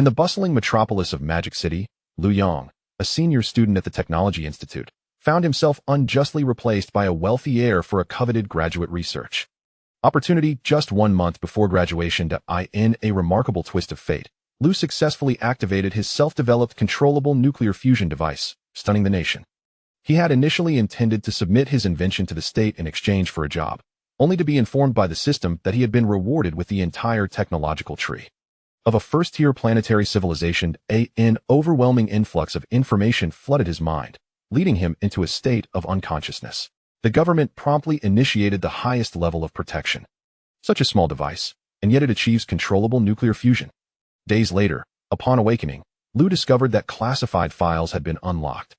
In the bustling metropolis of Magic City, Liu Yang, a senior student at the Technology Institute, found himself unjustly replaced by a wealthy heir for a coveted graduate research opportunity just 1 month before graduation. In a remarkable twist of fate, Liu successfully activated his self-developed controllable nuclear fusion device, stunning the nation. He had initially intended to submit his invention to the state in exchange for a job, only to be informed by the system that he had been rewarded with the entire technological tree of a first-tier planetary civilization. An overwhelming influx of information flooded his mind, leading him into a state of unconsciousness. The government promptly initiated the highest level of protection. Such a small device, and yet it achieves controllable nuclear fusion. Days later, upon awakening, Liu discovered that classified files had been unlocked.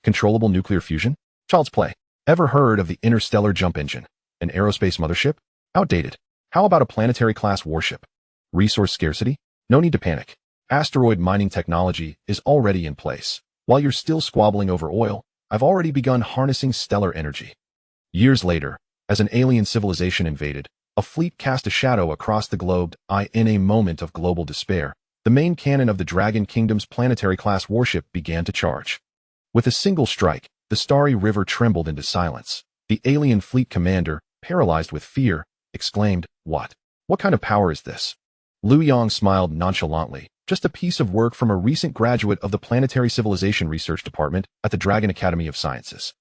Controllable nuclear fusion? Child's play. Ever heard of the interstellar jump engine? An aerospace mothership? Outdated. How about a planetary-class warship? Resource scarcity? No need to panic. Asteroid mining technology is already in place. While you're still squabbling over oil, I've already begun harnessing stellar energy. Years later, as an alien civilization invaded, a fleet cast a shadow across the globe. In a moment of global despair, the main cannon of the Dragon Kingdom's planetary-class warship began to charge. With a single strike, the starry river trembled into silence. The alien fleet commander, paralyzed with fear, exclaimed, "What? What kind of power is this?" Liu Yang smiled nonchalantly. Just a piece of work from a recent graduate of the Planetary Civilization Research Department at the Dragon Academy of Sciences.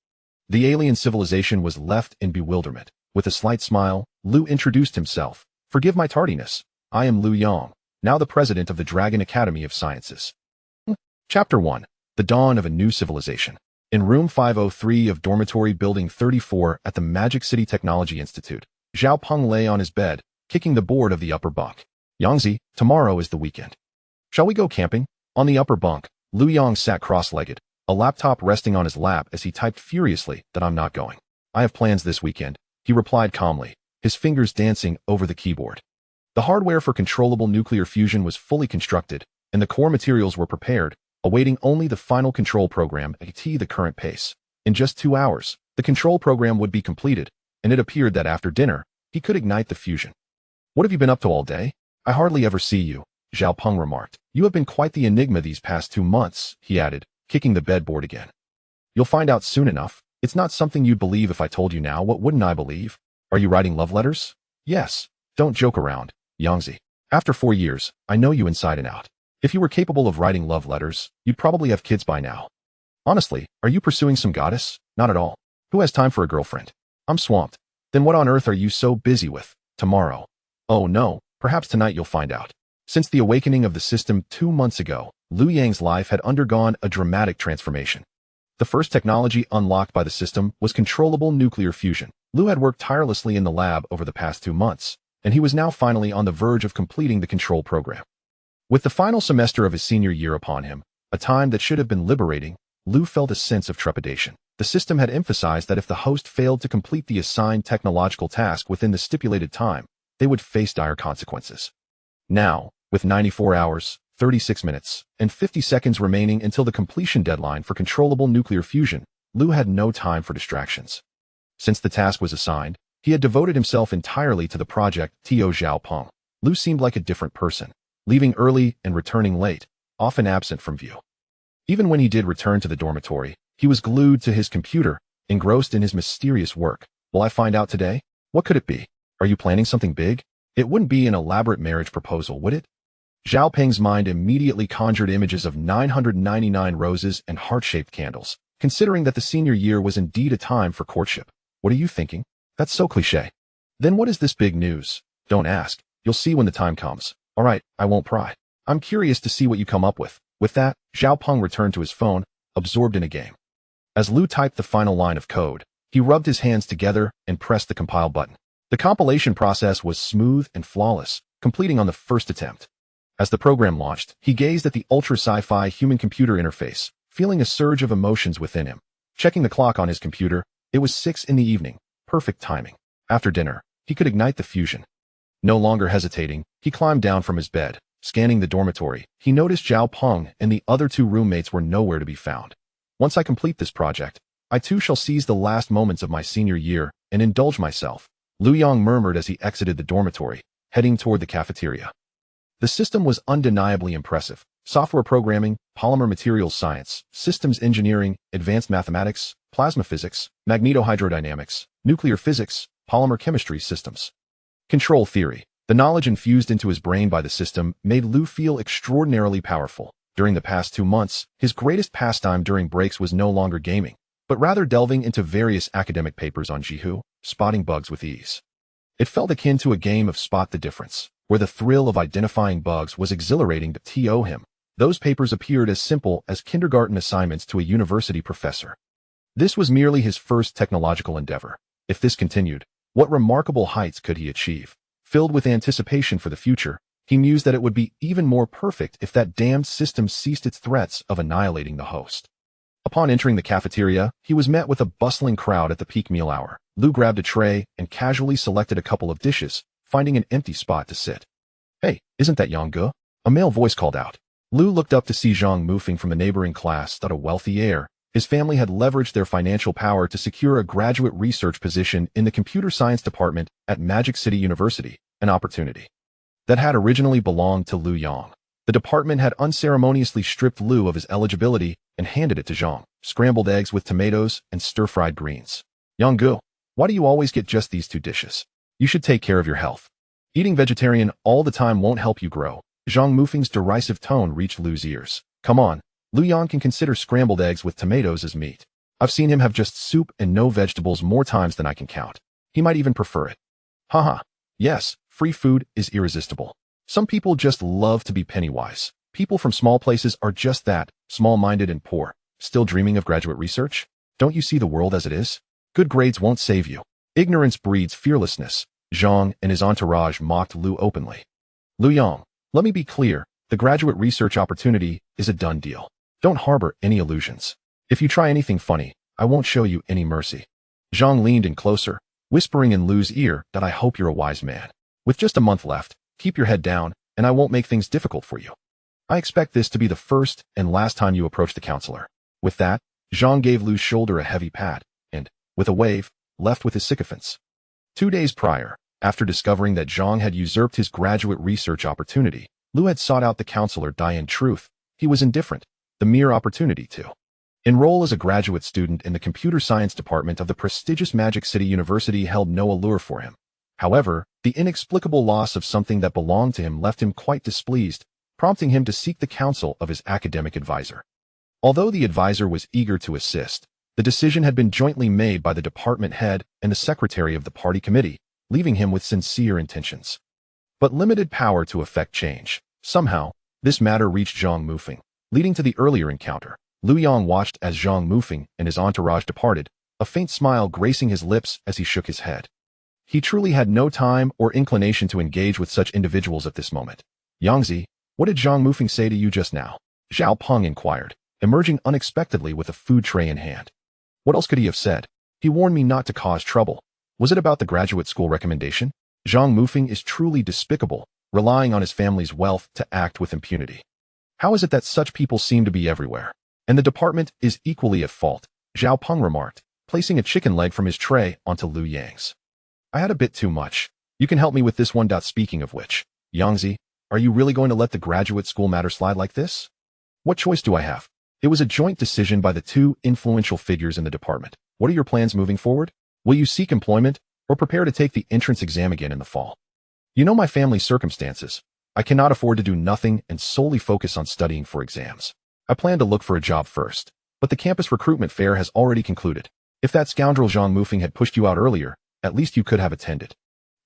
The alien civilization was left in bewilderment. With a slight smile, Liu introduced himself. "Forgive my tardiness. I am Liu Yang, now the president of the Dragon Academy of Sciences." Chapter 1. The Dawn of a New Civilization. In room 503 of dormitory building 34 at the Magic City Technology Institute, Zhao Peng lay on his bed, kicking the board of the upper bunk. "Yangzi, tomorrow is the weekend. Shall we go camping?" On the upper bunk, Liu Yang sat cross-legged, a laptop resting on his lap as he typed furiously that "I'm not going. I have plans this weekend," he replied calmly, his fingers dancing over the keyboard. The hardware for controllable nuclear fusion was fully constructed, and the core materials were prepared, awaiting only the final control program at the current pace. In just 2 hours, the control program would be completed, and it appeared that after dinner, he could ignite the fusion. "What have you been up to all day? I hardly ever see you," Zhao Peng remarked. "You have been quite the enigma these past 2 months, he added, kicking the bedboard again. "You'll find out soon enough. It's not something you'd believe if I told you now. What wouldn't I believe? Are you writing love letters?" "Yes. Don't joke around, Yangzi. After 4 years, I know you inside and out. If you were capable of writing love letters, you'd probably have kids by now." "Honestly, are you pursuing some goddess?" "Not at all. Who has time for a girlfriend? I'm swamped." "Then what on earth are you so busy with? Tomorrow?" "Oh no, perhaps tonight you'll find out." Since the awakening of the system 2 months ago, Liu Yang's life had undergone a dramatic transformation. The first technology unlocked by the system was controllable nuclear fusion. Liu had worked tirelessly in the lab over the past 2 months, and he was now finally on the verge of completing the control program. With the final semester of his senior year upon him, a time that should have been liberating, Liu felt a sense of trepidation. The system had emphasized that if the host failed to complete the assigned technological task within the stipulated time, they would face dire consequences. Now, with 94 hours, 36 minutes, and 50 seconds remaining until the completion deadline for controllable nuclear fusion, Liu had no time for distractions. Since the task was assigned, he had devoted himself entirely to the project. Zhao Peng. Liu seemed like a different person, leaving early and returning late, often absent from view. Even when he did return to the dormitory, he was glued to his computer, engrossed in his mysterious work. "Will I find out today? What could it be? Are you planning something big? It wouldn't be an elaborate marriage proposal, would it?" Zhao Peng's mind immediately conjured images of 999 roses and heart-shaped candles, considering that the senior year was indeed a time for courtship. "What are you thinking? That's so cliché." "Then what is this big news?" "Don't ask. You'll see when the time comes." "All right, I won't pry. I'm curious to see what you come up with." With that, Zhao Peng returned to his phone, absorbed in a game. As Liu typed the final line of code, he rubbed his hands together and pressed the compile button. The compilation process was smooth and flawless, completing on the first attempt. As the program launched, he gazed at the ultra-sci-fi human-computer interface, feeling a surge of emotions within him. Checking the clock on his computer, it was 6 in the evening. Perfect timing. After dinner, he could ignite the fusion. No longer hesitating, he climbed down from his bed. Scanning the dormitory, he noticed Zhao Peng and the other 2 roommates were nowhere to be found. "Once I complete this project, I too shall seize the last moments of my senior year and indulge myself," Liu Yang murmured as he exited the dormitory, heading toward the cafeteria. The system was undeniably impressive. Software programming, polymer materials science, systems engineering, advanced mathematics, plasma physics, magnetohydrodynamics, nuclear physics, polymer chemistry systems. Control theory. The knowledge infused into his brain by the system made Liu feel extraordinarily powerful. During the past 2 months, his greatest pastime during breaks was no longer gaming, but rather delving into various academic papers on Jihu, spotting bugs with ease. It felt akin to a game of Spot the Difference, where the thrill of identifying bugs was exhilarating to him. Those papers appeared as simple as kindergarten assignments to a university professor. This was merely his first technological endeavor. If this continued, what remarkable heights could he achieve? Filled with anticipation for the future, he mused that it would be even more perfect if that damned system ceased its threats of annihilating the host. Upon entering the cafeteria, he was met with a bustling crowd at the peak meal hour. Liu grabbed a tray and casually selected a couple of dishes, finding an empty spot to sit. "Hey, isn't that Yang?" A male voice called out. Liu looked up to see Zhang moving from the neighboring class that a wealthy heir. His family had leveraged their financial power to secure a graduate research position in the computer science department at Magic City University, an opportunity that had originally belonged to Liu Yang. The department had unceremoniously stripped Liu of his eligibility and handed it to Zhang, scrambled eggs with tomatoes and stir-fried greens. "Yang, why do you always get just these 2 dishes? You should take care of your health. Eating vegetarian all the time won't help you grow." Zhang Mufeng's derisive tone reached Liu's ears. "Come on, Liu Yang can consider scrambled eggs with tomatoes as meat. I've seen him have just soup and no vegetables more times than I can count. He might even prefer it." Haha. Yes, free food is irresistible. Some people just love to be penny-wise. People from small places are just that, small-minded and poor. Still dreaming of graduate research? Don't you see the world as it is? Good grades won't save you. Ignorance breeds fearlessness. Zhang and his entourage mocked Liu openly. "Liu Yang, let me be clear. The graduate research opportunity is a done deal. Don't harbor any illusions. If you try anything funny, I won't show you any mercy." Zhang leaned in closer, whispering in Liu's ear that I hope you're a wise man. With just a month left, keep your head down, and I won't make things difficult for you. I expect this to be the first and last time you approach the counselor. With that, Zhang gave Liu's shoulder a heavy pat, and, with a wave, left with his sycophants. 2 days prior, after discovering that Zhang had usurped his graduate research opportunity, Liu had sought out the counselor. In truth, he was indifferent. The mere opportunity to enroll as a graduate student in the computer science department of the prestigious Magic City University held no allure for him. However, the inexplicable loss of something that belonged to him left him quite displeased, prompting him to seek the counsel of his academic advisor. Although the advisor was eager to assist, the decision had been jointly made by the department head and the secretary of the party committee, leaving him with sincere intentions, but limited power to effect change. Somehow, this matter reached Zhang Mufeng, leading to the earlier encounter. Liu Yang watched as Zhang Mufeng and his entourage departed, a faint smile gracing his lips as he shook his head. He truly had no time or inclination to engage with such individuals at this moment. "Yangzi, what did Zhang Mufeng say to you just now?" Zhao Peng inquired, emerging unexpectedly with a food tray in hand. "What else could he have said? He warned me not to cause trouble. Was it about the graduate school recommendation?" Zhang Mufeng is truly despicable, relying on his family's wealth to act with impunity. How is it that such people seem to be everywhere? And the department is equally at fault, Zhao Peng remarked, placing a chicken leg from his tray onto Liu Yang's. "I had a bit too much. You can help me with this one. Speaking of which, Yangzi, are you really going to let the graduate school matter slide like this? What choice do I have?" It was a joint decision by the 2 influential figures in the department. "What are your plans moving forward? Will you seek employment or prepare to take the entrance exam again in the fall? You know my family's circumstances. I cannot afford to do nothing and solely focus on studying for exams. I plan to look for a job first, but the campus recruitment fair has already concluded. If that scoundrel Zhang Mufeng had pushed you out earlier, at least you could have attended.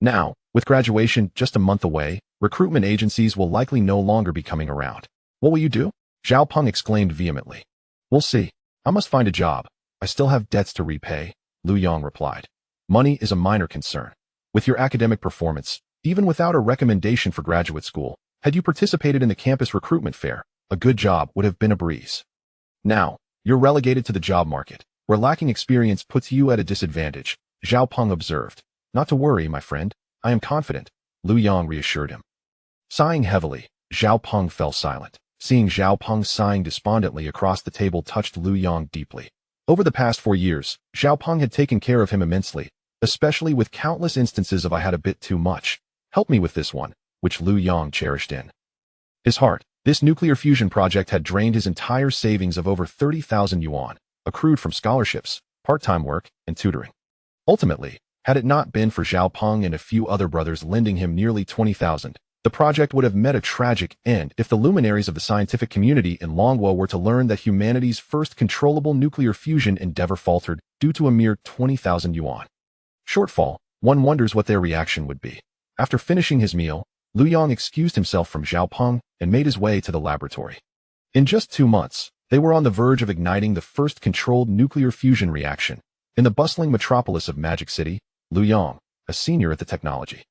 Now, with graduation just a month away, recruitment agencies will likely no longer be coming around. What will you do?" Zhao Peng exclaimed vehemently. "We'll see. I must find a job. I still have debts to repay," Liu Yang replied. "Money is a minor concern. With your academic performance, even without a recommendation for graduate school, had you participated in the campus recruitment fair, a good job would have been a breeze. Now, you're relegated to the job market, where lacking experience puts you at a disadvantage," Zhao Peng observed. "Not to worry, my friend. I am confident," Liu Yang reassured him. Sighing heavily, Zhao Peng fell silent. Seeing Zhao Peng sighing despondently across the table touched Liu Yang deeply. Over the past 4 years, Zhao Peng had taken care of him immensely, especially with countless instances of "I had a bit too much. Help me with this one," which Liu Yang cherished in His heart. This nuclear fusion project had drained his entire savings of over 30,000 yuan, accrued from scholarships, part-time work, and tutoring. Ultimately, had it not been for Zhao Peng and a few other brothers lending him nearly 20,000, the project would have met a tragic end if the luminaries of the scientific community in Longwo were to learn that humanity's first controllable nuclear fusion endeavor faltered due to a mere 20,000 yuan shortfall. One wonders what their reaction would be. After finishing his meal, Liu Yang excused himself from Zhao Peng and made his way to the laboratory. In just 2 months, they were on the verge of igniting the first controlled nuclear fusion reaction. In the bustling metropolis of Magic City, Liu Yang, a senior at the Technology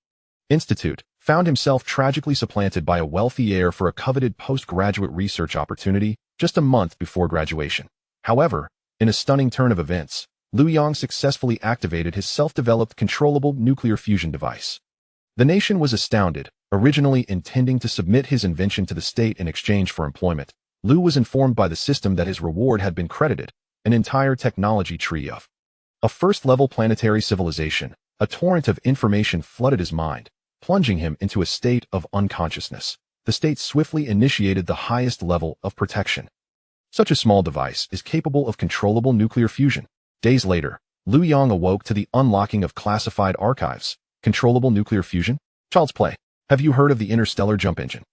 Institute, found himself tragically supplanted by a wealthy heir for a coveted postgraduate research opportunity just a month before graduation. However, in a stunning turn of events, Liu Yang successfully activated his self-developed controllable nuclear fusion device. The nation was astounded. Originally intending to submit his invention to the state in exchange for employment, Liu was informed by the system that his reward had been credited, an entire technology tree of a first-level planetary civilization. A torrent of information flooded his mind, plunging him into a state of unconsciousness. The state swiftly initiated the highest level of protection. Such a small device is capable of controllable nuclear fusion. Days later, Liu Yang awoke to the unlocking of classified archives. Controllable nuclear fusion? Child's play. Have you heard of the interstellar jump engine?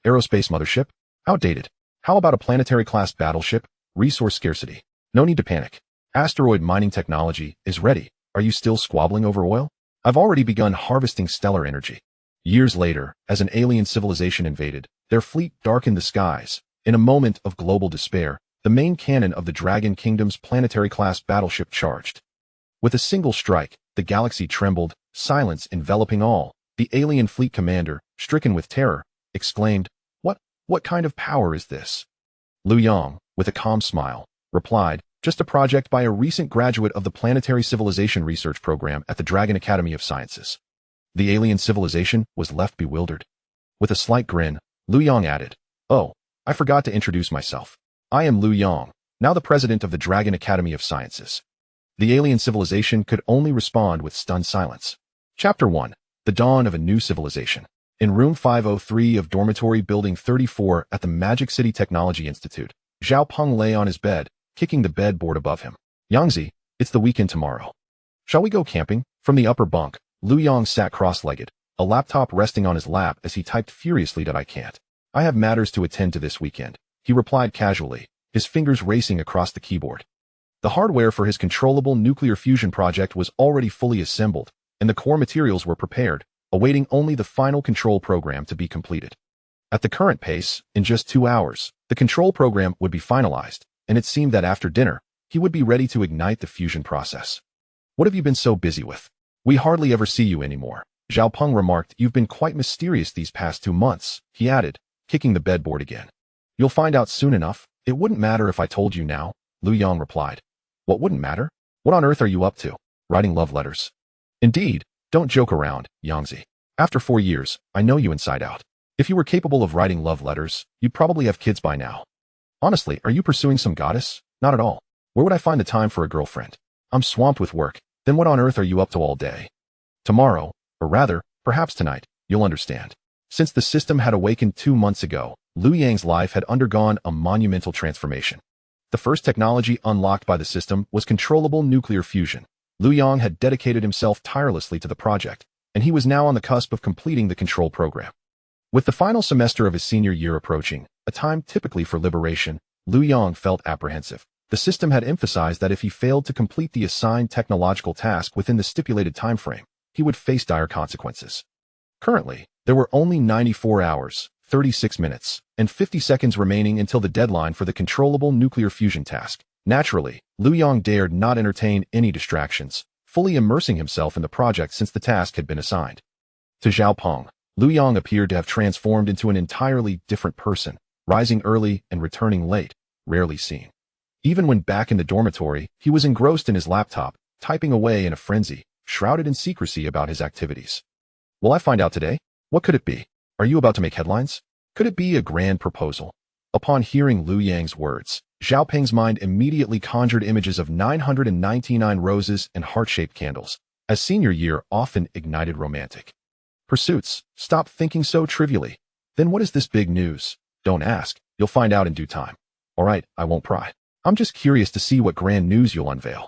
Aerospace mothership? Outdated. How about a planetary-class battleship? Resource scarcity. No need to panic. Asteroid mining technology is ready. Are you still squabbling over oil? I've already begun harvesting stellar energy. Years later, as an alien civilization invaded, their fleet darkened the skies. In a moment of global despair, the main cannon of the Dragon Kingdom's planetary-class battleship charged. With a single strike, the galaxy trembled, silence enveloping all. The alien fleet commander, stricken with terror, exclaimed, What kind of power is this? Liu Yang, with a calm smile, replied, just a project by a recent graduate of the Planetary Civilization Research Program at the Dragon Academy of Sciences. The alien civilization was left bewildered. With a slight grin, Liu Yang added, Oh, I forgot to introduce myself. I am Liu Yang, now the president of the Dragon Academy of Sciences. The alien civilization could only respond with stunned silence. Chapter 1. The Dawn of a New Civilization. In room 503 of dormitory building 34 at the Magic City Technology Institute, Zhao Peng lay on his bed, kicking the bedboard above him. Yangzi, it's the weekend tomorrow. Shall we go camping? From the upper bunk, Liu Yang sat cross-legged, a laptop resting on his lap as he typed furiously that I can't. I have matters to attend to this weekend, he replied casually, his fingers racing across the keyboard. The hardware for his controllable nuclear fusion project was already fully assembled, and the core materials were prepared, awaiting only the final control program to be completed. At the current pace, in just 2 hours, the control program would be finalized, and it seemed that after dinner, he would be ready to ignite the fusion process. What have you been so busy with? We hardly ever see you anymore. Zhao Peng remarked. You've been quite mysterious these past 2 months, he added, kicking the bedboard again. You'll find out soon enough. It wouldn't matter if I told you now, Liu Yang replied. What wouldn't matter? What on earth are you up to? Writing love letters. Indeed, don't joke around, Yangzi. After 4 years, I know you inside out. If you were capable of writing love letters, you'd probably have kids by now. Honestly, are you pursuing some goddess? Not at all. Where would I find the time for a girlfriend? I'm swamped with work. Then what on earth are you up to all day? Tomorrow, or rather, perhaps tonight, you'll understand. Since the system had awakened 2 months ago, Liu Yang's life had undergone a monumental transformation. The first technology unlocked by the system was controllable nuclear fusion. Liu Yang had dedicated himself tirelessly to the project, and he was now on the cusp of completing the control program. With the final semester of his senior year approaching, a time typically for liberation, Liu Yang felt apprehensive. The system had emphasized that if he failed to complete the assigned technological task within the stipulated time frame, he would face dire consequences. Currently, there were only 94 hours, 36 minutes, and 50 seconds remaining until the deadline for the controllable nuclear fusion task. Naturally, Liu Yang dared not entertain any distractions, fully immersing himself in the project since the task had been assigned. To Zhao Peng, Liu Yang appeared to have transformed into an entirely different person, rising early and returning late, rarely seen. Even when back in the dormitory, he was engrossed in his laptop, typing away in a frenzy, shrouded in secrecy about his activities. Will I find out today? What could it be? Are you about to make headlines? Could it be a grand proposal? Upon hearing Liu Yang's words, Zhao Peng's mind immediately conjured images of 999 roses and heart-shaped candles, as senior year often ignited romantic pursuits. Stop thinking so trivially. Then what is this big news? Don't ask. You'll find out in due time. All right, I won't pry. I'm just curious to see what grand news you'll unveil.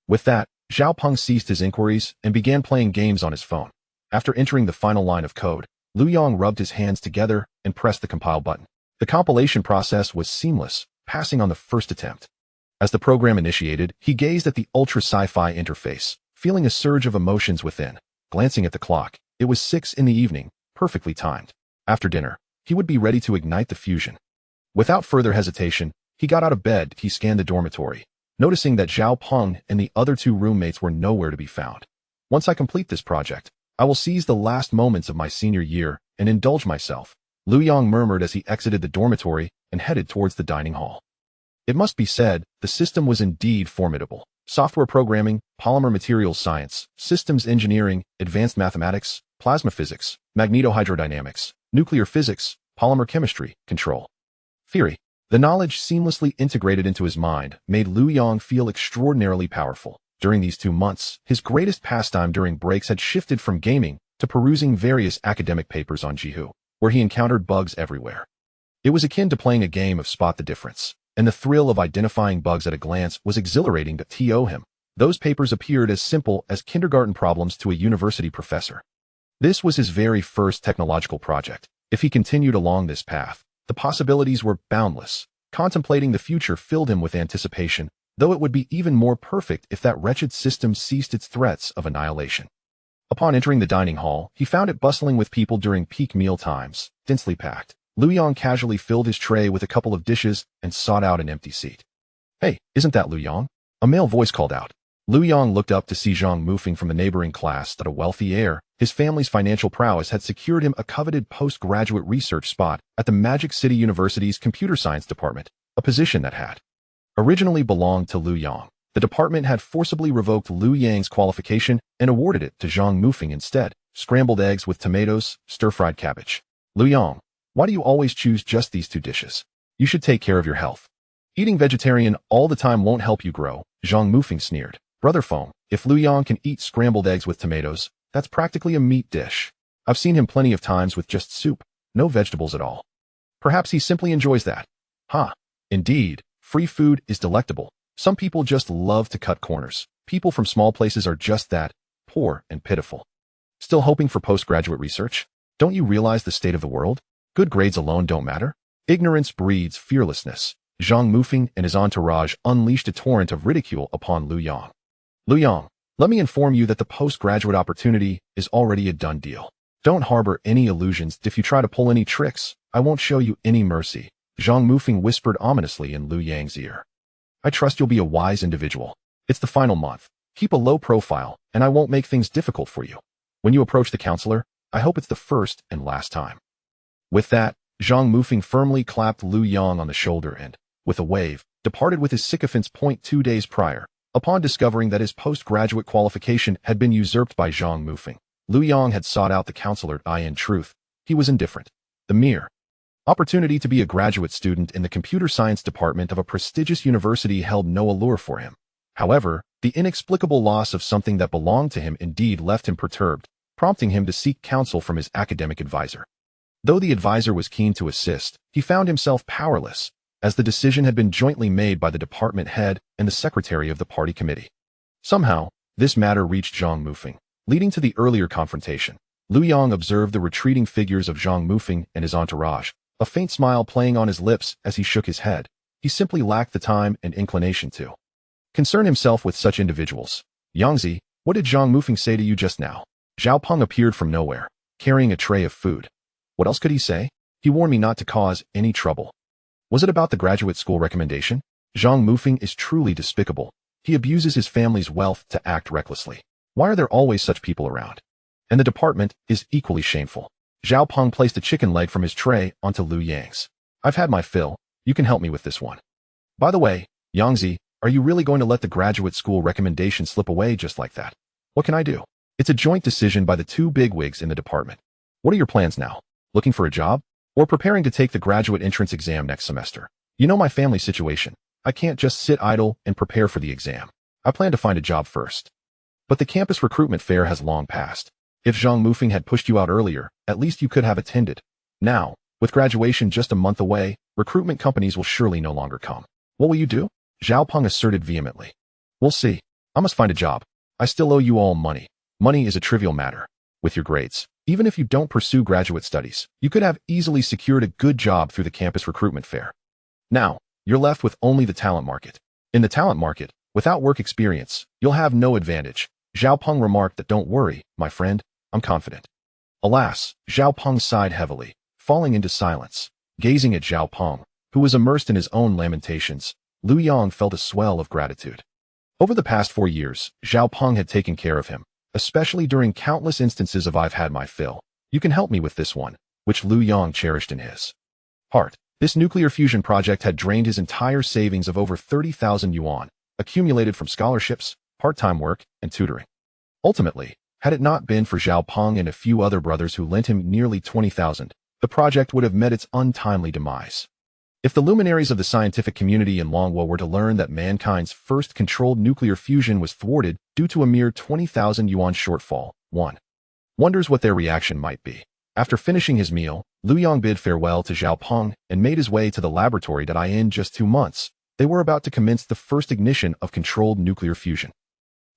With that, Zhao Peng ceased his inquiries and began playing games on his phone. After entering the final line of code, Liu Yang rubbed his hands together and pressed the compile button. The compilation process was seamless, passing on the first attempt. As the program initiated, he gazed at the ultra sci-fi interface, feeling a surge of emotions within. Glancing at the clock, it was 6 in the evening, perfectly timed. After dinner, he would be ready to ignite the fusion. Without further hesitation, he got out of bed. He scanned the dormitory, noticing that Zhao Peng and the other 2 roommates were nowhere to be found. Once I complete this project, I will seize the last moments of my senior year and indulge myself, Liu Yang murmured as he exited the dormitory and headed towards the dining hall. It must be said, the system was indeed formidable. Software programming, polymer materials science, systems engineering, advanced mathematics, plasma physics, magnetohydrodynamics, nuclear physics, polymer chemistry, control theory. The knowledge seamlessly integrated into his mind made Liu Yang feel extraordinarily powerful. During these 2 months, his greatest pastime during breaks had shifted from gaming to perusing various academic papers on Jihu, where he encountered bugs everywhere. It was akin to playing a game of spot the difference, and the thrill of identifying bugs at a glance was exhilarating to him. Those papers appeared as simple as kindergarten problems to a university professor. This was his very first technological project. If he continued along this path, the possibilities were boundless. Contemplating the future filled him with anticipation, though it would be even more perfect if that wretched system ceased its threats of annihilation. Upon entering the dining hall, he found it bustling with people during peak meal times, densely packed. Liu Yang casually filled his tray with a couple of dishes and sought out an empty seat. "Hey, isn't that Liu Yang?" A male voice called out. Liu Yang looked up to see Zhang Mufeng from the neighboring class that a wealthy heir. His family's financial prowess had secured him a coveted postgraduate research spot at the Magic City University's computer science department, a position that had originally belonged to Liu Yang. The department had forcibly revoked Liu Yang's qualification and awarded it to Zhang Mufeng instead. Scrambled eggs with tomatoes, stir-fried cabbage. "Liu Yang, why do you always choose just these 2 dishes? You should take care of your health. Eating vegetarian all the time won't help you grow," Zhang Mufeng sneered. "Brother Feng, if Liu Yang can eat scrambled eggs with tomatoes, that's practically a meat dish. I've seen him plenty of times with just soup, no vegetables at all. Perhaps he simply enjoys that." Indeed, free food is delectable. Some people just love to cut corners. People from small places are just that, poor and pitiful. Still hoping for postgraduate research? Don't you realize the state of the world? Good grades alone don't matter. Ignorance breeds fearlessness. Zhang Mufeng and his entourage unleashed a torrent of ridicule upon Liu Yang. "Liu Yang, let me inform you that the postgraduate opportunity is already a done deal. Don't harbor any illusions. If you try to pull any tricks, I won't show you any mercy," Zhang Mufeng whispered ominously in Liu Yang's ear. "I trust you'll be a wise individual. It's the final month. Keep a low profile, and I won't make things difficult for you. When you approach the counselor, I hope it's the first and last time." With that, Zhang Mufeng firmly clapped Liu Yang on the shoulder and, with a wave, departed with his sycophants. 2 days prior, upon discovering that his postgraduate qualification had been usurped by Zhang Mufeng, Liu Yang had sought out the counselor. In truth, he was indifferent. The mere opportunity to be a graduate student in the computer science department of a prestigious university held no allure for him. However, the inexplicable loss of something that belonged to him indeed left him perturbed, prompting him to seek counsel from his academic advisor. Though the advisor was keen to assist, he found himself powerless, as the decision had been jointly made by the department head and the secretary of the party committee. Somehow, this matter reached Zhang Mufeng, leading to the earlier confrontation. Liu Yang observed the retreating figures of Zhang Mufeng and his entourage, a faint smile playing on his lips as he shook his head. He simply lacked the time and inclination to concern himself with such individuals. "Yangzi, what did Zhang Mufeng say to you just now?" Zhao Peng appeared from nowhere, carrying a tray of food. What else could he say? "He warned me not to cause any trouble." "Was it about the graduate school recommendation?" "Zhang Mufeng is truly despicable. He abuses his family's wealth to act recklessly. Why are there always such people around? And the department is equally shameful." Zhao Peng placed a chicken leg from his tray onto Liu Yang's. "I've had my fill. You can help me with this one. By the way, Yangzi, are you really going to let the graduate school recommendation slip away just like that?" "What can I do? It's a joint decision by the 2 bigwigs in the department. What are your plans now? Looking for a job? Or preparing to take the graduate entrance exam next semester? You know my family situation. I can't just sit idle and prepare for the exam. I plan to find a job first." But the campus recruitment fair has long passed. If Zhang Mufeng had pushed you out earlier, at least you could have attended. Now, With graduation just a month away, recruitment companies will surely no longer come. What will you do? Zhao Peng asserted vehemently. We'll see. I must find a job. I still owe you all money. Money is a trivial matter. With your grades, even if you don't pursue graduate studies, you could have easily secured a good job through the campus recruitment fair. Now, you're left with only the talent market. In the talent market, without work experience, you'll have no advantage. Zhao Peng remarked that don't worry, my friend, I'm confident. Alas, Zhao Peng sighed heavily, falling into silence. Gazing at Zhao Peng, who was immersed in his own lamentations, Liu Yang felt a swell of gratitude. Over the past 4 years, Zhao Peng had taken care of him, especially during countless instances of I've had my fill. You can help me with this one, which Liu Yang cherished in his heart. This nuclear fusion project had drained his entire savings of over 30,000 yuan, accumulated from scholarships, part-time work, and tutoring. Ultimately, had it not been for Zhao Peng and a few other brothers who lent him nearly 20,000, the project would have met its untimely demise. If the luminaries of the scientific community in Longwo were to learn that mankind's first controlled nuclear fusion was thwarted due to a mere 20,000 yuan shortfall, one wonders what their reaction might be. After finishing his meal, Liu Yang bid farewell to Zhao Peng and made his way to the laboratory that in just 2 months, they were about to commence the first ignition of controlled nuclear fusion.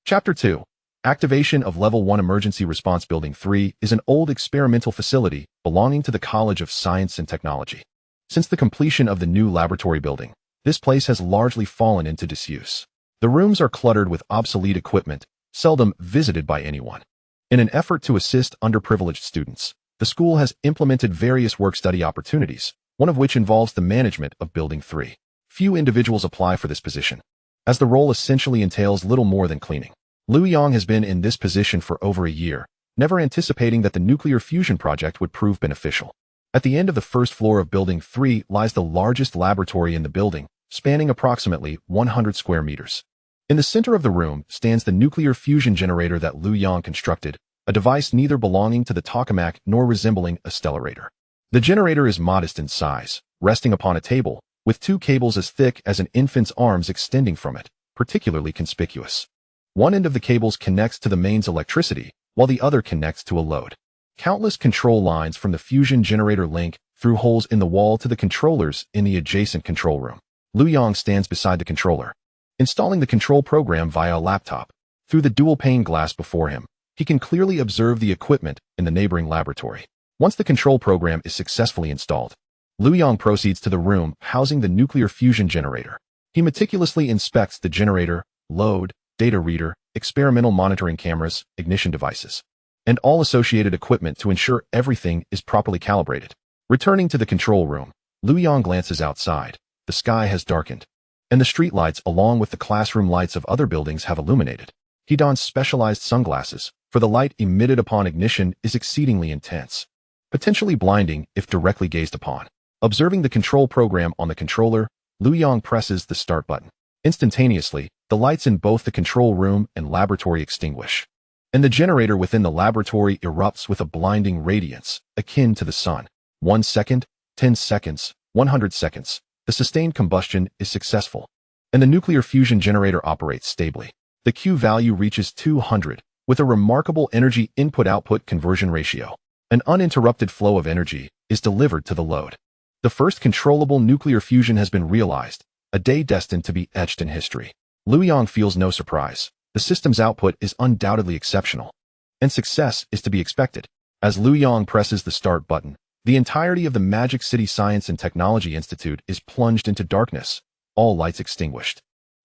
Chapter 2. Activation of Level 1 Emergency Response Building 3 is an old experimental facility belonging to the College of Science and Technology. Since the completion of the new laboratory building, this place has largely fallen into disuse. The rooms are cluttered with obsolete equipment, seldom visited by anyone. In an effort to assist underprivileged students, the school has implemented various work-study opportunities, one of which involves the management of Building 3. Few individuals apply for this position, as the role essentially entails little more than cleaning. Liu Yang has been in this position for over a year, never anticipating that the nuclear fusion project would prove beneficial. At the end of the first floor of Building 3 lies the largest laboratory in the building, spanning approximately 100 square meters. In the center of the room stands the nuclear fusion generator that Liu Yang constructed, a device neither belonging to the tokamak nor resembling a stellarator. The generator is modest in size, resting upon a table, with 2 cables as thick as an infant's arms extending from it, particularly conspicuous. One end of the cables connects to the mains electricity, while the other connects to a load. Countless control lines from the fusion generator link through holes in the wall to the controllers in the adjacent control room. Liu Yang stands beside the controller, installing the control program via a laptop. Through the dual-pane glass before him, he can clearly observe the equipment in the neighboring laboratory. Once the control program is successfully installed, Liu Yang proceeds to the room housing the nuclear fusion generator. He meticulously inspects the generator, load, data reader, experimental monitoring cameras, ignition devices, and all associated equipment to ensure everything is properly calibrated. Returning to the control room, Liu Yang glances outside. The sky has darkened, and the streetlights along with the classroom lights of other buildings have illuminated. He dons specialized sunglasses, for the light emitted upon ignition is exceedingly intense, potentially blinding if directly gazed upon. Observing the control program on the controller, Liu Yang presses the start button. Instantaneously, the lights in both the control room and laboratory extinguish, and the generator within the laboratory erupts with a blinding radiance, akin to the sun. 1 second, 10 seconds, 100 seconds. The sustained combustion is successful, and the nuclear fusion generator operates stably. The Q value reaches 200, with a remarkable energy input-output conversion ratio. An uninterrupted flow of energy is delivered to the load. The first controllable nuclear fusion has been realized, a day destined to be etched in history. Liu Yang feels no surprise. The system's output is undoubtedly exceptional, and success is to be expected. As Liu Yang presses the start button, the entirety of the Magic City Science and Technology Institute is plunged into darkness, all lights extinguished.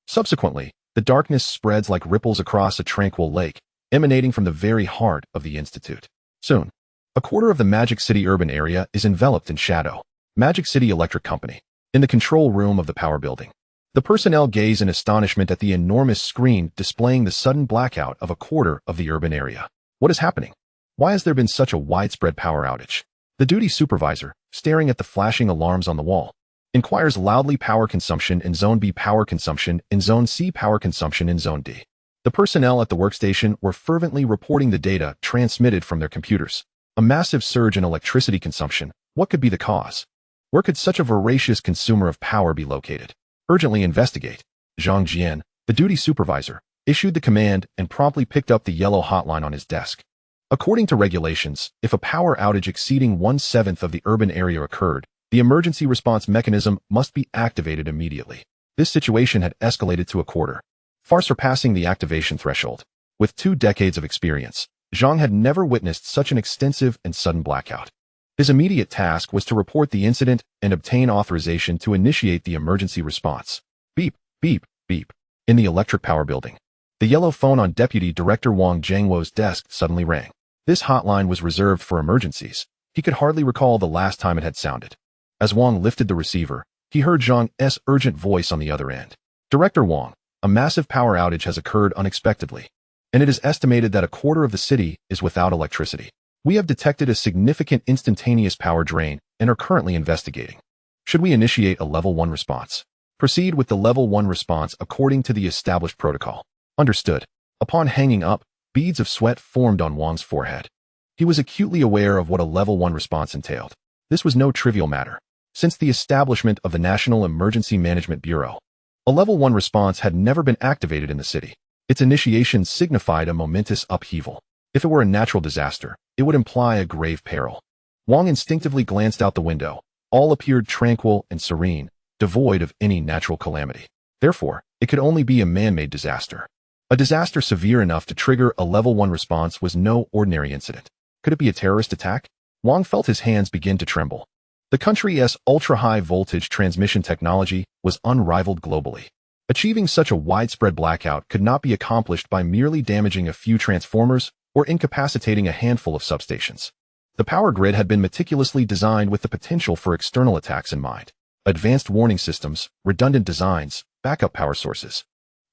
Subsequently, the darkness spreads like ripples across a tranquil lake, emanating from the very heart of the institute. Soon, a quarter of the Magic City urban area is enveloped in shadow. Magic City Electric Company. In the control room of the power building, the personnel gaze in astonishment at the enormous screen displaying the sudden blackout of a quarter of the urban area. What is happening? Why has there been such a widespread power outage? The duty supervisor, staring at the flashing alarms on the wall, inquires loudly. Power consumption in Zone B, power consumption in Zone C, power consumption in Zone D. The personnel at the workstation were fervently reporting the data transmitted from their computers. A massive surge in electricity consumption. What could be the cause? Where could such a voracious consumer of power be located? Urgently investigate. Zhang Jian, the duty supervisor, issued the command and promptly picked up the yellow hotline on his desk. According to regulations, if a power outage exceeding 1/7 of the urban area occurred, the emergency response mechanism must be activated immediately. This situation had escalated to a quarter, far surpassing the activation threshold. With 2 decades of experience, Zhang had never witnessed such an extensive and sudden blackout. His immediate task was to report the incident and obtain authorization to initiate the emergency response. Beep, beep, beep. In the electric power building, the yellow phone on Deputy Director Wang Jiangwo's desk suddenly rang. This hotline was reserved for emergencies. He could hardly recall the last time it had sounded. As Wang lifted the receiver, he heard Zhang's urgent voice on the other end. Director Wang, a massive power outage has occurred unexpectedly, and it is estimated that a quarter of the city is without electricity. We have detected a significant instantaneous power drain and are currently investigating. Should we initiate a Level 1 response? Proceed with the Level 1 response according to the established protocol. Understood. Upon hanging up, beads of sweat formed on Wang's forehead. He was acutely aware of what a Level 1 response entailed. This was no trivial matter. Since the establishment of the National Emergency Management Bureau, a Level 1 response had never been activated in the city. Its initiation signified a momentous upheaval. If it were a natural disaster, it would imply a grave peril. Wang instinctively glanced out the window. All appeared tranquil and serene, devoid of any natural calamity. Therefore, it could only be a man-made disaster. A disaster severe enough to trigger a Level 1 response was no ordinary incident. Could it be a terrorist attack? Wang felt his hands begin to tremble. The country's ultra-high voltage transmission technology was unrivaled globally. Achieving such a widespread blackout could not be accomplished by merely damaging a few transformers or incapacitating a handful of substations. The power grid had been meticulously designed with the potential for external attacks in mind. Advanced warning systems, redundant designs, backup power sources,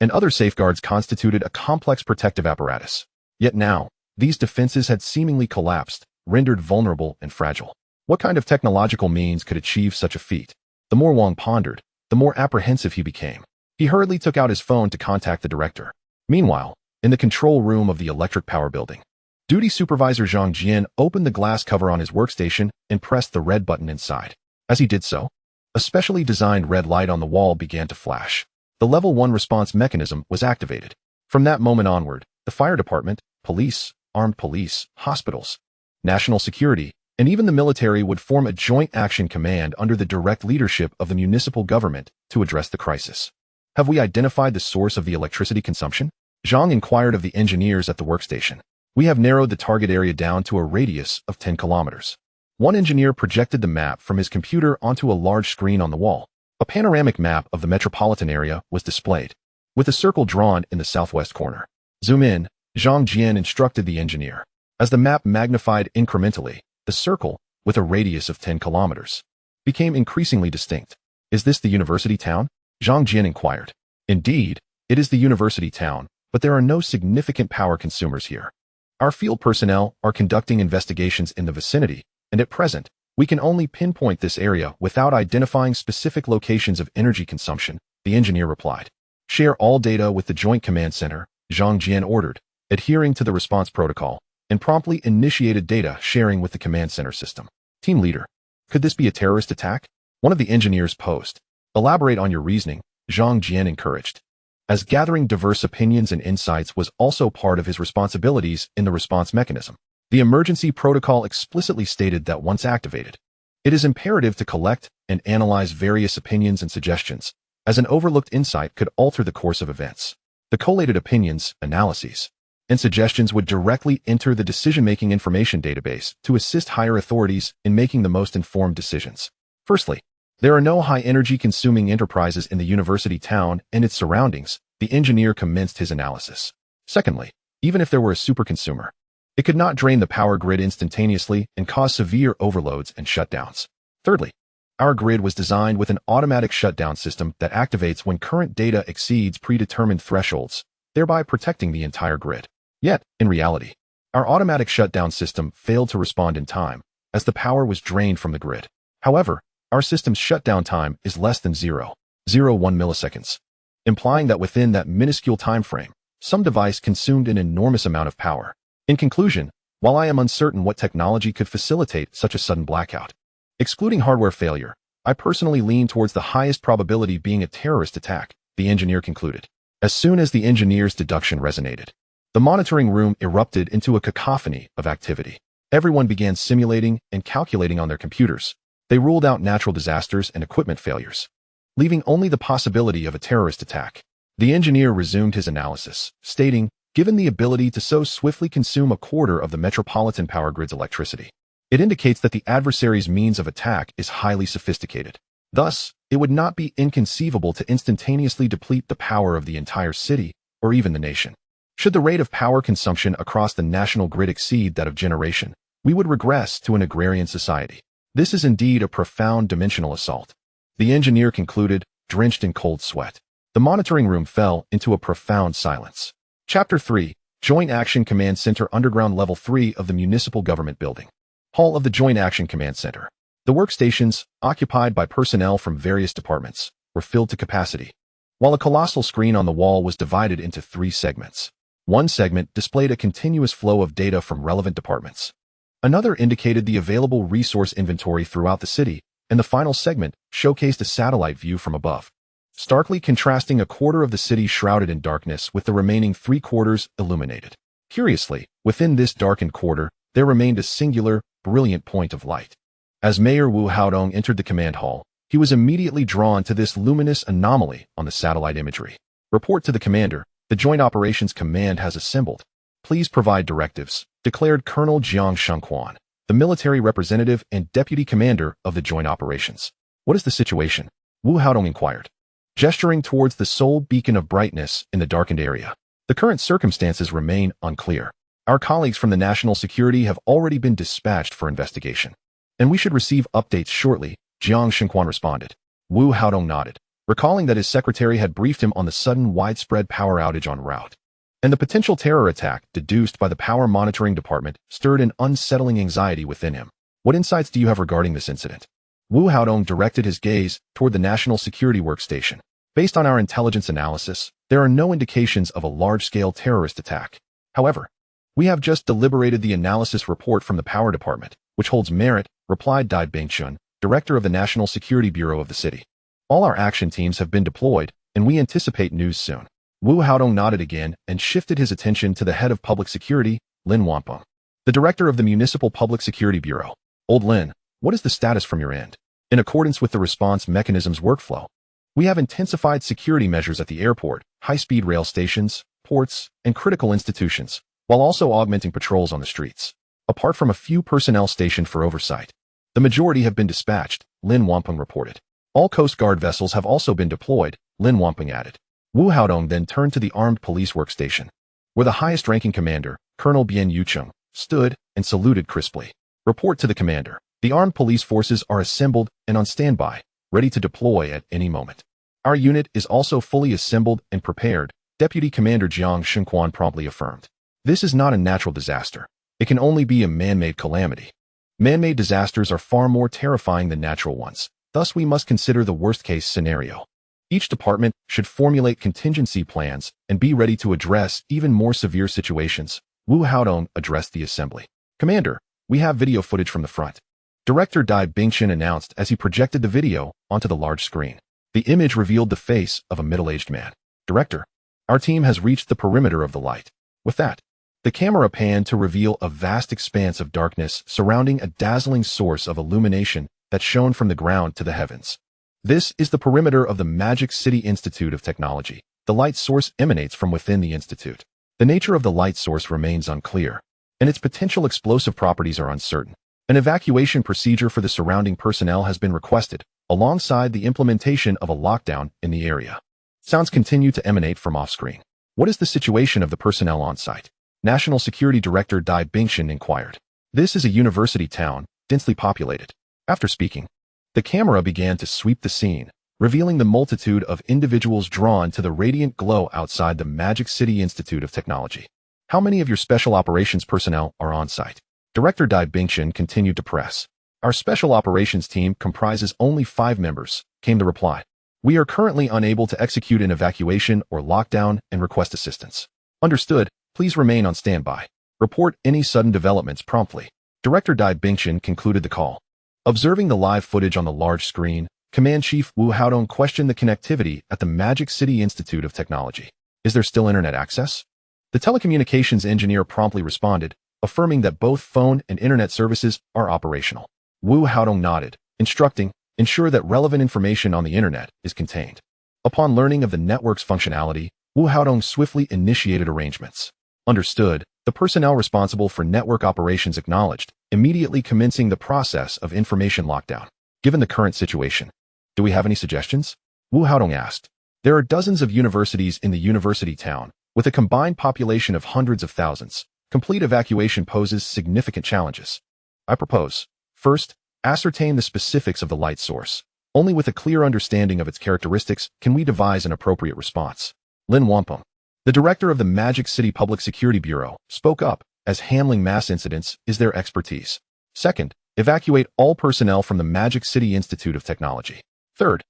and other safeguards constituted a complex protective apparatus. Yet now, these defenses had seemingly collapsed, rendered vulnerable and fragile. What kind of technological means could achieve such a feat? The more Wang pondered, the more apprehensive he became. He hurriedly took out his phone to contact the director. Meanwhile, in the control room of the electric power building, Duty Supervisor Zhang Jian opened the glass cover on his workstation and pressed the red button inside. As he did so, a specially designed red light on the wall began to flash. The Level 1 response mechanism was activated. From that moment onward, the fire department, police, armed police, hospitals, national security, and even the military would form a joint action command under the direct leadership of the municipal government to address the crisis. Have we identified the source of the electricity consumption? Zhang inquired of the engineers at the workstation. We have narrowed the target area down to a radius of 10 kilometers. One engineer projected the map from his computer onto a large screen on the wall. A panoramic map of the metropolitan area was displayed, with a circle drawn in the southwest corner. Zoom in, Zhang Jian instructed the engineer. As the map magnified incrementally, the circle, with a radius of 10 kilometers, became increasingly distinct. Is this the university town? Zhang Jian inquired. Indeed, it is the university town, but there are no significant power consumers here. Our field personnel are conducting investigations in the vicinity, and at present, we can only pinpoint this area without identifying specific locations of energy consumption, the engineer replied. Share all data with the Joint Command Center, Zhang Jian ordered, adhering to the response protocol, and promptly initiated data sharing with the command center system. Team leader, could this be a terrorist attack? One of the engineers posed. Elaborate on your reasoning, Zhang Jian encouraged, as gathering diverse opinions and insights was also part of his responsibilities in the response mechanism. The emergency protocol explicitly stated that once activated, it is imperative to collect and analyze various opinions and suggestions, as an overlooked insight could alter the course of events. The collated opinions, analyses, and suggestions would directly enter the decision-making information database to assist higher authorities in making the most informed decisions. Firstly, there are no high-energy consuming enterprises in the university town and its surroundings, the engineer commenced his analysis. Secondly, even if there were a superconsumer, it could not drain the power grid instantaneously and cause severe overloads and shutdowns. Thirdly, our grid was designed with an automatic shutdown system that activates when current data exceeds predetermined thresholds, thereby protecting the entire grid. Yet, in reality, our automatic shutdown system failed to respond in time, as the power was drained from the grid. However, our system's shutdown time is less than 0.01 milliseconds, implying that within that minuscule time frame, some device consumed an enormous amount of power. In conclusion, while I am uncertain what technology could facilitate such a sudden blackout, excluding hardware failure, I personally lean towards the highest probability being a terrorist attack, the engineer concluded. As soon as the engineer's deduction resonated, The monitoring room erupted into a cacophony of activity. Everyone began simulating and calculating on their computers. They ruled out natural disasters and equipment failures, leaving only the possibility of a terrorist attack. The engineer resumed his analysis, stating, given the ability to so swiftly consume a quarter of the metropolitan power grid's electricity, it indicates that the adversary's means of attack is highly sophisticated. Thus, it would not be inconceivable to instantaneously deplete the power of the entire city or even the nation. Should the rate of power consumption across the national grid exceed that of generation, we would regress to an agrarian society. This is indeed a profound dimensional assault. The engineer concluded, drenched in cold sweat. The monitoring room fell into a profound silence. Chapter 3. Joint Action Command Center, Underground Level 3 of the Municipal Government Building. Hall of the Joint Action Command Center. The workstations, occupied by personnel from various departments, were filled to capacity, while a colossal screen on the wall was divided into 3 segments. One segment displayed a continuous flow of data from relevant departments. Another indicated the available resource inventory throughout the city, and the final segment showcased a satellite view from above, starkly contrasting a quarter of the city shrouded in darkness with the remaining 3/4 illuminated. Curiously, within this darkened quarter, there remained a singular, brilliant point of light. As Mayor Wu Haodong entered the command hall, he was immediately drawn to this luminous anomaly on the satellite imagery. Report to the commander. The Joint Operations Command has assembled. Please provide directives, declared Colonel Jiang Shengquan, the military representative and deputy commander of the Joint Operations. What is the situation? Wu Haodong inquired, gesturing towards the sole beacon of brightness in the darkened area. The current circumstances remain unclear. Our colleagues from the National Security have already been dispatched for investigation, and we should receive updates shortly, Jiang Shengquan responded. Wu Haodong nodded, recalling that his secretary had briefed him on the sudden widespread power outage en route, and the potential terror attack deduced by the Power Monitoring Department stirred an unsettling anxiety within him. What insights do you have regarding this incident? Wu Haodong directed his gaze toward the National Security Workstation. Based on our intelligence analysis, there are no indications of a large-scale terrorist attack. However, we have just deliberated the analysis report from the Power Department, which holds merit, replied Dai Bingchun, director of the National Security Bureau of the city. All our action teams have been deployed, and we anticipate news soon. Wu Haodong nodded again and shifted his attention to the head of public security, Lin Wampeng, the director of the Municipal Public Security Bureau. Old Lin, what is the status from your end? In accordance with the response mechanism's workflow, we have intensified security measures at the airport, high-speed rail stations, ports, and critical institutions, while also augmenting patrols on the streets. Apart from a few personnel stationed for oversight, the majority have been dispatched, Lin Wampeng reported. All Coast Guard vessels have also been deployed, Lin Wampeng added. Wu Haodong then turned to the armed police workstation, where the highest-ranking commander, Colonel Bian Yucheng, stood and saluted crisply. Report to the commander. The armed police forces are assembled and on standby, ready to deploy at any moment. Our unit is also fully assembled and prepared, Deputy Commander Jiang Shengquan promptly affirmed. This is not a natural disaster. It can only be a man-made calamity. Man-made disasters are far more terrifying than natural ones. Thus, we must consider the worst-case scenario. Each department should formulate contingency plans and be ready to address even more severe situations. Wu Haodong addressed the assembly. Commander, we have video footage from the front. Director Dai Bingchun announced as he projected the video onto the large screen. The image revealed the face of a middle-aged man. Director, our team has reached the perimeter of the light. With that, the camera panned to reveal a vast expanse of darkness surrounding a dazzling source of illumination that shone from the ground to the heavens. This is the perimeter of the Magic City Institute of Technology. The light source emanates from within the institute. The nature of the light source remains unclear, and its potential explosive properties are uncertain. An evacuation procedure for the surrounding personnel has been requested, alongside the implementation of a lockdown in the area. Sounds continue to emanate from off-screen. What is the situation of the personnel on site? National Security Director Dai Bingchun inquired. This is a university town, densely populated. After speaking, the camera began to sweep the scene, revealing the multitude of individuals drawn to the radiant glow outside the Magic City Institute of Technology. How many of your special operations personnel are on site? Director Dai Bingchun continued to press. Our special operations team comprises only 5 members, came the reply. We are currently unable to execute an evacuation or lockdown and request assistance. Understood, please remain on standby. Report any sudden developments promptly. Director Dai Bingchun concluded the call. Observing the live footage on the large screen, Command Chief Wu Haodong questioned the connectivity at the Magic City Institute of Technology. Is there still internet access? The telecommunications engineer promptly responded, affirming that both phone and internet services are operational. Wu Haodong nodded, instructing, ensure that relevant information on the internet is contained. Upon learning of the network's functionality, Wu Haodong swiftly initiated arrangements. Understood, the personnel responsible for network operations acknowledged, immediately commencing the process of information lockdown. Given the current situation, do we have any suggestions? Wu Haodong asked. There are dozens of universities in the university town, with a combined population of hundreds of thousands. Complete evacuation poses significant challenges. I propose, first, ascertain the specifics of the light source. Only with a clear understanding of its characteristics can we devise an appropriate response. Lin Wampum, the director of the Magic City Public Security Bureau, spoke up, as handling mass incidents is their expertise. Second, evacuate all personnel from the Magic City Institute of Technology. Third,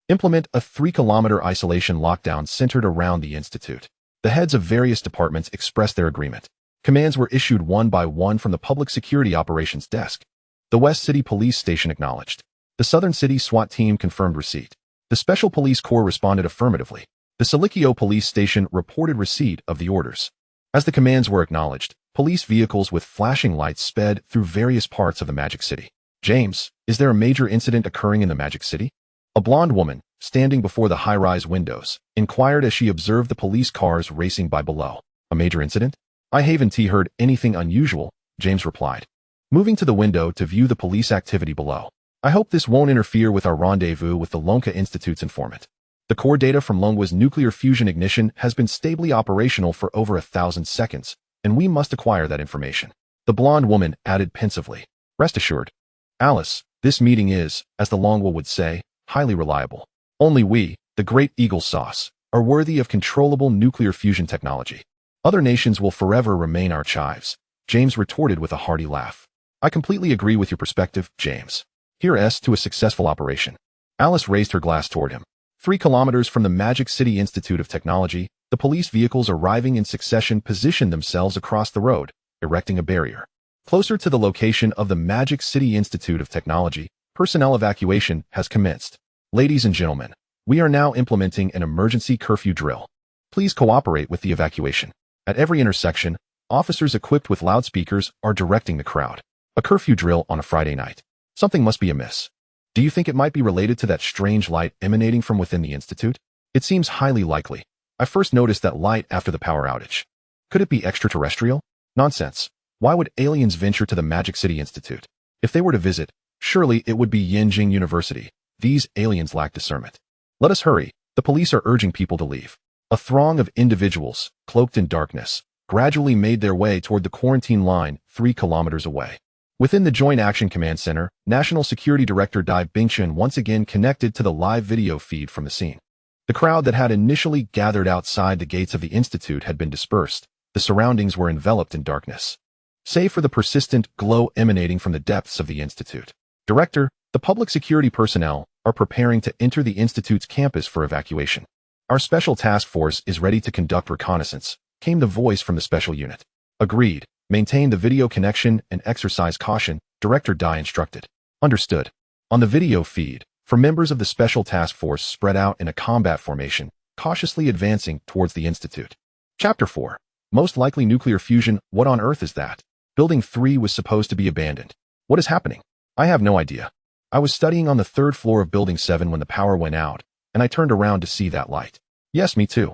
implement a 3-kilometer isolation lockdown centered around the institute. The heads of various departments expressed their agreement. Commands were issued one by one from the Public Security Operations Desk. The West City Police Station acknowledged. The Southern City SWAT team confirmed receipt. The Special Police Corps responded affirmatively. The Silikio Police Station reported receipt of the orders. As the commands were acknowledged, police vehicles with flashing lights sped through various parts of the Magic City. James, is there a major incident occurring in the Magic City? A blonde woman, standing before the high-rise windows, inquired as she observed the police cars racing by below. A major incident? I haven't heard anything unusual, James replied, moving to the window to view the police activity below. I hope this won't interfere with our rendezvous with the Lonka Institute's informant. The core data from Longwa's nuclear fusion ignition has been stably operational for over 1,000 seconds, and we must acquire that information. The blonde woman added pensively. Rest assured, Alice, this meeting is, as the Longwa would say, highly reliable. Only we, the Great Eagle Sauce, are worthy of controllable nuclear fusion technology. Other nations will forever remain our chives, James retorted with a hearty laugh. I completely agree with your perspective, James. Here's to a successful operation. Alice raised her glass toward him. 3 kilometers from the Magic City Institute of Technology, the police vehicles arriving in succession positioned themselves across the road, erecting a barrier. Closer to the location of the Magic City Institute of Technology, personnel evacuation has commenced. Ladies and gentlemen, we are now implementing an emergency curfew drill. Please cooperate with the evacuation. At every intersection, officers equipped with loudspeakers are directing the crowd. A curfew drill on a Friday night. Something must be amiss. Do you think it might be related to that strange light emanating from within the institute? It seems highly likely. I first noticed that light after the power outage. Could it be extraterrestrial? Nonsense. Why would aliens venture to the Magic City Institute? If they were to visit, surely it would be Yenjing University. These aliens lack discernment. Let us hurry. The police are urging people to leave. A throng of individuals, cloaked in darkness, gradually made their way toward the quarantine line 3 kilometers away. Within the Joint Action Command Center, National Security Director Dai Bingchen once again connected to the live video feed from the scene. The crowd that had initially gathered outside the gates of the institute had been dispersed. The surroundings were enveloped in darkness, save for the persistent glow emanating from the depths of the institute. Director, the public security personnel are preparing to enter the institute's campus for evacuation. Our special task force is ready to conduct reconnaissance, came the voice from the special unit. Agreed. Maintain the video connection and exercise caution, Director Dai instructed. Understood. On the video feed, for members of the Special Task Force spread out in a combat formation, cautiously advancing towards the Institute. Chapter 4. Most likely nuclear fusion. What on earth is that? Building 3 was supposed to be abandoned. What is happening? I have no idea. I was studying on the 3rd floor of Building 7 when the power went out, and I turned around to see that light. Yes, me too.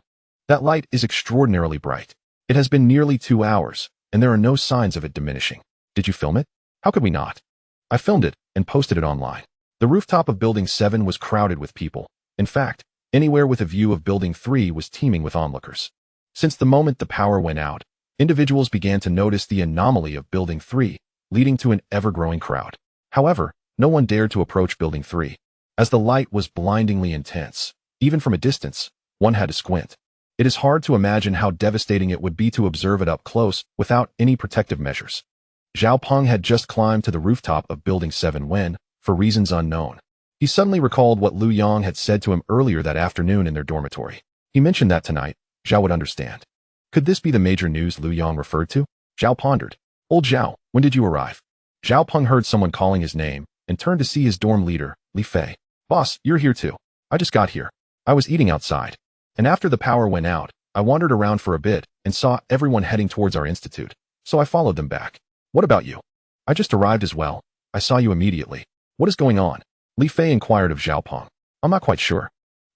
That light is extraordinarily bright. It has been nearly 2 hours, and there are no signs of it diminishing. Did you film it? How could we not? I filmed it and posted it online. The rooftop of Building 7 was crowded with people. In fact, anywhere with a view of Building 3 was teeming with onlookers. Since the moment the power went out, individuals began to notice the anomaly of Building 3, leading to an ever-growing crowd. However, no one dared to approach Building 3, as the light was blindingly intense. Even from a distance, one had to squint. It is hard to imagine how devastating it would be to observe it up close without any protective measures. Zhao Peng had just climbed to the rooftop of Building 7 when, for reasons unknown, he suddenly recalled what Liu Yang had said to him earlier that afternoon in their dormitory. He mentioned that tonight, Zhao would understand. Could this be the major news Liu Yang referred to? Zhao pondered. Old Zhao, when did you arrive? Zhao Peng heard someone calling his name and turned to see his dorm leader, Li Fei. Boss, you're here too. I just got here. I was eating outside. And after the power went out, I wandered around for a bit, and saw everyone heading towards our institute, so I followed them back. What about you? I just arrived as well. I saw you immediately. What is going on? Li Fei inquired of Zhao Peng. I'm not quite sure,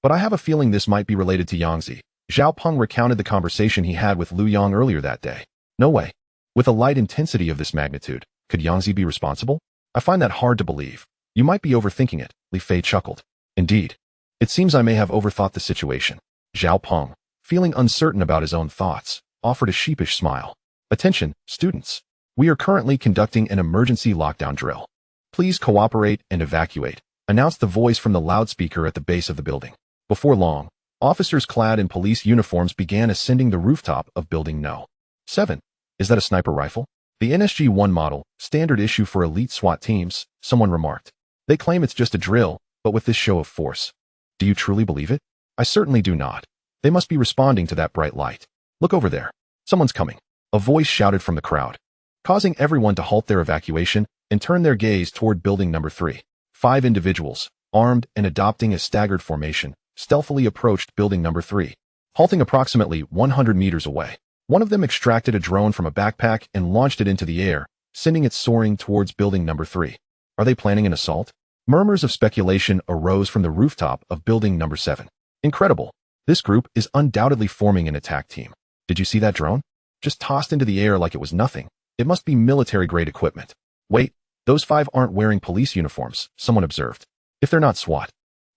but I have a feeling this might be related to Yangzi. Zhao Peng recounted the conversation he had with Liu Yang earlier that day. No way. With a light intensity of this magnitude, could Yangzi be responsible? I find that hard to believe. You might be overthinking it, Li Fei chuckled. Indeed. It seems I may have overthought the situation. Zhao Peng, feeling uncertain about his own thoughts, offered a sheepish smile. Attention, students. We are currently conducting an emergency lockdown drill. Please cooperate and evacuate, announced the voice from the loudspeaker at the base of the building. Before long, officers clad in police uniforms began ascending the rooftop of Building No. 7. Is that a sniper rifle? The NSG-1 model, standard issue for elite SWAT teams, someone remarked. They claim it's just a drill, but with this show of force. Do you truly believe it? I certainly do not. They must be responding to that bright light. Look over there. Someone's coming. A voice shouted from the crowd, causing everyone to halt their evacuation and turn their gaze toward Building No. 3. 5 individuals, armed and adopting a staggered formation, stealthily approached Building No. 3, halting approximately 100 meters away. One of them extracted a drone from a backpack and launched it into the air, sending it soaring towards Building No. 3. Are they planning an assault? Murmurs of speculation arose from the rooftop of Building No. 7. Incredible. This group is undoubtedly forming an attack team. Did you see that drone? Just tossed into the air like it was nothing. It must be military-grade equipment. Wait, those 5 aren't wearing police uniforms, someone observed. If they're not SWAT,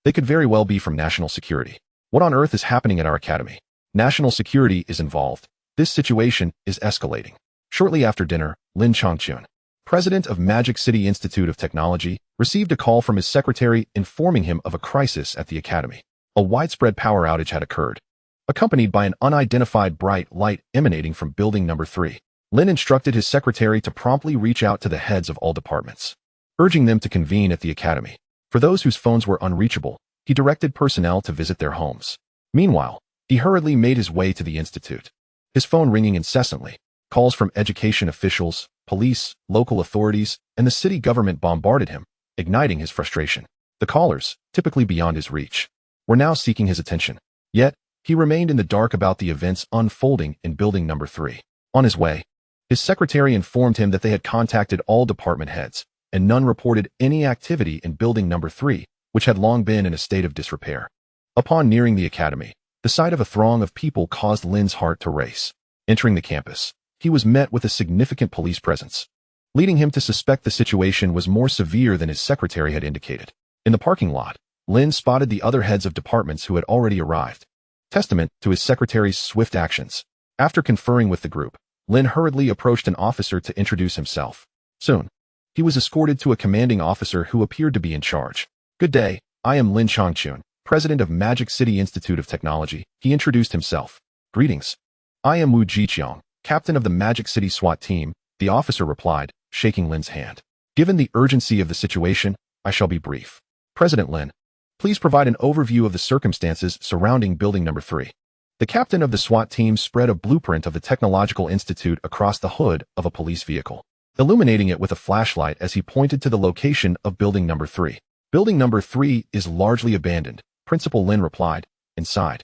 they could very well be from national security. What on earth is happening at our academy? National security is involved. This situation is escalating. Shortly after dinner, Lin Changchun, president of Magic City Institute of Technology, received a call from his secretary informing him of a crisis at the academy. A widespread power outage had occurred, accompanied by an unidentified bright light emanating from Building No. 3. Lin instructed his secretary to promptly reach out to the heads of all departments, urging them to convene at the academy. For those whose phones were unreachable, he directed personnel to visit their homes. Meanwhile, he hurriedly made his way to the institute, his phone ringing incessantly. Calls from education officials, police, local authorities, and the city government bombarded him, igniting his frustration. The callers, typically beyond his reach, were now seeking his attention. Yet, he remained in the dark about the events unfolding in Building No. 3. On his way, his secretary informed him that they had contacted all department heads, and none reported any activity in Building No. 3, which had long been in a state of disrepair. Upon nearing the academy, the sight of a throng of people caused Lin's heart to race. Entering the campus, he was met with a significant police presence, leading him to suspect the situation was more severe than his secretary had indicated. In the parking lot, Lin spotted the other heads of departments who had already arrived, testament to his secretary's swift actions. After conferring with the group, Lin hurriedly approached an officer to introduce himself. Soon, he was escorted to a commanding officer who appeared to be in charge. Good day, I am Lin Changchun, president of Magic City Institute of Technology. He introduced himself. Greetings. I am Wu Jiqiang, captain of the Magic City SWAT team, the officer replied, shaking Lin's hand. Given the urgency of the situation, I shall be brief. President Lin, please provide an overview of the circumstances surrounding Building No. 3. The captain of the SWAT team spread a blueprint of the Technological Institute across the hood of a police vehicle, illuminating it with a flashlight as he pointed to the location of Building No. 3. Building No. 3 is largely abandoned, Principal Lin replied. Inside,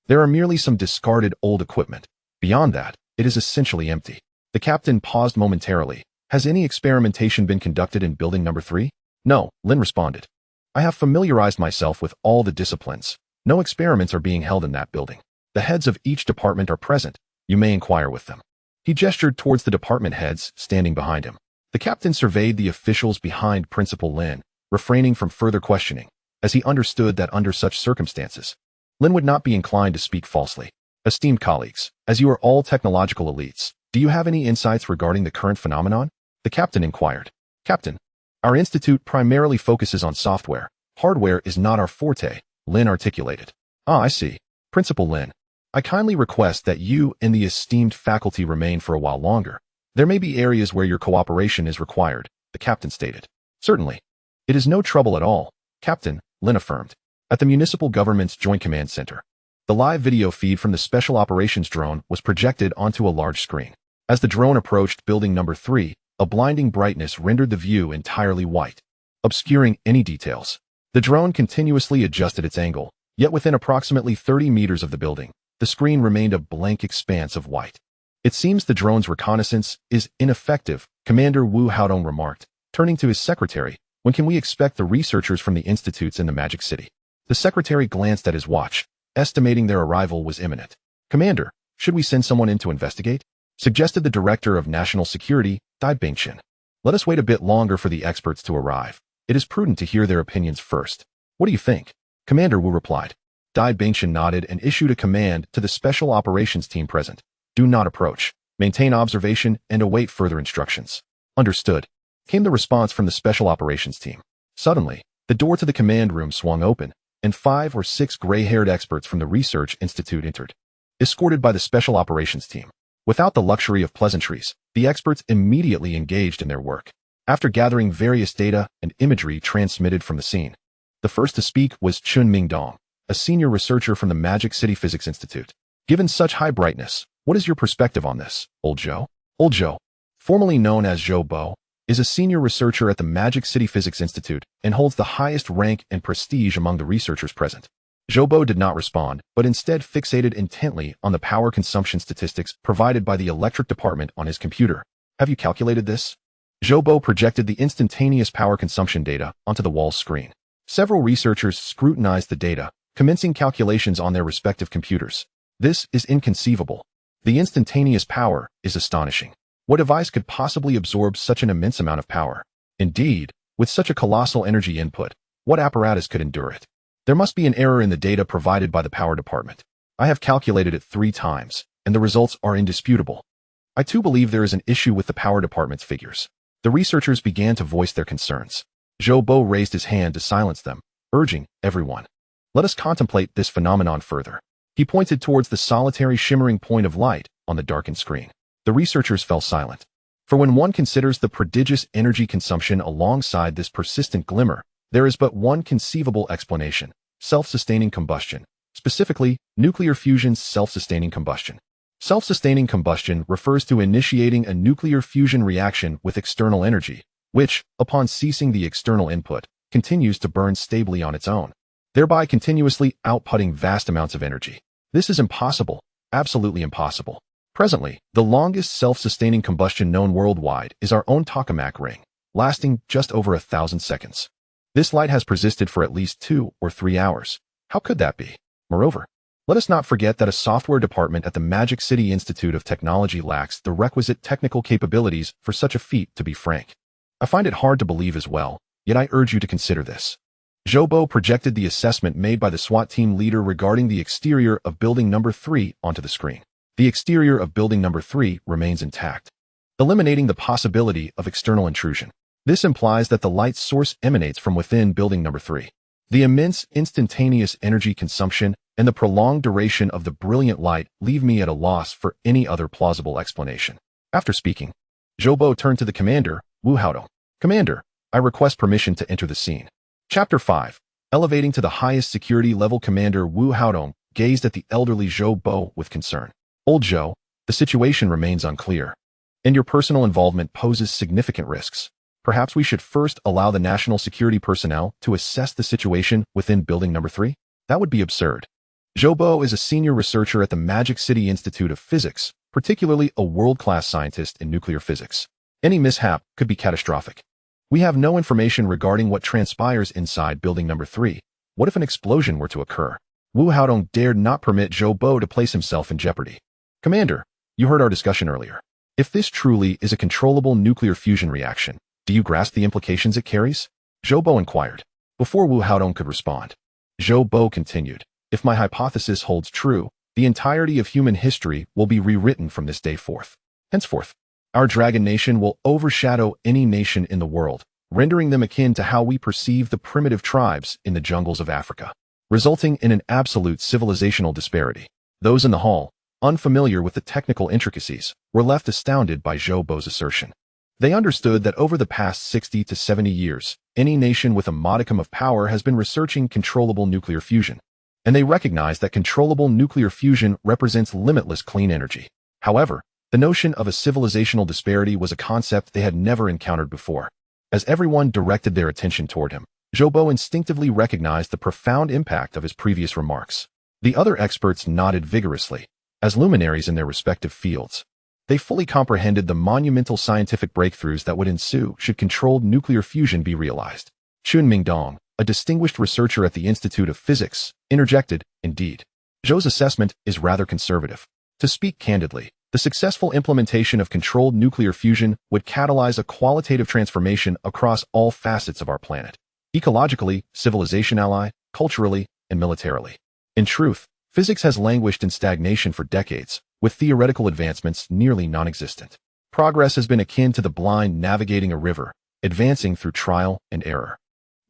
there are merely some discarded old equipment. Beyond that, it is essentially empty. The captain paused momentarily. Has any experimentation been conducted in Building No. 3? No, Lin responded. I have familiarized myself with all the disciplines. No experiments are being held in that building. The heads of each department are present. You may inquire with them. He gestured towards the department heads standing behind him. The captain surveyed the officials behind Principal Lin, refraining from further questioning, as he understood that under such circumstances, Lin would not be inclined to speak falsely. Esteemed colleagues, as you are all technological elites, do you have any insights regarding the current phenomenon? The captain inquired. Captain, our institute primarily focuses on software. Hardware is not our forte, Lin articulated. Ah, I see. Principal Lin, I kindly request that you and the esteemed faculty remain for a while longer. There may be areas where your cooperation is required, the captain stated. Certainly. It is no trouble at all, Captain, Lin affirmed. At the municipal government's Joint Command Center, the live video feed from the Special Operations drone was projected onto a large screen. As the drone approached Building No. 3, a blinding brightness rendered the view entirely white, obscuring any details. The drone continuously adjusted its angle, yet within approximately 30 meters of the building, The screen remained a blank expanse of white. It seems the drone's reconnaissance is ineffective, Commander Wu Haodong remarked, turning to his secretary. When can we expect the researchers from the institutes in the Magic City? The secretary glanced at his watch, estimating their arrival was imminent. Commander, should we send someone in to investigate? Suggested the Director of National Security, Dai Bingqian. Let us wait a bit longer for the experts to arrive. It is prudent to hear their opinions first. What do you think? Commander Wu replied. Dai Bingqian nodded and issued a command to the special operations team present. Do not approach. Maintain observation and await further instructions. Understood. Came the response from the special operations team. Suddenly, the door to the command room swung open, and 5 or 6 gray-haired experts from the research institute entered, escorted by the special operations team. Without the luxury of pleasantries, the experts immediately engaged in their work. After gathering various data and imagery transmitted from the scene, the first to speak was Chun Mingdong, a senior researcher from the Magic City Physics Institute. Given such high brightness, what is your perspective on this, Old Zhou? Old Zhou, formerly known as Zhou Bo, is a senior researcher at the Magic City Physics Institute and holds the highest rank and prestige among the researchers present. Zhou Bo did not respond, but instead fixated intently on the power consumption statistics provided by the electric department on his computer. Have you calculated this? Zhou Bo projected the instantaneous power consumption data onto the wall screen. Several researchers scrutinized the data, commencing calculations on their respective computers. This is inconceivable. The instantaneous power is astonishing. What device could possibly absorb such an immense amount of power? Indeed, with such a colossal energy input, what apparatus could endure it? There must be an error in the data provided by the power department. I have calculated it 3 times, and the results are indisputable. I too believe there is an issue with the power department's figures. The researchers began to voice their concerns. Zhou Bo raised his hand to silence them, urging everyone. Let us contemplate this phenomenon further. He pointed towards the solitary shimmering point of light on the darkened screen. The researchers fell silent. For when one considers the prodigious energy consumption alongside this persistent glimmer, there is but one conceivable explanation: self-sustaining combustion, specifically nuclear fusion's self-sustaining combustion. Self-sustaining combustion refers to initiating a nuclear fusion reaction with external energy, which, upon ceasing the external input, continues to burn stably on its own, thereby continuously outputting vast amounts of energy. This is impossible, absolutely impossible. Presently, the longest self-sustaining combustion known worldwide is our own tokamak ring, lasting just over 1,000 seconds. This light has persisted for at least 2 or 3 hours. How could that be? Moreover, let us not forget that a software department at the Magic City Institute of Technology lacks the requisite technical capabilities for such a feat, to be frank. I find it hard to believe as well, yet I urge you to consider this. Zhou Bo projected the assessment made by the SWAT team leader regarding the exterior of building number 3 onto the screen. The exterior of building number 3 remains intact, eliminating the possibility of external intrusion. This implies that the light source emanates from within building number 3. The immense instantaneous energy consumption and the prolonged duration of the brilliant light leave me at a loss for any other plausible explanation. After speaking, Zhou Bo turned to the commander, Wu Haodong. Commander, I request permission to enter the scene. Chapter 5. Elevating to the highest security level, Commander Wu Haodong gazed at the elderly Zhou Bo with concern. Old Zhou, the situation remains unclear, and your personal involvement poses significant risks. Perhaps we should first allow the national security personnel to assess the situation within building number 3? That would be absurd. Zhou Bo is a senior researcher at the Magic City Institute of Physics, particularly a world-class scientist in nuclear physics. Any mishap could be catastrophic. We have no information regarding what transpires inside building number 3. What if an explosion were to occur? Wu Haodong dared not permit Zhou Bo to place himself in jeopardy. Commander, you heard our discussion earlier. If this truly is a controllable nuclear fusion reaction, do you grasp the implications it carries? Zhou Bo inquired. Before Wu Haodong could respond, Zhou Bo continued. If my hypothesis holds true, the entirety of human history will be rewritten from this day forth. Henceforth, our dragon nation will overshadow any nation in the world, rendering them akin to how we perceive the primitive tribes in the jungles of Africa, resulting in an absolute civilizational disparity. Those in the hall, unfamiliar with the technical intricacies, were left astounded by Zhou Bo's assertion. They understood that over the past 60 to 70 years, any nation with a modicum of power has been researching controllable nuclear fusion, and they recognized that controllable nuclear fusion represents limitless clean energy. However, the notion of a civilizational disparity was a concept they had never encountered before. As everyone directed their attention toward him, Zhou Bo instinctively recognized the profound impact of his previous remarks. The other experts nodded vigorously, as luminaries in their respective fields. They fully comprehended the monumental scientific breakthroughs that would ensue should controlled nuclear fusion be realized. Chun Mingdong, a distinguished researcher at the Institute of Physics, interjected, "Indeed. Zhou's assessment is rather conservative. To speak candidly, the successful implementation of controlled nuclear fusion would catalyze a qualitative transformation across all facets of our planet. Ecologically, civilization ally, culturally, and militarily. In truth, physics has languished in stagnation for decades, with theoretical advancements nearly non-existent. Progress has been akin to the blind navigating a river, advancing through trial and error.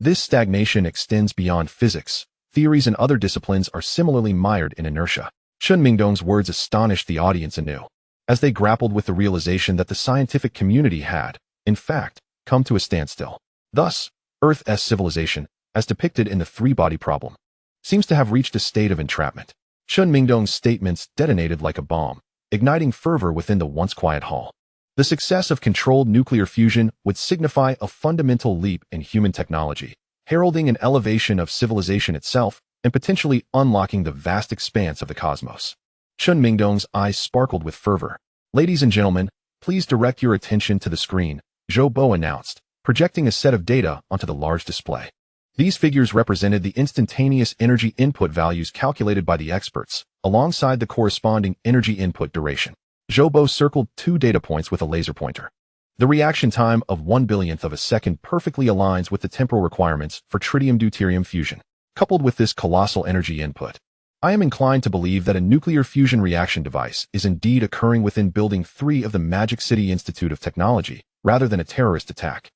This stagnation extends beyond physics. Theories and other disciplines are similarly mired in inertia." Chun Mingdong's words astonished the audience anew, as they grappled with the realization that the scientific community had, in fact, come to a standstill. Thus, Earth's civilization, as depicted in the three-body problem, seems to have reached a state of entrapment. Chun Mingdong's statements detonated like a bomb, igniting fervor within the once quiet hall. The success of controlled nuclear fusion would signify a fundamental leap in human technology, heralding an elevation of civilization itself and potentially unlocking the vast expanse of the cosmos. Chun Mingdong's eyes sparkled with fervor. "Ladies and gentlemen, please direct your attention to the screen," Zhou Bo announced, projecting a set of data onto the large display. These figures represented the instantaneous energy input values calculated by the experts, alongside the corresponding energy input duration. Zhou Bo circled 2 data points with a laser pointer. The reaction time of 1/1,000,000,000 of a second perfectly aligns with the temporal requirements for tritium-deuterium fusion. Coupled with this colossal energy input, I am inclined to believe that a nuclear fusion reaction device is indeed occurring within Building 3 of the Magic City Institute of Technology, rather than a terrorist attack.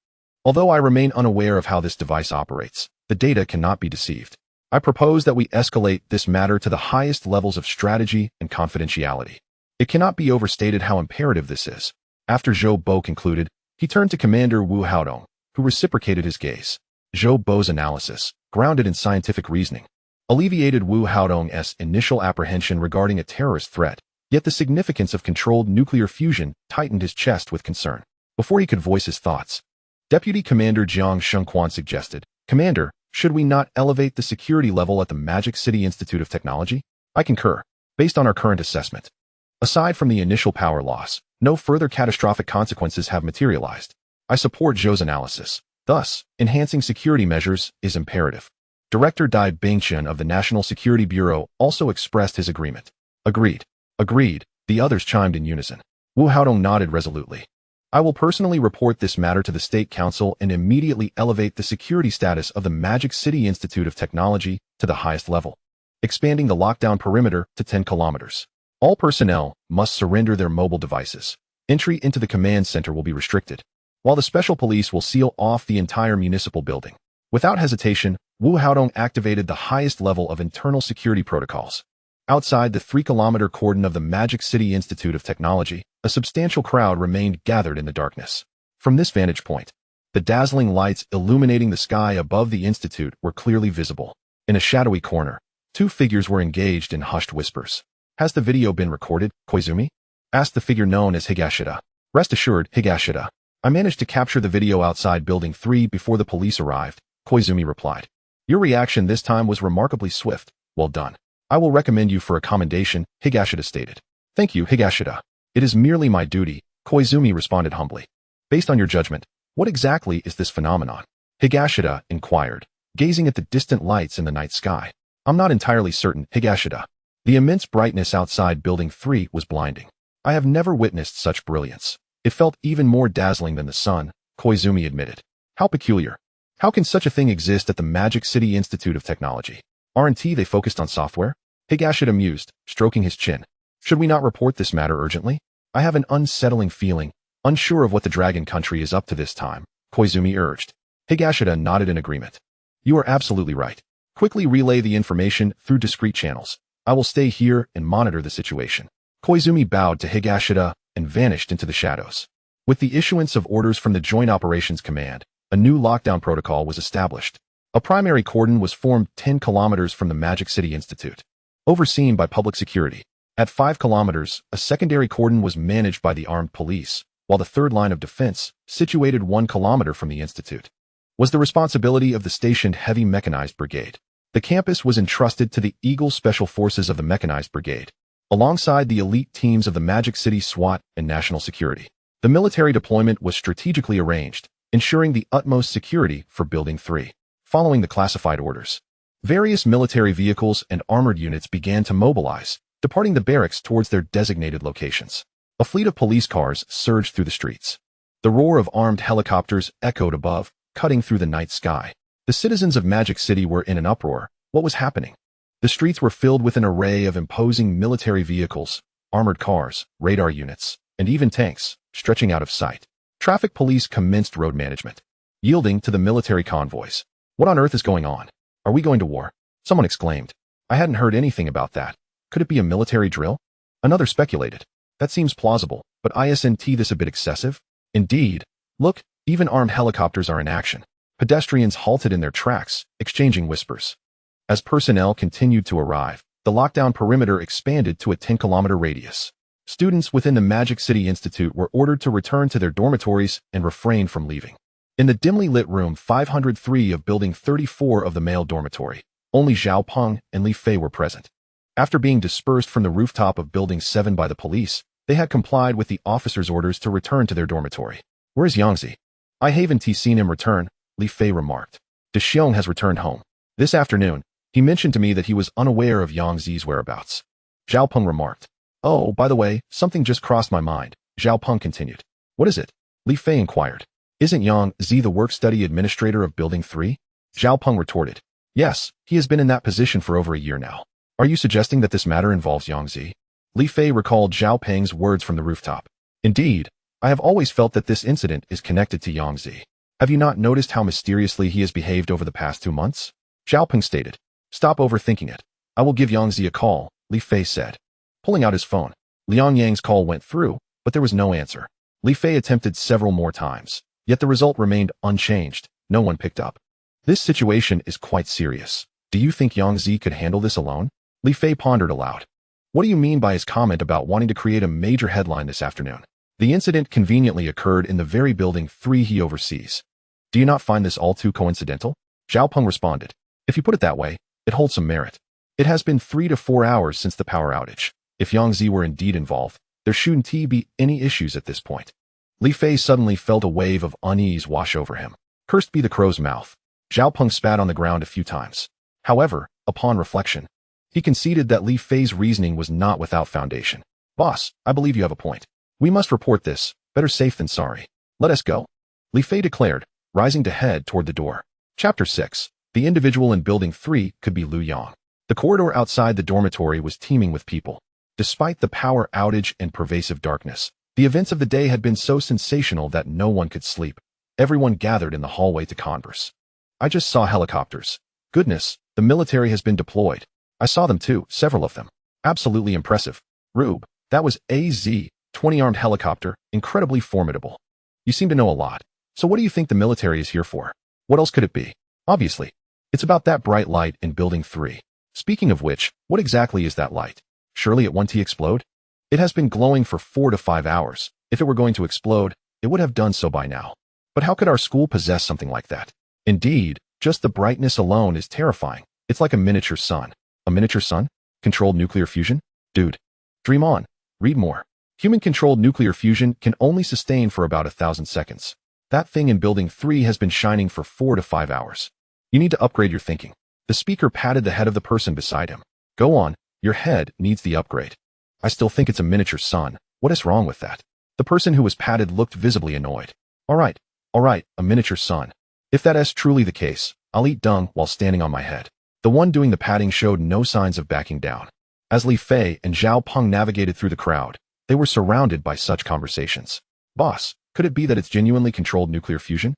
Although I remain unaware of how this device operates, the data cannot be deceived. I propose that we escalate this matter to the highest levels of strategy and confidentiality. It cannot be overstated how imperative this is." After Zhou Bo concluded, he turned to Commander Wu Haodong, who reciprocated his gaze. Zhou Bo's analysis, grounded in scientific reasoning, alleviated Wu Haodong's initial apprehension regarding a terrorist threat, yet the significance of controlled nuclear fusion tightened his chest with concern. Before he could voice his thoughts, Deputy Commander Jiang Shengquan suggested, "Commander, should we not elevate the security level at the Magic City Institute of Technology?" "I concur. Based on our current assessment, aside from the initial power loss, no further catastrophic consequences have materialized. I support Zhou's analysis. Thus, enhancing security measures is imperative." Director Dai Bingchen of the National Security Bureau also expressed his agreement. "Agreed. Agreed," the others chimed in unison. Wu Haodong nodded resolutely. "I will personally report this matter to the State Council and immediately elevate the security status of the Magic City Institute of Technology to the highest level, expanding the lockdown perimeter to 10 kilometers. All personnel must surrender their mobile devices. Entry into the command center will be restricted, while the special police will seal off the entire municipal building." Without hesitation, Wu Haodong activated the highest level of internal security protocols. Outside the 3-kilometer cordon of the Magic City Institute of Technology, a substantial crowd remained gathered in the darkness. From this vantage point, the dazzling lights illuminating the sky above the institute were clearly visible. In a shadowy corner, 2 figures were engaged in hushed whispers. "Has the video been recorded, Koizumi?" asked the figure known as Higashida. "Rest assured, Higashida. I managed to capture the video outside Building 3 before the police arrived," Koizumi replied. "Your reaction this time was remarkably swift. Well done. I will recommend you for a commendation," Higashida stated. "Thank you, Higashida. It is merely my duty," Koizumi responded humbly. "Based on your judgment, what exactly is this phenomenon?" Higashida inquired, gazing at the distant lights in the night sky. "I'm not entirely certain, Higashida. The immense brightness outside Building 3 was blinding. I have never witnessed such brilliance. It felt even more dazzling than the sun," Koizumi admitted. "How peculiar. How can such a thing exist at the Magic City Institute of Technology? Aren't they focused on software?" Higashida mused, stroking his chin. "Should we not report this matter urgently? I have an unsettling feeling, unsure of what the Dragon Country is up to this time," Koizumi urged. Higashida nodded in agreement. "You are absolutely right. Quickly relay the information through discreet channels. I will stay here and monitor the situation." Koizumi bowed to Higashida and vanished into the shadows. With the issuance of orders from the Joint Operations Command, a new lockdown protocol was established. A primary cordon was formed 10 kilometers from the Magic City Institute, overseen by public security. At 5 kilometers, a secondary cordon was managed by the armed police, while the third line of defense, situated 1 kilometer from the institute, was the responsibility of the stationed heavy mechanized brigade. The campus was entrusted to the Eagle Special Forces of the Mechanized Brigade, alongside the elite teams of the Magic City SWAT and National Security. The military deployment was strategically arranged, ensuring the utmost security for Building 3. Following the classified orders, various military vehicles and armored units began to mobilize, departing the barracks towards their designated locations. A fleet of police cars surged through the streets. The roar of armed helicopters echoed above, cutting through the night sky. The citizens of Magic City were in an uproar. What was happening? The streets were filled with an array of imposing military vehicles, armored cars, radar units, and even tanks, stretching out of sight. Traffic police commenced road management, yielding to the military convoys. What on earth is going on? Are we going to war? Someone exclaimed. I hadn't heard anything about that. Could it be a military drill? Another speculated. That seems plausible, but isn't this a bit excessive? Indeed. Look, even armed helicopters are in action. Pedestrians halted in their tracks, exchanging whispers. As personnel continued to arrive, the lockdown perimeter expanded to a 10-kilometer radius. Students within the Magic City Institute were ordered to return to their dormitories and refrain from leaving. In the dimly lit room 503 of Building 34 of the male dormitory, only Zhao Peng and Li Fei were present. After being dispersed from the rooftop of Building 7 by the police, they had complied with the officer's orders to return to their dormitory. Where is Yangzi? I haven't seen him return, Li Fei remarked. De Xiong has returned home. This afternoon, he mentioned to me that he was unaware of Yangzi's whereabouts. Zhao Peng remarked. Oh, by the way, something just crossed my mind, Zhao Peng continued. What is it? Li Fei inquired. Isn't Yangzi the work-study administrator of Building 3? Zhao Peng retorted. Yes, he has been in that position for over a year now. Are you suggesting that this matter involves Yangzi? Li Fei recalled Zhao Peng's words from the rooftop. Indeed, I have always felt that this incident is connected to Yangzi. Have you not noticed how mysteriously he has behaved over the past 2 months? Zhao Peng stated. Stop overthinking it. I will give Yangzi a call, Li Fei said. Pulling out his phone, Liu Yang's call went through, but there was no answer. Li Fei attempted several more times, yet the result remained unchanged. No one picked up. This situation is quite serious. Do you think Yangzi could handle this alone? Li Fei pondered aloud. What do you mean by his comment about wanting to create a major headline this afternoon? The incident conveniently occurred in the very Building 3 he oversees. Do you not find this all too coincidental? Zhao Peng responded. If you put it that way, it holds some merit. It has been 3 to 4 hours since the power outage. If Yangzi were indeed involved, there shouldn't be any issues at this point. Li Fei suddenly felt a wave of unease wash over him. Cursed be the crow's mouth. Zhao Peng spat on the ground a few times. However, upon reflection, he conceded that Li Fei's reasoning was not without foundation. Boss, I believe you have a point. We must report this. Better safe than sorry. Let us go. Li Fei declared, rising to head toward the door. Chapter 6. The individual in Building 3 could be Liu Yang. The corridor outside the dormitory was teeming with people. Despite the power outage and pervasive darkness, the events of the day had been so sensational that no one could sleep. Everyone gathered in the hallway to converse. I just saw helicopters. Goodness, the military has been deployed. I saw them too, several of them. Absolutely impressive. Rube, that was a Z-20 armed helicopter, incredibly formidable. You seem to know a lot. So what do you think the military is here for? What else could it be? Obviously, it's about that bright light in Building 3. Speaking of which, what exactly is that light? Surely it won't explode? It has been glowing for 4 to 5 hours. If it were going to explode, it would have done so by now. But how could our school possess something like that? Indeed, just the brightness alone is terrifying. It's like a miniature sun. A miniature sun? Controlled nuclear fusion? Dude. Dream on. Read more. Human-controlled nuclear fusion can only sustain for about 1,000 seconds. That thing in Building 3 has been shining for 4 to 5 hours. You need to upgrade your thinking. The speaker patted the head of the person beside him. Go on. Your head needs the upgrade. I still think it's a miniature sun. What is wrong with that? The person who was patted looked visibly annoyed. All right, a miniature sun. If that is truly the case, I'll eat dung while standing on my head. The one doing the patting showed no signs of backing down. As Li Fei and Zhao Peng navigated through the crowd, they were surrounded by such conversations. Boss, could it be that it's genuinely controlled nuclear fusion?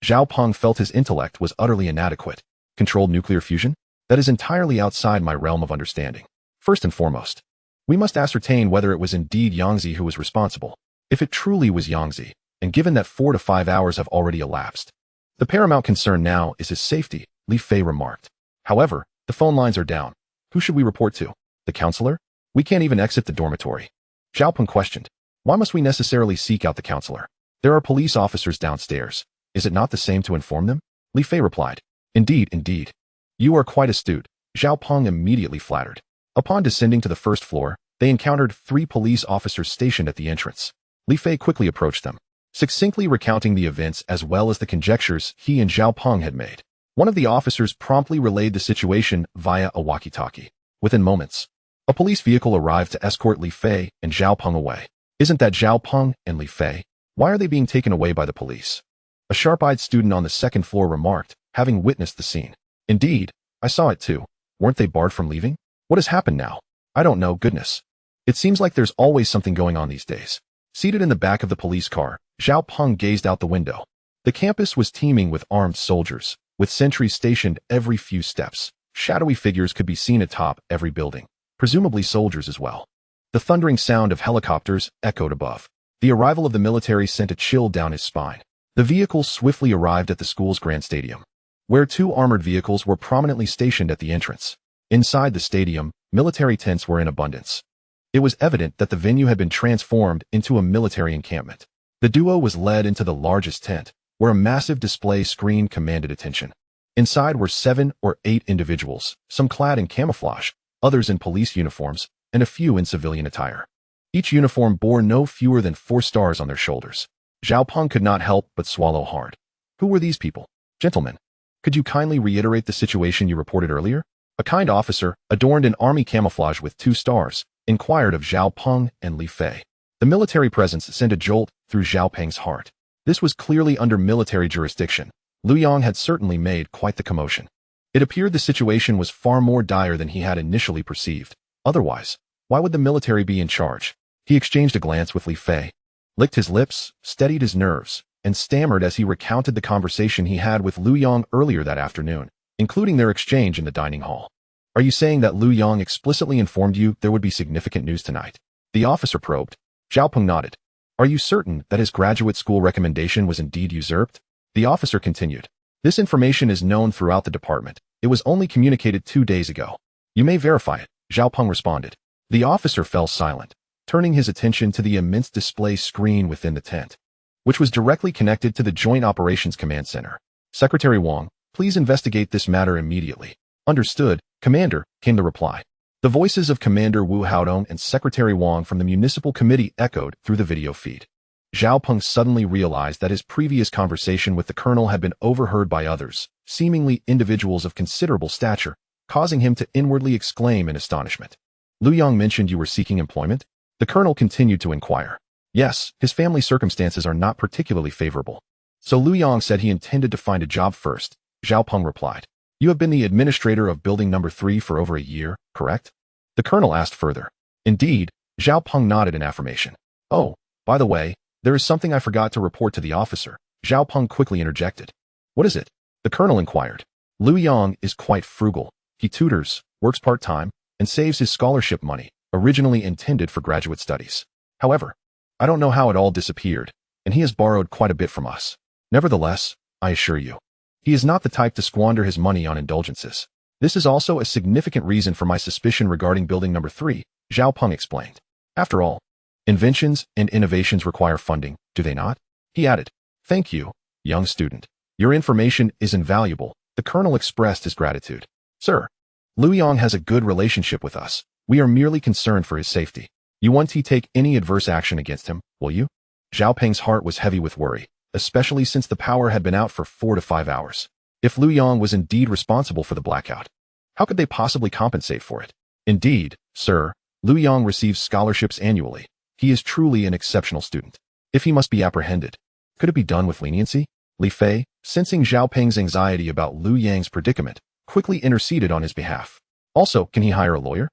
Zhao Peng felt his intellect was utterly inadequate. Controlled nuclear fusion? That is entirely outside my realm of understanding. First and foremost, we must ascertain whether it was indeed Yangzi who was responsible. If it truly was Yangzi, and given that 4 to 5 hours have already elapsed, the paramount concern now is his safety, Li Fei remarked. However, the phone lines are down. Who should we report to? The counselor? We can't even exit the dormitory. Zhao Peng questioned. Why must we necessarily seek out the counselor? There are police officers downstairs. Is it not the same to inform them? Li Fei replied. Indeed. You are quite astute, Zhao Peng immediately flattered. Upon descending to the first floor, they encountered 3 police officers stationed at the entrance. Li Fei quickly approached them, succinctly recounting the events as well as the conjectures he and Zhao Peng had made. One of the officers promptly relayed the situation via a walkie-talkie. Within moments, a police vehicle arrived to escort Li Fei and Zhao Peng away. Isn't that Zhao Peng and Li Fei? Why are they being taken away by the police? A sharp-eyed student on the second floor remarked, having witnessed the scene. Indeed, I saw it too. Weren't they barred from leaving? What has happened now? I don't know, goodness. It seems like there's always something going on these days. Seated in the back of the police car, Zhao Peng gazed out the window. The campus was teeming with armed soldiers, with sentries stationed every few steps. Shadowy figures could be seen atop every building, presumably soldiers as well. The thundering sound of helicopters echoed above. The arrival of the military sent a chill down his spine. The vehicle swiftly arrived at the school's grand stadium, where 2 armored vehicles were prominently stationed at the entrance. Inside the stadium, military tents were in abundance. It was evident that the venue had been transformed into a military encampment. The duo was led into the largest tent, where a massive display screen commanded attention. Inside were 7 or 8 individuals, some clad in camouflage, others in police uniforms, and a few in civilian attire. Each uniform bore no fewer than 4 stars on their shoulders. Zhao Peng could not help but swallow hard. Who were these people? Gentlemen, could you kindly reiterate the situation you reported earlier? A kind officer, adorned in army camouflage with 2 stars, inquired of Zhao Peng and Li Fei. The military presence sent a jolt through Zhao Peng's heart. This was clearly under military jurisdiction. Liu Yang had certainly made quite the commotion. It appeared the situation was far more dire than he had initially perceived. Otherwise, why would the military be in charge? He exchanged a glance with Li Fei, licked his lips, steadied his nerves, and stammered as he recounted the conversation he had with Liu Yang earlier that afternoon, including their exchange in the dining hall. Are you saying that Liu Yang explicitly informed you there would be significant news tonight? The officer probed. Zhao Peng nodded. Are you certain that his graduate school recommendation was indeed usurped? The officer continued. This information is known throughout the department. It was only communicated 2 days ago. You may verify it, Zhao Peng responded. The officer fell silent, turning his attention to the immense display screen within the tent, which was directly connected to the Joint Operations Command Center. Secretary Wang, please investigate this matter immediately. Understood, Commander, came the reply. The voices of Commander Wu Haodong and Secretary Wang from the Municipal Committee echoed through the video feed. Zhao Peng suddenly realized that his previous conversation with the colonel had been overheard by others, seemingly individuals of considerable stature, causing him to inwardly exclaim in astonishment. Liu Yang mentioned you were seeking employment? The colonel continued to inquire. Yes, his family circumstances are not particularly favorable. So Liu Yang said he intended to find a job first, Zhao Peng replied. You have been the administrator of building number 3 for over a year, correct? The colonel asked further. Indeed, Zhao Peng nodded in affirmation. Oh, by the way, there is something I forgot to report to the officer, Zhao Peng quickly interjected. What is it? The colonel inquired. Liu Yang is quite frugal. He tutors, works part-time, and saves his scholarship money, originally intended for graduate studies. However, I don't know how it all disappeared, and he has borrowed quite a bit from us. Nevertheless, I assure you, he is not the type to squander his money on indulgences. This is also a significant reason for my suspicion regarding building number 3, Zhao Peng explained. After all, inventions and innovations require funding, do they not? He added. Thank you, young student. Your information is invaluable. The colonel expressed his gratitude. Sir, Liu Yang has a good relationship with us. We are merely concerned for his safety. You won't take any adverse action against him, will you? Zhao Peng's heart was heavy with worry, especially since the power had been out for 4 to 5 hours. If Liu Yang was indeed responsible for the blackout, how could they possibly compensate for it? Indeed, sir, Liu Yang receives scholarships annually. He is truly an exceptional student. If he must be apprehended, could it be done with leniency? Li Fei, sensing Zhao Peng's anxiety about Liu Yang's predicament, quickly interceded on his behalf. Also, can he hire a lawyer?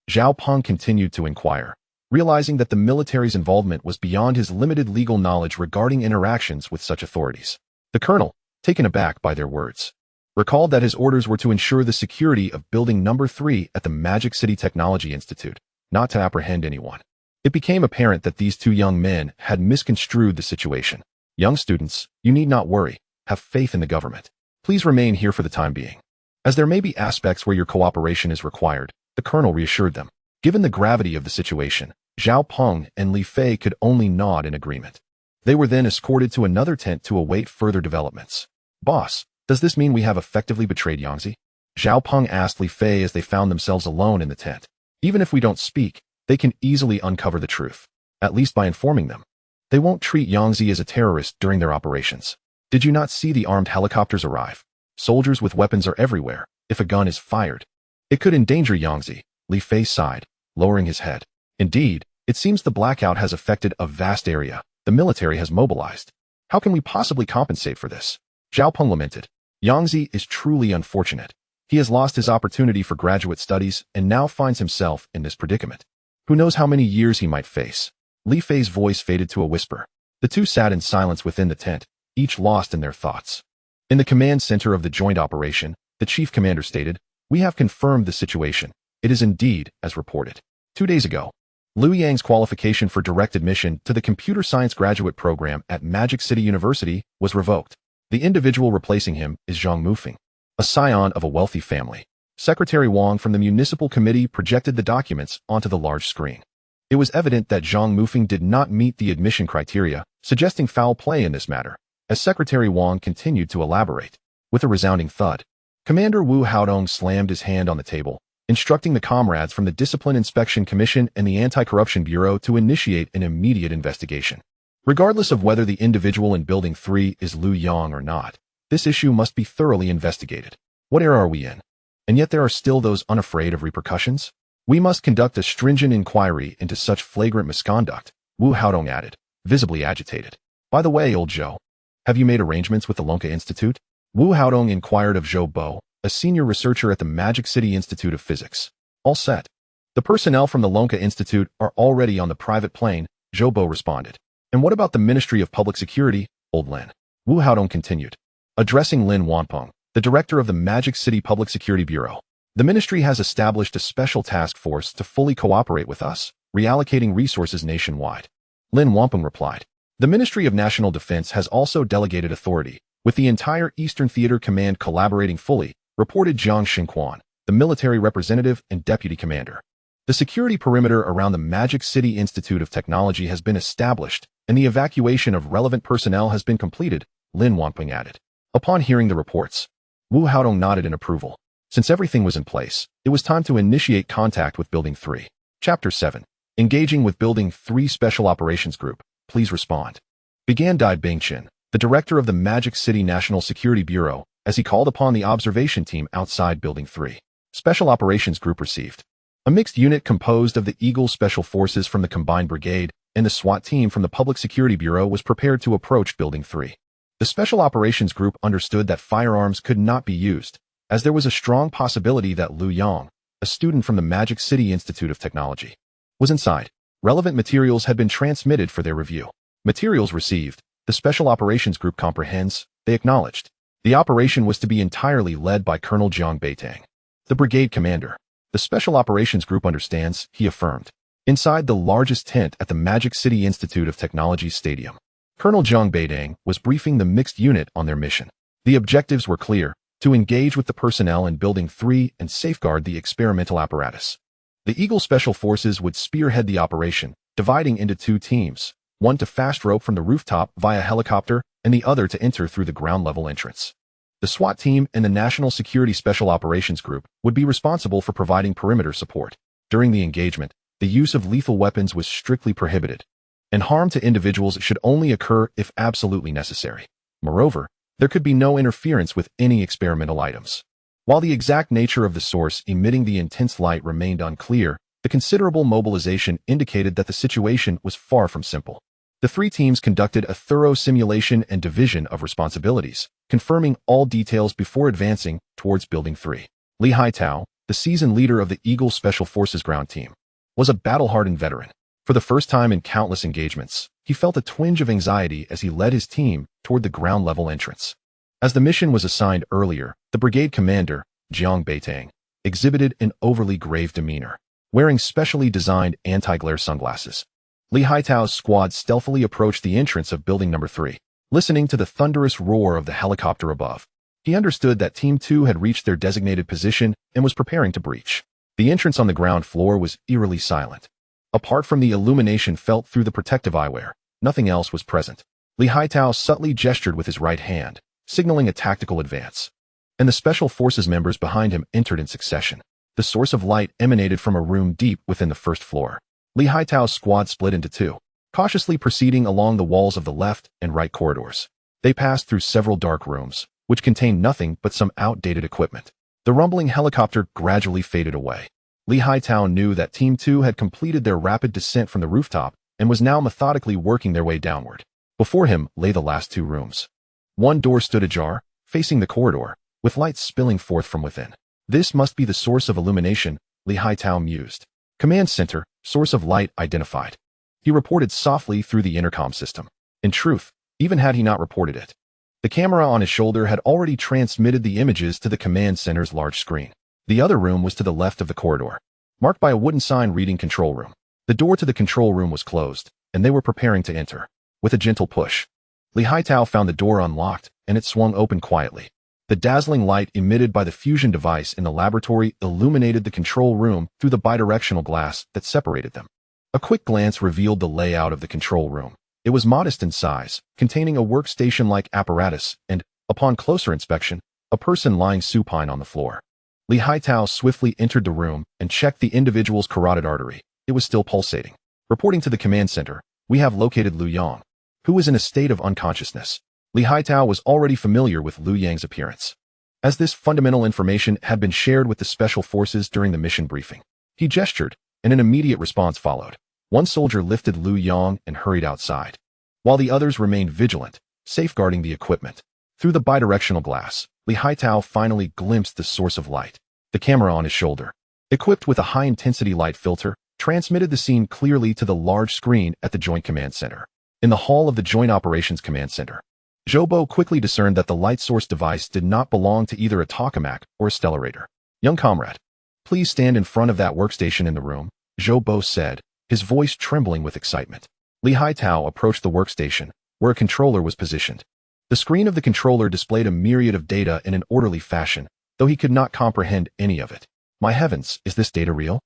Zhao Peng continued to inquire, realizing that the military's involvement was beyond his limited legal knowledge regarding interactions with such authorities. The colonel, taken aback by their words, recalled that his orders were to ensure the security of building number 3 at the Magic City Technology Institute, not to apprehend anyone. It became apparent that these 2 young men had misconstrued the situation. Young students, you need not worry. Have faith in the government. Please remain here for the time being. As there may be aspects where your cooperation is required, the colonel reassured them. Given the gravity of the situation, Zhao Peng and Li Fei could only nod in agreement. They were then escorted to another tent to await further developments. Boss, does this mean we have effectively betrayed Yangtze? Zhao Peng asked Li Fei as they found themselves alone in the tent. Even if we don't speak, they can easily uncover the truth, at least by informing them. They won't treat Yangzi as a terrorist during their operations. Did you not see the armed helicopters arrive? Soldiers with weapons are everywhere. If a gun is fired, it could endanger Yangzi. Li Fei sighed, lowering his head. Indeed, it seems the blackout has affected a vast area. The military has mobilized. How can we possibly compensate for this? Zhao Peng lamented. Yangzi is truly unfortunate. He has lost his opportunity for graduate studies and now finds himself in this predicament. Who knows how many years he might face? Li Fei's voice faded to a whisper. The two sat in silence within the tent, each lost in their thoughts. In the command center of the joint operation, the chief commander stated, "We have confirmed the situation. It is indeed as reported. 2 days ago, Liu Yang's qualification for direct admission to the computer science graduate program at Magic City University was revoked. The individual replacing him is Zhang Mufeng, a scion of a wealthy family." Secretary Wang from the municipal committee projected the documents onto the large screen. It was evident that Zhang Mufeng did not meet the admission criteria, suggesting foul play in this matter. As Secretary Wang continued to elaborate, with a resounding thud, Commander Wu Haodong slammed his hand on the table, instructing the comrades from the Discipline Inspection Commission and the Anti-Corruption Bureau to initiate an immediate investigation. Regardless of whether the individual in Building 3 is Liu Yang or not, this issue must be thoroughly investigated. What era are we in? And yet there are still those unafraid of repercussions? We must conduct a stringent inquiry into such flagrant misconduct, Wu Haodong added, visibly agitated. By the way, old Zhou, have you made arrangements with the Lonka Institute? Wu Haodong inquired of Zhou Bo, a senior researcher at the Magic City Institute of Physics. All set. The personnel from the Lonka Institute are already on the private plane, Zhou Bo responded. And what about the Ministry of Public Security, old Lin? Wu Haodong continued, addressing Lin Wanpeng, the director of the Magic City Public Security Bureau. The ministry has established a special task force to fully cooperate with us, reallocating resources nationwide. Lin Wanpeng replied. The Ministry of National Defense has also delegated authority, with the entire Eastern Theater Command collaborating fully, reported Zhang Xinquan, the military representative and deputy commander. The security perimeter around the Magic City Institute of Technology has been established, and the evacuation of relevant personnel has been completed, Lin Wanpeng added. Upon hearing the reports, Wu Haodong nodded in approval. Since everything was in place, it was time to initiate contact with Building 3. Chapter 7. Engaging with Building 3 Special Operations Group. Please respond. Began Dai Bingchen, the director of the Magic City National Security Bureau, as he called upon the observation team outside Building 3. Special Operations Group received. A mixed unit composed of the Eagle Special Forces from the Combined Brigade and the SWAT team from the Public Security Bureau was prepared to approach Building 3. The Special Operations Group understood that firearms could not be used, as there was a strong possibility that Liu Yang, a student from the Magic City Institute of Technology, was inside. Relevant materials had been transmitted for their review. Materials received. The Special Operations Group comprehends, they acknowledged. The operation was to be entirely led by Colonel Jiang Beitang, the brigade commander. The Special Operations Group understands, he affirmed. Inside the largest tent at the Magic City Institute of Technology Stadium, Colonel Jiang Beitang was briefing the mixed unit on their mission. The objectives were clear: to engage with the personnel in Building 3 and safeguard the experimental apparatus. The Eagle Special Forces would spearhead the operation, dividing into 2 teams, one to fast rope from the rooftop via helicopter and the other to enter through the ground-level entrance. The SWAT team and the National Security Special Operations Group would be responsible for providing perimeter support. During the engagement, the use of lethal weapons was strictly prohibited, and harm to individuals should only occur if absolutely necessary. Moreover, there could be no interference with any experimental items. While the exact nature of the source emitting the intense light remained unclear, the considerable mobilization indicated that the situation was far from simple. The 3 teams conducted a thorough simulation and division of responsibilities, confirming all details before advancing towards Building 3. Li Haitao, the seasoned leader of the Eagle Special Forces ground team, was a battle-hardened veteran. For the first time in countless engagements, he felt a twinge of anxiety as he led his team toward the ground-level entrance. As the mission was assigned earlier, the brigade commander, Jiang Beitang, exhibited an overly grave demeanor, wearing specially designed anti-glare sunglasses. Li Haitao's squad stealthily approached the entrance of Building Number 3, listening to the thunderous roar of the helicopter above. He understood that Team 2 had reached their designated position and was preparing to breach. The entrance on the ground floor was eerily silent. Apart from the illumination felt through the protective eyewear, nothing else was present. Li Haitao subtly gestured with his right hand, signaling a tactical advance. and the special forces members behind him entered in succession. The source of light emanated from a room deep within the first floor. Li Haitao's squad split into two, cautiously proceeding along the walls of the left and right corridors. They passed through several dark rooms, which contained nothing but some outdated equipment. The rumbling helicopter gradually faded away. Li Haitao knew that Team 2 had completed their rapid descent from the rooftop and was now methodically working their way downward. Before him lay the last two rooms. One door stood ajar, facing the corridor, with lights spilling forth from within. This must be the source of illumination, Li Haitao mused. Command center, source of light identified. He reported softly through the intercom system. In truth, even had he not reported it, the camera on his shoulder had already transmitted the images to the command center's large screen. The other room was to the left of the corridor, marked by a wooden sign reading control room. The door to the control room was closed, and they were preparing to enter. With a gentle push, Li Haitao found the door unlocked, and it swung open quietly. The dazzling light emitted by the fusion device in the laboratory illuminated the control room through the bidirectional glass that separated them. A quick glance revealed the layout of the control room. It was modest in size, containing a workstation-like apparatus and, upon closer inspection, a person lying supine on the floor. Li Haitao swiftly entered the room and checked the individual's carotid artery. It was still pulsating. Reporting to the command center, we have located Liu Yang, who was in a state of unconsciousness. Li Haitao was already familiar with Liu Yang's appearance, as this fundamental information had been shared with the special forces during the mission briefing. He gestured, and an immediate response followed. One soldier lifted Liu Yang and hurried outside, while the others remained vigilant, safeguarding the equipment. Through the bidirectional glass, Li Haitao finally glimpsed the source of light. The camera on his shoulder, equipped with a high-intensity light filter, transmitted the scene clearly to the large screen at the Joint Command Center. In the hall of the Joint Operations Command Center, Zhou quickly discerned that the light source device did not belong to either a tokamak or a stellarator. Young comrade, please stand in front of that workstation in the room, Zhou said, his voice trembling with excitement. Li Haitao approached the workstation, where a controller was positioned. The screen of the controller displayed a myriad of data in an orderly fashion, though he could not comprehend any of it. My heavens, is this data real?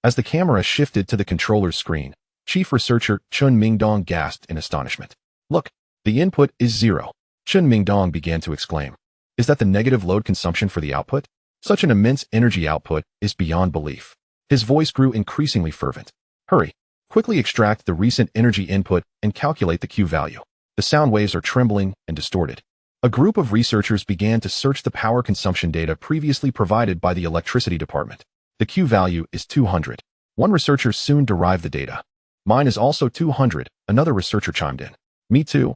As the camera shifted to the controller's screen, Chief Researcher Chun Mingdong gasped in astonishment. Look, the input is 0. Chun Mingdong began to exclaim. Is that the negative load consumption for the output? Such an immense energy output is beyond belief. His voice grew increasingly fervent. Hurry, quickly extract the recent energy input and calculate the Q value. The sound waves are trembling and distorted. A group of researchers began to search the power consumption data previously provided by the electricity department. The Q value is 200. One researcher soon derived the data. Mine is also 200, another researcher chimed in. Me too,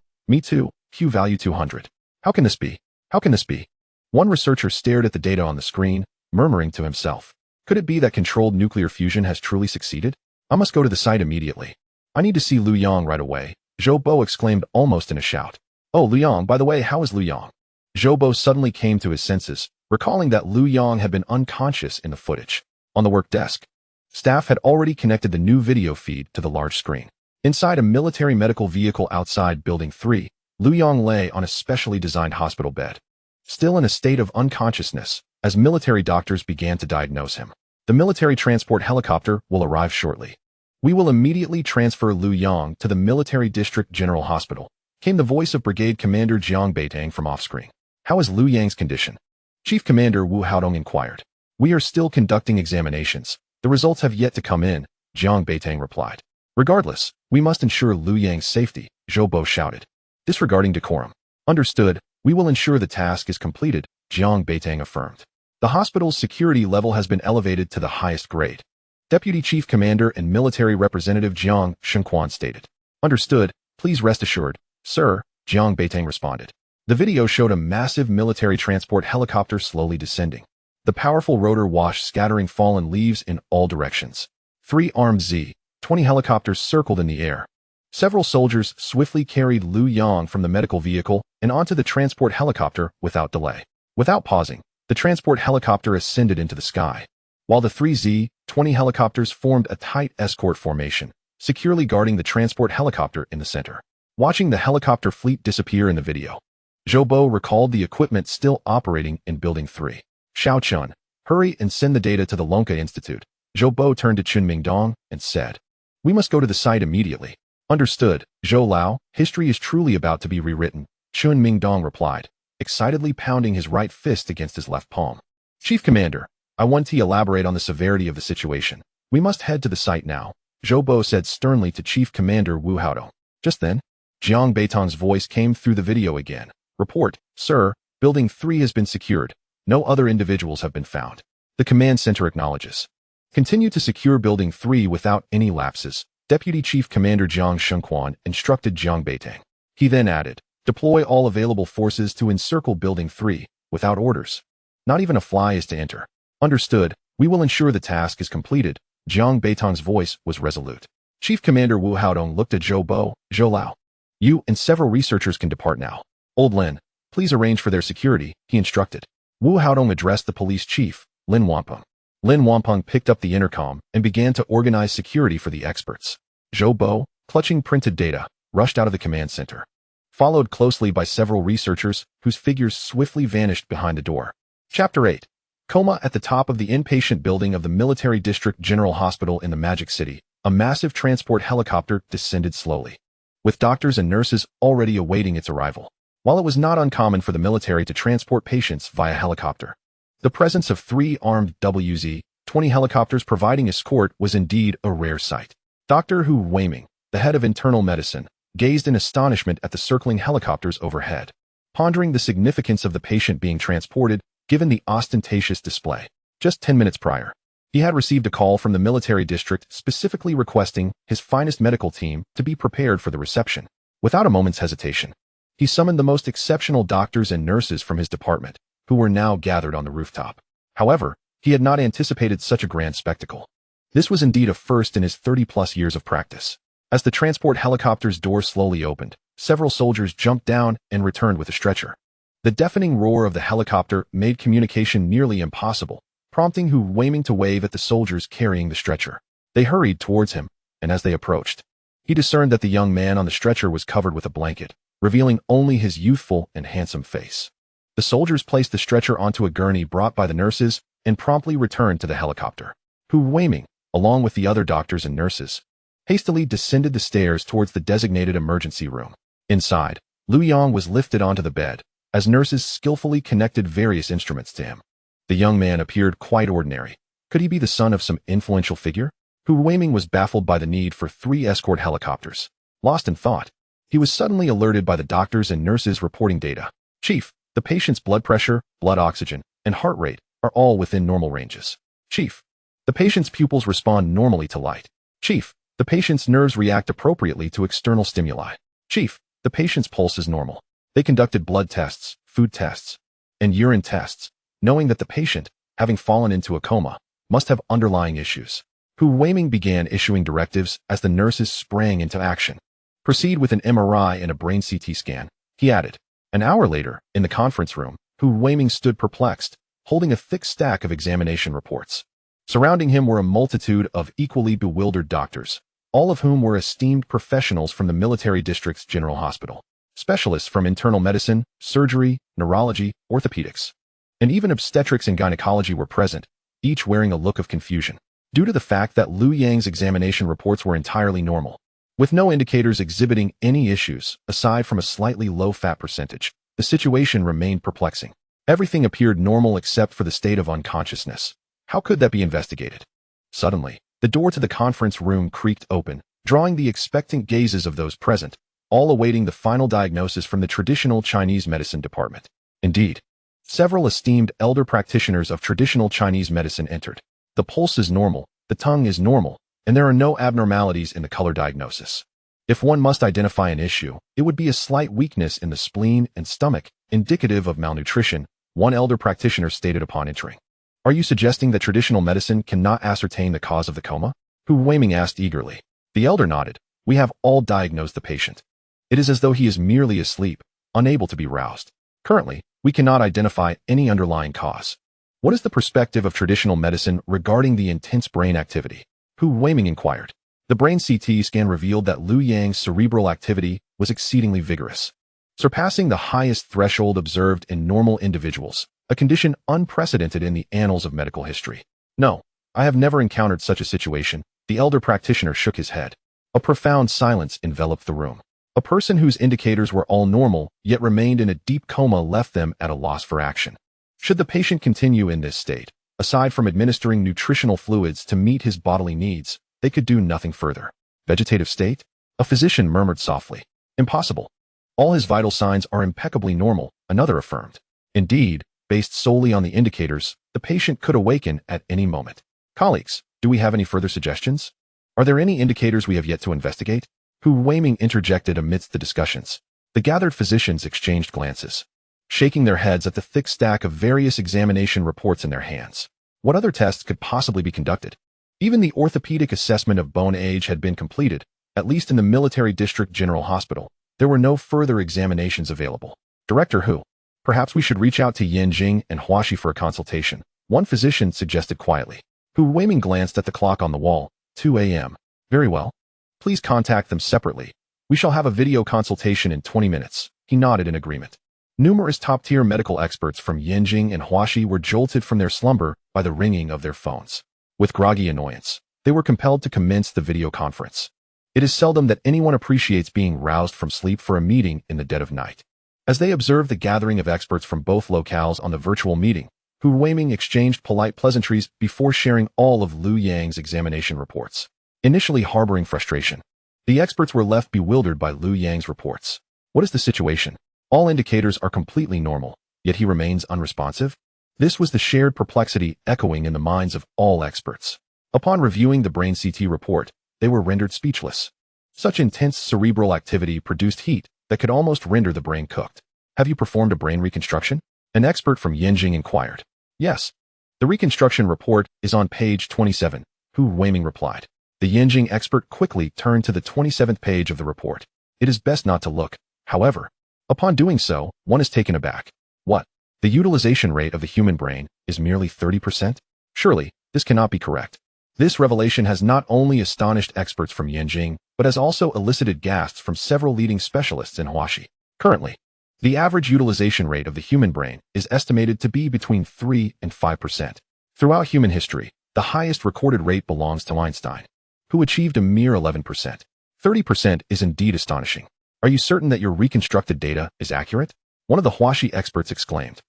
Q value 200. How can this be? How can this be? One researcher stared at the data on the screen, murmuring to himself. Could it be that controlled nuclear fusion has truly succeeded? I must go to the site immediately. I need to see Liu Yang right away, Zhou exclaimed almost in a shout. Oh, Liu Yang, by the way, how is Liu Yang? Zhou suddenly came to his senses, recalling that Liu Yang had been unconscious in the footage. On the work desk, staff had already connected the new video feed to the large screen. Inside a military medical vehicle outside Building 3, Liu Yang lay on a specially designed hospital bed, still in a state of unconsciousness, as military doctors began to diagnose him. The military transport helicopter will arrive shortly. We will immediately transfer Liu Yang to the Military District General Hospital, came the voice of Brigade Commander Jiang Beitang from off-screen. How is Liu Yang's condition? Chief Commander Wu Haodong inquired. We are still conducting examinations. The results have yet to come in, Jiang Beitang replied. Regardless, we must ensure Liu Yang's safety, Zhou shouted. Disregarding decorum. Understood, we will ensure the task is completed, Jiang Beitang affirmed. The hospital's security level has been elevated to the highest grade. Deputy Chief Commander and Military Representative Jiang Shenquan stated. Understood, please rest assured, sir, Jiang Beitang responded. The video showed a massive military transport helicopter slowly descending. The powerful rotor wash scattering fallen leaves in all directions. 3 armed Z-20 helicopters circled in the air. Several soldiers swiftly carried Liu Yang from the medical vehicle and onto the transport helicopter without delay. Without pausing, the transport helicopter ascended into the sky, while the 3 Z-20 helicopters formed a tight escort formation, securely guarding the transport helicopter in the center. Watching the helicopter fleet disappear in the video, Zhou recalled the equipment still operating in Building 3. Xiao Chun, hurry and send the data to the Lonka Institute. Zhou turned to Chun Mingdong and said, we must go to the site immediately. Understood, Zhou Lao, history is truly about to be rewritten, Chun Mingdong replied. excitedly pounding his right fist against his left palm. Chief Commander, I want to elaborate on the severity of the situation. We must head to the site now, Zhou Bo said sternly to Chief Commander Wu Haodong. Just then, Jiang Beitong's voice came through the video again. Report, sir, Building 3 has been secured. No other individuals have been found. The command center acknowledges. Continue to secure Building 3 without any lapses, Deputy Chief Commander Jiang Shengquan instructed Jiang Beitong. He then added, deploy all available forces to encircle Building 3, without orders. Not even a fly is to enter. Understood, we will ensure the task is completed. Jiang Beitong's voice was resolute. Chief Commander Wu Haodong looked at Zhou Bo, Zhou Lao. You and several researchers can depart now. Old Lin, please arrange for their security, he instructed. Wu Haodong addressed the police chief, Lin Wampeng. Lin Wampeng picked up the intercom and began to organize security for the experts. Zhou Bo, clutching printed data, rushed out of the command center, followed closely by several researchers whose figures swiftly vanished behind the door. Chapter 8. Coma. At the top of the inpatient building of the Military District General Hospital in the Magic City, a massive transport helicopter descended slowly, with doctors and nurses already awaiting its arrival. While it was not uncommon for the military to transport patients via helicopter, the presence of 3 armed WZ-20 helicopters providing escort was indeed a rare sight. Dr. Hu Weiming, the head of internal medicine, gazed in astonishment at the circling helicopters overhead, pondering the significance of the patient being transported given the ostentatious display. Just 10 minutes prior, he had received a call from the military district specifically requesting his finest medical team to be prepared for the reception. Without a moment's hesitation, he summoned the most exceptional doctors and nurses from his department, who were now gathered on the rooftop. However, he had not anticipated such a grand spectacle. This was indeed a first in his 30-plus years of practice. As the transport helicopter's door slowly opened, several soldiers jumped down and returned with a stretcher. The deafening roar of the helicopter made communication nearly impossible, prompting Hu Weiming to wave at the soldiers carrying the stretcher. They hurried towards him, and as they approached, he discerned that the young man on the stretcher was covered with a blanket, revealing only his youthful and handsome face. The soldiers placed the stretcher onto a gurney brought by the nurses and promptly returned to the helicopter. Hu Weiming, along with the other doctors and nurses, hastily descended the stairs towards the designated emergency room. Inside, Liu Yang was lifted onto the bed, as nurses skillfully connected various instruments to him. The young man appeared quite ordinary. Could he be the son of some influential figure? Hu Weiming was baffled by the need for 3 escort helicopters. Lost in thought, he was suddenly alerted by the doctors and nurses reporting data. Chief, the patient's blood pressure, blood oxygen, and heart rate are all within normal ranges. Chief, the patient's pupils respond normally to light. Chief, the patient's nerves react appropriately to external stimuli. Chief, the patient's pulse is normal. They conducted blood tests, food tests, and urine tests, knowing that the patient, having fallen into a coma, must have underlying issues. Hu Weiming began issuing directives as the nurses sprang into action. Proceed with an MRI and a brain CT scan, he added. An hour later, in the conference room, Hu Weiming stood perplexed, holding a thick stack of examination reports. Surrounding him were a multitude of equally bewildered doctors, all of whom were esteemed professionals from the military district's general hospital. Specialists from internal medicine, surgery, neurology, orthopedics, and even obstetrics and gynecology were present, each wearing a look of confusion, due to the fact that Liu Yang's examination reports were entirely normal, with no indicators exhibiting any issues aside from a slightly low-fat percentage. The situation remained perplexing. Everything appeared normal except for the state of unconsciousness. How could that be investigated? Suddenly, the door to the conference room creaked open, drawing the expectant gazes of those present, all awaiting the final diagnosis from the traditional Chinese medicine department. Indeed, several esteemed elder practitioners of traditional Chinese medicine entered. The pulse is normal, the tongue is normal, and there are no abnormalities in the color diagnosis. If one must identify an issue, it would be a slight weakness in the spleen and stomach, indicative of malnutrition, one elder practitioner stated upon entering. Are you suggesting that traditional medicine cannot ascertain the cause of the coma? Hu Weiming asked eagerly. The elder nodded. We have all diagnosed the patient. It is as though he is merely asleep, unable to be roused. Currently, we cannot identify any underlying cause. What is the perspective of traditional medicine regarding the intense brain activity? Hu Weiming inquired. The brain CT scan revealed that Liu Yang's cerebral activity was exceedingly vigorous, surpassing the highest threshold observed in normal individuals, a condition unprecedented in the annals of medical history. No, I have never encountered such a situation. The elder practitioner shook his head. A profound silence enveloped the room. A person whose indicators were all normal, yet remained in a deep coma left them at a loss for action. Should the patient continue in this state, aside from administering nutritional fluids to meet his bodily needs, they could do nothing further. Vegetative state? A physician murmured softly. Impossible. All his vital signs are impeccably normal, another affirmed. Indeed, based solely on the indicators, the patient could awaken at any moment. Colleagues, do we have any further suggestions? Are there any indicators we have yet to investigate? Hu Weiming interjected amidst the discussions. The gathered physicians exchanged glances, shaking their heads at the thick stack of various examination reports in their hands. What other tests could possibly be conducted? Even the orthopedic assessment of bone age had been completed, at least in the Military District General Hospital. There were no further examinations available. Director Hu, perhaps we should reach out to Yanjing and Huaxi for a consultation, one physician suggested quietly. Hu Weiming glanced at the clock on the wall. 2 a.m. Very well. Please contact them separately. We shall have a video consultation in 20 minutes. He nodded in agreement. Numerous top-tier medical experts from Yanjing and Huaxi were jolted from their slumber by the ringing of their phones. With groggy annoyance, they were compelled to commence the video conference. It is seldom that anyone appreciates being roused from sleep for a meeting in the dead of night. As they observed the gathering of experts from both locales on the virtual meeting, Hu Weiming exchanged polite pleasantries before sharing all of Liu Yang's examination reports. Initially harboring frustration, the experts were left bewildered by Liu Yang's reports. What is the situation? All indicators are completely normal, yet he remains unresponsive? This was the shared perplexity echoing in the minds of all experts. Upon reviewing the brain CT report, they were rendered speechless. Such intense cerebral activity produced heat that could almost render the brain cooked. Have you performed a brain reconstruction? An expert from Yanjing inquired. Yes. The reconstruction report is on page 27, Hu Weiming replied. The Yanjing expert quickly turned to the 27th page of the report. It is best not to look, however. Upon doing so, one is taken aback. What? The utilization rate of the human brain is merely 30%? Surely, this cannot be correct. This revelation has not only astonished experts from Yanjing, but has also elicited gasps from several leading specialists in Huaxi. Currently, the average utilization rate of the human brain is estimated to be between 3 and 5%. Throughout human history, the highest recorded rate belongs to Einstein, who achieved a mere 11%. 30% is indeed astonishing. Are you certain that your reconstructed data is accurate? One of the Huaxi experts exclaimed.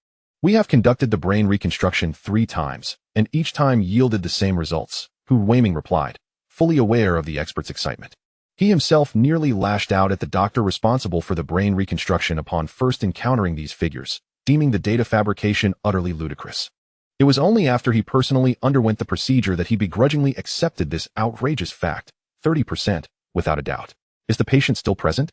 We have conducted the brain reconstruction 3 times, and each time yielded the same results, Hu Weiming replied, fully aware of the expert's excitement. He himself nearly lashed out at the doctor responsible for the brain reconstruction upon first encountering these figures, deeming the data fabrication utterly ludicrous. It was only after he personally underwent the procedure that he begrudgingly accepted this outrageous fact. 30%, without a doubt. Is the patient still present?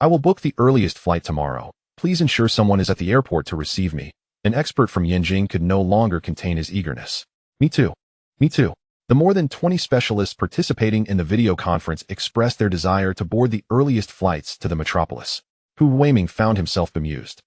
I will book the earliest flight tomorrow. Please ensure someone is at the airport to receive me. An expert from Yanjing could no longer contain his eagerness. Me too. Me too. The more than 20 specialists participating in the video conference expressed their desire to board the earliest flights to the metropolis. Hu Weiming found himself bemused.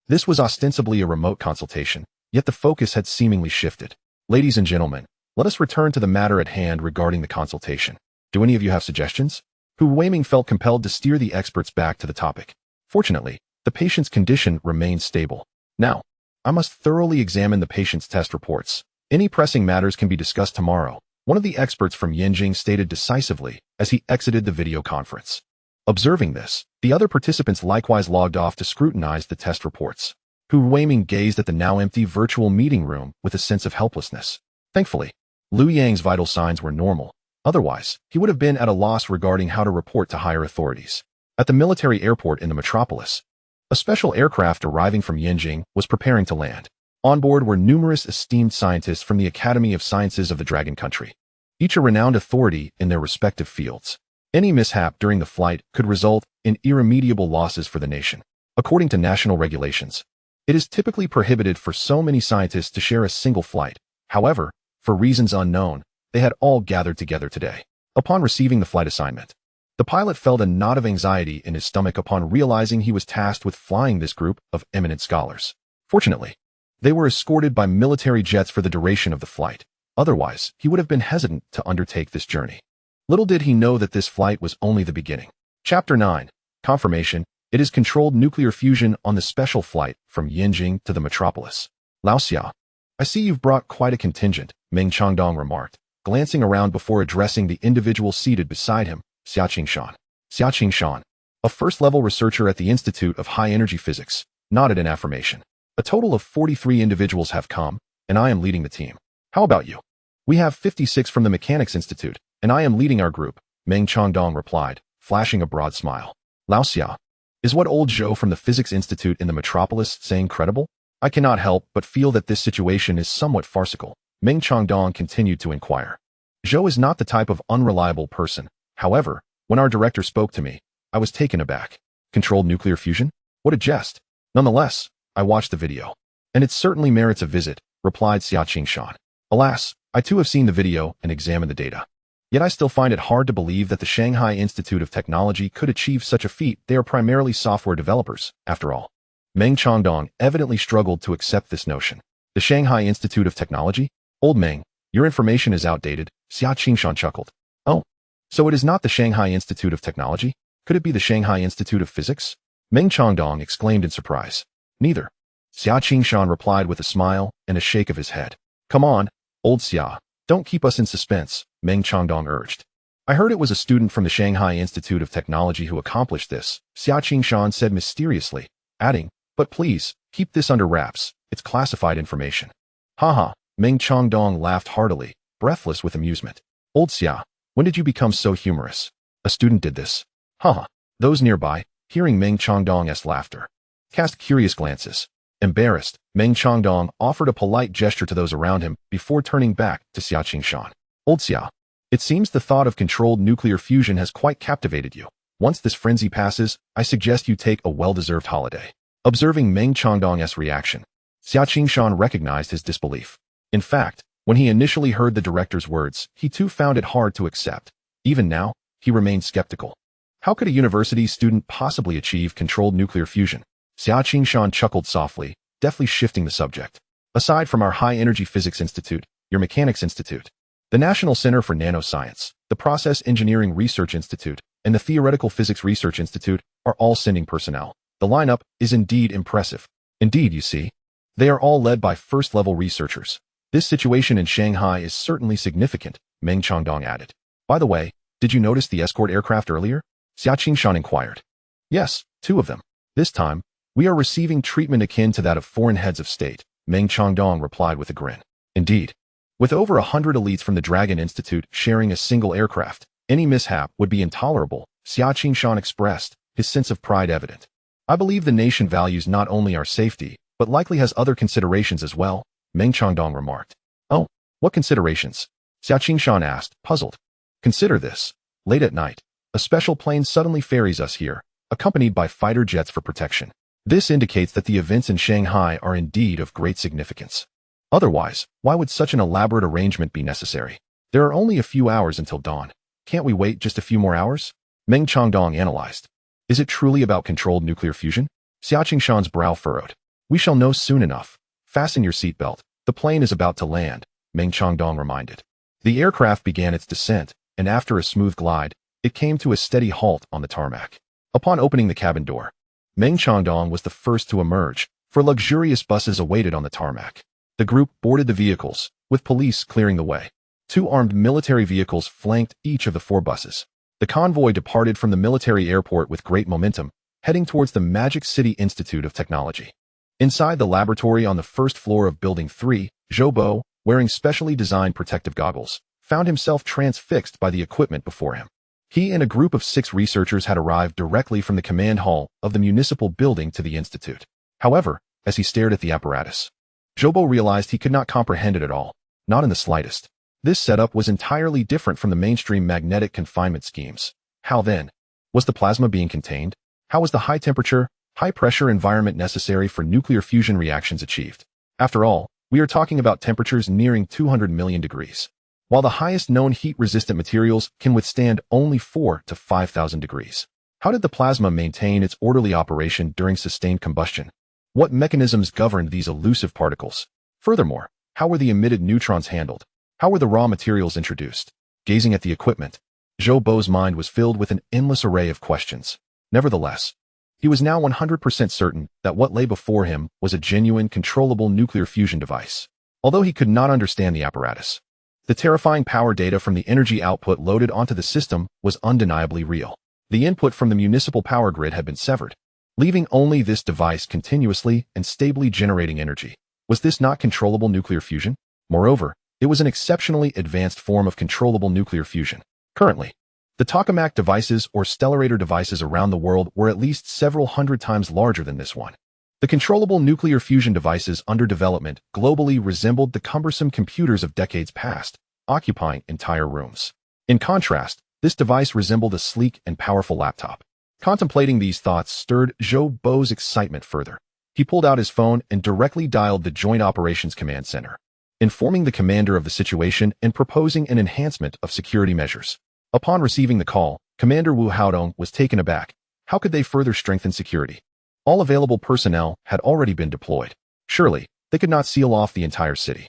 This was ostensibly a remote consultation, yet the focus had seemingly shifted. Ladies and gentlemen, let us return to the matter at hand regarding the consultation. Do any of you have suggestions? Hu Weiming felt compelled to steer the experts back to the topic. Fortunately, the patient's condition remained stable. Now, I must thoroughly examine the patient's test reports. Any pressing matters can be discussed tomorrow, one of the experts from Yanjing stated decisively as he exited the video conference. Observing this, the other participants likewise logged off to scrutinize the test reports. Hu Weiming gazed at the now empty virtual meeting room with a sense of helplessness. Thankfully, Liu Yang's vital signs were normal. Otherwise, he would have been at a loss regarding how to report to higher authorities. At the military airport in the metropolis, a special aircraft arriving from Yanjing was preparing to land. On board were numerous esteemed scientists from the Academy of Sciences of the Dragon Country, each a renowned authority in their respective fields. Any mishap during the flight could result in irremediable losses for the nation. According to national regulations, it is typically prohibited for so many scientists to share a single flight. However, for reasons unknown, they had all gathered together today. Upon receiving the flight assignment, the pilot felt a knot of anxiety in his stomach upon realizing he was tasked with flying this group of eminent scholars. Fortunately, they were escorted by military jets for the duration of the flight. Otherwise, he would have been hesitant to undertake this journey. Little did he know that this flight was only the beginning. Chapter 9. Confirmation. It is controlled nuclear fusion on the special flight from Yanjing to the metropolis. Lao Xia, I see you've brought quite a contingent, Meng Changdong remarked, glancing around before addressing the individual seated beside him, Xia Qingshan. Xia Qingshan, a first-level researcher at the Institute of High-Energy Physics, nodded in affirmation. A total of 43 individuals have come, and I am leading the team. How about you? We have 56 from the Mechanics Institute, and I am leading our group, Meng Changdong replied, flashing a broad smile. Lao Xia, is what old Zhou from the Physics Institute in the metropolis saying credible? I cannot help but feel that this situation is somewhat farcical, Meng Changdong continued to inquire. Zhou is not the type of unreliable person. However, when our director spoke to me, I was taken aback. Controlled nuclear fusion? What a jest. Nonetheless, I watched the video. And it certainly merits a visit, replied Xia Qingshan. Alas, I too have seen the video and examined the data. Yet I still find it hard to believe that the Shanghai Institute of Technology could achieve such a feat. They are primarily software developers, after all. Meng Changdong evidently struggled to accept this notion. The Shanghai Institute of Technology? Old Meng, your information is outdated, Xia Qingshan chuckled. Oh, so it is not the Shanghai Institute of Technology? Could it be the Shanghai Institute of Physics? Meng Changdong exclaimed in surprise. Neither. Xia Qingshan replied with a smile and a shake of his head. Come on, old Xia, don't keep us in suspense, Meng Changdong urged. I heard it was a student from the Shanghai Institute of Technology who accomplished this, Xia Qingshan said mysteriously, adding, but please, keep this under wraps, it's classified information. Haha, Meng Changdong laughed heartily, breathless with amusement. Old Xia, when did you become so humorous? A student did this. Haha, those nearby, hearing Meng Changdong's laughter, cast curious glances. Embarrassed, Meng Changdong offered a polite gesture to those around him before turning back to Xia Qingshan. Old Xia, it seems the thought of controlled nuclear fusion has quite captivated you. Once this frenzy passes, I suggest you take a well-deserved holiday. Observing Meng Changdong's reaction, Xia Qingshan recognized his disbelief. In fact, when he initially heard the director's words, he too found it hard to accept. Even now, he remained skeptical. How could a university student possibly achieve controlled nuclear fusion? Xia Qingshan chuckled softly, deftly shifting the subject. Aside from our High-Energy Physics Institute, your Mechanics Institute, the National Center for Nanoscience, the Process Engineering Research Institute, and the Theoretical Physics Research Institute are all sending personnel. The lineup is indeed impressive. Indeed, you see, they are all led by first-level researchers. This situation in Shanghai is certainly significant, Meng Changdong added. By the way, did you notice the escort aircraft earlier? Xia Qingshan inquired. Yes, 2 of them. This time, we are receiving treatment akin to that of foreign heads of state, Meng Changdong replied with a grin. Indeed. With over 100 elites from the Dragon Institute sharing a single aircraft, any mishap would be intolerable, Xia Qingshan expressed, his sense of pride evident. I believe the nation values not only our safety, but likely has other considerations as well, Meng Changdong remarked. Oh, what considerations? Xia Qingshan asked, puzzled. Consider this. Late at night, a special plane suddenly ferries us here, accompanied by fighter jets for protection. This indicates that the events in Shanghai are indeed of great significance. Otherwise, why would such an elaborate arrangement be necessary? There are only a few hours until dawn. Can't we wait just a few more hours? Meng Changdong analyzed. Is it truly about controlled nuclear fusion? Xia Qingshan's brow furrowed. We shall know soon enough. Fasten your seatbelt. The plane is about to land, Meng Changdong reminded. The aircraft began its descent, and after a smooth glide, it came to a steady halt on the tarmac. Upon opening the cabin door, Meng Changdong was the first to emerge, for luxurious buses awaited on the tarmac. The group boarded the vehicles, with police clearing the way. 2 armed military vehicles flanked each of the 4 buses. The convoy departed from the military airport with great momentum, heading towards the Magic City Institute of Technology. Inside the laboratory on the first floor of Building 3, Zhou Bo, wearing specially designed protective goggles, found himself transfixed by the equipment before him. He and a group of 6 researchers had arrived directly from the command hall of the municipal building to the institute. However, as he stared at the apparatus, Zhou Bo realized he could not comprehend it at all, not in the slightest. This setup was entirely different from the mainstream magnetic confinement schemes. How then? Was the plasma being contained? How was the high-temperature, high-pressure environment necessary for nuclear fusion reactions achieved? After all, we are talking about temperatures nearing 200 million degrees, while the highest known heat-resistant materials can withstand only 4 to 5,000 degrees. How did the plasma maintain its orderly operation during sustained combustion? What mechanisms governed these elusive particles? Furthermore, how were the emitted neutrons handled? How were the raw materials introduced? Gazing at the equipment, Zhou Bo's mind was filled with an endless array of questions. Nevertheless, he was now 100% certain that what lay before him was a genuine, controllable nuclear fusion device. Although he could not understand the apparatus, the terrifying power data from the energy output loaded onto the system was undeniably real. The input from the municipal power grid had been severed, leaving only this device continuously and stably generating energy. Was this not controllable nuclear fusion? Moreover, it was an exceptionally advanced form of controllable nuclear fusion. Currently, the tokamak devices or stellarator devices around the world were at least several hundred times larger than this one. The controllable nuclear fusion devices under development globally resembled the cumbersome computers of decades past, occupying entire rooms. In contrast, this device resembled a sleek and powerful laptop. Contemplating these thoughts stirred Zhou Bo's excitement further. He pulled out his phone and directly dialed the Joint Operations Command Center, informing the commander of the situation and proposing an enhancement of security measures. Upon receiving the call, Commander Wu Haodong was taken aback. How could they further strengthen security? All available personnel had already been deployed. Surely, they could not seal off the entire city.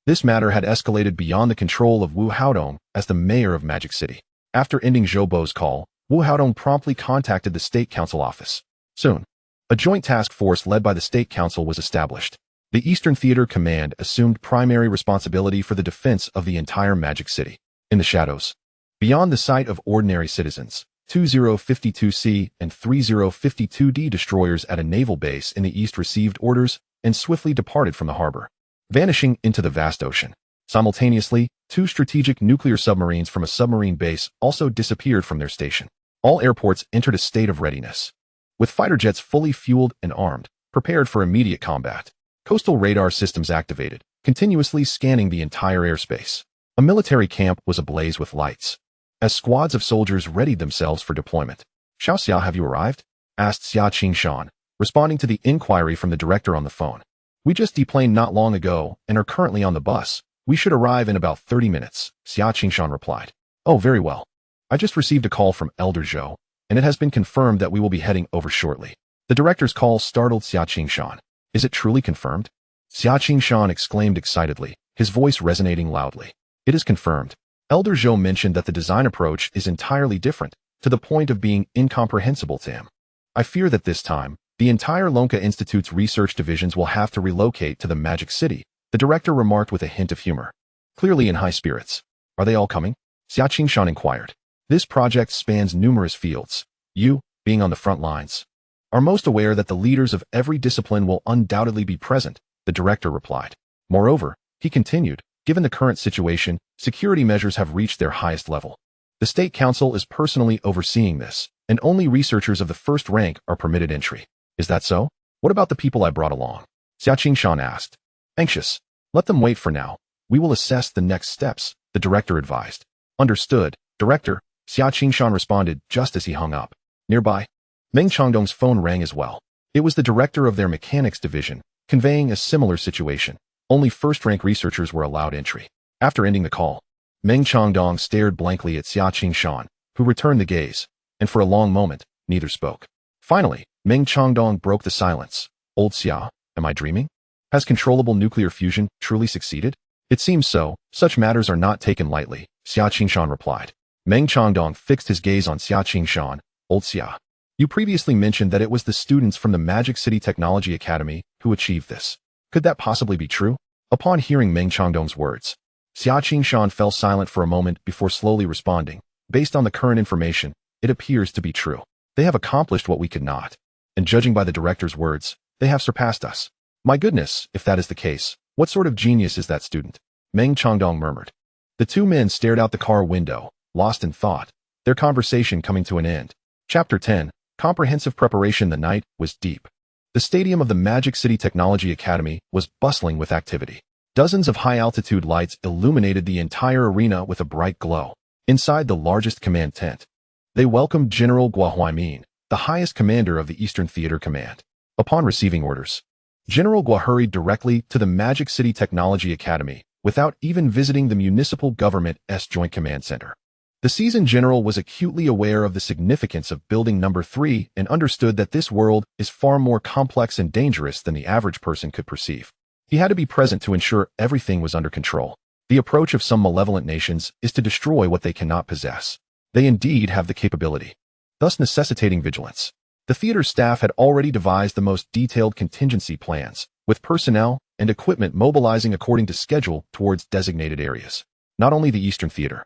This matter had escalated beyond the control of Wu Haodong as the mayor of Magic City. After ending Zhou Bo's call, Wu Haodong promptly contacted the State Council office. Soon, a joint task force led by the State Council was established. The Eastern Theater Command assumed primary responsibility for the defense of the entire Magic City. In the shadows, beyond the sight of ordinary citizens, 2052C and 3052D destroyers at a naval base in the east received orders and swiftly departed from the harbor, vanishing into the vast ocean. Simultaneously, 2 strategic nuclear submarines from a submarine base also disappeared from their station. All airports entered a state of readiness, with fighter jets fully fueled and armed, prepared for immediate combat. Coastal radar systems activated, continuously scanning the entire airspace. A military camp was ablaze with lights, as squads of soldiers readied themselves for deployment. "Xiao Xia, have you arrived?" asked Xia Qingshan, responding to the inquiry from the director on the phone. "We just deplaned not long ago and are currently on the bus. We should arrive in about 30 minutes, Xia Qingshan replied. "Oh, very well. I just received a call from Elder Zhou, and it has been confirmed that we will be heading over shortly." The director's call startled Xia Qingshan. "Is it truly confirmed?" Xia Qingshan exclaimed excitedly, his voice resonating loudly. "It is confirmed." Elder Zhou mentioned that the design approach is entirely different, to the point of being incomprehensible to him. "I fear that this time, the entire Lonka Institute's research divisions will have to relocate to the Magic City," the director remarked with a hint of humor. Clearly in high spirits. "Are they all coming?" Xia Qingshan inquired. "This project spans numerous fields. You, being on the front lines, are most aware that the leaders of every discipline will undoubtedly be present," the director replied. "Moreover," he continued, "given the current situation, security measures have reached their highest level. The State Council is personally overseeing this, and only researchers of the first rank are permitted entry." "Is that so? What about the people I brought along?" Xia Qingshan asked. "Anxious. Let them wait for now. We will assess the next steps," the director advised. "Understood, Director," Xia Qingshan responded just as he hung up. Nearby, Meng Changdong's phone rang as well. It was the director of their mechanics division, conveying a similar situation. Only first-rank researchers were allowed entry. After ending the call, Meng Changdong stared blankly at Xia Qingshan, who returned the gaze, and for a long moment, neither spoke. Finally, Meng Changdong broke the silence. "Old Xia, am I dreaming? Has controllable nuclear fusion truly succeeded?" "It seems so. Such matters are not taken lightly," Xia Qingshan replied. Meng Changdong fixed his gaze on Xia Qingshan. "Old Xia, you previously mentioned that it was the students from the Magic City Technology Academy who achieved this. Could that possibly be true?" Upon hearing Meng Changdong's words, Xia Qingshan fell silent for a moment before slowly responding. "Based on the current information, it appears to be true. They have accomplished what we could not. And judging by the director's words, they have surpassed us." "My goodness, if that is the case, what sort of genius is that student?" Meng Changdong murmured. The two men stared out the car window, lost in thought, their conversation coming to an end. Chapter 10. Comprehensive preparation. The night was deep. The stadium of the Magic City Technology Academy was bustling with activity. Dozens of high-altitude lights illuminated the entire arena with a bright glow. Inside the largest command tent, they welcomed General Guo Huaimin, the highest commander of the Eastern Theater Command. Upon receiving orders, General Guo hurried directly to the Magic City Technology Academy without even visiting the municipal government's Joint Command Center. The seasoned general was acutely aware of the significance of Building Number 3 and understood that this world is far more complex and dangerous than the average person could perceive. He had to be present to ensure everything was under control. The approach of some malevolent nations is to destroy what they cannot possess. They indeed have the capability, thus necessitating vigilance. The theater staff had already devised the most detailed contingency plans, with personnel and equipment mobilizing according to schedule towards designated areas. Not only the Eastern Theater,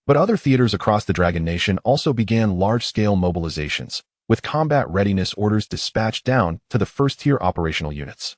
But other theaters across the Dragon Nation also began large-scale mobilizations, with combat readiness orders dispatched down to the first-tier operational units.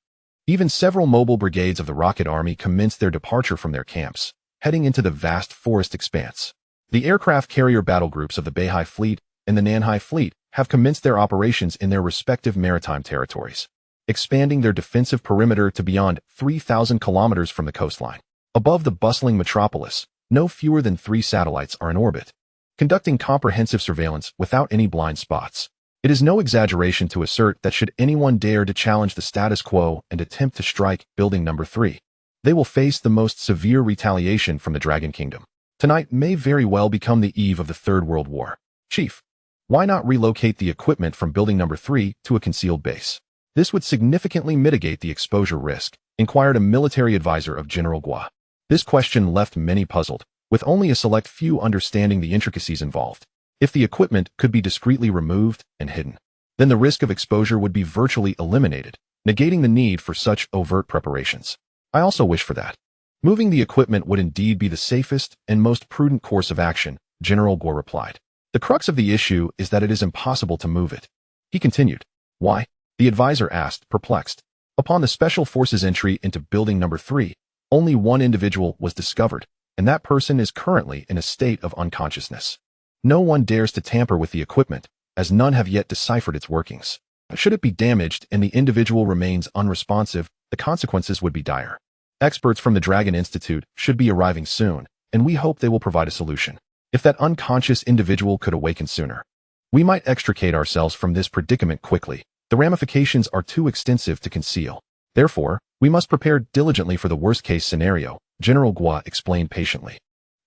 Even several mobile brigades of the Rocket Army commenced their departure from their camps, heading into the vast forest expanse. The aircraft carrier battle groups of the Beihai Fleet and the Nanhai Fleet have commenced their operations in their respective maritime territories, expanding their defensive perimeter to beyond 3,000 kilometers from the coastline. Above the bustling metropolis, no fewer than 3 satellites are in orbit, conducting comprehensive surveillance without any blind spots. It is no exaggeration to assert that should anyone dare to challenge the status quo and attempt to strike building number 3, they will face the most severe retaliation from the Dragon Kingdom. Tonight may very well become the eve of the Third World War. Chief, why not relocate the equipment from building number 3 to a concealed base? This would significantly mitigate the exposure risk, inquired a military advisor of General Gua. This question left many puzzled, with only a select few understanding the intricacies involved. If the equipment could be discreetly removed and hidden, then the risk of exposure would be virtually eliminated, negating the need for such overt preparations. I also wish for that. Moving the equipment would indeed be the safest and most prudent course of action, General Gua replied. The crux of the issue is that it is impossible to move it. He continued. Why? The advisor asked, perplexed. Upon the Special Forces entry into building number 3, only one individual was discovered, and that person is currently in a state of unconsciousness. No one dares to tamper with the equipment, as none have yet deciphered its workings. Should it be damaged and the individual remains unresponsive, the consequences would be dire. Experts from the Dragon Institute should be arriving soon, and we hope they will provide a solution. If that unconscious individual could awaken sooner, we might extricate ourselves from this predicament quickly. The ramifications are too extensive to conceal. Therefore, we must prepare diligently for the worst-case scenario, General Gua explained patiently.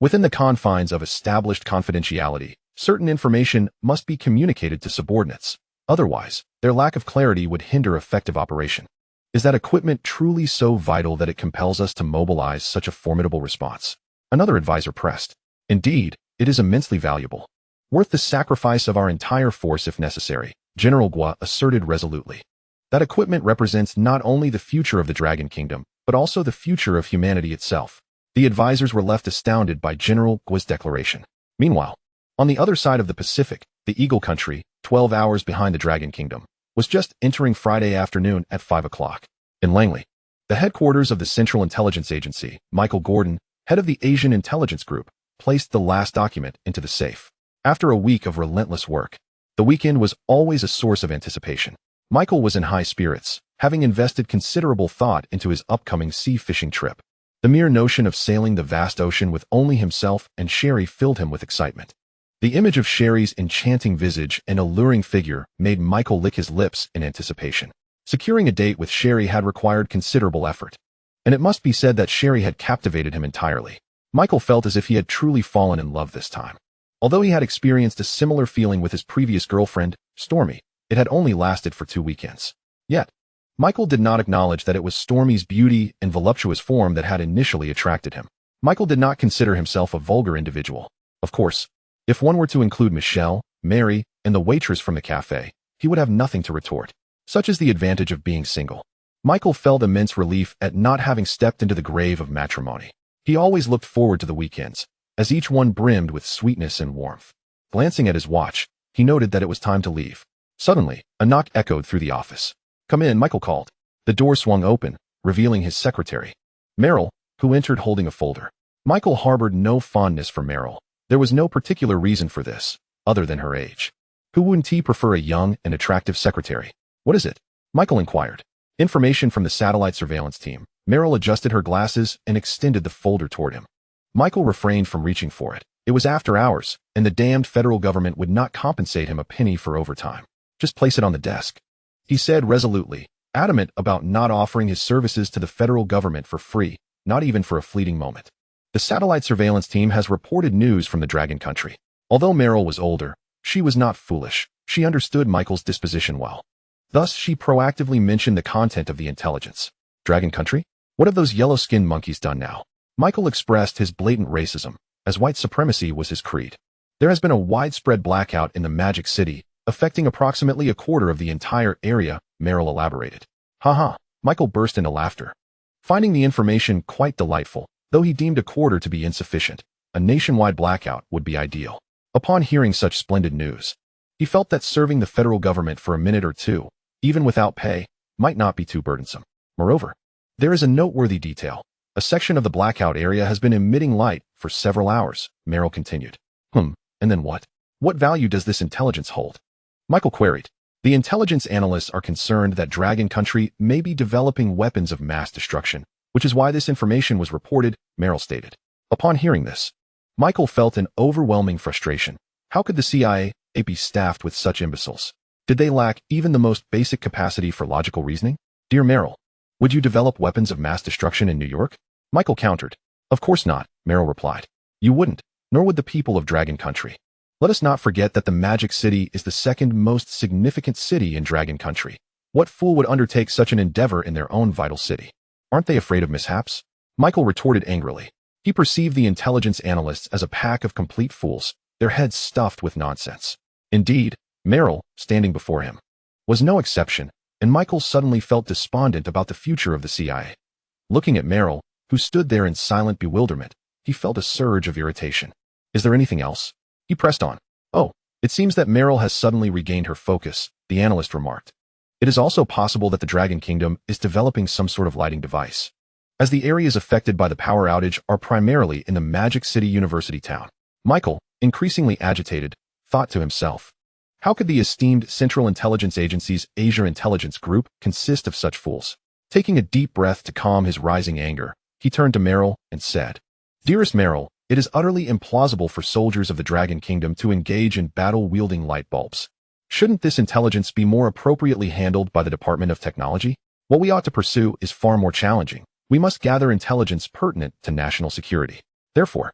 Within the confines of established confidentiality, certain information must be communicated to subordinates. Otherwise, their lack of clarity would hinder effective operation. Is that equipment truly so vital that it compels us to mobilize such a formidable response? Another advisor pressed. Indeed, it is immensely valuable. Worth the sacrifice of our entire force if necessary, General Gua asserted resolutely. That equipment represents not only the future of the Dragon Kingdom, but also the future of humanity itself. The advisors were left astounded by General Gua's declaration. Meanwhile, on the other side of the Pacific, the Eagle Country, 12 hours behind the Dragon Kingdom, was just entering Friday afternoon at 5 o'clock. In Langley, the headquarters of the Central Intelligence Agency, Michael Gordon, head of the Asian Intelligence Group, placed the last document into the safe. After a week of relentless work, the weekend was always a source of anticipation. Michael was in high spirits, having invested considerable thought into his upcoming sea fishing trip. The mere notion of sailing the vast ocean with only himself and Sherry filled him with excitement. The image of Sherry's enchanting visage and alluring figure made Michael lick his lips in anticipation. Securing a date with Sherry had required considerable effort, and it must be said that Sherry had captivated him entirely. Michael felt as if he had truly fallen in love this time. Although he had experienced a similar feeling with his previous girlfriend, Stormy, it had only lasted for 2 weekends. Yet, Michael did not acknowledge that it was Stormy's beauty and voluptuous form that had initially attracted him. Michael did not consider himself a vulgar individual. Of course, if one were to include Michelle, Mary, and the waitress from the cafe, he would have nothing to retort. Such is the advantage of being single. Michael felt immense relief at not having stepped into the grave of matrimony. He always looked forward to the weekends, as each one brimmed with sweetness and warmth. Glancing at his watch, he noted that it was time to leave. Suddenly, a knock echoed through the office. Come in, Michael called. The door swung open, revealing his secretary, Meryl, who entered holding a folder. Michael harbored no fondness for Meryl. There was no particular reason for this, other than her age. Who wouldn't he prefer a young and attractive secretary? What is it? Michael inquired. Information from the satellite surveillance team. Meryl adjusted her glasses and extended the folder toward him. Michael refrained from reaching for it. It was after hours, and the damned federal government would not compensate him a penny for overtime. Just place it on the desk, he said resolutely, adamant about not offering his services to the federal government for free, not even for a fleeting moment. The satellite surveillance team has reported news from the Dragon Country. Although Meryl was older, she was not foolish. She understood Michael's disposition well. Thus, she proactively mentioned the content of the intelligence. Dragon Country? What have those yellow-skinned monkeys done now? Michael expressed his blatant racism, as white supremacy was his creed. There has been a widespread blackout in the Magic City, affecting approximately a quarter of the entire area, Meryl elaborated. Ha. Michael burst into laughter, finding the information quite delightful, though he deemed a quarter to be insufficient. a nationwide blackout would be ideal. Upon hearing such splendid news, he felt that serving the federal government for a minute or two, even without pay, might not be too burdensome. Moreover, there is a noteworthy detail. A section of the blackout area has been emitting light for several hours, Merrill continued. And then what? What value does this intelligence hold? Michael queried. The intelligence analysts are concerned that Dragon Country may be developing weapons of mass destruction, which is why this information was reported, Merrill stated. Upon hearing this, Michael felt an overwhelming frustration. How could the CIA be staffed with such imbeciles? Did they lack even the most basic capacity for logical reasoning? Dear Merrill, would you develop weapons of mass destruction in New York? Michael countered. Of course not, Merrill replied. You wouldn't, nor would the people of Dragon Country. Let us not forget that the Magic City is the second most significant city in Dragon Country. What fool would undertake such an endeavor in their own vital city? Aren't they afraid of mishaps? Michael retorted angrily. He perceived the intelligence analysts as a pack of complete fools, their heads stuffed with nonsense. Indeed, Merrill, standing before him, was no exception, and Michael suddenly felt despondent about the future of the CIA. Looking at Merrill, who stood there in silent bewilderment, he felt a surge of irritation. Is there anything else? He pressed on. Oh, it seems that Merrill has suddenly regained her focus, the analyst remarked. It is also possible that the Dragon Kingdom is developing some sort of lighting device, as the areas affected by the power outage are primarily in the Magic City University town. Michael, increasingly agitated, thought to himself, how could the esteemed Central Intelligence Agency's Asia Intelligence Group consist of such fools? Taking a deep breath to calm his rising anger, he turned to Merrill and said, Dearest Merrill, it is utterly implausible for soldiers of the Dragon Kingdom to engage in battle-wielding light bulbs. Shouldn't this intelligence be more appropriately handled by the Department of Technology? What we ought to pursue is far more challenging. We must gather intelligence pertinent to national security. Therefore,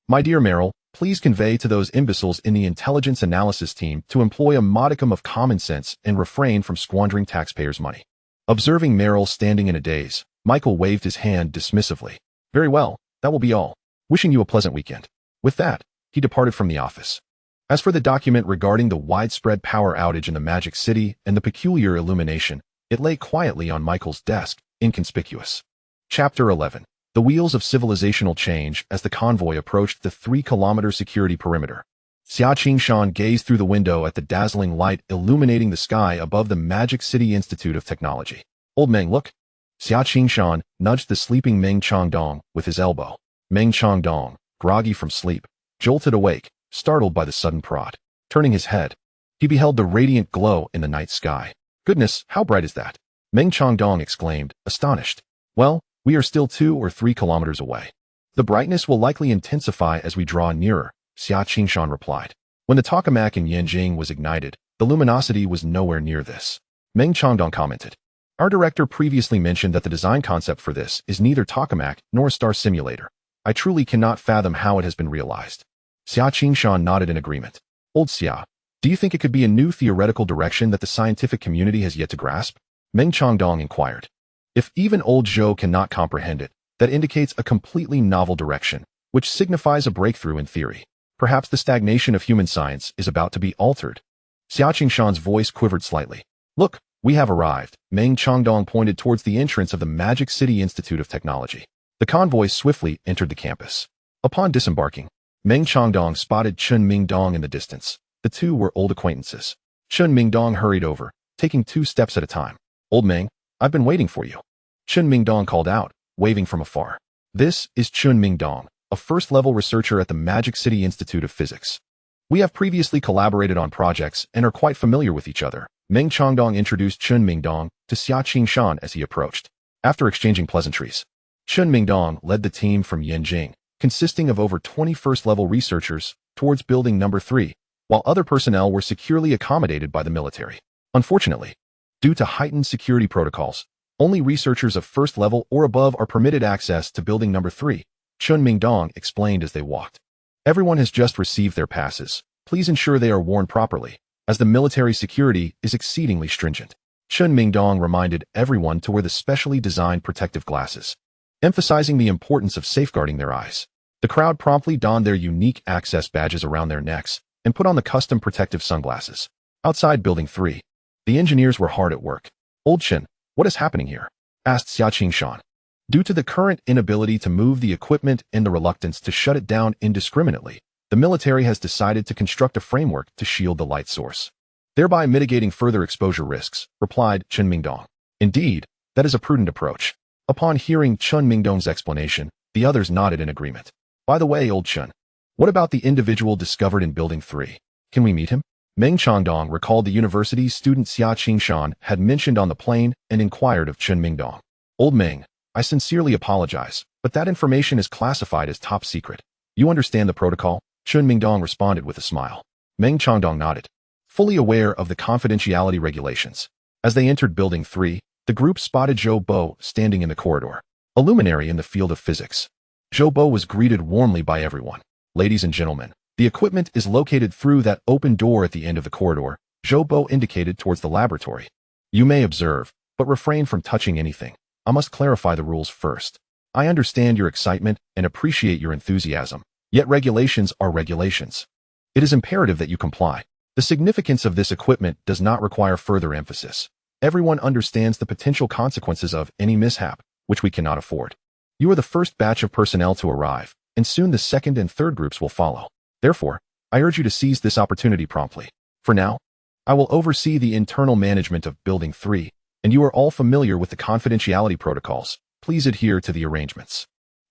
my dear Merrill, please convey to those imbeciles in the intelligence analysis team to employ a modicum of common sense and refrain from squandering taxpayers' money. Observing Merrill standing in a daze, Michael waved his hand dismissively. Very well, that will be all. Wishing you a pleasant weekend. With that, he departed from the office. As for the document regarding the widespread power outage in the Magic City and the peculiar illumination, it lay quietly on Michael's desk, inconspicuous. Chapter 11. The Wheels of Civilizational Change as the convoy approached the 3-kilometer security perimeter. Xia Qingshan gazed through the window at the dazzling light illuminating the sky above the Magic City Institute of Technology. Old Meng, look. Xia Qingshan nudged the sleeping Meng Changdong with his elbow. Meng Changdong, groggy from sleep, jolted awake, startled by the sudden prod. Turning his head, he beheld the radiant glow in the night sky. Goodness, how bright is that? Meng Changdong exclaimed, astonished. Well, we are still 2 or 3 kilometers away. The brightness will likely intensify as we draw nearer, Xia Qingshan replied. When the tokamak in Yanjing was ignited, the luminosity was nowhere near this. Meng Changdong commented. Our director previously mentioned that the design concept for this is neither tokamak nor a star simulator. I truly cannot fathom how it has been realized. Xia Qingshan nodded in agreement. Old Xia, do you think it could be a new theoretical direction that the scientific community has yet to grasp? Meng Changdong inquired. If even old Zhou cannot comprehend it, that indicates a completely novel direction, which signifies a breakthrough in theory. Perhaps the stagnation of human science is about to be altered. Xia Qingshan's voice quivered slightly. Look, we have arrived. Meng Changdong pointed towards the entrance of the Magic City Institute of Technology. The convoy swiftly entered the campus. Upon disembarking, Meng Changdong spotted Chun Mingdong in the distance. The two were old acquaintances. Chun Mingdong hurried over, taking 2 steps at a time. Old Meng, I've been waiting for you. Chun Mingdong called out, waving from afar. This is Chun Mingdong, a first-level researcher at the Magic City Institute of Physics. We have previously collaborated on projects and are quite familiar with each other. Meng Changdong introduced Chun Mingdong to Xia Qingshan as he approached. After exchanging pleasantries, Chun Mingdong led the team from Yanjing, consisting of over 20 first-level researchers, towards building number 3, while other personnel were securely accommodated by the military. Unfortunately, due to heightened security protocols, only researchers of first level or above are permitted access to building number 3, Chun Mingdong explained as they walked. Everyone has just received their passes. Please ensure they are worn properly, as the military security is exceedingly stringent. Chun Mingdong reminded everyone to wear the specially designed protective glasses, emphasizing the importance of safeguarding their eyes. The crowd promptly donned their unique access badges around their necks and put on the custom protective sunglasses. Outside Building 3, the engineers were hard at work. Old Chen, what is happening here? Asked Xia Qingshan. Due to the current inability to move the equipment and the reluctance to shut it down indiscriminately, the military has decided to construct a framework to shield the light source, thereby mitigating further exposure risks, replied Chen Mingdong. Indeed, that is a prudent approach. Upon hearing Chen Mingdong's explanation, the others nodded in agreement. By the way, old Chen, what about the individual discovered in Building 3? Can we meet him? Meng Changdong recalled the university's student Xia Qingshan had mentioned on the plane and inquired of Chen Mingdong. Old Meng, I sincerely apologize, but that information is classified as top secret. You understand the protocol? Chen Mingdong responded with a smile. Meng Changdong nodded, fully aware of the confidentiality regulations. As they entered Building 3, the group spotted Zhou Bo standing in the corridor, a luminary in the field of physics. Zhou Bo was greeted warmly by everyone. Ladies and gentlemen, the equipment is located through that open door at the end of the corridor, Zhou Bo indicated towards the laboratory. You may observe, but refrain from touching anything. I must clarify the rules first. I understand your excitement and appreciate your enthusiasm, yet regulations are regulations. It is imperative that you comply. The significance of this equipment does not require further emphasis. Everyone understands the potential consequences of any mishap, which we cannot afford. You are the first batch of personnel to arrive, and soon the second and third groups will follow. Therefore, I urge you to seize this opportunity promptly. For now, I will oversee the internal management of Building 3, and you are all familiar with the confidentiality protocols. Please adhere to the arrangements.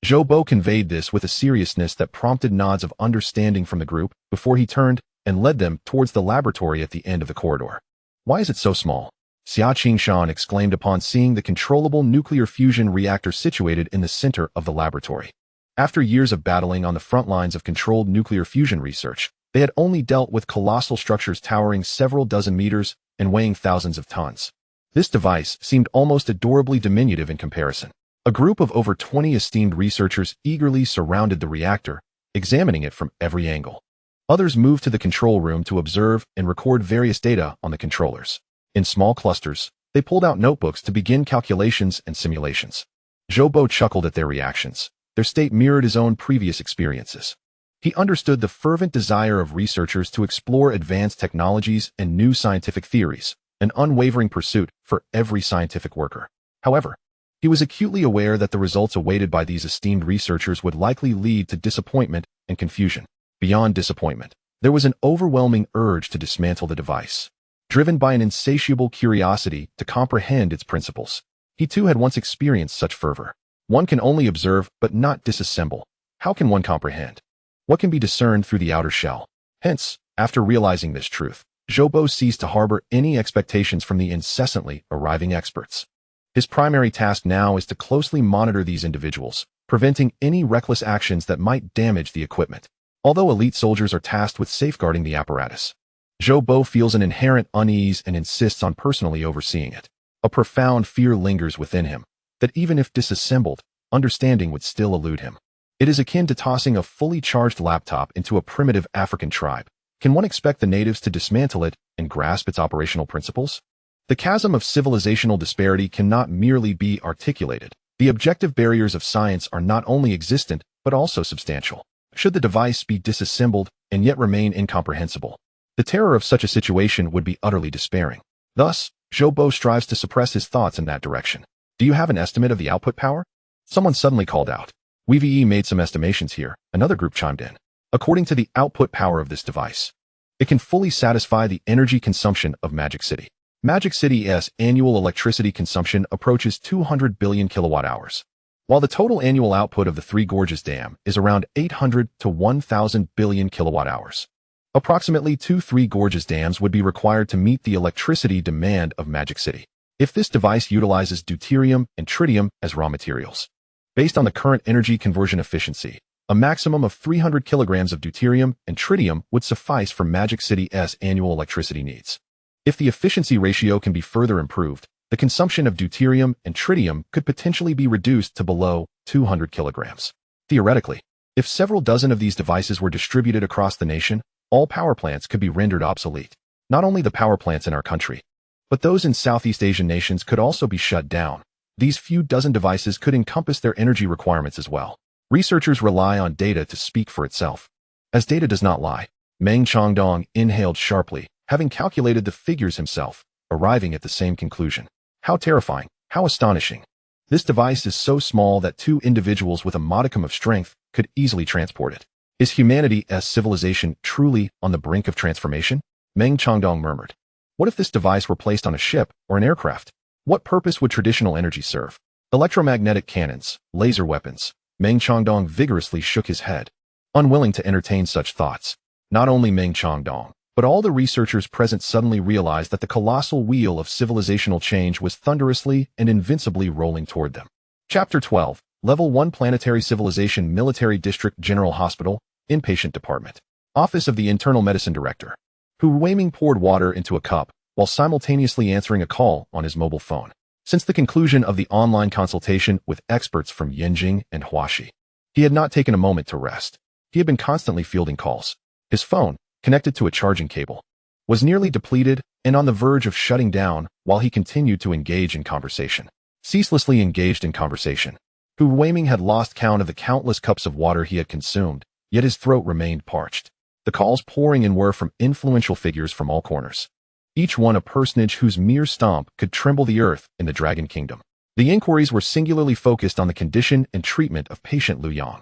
Zhou Bo conveyed this with a seriousness that prompted nods of understanding from the group before he turned and led them towards the laboratory at the end of the corridor. Why is it so small? Xia Qingshan exclaimed upon seeing the controllable nuclear fusion reactor situated in the center of the laboratory. After years of battling on the front lines of controlled nuclear fusion research, they had only dealt with colossal structures towering several dozen meters and weighing thousands of tons. This device seemed almost adorably diminutive in comparison. A group of over 20 esteemed researchers eagerly surrounded the reactor, examining it from every angle. Others moved to the control room to observe and record various data on the controllers. In small clusters, they pulled out notebooks to begin calculations and simulations. Zhou Bo chuckled at their reactions. Their state mirrored his own previous experiences. He understood the fervent desire of researchers to explore advanced technologies and new scientific theories, an unwavering pursuit for every scientific worker. However, he was acutely aware that the results awaited by these esteemed researchers would likely lead to disappointment and confusion. Beyond disappointment, there was an overwhelming urge to dismantle the device. Driven by an insatiable curiosity to comprehend its principles, he too had once experienced such fervor. One can only observe but not disassemble. How can one comprehend? What can be discerned through the outer shell? Hence, after realizing this truth, Zhou Bo ceased to harbor any expectations from the incessantly arriving experts. His primary task now is to closely monitor these individuals, preventing any reckless actions that might damage the equipment. Although elite soldiers are tasked with safeguarding the apparatus, Zhou Bo feels an inherent unease and insists on personally overseeing it. A profound fear lingers within him, that even if disassembled, understanding would still elude him. It is akin to tossing a fully charged laptop into a primitive African tribe. Can one expect the natives to dismantle it and grasp its operational principles? The chasm of civilizational disparity cannot merely be articulated. The objective barriers of science are not only existent, but also substantial. Should the device be disassembled and yet remain incomprehensible, the terror of such a situation would be utterly despairing. Thus, Zhou Bo strives to suppress his thoughts in that direction. Do you have an estimate of the output power? Someone suddenly called out. We've made some estimations here, another group chimed in. According to the output power of this device, it can fully satisfy the energy consumption of Magic City. Magic City's annual electricity consumption approaches 200 billion kilowatt-hours, while the total annual output of the Three Gorges Dam is around 800 to 1,000 billion kilowatt-hours. Approximately 2 Three Gorges dams would be required to meet the electricity demand of Magic City, if this device utilizes deuterium and tritium as raw materials. Based on the current energy conversion efficiency, a maximum of 300 kilograms of deuterium and tritium would suffice for Magic City's annual electricity needs. If the efficiency ratio can be further improved, the consumption of deuterium and tritium could potentially be reduced to below 200 kilograms. Theoretically, if several dozen of these devices were distributed across the nation, all power plants could be rendered obsolete. Not only the power plants in our country, but those in Southeast Asian nations could also be shut down. These few dozen devices could encompass their energy requirements as well. Researchers rely on data to speak for itself. As data does not lie, Meng Changdong inhaled sharply, having calculated the figures himself, arriving at the same conclusion. How terrifying, how astonishing. This device is so small that two individuals with a modicum of strength could easily transport it. Is humanity's civilization truly on the brink of transformation? Meng Changdong murmured. What if this device were placed on a ship or an aircraft? What purpose would traditional energy serve? Electromagnetic cannons, laser weapons. Meng Changdong vigorously shook his head, unwilling to entertain such thoughts. Not only Meng Changdong, but all the researchers present suddenly realized that the colossal wheel of civilizational change was thunderously and invincibly rolling toward them. Chapter 12, Level 1 Planetary Civilization Military District General Hospital, Inpatient Department. Office of the Internal Medicine Director. Hu Weiming poured water into a cup while simultaneously answering a call on his mobile phone. Since the conclusion of the online consultation with experts from Yanjing and Huaxi, he had not taken a moment to rest. He had been constantly fielding calls. His phone, connected to a charging cable, was nearly depleted and on the verge of shutting down while he continued to engage in conversation. Ceaselessly engaged in conversation. Hu Weiming had lost count of the countless cups of water he had consumed, yet his throat remained parched. The calls pouring in were from influential figures from all corners, each one a personage whose mere stomp could tremble the earth in the Dragon Kingdom. The inquiries were singularly focused on the condition and treatment of patient Liu Yang.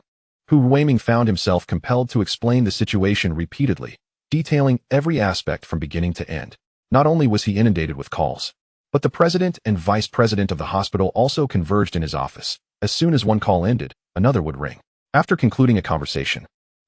Hu Weiming found himself compelled to explain the situation repeatedly, detailing every aspect from beginning to end. Not only was he inundated with calls, but the president and vice president of the hospital also converged in his office. As soon as one call ended, another would ring. After concluding a conversation,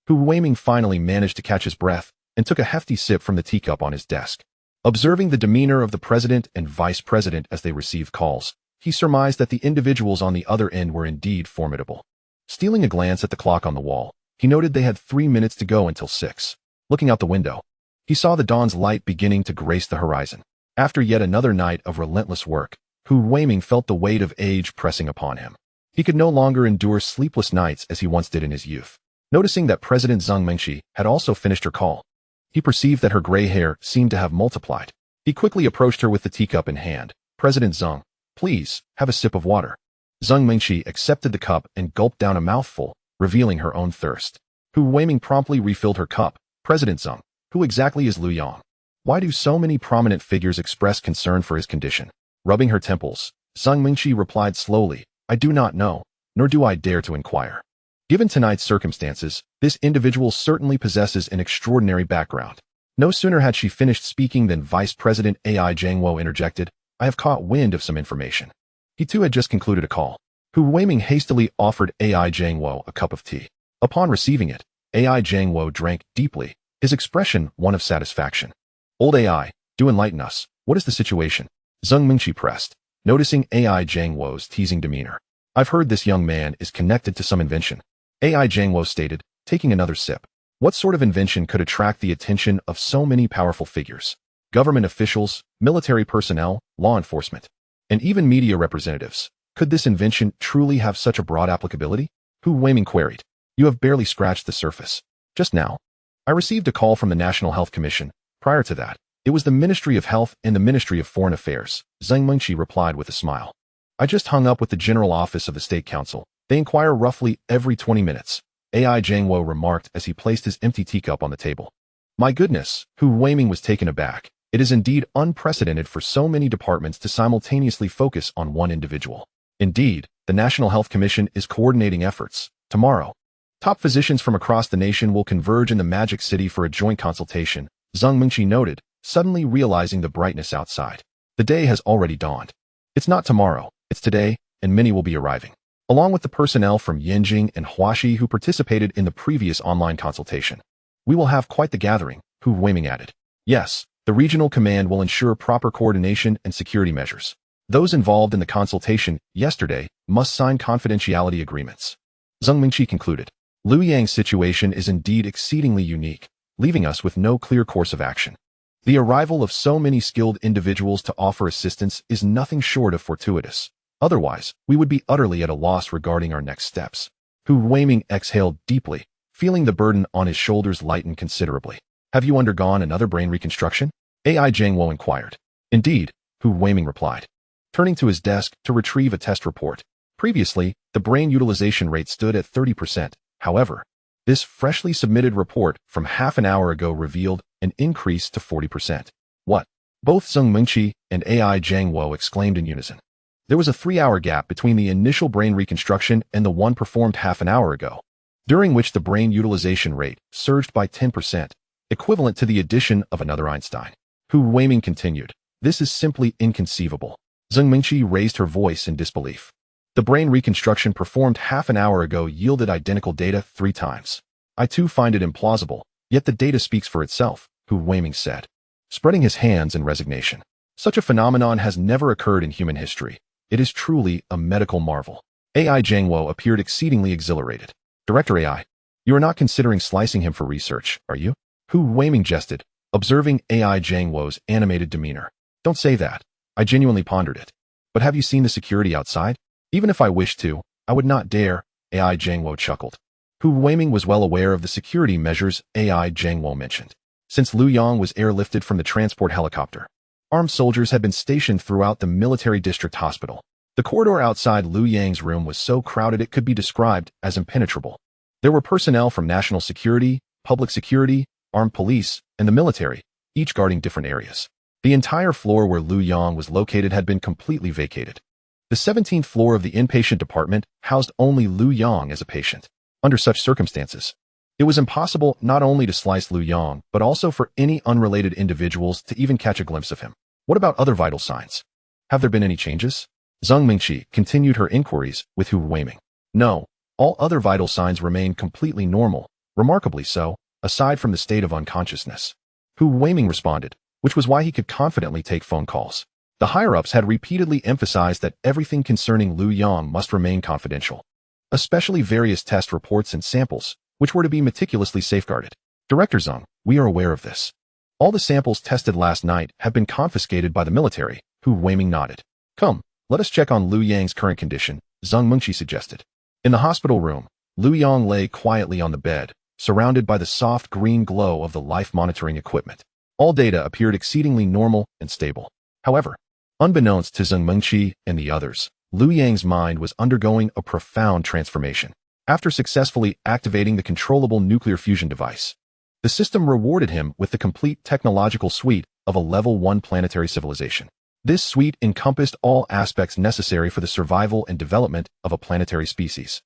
Hu Weiming finally managed to catch his breath and took a hefty sip from the teacup on his desk. Observing the demeanor of the president and vice president as they received calls, he surmised that the individuals on the other end were indeed formidable. Stealing a glance at the clock on the wall, he noted they had 3 minutes to go until 6. Looking out the window, he saw the dawn's light beginning to grace the horizon. After yet another night of relentless work, Hu Weiming felt the weight of age pressing upon him. He could no longer endure sleepless nights as he once did in his youth. Noticing that President Zheng Mengshi had also finished her call, he perceived that her gray hair seemed to have multiplied. He quickly approached her with the teacup in hand. President Zheng, please, have a sip of water. Zheng Mengshi accepted the cup and gulped down a mouthful, revealing her own thirst. Hu Weiming promptly refilled her cup. President Zheng, who exactly is Liu Yang? Why do so many prominent figures express concern for his condition? Rubbing her temples, Zheng Mengshi replied slowly, I do not know, nor do I dare to inquire. Given tonight's circumstances, this individual certainly possesses an extraordinary background. No sooner had she finished speaking than Vice President Ai Zhangwo interjected, I have caught wind of some information. He too had just concluded a call. Hu Weiming hastily offered Ai Zhangwo a cup of tea. Upon receiving it, Ai Zhangwo drank deeply, his expression one of satisfaction. Old Ai, do enlighten us. What is the situation? Zheng Mengshi pressed, noticing Ai Zhangwo's teasing demeanor. I've heard this young man is connected to some invention. Ai Zhangwo stated, taking another sip. What sort of invention could attract the attention of so many powerful figures? Government officials, military personnel, law enforcement, and even media representatives. Could this invention truly have such a broad applicability? Hu Weiming queried. You have barely scratched the surface. Just now, I received a call from the National Health Commission. Prior to that, it was the Ministry of Health and the Ministry of Foreign Affairs. Zheng Mengshi replied with a smile. I just hung up with the General Office of the State Council. They inquire roughly every 20 minutes. Ai Zhangwo remarked as he placed his empty teacup on the table. My goodness, Hu Weiming was taken aback. It is indeed unprecedented for so many departments to simultaneously focus on one individual. Indeed, the National Health Commission is coordinating efforts. Tomorrow, top physicians from across the nation will converge in the Magic City for a joint consultation, Zheng Mengshi noted, suddenly realizing the brightness outside. The day has already dawned. It's not tomorrow, it's today, and many will be arriving. Along with the personnel from Yanjing and Huaxi who participated in the previous online consultation. We will have quite the gathering, Hu Weiming added. Yes, the regional command will ensure proper coordination and security measures. Those involved in the consultation yesterday must sign confidentiality agreements. Zheng Mengshi concluded. Liu Yang's situation is indeed exceedingly unique, leaving us with no clear course of action. The arrival of so many skilled individuals to offer assistance is nothing short of fortuitous. Otherwise, we would be utterly at a loss regarding our next steps. Hu Weiming exhaled deeply, feeling the burden on his shoulders lighten considerably. Have you undergone another brain reconstruction? Ai Zhangwo inquired. Indeed, Hu Weiming replied, turning to his desk to retrieve a test report. Previously, the brain utilization rate stood at 30%. However, this freshly submitted report from half an hour ago revealed an increase to 40%. What? Both Zheng Mengshi and Ai Zhangwo exclaimed in unison. There was a 3-hour gap between the initial brain reconstruction and the one performed half an hour ago, during which the brain utilization rate surged by 10%, equivalent to the addition of another Einstein. Hu Weiming continued, "This is simply inconceivable." Zheng Mingqi raised her voice in disbelief. "The brain reconstruction performed half an hour ago yielded identical data 3 times. I too find it implausible, yet the data speaks for itself," Hu Weiming said, spreading his hands in resignation. "Such a phenomenon has never occurred in human history. It is truly a medical marvel." AI Zhangwo appeared exceedingly exhilarated. "Director AI, you are not considering slicing him for research, are you?" Hu Weiming jested, observing AI Zhangwo's animated demeanor. "Don't say that. I genuinely pondered it. But have you seen the security outside? Even if I wished to, I would not dare," AI Zhangwo chuckled. Hu Weiming was well aware of the security measures AI Zhangwo mentioned. Since Liu Yang was airlifted from the transport helicopter, armed soldiers had been stationed throughout the military district hospital. The corridor outside Liu Yang's room was so crowded it could be described as impenetrable. There were personnel from national security, public security, armed police, and the military, each guarding different areas. The entire floor where Liu Yang was located had been completely vacated. The 17th floor of the inpatient department housed only Liu Yang as a patient. Under such circumstances, it was impossible not only to slice Liu Yang, but also for any unrelated individuals to even catch a glimpse of him. What about other vital signs? Have there been any changes? Zheng Mingqi continued her inquiries with Hu Weiming. "No, all other vital signs remain completely normal, remarkably so, aside from the state of unconsciousness," Hu Weiming responded, which was why he could confidently take phone calls. The higher-ups had repeatedly emphasized that everything concerning Liu Yang must remain confidential, especially various test reports and samples, which were to be meticulously safeguarded. "Director Zheng, we are aware of this. All the samples tested last night have been confiscated by the military," Hu Weiming nodded. "Come, let us check on Liu Yang's current condition," Zheng Mingqi suggested. In the hospital room, Liu Yang lay quietly on the bed, surrounded by the soft green glow of the life monitoring equipment. All data appeared exceedingly normal and stable. However, unbeknownst to Zheng Mingqi and the others, Liu Yang's mind was undergoing a profound transformation. After successfully activating the controllable nuclear fusion device, the system rewarded him with the complete technological suite of a level 1 planetary civilization. This suite encompassed all aspects necessary for the survival and development of a planetary species.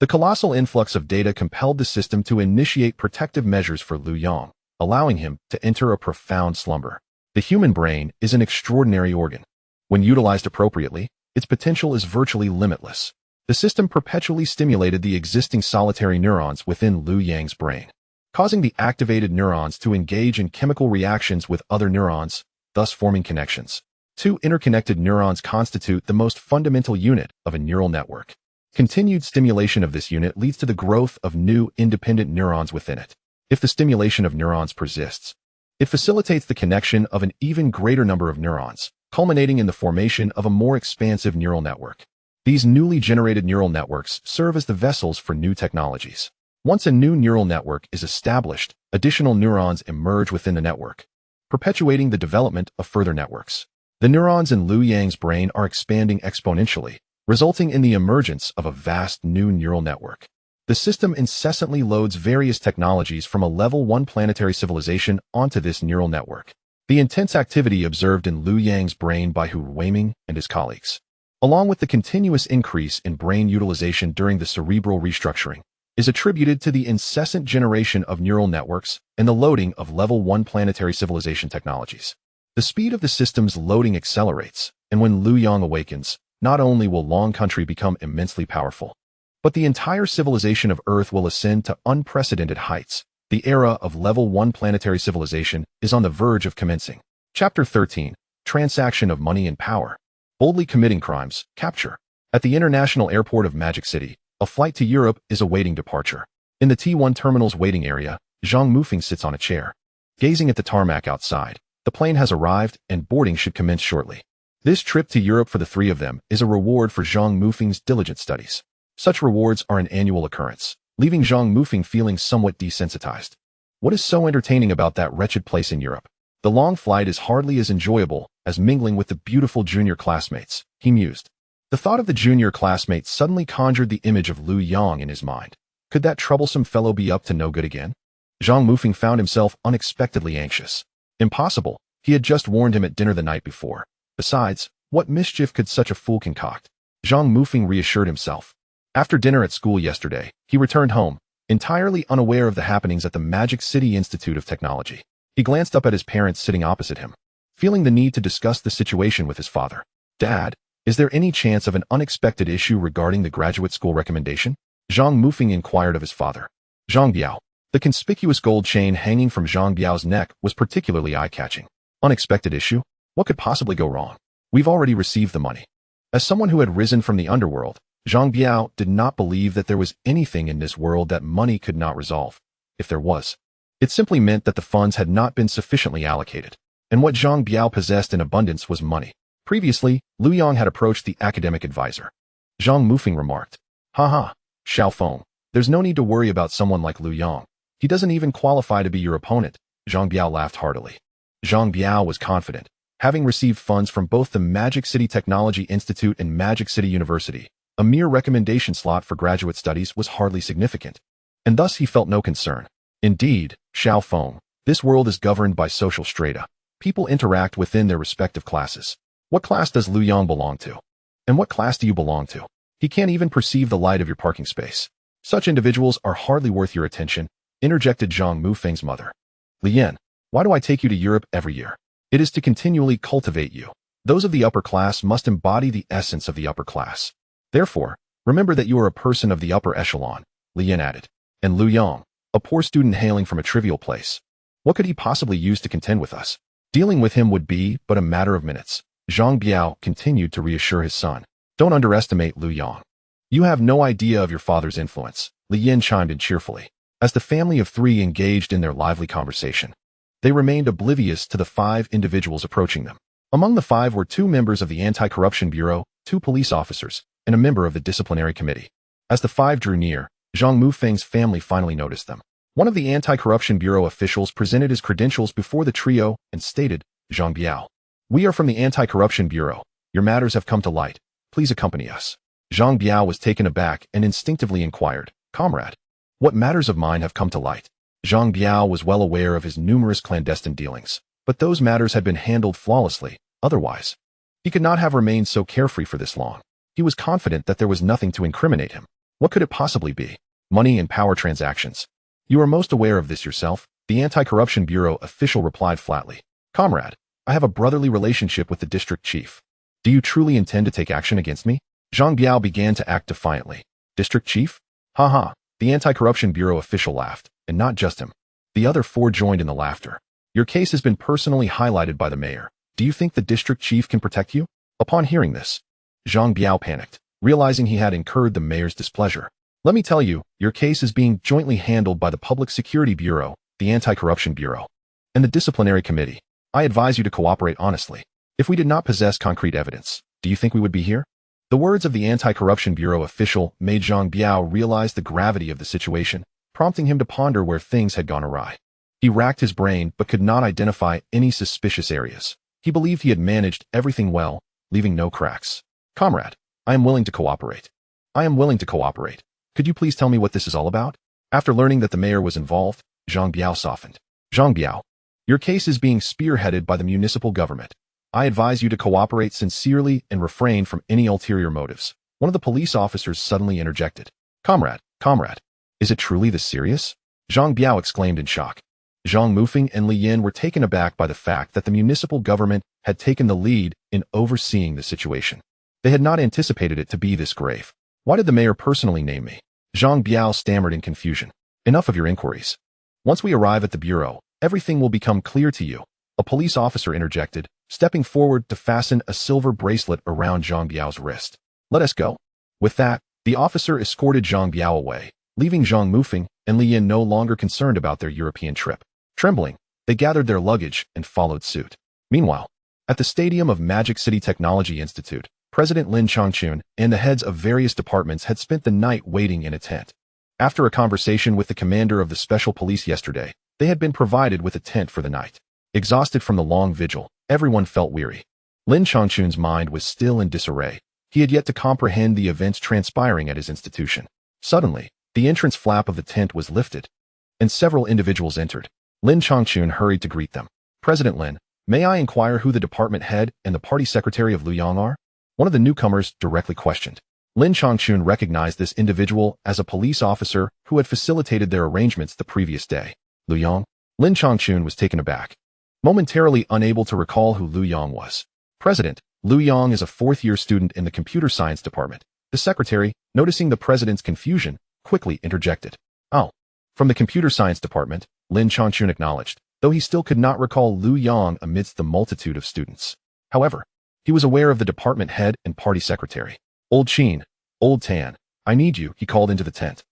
The colossal influx of data compelled the system to initiate protective measures for Liu Yang, allowing him to enter a profound slumber. The human brain is an extraordinary organ. When utilized appropriately, its potential is virtually limitless. The system perpetually stimulated the existing solitary neurons within Liu Yang's brain, causing the activated neurons to engage in chemical reactions with other neurons, thus forming connections. 2 interconnected neurons constitute the most fundamental unit of a neural network. Continued stimulation of this unit leads to the growth of new independent neurons within it. If the stimulation of neurons persists, it facilitates the connection of an even greater number of neurons, culminating in the formation of a more expansive neural network. These newly generated neural networks serve as the vessels for new technologies. Once a new neural network is established, additional neurons emerge within the network, perpetuating the development of further networks. The neurons in Liu Yang's brain are expanding exponentially, resulting in the emergence of a vast new neural network. The system incessantly loads various technologies from a level 1 planetary civilization onto this neural network. The intense activity observed in Liu Yang's brain by Hu Weiming and his colleagues, along with the continuous increase in brain utilization during the cerebral restructuring, is attributed to the incessant generation of neural networks and the loading of level 1 planetary civilization technologies. The speed of the system's loading accelerates, and when Liu Yang awakens, not only will Long Country become immensely powerful, but the entire civilization of Earth will ascend to unprecedented heights. The era of level 1 planetary civilization is on the verge of commencing. Chapter 13, Transaction of Money and Power. Boldly committing crimes, capture. At the international airport of Magic City, a flight to Europe is awaiting departure. In the T1 terminal's waiting area, Zhang Mufeng sits on a chair, gazing at the tarmac outside. The plane has arrived and boarding should commence shortly. This trip to Europe for the 3 of them is a reward for Zhang Mufeng's diligent studies. Such rewards are an annual occurrence, leaving Zhang Mufeng feeling somewhat desensitized. What is so entertaining about that wretched place in Europe? The long flight is hardly as enjoyable as mingling with the beautiful junior classmates, he mused. The thought of the junior classmates suddenly conjured the image of Liu Yang in his mind. Could that troublesome fellow be up to no good again? Zhang Mufeng found himself unexpectedly anxious. Impossible. He had just warned him at dinner the night before. Besides, What mischief could such a fool concoct? Zhang Mufeng reassured himself. After dinner at school yesterday, he returned home, entirely unaware of the happenings at the Magic City Institute of Technology. He glanced up at his parents sitting opposite him, feeling the need to discuss the situation with his father. Dad, is there any chance of an unexpected issue regarding the graduate school recommendation? Zhang Mufeng inquired of his father. Zhang Biao. The conspicuous gold chain hanging from Zhang Biao's neck was particularly eye-catching. Unexpected issue? What could possibly go wrong? We've already received the money. As someone who had risen from the underworld, Zhang Biao did not believe that there was anything in this world that money could not resolve. If there was, it simply meant that the funds had not been sufficiently allocated. And what Zhang Biao possessed in abundance was money. Previously, Liu Yang had approached the academic advisor. Zhang Mufeng remarked, "Haha, Xiao Feng, there's no need to worry about someone like Liu Yang. He doesn't even qualify to be your opponent." Zhang Biao laughed heartily. Zhang Biao was confident. Having received funds from both the Magic City Technology Institute and Magic City University, a mere recommendation slot for graduate studies was hardly significant, and thus he felt no concern. Indeed, Xiao Feng, this world is governed by social strata. People interact within their respective classes. What class does Liu Yang belong to? And what class do you belong to? He can't even perceive the light of your parking space. Such individuals are hardly worth your attention, interjected Zhang Mufeng's mother. Lian, why do I take you to Europe every year? It is to continually cultivate you. Those of the upper class must embody the essence of the upper class. Therefore, remember that you are a person of the upper echelon, Lian added. And Liu Yang, a poor student hailing from a trivial place. What could he possibly use to contend with us? Dealing with him would be but a matter of minutes. Zhang Biao continued to reassure his son. Don't underestimate Liu Yang. You have no idea of your father's influence, Li Yin chimed in cheerfully. As the family of three engaged in their lively conversation, they remained oblivious to the 5 individuals approaching them. Among the 5 were 2 members of the Anti-Corruption Bureau, 2 police officers, and a member of the Disciplinary Committee. As the 5 drew near, Zhang Mufeng's family finally noticed them. One of the Anti-Corruption Bureau officials presented his credentials before the trio and stated, Zhang Biao. We are from the Anti-Corruption Bureau. Your matters have come to light. Please accompany us. Zhang Biao was taken aback and instinctively inquired, Comrade, what matters of mine have come to light? Zhang Biao was well aware of his numerous clandestine dealings, but those matters had been handled flawlessly. Otherwise, he could not have remained so carefree for this long. He was confident that there was nothing to incriminate him. What could it possibly be? Money and power transactions. You are most aware of this yourself, the Anti-Corruption Bureau official replied flatly. Comrade, I have a brotherly relationship with the district chief. Do you truly intend to take action against me? Zhang Biao began to act defiantly. District chief? Haha, the Anti-Corruption Bureau official laughed, and not just him. The other 4 joined in the laughter. Your case has been personally highlighted by the mayor. Do you think the district chief can protect you? Upon hearing this, Zhang Biao panicked, realizing he had incurred the mayor's displeasure. Let me tell you, your case is being jointly handled by the Public Security Bureau, the Anti-Corruption Bureau, and the Disciplinary Committee. I advise you to cooperate honestly. If we did not possess concrete evidence, do you think we would be here? The words of the Anti-Corruption Bureau official made Zhang Biao realize the gravity of the situation, prompting him to ponder where things had gone awry. He racked his brain but could not identify any suspicious areas. He believed he had managed everything well, leaving no cracks. Comrade, I am willing to cooperate. I am willing to cooperate. Could you please tell me what this is all about? After learning that the mayor was involved, Zhang Biao softened. Zhang Biao, your case is being spearheaded by the municipal government. I advise you to cooperate sincerely and refrain from any ulterior motives. One of the police officers suddenly interjected. Comrade, is it truly this serious? Zhang Biao exclaimed in shock. Zhang Mufeng and Li Yin were taken aback by the fact that the municipal government had taken the lead in overseeing the situation. They had not anticipated it to be this grave. Why did the mayor personally name me? Zhang Biao stammered in confusion. Enough of your inquiries. Once we arrive at the bureau, everything will become clear to you. A police officer interjected, stepping forward to fasten a silver bracelet around Zhang Biao's wrist. Let us go. With that, the officer escorted Zhang Biao away, leaving Zhang Mufeng and Li Yin no longer concerned about their European trip. Trembling, they gathered their luggage and followed suit. Meanwhile, at the stadium of Magic City Technology Institute, President Lin Changchun and the heads of various departments had spent the night waiting in a tent. After a conversation with the commander of the special police yesterday, they had been provided with a tent for the night. Exhausted from the long vigil, everyone felt weary. Lin Changchun's mind was still in disarray. He had yet to comprehend the events transpiring at his institution. Suddenly, the entrance flap of the tent was lifted, and several individuals entered. Lin Changchun hurried to greet them. President Lin, May I inquire who the department head and the party secretary of Liu Yang are? One of the newcomers directly questioned. Lin Changchun recognized this individual as a police officer who had facilitated their arrangements the previous day. Liu Yang? Lin Changchun was taken aback, momentarily unable to recall who Liu Yang was. President, Liu Yang is a fourth-year student in the computer science department. The secretary, noticing the president's confusion, quickly interjected. Oh. From the computer science department, Lin Changchun acknowledged, though he still could not recall Liu Yang amidst the multitude of students. However, he was aware of the department head and party secretary. Old Qin, Old Tan, I need you, he called into the tent.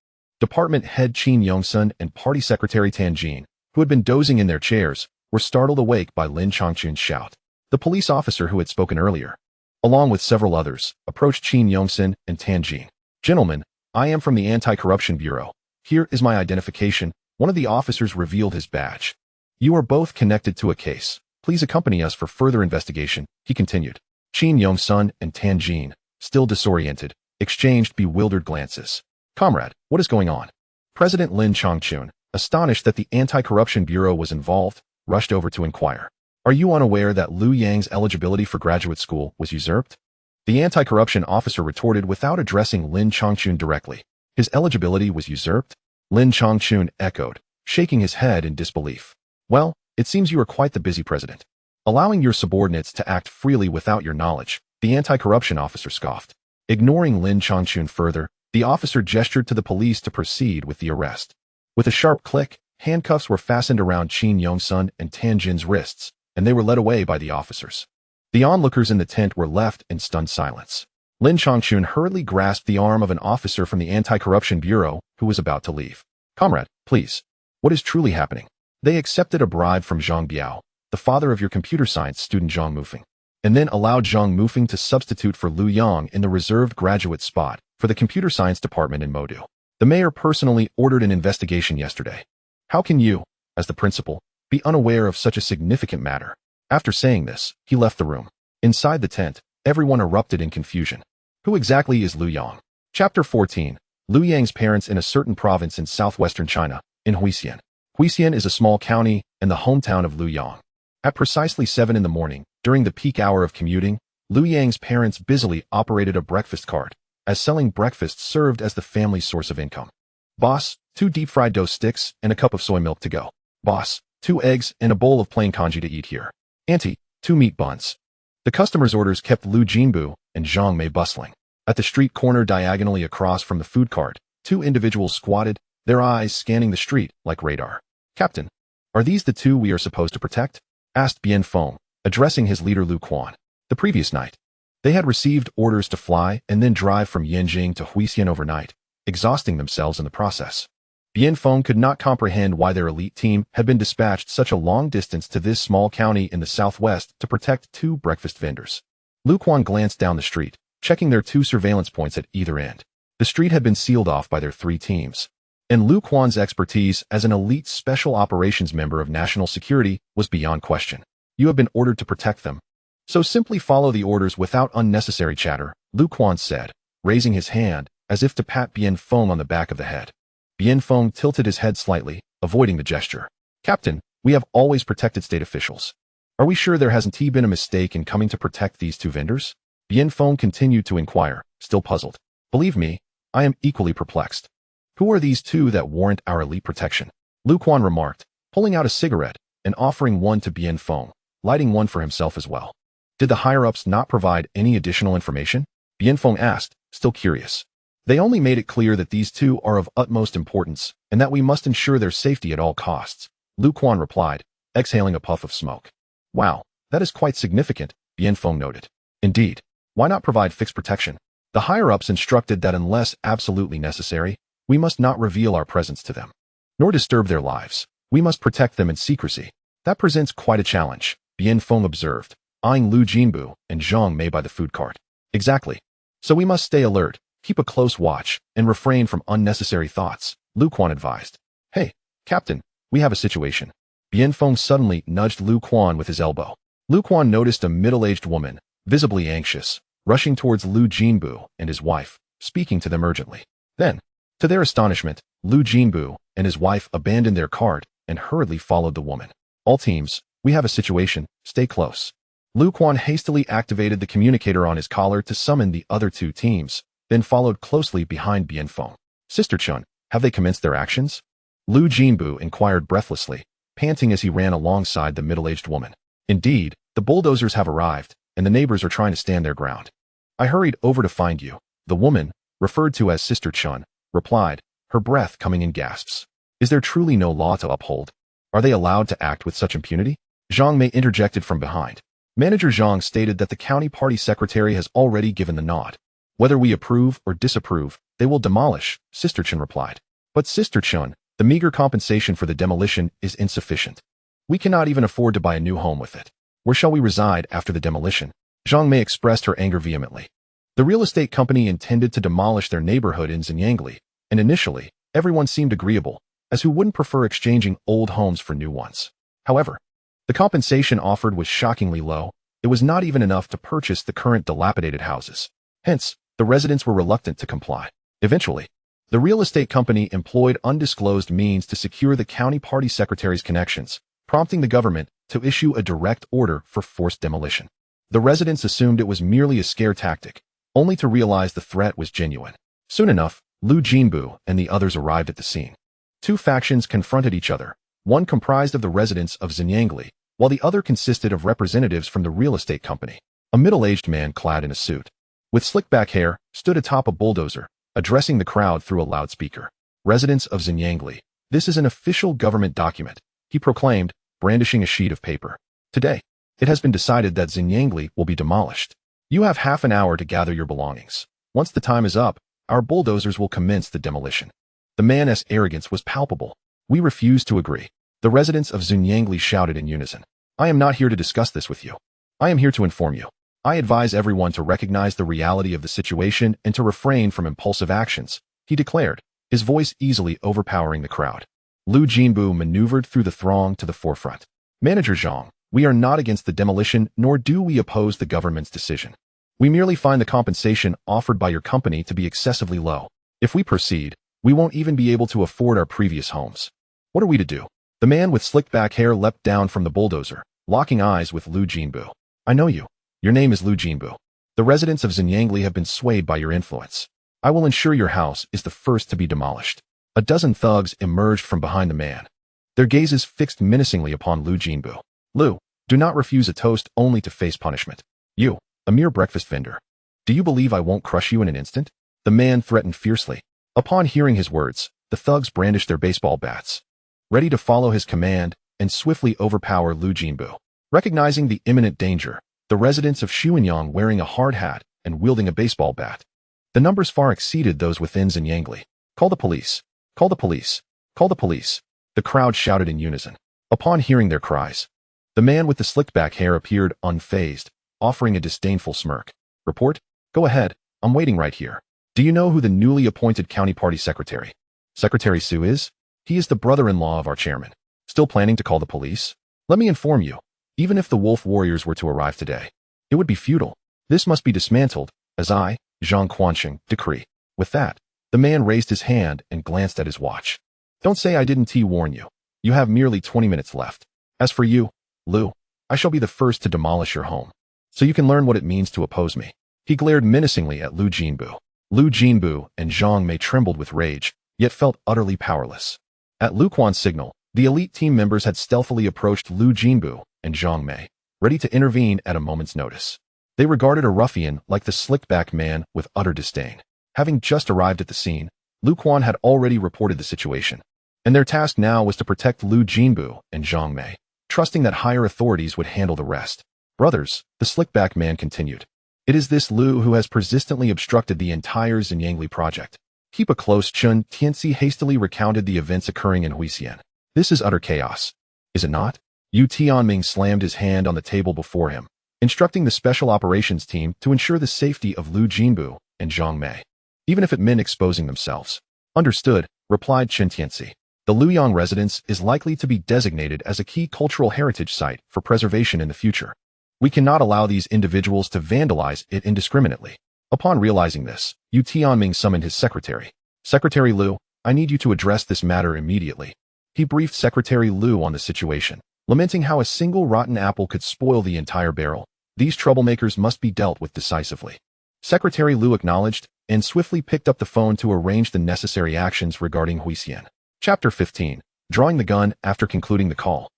Department head Qin Yongsun and party secretary Tan Jin, who had been dozing in their chairs, were startled awake by Lin Changchun's shout. The police officer who had spoken earlier, along with several others, approached Qin Yongsun and Tan Jin. Gentlemen, I am from the Anti-Corruption Bureau. Here is my identification. One of the officers revealed his badge. You are both connected to a case. Please accompany us for further investigation, he continued. Qin Yongsun and Tan Jin, still disoriented, exchanged bewildered glances. Comrade, what is going on? President Lin Changchun, astonished that the Anti-Corruption Bureau was involved, rushed over to inquire. Are you unaware that Liu Yang's eligibility for graduate school was usurped? The anti-corruption officer retorted without addressing Lin Changchun directly. His eligibility was usurped? Lin Changchun echoed, shaking his head in disbelief. Well, it seems you are quite the busy president. Allowing your subordinates to act freely without your knowledge, the anti-corruption officer scoffed. Ignoring Lin Changchun further, the officer gestured to the police to proceed with the arrest. With a sharp click, handcuffs were fastened around Qin Yongsun and Tan Jin's wrists, and they were led away by the officers. The onlookers in the tent were left in stunned silence. Lin Changchun hurriedly grasped the arm of an officer from the Anti-Corruption Bureau who was about to leave. Comrade, please. What is truly happening? They accepted a bribe from Zhang Biao, the father of your computer science student Zhang Mufeng, and then allowed Zhang Mufeng to substitute for Liu Yang in the reserved graduate spot for the computer science department in Modu. The mayor personally ordered an investigation yesterday. How can you, as the principal, be unaware of such a significant matter? After saying this, he left the room. Inside the tent, everyone erupted in confusion. Who exactly is Liu Yang? Chapter 14. Liu Yang's parents in a certain province in southwestern China, in Huixian. Huixian is a small county and the hometown of Liu Yang. At precisely 7 in the morning, during the peak hour of commuting, Liu Yang's parents busily operated a breakfast cart, as selling breakfast served as the family's source of income. Boss, 2 deep-fried dough sticks and a cup of soy milk to go. Boss, 2 eggs and a bowl of plain congee to eat here. Auntie, 2 meat buns. The customer's orders kept Liu Jinbu and Zhang Mei bustling. At the street corner diagonally across from the food cart, 2 individuals squatted, their eyes scanning the street like radar. Captain, are these the 2 we are supposed to protect? Asked Bien Feng, addressing his leader Lu Quan. The previous night, they had received orders to fly and then drive from Yanjing to Huixian overnight, exhausting themselves in the process. Bien Feng could not comprehend why their elite team had been dispatched such a long distance to this small county in the southwest to protect 2 breakfast vendors. Lu Quan glanced down the street, checking their 2 surveillance points at either end. The street had been sealed off by their 3 teams, and Lu Quan's expertise as an elite special operations member of national security was beyond question. You have been ordered to protect them. So simply follow the orders without unnecessary chatter, Lu Quan said, raising his hand as if to pat Bien Feng on the back of the head. Bien Feng tilted his head slightly, avoiding the gesture. Captain, we have always protected state officials. Are we sure there hasn't been a mistake in coming to protect these 2 vendors? Bien Feng continued to inquire, still puzzled. Believe me, I am equally perplexed. Who are these 2 that warrant our elite protection? Lu Quan remarked, pulling out a cigarette and offering one to Bien Feng, lighting one for himself as well. Did the higher-ups not provide any additional information? Bien Feng asked, still curious. They only made it clear that these 2 are of utmost importance and that we must ensure their safety at all costs, Lu Quan replied, exhaling a puff of smoke. Wow, that is quite significant, Bien Feng noted. Indeed. Why not provide fixed protection? The higher-ups instructed that unless absolutely necessary, we must not reveal our presence to them, nor disturb their lives. We must protect them in secrecy. That presents quite a challenge, Bien Feng observed, eyeing Liu Jinbu and Zhang Mei by the food cart. Exactly. So we must stay alert, keep a close watch, and refrain from unnecessary thoughts, Lu Quan advised. Hey, Captain, we have a situation. Bien Feng suddenly nudged Lu Quan with his elbow. Lu Quan noticed a middle-aged woman, visibly anxious, rushing towards Liu Jinbu and his wife, speaking to them urgently. Then, to their astonishment, Liu Jinbu and his wife abandoned their cart and hurriedly followed the woman. All teams, We have a situation. Stay close. Liu Quan hastily activated the communicator on his collar to summon the other two teams, then followed closely behind Bianfeng. Sister Chun, have they commenced their actions? Lu Jinbu inquired breathlessly, panting as he ran alongside the middle-aged woman. Indeed, the bulldozers have arrived, and the neighbors are trying to stand their ground. I hurried over to find you. The woman, referred to as Sister Chun, replied, her breath coming in gasps. Is there truly no law to uphold? Are they allowed to act with such impunity? Zhang Mei interjected from behind. Manager Zhang stated that the county party secretary has already given the nod. Whether we approve or disapprove, they will demolish, Sister Chun replied. But Sister Chun, the meager compensation for the demolition is insufficient. We cannot even afford to buy a new home with it. Where shall we reside after the demolition? Zhang Mei expressed her anger vehemently. The real estate company intended to demolish their neighborhood in Xinyangli, and initially, everyone seemed agreeable, as who wouldn't prefer exchanging old homes for new ones. However, the compensation offered was shockingly low. It was not even enough to purchase the current dilapidated houses. Hence, the residents were reluctant to comply. Eventually, the real estate company employed undisclosed means to secure the county party secretary's connections, prompting the government to issue a direct order for forced demolition. The residents assumed it was merely a scare tactic, only to realize the threat was genuine. Soon enough, Lu Jinbu and the others arrived at the scene. Two factions confronted each other, one comprised of the residents of Xinyangli, while the other consisted of representatives from the real estate company. A middle-aged man clad in a suit, with slick-back hair, stood atop a bulldozer, addressing the crowd through a loudspeaker. Residents of Xinyangli, this is an official government document, he proclaimed, brandishing a sheet of paper. Today, it has been decided that Xinyangli will be demolished. You have half an hour to gather your belongings. Once the time is up, our bulldozers will commence the demolition. The man's arrogance was palpable. We refuse to agree. The residents of Xinyangli shouted in unison. I am not here to discuss this with you. I am here to inform you. I advise everyone to recognize the reality of the situation and to refrain from impulsive actions, he declared, his voice easily overpowering the crowd. Lu Jinbu maneuvered through the throng to the forefront. Manager Zhang, we are not against the demolition, nor do we oppose the government's decision. We merely find the compensation offered by your company to be excessively low. If we proceed, we won't even be able to afford our previous homes. What are we to do? The man with slick-back hair leapt down from the bulldozer, locking eyes with Lu Jinbu. I know you. Your name is Lu Jinbu. The residents of Xinyangli have been swayed by your influence. I will ensure your house is the first to be demolished. A dozen thugs emerged from behind the man, their gazes fixed menacingly upon Lu Jinbu. Lu, do not refuse a toast only to face punishment. You, a mere breakfast vendor. Do you believe I won't crush you in an instant? The man threatened fiercely. Upon hearing his words, the thugs brandished their baseball bats, ready to follow his command and swiftly overpower Lu Jinbu. Recognizing the imminent danger, the residents of Xuanyang wearing a hard hat and wielding a baseball bat. The numbers far exceeded those within Xinyangli. Call the police! Call the police! Call the police! The crowd shouted in unison. Upon hearing their cries, the man with the slick-back hair appeared unfazed, offering a disdainful smirk. Report? Go ahead, I'm waiting right here. Do you know who the newly appointed county party secretary, Secretary Su is? He is the brother-in-law of our chairman. Still planning to call the police? Let me inform you. Even if the wolf warriors were to arrive today, it would be futile. This must be dismantled, as I, Zhang Quanxing, decree. With that, the man raised his hand and glanced at his watch. Don't say I didn't warn you. You have merely 20 minutes left. As for you, Lu, I shall be the first to demolish your home, so you can learn what it means to oppose me. He glared menacingly at Lu Jinbu. Lu Jinbu and Zhang Mei trembled with rage, yet felt utterly powerless. At Lu Quan's signal, the elite team members had stealthily approached Lu Jinbu and Zhang Mei, ready to intervene at a moment's notice. They regarded a ruffian like the slick-back man with utter disdain. Having just arrived at the scene, Lu Quan had already reported the situation, and their task now was to protect Lu Jinbu and Zhang Mei, trusting that higher authorities would handle the rest. Brothers, the slick-back man continued. It is this Lu who has persistently obstructed the entire Xinyangli project. Keep a close Chun Tianxi hastily recounted the events occurring in Huixian. This is utter chaos. Is it not? Yu Tianming slammed his hand on the table before him, instructing the special operations team to ensure the safety of Lu Jinbu and Zhang Mei, even if it meant exposing themselves. Understood, replied Chen Tianxi. The Liu Yang residence is likely to be designated as a key cultural heritage site for preservation in the future. We cannot allow these individuals to vandalize it indiscriminately. Upon realizing this, Yu Tianming summoned his secretary. Secretary Liu, I need you to address this matter immediately. He briefed Secretary Liu on the situation, lamenting how a single rotten apple could spoil the entire barrel. These troublemakers must be dealt with decisively. Secretary Liu acknowledged and swiftly picked up the phone to arrange the necessary actions regarding Huixian. Chapter 15. Drawing the gun after concluding the call.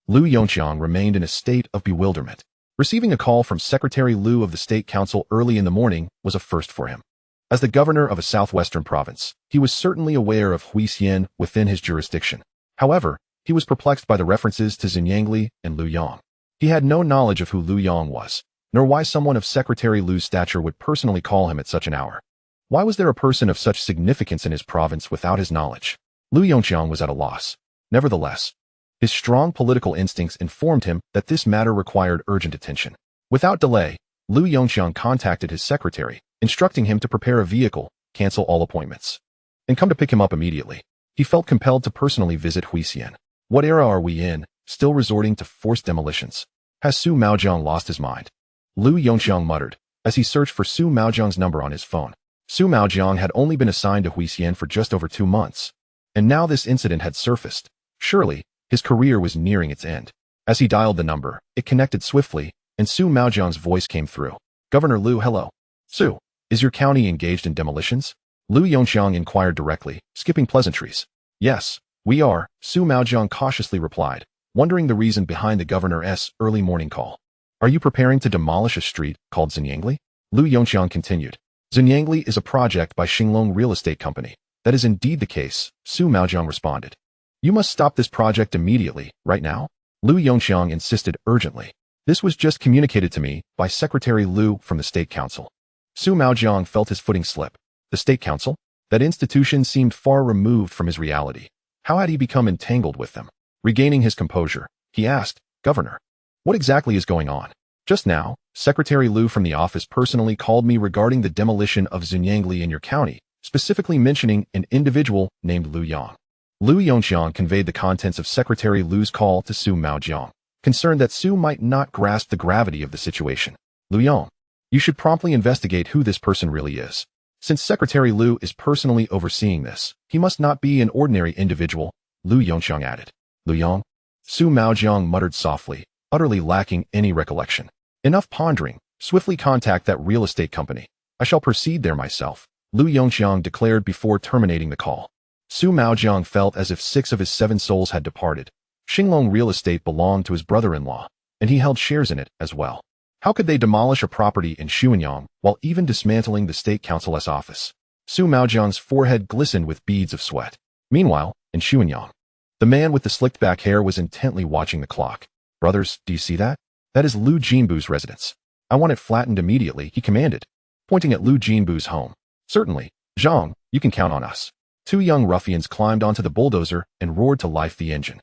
Liu Yang remained in a state of bewilderment. Receiving a call from Secretary Liu of the State Council early in the morning was a first for him. As the governor of a southwestern province, he was certainly aware of Huixian within his jurisdiction. However, he was perplexed by the references to Zhenyangli and Liu Yang. He had no knowledge of who Liu Yang was, nor why someone of Secretary Liu's stature would personally call him at such an hour. Why was there a person of such significance in his province without his knowledge? Liu Yang was at a loss. Nevertheless, his strong political instincts informed him that this matter required urgent attention. Without delay, Liu Yang contacted his secretary, instructing him to prepare a vehicle, cancel all appointments, and come to pick him up immediately. He felt compelled to personally visit Huixian. What era are we in, still resorting to forced demolitions? Has Su Maojiang lost his mind? Liu Yang muttered, as he searched for Su Maojiang's number on his phone. Su Maojiang had only been assigned to Huixian for just over 2 months, and now this incident had surfaced. Surely, his career was nearing its end. As he dialed the number, it connected swiftly, and Su Maojiang's voice came through. Governor Liu, hello. Su, is your county engaged in demolitions? Liu Yang inquired directly, skipping pleasantries. Yes, we are, Su Maojiang cautiously replied, wondering the reason behind the governor's early morning call. Are you preparing to demolish a street called Zhenyangli? Liu Yang continued. Zhenyangli is a project by Xinglong Real Estate Company. That is indeed the case, Su Maojiang responded. You must stop this project immediately, right now? Liu Yang insisted urgently. This was just communicated to me by Secretary Liu from the State Council. Su Maojiang felt his footing slip. The State Council? That institution seemed far removed from his reality. How had he become entangled with them? Regaining his composure, he asked, Governor, what exactly is going on? Just now, Secretary Liu from the office personally called me regarding the demolition of Zhenyangli in your county, specifically mentioning an individual named Liu Yang. Liu Yang conveyed the contents of Secretary Liu's call to Su Maojiang, concerned that Su might not grasp the gravity of the situation. Liu Yang, you should promptly investigate who this person really is. Since Secretary Liu is personally overseeing this, he must not be an ordinary individual, Liu Yang added. Liu Yang? Su Maojiang muttered softly, utterly lacking any recollection. Enough pondering, swiftly contact that real estate company. I shall proceed there myself, Liu Yang declared before terminating the call. Su Maojiang felt as if 6 of his 7 souls had departed. Xinglong Real Estate belonged to his brother-in-law, and he held shares in it as well. How could they demolish a property in Xuanyang while even dismantling the State Council's office? Su Maojiang's forehead glistened with beads of sweat. Meanwhile, in Xuanyang, the man with the slicked-back hair was intently watching the clock. Brothers, do you see that? That is Liu Jinbu's residence. I want it flattened immediately, he commanded, pointing at Liu Jinbu's home. Certainly, Zhang, you can count on us. 2 young ruffians climbed onto the bulldozer and roared to life the engine.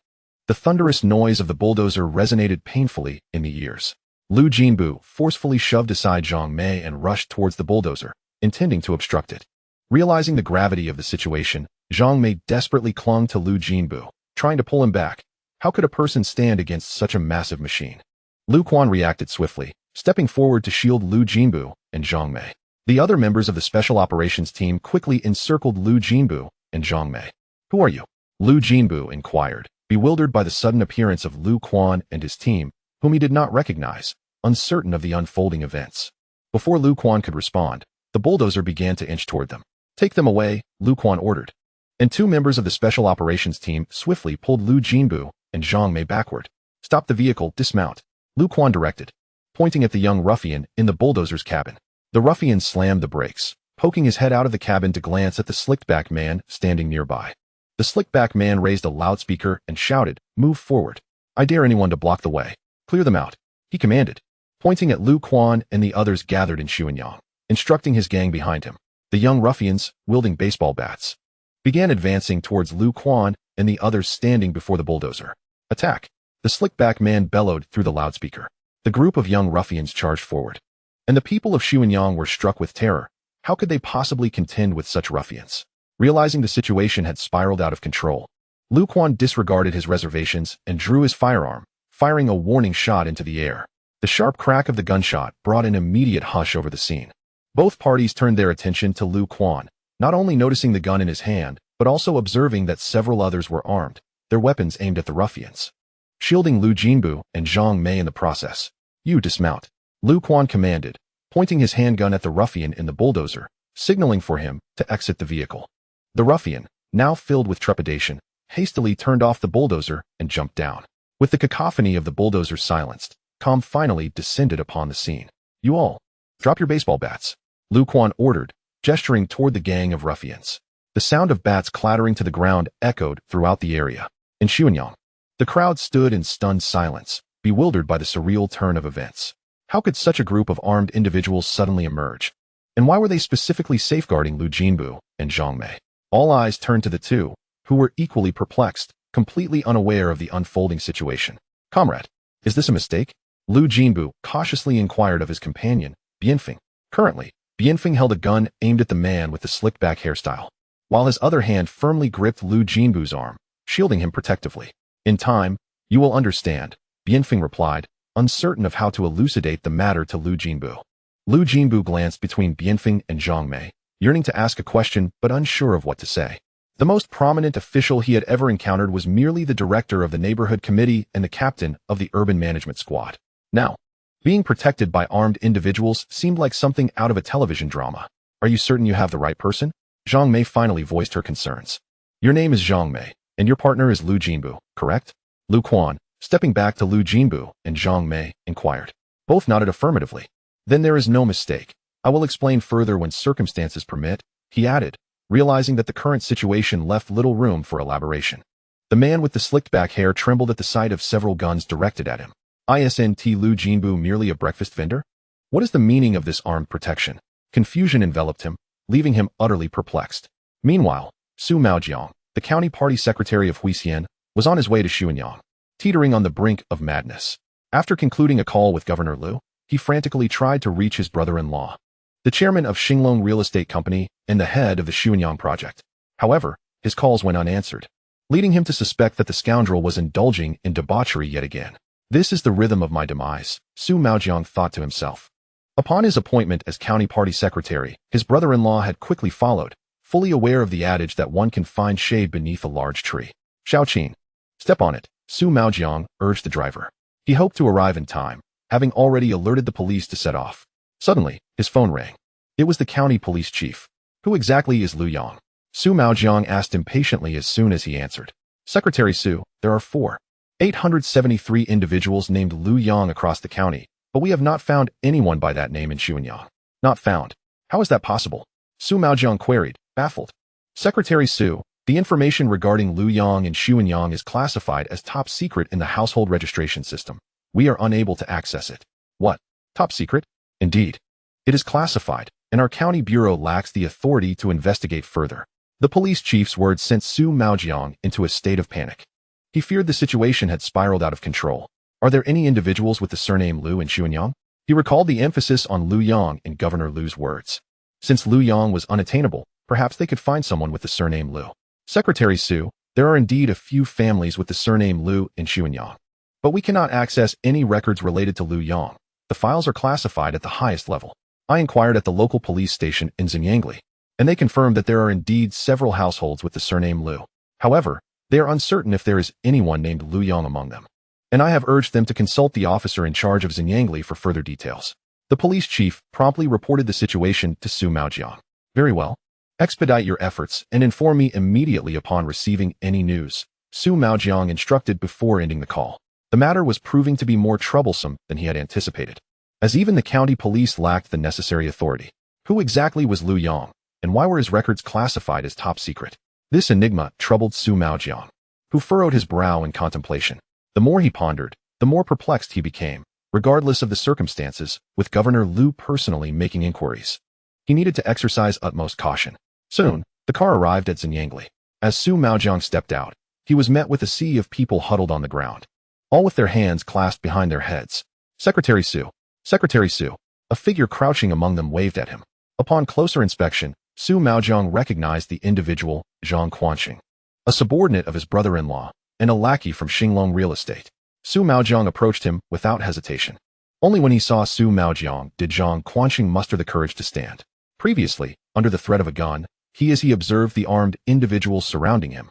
The thunderous noise of the bulldozer resonated painfully in the ears. Liu Jinbu forcefully shoved aside Zhang Mei and rushed towards the bulldozer, intending to obstruct it. Realizing the gravity of the situation, Zhang Mei desperately clung to Liu Jinbu, trying to pull him back. How could a person stand against such a massive machine? Lu Quan reacted swiftly, stepping forward to shield Liu Jinbu and Zhang Mei. The other members of the Special Operations Team quickly encircled Liu Jinbu and Zhang Mei. Who are you? Liu Jinbu inquired, bewildered by the sudden appearance of Lu Quan and his team, whom he did not recognize, uncertain of the unfolding events. Before Lu Quan could respond, the bulldozer began to inch toward them. Take them away, Lu Quan ordered. And 2 members of the Special Operations Team swiftly pulled Liu Jinbu and Zhang Mei backward. Stop the vehicle, dismount, Lu Quan directed, pointing at the young ruffian in the bulldozer's cabin. The ruffian slammed the brakes, poking his head out of the cabin to glance at the slicked-back man standing nearby. The slicked-back man raised a loudspeaker and shouted, "Move forward. I dare anyone to block the way. Clear them out," he commanded, pointing at Lu Quan and the others gathered in Xuanyang, instructing his gang behind him. The young ruffians, wielding baseball bats, began advancing towards Lu Quan and the others standing before the bulldozer. Attack! The slick-back man bellowed through the loudspeaker. The group of young ruffians charged forward, and the people of Xuanyang were struck with terror. How could they possibly contend with such ruffians? Realizing the situation had spiraled out of control, Lu Quan disregarded his reservations and drew his firearm, firing a warning shot into the air. The sharp crack of the gunshot brought an immediate hush over the scene. Both parties turned their attention to Lu Quan, not only noticing the gun in his hand, but also observing that several others were armed, their weapons aimed at the ruffians. shielding Liu Jinbu and Zhang Mei in the process. "You dismount," Lu Quan commanded, pointing his handgun at the ruffian in the bulldozer, signaling for him to exit the vehicle. The ruffian, now filled with trepidation, hastily turned off the bulldozer and jumped down. With the cacophony of the bulldozer silenced, calm finally descended upon the scene. "You all, drop your baseball bats," Lu Quan ordered, gesturing toward the gang of ruffians. The sound of bats clattering to the ground echoed throughout the area. In Xuanyang, the crowd stood in stunned silence, bewildered by the surreal turn of events. How could such a group of armed individuals suddenly emerge? And why were they specifically safeguarding Liu Jinbu and Zhang Mei? All eyes turned to the two, who were equally perplexed, completely unaware of the unfolding situation. "Comrade, is this a mistake?" Liu Jinbu cautiously inquired of his companion, Bianfeng. Currently, Bianfeng held a gun aimed at the man with the slicked-back hairstyle, while his other hand firmly gripped Liu Jinbu's arm, shielding him protectively. "In time, you will understand," Bianfeng replied, uncertain of how to elucidate the matter to Liu Jinbu. Liu Jinbu glanced between Bianfeng and Zhang Mei, yearning to ask a question but unsure of what to say. The most prominent official he had ever encountered was merely the director of the neighborhood committee and the captain of the urban management squad. Now, being protected by armed individuals seemed like something out of a television drama. "Are you certain you have the right person?" Zhang Mei finally voiced her concerns. "Your name is Zhang Mei, and your partner is Liu Jinbu, correct?" Lu Quan, stepping back to Liu Jinbu and Zhang Mei, inquired. Both nodded affirmatively. "Then there is no mistake. I will explain further when circumstances permit," he added, realizing that the current situation left little room for elaboration. The man with the slicked-back hair trembled at the sight of several guns directed at him. Isn't Liu Jinbu merely a breakfast vendor? What is the meaning of this armed protection? Confusion enveloped him, leaving him utterly perplexed. Meanwhile, Su Maojiang, the county party secretary of Huixian, was on his way to Xuanyang, teetering on the brink of madness. After concluding a call with Governor Liu, he frantically tried to reach his brother-in-law, the chairman of Xinglong Real Estate Company and the head of the Xuanyang project. However, his calls went unanswered, leading him to suspect that the scoundrel was indulging in debauchery yet again. "This is the rhythm of my demise," Su Maojiang thought to himself. Upon his appointment as county party secretary, his brother-in-law had quickly followed, fully aware of the adage that one can find shade beneath a large tree. "Xiaoqin, step on it," Su Maojiang urged the driver. He hoped to arrive in time, having already alerted the police to set off. Suddenly, his phone rang. It was the county police chief. "Who exactly is Liu Yang?" Su Maojiang asked impatiently as soon as he answered. "Secretary Su, there are 4,873 individuals named Liu Yang across the county, but we have not found anyone by that name in Xuanyang." "Not found? How is that possible?" Su Maojiang queried, baffled. "Secretary Su, the information regarding Liu Yang in Xuanyang is classified as top secret in the household registration system. We are unable to access it." "What? Top secret?" "Indeed. It is classified, and our county bureau lacks the authority to investigate further." The police chief's words sent Su Maojiang into a state of panic. He feared the situation had spiraled out of control. Are there any individuals with the surname Liu in Xuanyang? He recalled the emphasis on Liu Yang in Governor Liu's words. Since Liu Yang was unattainable, perhaps they could find someone with the surname Liu. "Secretary Su, there are indeed a few families with the surname Liu in Xuanyang, but we cannot access any records related to Liu Yang. The files are classified at the highest level. I inquired at the local police station in Xinyangli, and they confirmed that there are indeed several households with the surname Liu. However, they are uncertain if there is anyone named Liu Yang among them, and I have urged them to consult the officer in charge of Xinyangli for further details." The police chief promptly reported the situation to Su Maojiang. "Very well. Expedite your efforts and inform me immediately upon receiving any news," Su Maojiang instructed before ending the call. The matter was proving to be more troublesome than he had anticipated, as even the county police lacked the necessary authority. Who exactly was Liu Yang, and why were his records classified as top secret? This enigma troubled Su Maojiang, who furrowed his brow in contemplation. The more he pondered, the more perplexed he became, regardless of the circumstances, with Governor Liu personally making inquiries. He needed to exercise utmost caution. Soon, the car arrived at Xinyangli. As Su Maojiang stepped out, he was met with a sea of people huddled on the ground, all with their hands clasped behind their heads. "Secretary Su, Secretary Su." A figure crouching among them waved at him. Upon closer inspection, Su Maojiang recognized the individual, Zhang Quanxing, a subordinate of his brother-in-law, and a lackey from Xinglong Real Estate. Su Maojiang approached him without hesitation. Only when he saw Su Maojiang did Zhang Quanxing muster the courage to stand. Previously, under the threat of a gun, he observed the armed individuals surrounding him.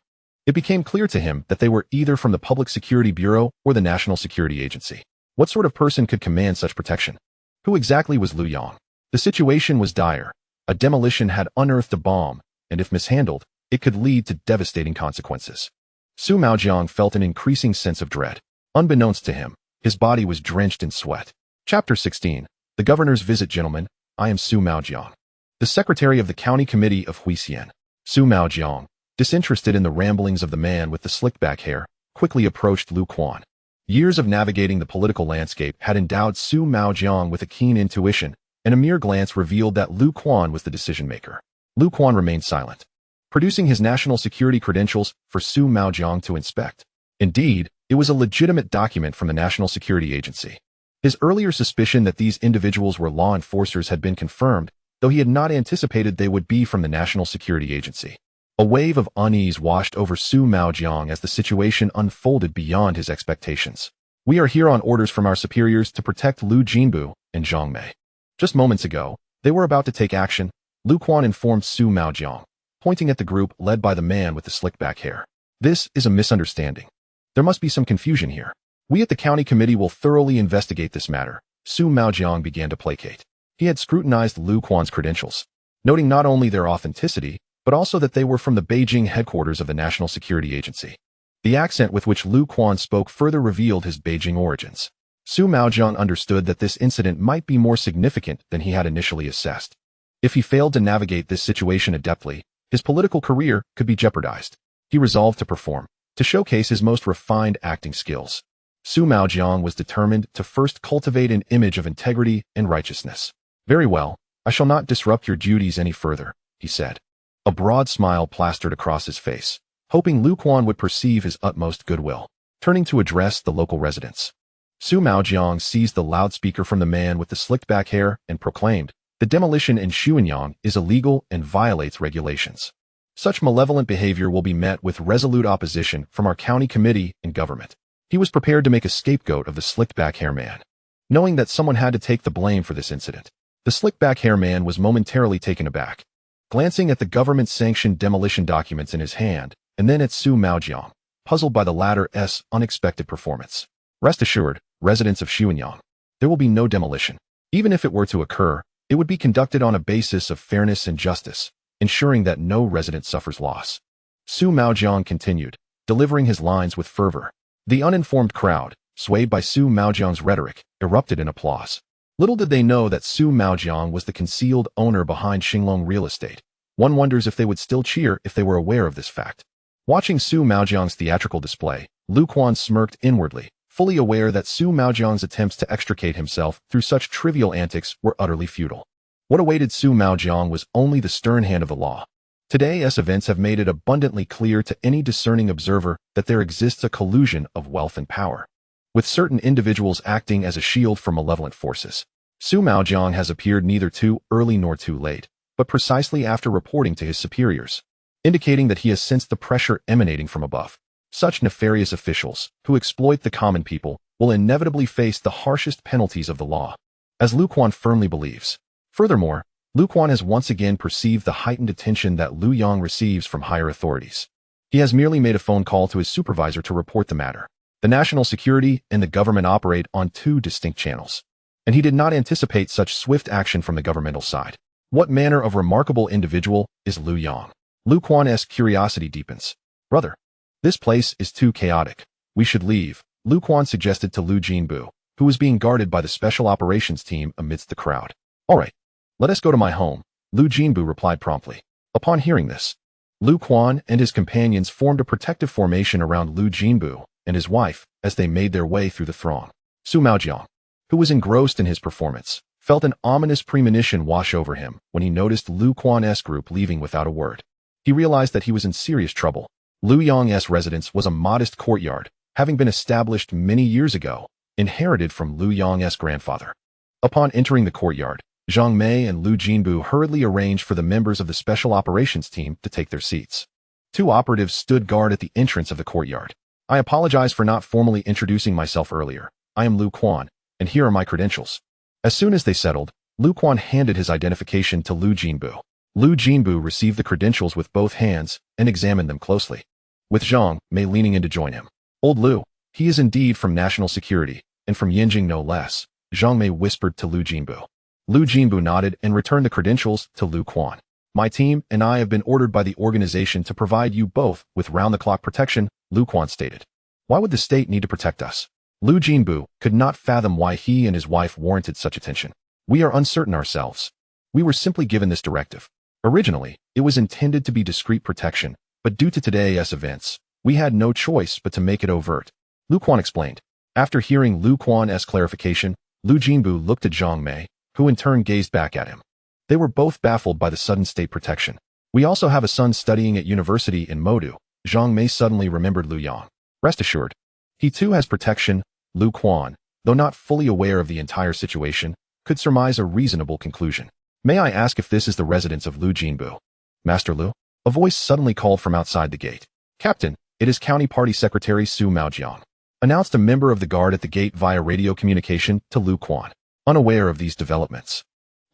It became clear to him that they were either from the Public Security Bureau or the National Security Agency. What sort of person could command such protection? Who exactly was Liu Yang? The situation was dire. A demolition had unearthed a bomb, and if mishandled, it could lead to devastating consequences. Su Maojiang felt an increasing sense of dread. Unbeknownst to him, his body was drenched in sweat. Chapter 16. The Governor's Visit. Gentlemen, I am Su Maojiang, the Secretary of the County Committee of Huisian. Su Maojiang, disinterested in the ramblings of the man with the slicked-back hair, quickly approached Lu Quan. Years of navigating the political landscape had endowed Su Maojiang with a keen intuition, and a mere glance revealed that Lu Quan was the decision-maker. Lu Quan remained silent, producing his national security credentials for Su Maojiang to inspect. Indeed, it was a legitimate document from the National Security Agency. His earlier suspicion that these individuals were law enforcers had been confirmed, though he had not anticipated they would be from the National Security Agency. A wave of unease washed over Su Maojiang as the situation unfolded beyond his expectations. We are here on orders from our superiors to protect Lu Jinbu and Zhang Mei. Just moments ago, they were about to take action, Lu Quan informed Su Maojiang, pointing at the group led by the man with the slicked-back hair. This is a misunderstanding. There must be some confusion here. We at the county committee will thoroughly investigate this matter. Su Maojiang began to placate. He had scrutinized Lu Quan's credentials, noting not only their authenticity, but also that they were from the Beijing headquarters of the National Security Agency. The accent with which Lu Quan spoke further revealed his Beijing origins. Su Maojiang understood that this incident might be more significant than he had initially assessed. If he failed to navigate this situation adeptly, his political career could be jeopardized. He resolved to perform, to showcase his most refined acting skills. Su Maojiang was determined to first cultivate an image of integrity and righteousness. Very well, I shall not disrupt your duties any further, he said. A broad smile plastered across his face, hoping Lu Quan would perceive his utmost goodwill. Turning to address the local residents, Su Maojiang seized the loudspeaker from the man with the slicked-back hair and proclaimed, "The demolition in Xuanyang is illegal and violates regulations. Such malevolent behavior will be met with resolute opposition from our county committee and government." He was prepared to make a scapegoat of the slicked-back hair man, knowing that someone had to take the blame for this incident. The slicked-back hair man was momentarily taken aback, glancing at the government-sanctioned demolition documents in his hand, and then at Su Maojiang, puzzled by the latter's unexpected performance. Rest assured, residents of Xuanyang, there will be no demolition. Even if it were to occur, it would be conducted on a basis of fairness and justice, ensuring that no resident suffers loss. Su Maojiang continued, delivering his lines with fervor. The uninformed crowd, swayed by Su Maojiang's rhetoric, erupted in applause. Little did they know that Su Maojiang was the concealed owner behind Xinglong Real Estate. One wonders if they would still cheer if they were aware of this fact. Watching Su Maojiang's theatrical display, Lu Quan smirked inwardly, fully aware that Su Maojiang's attempts to extricate himself through such trivial antics were utterly futile. What awaited Su Maojiang was only the stern hand of the law. Today's events have made it abundantly clear to any discerning observer that there exists a collusion of wealth and power, with certain individuals acting as a shield for malevolent forces. Su Maojiang has appeared neither too early nor too late, but precisely after reporting to his superiors, indicating that he has sensed the pressure emanating from above. Such nefarious officials, who exploit the common people, will inevitably face the harshest penalties of the law, as Lu Quan firmly believes. Furthermore, Lu Quan has once again perceived the heightened attention that Liu Yang receives from higher authorities. He has merely made a phone call to his supervisor to report the matter. The national security and the government operate on two distinct channels, and he did not anticipate such swift action from the governmental side. What manner of remarkable individual is Liu Yang? Lu Quan's curiosity deepens. Brother, this place is too chaotic. We should leave, Lu Quan suggested to Lu Jinbu, who was being guarded by the special operations team amidst the crowd. All right, let us go to my home, Lu Jinbu replied promptly. Upon hearing this, Lu Quan and his companions formed a protective formation around Lu Jinbu and his wife as they made their way through the throng. Su Maojiang, who was engrossed in his performance, felt an ominous premonition wash over him when he noticed Lu Quan's group leaving without a word. He realized that he was in serious trouble. Liu Yang's residence was a modest courtyard, having been established many years ago, inherited from Liu Yang's grandfather. Upon entering the courtyard, Zhang Mei and Lu Jinbu hurriedly arranged for the members of the special operations team to take their seats. Two operatives stood guard at the entrance of the courtyard. I apologize for not formally introducing myself earlier. I am Lu Quan, and here are my credentials. As soon as they settled, Lu Quan handed his identification to Lu Jinbu. Lu Jinbu received the credentials with both hands and examined them closely. with Zhang Mei leaning in to join him. Old Liu, he is indeed from national security, and from Yinjing no less, Zhang Mei whispered to Liu Jinbu. Liu Jinbu nodded and returned the credentials to Liu Quan. My team and I have been ordered by the organization to provide you both with round-the-clock protection, Liu Quan stated. Why would the state need to protect us? Liu Jinbu could not fathom why he and his wife warranted such attention. We are uncertain ourselves. We were simply given this directive. Originally, it was intended to be discreet protection, but due to today's events, we had no choice but to make it overt. Liu Quan explained. After hearing Liu Quan's clarification, Liu Jinbu looked at Zhang Mei, who in turn gazed back at him. They were both baffled by the sudden state protection. We also have a son studying at university in Modu. Zhang Mei suddenly remembered Liu Yang. Rest assured, he too has protection. Liu Quan, though not fully aware of the entire situation, could surmise a reasonable conclusion. May I ask if this is the residence of Liu Jinbu? Master Liu? A voice suddenly called from outside the gate. Captain, it is County Party Secretary Su Maojiang, announced a member of the guard at the gate via radio communication to Liu Quan. Unaware of these developments,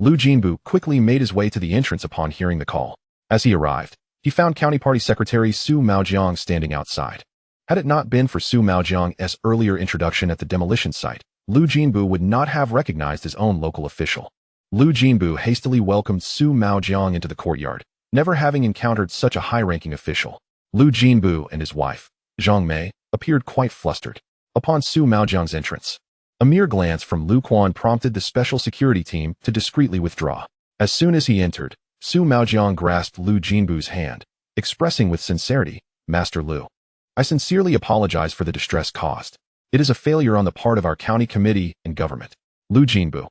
Liu Jinbu quickly made his way to the entrance upon hearing the call. As he arrived, he found County Party Secretary Su Maojiang standing outside. Had it not been for Su Maojiang's earlier introduction at the demolition site, Liu Jinbu would not have recognized his own local official. Liu Jinbu hastily welcomed Su Maojiang into the courtyard, never having encountered such a high-ranking official. Liu Jinbu and his wife, Zhang Mei, appeared quite flustered. Upon Su Maojiang's entrance, a mere glance from Liu Quan prompted the special security team to discreetly withdraw. As soon as he entered, Su Maojiang grasped Liu Jinbu's hand, expressing with sincerity, Master Liu, I sincerely apologize for the distress caused. It is a failure on the part of our county committee and government. Liu Jinbu,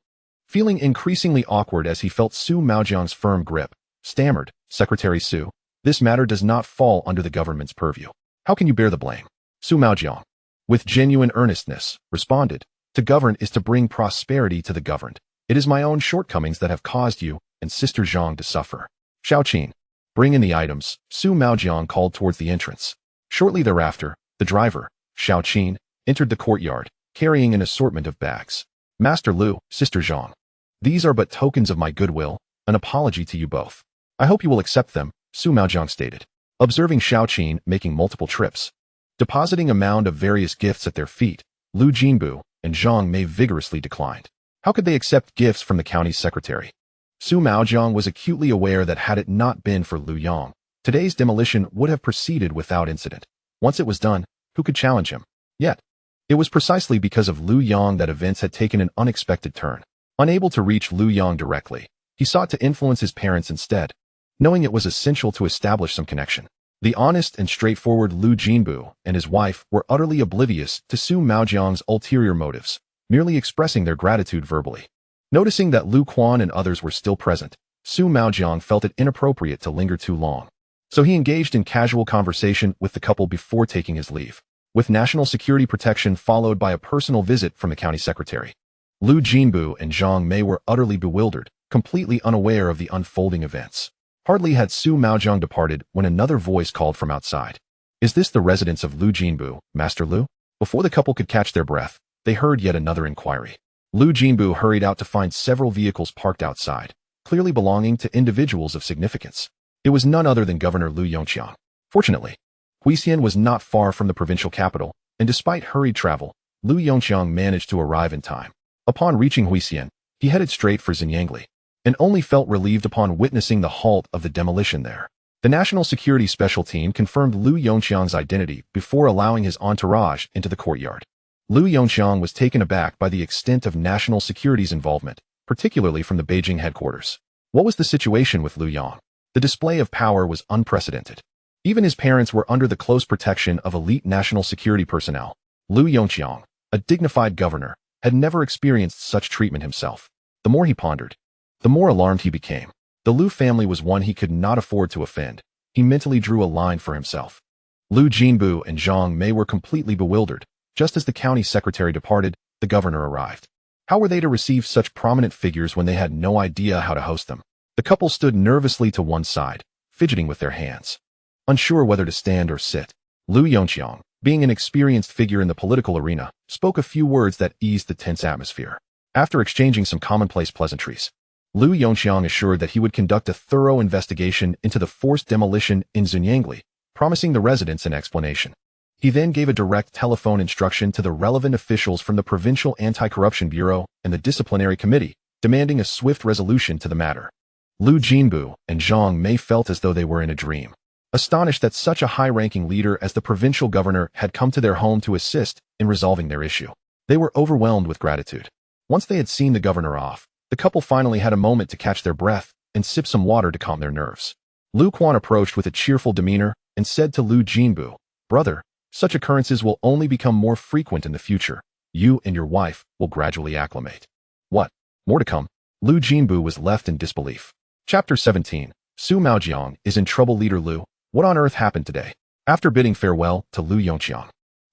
feeling increasingly awkward as he felt Su Maojiang's firm grip, stammered, Secretary Su, this matter does not fall under the government's purview. How can you bear the blame? Su Maojiang, with genuine earnestness, responded, to govern is to bring prosperity to the governed. It is my own shortcomings that have caused you and Sister Zhang to suffer. Xiaoqin, bring in the items, Su Maojiang called towards the entrance. Shortly thereafter, the driver, Xiaoqin, entered the courtyard, carrying an assortment of bags. Master Liu, Sister Zhang, these are but tokens of my goodwill, an apology to you both. I hope you will accept them, Su Maojiang stated. Observing Xiaoqin making multiple trips, depositing a mound of various gifts at their feet, Liu Jinbu and Zhang Mei vigorously declined. How could they accept gifts from the county's secretary? Su Maojiang was acutely aware that had it not been for Liu Yang, today's demolition would have proceeded without incident. Once it was done, who could challenge him? Yet, it was precisely because of Liu Yang that events had taken an unexpected turn. Unable to reach Liu Yang directly, he sought to influence his parents instead, knowing it was essential to establish some connection. The honest and straightforward Liu Jinbu and his wife were utterly oblivious to Su Maojiang's ulterior motives, merely expressing their gratitude verbally. Noticing that Liu Quan and others were still present, Su Maojiang felt it inappropriate to linger too long. So he engaged in casual conversation with the couple before taking his leave, with national security protection followed by a personal visit from the county secretary. Liu Jinbu and Zhang Mei were utterly bewildered, completely unaware of the unfolding events. Hardly had Su Maojiang departed when another voice called from outside. Is this the residence of Liu Jinbu, Master Liu? Before the couple could catch their breath, they heard yet another inquiry. Liu Jinbu hurried out to find several vehicles parked outside, clearly belonging to individuals of significance. It was none other than Governor Liu Yongqiang. Fortunately, Huixian was not far from the provincial capital, and despite hurried travel, Liu Yongqiang managed to arrive in time. Upon reaching Huixian, he headed straight for Xinyangli, and only felt relieved upon witnessing the halt of the demolition there. The National Security Special Team confirmed Liu Yongqiang's identity before allowing his entourage into the courtyard. Liu Yongqiang was taken aback by the extent of national security's involvement, particularly from the Beijing headquarters. What was the situation with Liu Yang? The display of power was unprecedented. Even his parents were under the close protection of elite national security personnel. Liu Yongqiang, a dignified governor, had never experienced such treatment himself. The more he pondered, the more alarmed he became. The Liu family was one he could not afford to offend. He mentally drew a line for himself. Liu Jinbu and Zhang Mei were completely bewildered. Just as the county secretary departed, the governor arrived. How were they to receive such prominent figures when they had no idea how to host them? The couple stood nervously to one side, fidgeting with their hands, unsure whether to stand or sit. Liu Yongqiang, being an experienced figure in the political arena, spoke a few words that eased the tense atmosphere. After exchanging some commonplace pleasantries, Liu Yongqiang assured that he would conduct a thorough investigation into the forced demolition in Xinyangli, promising the residents an explanation. He then gave a direct telephone instruction to the relevant officials from the Provincial Anti-Corruption Bureau and the Disciplinary Committee, demanding a swift resolution to the matter. Liu Jinbu and Zhang Mei felt as though they were in a dream, astonished that such a high-ranking leader as the provincial governor had come to their home to assist in resolving their issue. They were overwhelmed with gratitude. Once they had seen the governor off, the couple finally had a moment to catch their breath and sip some water to calm their nerves. Lu Quan approached with a cheerful demeanor and said to Liu Jinbu, "Brother, such occurrences will only become more frequent in the future. You and your wife will gradually acclimate." "What? More to come?" Liu Jinbu was left in disbelief. Chapter 17. Su Maojiang is in trouble. Leader Liu, what on earth happened today? After bidding farewell to Liu Yongqiang,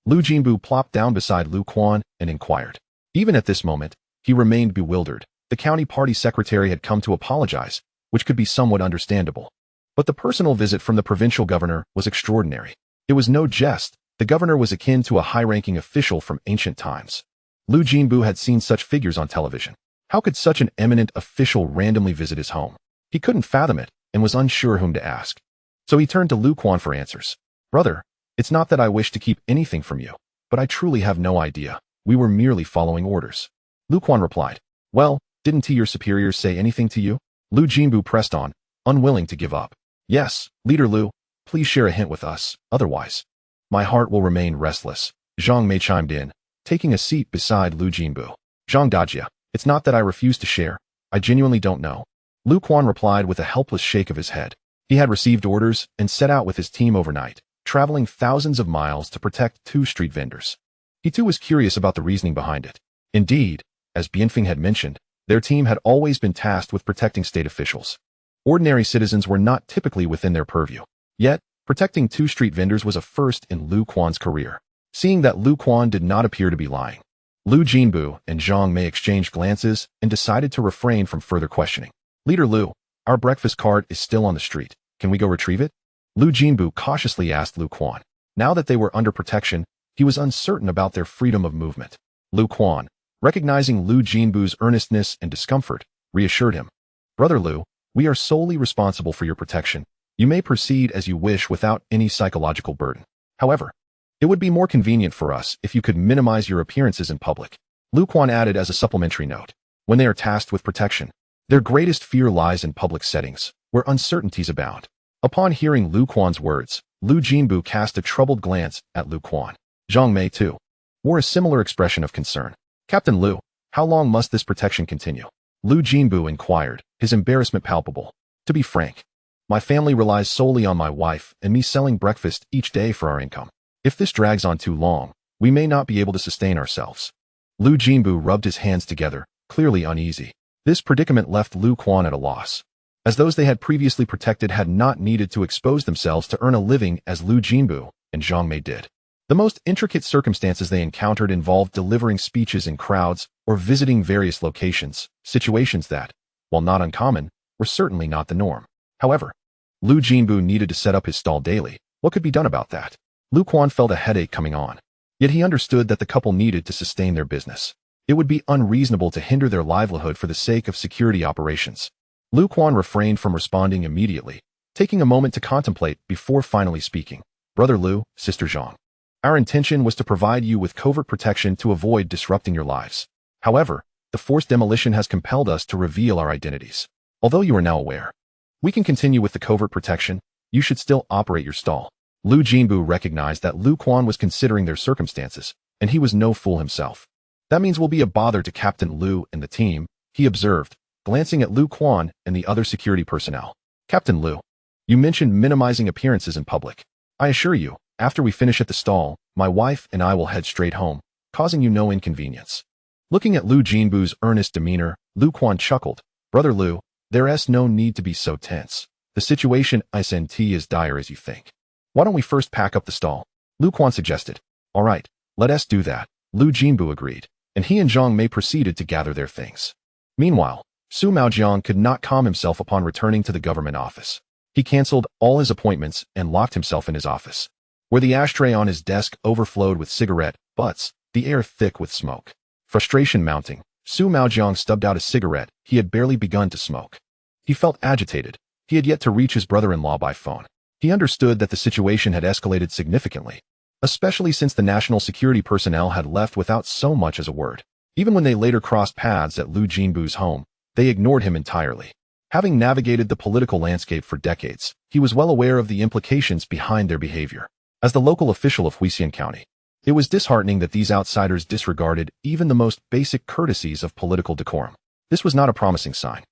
Liu Jinbu plopped down beside Lu Quan and inquired. Even at this moment, he remained bewildered. The county party secretary had come to apologize, which could be somewhat understandable. But the personal visit from the provincial governor was extraordinary. It was no jest. The governor was akin to a high-ranking official from ancient times. Liu Jinbu had seen such figures on television. How could such an eminent official randomly visit his home? He couldn't fathom it and was unsure whom to ask. So he turned to Lu Quan for answers. "Brother, it's not that I wish to keep anything from you, but I truly have no idea. We were merely following orders." Lu Quan replied. "Well, didn't your superiors say anything to you?" Liu Jinbu pressed on, unwilling to give up. "Yes, Leader Liu, please share a hint with us, otherwise my heart will remain restless." Zhang Mei chimed in, taking a seat beside Liu Jinbu. "Zhang Dajia, it's not that I refuse to share. I genuinely don't know." Lu Quan replied with a helpless shake of his head. He had received orders and set out with his team overnight, traveling thousands of miles to protect 2 street vendors. He too was curious about the reasoning behind it. Indeed, as Bianfeng had mentioned, their team had always been tasked with protecting state officials. Ordinary citizens were not typically within their purview. Yet, protecting 2 street vendors was a first in Lu Quan's career. Seeing that Lu Quan did not appear to be lying, Liu Jinbu and Zhang Mei exchanged glances and decided to refrain from further questioning. "Leader Liu, our breakfast cart is still on the street. Can we go retrieve it?" Liu Jinbu cautiously asked Lu Quan. Now that they were under protection, he was uncertain about their freedom of movement. Lu Quan, recognizing Liu Jinbu's earnestness and discomfort, reassured him. "Brother Liu, we are solely responsible for your protection. You may proceed as you wish without any psychological burden. However, it would be more convenient for us if you could minimize your appearances in public." Lu Quan added as a supplementary note. When they are tasked with protection, their greatest fear lies in public settings, where uncertainties abound. Upon hearing Lu Quan's words, Liu Jinbu cast a troubled glance at Lu Quan. Zhang Mei, too, wore a similar expression of concern. "Captain Liu, how long must this protection continue?" Liu Jinbu inquired, his embarrassment palpable. "To be frank, my family relies solely on my wife and me selling breakfast each day for our income. If this drags on too long, we may not be able to sustain ourselves." Liu Jinbu rubbed his hands together, clearly uneasy. This predicament left Lu Quan at a loss, as those they had previously protected had not needed to expose themselves to earn a living as Liu Jinbu and Zhang Mei did. The most intricate circumstances they encountered involved delivering speeches in crowds or visiting various locations, situations that, while not uncommon, were certainly not the norm. However, Liu Jinbu needed to set up his stall daily. What could be done about that? Lu Quan felt a headache coming on, yet he understood that the couple needed to sustain their business. It would be unreasonable to hinder their livelihood for the sake of security operations. Lu Quan refrained from responding immediately, taking a moment to contemplate before finally speaking. "Brother Liu, Sister Zhang, our intention was to provide you with covert protection to avoid disrupting your lives. However, the forced demolition has compelled us to reveal our identities. Although you are now aware, we can continue with the covert protection. You should still operate your stall." Liu Jinbu recognized that Lu Quan was considering their circumstances, and he was no fool himself. "That means we'll be a bother to Captain Liu and the team," he observed, glancing at Lu Quan and the other security personnel. "Captain Liu, you mentioned minimizing appearances in public. I assure you, after we finish at the stall, my wife and I will head straight home, causing you no inconvenience." Looking at Liu Jinbu's earnest demeanor, Lu Quan chuckled. "Brother Liu, there's no need to be so tense. The situation isn't as dire as you think. Why don't we first pack up the stall?" Lu Quan suggested. "All right, let us do that," Liu Jinbu agreed, and he and Zhang Mei proceeded to gather their things. Meanwhile, Su Maojiang could not calm himself upon returning to the government office. He canceled all his appointments and locked himself in his office, where the ashtray on his desk overflowed with cigarette butts, the air thick with smoke. Frustration mounting, Su Maojiang stubbed out a cigarette he had barely begun to smoke. He felt agitated. He had yet to reach his brother-in-law by phone. He understood that the situation had escalated significantly, especially since the national security personnel had left without so much as a word. Even when they later crossed paths at Liu Jinbu's home, they ignored him entirely. Having navigated the political landscape for decades, he was well aware of the implications behind their behavior. As the local official of Huisian County, it was disheartening that these outsiders disregarded even the most basic courtesies of political decorum. This was not a promising sign.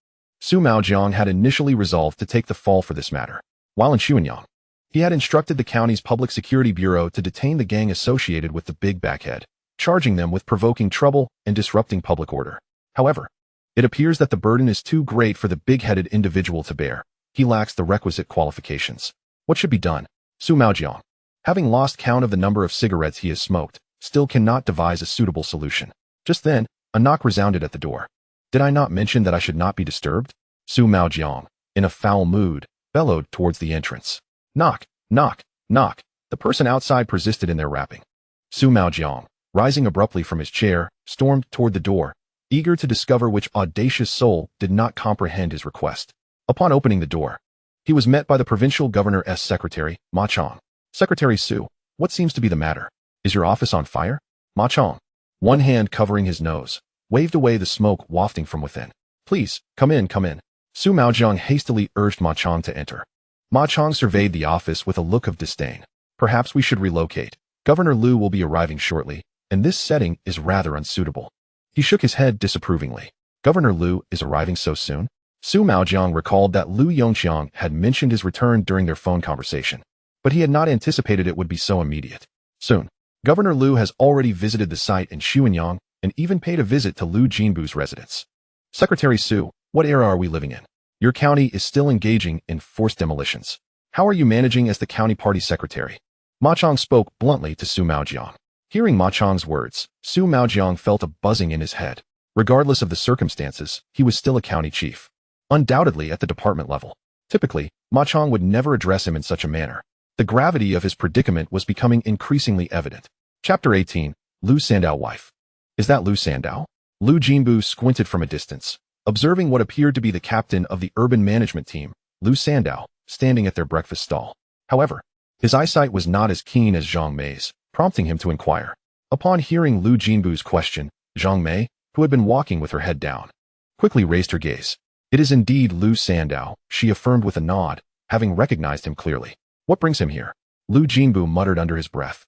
Su Maojiang had initially resolved to take the fall for this matter. While in Xuanyang, he had instructed the county's public security bureau to detain the gang associated with the big backhead, charging them with provoking trouble and disrupting public order. However, it appears that the burden is too great for the big-headed individual to bear. He lacks the requisite qualifications. What should be done? Su Maojiang, having lost count of the number of cigarettes he has smoked, still cannot devise a suitable solution. Just then, a knock resounded at the door. Did I not mention that I should not be disturbed? Su Maojiang, in a foul mood, bellowed towards the entrance. Knock, knock, knock. The person outside persisted in their rapping. Su Maojiang, rising abruptly from his chair, stormed toward the door, eager to discover which audacious soul did not comprehend his request. Upon opening the door, he was met by the provincial governor's secretary, Ma Chong. Secretary Su, what seems to be the matter? Is your office on fire? Ma Chong, one hand covering his nose, waved away the smoke wafting from within. Please, come in, come in. Su Maojiang hastily urged Ma Chong to enter. Ma Chong surveyed the office with a look of disdain. Perhaps we should relocate. Governor Liu will be arriving shortly, and this setting is rather unsuitable. He shook his head disapprovingly. Governor Liu is arriving so soon? Su Maojiang recalled that Liu Yongqiang had mentioned his return during their phone conversation, but he had not anticipated it would be so immediate. Soon, Governor Liu has already visited the site in Xuanyang and even paid a visit to Liu Jinbu's residence. Secretary Su, what era are we living in? Your county is still engaging in forced demolitions. How are you managing as the county party secretary? Ma Chong spoke bluntly to Su Maojiang. Hearing Ma Chong's words, Su Maojiang felt a buzzing in his head. Regardless of the circumstances, he was still a county chief. Undoubtedly at the department level. Typically, Ma Chong would never address him in such a manner. The gravity of his predicament was becoming increasingly evident. Chapter 18, Liu Sandow wife. Is that Liu Sandow? Liu Jinbu squinted from a distance, observing what appeared to be the captain of the urban management team, Liu Sandow, standing at their breakfast stall. However, his eyesight was not as keen as Zhang Mei's, prompting him to inquire. Upon hearing Liu Jinbu's question, Zhang Mei, who had been walking with her head down, quickly raised her gaze. It is indeed Liu Sandow, she affirmed with a nod, having recognized him clearly. What brings him here? Liu Jinbu muttered under his breath.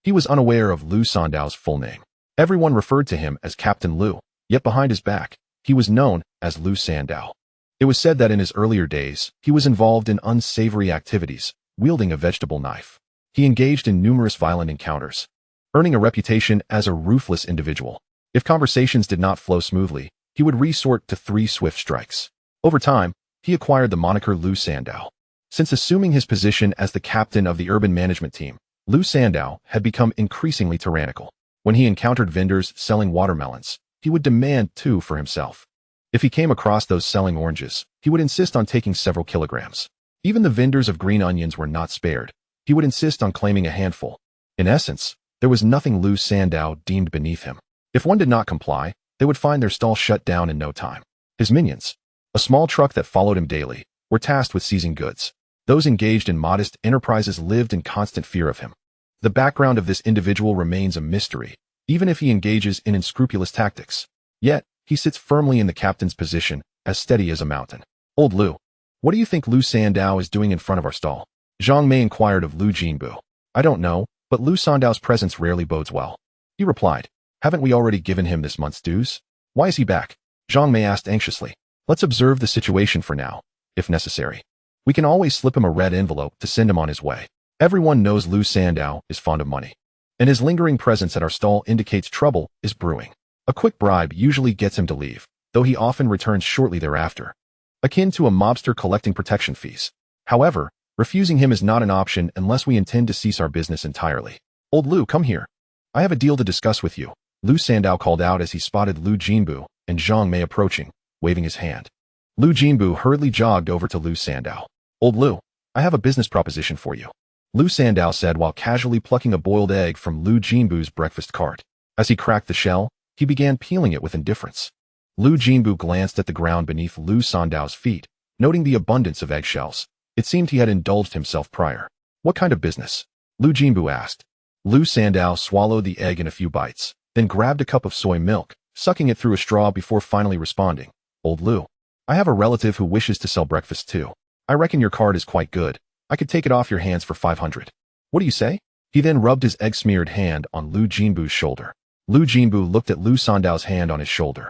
He was unaware of Liu Sandow's full name. Everyone referred to him as Captain Liu, yet behind his back, he was known as Liu Sandow. It was said that in his earlier days, he was involved in unsavory activities, wielding a vegetable knife. He engaged in numerous violent encounters, earning a reputation as a ruthless individual. If conversations did not flow smoothly, he would resort to 3 swift strikes. Over time, he acquired the moniker Liu Sandow. Since assuming his position as the captain of the urban management team, Liu Sandow had become increasingly tyrannical. When he encountered vendors selling watermelons, he would demand 2 for himself. If he came across those selling oranges, he would insist on taking several kilograms. Even the vendors of green onions were not spared. He would insist on claiming a handful. In essence, there was nothing Liu Sandow deemed beneath him. If one did not comply, they would find their stall shut down in no time. His minions, a small truck that followed him daily, were tasked with seizing goods. Those engaged in modest enterprises lived in constant fear of him. The background of this individual remains a mystery, even if he engages in unscrupulous tactics. Yet, he sits firmly in the captain's position, as steady as a mountain. Old Liu, what do you think Liu Sandow is doing in front of our stall? Zhang Mei inquired of Liu Jinbu. I don't know, but Liu Sandow's presence rarely bodes well. He replied, haven't we already given him this month's dues? Why is he back? Zhang Mei asked anxiously. Let's observe the situation for now, if necessary. We can always slip him a red envelope to send him on his way. Everyone knows Liu Sandow is fond of money, and his lingering presence at our stall indicates trouble is brewing. A quick bribe usually gets him to leave, though he often returns shortly thereafter, akin to a mobster collecting protection fees. However, refusing him is not an option unless we intend to cease our business entirely. Old Liu, come here. I have a deal to discuss with you, Liu Sandow called out as he spotted Liu Jinbu and Zhang Mei approaching, waving his hand. Liu Jinbu hurriedly jogged over to Liu Sandow. Old Liu, I have a business proposition for you, Liu Sandow said while casually plucking a boiled egg from Liu Jinbu's breakfast cart. As he cracked the shell, he began peeling it with indifference. Liu Jinbu glanced at the ground beneath Liu Sandow's feet, noting the abundance of eggshells. It seemed he had indulged himself prior. What kind of business? Lu Jinbu asked. Liu Sandao swallowed the egg in a few bites, then grabbed a cup of soy milk, sucking it through a straw before finally responding. Old Liu. I have a relative who wishes to sell breakfast too. I reckon your card is quite good. I could take it off your hands for 500. What do you say? He then rubbed his egg-smeared hand on Liu Jinbu's shoulder. Liu Jinbu looked at Liu Sandao's hand on his shoulder,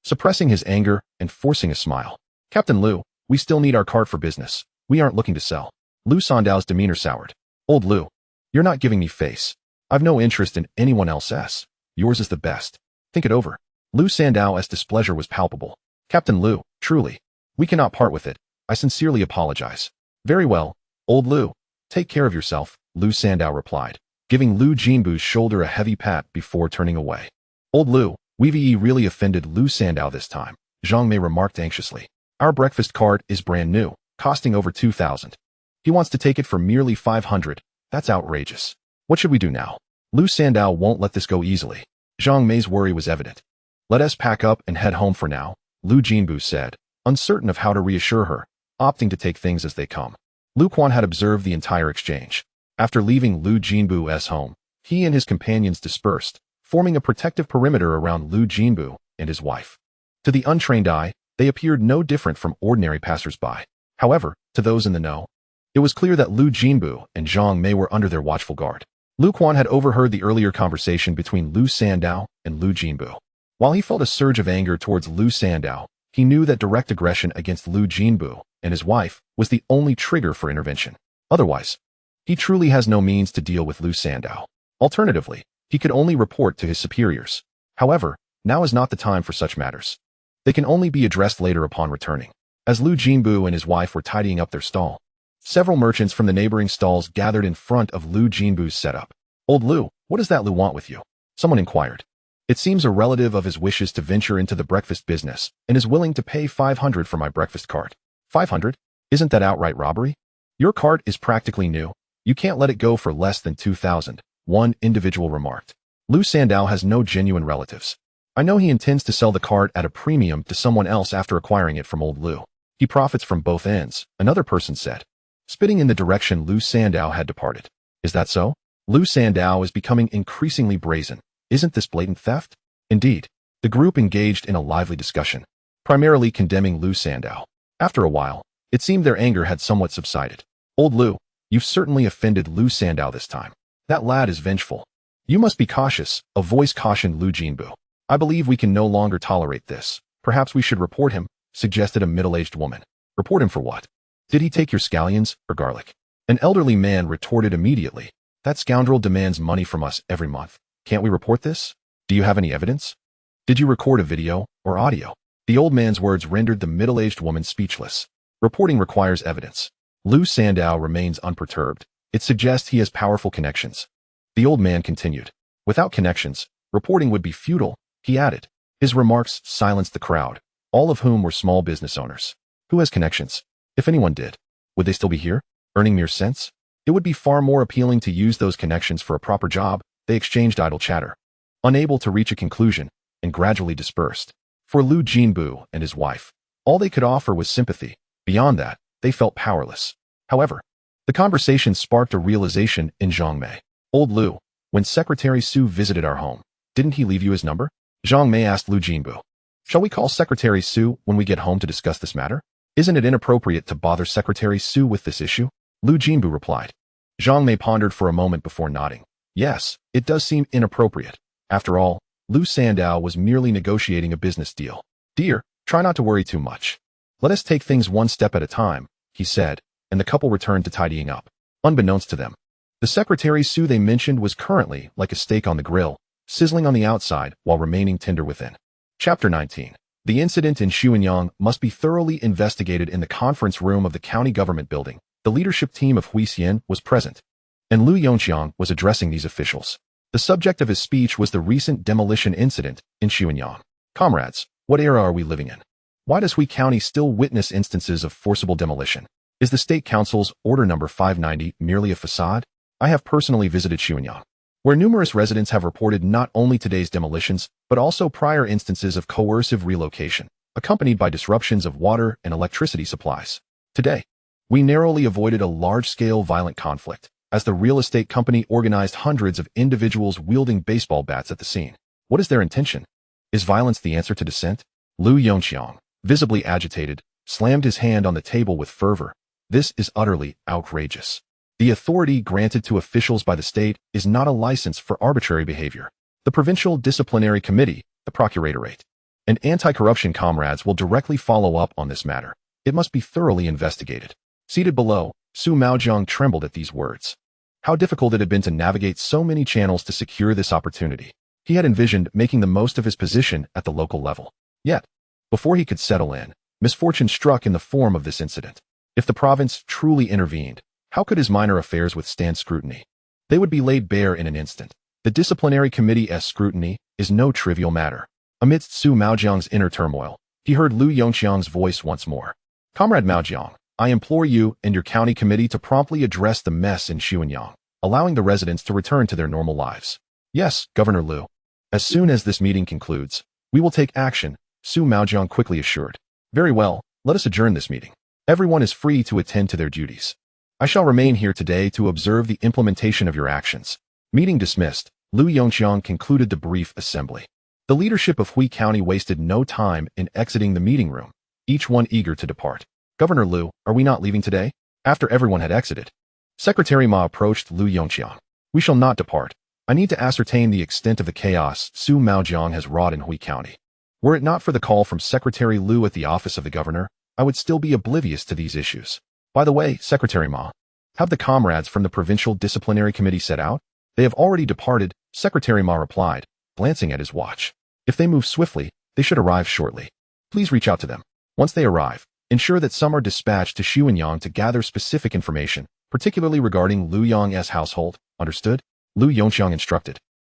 suppressing his anger and forcing a smile. Captain Liu, we still need our card for business. We aren't looking to sell. Liu Sandao's demeanor soured. Old Liu, you're not giving me face. I've no interest in anyone else's. Yours is the best. Think it over. Liu Sandao's displeasure was palpable. Captain Liu, truly, we cannot part with it. I sincerely apologize. Very well, Old Liu. Take care of yourself, Liu Sandao replied, giving Liu Jinbu's shoulder a heavy pat before turning away. Old Liu, we've really offended Liu Sandao this time, Zhang Mei remarked anxiously. Our breakfast cart is brand new, costing over 2,000. He wants to take it for merely 500. That's outrageous. What should we do now? Liu Sandao won't let this go easily. Zhang Mei's worry was evident. Let us pack up and head home for now, Liu Jinbu said, uncertain of how to reassure her, opting to take things as they come. Lu Quan had observed the entire exchange. After leaving Liu Jinbu's home, he and his companions dispersed, forming a protective perimeter around Liu Jinbu and his wife. To the untrained eye, they appeared no different from ordinary passers-by. However, to those in the know, it was clear that Liu Jinbu and Zhang Mei were under their watchful guard. Lu Quan had overheard the earlier conversation between Liu Sandao and Liu Jinbu. While he felt a surge of anger towards Liu Sandao, he knew that direct aggression against Liu Jinbu and his wife was the only trigger for intervention. Otherwise, he truly has no means to deal with Liu Sandao. Alternatively, he could only report to his superiors. However, now is not the time for such matters. They can only be addressed later upon returning. As Liu Jinbu and his wife were tidying up their stall, several merchants from the neighboring stalls gathered in front of Liu Jinbu's setup. Old Liu, what does that Liu want with you? Someone inquired. It seems a relative of his wishes to venture into the breakfast business and is willing to pay 500 for my breakfast cart. 500? Isn't that outright robbery? Your cart is practically new. You can't let it go for less than 2,000, one individual remarked. Liu Sandao has no genuine relatives. I know he intends to sell the cart at a premium to someone else after acquiring it from old Liu. He profits from both ends, another person said, spitting in the direction Liu Sandao had departed. Is that so? Liu Sandao is becoming increasingly brazen. Isn't this blatant theft? Indeed. The group engaged in a lively discussion, primarily condemning Liu Sandao. After a while, it seemed their anger had somewhat subsided. Old Liu, you've certainly offended Liu Sandao this time. That lad is vengeful. You must be cautious, a voice cautioned Liu Jinbu. I believe we can no longer tolerate this. Perhaps we should report him, suggested a middle-aged woman. Report him for what? Did he take your scallions or garlic? An elderly man retorted immediately. That scoundrel demands money from us every month. Can't we report this? Do you have any evidence? Did you record a video or audio? The old man's words rendered the middle-aged woman speechless. Reporting requires evidence. Liu Sandao remains unperturbed. It suggests he has powerful connections. The old man continued. Without connections, reporting would be futile, he added. His remarks silenced the crowd, all of whom were small business owners. Who has connections? If anyone did, would they still be here, earning mere cents? It would be far more appealing to use those connections for a proper job. They exchanged idle chatter, unable to reach a conclusion, and gradually dispersed. For Liu Jinbu and his wife, all they could offer was sympathy. Beyond that, they felt powerless. However, the conversation sparked a realization in Zhang Mei. Old Liu, when Secretary Su visited our home, didn't he leave you his number? Zhang Mei asked Liu Jinbu. Shall we call Secretary Su when we get home to discuss this matter? Isn't it inappropriate to bother Secretary Su with this issue? Liu Jinbu replied. Zhang Mei pondered for a moment before nodding. Yes, it does seem inappropriate. After all, Liu Sandao was merely negotiating a business deal. Dear, try not to worry too much. Let us take things one step at a time, he said, and the couple returned to tidying up. Unbeknownst to them, the Secretary Su they mentioned was currently like a steak on the grill, sizzling on the outside while remaining tender within. Chapter 19. The incident in Xuanyang must be thoroughly investigated. In the conference room of the county government building, the leadership team of Huixian was present, and Liu Yongqiang was addressing these officials. The subject of his speech was the recent demolition incident in Xuanyang. Comrades, what era are we living in? Why does Hui County still witness instances of forcible demolition? Is the State Council's Order Number 590 merely a facade? I have personally visited Xuanyang, where numerous residents have reported not only today's demolitions, but also prior instances of coercive relocation, accompanied by disruptions of water and electricity supplies. Today, We narrowly avoided a large-scale violent conflict, as the real estate company organized hundreds of individuals wielding baseball bats at the scene. What is their intention? Is violence the answer to dissent? Liu Yang, visibly agitated, slammed his hand on the table with fervor. This is utterly outrageous. The authority granted to officials by the state is not a license for arbitrary behavior. The Provincial Disciplinary Committee, the Procuratorate, and anti-corruption comrades will directly follow up on this matter. It must be thoroughly investigated. Seated below, Su Maojiang trembled at these words. How difficult it had been to navigate so many channels to secure this opportunity. He had envisioned making the most of his position at the local level. Yet, before he could settle in, misfortune struck in the form of this incident. If the province truly intervened, how could his minor affairs withstand scrutiny? They would be laid bare in an instant. The disciplinary committee's scrutiny is no trivial matter. Amidst Su Maojiang's inner turmoil, he heard Liu Yongxiang's voice once more. Comrade Maojiang, I implore you and your county committee to promptly address the mess in Xuanyang, allowing the residents to return to their normal lives. Yes, Governor Liu. As soon as this meeting concludes, we will take action, Su Maojiang quickly assured. Very well, let us adjourn this meeting. Everyone is free to attend to their duties. I shall remain here today to observe the implementation of your actions. Meeting dismissed, Liu Yongxiang concluded the brief assembly. The leadership of Hui County wasted no time in exiting the meeting room, each one eager to depart. Governor Liu, are we not leaving today? After everyone had exited, Secretary Ma approached Liu Yongxiang. We shall not depart. I need to ascertain the extent of the chaos Su Maojiang has wrought in Hui County. Were it not for the call from Secretary Liu at the office of the governor, I would still be oblivious to these issues. By the way, Secretary Ma, have the comrades from the Provincial Disciplinary Committee set out? They have already departed, Secretary Ma replied, glancing at his watch. If they move swiftly, they should arrive shortly. Please reach out to them. Once they arrive, ensure that some are dispatched to Xuanyang to gather specific information, particularly regarding Liu Yang's household. Understood? Liu Yongxiang instructed.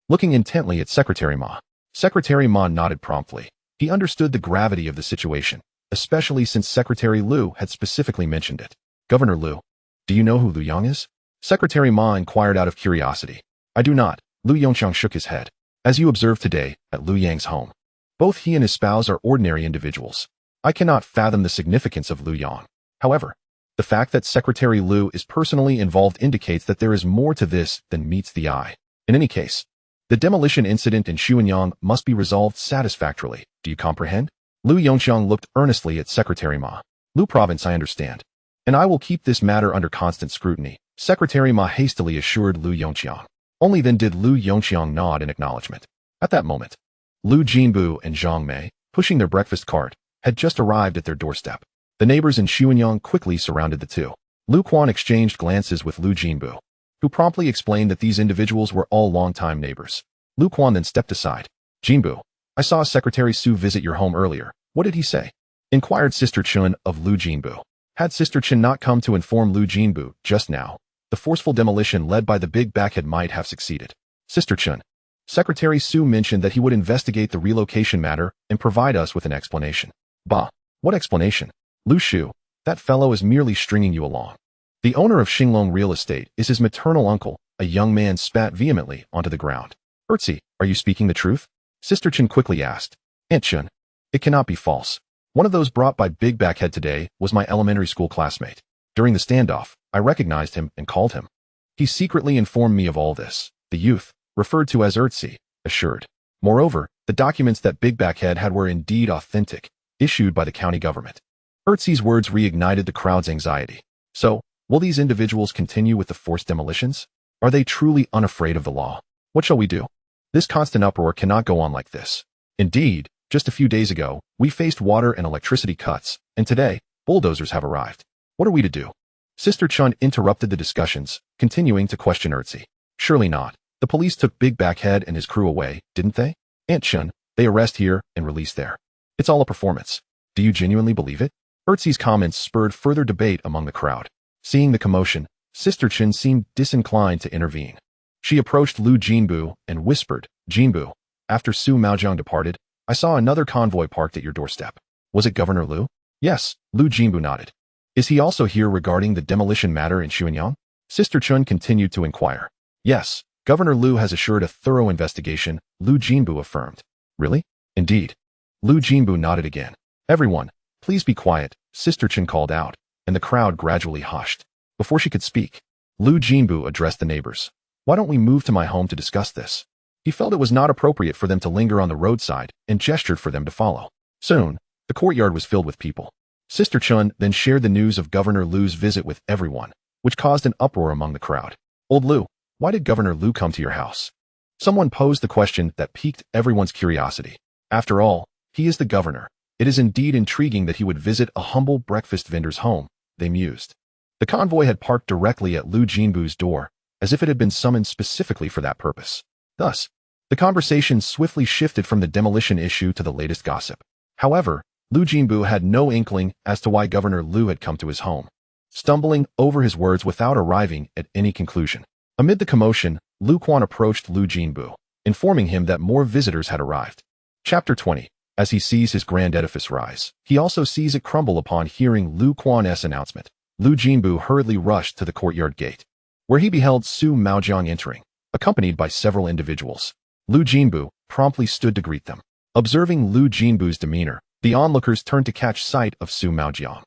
Looking intently at Secretary Ma, Secretary Ma nodded promptly. He understood the gravity of the situation, especially since Secretary Liu had specifically mentioned it. Governor Liu, do you know who Liu Yang is? Secretary Ma inquired out of curiosity. I do not. Liu Yongxiang shook his head. As you observed today, at Liu Yang's home, both he and his spouse are ordinary individuals. I cannot fathom the significance of Liu Yang. However, the fact that Secretary Liu is personally involved indicates that there is more to this than meets the eye. In any case, the demolition incident in Xuanyang must be resolved satisfactorily. Do you comprehend? Liu Yongxiang looked earnestly at Secretary Ma. Liu Province, I understand. And I will keep this matter under constant scrutiny, Secretary Ma hastily assured Liu Yongxiang. Only then did Liu Yongxiang nod in acknowledgement. At that moment, Liu Jinbu and Zhang Mei, pushing their breakfast cart, had just arrived at their doorstep. The neighbors in Xuanyang quickly surrounded the two. Liu Quan exchanged glances with Liu Jinbu, who promptly explained that these individuals were all longtime neighbors. Liu Quan then stepped aside. Jinbu, I saw Secretary Su visit your home earlier. What did he say? Inquired Sister Chun of Liu Jinbu. Had Sister Chun not come to inform Liu Jinbu just now, the forceful demolition led by the big backhead might have succeeded. Sister Chun, Secretary Su mentioned that he would investigate the relocation matter and provide us with an explanation. Bah, what explanation? Lu Shu, that fellow is merely stringing you along. The owner of Xinglong Real Estate is his maternal uncle. A young man spat vehemently onto the ground. Ertzi, are you speaking the truth? Sister Chun quickly asked. Aunt Chun, it cannot be false. One of those brought by Big Backhead today was my elementary school classmate. During the standoff, I recognized him and called him. He secretly informed me of all this, the youth, referred to as Ertzi, assured. Moreover, the documents that Big Backhead had were indeed authentic, issued by the county government. Ertzi's words reignited the crowd's anxiety. So, will these individuals continue with the forced demolitions? Are they truly unafraid of the law? What shall we do? This constant uproar cannot go on like this. Indeed, just a few days ago, we faced water and electricity cuts, and today, bulldozers have arrived. What are we to do? Sister Chun interrupted the discussions, continuing to question Ertzi. Surely not. The police took Big Backhead and his crew away, didn't they? Aunt Chun, they arrest here and release there. It's all a performance. Do you genuinely believe it? Ertzi's comments spurred further debate among the crowd. Seeing the commotion, Sister Chun seemed disinclined to intervene. She approached Liu Jinbu and whispered, Jinbu, after Su Maojiang departed, I saw another convoy parked at your doorstep. Was it Governor Liu? Yes, Liu Jinbu nodded. Is he also here regarding the demolition matter in Xuanyang? Sister Chun continued to inquire. Yes, Governor Liu has assured a thorough investigation, Liu Jinbu affirmed. Really? Indeed. Liu Jinbu nodded again. Everyone, please be quiet, Sister Chun called out. and the crowd gradually hushed. Before she could speak, Liu Jinbu addressed the neighbors. Why don't we move to my home to discuss this? He felt it was not appropriate for them to linger on the roadside and gestured for them to follow. Soon, the courtyard was filled with people. Sister Chun then shared the news of Governor Liu's visit with everyone, which caused an uproar among the crowd. Old Liu, why did Governor Liu come to your house? Someone posed the question that piqued everyone's curiosity. After all, he is the governor. It is indeed intriguing that he would visit a humble breakfast vendor's home, they mused. The convoy had parked directly at Liu Jinbu's door, as if it had been summoned specifically for that purpose. Thus, the conversation swiftly shifted from the demolition issue to the latest gossip. However, Liu Jinbu had no inkling as to why Governor Liu had come to his home, stumbling over his words without arriving at any conclusion. Amid the commotion, Liu Quan approached Liu Jinbu, informing him that more visitors had arrived. Chapter 20. As he sees his grand edifice rise, he also sees it crumble upon hearing Liu Quan's announcement. Liu Jinbu hurriedly rushed to the courtyard gate, where he beheld Su Maojiang entering, accompanied by several individuals. Liu Jinbu promptly stood to greet them. Observing Liu Jinbu's demeanor, the onlookers turned to catch sight of Su Maojiang.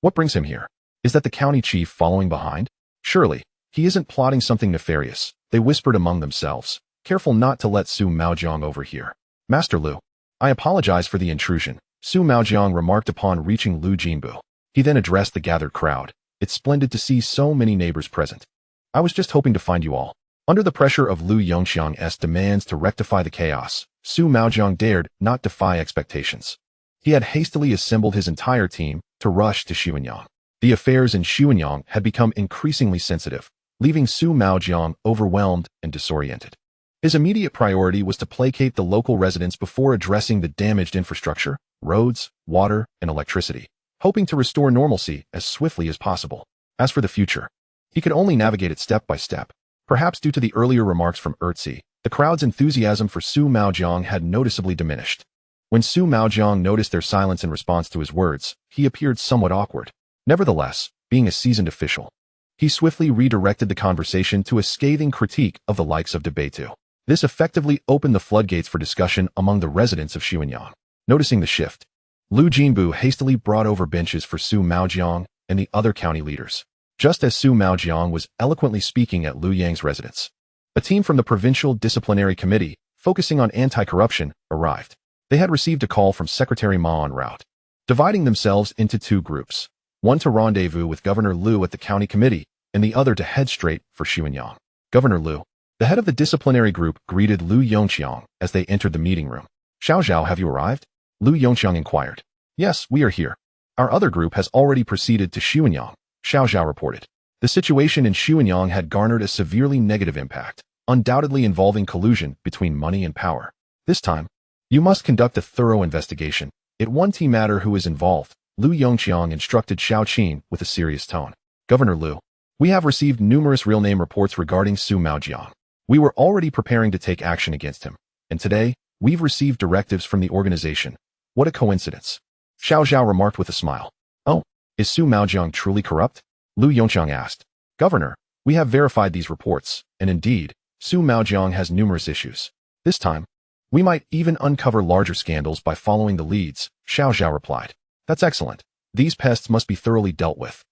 What brings him here? Is that the county chief following behind? Surely, he isn't plotting something nefarious, they whispered among themselves, careful not to let Su Maojiang overhear. Master Liu, I apologize for the intrusion, Su Maojiang remarked upon reaching Liu Jinbu. He then addressed the gathered crowd. It's splendid to see so many neighbors present. I was just hoping to find you all. Under the pressure of Liu Yongxiang's demands to rectify the chaos, Su Maojiang dared not defy expectations. He had hastily assembled his entire team to rush to Xianyang. The affairs in Xianyang had become increasingly sensitive, leaving Su Maojiang overwhelmed and disoriented. His immediate priority was to placate the local residents before addressing the damaged infrastructure, roads, water, and electricity, hoping to restore normalcy as swiftly as possible. As for the future, he could only navigate it step by step. Perhaps due to the earlier remarks from Erzi, the crowd's enthusiasm for Su Maojiang had noticeably diminished. When Su Maojiang noticed their silence in response to his words, he appeared somewhat awkward. Nevertheless, being a seasoned official, he swiftly redirected the conversation to a scathing critique of the likes of Debatu. This effectively opened the floodgates for discussion among the residents of Xianyang. Noticing the shift, Liu Jinbu hastily brought over benches for Su Maojiang and the other county leaders. Just as Su Maojiang was eloquently speaking at Liu Yang's residence, a team from the Provincial Disciplinary Committee, focusing on anti-corruption, arrived. They had received a call from Secretary Ma en route, dividing themselves into two groups, one to rendezvous with Governor Liu at the county committee, and the other to head straight for Xianyang. Governor Liu, the head of the disciplinary group, greeted Liu Yongxiang as they entered the meeting room. Xiao Zhao, have you arrived? Liu Yongxiang inquired. Yes, we are here. Our other group has already proceeded to Xianyang, Xiao Zhao reported. The situation in Xianyang had garnered a severely negative impact, undoubtedly involving collusion between money and power. This time, you must conduct a thorough investigation. It won't matter who is involved, Liu Yongxiang instructed Xiao Qin with a serious tone. Governor Liu, we have received numerous real-name reports regarding Su Maojiang. We were already preparing to take action against him, and today, we've received directives from the organization. What a coincidence. Xiao Zhao remarked with a smile. Oh, is Su Maojiang truly corrupt? Liu Yongxiang asked. Governor, we have verified these reports, and indeed, Su Maojiang has numerous issues. This time, we might even uncover larger scandals by following the leads, Xiao Zhao replied. That's excellent. These pests must be thoroughly dealt with.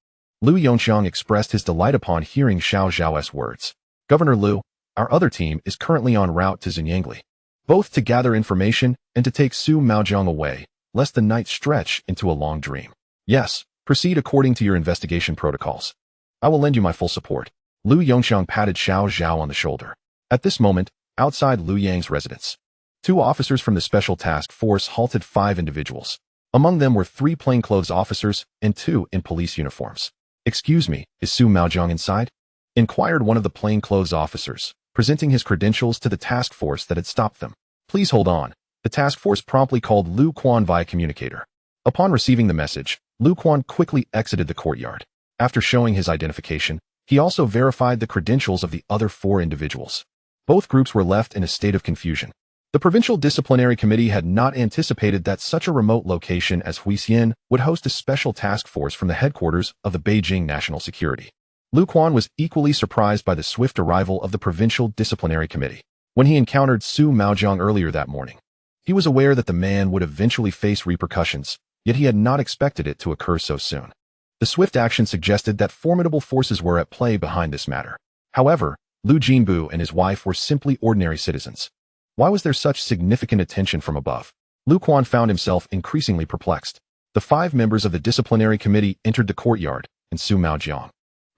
Liu Yongxiang expressed his delight upon hearing Xiao Zhao's words. Governor Liu, our other team is currently en route to Xianyangli, both to gather information and to take Su Maojiang away, lest the night stretch into a long dream. Yes, proceed according to your investigation protocols. I will lend you my full support. Liu Yongxiang patted Xiao Zhao on the shoulder. At this moment, outside Liu Yang's residence, two officers from the Special Task Force halted 5 individuals. Among them were 3 plainclothes officers and 2 in police uniforms. Excuse me, is Su Maojiang inside? Inquired one of the plainclothes officers, presenting his credentials to the task force that had stopped them. Please hold on. The task force promptly called Liu Quan via communicator. Upon receiving the message, Liu Quan quickly exited the courtyard. After showing his identification, he also verified the credentials of the other 4 individuals. Both groups were left in a state of confusion. The Provincial Disciplinary Committee had not anticipated that such a remote location as Huixian would host a special task force from the headquarters of the Beijing National Security. Liu Quan was equally surprised by the swift arrival of the Provincial Disciplinary Committee. When he encountered Su Maojiang earlier that morning, he was aware that the man would eventually face repercussions, yet he had not expected it to occur so soon. The swift action suggested that formidable forces were at play behind this matter. However, Liu Jinbu and his wife were simply ordinary citizens. Why was there such significant attention from above? Lu Quan found himself increasingly perplexed. The 5 members of the disciplinary committee entered the courtyard, and Su Maojiang,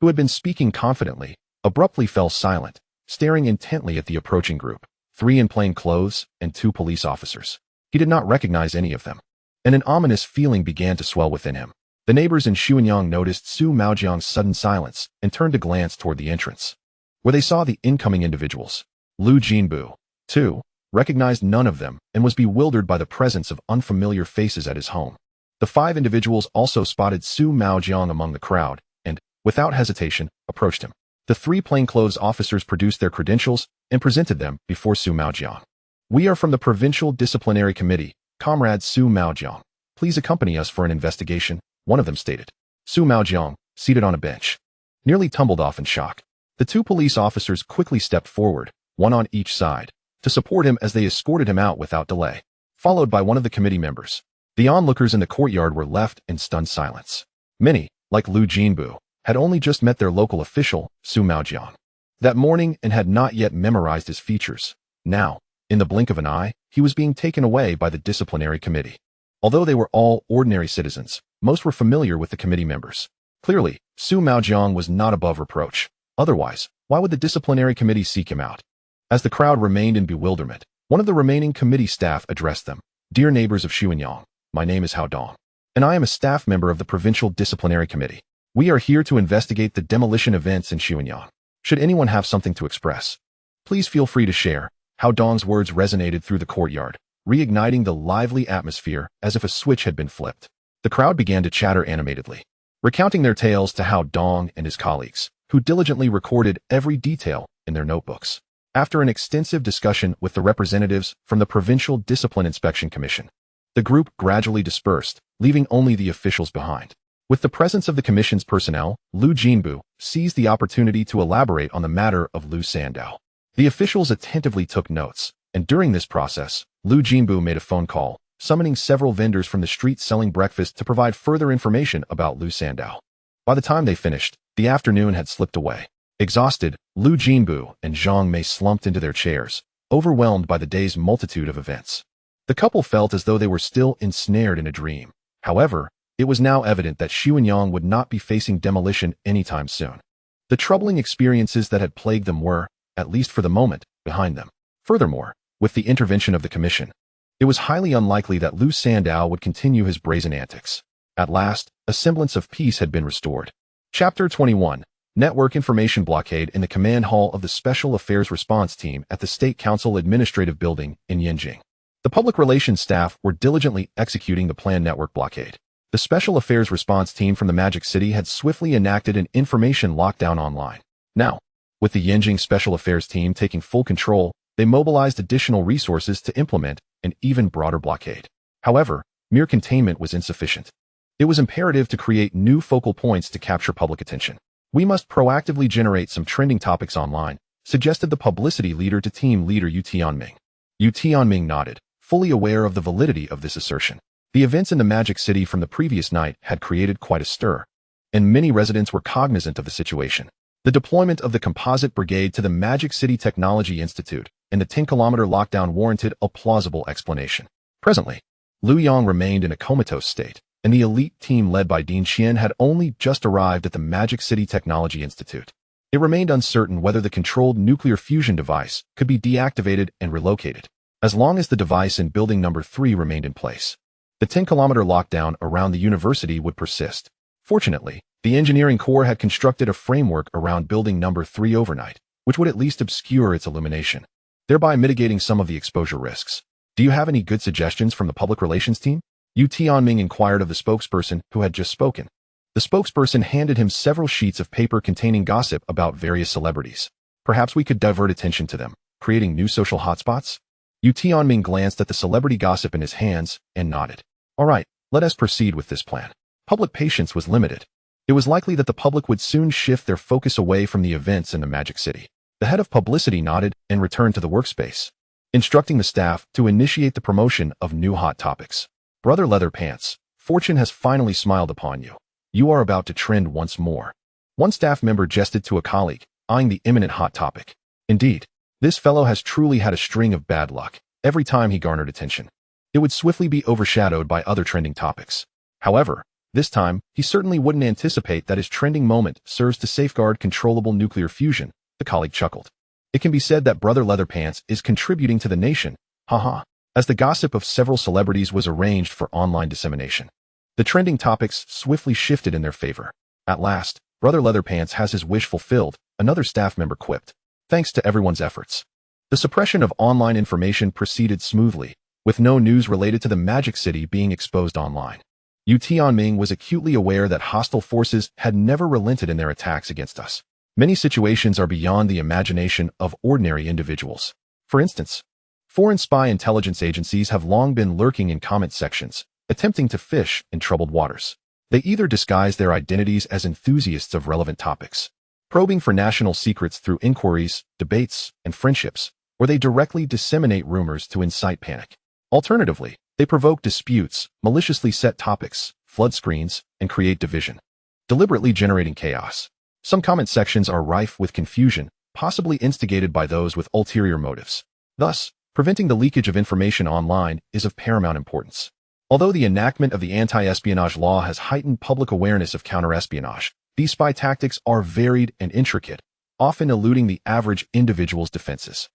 who had been speaking confidently, abruptly fell silent, staring intently at the approaching group, 3 in plain clothes and 2 police officers. He did not recognize any of them, and an ominous feeling began to swell within him. The neighbors in Xuanyang noticed Su Maojiang's sudden silence and turned to glance toward the entrance, where they saw the incoming individuals. Liu Jinbu, too, recognized none of them and was bewildered by the presence of unfamiliar faces at his home. The 5 individuals also spotted Su Maojiang among the crowd and, without hesitation, approached him. The 3 plainclothes officers produced their credentials and presented them before Su Maojiang. "We are from the Provincial Disciplinary Committee, Comrade Su Maojiang. Please accompany us for an investigation," one of them stated. Su Maojiang, seated on a bench, nearly tumbled off in shock. The 2 police officers quickly stepped forward, one on each side, to support him as they escorted him out without delay, followed by one of the committee members. The onlookers in the courtyard were left in stunned silence. Many, like Liu Jinbu, had only just met their local official, Su Maojiang, that morning and had not yet memorized his features. Now, in the blink of an eye, he was being taken away by the disciplinary committee. Although they were all ordinary citizens, most were familiar with the committee members. Clearly, Su Maojiang was not above reproach. Otherwise, why would the disciplinary committee seek him out? As the crowd remained in bewilderment, one of the remaining committee staff addressed them. "Dear neighbors of Xuanyang, my name is Hao Dong, and I am a staff member of the Provincial Disciplinary Committee. We are here to investigate the demolition events in Xuanyang. Should anyone have something to express, please feel free to share." Hao Dong's words resonated through the courtyard, reigniting the lively atmosphere as if a switch had been flipped. The crowd began to chatter animatedly, recounting their tales to Hao Dong and his colleagues, who diligently recorded every detail in their notebooks. After an extensive discussion with the representatives from the Provincial Discipline Inspection Commission, the group gradually dispersed, leaving only the officials behind. With the presence of the commission's personnel, Liu Jinbu seized the opportunity to elaborate on the matter of Liu Sandao. The officials attentively took notes, and during this process, Liu Jinbu made a phone call, summoning several vendors from the street selling breakfast to provide further information about Liu Sandao. By the time they finished, the afternoon had slipped away. Exhausted, Liu Jinbu and Zhang Mei slumped into their chairs, overwhelmed by the day's multitude of events. The couple felt as though they were still ensnared in a dream. However, it was now evident that Xuanyang would not be facing demolition anytime soon. The troubling experiences that had plagued them were, at least for the moment, behind them. Furthermore, with the intervention of the commission, it was highly unlikely that Liu Sandao would continue his brazen antics. At last, a semblance of peace had been restored. Chapter 21. Network Information Blockade in the Command Hall of the Special Affairs Response Team at the State Council Administrative Building in Yanjing. The public relations staff were diligently executing the planned network blockade. The Special Affairs Response Team from the Magic City had swiftly enacted an information lockdown online. Now, with the Yanjing Special Affairs Team taking full control, they mobilized additional resources to implement an even broader blockade. However, mere containment was insufficient. It was imperative to create new focal points to capture public attention. "We must proactively generate some trending topics online," suggested the publicity leader to team leader Yu Tianming. Yu Tianming nodded, fully aware of the validity of this assertion. The events in the Magic City from the previous night had created quite a stir, and many residents were cognizant of the situation. The deployment of the composite brigade to the Magic City Technology Institute and the 10-kilometer lockdown warranted a plausible explanation. Presently, Liu Yang remained in a comatose state, and the elite team led by Dean Qian had only just arrived at the Magic City Technology Institute. It remained uncertain whether the controlled nuclear fusion device could be deactivated and relocated, as long as the device in building number 3 remained in place. The 10-kilometer lockdown around the university would persist. Fortunately, the engineering corps had constructed a framework around building number 3 overnight, which would at least obscure its illumination, thereby mitigating some of the exposure risks. "Do you have any good suggestions from the public relations team?" Yu Tianming inquired of the spokesperson who had just spoken. The spokesperson handed him several sheets of paper containing gossip about various celebrities. "Perhaps we could divert attention to them, creating new social hotspots?" Yu Tianming glanced at the celebrity gossip in his hands and nodded. "All right, let us proceed with this plan." Public patience was limited. It was likely that the public would soon shift their focus away from the events in the Magic City. The head of publicity nodded and returned to the workspace, instructing the staff to initiate the promotion of new hot topics. "Brother Leather Pants, fortune has finally smiled upon you. You are about to trend once more. One staff member jested to a colleague, eyeing the imminent hot topic. Indeed, this fellow has truly had a string of bad luck every time he garnered attention. It would swiftly be overshadowed by other trending topics. However, this time, he certainly wouldn't anticipate that his trending moment serves to safeguard controllable nuclear fusion, the colleague chuckled. It can be said that Brother Leatherpants is contributing to the nation, haha, as the gossip of several celebrities was arranged for online dissemination. The trending topics swiftly shifted in their favor. At last, Brother Leatherpants has his wish fulfilled, another staff member quipped. Thanks to everyone's efforts. The suppression of online information proceeded smoothly, with no news related to the Magic City being exposed online. Yu Tianming was acutely aware that hostile forces had never relented in their attacks against us. Many situations are beyond the imagination of ordinary individuals. For instance, foreign spy intelligence agencies have long been lurking in comment sections, attempting to fish in troubled waters. They either disguise their identities as enthusiasts of relevant topics, probing for national secrets through inquiries, debates, and friendships, or they directly disseminate rumors to incite panic. Alternatively, they provoke disputes, maliciously set topics, flood screens, and create division, deliberately generating chaos. Some comment sections are rife with confusion, possibly instigated by those with ulterior motives. Thus, preventing the leakage of information online is of paramount importance. Although the enactment of the anti-espionage law has heightened public awareness of counter-espionage, these spy tactics are varied and intricate, often eluding the average individual's defenses.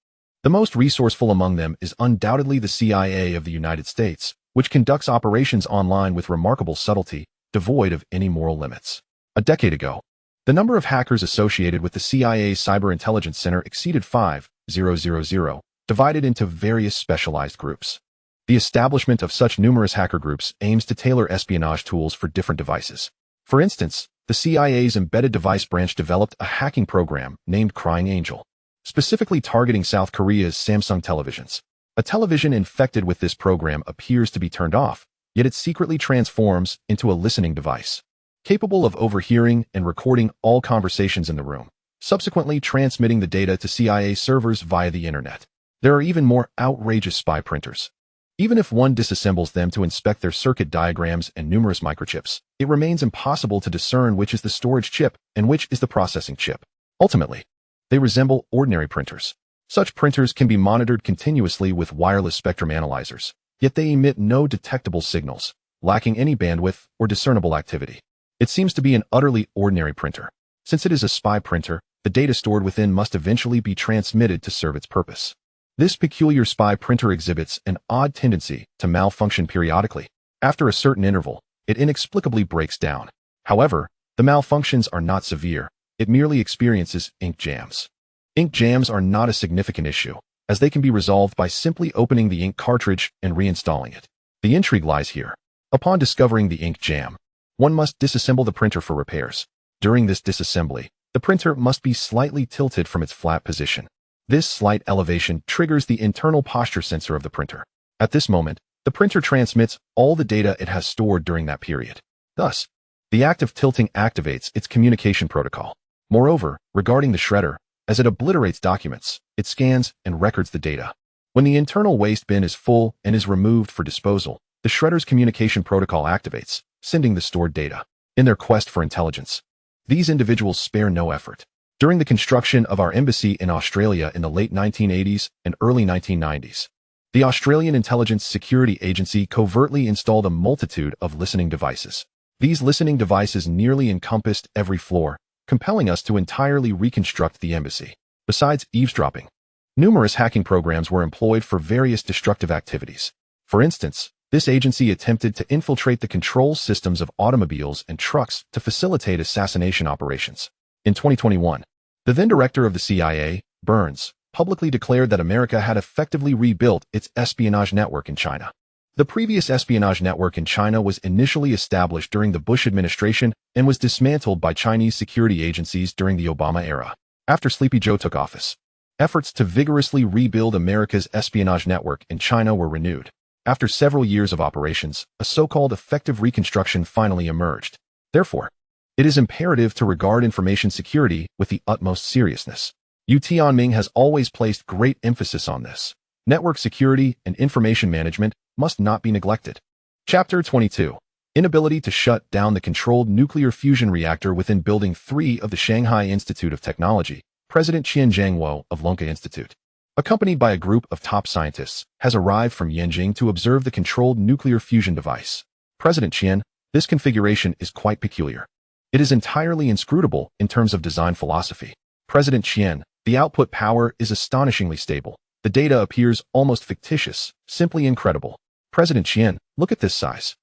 The most resourceful among them is undoubtedly the CIA of the United States, which conducts operations online with remarkable subtlety, devoid of any moral limits. A decade ago, the number of hackers associated with the CIA's Cyber Intelligence Center exceeded 5,000, divided into various specialized groups. The establishment of such numerous hacker groups aims to tailor espionage tools for different devices. For instance, the CIA's embedded device branch developed a hacking program named Crying Angel, specifically targeting South Korea's Samsung televisions. A television infected with this program appears to be turned off, yet it secretly transforms into a listening device, capable of overhearing and recording all conversations in the room, subsequently transmitting the data to CIA servers via the internet. There are even more outrageous spy printers. Even if one disassembles them to inspect their circuit diagrams and numerous microchips, it remains impossible to discern which is the storage chip and which is the processing chip. Ultimately, they resemble ordinary printers. Such printers can be monitored continuously with wireless spectrum analyzers, yet they emit no detectable signals, lacking any bandwidth or discernible activity. It seems to be an utterly ordinary printer. Since it is a spy printer, the data stored within must eventually be transmitted to serve its purpose. This peculiar spy printer exhibits an odd tendency to malfunction periodically. After a certain interval, it inexplicably breaks down. However, the malfunctions are not severe. It merely experiences ink jams. Ink jams are not a significant issue, as they can be resolved by simply opening the ink cartridge and reinstalling it. The intrigue lies here. Upon discovering the ink jam, one must disassemble the printer for repairs. During this disassembly, the printer must be slightly tilted from its flat position. This slight elevation triggers the internal posture sensor of the printer. At this moment, the printer transmits all the data it has stored during that period. Thus, the act of tilting activates its communication protocol. Moreover, regarding the shredder, as it obliterates documents, it scans and records the data. When the internal waste bin is full and is removed for disposal, the shredder's communication protocol activates, sending the stored data. In their quest for intelligence, these individuals spare no effort. During the construction of our embassy in Australia in the late 1980s and early 1990s, the Australian Intelligence Security Agency covertly installed a multitude of listening devices. These listening devices nearly encompassed every floor, compelling us to entirely reconstruct the embassy. Besides eavesdropping, numerous hacking programs were employed for various destructive activities. For instance, this agency attempted to infiltrate the control systems of automobiles and trucks to facilitate assassination operations. In 2021, the then director of the CIA, Burns, publicly declared that America had effectively rebuilt its espionage network in China. The previous espionage network in China was initially established during the Bush administration and was dismantled by Chinese security agencies during the Obama era. After Sleepy Joe took office, efforts to vigorously rebuild America's espionage network in China were renewed. After several years of operations, a so-called effective reconstruction finally emerged. Therefore, it is imperative to regard information security with the utmost seriousness. Yu Tianming has always placed great emphasis on this. Network security and information management must not be neglected. Chapter 22. Inability to shut down the controlled nuclear fusion reactor within Building 3 of the Shanghai Institute of Technology, President Qian Zhangwo of Lonka Institute, accompanied by a group of top scientists, has arrived from Yanjing to observe the controlled nuclear fusion device. President Qian, this configuration is quite peculiar. It is entirely inscrutable in terms of design philosophy. President Qian, the output power is astonishingly stable. The data appears almost fictitious, simply incredible. President Qian, look at this size.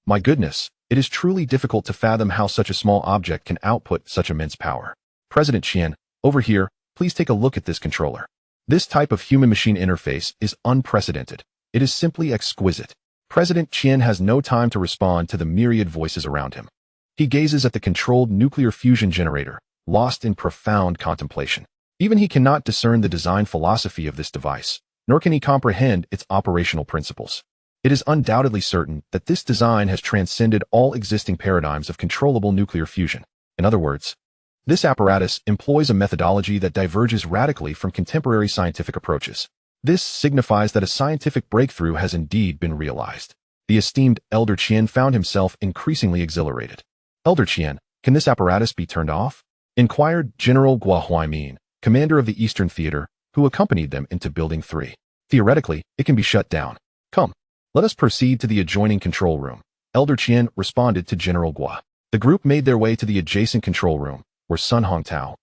My goodness, it is truly difficult to fathom how such a small object can output such immense power. President Qian, over here, please take a look at this controller. This type of human-machine interface is unprecedented. It is simply exquisite. President Qian has no time to respond to the myriad voices around him. He gazes at the controlled nuclear fusion generator, lost in profound contemplation. Even he cannot discern the design philosophy of this device, nor can he comprehend its operational principles. It is undoubtedly certain that this design has transcended all existing paradigms of controllable nuclear fusion. In other words, this apparatus employs a methodology that diverges radically from contemporary scientific approaches. This signifies that a scientific breakthrough has indeed been realized. The esteemed Elder Qian found himself increasingly exhilarated. Elder Qian, can this apparatus be turned off? Inquired General Guo Huaimin, commander of the Eastern Theater, who accompanied them into Building 3. Theoretically, it can be shut down. Come, let us proceed to the adjoining control room. Elder Qian responded to General Guo. The group made their way to the adjacent control room, where Sun Hongtao,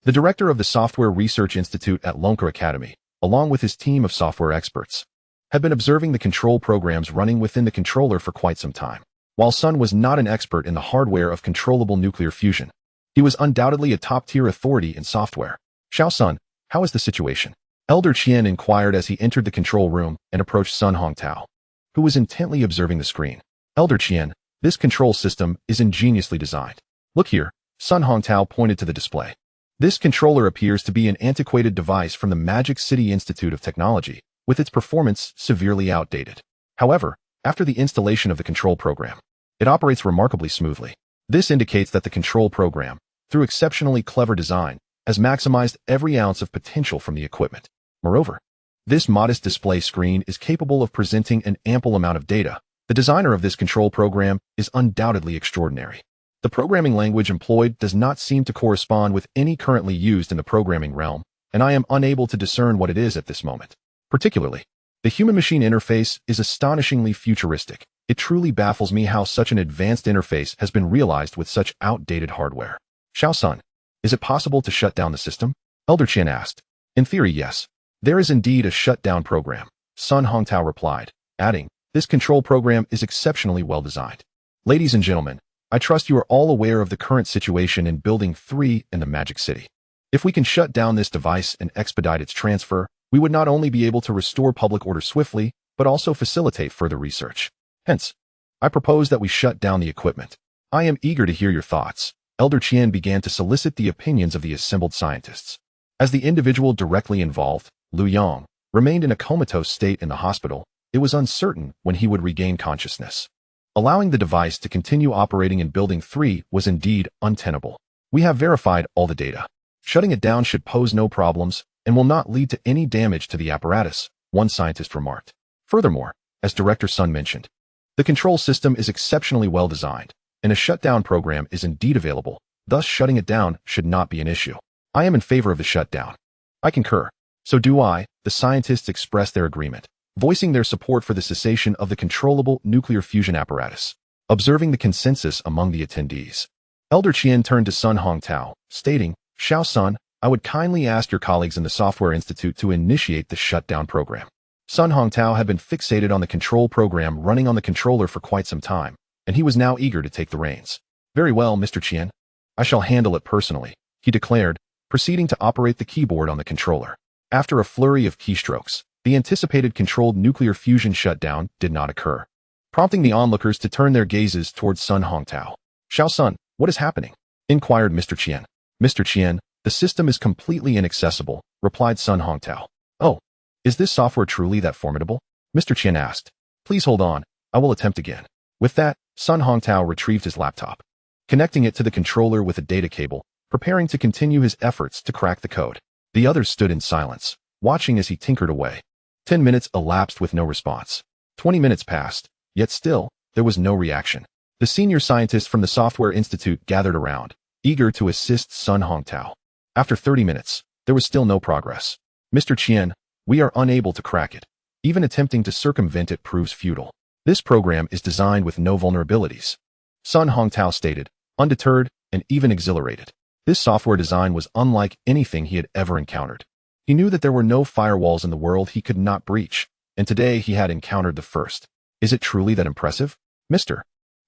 the director of the Software Research Institute at Lonka Academy, along with his team of software experts, had been observing the control programs running within the controller for quite some time. While Sun was not an expert in the hardware of controllable nuclear fusion, he was undoubtedly a top-tier authority in software. Xiao Sun, how is the situation? Elder Qian inquired as he entered the control room and approached Sun Hongtao, who was intently observing the screen. Elder Qian, this control system is ingeniously designed. Look here, Sun Hongtao pointed to the display. This controller appears to be an antiquated device from the Magic City Institute of Technology, with its performance severely outdated. However, after the installation of the control program, it operates remarkably smoothly. This indicates that the control program, through exceptionally clever design, has maximized every ounce of potential from the equipment. Moreover, this modest display screen is capable of presenting an ample amount of data. The designer of this control program is undoubtedly extraordinary. The programming language employed does not seem to correspond with any currently used in the programming realm, and I am unable to discern what it is at this moment. Particularly, the human-machine interface is astonishingly futuristic. It truly baffles me how such an advanced interface has been realized with such outdated hardware. Xiao Sun, is it possible to shut down the system? Elder Qian asked. In theory, yes. There is indeed a shutdown program, Sun Hongtao replied, adding, this control program is exceptionally well designed. Ladies and gentlemen, I trust you are all aware of the current situation in Building 3 in the Magic City. If we can shut down this device and expedite its transfer, we would not only be able to restore public order swiftly, but also facilitate further research. Hence, I propose that we shut down the equipment. I am eager to hear your thoughts. Elder Qian began to solicit the opinions of the assembled scientists. As the individual directly involved, Liu Yang, remained in a comatose state in the hospital, it was uncertain when he would regain consciousness. Allowing the device to continue operating in Building 3 was indeed untenable. We have verified all the data. Shutting it down should pose no problems and will not lead to any damage to the apparatus, one scientist remarked. Furthermore, as Director Sun mentioned, the control system is exceptionally well designed, and a shutdown program is indeed available, thus shutting it down should not be an issue. I am in favor of the shutdown. I concur. So do I. The scientists expressed their agreement, voicing their support for the cessation of the controllable nuclear fusion apparatus. Observing the consensus among the attendees, Elder Qian turned to Sun Hongtao, stating, Xiao Sun, I would kindly ask your colleagues in the Software Institute to initiate the shutdown program. Sun Hongtao had been fixated on the control program running on the controller for quite some time, and he was now eager to take the reins. Very well, Mr. Qian. I shall handle it personally, he declared, proceeding to operate the keyboard on the controller. After a flurry of keystrokes, the anticipated controlled nuclear fusion shutdown did not occur, prompting the onlookers to turn their gazes towards Sun Hongtao. Xiao Sun, what is happening? Inquired Mr. Qian. Mr. Qian, the system is completely inaccessible, replied Sun Hongtao. Oh, is this software truly that formidable? Mr. Qian asked. Please hold on, I will attempt again. With that, Sun Hongtao retrieved his laptop, connecting it to the controller with a data cable, preparing to continue his efforts to crack the code. The others stood in silence, watching as he tinkered away. 10 minutes elapsed with no response. 20 minutes passed, yet still, there was no reaction. The senior scientists from the Software Institute gathered around, eager to assist Sun Hongtao. After 30 minutes, there was still no progress. Mr. Qian, we are unable to crack it. Even attempting to circumvent it proves futile. This program is designed with no vulnerabilities. Sun Hongtao stated, undeterred and even exhilarated. This software design was unlike anything he had ever encountered. He knew that there were no firewalls in the world he could not breach, and today he had encountered the first. Is it truly that impressive? Mr.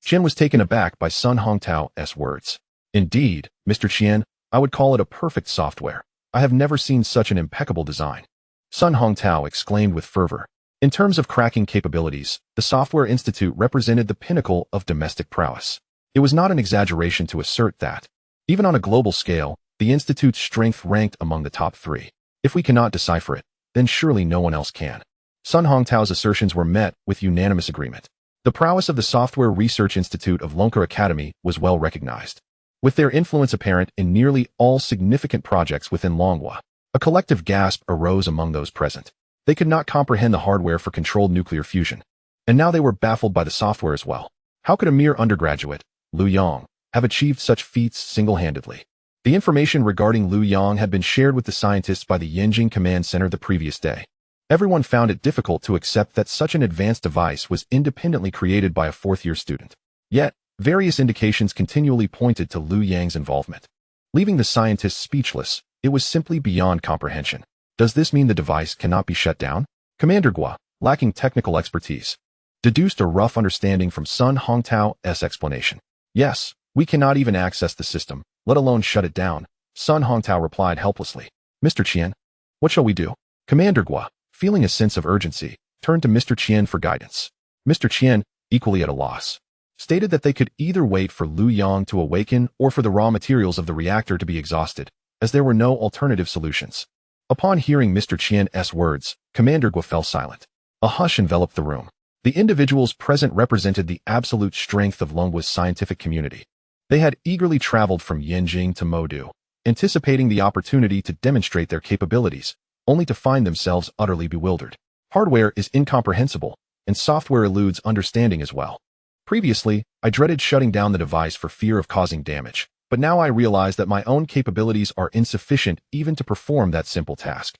Qian was taken aback by Sun Hongtao's words. Indeed, Mr. Qian, I would call it a perfect software. I have never seen such an impeccable design. Sun Hongtao exclaimed with fervor. In terms of cracking capabilities, the Software Institute represented the pinnacle of domestic prowess. It was not an exaggeration to assert that. Even on a global scale, the Institute's strength ranked among the top 3. If we cannot decipher it, then surely no one else can. Sun Hongtao's assertions were met with unanimous agreement. The prowess of the Software Research Institute of Lonker Academy was well recognized. With their influence apparent in nearly all significant projects within Longhua, a collective gasp arose among those present. They could not comprehend the hardware for controlled nuclear fusion. And now they were baffled by the software as well. How could a mere undergraduate, Liu Yang, have achieved such feats single-handedly? The information regarding Liu Yang had been shared with the scientists by the Yanjing Command Center the previous day. Everyone found it difficult to accept that such an advanced device was independently created by a fourth-year student. Yet, various indications continually pointed to Liu Yang's involvement. Leaving the scientists speechless, it was simply beyond comprehension. Does this mean the device cannot be shut down? Commander Gua, lacking technical expertise, deduced a rough understanding from Sun Hongtao's explanation. Yes, we cannot even access the system, let alone shut it down, Sun Hongtao replied helplessly. Mr. Qian, what shall we do? Commander Gua, feeling a sense of urgency, turned to Mr. Qian for guidance. Mr. Qian, equally at a loss, stated that they could either wait for Liu Yang to awaken or for the raw materials of the reactor to be exhausted, as there were no alternative solutions. Upon hearing Mr. Qian's words, Commander Gua fell silent. A hush enveloped the room. The individuals present represented the absolute strength of Longhua's scientific community. They had eagerly traveled from Yanjing to Modu, anticipating the opportunity to demonstrate their capabilities, only to find themselves utterly bewildered. Hardware is incomprehensible, and software eludes understanding as well. Previously, I dreaded shutting down the device for fear of causing damage, but now I realize that my own capabilities are insufficient even to perform that simple task.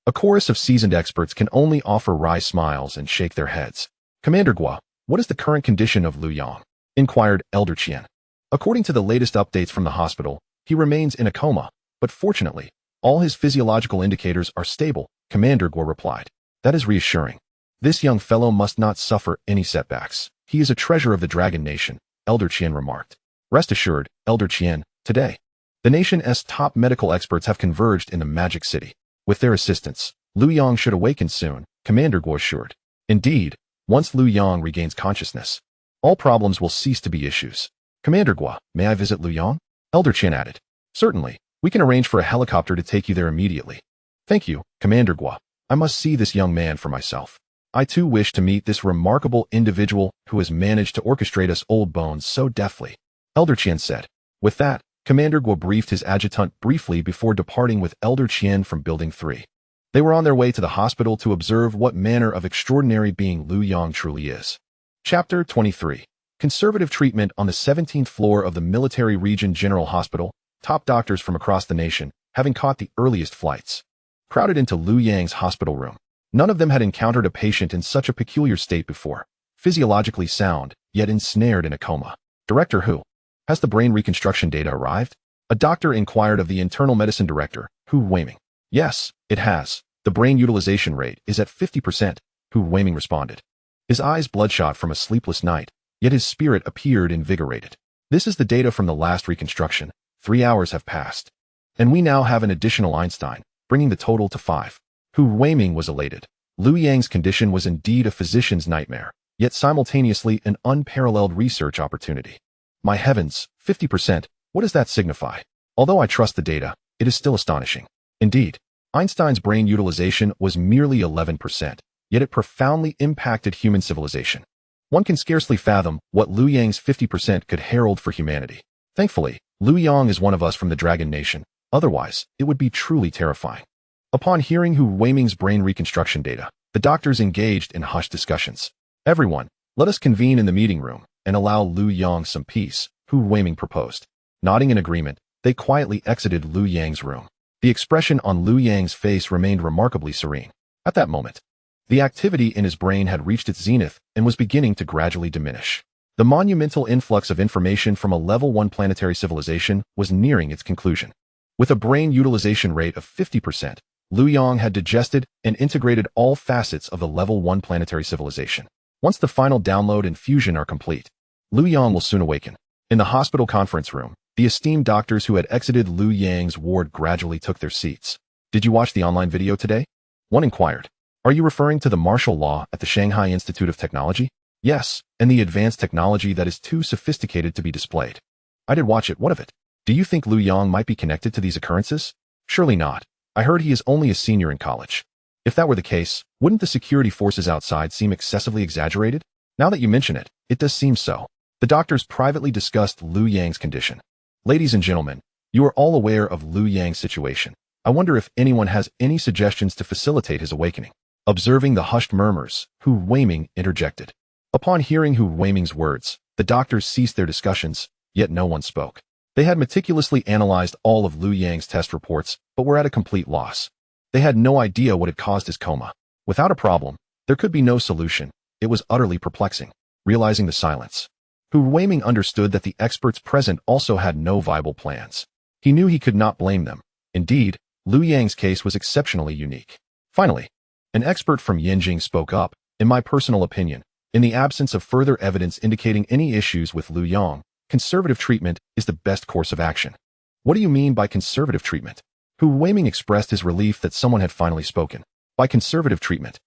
A chorus of seasoned experts can only offer wry smiles and shake their heads. Commander Gua, what is the current condition of Liu Yang? Inquired Elder Qian. According to the latest updates from the hospital, he remains in a coma, but fortunately, all his physiological indicators are stable, Commander Gua replied. That is reassuring. This young fellow must not suffer any setbacks. He is a treasure of the Dragon Nation, Elder Qian remarked. Rest assured, Elder Qian, today, the nation's top medical experts have converged in the Magic City. With their assistance, Liu Yang should awaken soon, Commander Gua assured. Indeed, once Liu Yang regains consciousness, all problems will cease to be issues. Commander Gua, may I visit Liu Yang? Elder Qian added. Certainly, we can arrange for a helicopter to take you there immediately. Thank you, Commander Gua. I must see this young man for myself. I too wish to meet this remarkable individual who has managed to orchestrate us old bones so deftly, Elder Qian said. With that, Commander Gua briefed his adjutant briefly before departing with Elder Qian from Building 3. They were on their way to the hospital to observe what manner of extraordinary being Liu Yang truly is. Chapter 23. Conservative treatment on the 17th floor of the Military Region General Hospital, top doctors from across the nation, having caught the earliest flights, crowded into Liu Yang's hospital room. None of them had encountered a patient in such a peculiar state before, physiologically sound, yet ensnared in a coma. Director Hu, has the brain reconstruction data arrived? A doctor inquired of the internal medicine director, Hu Weiming. Yes, it has. The brain utilization rate is at 50%, Hu Weiming responded. His eyes bloodshot from a sleepless night, yet his spirit appeared invigorated. This is the data from the last reconstruction. 3 hours have passed. And we now have an additional Einstein, bringing the total to 5. Hu Weiming was elated. Liu Yang's condition was indeed a physician's nightmare, yet simultaneously an unparalleled research opportunity. My heavens, 50%, what does that signify? Although I trust the data, it is still astonishing. Indeed, Einstein's brain utilization was merely 11%, yet it profoundly impacted human civilization. One can scarcely fathom what Liu Yang's 50% could herald for humanity. Thankfully, Liu Yang is one of us from the Dragon Nation, otherwise, it would be truly terrifying. Upon hearing Hu Weiming's brain reconstruction data, the doctors engaged in hushed discussions. Everyone, let us convene in the meeting room and allow Liu Yang some peace, Hu Weiming proposed. Nodding in agreement, they quietly exited Liu Yang's room. The expression on Liu Yang's face remained remarkably serene. At that moment, the activity in his brain had reached its zenith and was beginning to gradually diminish. The monumental influx of information from a level 1 planetary civilization was nearing its conclusion. With a brain utilization rate of 50%, Liu Yang had digested and integrated all facets of the level 1 planetary civilization. Once the final download and fusion are complete, Liu Yang will soon awaken. In the hospital conference room, the esteemed doctors who had exited Liu Yang's ward gradually took their seats. Did you watch the online video today? One inquired. Are you referring to the martial law at the Shanghai Institute of Technology? Yes, and the advanced technology that is too sophisticated to be displayed. I did watch it. What of it? Do you think Liu Yang might be connected to these occurrences? Surely not. I heard he is only a senior in college. If that were the case, wouldn't the security forces outside seem excessively exaggerated? Now that you mention it, it does seem so. The doctors privately discussed Liu Yang's condition. Ladies and gentlemen, you are all aware of Liu Yang's situation. I wonder if anyone has any suggestions to facilitate his awakening. Observing the hushed murmurs, Hu Weiming interjected. Upon hearing Hu Weiming's words, the doctors ceased their discussions, yet no one spoke. They had meticulously analyzed all of Liu Yang's test reports, but were at a complete loss. They had no idea what had caused his coma. Without a problem, there could be no solution. It was utterly perplexing. Realizing the silence, Hu Weiming understood that the experts present also had no viable plans. He knew he could not blame them. Indeed, Liu Yang's case was exceptionally unique. Finally, an expert from Yanjing spoke up. In my personal opinion, in the absence of further evidence indicating any issues with Liu Yang, conservative treatment is the best course of action. What do you mean by conservative treatment? Hu Weiming expressed his relief that someone had finally spoken. By conservative treatment,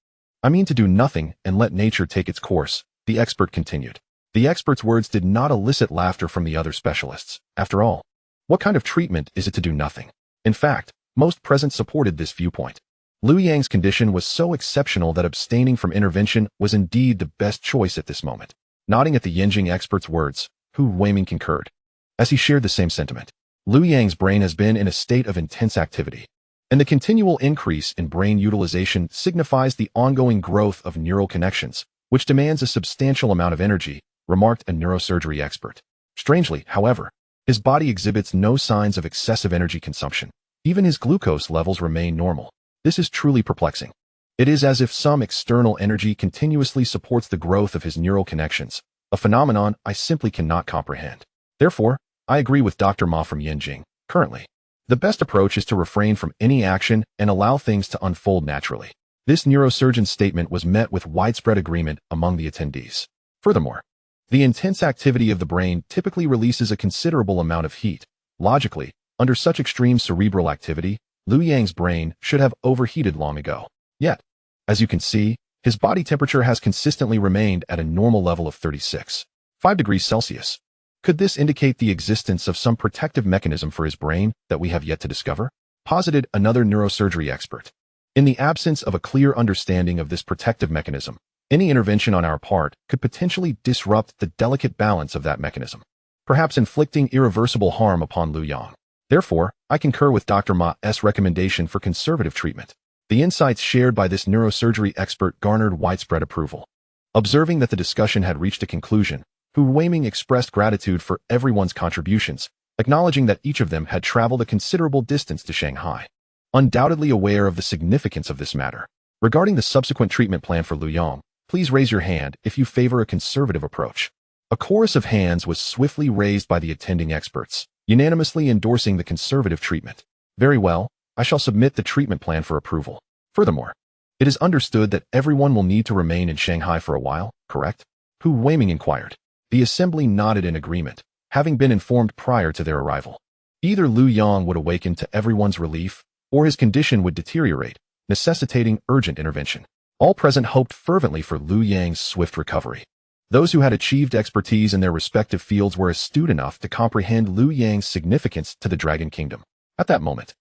I mean to do nothing and let nature take its course, the expert continued. The expert's words did not elicit laughter from the other specialists. After all, what kind of treatment is it to do nothing? In fact, most present supported this viewpoint. Liu Yang's condition was so exceptional that abstaining from intervention was indeed the best choice at this moment. Nodding at the Yanjing expert's words, Hu Weiming concurred. As he shared the same sentiment, Liu Yang's brain has been in a state of intense activity, and the continual increase in brain utilization signifies the ongoing growth of neural connections, which demands a substantial amount of energy, remarked a neurosurgery expert. Strangely, however, his body exhibits no signs of excessive energy consumption. Even his glucose levels remain normal. This is truly perplexing. It is as if some external energy continuously supports the growth of his neural connections, a phenomenon I simply cannot comprehend. Therefore, I agree with Dr. Ma from Yanjing. Currently, the best approach is to refrain from any action and allow things to unfold naturally. This neurosurgeon's statement was met with widespread agreement among the attendees. Furthermore, the intense activity of the brain typically releases a considerable amount of heat. Logically, under such extreme cerebral activity, Liu Yang's brain should have overheated long ago. Yet, as you can see, his body temperature has consistently remained at a normal level of 36.5 degrees Celsius. Could this indicate the existence of some protective mechanism for his brain that we have yet to discover? Posited another neurosurgery expert. In the absence of a clear understanding of this protective mechanism, any intervention on our part could potentially disrupt the delicate balance of that mechanism, perhaps inflicting irreversible harm upon Liu Yang. Therefore, I concur with Dr. Ma's recommendation for conservative treatment. The insights shared by this neurosurgery expert garnered widespread approval. Observing that the discussion had reached a conclusion, Hu Weiming expressed gratitude for everyone's contributions, acknowledging that each of them had traveled a considerable distance to Shanghai. Undoubtedly aware of the significance of this matter. Regarding the subsequent treatment plan for Liu Yang, please raise your hand if you favor a conservative approach. A chorus of hands was swiftly raised by the attending experts, unanimously endorsing the conservative treatment. Very well, I shall submit the treatment plan for approval. Furthermore, it is understood that everyone will need to remain in Shanghai for a while, correct? Hu Weiming inquired. The assembly nodded in agreement, having been informed prior to their arrival. Either Liu Yang would awaken to everyone's relief, or his condition would deteriorate, necessitating urgent intervention. All present hoped fervently for Liu Yang's swift recovery. Those who had achieved expertise in their respective fields were astute enough to comprehend Liu Yang's significance to the Dragon Kingdom. At that moment,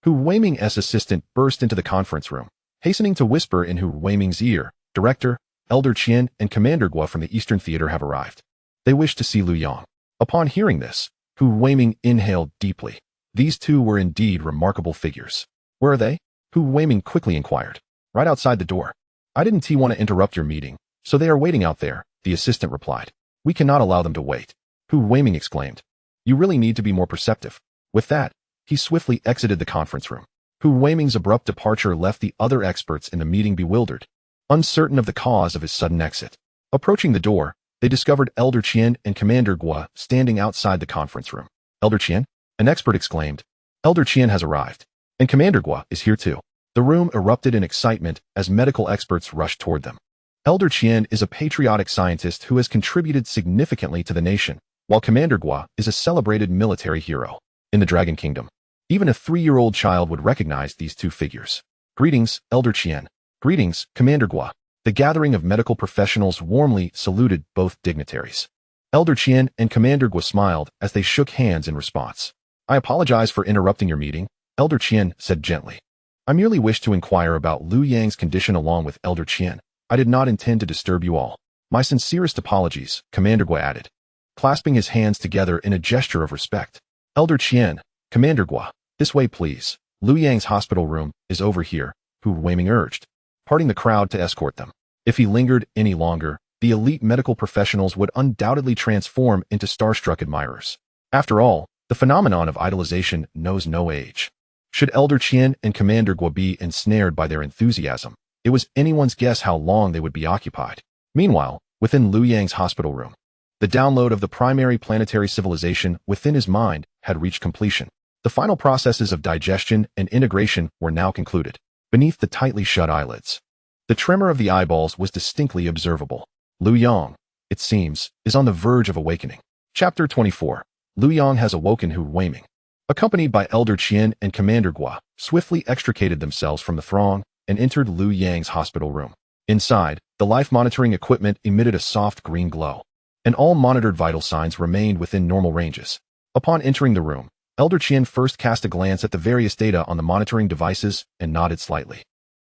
Hu Weiming's assistant burst into the conference room, hastening to whisper in Hu Weiming's ear, Director, Elder Qian, and Commander Guo from the Eastern Theater have arrived. They wish to see Liu Yang. Upon hearing this, Hu Weiming inhaled deeply. These two were indeed remarkable figures. Where are they? Hu Weiming quickly inquired. Right outside the door. I didn't want to interrupt your meeting, so they are waiting out there, the assistant replied. We cannot allow them to wait. Hu Weiming exclaimed. You really need to be more perceptive. With that, he swiftly exited the conference room. Hu Weiming's abrupt departure left the other experts in the meeting bewildered, uncertain of the cause of his sudden exit. Approaching the door, they discovered Elder Qian and Commander Gua standing outside the conference room. Elder Qian? An expert exclaimed. Elder Qian has arrived, and Commander Gua is here too. The room erupted in excitement as medical experts rushed toward them. Elder Qian is a patriotic scientist who has contributed significantly to the nation, while Commander Gua is a celebrated military hero. In the Dragon Kingdom, even a 3-year-old child would recognize these two figures. Greetings, Elder Qian. Greetings, Commander Gua. The gathering of medical professionals warmly saluted both dignitaries. Elder Qian and Commander Gua smiled as they shook hands in response. I apologize for interrupting your meeting, Elder Qian said gently. I merely wish to inquire about Liu Yang's condition along with Elder Qian. I did not intend to disturb you all. My sincerest apologies, Commander Gua added, clasping his hands together in a gesture of respect. Elder Qian, Commander Gua, this way please. Liu Yang's hospital room is over here, Hu Weiming urged, parting the crowd to escort them. If he lingered any longer, the elite medical professionals would undoubtedly transform into starstruck admirers. After all, the phenomenon of idolization knows no age. Should Elder Qian and Commander Gua be ensnared by their enthusiasm, it was anyone's guess how long they would be occupied. Meanwhile, within Liu Yang's hospital room, the download of the primary planetary civilization within his mind had reached completion. The final processes of digestion and integration were now concluded. Beneath the tightly shut eyelids, the tremor of the eyeballs was distinctly observable. Liu Yang, it seems, is on the verge of awakening. Chapter 24. Liu Yang has awoken. Hu Weiming, accompanied by Elder Qian and Commander Gua, swiftly extricated themselves from the throng and entered Liu Yang's hospital room. Inside, the life-monitoring equipment emitted a soft green glow, and all monitored vital signs remained within normal ranges. Upon entering the room, Elder Qian first cast a glance at the various data on the monitoring devices and nodded slightly.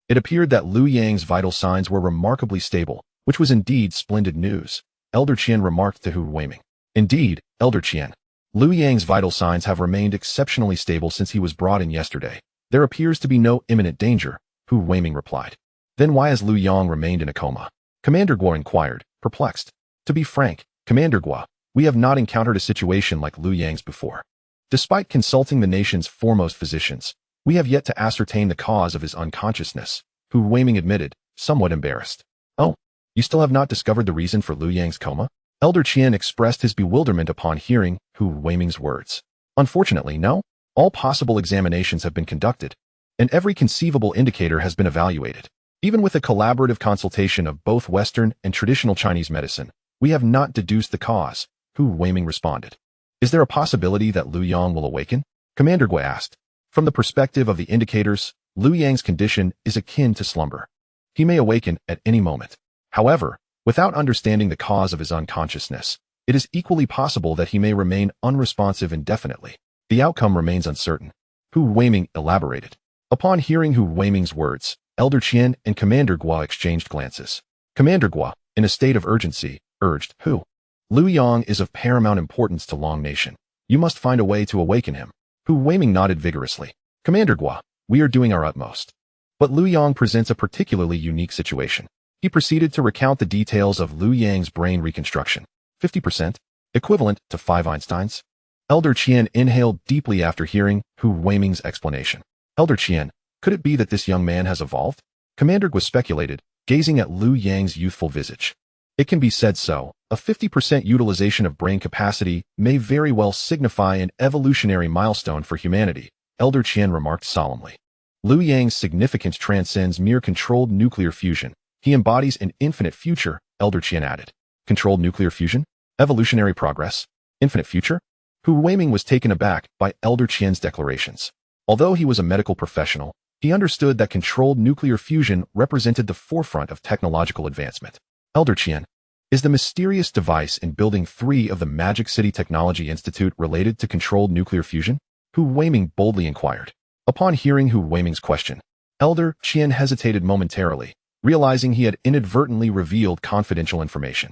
It appeared that Liu Yang's vital signs were remarkably stable, which was indeed splendid news. Elder Qian remarked to Hu Weiming. Indeed, Elder Qian, Liu Yang's vital signs have remained exceptionally stable since he was brought in yesterday. There appears to be no imminent danger, Hu Weiming replied. Then why has Liu Yang remained in a coma? Commander Gua inquired, perplexed. To be frank, Commander Gua, we have not encountered a situation like Liu Yang's before. Despite consulting the nation's foremost physicians, we have yet to ascertain the cause of his unconsciousness, Hu Weiming admitted, somewhat embarrassed. Oh, you still have not discovered the reason for Liu Yang's coma? Elder Qian expressed his bewilderment upon hearing Hu Weiming's words. Unfortunately, no. All possible examinations have been conducted, and every conceivable indicator has been evaluated. Even with a collaborative consultation of both Western and traditional Chinese medicine, we have not deduced the cause, Hu Weiming responded. Is there a possibility that Liu Yang will awaken? Commander Gua asked. From the perspective of the indicators, Liu Yang's condition is akin to slumber. He may awaken at any moment. However, without understanding the cause of his unconsciousness, it is equally possible that he may remain unresponsive indefinitely. The outcome remains uncertain, Hu Weiming elaborated. Upon hearing Hu Weiming's words, Elder Qian and Commander Gua exchanged glances. Commander Gua, in a state of urgency, urged, Liu Yang is of paramount importance to Long Nation. You must find a way to awaken him. Hu Weiming nodded vigorously. Commander Gua, we are doing our utmost. But Liu Yang presents a particularly unique situation. He proceeded to recount the details of Liu Yang's brain reconstruction. 50%, equivalent to 5 Einsteins. Elder Qian inhaled deeply after hearing Hu Weiming's explanation. Elder Qian, could it be that this young man has evolved? Commander Gua speculated, gazing at Liu Yang's youthful visage. It can be said so. A 50% utilization of brain capacity may very well signify an evolutionary milestone for humanity, Elder Qian remarked solemnly. Liu Yang's significance transcends mere controlled nuclear fusion. He embodies an infinite future, Elder Qian added. Controlled nuclear fusion? Evolutionary progress? Infinite future? Hu Weiming was taken aback by Elder Qian's declarations. Although he was a medical professional, he understood that controlled nuclear fusion represented the forefront of technological advancement. Elder Qian, is the mysterious device in Building 3 of the Magic City Technology Institute related to controlled nuclear fusion? Hu Weiming boldly inquired. Upon hearing Hu Weiming's question, Elder Qian hesitated momentarily, realizing he had inadvertently revealed confidential information.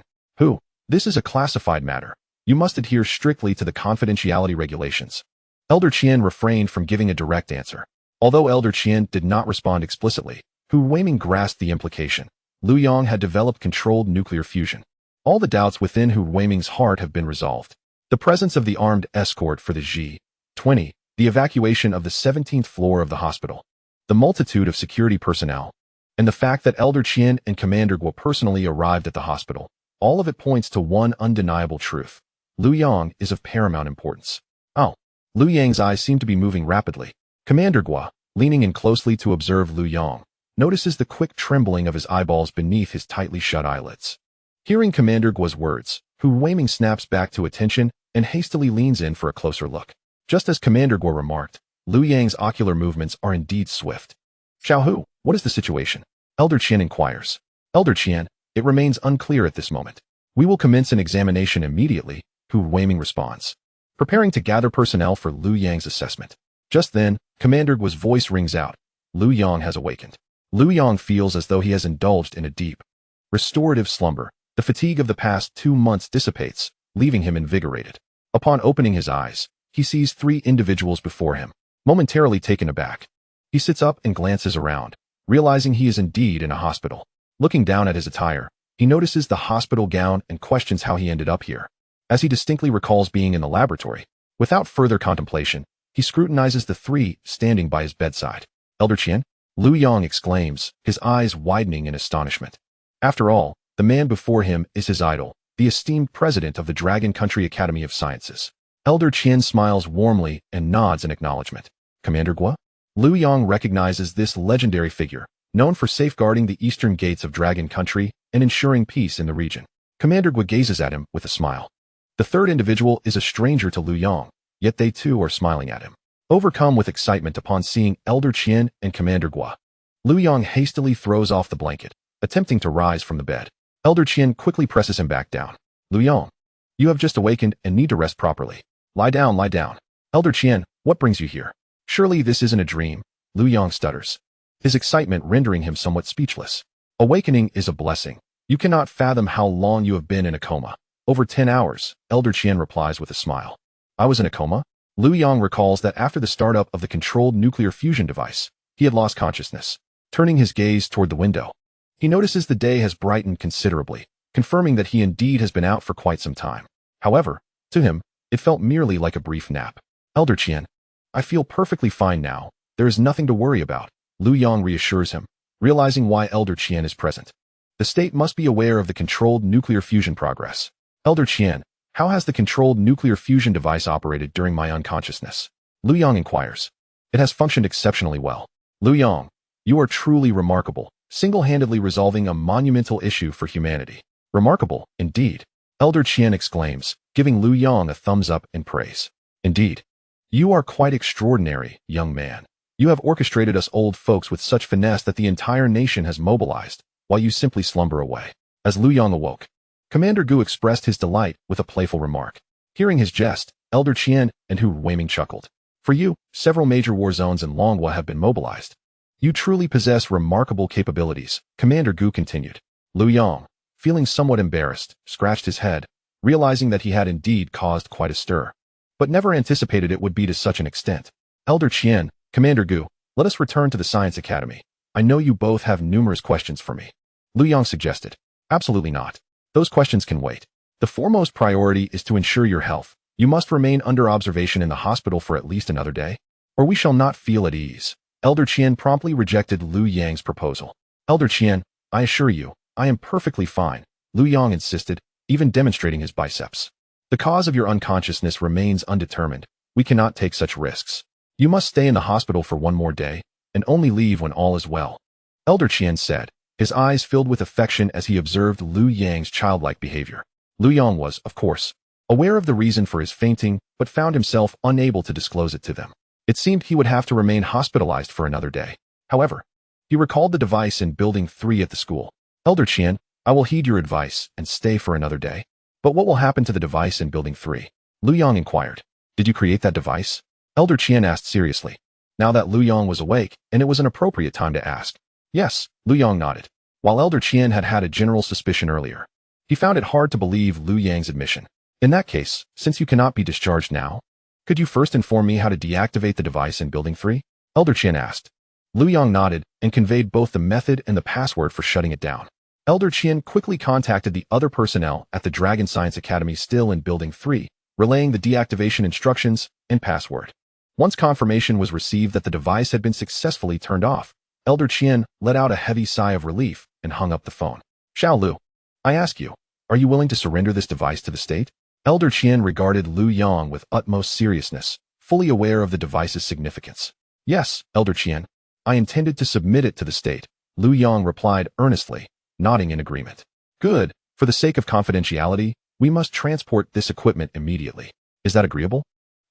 This is a classified matter. You must adhere strictly to the confidentiality regulations. Elder Qian refrained from giving a direct answer. Although Elder Qian did not respond explicitly, Hu Weiming grasped the implication. Liu Yang had developed controlled nuclear fusion. All the doubts within Hu Weiming's heart have been resolved. The presence of the armed escort for the G-20, the evacuation of the 17th floor of the hospital, the multitude of security personnel, and the fact that Elder Qian and Commander Guo personally arrived at the hospital, all of it points to one undeniable truth. Liu Yang is of paramount importance. Oh. Liu Yang's eyes seem to be moving rapidly. Commander Guo, leaning in closely to observe Liu Yang, notices the quick trembling of his eyeballs beneath his tightly shut eyelids. Hearing Commander Guo's words, Hu Weiming snaps back to attention and hastily leans in for a closer look. Just as Commander Guo remarked, Liu Yang's ocular movements are indeed swift. Xiao Hu, what is the situation? Elder Qian inquires. Elder Qian, it remains unclear at this moment. We will commence an examination immediately, Hu Weiming responds, preparing to gather personnel for Liu Yang's assessment. Just then, Commander Guo's voice rings out. Liu Yang has awakened. Liu Yang feels as though he has indulged in a deep, restorative slumber. The fatigue of the past 2 months dissipates, leaving him invigorated. Upon opening his eyes, he sees 3 individuals before him. Momentarily taken aback, he sits up and glances around, realizing he is indeed in a hospital. Looking down at his attire, he notices the hospital gown and questions how he ended up here. As he distinctly recalls being in the laboratory, without further contemplation, he scrutinizes the 3 standing by his bedside. Elder Qian? Liu Yang exclaims, his eyes widening in astonishment. After all, the man before him is his idol, the esteemed president of the Dragon Country Academy of Sciences. Elder Qian smiles warmly and nods in acknowledgement. Commander Guo? Liu Yang recognizes this legendary figure, known for safeguarding the eastern gates of Dragon Country and ensuring peace in the region. Commander Guo gazes at him with a smile. The 3rd individual is a stranger to Liu Yang, yet they too are smiling at him. Overcome with excitement upon seeing Elder Qian and Commander Guo, Liu Yang hastily throws off the blanket, attempting to rise from the bed. Elder Qian quickly presses him back down. Liu Yang, you have just awakened and need to rest properly. Lie down, lie down. Elder Qian, what brings you here? Surely this isn't a dream, Liu Yang stutters, his excitement rendering him somewhat speechless. Awakening is a blessing. You cannot fathom how long you have been in a coma. Over 10 hours, Elder Qian replies with a smile. I was in a coma? Liu Yang recalls that after the startup of the controlled nuclear fusion device, he had lost consciousness. Turning his gaze toward the window, he notices the day has brightened considerably, confirming that he indeed has been out for quite some time. However, to him, it felt merely like a brief nap. Elder Qian, I feel perfectly fine now. There is nothing to worry about, Liu Yang reassures him, realizing why Elder Qian is present. The state must be aware of the controlled nuclear fusion progress. Elder Qian, how has the controlled nuclear fusion device operated during my unconsciousness? Liu Yang inquires. It has functioned exceptionally well. Liu Yang, you are truly remarkable, single-handedly resolving a monumental issue for humanity. Remarkable, indeed, Elder Qian exclaims, giving Liu Yang a thumbs up in praise. Indeed, you are quite extraordinary, young man. You have orchestrated us old folks with such finesse that the entire nation has mobilized, while you simply slumber away. As Liu Yang awoke, Commander Gu expressed his delight with a playful remark. Hearing his jest, Elder Qian and Hu Weiming chuckled. For you, several major war zones in Longhua have been mobilized. You truly possess remarkable capabilities, Commander Gu continued. Liu Yang, feeling somewhat embarrassed, scratched his head, realizing that he had indeed caused quite a stir, but never anticipated it would be to such an extent. Elder Qian, Commander Gu, let us return to the Science Academy. I know you both have numerous questions for me. Liu Yang suggested. Absolutely not. Those questions can wait. The foremost priority is to ensure your health. You must remain under observation in the hospital for at least another day, or we shall not feel at ease. Elder Qian promptly rejected Liu Yang's proposal. Elder Qian, I assure you, I am perfectly fine, Liu Yang insisted, even demonstrating his biceps. The cause of your unconsciousness remains undetermined. We cannot take such risks. You must stay in the hospital for one more day, and only leave when all is well. Elder Qian said, his eyes filled with affection as he observed Liu Yang's childlike behavior. Liu Yang was, of course, aware of the reason for his fainting, but found himself unable to disclose it to them. It seemed he would have to remain hospitalized for another day. However, he recalled the device in Building 3 at the school. Elder Qian, I will heed your advice and stay for another day. But what will happen to the device in Building 3? Liu Yang inquired. Did you create that device? Elder Qian asked seriously. Now that Liu Yang was awake, and it was an appropriate time to ask. Yes, Liu Yang nodded. While Elder Qian had had a general suspicion earlier, he found it hard to believe Liu Yang's admission. In that case, since you cannot be discharged now, could you first inform me how to deactivate the device in Building 3? Elder Qian asked. Liu Yang nodded and conveyed both the method and the password for shutting it down. Elder Qian quickly contacted the other personnel at the Dragon Science Academy still in Building 3, relaying the deactivation instructions and password. Once confirmation was received that the device had been successfully turned off, Elder Qian let out a heavy sigh of relief and hung up the phone. Xiao Lu, I ask you, are you willing to surrender this device to the state? Elder Qian regarded Liu Yang with utmost seriousness, fully aware of the device's significance. Yes, Elder Qian, I intended to submit it to the state, Liu Yang replied earnestly, nodding in agreement. Good, for the sake of confidentiality, we must transport this equipment immediately. Is that agreeable?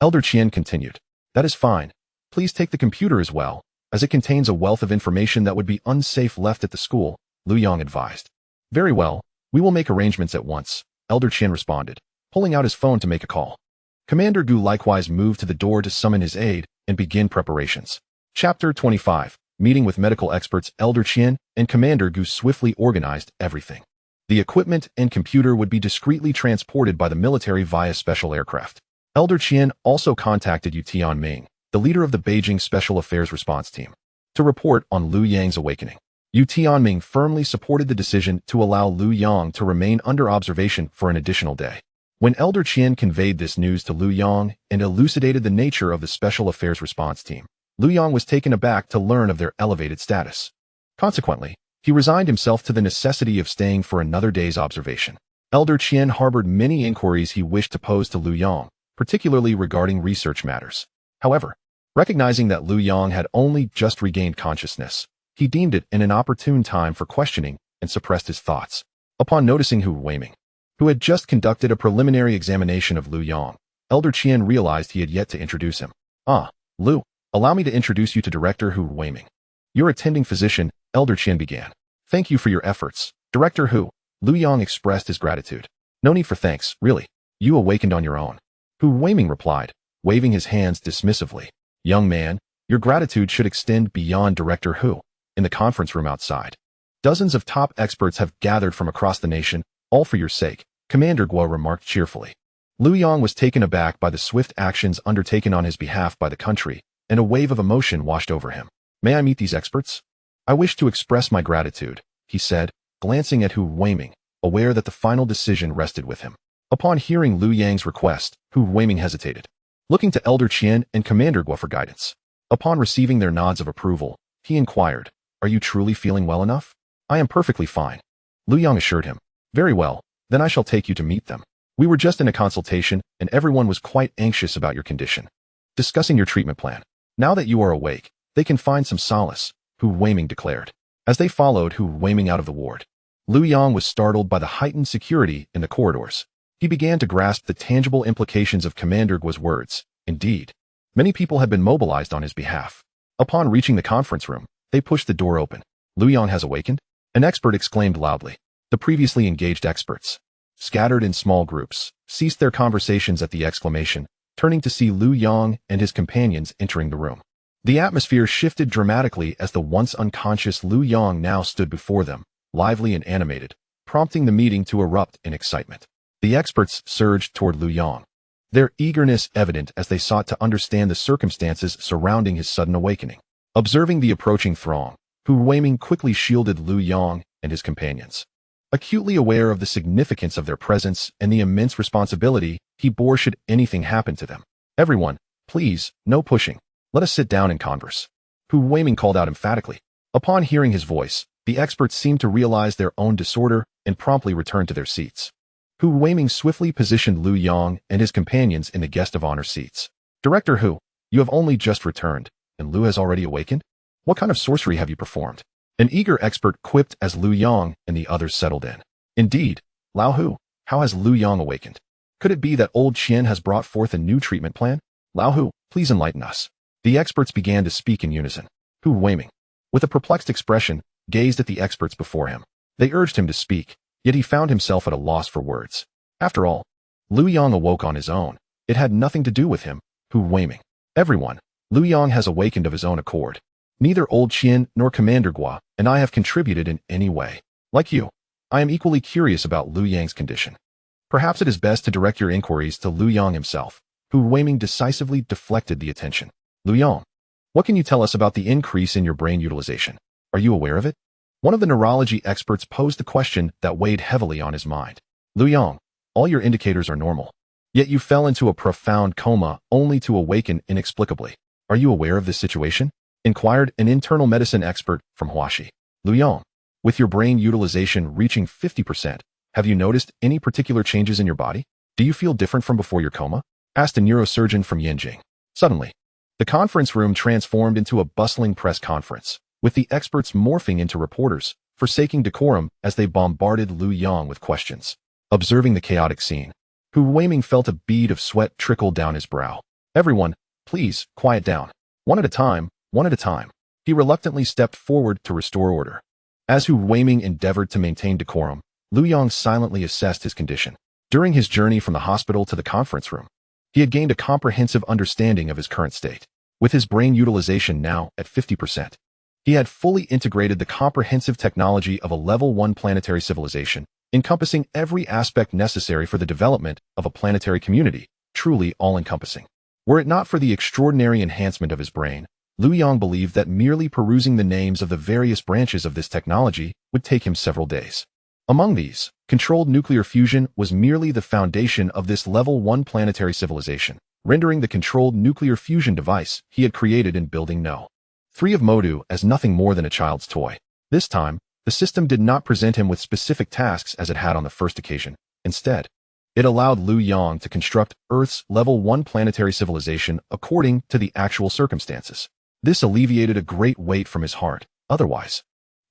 Elder Qian continued. That is fine. Please take the computer as well, as it contains a wealth of information that would be unsafe left at the school, Liu Yang advised. Very well, we will make arrangements at once, Elder Qian responded, pulling out his phone to make a call. Commander Gu likewise moved to the door to summon his aide and begin preparations. Chapter 25. Meeting with medical experts. Elder Qian and Commander Gu swiftly organized everything. The equipment and computer would be discreetly transported by the military via special aircraft. Elder Qian also contacted Yu Tianming, the leader of the Beijing Special Affairs Response Team, to report on Liu Yang's awakening. Yu Tianming firmly supported the decision to allow Liu Yang to remain under observation for an additional day. When Elder Qian conveyed this news to Liu Yang and elucidated the nature of the Special Affairs Response Team, Liu Yang was taken aback to learn of their elevated status. Consequently, he resigned himself to the necessity of staying for another day's observation. Elder Qian harbored many inquiries he wished to pose to Liu Yang, particularly regarding research matters. However, recognizing that Liu Yang had only just regained consciousness, he deemed it an inopportune time for questioning and suppressed his thoughts. Upon noticing Hu Weiming, who had just conducted a preliminary examination of Liu Yang, Elder Qian realized he had yet to introduce him. Liu, allow me to introduce you to Director Hu Weiming. Your attending physician, Elder Qian began. Thank you for your efforts, Director Hu. Liu Yang expressed his gratitude. No need for thanks, really. You awakened on your own. Hu Weiming replied, waving his hands dismissively. Young man, your gratitude should extend beyond Director Hu. In the conference room outside, dozens of top experts have gathered from across the nation, all for your sake, Commander Guo remarked cheerfully. Liu Yang was taken aback by the swift actions undertaken on his behalf by the country, and a wave of emotion washed over him. May I meet these experts? I wish to express my gratitude, he said, glancing at Hu Weiming, aware that the final decision rested with him. Upon hearing Liu Yang's request, Hu Weiming hesitated, looking to Elder Qian and Commander Guo for guidance. Upon receiving their nods of approval, he inquired, are you truly feeling well enough? I am perfectly fine. Liu Yang assured him. Very well, then I shall take you to meet them. We were just in a consultation, and everyone was quite anxious about your condition. Discussing your treatment plan. Now that you are awake, they can find some solace, Hu Weiming declared. As they followed Hu Weiming out of the ward, Liu Yang was startled by the heightened security in the corridors. He began to grasp the tangible implications of Commander Guo's words. Indeed, many people had been mobilized on his behalf. Upon reaching the conference room, they pushed the door open. Liu Yang has awakened? An expert exclaimed loudly. The previously engaged experts, scattered in small groups, ceased their conversations at the exclamation, turning to see Liu Yang and his companions entering the room. The atmosphere shifted dramatically as the once unconscious Liu Yang now stood before them, lively and animated, prompting the meeting to erupt in excitement. The experts surged toward Liu Yang, their eagerness evident as they sought to understand the circumstances surrounding his sudden awakening. Observing the approaching throng, Hu Weiming quickly shielded Liu Yang and his companions. Acutely aware of the significance of their presence and the immense responsibility he bore should anything happen to them. Everyone, please, no pushing. Let us sit down and converse. Hu Weiming called out emphatically. Upon hearing his voice, the experts seemed to realize their own disorder and promptly returned to their seats. Hu Weiming swiftly positioned Liu Yang and his companions in the guest of honor seats. Director Hu, you have only just returned, and Liu has already awakened? What kind of sorcery have you performed? An eager expert quipped as Liu Yang and the others settled in. Indeed, Lao Hu, how has Liu Yang awakened? Could it be that old Qian has brought forth a new treatment plan? Lao Hu, please enlighten us. The experts began to speak in unison. Hu Weiming, with a perplexed expression, gazed at the experts before him. They urged him to speak, yet he found himself at a loss for words. After all, Liu Yang awoke on his own. It had nothing to do with him, Hu Weiming. Everyone, Liu Yang has awakened of his own accord. Neither old Qian nor Commander Guo and I have contributed in any way. Like you, I am equally curious about Liu Yang's condition. Perhaps it is best to direct your inquiries to Liu Yang himself. Hu Weiming decisively deflected the attention. Liu Yang, what can you tell us about the increase in your brain utilization? Are you aware of it? One of the neurology experts posed the question that weighed heavily on his mind. Liu Yang, all your indicators are normal. Yet you fell into a profound coma only to awaken inexplicably. Are you aware of this situation? Inquired an internal medicine expert from Huaxi. Liu Yang, with your brain utilization reaching 50%, have you noticed any particular changes in your body? Do you feel different from before your coma? Asked a neurosurgeon from Yanjing. Suddenly, the conference room transformed into a bustling press conference, with the experts morphing into reporters, forsaking decorum as they bombarded Liu Yang with questions. Observing the chaotic scene, Hu Weiming felt a bead of sweat trickle down his brow. Everyone, please, quiet down. One at a time, one at a time. He reluctantly stepped forward to restore order. As Hu Weiming endeavored to maintain decorum, Liu Yang silently assessed his condition. During his journey from the hospital to the conference room, he had gained a comprehensive understanding of his current state. With his brain utilization now at 50%, he had fully integrated the comprehensive technology of a level 1 planetary civilization, encompassing every aspect necessary for the development of a planetary community, truly all-encompassing. Were it not for the extraordinary enhancement of his brain, Liu Yang believed that merely perusing the names of the various branches of this technology would take him several days. Among these, controlled nuclear fusion was merely the foundation of this level 1 planetary civilization, rendering the controlled nuclear fusion device he had created in Building No. 3 of Modu as nothing more than a child's toy. This time, the system did not present him with specific tasks as it had on the first occasion. Instead, it allowed Liu Yang to construct Earth's level 1 planetary civilization according to the actual circumstances. This alleviated a great weight from his heart. Otherwise,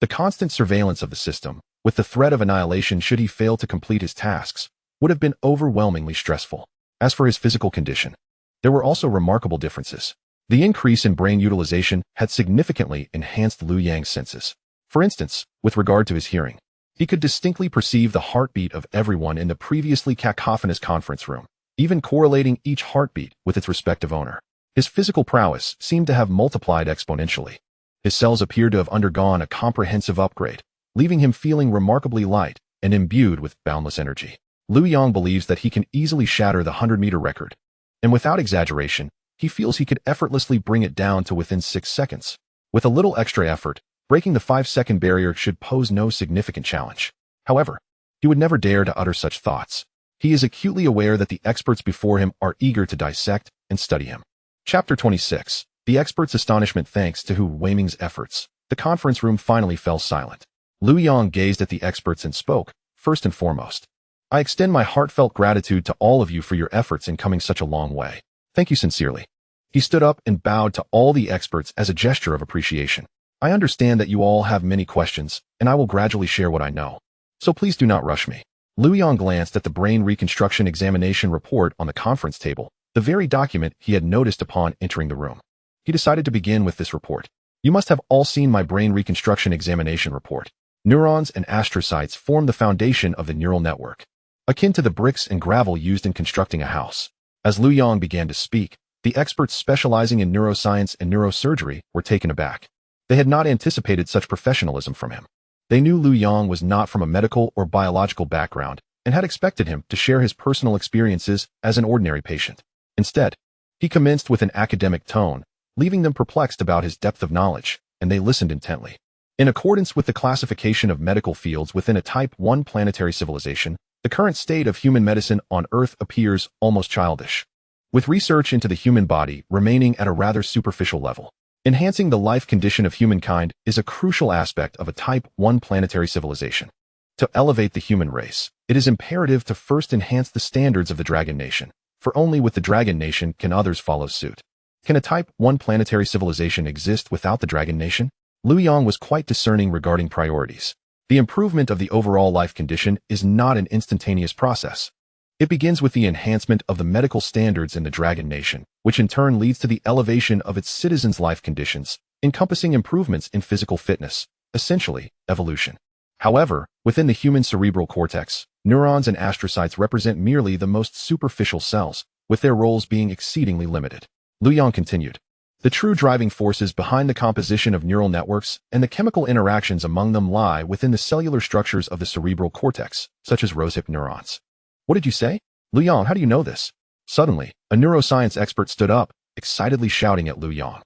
the constant surveillance of the system, with the threat of annihilation should he fail to complete his tasks, would have been overwhelmingly stressful. As for his physical condition, there were also remarkable differences. The increase in brain utilization had significantly enhanced Liu Yang's senses. For instance, with regard to his hearing, he could distinctly perceive the heartbeat of everyone in the previously cacophonous conference room, even correlating each heartbeat with its respective owner. His physical prowess seemed to have multiplied exponentially. His cells appeared to have undergone a comprehensive upgrade, leaving him feeling remarkably light and imbued with boundless energy. Liu Yang believes that he can easily shatter the 100-meter record, and without exaggeration, he feels he could effortlessly bring it down to within 6 seconds. With a little extra effort, breaking the 5-second barrier should pose no significant challenge. However, he would never dare to utter such thoughts. He is acutely aware that the experts before him are eager to dissect and study him. Chapter 26. The experts' astonishment. Thanks to Hu Weiming's efforts, the conference room finally fell silent. Liu Yang gazed at the experts and spoke, first and foremost. I extend my heartfelt gratitude to all of you for your efforts in coming such a long way. Thank you sincerely. He stood up and bowed to all the experts as a gesture of appreciation. I understand that you all have many questions, and I will gradually share what I know. So please do not rush me. Liu Yang glanced at the brain reconstruction examination report on the conference table, the very document he had noticed upon entering the room. He decided to begin with this report. You must have all seen my brain reconstruction examination report. Neurons and astrocytes form the foundation of the neural network, akin to the bricks and gravel used in constructing a house. As Liu Yang began to speak, the experts specializing in neuroscience and neurosurgery were taken aback. They had not anticipated such professionalism from him. They knew Liu Yang was not from a medical or biological background and had expected him to share his personal experiences as an ordinary patient. Instead, he commenced with an academic tone, leaving them perplexed about his depth of knowledge, and they listened intently. In accordance with the classification of medical fields within a Type 1 planetary civilization, the current state of human medicine on Earth appears almost childish, with research into the human body remaining at a rather superficial level. Enhancing the life condition of humankind is a crucial aspect of a Type 1 planetary civilization. To elevate the human race, it is imperative to first enhance the standards of the Dragon Nation, for only with the Dragon Nation can others follow suit. Can a Type 1 planetary civilization exist without the Dragon Nation? Liu Yang was quite discerning regarding priorities. The improvement of the overall life condition is not an instantaneous process. It begins with the enhancement of the medical standards in the Dragon Nation, which in turn leads to the elevation of its citizens' life conditions, encompassing improvements in physical fitness, essentially, evolution. However, within the human cerebral cortex, neurons and astrocytes represent merely the most superficial cells, with their roles being exceedingly limited. Liu Yang continued. The true driving forces behind the composition of neural networks and the chemical interactions among them lie within the cellular structures of the cerebral cortex, such as rosehip neurons. What did you say? Liu Yang, how do you know this? Suddenly, a neuroscience expert stood up, excitedly shouting at Liu Yang.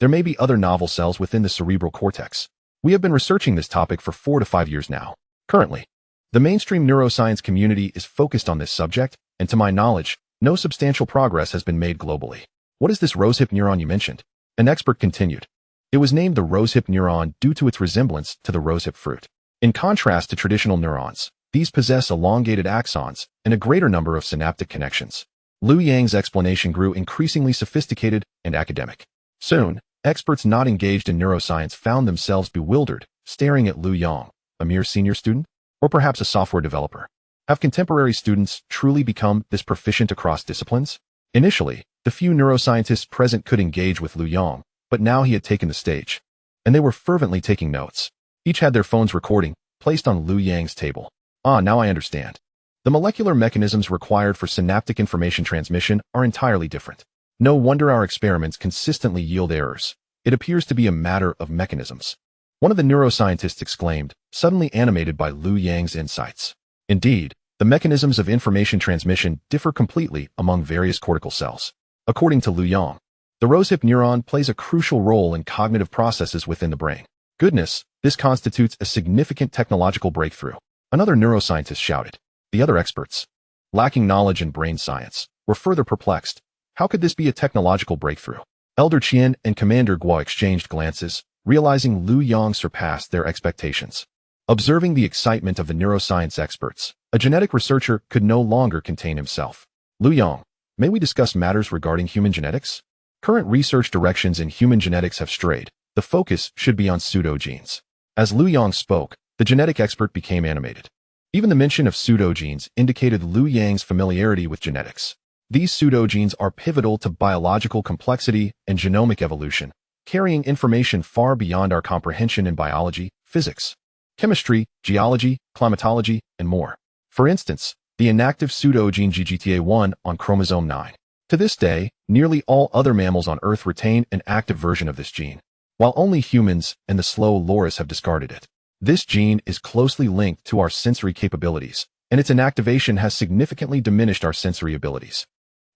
There may be other novel cells within the cerebral cortex. We have been researching this topic for 4 to 5 years now. Currently, the mainstream neuroscience community is focused on this subject, and to my knowledge, no substantial progress has been made globally. What is this rosehip neuron you mentioned? An expert continued. It was named the rosehip neuron due to its resemblance to the rosehip fruit. In contrast to traditional neurons, these possess elongated axons and a greater number of synaptic connections. Liu Yang's explanation grew increasingly sophisticated and academic. Soon, experts not engaged in neuroscience found themselves bewildered, staring at Liu Yang, a mere senior student, or perhaps a software developer. Have contemporary students truly become this proficient across disciplines? Initially, the few neuroscientists present could engage with Liu Yang, but now he had taken the stage, and they were fervently taking notes. Each had their phones recording, placed on Liu Yang's table. Ah, now I understand. The molecular mechanisms required for synaptic information transmission are entirely different. No wonder our experiments consistently yield errors. It appears to be a matter of mechanisms. One of the neuroscientists exclaimed, suddenly animated by Liu Yang's insights. Indeed, the mechanisms of information transmission differ completely among various cortical cells. According to Liu Yang, the rosehip neuron plays a crucial role in cognitive processes within the brain. Goodness, this constitutes a significant technological breakthrough. Another neuroscientist shouted. The other experts, lacking knowledge in brain science, were further perplexed. How could this be a technological breakthrough? Elder Qian and Commander Guo exchanged glances, realizing Liu Yang surpassed their expectations. Observing the excitement of the neuroscience experts, a genetic researcher could no longer contain himself. Liu Yang, may we discuss matters regarding human genetics? Current research directions in human genetics have strayed. The focus should be on pseudogenes. As Liu Yang spoke, the genetic expert became animated. Even the mention of pseudogenes indicated Liu Yang's familiarity with genetics. These pseudogenes are pivotal to biological complexity and genomic evolution, carrying information far beyond our comprehension in biology, physics, chemistry, geology, climatology, and more. For instance, the inactive pseudogene GGTA1 on chromosome 9. To this day, nearly all other mammals on Earth retain an active version of this gene, while only humans and the slow loris have discarded it. This gene is closely linked to our sensory capabilities, and its inactivation has significantly diminished our sensory abilities.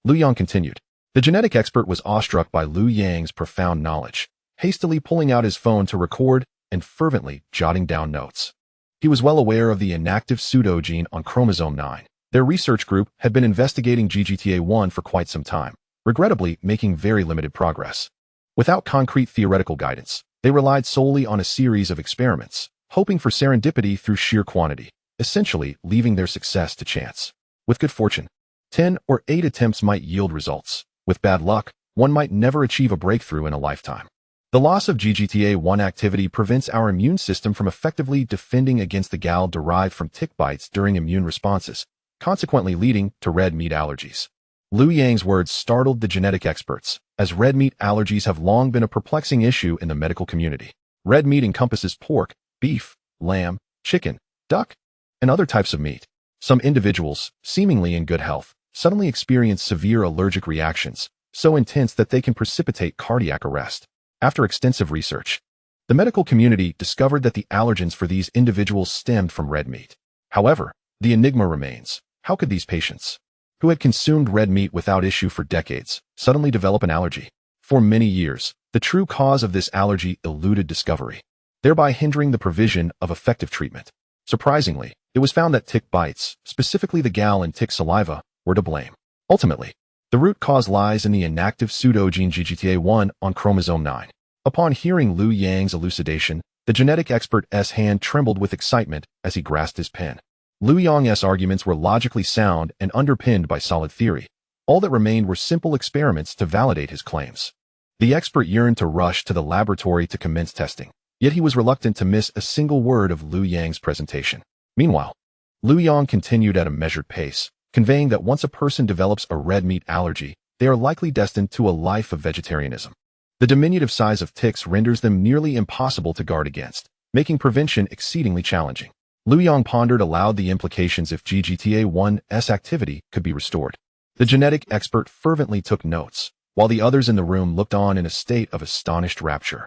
Liu Yang continued. The genetic expert was awestruck by Liu Yang's profound knowledge, hastily pulling out his phone to record and fervently jotting down notes. He was well aware of the inactive pseudogene on chromosome 9. Their research group had been investigating GGTA1 for quite some time, regrettably making very limited progress. Without concrete theoretical guidance, they relied solely on a series of experiments, hoping for serendipity through sheer quantity, essentially leaving their success to chance. With good fortune, 10 or 8 attempts might yield results. With bad luck, one might never achieve a breakthrough in a lifetime. The loss of GGTA1 activity prevents our immune system from effectively defending against the gall derived from tick bites during immune responses, consequently leading to red meat allergies. Liu Yang's words startled the genetic experts, as red meat allergies have long been a perplexing issue in the medical community. Red meat encompasses pork, beef, lamb, chicken, duck, and other types of meat. Some individuals, seemingly in good health, suddenly experience severe allergic reactions, so intense that they can precipitate cardiac arrest. After extensive research, the medical community discovered that the allergens for these individuals stemmed from red meat. However, the enigma remains. How could these patients, who had consumed red meat without issue for decades, suddenly develop an allergy? For many years, the true cause of this allergy eluded discovery, thereby hindering the provision of effective treatment. Surprisingly, it was found that tick bites, specifically the gall in tick saliva, were to blame. Ultimately, the root cause lies in the inactive pseudogene GGTA1 on chromosome 9. Upon hearing Liu Yang's elucidation, the genetic expert's hand trembled with excitement as he grasped his pen. Liu Yang's arguments were logically sound and underpinned by solid theory. All that remained were simple experiments to validate his claims. The expert yearned to rush to the laboratory to commence testing, yet he was reluctant to miss a single word of Liu Yang's presentation. Meanwhile, Liu Yang continued at a measured pace, conveying that once a person develops a red meat allergy, they are likely destined to a life of vegetarianism. The diminutive size of ticks renders them nearly impossible to guard against, making prevention exceedingly challenging. Liu Yang pondered aloud the implications if GGTA1's activity could be restored. The genetic expert fervently took notes, while the others in the room looked on in a state of astonished rapture,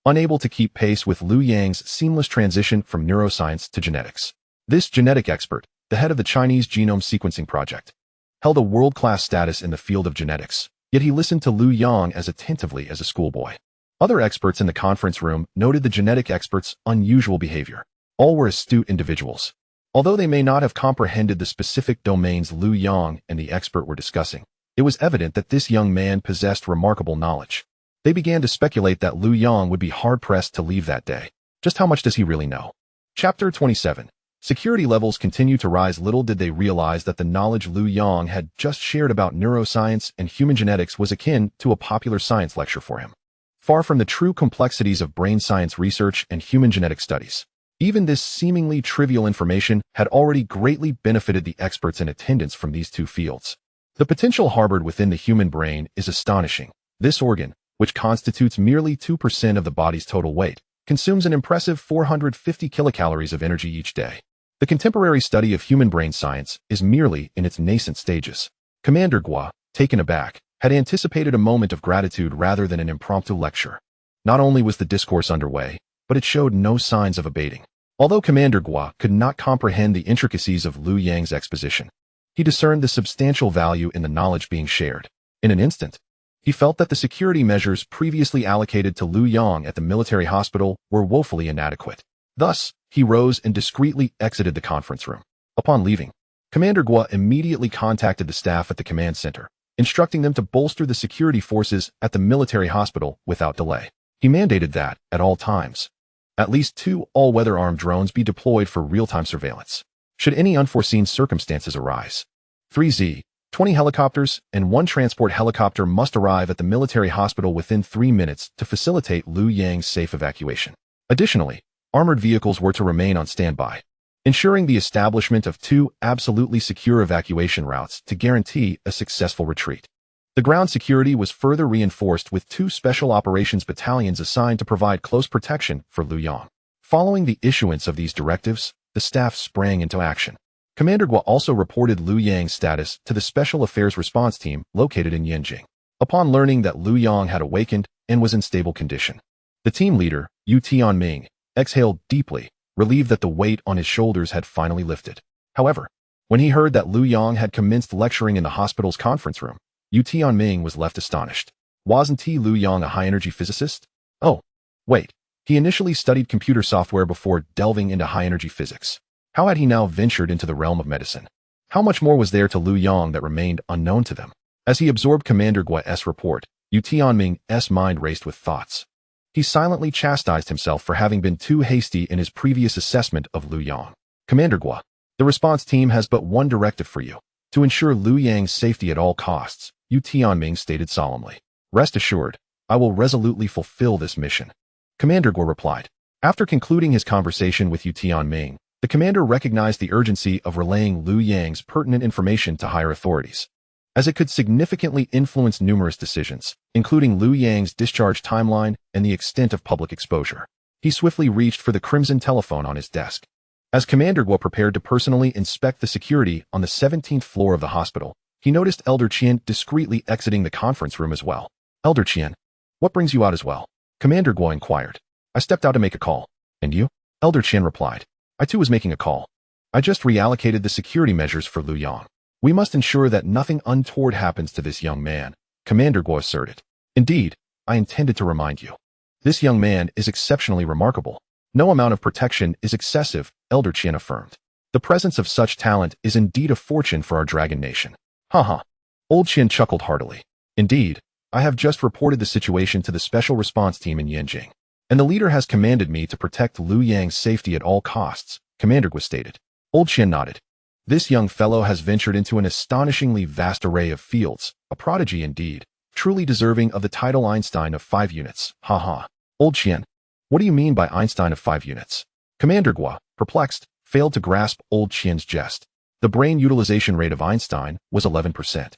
unable to keep pace with Liu Yang's seamless transition from neuroscience to genetics. This genetic expert, the head of the Chinese Genome Sequencing Project, held a world-class status in the field of genetics, yet he listened to Liu Yang as attentively as a schoolboy. Other experts in the conference room noted the genetic expert's unusual behavior. All were astute individuals. Although they may not have comprehended the specific domains Liu Yang and the expert were discussing, it was evident that this young man possessed remarkable knowledge. They began to speculate that Liu Yang would be hard-pressed to leave that day. Just how much does he really know? Chapter 27. Security levels continue to rise. Little did they realize that the knowledge Liu Yang had just shared about neuroscience and human genetics was akin to a popular science lecture for him. Far from the true complexities of brain science research and human genetic studies, even this seemingly trivial information had already greatly benefited the experts in attendance from these two fields. The potential harbored within the human brain is astonishing. This organ, which constitutes merely 2% of the body's total weight, consumes an impressive 450 kilocalories of energy each day. The contemporary study of human brain science is merely in its nascent stages. Commander Gua, taken aback, had anticipated a moment of gratitude rather than an impromptu lecture. Not only was the discourse underway, but it showed no signs of abating. Although Commander Gua could not comprehend the intricacies of Liu Yang's exposition, he discerned the substantial value in the knowledge being shared. In an instant, he felt that the security measures previously allocated to Liu Yang at the military hospital were woefully inadequate. Thus, he rose and discreetly exited the conference room. Upon leaving, Commander Gua immediately contacted the staff at the command center, instructing them to bolster the security forces at the military hospital without delay. He mandated that, at all times, at least 2 all-weather armed drones be deployed for real-time surveillance, should any unforeseen circumstances arise. 3Z, 20 helicopters, and 1 transport helicopter must arrive at the military hospital within 3 minutes to facilitate Liu Yang's safe evacuation. Additionally, armored vehicles were to remain on standby, ensuring the establishment of 2 absolutely secure evacuation routes to guarantee a successful retreat. The ground security was further reinforced with 2 special operations battalions assigned to provide close protection for Liu Yang. Following the issuance of these directives, the staff sprang into action. Commander Gua also reported Liu Yang's status to the Special Affairs Response Team located in Yanjing. Upon learning that Liu Yang had awakened and was in stable condition, the team leader, Yu Tianming, exhaled deeply, relieved that the weight on his shoulders had finally lifted. However, when he heard that Liu Yang had commenced lecturing in the hospital's conference room, Yu Tianming was left astonished. Wasn't Liu Yang a high-energy physicist? Oh, wait. He initially studied computer software before delving into high-energy physics. How had he now ventured into the realm of medicine? How much more was there to Liu Yang that remained unknown to them? As he absorbed Commander Gua's report, Yu Tianming's mind raced with thoughts. He silently chastised himself for having been too hasty in his previous assessment of Liu Yang. Commander Gua, the response team has but one directive for you: to ensure Liu Yang's safety at all costs, Yu Tianming stated solemnly. Rest assured, I will resolutely fulfill this mission. Commander Gua replied. After concluding his conversation with Yu Tianming, the commander recognized the urgency of relaying Liu Yang's pertinent information to higher authorities, as it could significantly influence numerous decisions, including Liu Yang's discharge timeline and the extent of public exposure. He swiftly reached for the crimson telephone on his desk. As Commander Gua prepared to personally inspect the security on the 17th floor of the hospital, he noticed Elder Qian discreetly exiting the conference room as well. Elder Qian, what brings you out as well? Commander Gua inquired. I stepped out to make a call. And you? Elder Qian replied. I too was making a call. I just reallocated the security measures for Liu Yang. We must ensure that nothing untoward happens to this young man, Commander Gua asserted. Indeed, I intended to remind you. This young man is exceptionally remarkable. No amount of protection is excessive, Elder Qian affirmed. The presence of such talent is indeed a fortune for our dragon nation. Haha. Old Qian chuckled heartily. Indeed, I have just reported the situation to the special response team in Yanjing, and the leader has commanded me to protect Liu Yang's safety at all costs, Commander Gua stated. Old Qian nodded. This young fellow has ventured into an astonishingly vast array of fields, a prodigy indeed, truly deserving of the title Einstein of 5 units. Haha. Old Qian, what do you mean by Einstein of 5 units? Commander Gua, perplexed, failed to grasp Old Qian's jest. The brain utilization rate of Einstein was 11%.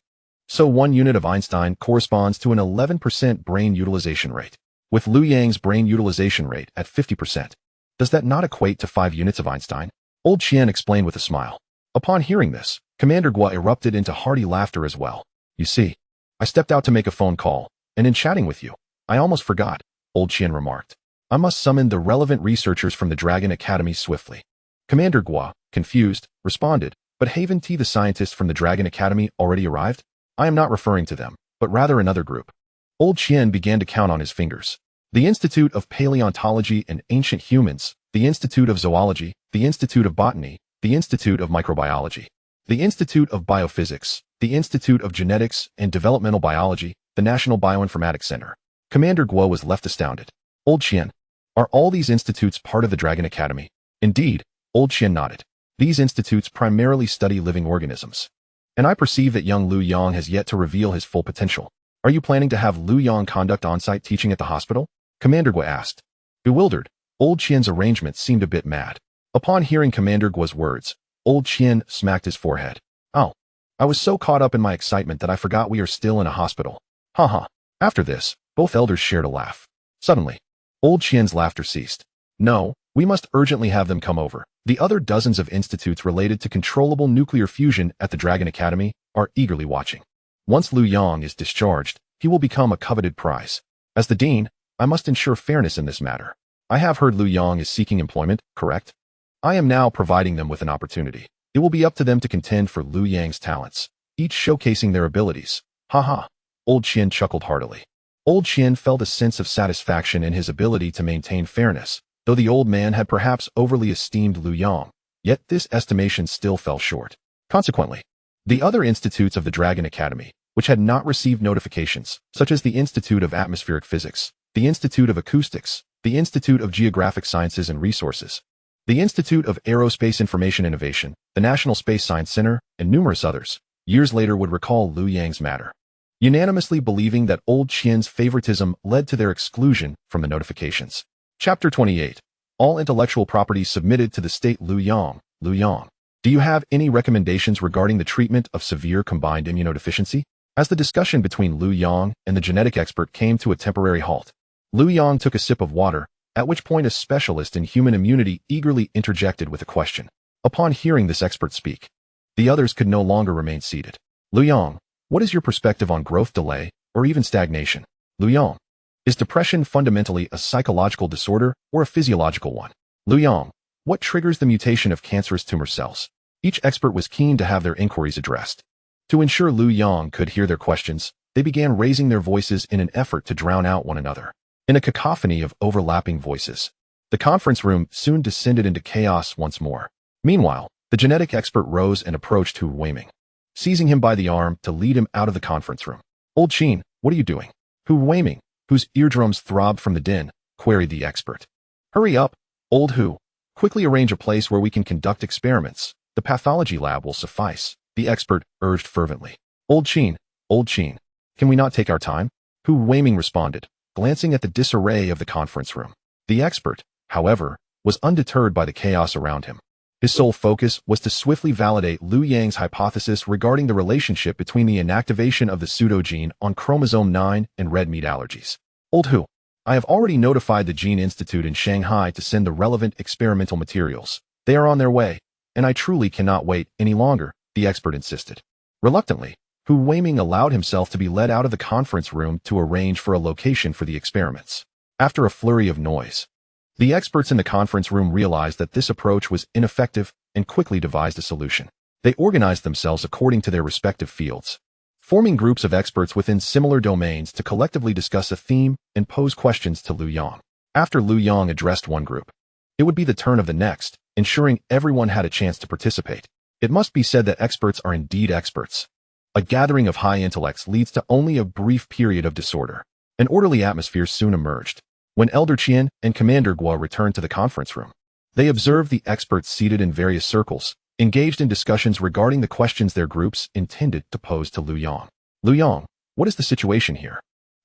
So 1 unit of Einstein corresponds to an 11% brain utilization rate, with Liu Yang's brain utilization rate at 50%. Does that not equate to 5 units of Einstein? Old Qian explained with a smile. Upon hearing this, Commander Gua erupted into hearty laughter as well. You see, I stepped out to make a phone call, and in chatting with you, I almost forgot, Old Qian remarked. I must summon the relevant researchers from the Dragon Academy swiftly. Commander Gua, confused, responded, but haven't the scientists from the Dragon Academy already arrived? I am not referring to them, but rather another group. Old Qian began to count on his fingers. the Institute of Paleontology and Ancient Humans, the Institute of Zoology, the Institute of Botany, the Institute of Microbiology, the Institute of Biophysics, the Institute of Genetics and Developmental Biology, the National Bioinformatics Center. Commander Guo was left astounded. Old Qian, are all these institutes part of the Dragon Academy? Indeed, Old Qian nodded. These institutes primarily study living organisms. And I perceive that young Liu Yang has yet to reveal his full potential. Are you planning to have Liu Yang conduct on-site teaching at the hospital? Commander Guo asked. Bewildered, Old Qian's arrangement seemed a bit mad. Upon hearing Commander Guo's words, Old Qian smacked his forehead. Oh, I was so caught up in my excitement that I forgot we are still in a hospital. Haha. After this, both elders shared a laugh. Suddenly, Old Qian's laughter ceased. No, we must urgently have them come over. The other dozens of institutes related to controllable nuclear fusion at the Dragon Academy are eagerly watching. Once Liu Yang is discharged, he will become a coveted prize. As the dean, I must ensure fairness in this matter. I have heard Liu Yang is seeking employment, correct? I am now providing them with an opportunity. It will be up to them to contend for Liu Yang's talents, each showcasing their abilities. Haha. Old Qian chuckled heartily. Old Qian felt a sense of satisfaction in his ability to maintain fairness, though the old man had perhaps overly esteemed Liu Yang, yet this estimation still fell short. Consequently, the other institutes of the Dragon Academy, which had not received notifications, such as the Institute of Atmospheric Physics, the Institute of Acoustics, the Institute of Geographic Sciences and Resources, the Institute of Aerospace Information Innovation, the National Space Science Center, and numerous others, years later would recall Liu Yang's matter, unanimously believing that Old Qian's favoritism led to their exclusion from the notifications. Chapter 28. All intellectual properties submitted to the state Liu Yang. Liu Yang, do you have any recommendations regarding the treatment of severe combined immunodeficiency? As the discussion between Liu Yang and the genetic expert came to a temporary halt, Liu Yang took a sip of water, at which point a specialist in human immunity eagerly interjected with a question. Upon hearing this expert speak, the others could no longer remain seated. Liu Yang, what is your perspective on growth delay, or even stagnation? Liu Yang, is depression fundamentally a psychological disorder or a physiological one? Liu Yang, what triggers the mutation of cancerous tumor cells? Each expert was keen to have their inquiries addressed. To ensure Liu Yang could hear their questions, they began raising their voices in an effort to drown out one another. In a cacophony of overlapping voices, the conference room soon descended into chaos once more. Meanwhile, the genetic expert rose and approached Hu Weiming, seizing him by the arm to lead him out of the conference room. Old Qin, what are you doing? Hu Weiming, whose eardrums throbbed from the din, queried the expert. Hurry up, old Hu. Quickly arrange a place where we can conduct experiments. The pathology lab will suffice, the expert urged fervently. Old Qin, can we not take our time? Hu Weiming responded, glancing at the disarray of the conference room. The expert, however, was undeterred by the chaos around him. His sole focus was to swiftly validate Liu Yang's hypothesis regarding the relationship between the inactivation of the pseudogene on chromosome 9 and red meat allergies. Old Hu, I have already notified the Gene Institute in Shanghai to send the relevant experimental materials. They are on their way, and I truly cannot wait any longer, the expert insisted. Reluctantly, Hu Weiming allowed himself to be led out of the conference room to arrange for a location for the experiments. After a flurry of noise, the experts in the conference room realized that this approach was ineffective and quickly devised a solution. They organized themselves according to their respective fields, forming groups of experts within similar domains to collectively discuss a theme and pose questions to Liu Yang. After Liu Yang addressed one group, it would be the turn of the next, ensuring everyone had a chance to participate. It must be said that experts are indeed experts. A gathering of high intellects leads to only a brief period of disorder. An orderly atmosphere soon emerged. When Elder Qian and Commander Guo returned to the conference room, they observed the experts seated in various circles, engaged in discussions regarding the questions their groups intended to pose to Liu Yang. Liu Yang, what is the situation here?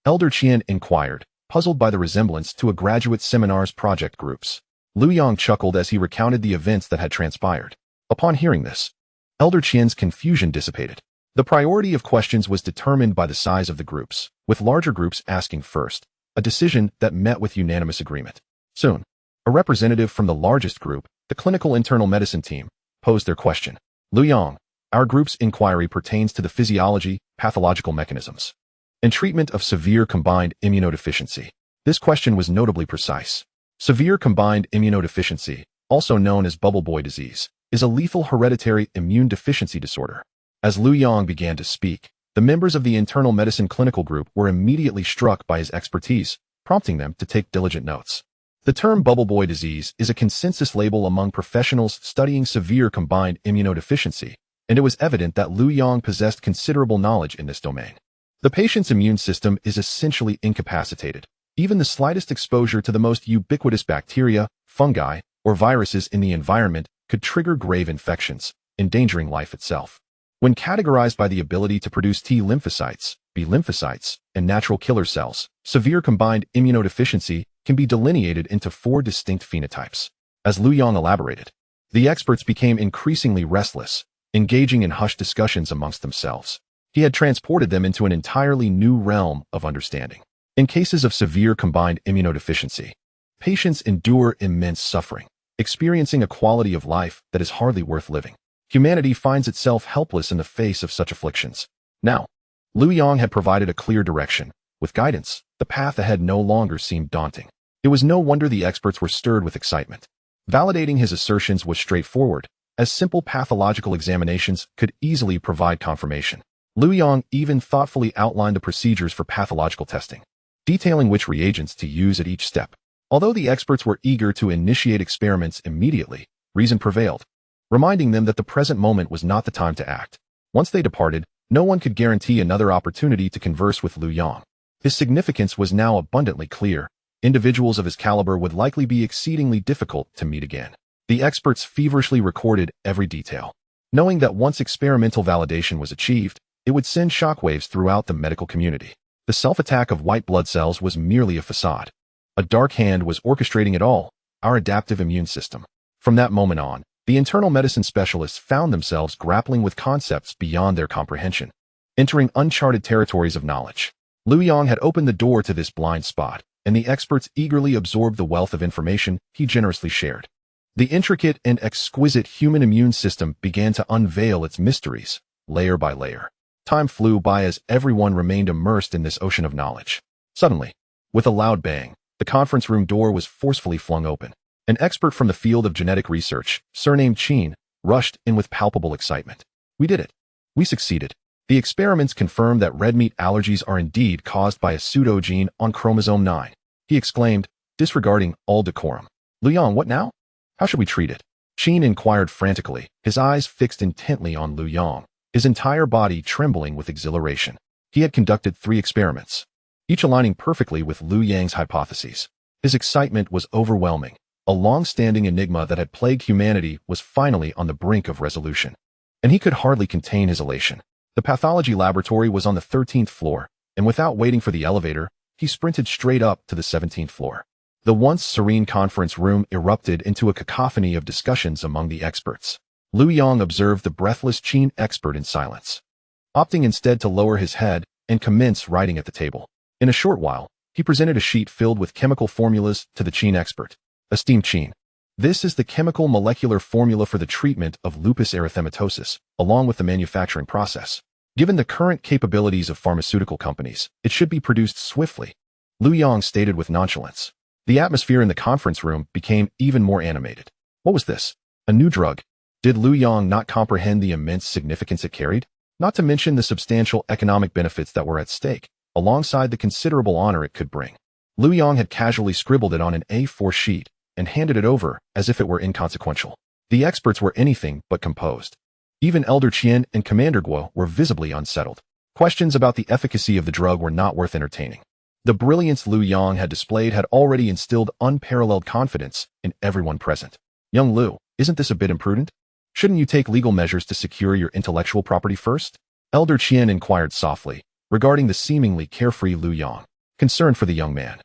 Elder Qian inquired, puzzled by the resemblance to a graduate seminar's project groups. Liu Yang chuckled as he recounted the events that had transpired. Upon hearing this, Elder Qian's confusion dissipated. The priority of questions was determined by the size of the groups, with larger groups asking first, a decision that met with unanimous agreement. Soon, a representative from the largest group, the clinical internal medicine team, posed their question. Liu Yang, our group's inquiry pertains to the physiology, pathological mechanisms, and treatment of severe combined immunodeficiency. This question was notably precise. Severe combined immunodeficiency, also known as bubble boy disease, is a lethal hereditary immune deficiency disorder. As Liu Yang began to speak, the members of the internal medicine clinical group were immediately struck by his expertise, prompting them to take diligent notes. The term bubble boy disease is a consensus label among professionals studying severe combined immunodeficiency, and it was evident that Liu Yang possessed considerable knowledge in this domain. The patient's immune system is essentially incapacitated. Even the slightest exposure to the most ubiquitous bacteria, fungi, or viruses in the environment could trigger grave infections, endangering life itself. When categorized by the ability to produce T lymphocytes, B lymphocytes, and natural killer cells, severe combined immunodeficiency can be delineated into 4 distinct phenotypes. As Liu Yang elaborated, the experts became increasingly restless, engaging in hushed discussions amongst themselves. He had transported them into an entirely new realm of understanding. In cases of severe combined immunodeficiency, patients endure immense suffering, experiencing a quality of life that is hardly worth living. Humanity finds itself helpless in the face of such afflictions. Now, Liu Yang had provided a clear direction. With guidance, the path ahead no longer seemed daunting. It was no wonder the experts were stirred with excitement. Validating his assertions was straightforward, as simple pathological examinations could easily provide confirmation. Liu Yang even thoughtfully outlined the procedures for pathological testing, detailing which reagents to use at each step. Although the experts were eager to initiate experiments immediately, reason prevailed, reminding them that the present moment was not the time to act. Once they departed, no one could guarantee another opportunity to converse with Liu Yang. His significance was now abundantly clear. Individuals of his caliber would likely be exceedingly difficult to meet again. The experts feverishly recorded every detail, knowing that once experimental validation was achieved, it would send shockwaves throughout the medical community. The self-attack of white blood cells was merely a facade. A dark hand was orchestrating it all, our adaptive immune system. From that moment on, the internal medicine specialists found themselves grappling with concepts beyond their comprehension, entering uncharted territories of knowledge. Liu Yang had opened the door to this blind spot, and the experts eagerly absorbed the wealth of information he generously shared. The intricate and exquisite human immune system began to unveil its mysteries, layer by layer. Time flew by as everyone remained immersed in this ocean of knowledge. Suddenly, with a loud bang, the conference room door was forcefully flung open. An expert from the field of genetic research, surnamed Qin, rushed in with palpable excitement. "We did it. We succeeded. The experiments confirmed that red meat allergies are indeed caused by a pseudogene on chromosome 9. He exclaimed, disregarding all decorum. "Liu Yang, what now? How should we treat it?" Qin inquired frantically, his eyes fixed intently on Liu Yang, his entire body trembling with exhilaration. He had conducted 3 experiments, each aligning perfectly with Liu Yang's hypotheses. His excitement was overwhelming. A long-standing enigma that had plagued humanity was finally on the brink of resolution, and he could hardly contain his elation. The pathology laboratory was on the 13th floor, and without waiting for the elevator, he sprinted straight up to the 17th floor. The once serene conference room erupted into a cacophony of discussions among the experts. Liu Yang observed the breathless Qin expert in silence, opting instead to lower his head and commence writing at the table. In a short while, he presented a sheet filled with chemical formulas to the Qin expert. "Esteemed Qin, this is the chemical molecular formula for the treatment of lupus erythematosus, along with the manufacturing process. Given the current capabilities of pharmaceutical companies, it should be produced swiftly," Liu Yang stated with nonchalance. The atmosphere in the conference room became even more animated. What was this? A new drug? Did Liu Yang not comprehend the immense significance it carried? Not to mention the substantial economic benefits that were at stake, alongside the considerable honor it could bring. Liu Yang had casually scribbled it on an A4 sheet and handed it over as if it were inconsequential. The experts were anything but composed. Even Elder Qian and Commander Guo were visibly unsettled. Questions about the efficacy of the drug were not worth entertaining. The brilliance Liu Yang had displayed had already instilled unparalleled confidence in everyone present. "Young Liu, isn't this a bit imprudent? Shouldn't you take legal measures to secure your intellectual property first?" Elder Qian inquired softly, regarding the seemingly carefree Liu Yang, concerned for the young man.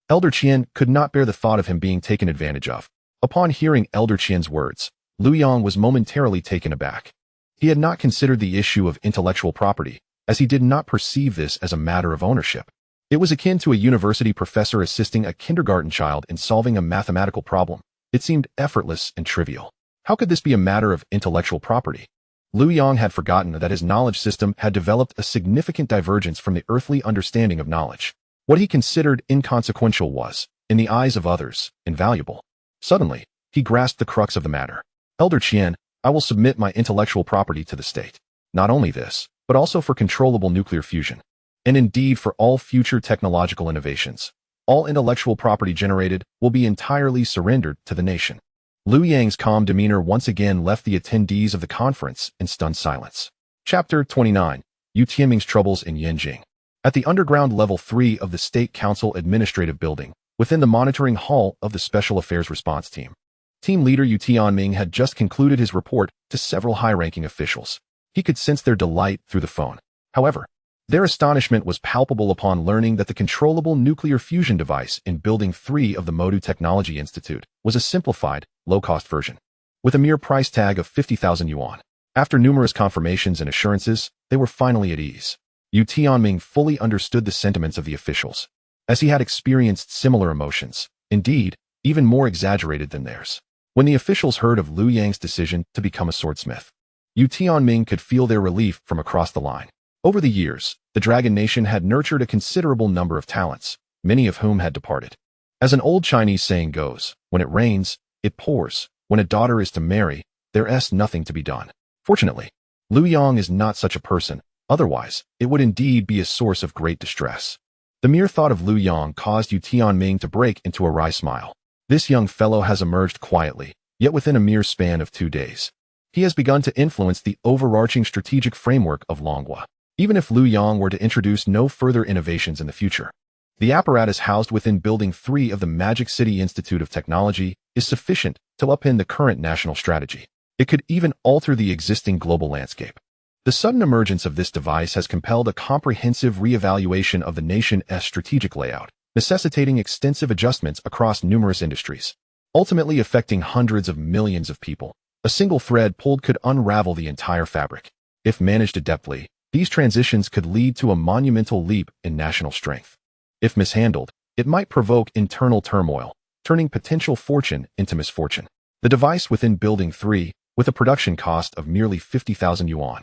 Elder Qian could not bear the thought of him being taken advantage of. Upon hearing Elder Qian's words, Liu Yang was momentarily taken aback. He had not considered the issue of intellectual property, as he did not perceive this as a matter of ownership. It was akin to a university professor assisting a kindergarten child in solving a mathematical problem. It seemed effortless and trivial. How could this be a matter of intellectual property? Liu Yang had forgotten that his knowledge system had developed a significant divergence from the earthly understanding of knowledge. What he considered inconsequential was, in the eyes of others, invaluable. Suddenly, he grasped the crux of the matter. "Elder Qian, I will submit my intellectual property to the state. Not only this, but also for controllable nuclear fusion. And indeed for all future technological innovations. all intellectual property generated will be entirely surrendered to the nation. Liu Yang's calm demeanor once again left the attendees of the conference in stunned silence. Chapter 29. Yu Tianming's Troubles in Yanjing. At the underground level 3 of the State Council Administrative Building, within the monitoring hall of the Special Affairs Response Team, Team Leader Yu Tianming had just concluded his report to several high-ranking officials. He could sense their delight through the phone. However, their astonishment was palpable upon learning that the controllable nuclear fusion device in Building 3 of the Modu Technology Institute was a simplified, low-cost version, with a mere price tag of 50,000 yuan. After numerous confirmations and assurances, they were finally at ease. Yu Tianming fully understood the sentiments of the officials, as he had experienced similar emotions, indeed, even more exaggerated than theirs. When the officials heard of Liu Yang's decision to become a swordsmith, Yu Tianming could feel their relief from across the line. Over the years, the Dragon Nation had nurtured a considerable number of talents, many of whom had departed. As an old Chinese saying goes, when it rains, it pours. When a daughter is to marry, there's nothing to be done. Fortunately, Liu Yang is not such a person, otherwise, it would indeed be a source of great distress. The mere thought of Liu Yang caused Yu Tianming to break into a wry smile. This young fellow has emerged quietly, yet within a mere span of 2 days. He has begun to influence the overarching strategic framework of Longhua. Even if Liu Yang were to introduce no further innovations in the future, the apparatus housed within Building 3 of the Magic City Institute of Technology is sufficient to upend the current national strategy. It could even alter the existing global landscape. The sudden emergence of this device has compelled a comprehensive re-evaluation of the nation's strategic layout, necessitating extensive adjustments across numerous industries, ultimately affecting hundreds of millions of people. A single thread pulled could unravel the entire fabric. If managed adeptly, these transitions could lead to a monumental leap in national strength. If mishandled, it might provoke internal turmoil, turning potential fortune into misfortune. The device within Building 3, with a production cost of merely 50,000 yuan,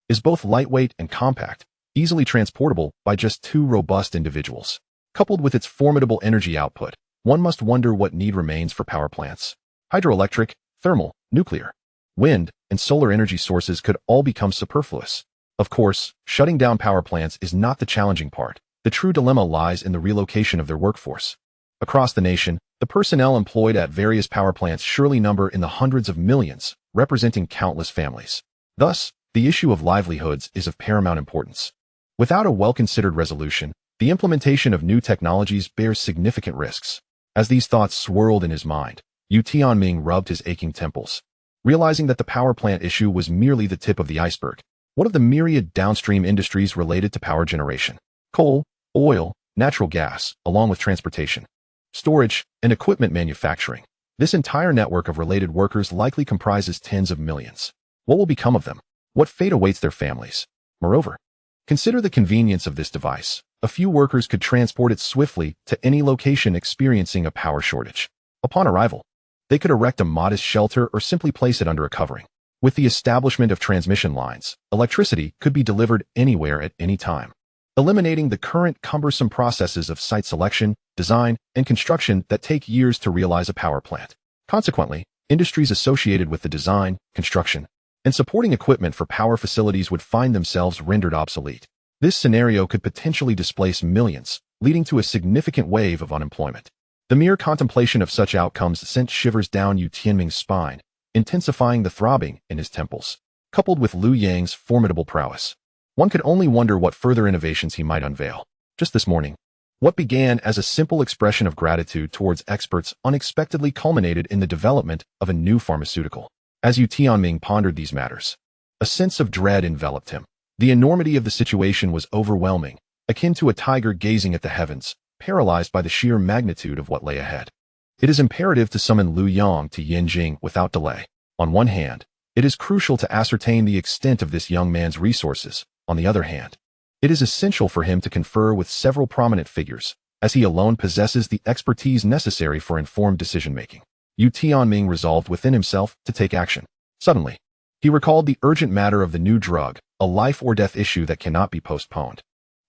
is both lightweight and compact, easily transportable by just 2 robust individuals. Coupled with its formidable energy output, one must wonder what need remains for power plants. Hydroelectric, thermal, nuclear, wind, and solar energy sources could all become superfluous. Of course, shutting down power plants is not the challenging part. The true dilemma lies in the relocation of their workforce. Across the nation, the personnel employed at various power plants surely number in the hundreds of millions, representing countless families. Thus, the issue of livelihoods is of paramount importance. Without a well-considered resolution, the implementation of new technologies bears significant risks. As these thoughts swirled in his mind, Yu Tianming rubbed his aching temples, realizing that the power plant issue was merely the tip of the iceberg. What of the myriad downstream industries related to power generation? Coal, oil, natural gas, along with transportation, storage, and equipment manufacturing. This entire network of related workers likely comprises tens of millions. What will become of them? What fate awaits their families? Moreover, consider the convenience of this device. A few workers could transport it swiftly to any location experiencing a power shortage. Upon arrival, they could erect a modest shelter or simply place it under a covering. With the establishment of transmission lines, electricity could be delivered anywhere at any time, eliminating the current cumbersome processes of site selection, design, and construction that take years to realize a power plant. Consequently, industries associated with the design, construction, and supporting equipment for power facilities would find themselves rendered obsolete. This scenario could potentially displace millions, leading to a significant wave of unemployment. The mere contemplation of such outcomes sent shivers down Yu Tianming's spine, intensifying the throbbing in his temples. Coupled with Liu Yang's formidable prowess, one could only wonder what further innovations he might unveil. Just this morning, what began as a simple expression of gratitude towards experts unexpectedly culminated in the development of a new pharmaceutical. As Yu Tianming pondered these matters, a sense of dread enveloped him. The enormity of the situation was overwhelming, akin to a tiger gazing at the heavens, paralyzed by the sheer magnitude of what lay ahead. It is imperative to summon Liu Yang to Yanjing without delay. On one hand, it is crucial to ascertain the extent of this young man's resources. On the other hand, it is essential for him to confer with several prominent figures, as he alone possesses the expertise necessary for informed decision-making. Yu Tianming resolved within himself to take action. Suddenly, he recalled the urgent matter of the new drug, a life-or-death issue that cannot be postponed.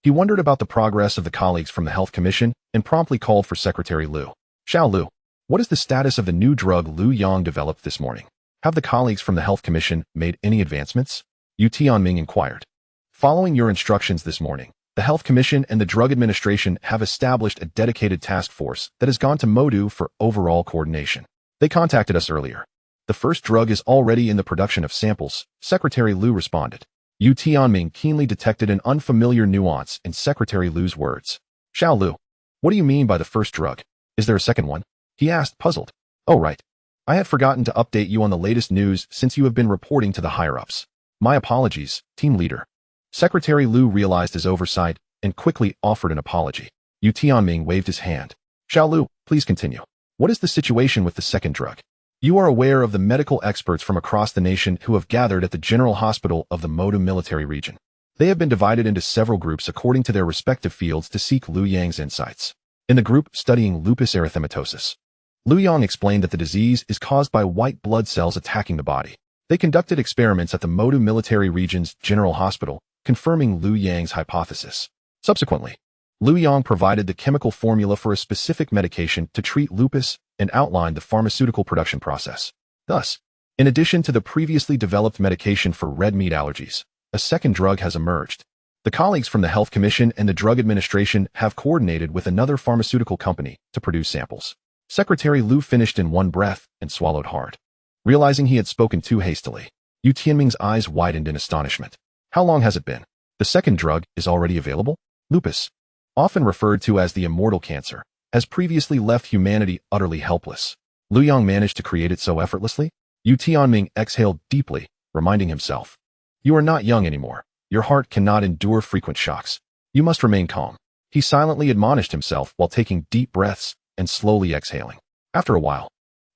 He wondered about the progress of the colleagues from the Health Commission and promptly called for Secretary Liu. Xiao Liu, what is the status of the new drug Liu Yang developed this morning? Have the colleagues from the Health Commission made any advancements? Yu Tianming inquired. Following your instructions this morning, The Health Commission and the Drug Administration have established a dedicated task force that has gone to Modu for overall coordination. They contacted us earlier. The first drug is already in the production of samples, Secretary Liu responded. Yu Tianming keenly detected an unfamiliar nuance in Secretary Liu's words. Xiao Liu, what do you mean by the first drug? Is there a second one? He asked, puzzled. Oh, right. I had forgotten to update you on the latest news since you have been reporting to the higher-ups. My apologies, team leader. Secretary Liu realized his oversight and quickly offered an apology. Yu Tianming waved his hand. Xiao Liu, please continue. What is the situation with the second drug? You are aware of the medical experts from across the nation who have gathered at the General Hospital of the Modu military region. They have been divided into several groups according to their respective fields to seek Liu Yang's insights. In the group studying lupus erythematosus, Liu Yang explained that the disease is caused by white blood cells attacking the body. They conducted experiments at the Modu military region's General Hospital, confirming Liu Yang's hypothesis. Subsequently, Liu Yang provided the chemical formula for a specific medication to treat lupus and outlined the pharmaceutical production process. Thus, in addition to the previously developed medication for red meat allergies, a second drug has emerged. The colleagues from the Health Commission and the Drug Administration have coordinated with another pharmaceutical company to produce samples. Secretary Liu finished in one breath and swallowed hard. Realizing he had spoken too hastily, Yu Tianming's eyes widened in astonishment. How long has it been? The second drug is already available? Lupus, often referred to as the immortal cancer, has previously left humanity utterly helpless. Liu Yang managed to create it so effortlessly? Yu Tianming exhaled deeply, reminding himself. You are not young anymore. Your heart cannot endure frequent shocks. You must remain calm. He silently admonished himself while taking deep breaths and slowly exhaling. After a while,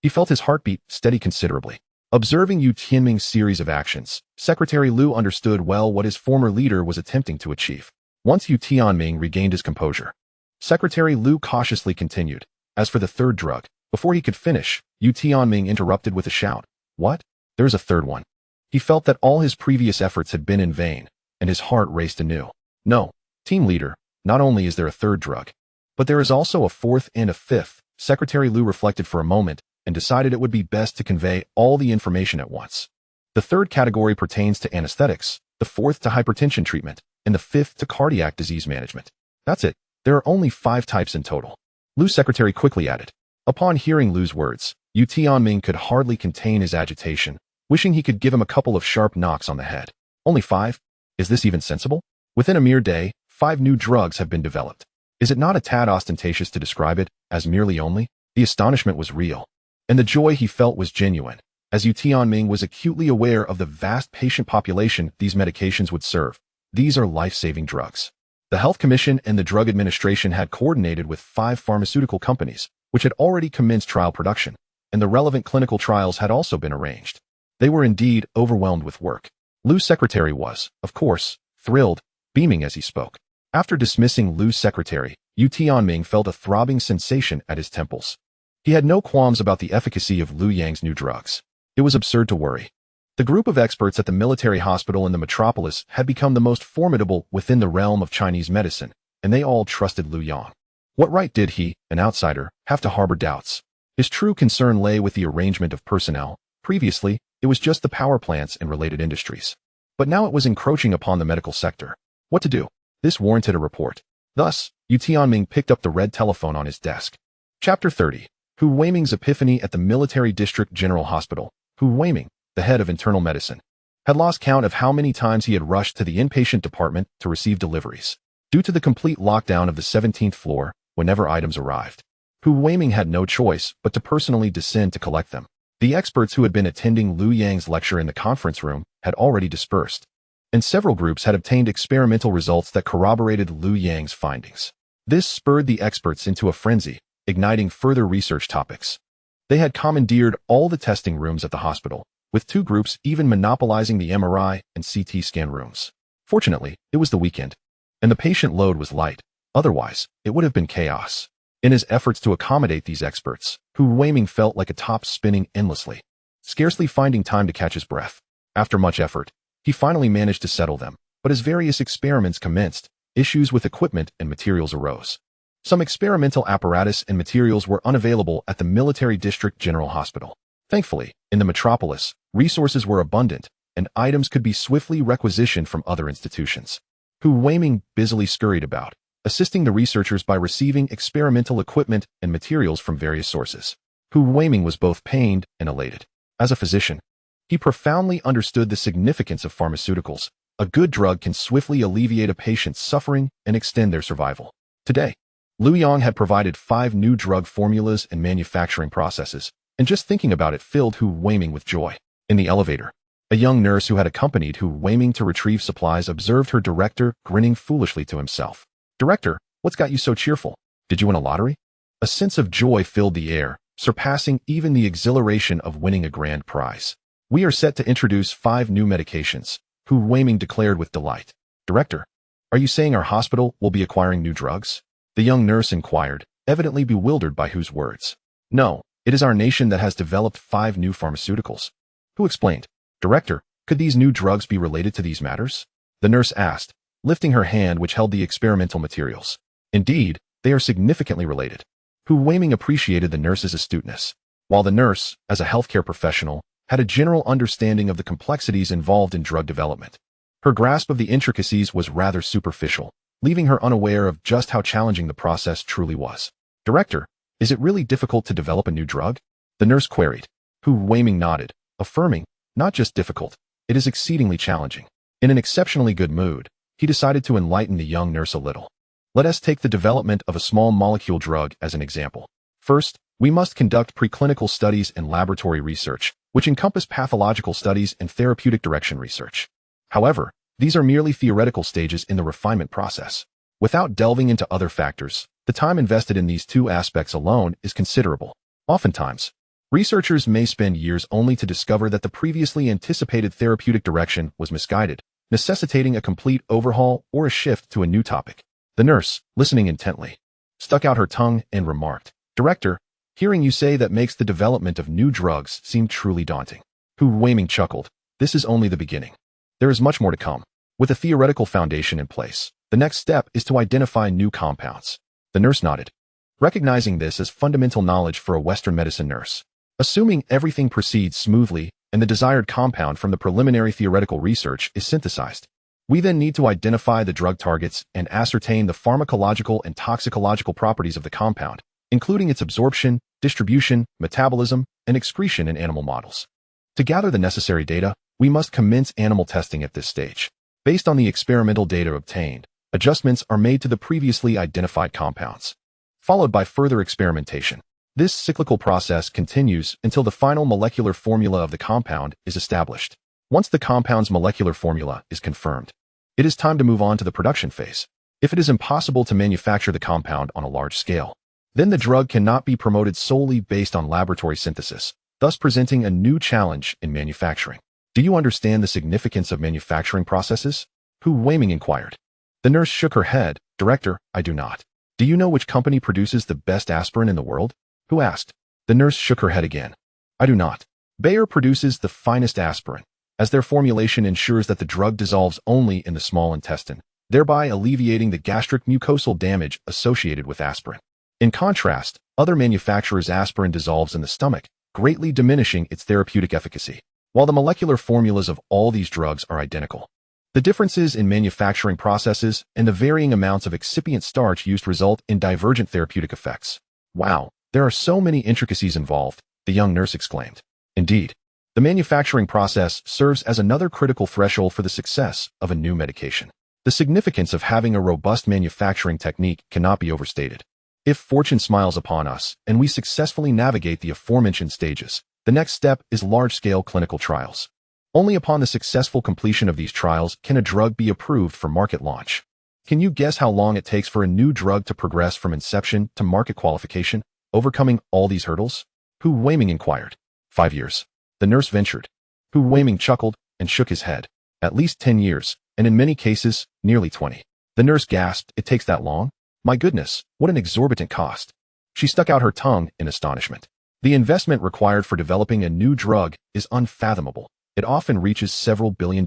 he felt his heartbeat steady considerably. Observing Yu Tianming's series of actions, Secretary Liu understood well what his former leader was attempting to achieve. Once Yu Tianming regained his composure, Secretary Liu cautiously continued. As for the third drug, before he could finish, Yu Tianming interrupted with a shout. What? There's a third one. He felt that all his previous efforts had been in vain, and his heart raced anew. No, team leader, not only is there a third drug, but there is also a fourth and a fifth. Secretary Liu reflected for a moment and decided it would be best to convey all the information at once. The third category pertains to anesthetics, the fourth to hypertension treatment, and the fifth to cardiac disease management. That's it. There are only 5 types in total. Liu's secretary quickly added. Upon hearing Liu's words, Yu Tianming could hardly contain his agitation, wishing he could give him a couple of sharp knocks on the head. Only 5? Is this even sensible? Within a mere day, 5 new drugs have been developed. Is it not a tad ostentatious to describe it as merely only? The astonishment was real, and the joy he felt was genuine, as Yu Tianming was acutely aware of the vast patient population these medications would serve. These are life-saving drugs. The Health Commission and the Drug Administration had coordinated with 5 pharmaceutical companies, which had already commenced trial production, and the relevant clinical trials had also been arranged. They were indeed overwhelmed with work. Liu's secretary was, of course, thrilled, beaming as he spoke. After dismissing Liu's secretary, Yu Tianming felt a throbbing sensation at his temples. He had no qualms about the efficacy of Liu Yang's new drugs. It was absurd to worry. The group of experts at the military hospital in the metropolis had become the most formidable within the realm of Chinese medicine, and they all trusted Liu Yang. What right did he, an outsider, have to harbor doubts? His true concern lay with the arrangement of personnel. Previously, it was just the power plants and related industries. But now it was encroaching upon the medical sector. What to do? This warranted a report. Thus, Yu Tianming picked up the red telephone on his desk. Chapter 30. Hu Weiming's Epiphany at the Military District General Hospital. Hu Weiming, the head of internal medicine, had lost count of how many times he had rushed to the inpatient department to receive deliveries. Due to the complete lockdown of the 17th floor, whenever items arrived, Hu Weiming had no choice but to personally descend to collect them. The experts who had been attending Liu Yang's lecture in the conference room had already dispersed, and several groups had obtained experimental results that corroborated Liu Yang's findings. This spurred the experts into a frenzy, igniting further research topics. They had commandeered all the testing rooms at the hospital, with 2 groups even monopolizing the MRI and CT scan rooms. Fortunately, it was the weekend, and the patient load was light. Otherwise, it would have been chaos. In his efforts to accommodate these experts, Hu Weiming felt like a top spinning endlessly, scarcely finding time to catch his breath. After much effort, he finally managed to settle them, but as various experiments commenced, issues with equipment and materials arose. Some experimental apparatus and materials were unavailable at the Military District General Hospital. Thankfully, in the metropolis, resources were abundant, and items could be swiftly requisitioned from other institutions. Hu Weiming busily scurried about, assisting the researchers by receiving experimental equipment and materials from various sources. Hu Weiming was both pained and elated. As a physician, he profoundly understood the significance of pharmaceuticals. A good drug can swiftly alleviate a patient's suffering and extend their survival. Today, Liu Yang had provided 5 new drug formulas and manufacturing processes, and just thinking about it filled Hu Weiming with joy. In the elevator, a young nurse who had accompanied Hu Weiming to retrieve supplies observed her director grinning foolishly to himself. "Director, what's got you so cheerful? Did you win a lottery?" A sense of joy filled the air, surpassing even the exhilaration of winning a grand prize. "We are set to introduce 5 new medications," Hu Weiming declared with delight. "Director, are you saying our hospital will be acquiring new drugs?" The young nurse inquired, evidently bewildered by Hu's words. "No, it is our nation that has developed 5 new pharmaceuticals." Hu explained. "Director, could these new drugs be related to these matters?" The nurse asked, lifting her hand which held the experimental materials. "Indeed, they are significantly related." Hu Weiming appreciated the nurse's astuteness. While the nurse, as a healthcare professional, had a general understanding of the complexities involved in drug development, her grasp of the intricacies was rather superficial, leaving her unaware of just how challenging the process truly was. "Director, is it really difficult to develop a new drug?" the nurse queried. Hu Weiming nodded, affirming, "Not just difficult, it is exceedingly challenging." In an exceptionally good mood, he decided to enlighten the young nurse a little. "Let us take the development of a small molecule drug as an example. First, we must conduct preclinical studies and laboratory research, which encompass pathological studies and therapeutic direction research. However, these are merely theoretical stages in the refinement process. Without delving into other factors, the time invested in these 2 aspects alone is considerable. Oftentimes, researchers may spend years only to discover that the previously anticipated therapeutic direction was misguided, necessitating a complete overhaul or a shift to a new topic." The nurse, listening intently, stuck out her tongue and remarked, "Director, hearing you say that makes the development of new drugs seem truly daunting." Hu Weiming chuckled. "This is only the beginning. There is much more to come. With a theoretical foundation in place, the next step is to identify new compounds." The nurse nodded, recognizing this as fundamental knowledge for a Western medicine nurse. Assuming everything proceeds smoothly and the desired compound from the preliminary theoretical research is synthesized, we then need to identify the drug targets and ascertain the pharmacological and toxicological properties of the compound, including its absorption, distribution, metabolism, and excretion in animal models. To gather the necessary data, we must commence animal testing at this stage. Based on the experimental data obtained, adjustments are made to the previously identified compounds, followed by further experimentation. This cyclical process continues until the final molecular formula of the compound is established. Once the compound's molecular formula is confirmed, it is time to move on to the production phase. If it is impossible to manufacture the compound on a large scale, then the drug cannot be promoted solely based on laboratory synthesis, thus presenting a new challenge in manufacturing. "Do you understand the significance of manufacturing processes?" Hu Weiming inquired. The nurse shook her head. "Director, I do not." "Do you know which company produces the best aspirin in the world?" Hu asked. The nurse shook her head again. "I do not. Bayer produces the finest aspirin, as their formulation ensures that the drug dissolves only in the small intestine, thereby alleviating the gastric mucosal damage associated with aspirin. In contrast, other manufacturers' aspirin dissolves in the stomach, greatly diminishing its therapeutic efficacy. While the molecular formulas of all these drugs are identical, the differences in manufacturing processes and the varying amounts of excipient starch used result in divergent therapeutic effects." "Wow, there are so many intricacies involved," the young nurse exclaimed. "Indeed, the manufacturing process serves as another critical threshold for the success of a new medication. The significance of having a robust manufacturing technique cannot be overstated. If fortune smiles upon us and we successfully navigate the aforementioned stages, the next step is large-scale clinical trials. Only upon the successful completion of these trials can a drug be approved for market launch. Can you guess how long it takes for a new drug to progress from inception to market qualification, overcoming all these hurdles?" Hu Weiming inquired. 5 years. The nurse ventured. Hu Weiming chuckled and shook his head. "At least 10 years, and in many cases, nearly 20. The nurse gasped. "It takes that long? My goodness, what an exorbitant cost." She stuck out her tongue in astonishment. The investment required for developing a new drug is unfathomable. It often reaches several $billion,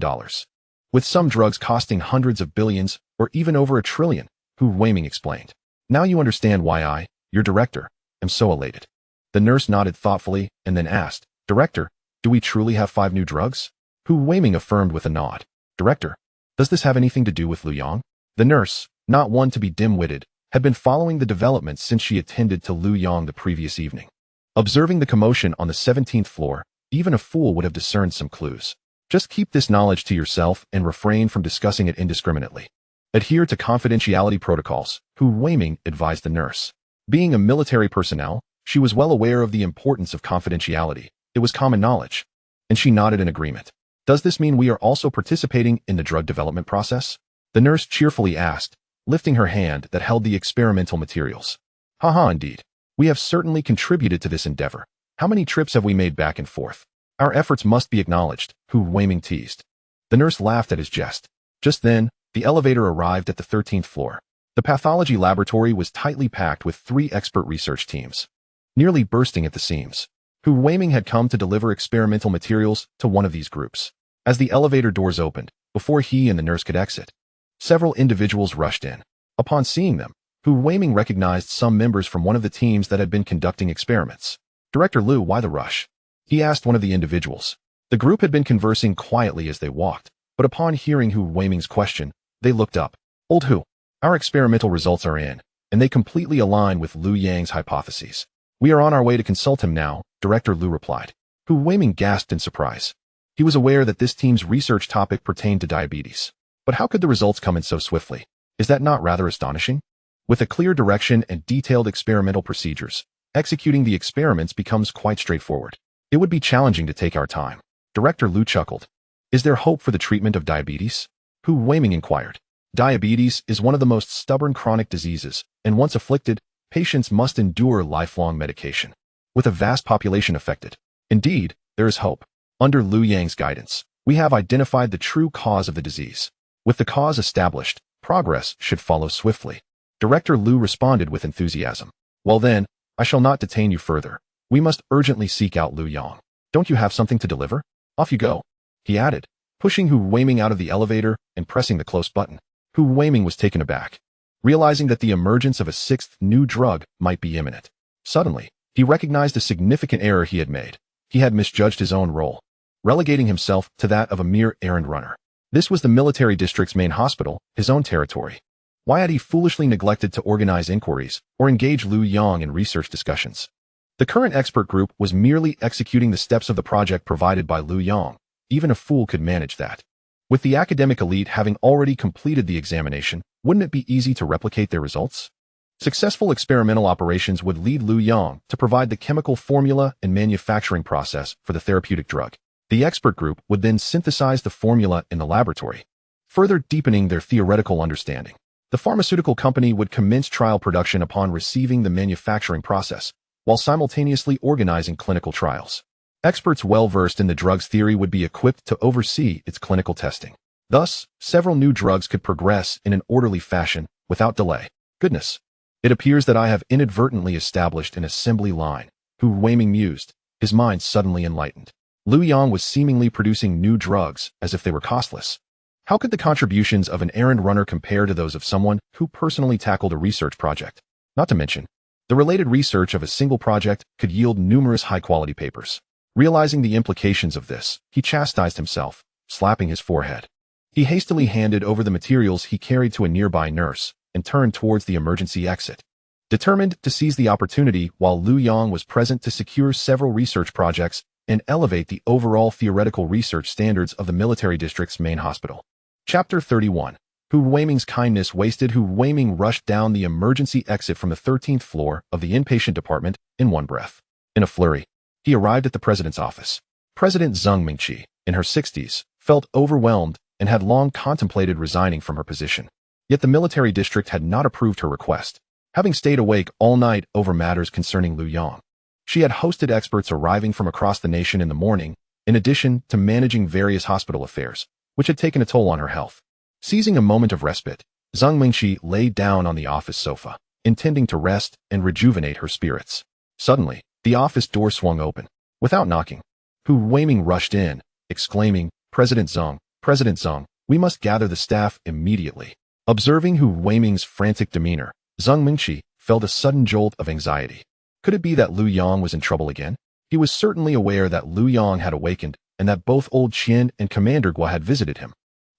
with some drugs costing hundreds of billions or even over $1 trillion, Hu Weiming explained. "Now you understand why I, your director, am so elated." The nurse nodded thoughtfully and then asked, "Director, do we truly have 5 new drugs?" Hu Weiming affirmed with a nod. "Director, Does this have anything to do with Liu Yang? The nurse, not one to be dim-witted, had been following the developments since she attended to Liu Yang the previous evening. Observing the commotion on the 17th floor, even a fool would have discerned some clues. Just keep this knowledge to yourself and refrain from discussing it indiscriminately. Adhere to confidentiality protocols, Hu Weiming advised the nurse. Being a military personnel, she was well aware of the importance of confidentiality. It was common knowledge. And she nodded in agreement. Does this mean we are also participating in the drug development process? The nurse cheerfully asked, lifting her hand that held the experimental materials. Haha, indeed. We have certainly contributed to this endeavor. How many trips have we made back and forth? Our efforts must be acknowledged, Hu Weiming teased. The nurse laughed at his jest. Just then, the elevator arrived at the 13th floor. The pathology laboratory was tightly packed with 3 expert research teams. Nearly bursting at the seams, Hu Weiming had come to deliver experimental materials to one of these groups. As the elevator doors opened, before he and the nurse could exit, several individuals rushed in. Upon seeing them, Hu Weiming recognized some members from one of the teams that had been conducting experiments. Director Liu, why the rush? He asked one of the individuals. The group had been conversing quietly as they walked, but upon hearing Hu Weiming's question, they looked up. Old Hu, our experimental results are in, and they completely align with Liu Yang's hypotheses. We are on our way to consult him now, Director Liu replied. Hu Weiming gasped in surprise. He was aware that this team's research topic pertained to diabetes. But how could the results come in so swiftly? Is that not rather astonishing? With a clear direction and detailed experimental procedures, executing the experiments becomes quite straightforward. It would be challenging to take our time. Director Liu chuckled. Is there hope for the treatment of diabetes? Hu Weiming inquired. Diabetes is one of the most stubborn chronic diseases, and once afflicted, patients must endure lifelong medication. With a vast population affected, indeed, there is hope. Under Liu Yang's guidance, we have identified the true cause of the disease. With the cause established, progress should follow swiftly. Director Liu responded with enthusiasm. Well then, I shall not detain you further. We must urgently seek out Liu Yang. Don't you have something to deliver? Off you go, he added, pushing Hu Weiming out of the elevator and pressing the close button. Hu Weiming was taken aback, realizing that the emergence of a 6th new drug might be imminent. Suddenly, he recognized a significant error he had made. He had misjudged his own role, relegating himself to that of a mere errand runner. This was the military district's main hospital, his own territory. Why had he foolishly neglected to organize inquiries or engage Liu Yang in research discussions? The current expert group was merely executing the steps of the project provided by Liu Yang. Even a fool could manage that. With the academic elite having already completed the examination, wouldn't it be easy to replicate their results? Successful experimental operations would lead Liu Yang to provide the chemical formula and manufacturing process for the therapeutic drug. The expert group would then synthesize the formula in the laboratory, further deepening their theoretical understanding. The pharmaceutical company would commence trial production upon receiving the manufacturing process, while simultaneously organizing clinical trials. Experts well-versed in the drug's theory would be equipped to oversee its clinical testing. Thus, several new drugs could progress in an orderly fashion without delay. Goodness. It appears that I have inadvertently established an assembly line, Hu Weiming mused, his mind suddenly enlightened. Liu Yang was seemingly producing new drugs as if they were costless. How could the contributions of an errand runner compare to those of someone who personally tackled a research project? Not to mention, the related research of a single project could yield numerous high-quality papers. Realizing the implications of this, he chastised himself, slapping his forehead. He hastily handed over the materials he carried to a nearby nurse and turned towards the emergency exit. Determined to seize the opportunity while Liu Yang was present to secure several research projects and elevate the overall theoretical research standards of the military district's main hospital. Chapter 31. Hu Weiming's kindness wasted. Hu Weiming rushed down the emergency exit from the 13th floor of the inpatient department in one breath. In a flurry, he arrived at the president's office. President Zheng Mingqi, in her 60s, felt overwhelmed and had long contemplated resigning from her position. Yet the military district had not approved her request, having stayed awake all night over matters concerning Liu Yang. She had hosted experts arriving from across the nation in the morning, in addition to managing various hospital affairs, which had taken a toll on her health. Seizing a moment of respite, Zheng Mingqi lay down on the office sofa, intending to rest and rejuvenate her spirits. Suddenly, the office door swung open. Without knocking, Hu Weiming rushed in, exclaiming, President Zheng, we must gather the staff immediately. Observing Hu Weiming's frantic demeanor, Zheng Mingqi felt a sudden jolt of anxiety. Could it be that Liu Yang was in trouble again? He was certainly aware that Liu Yang had awakened and that both Old Qian and Commander Gua had visited him.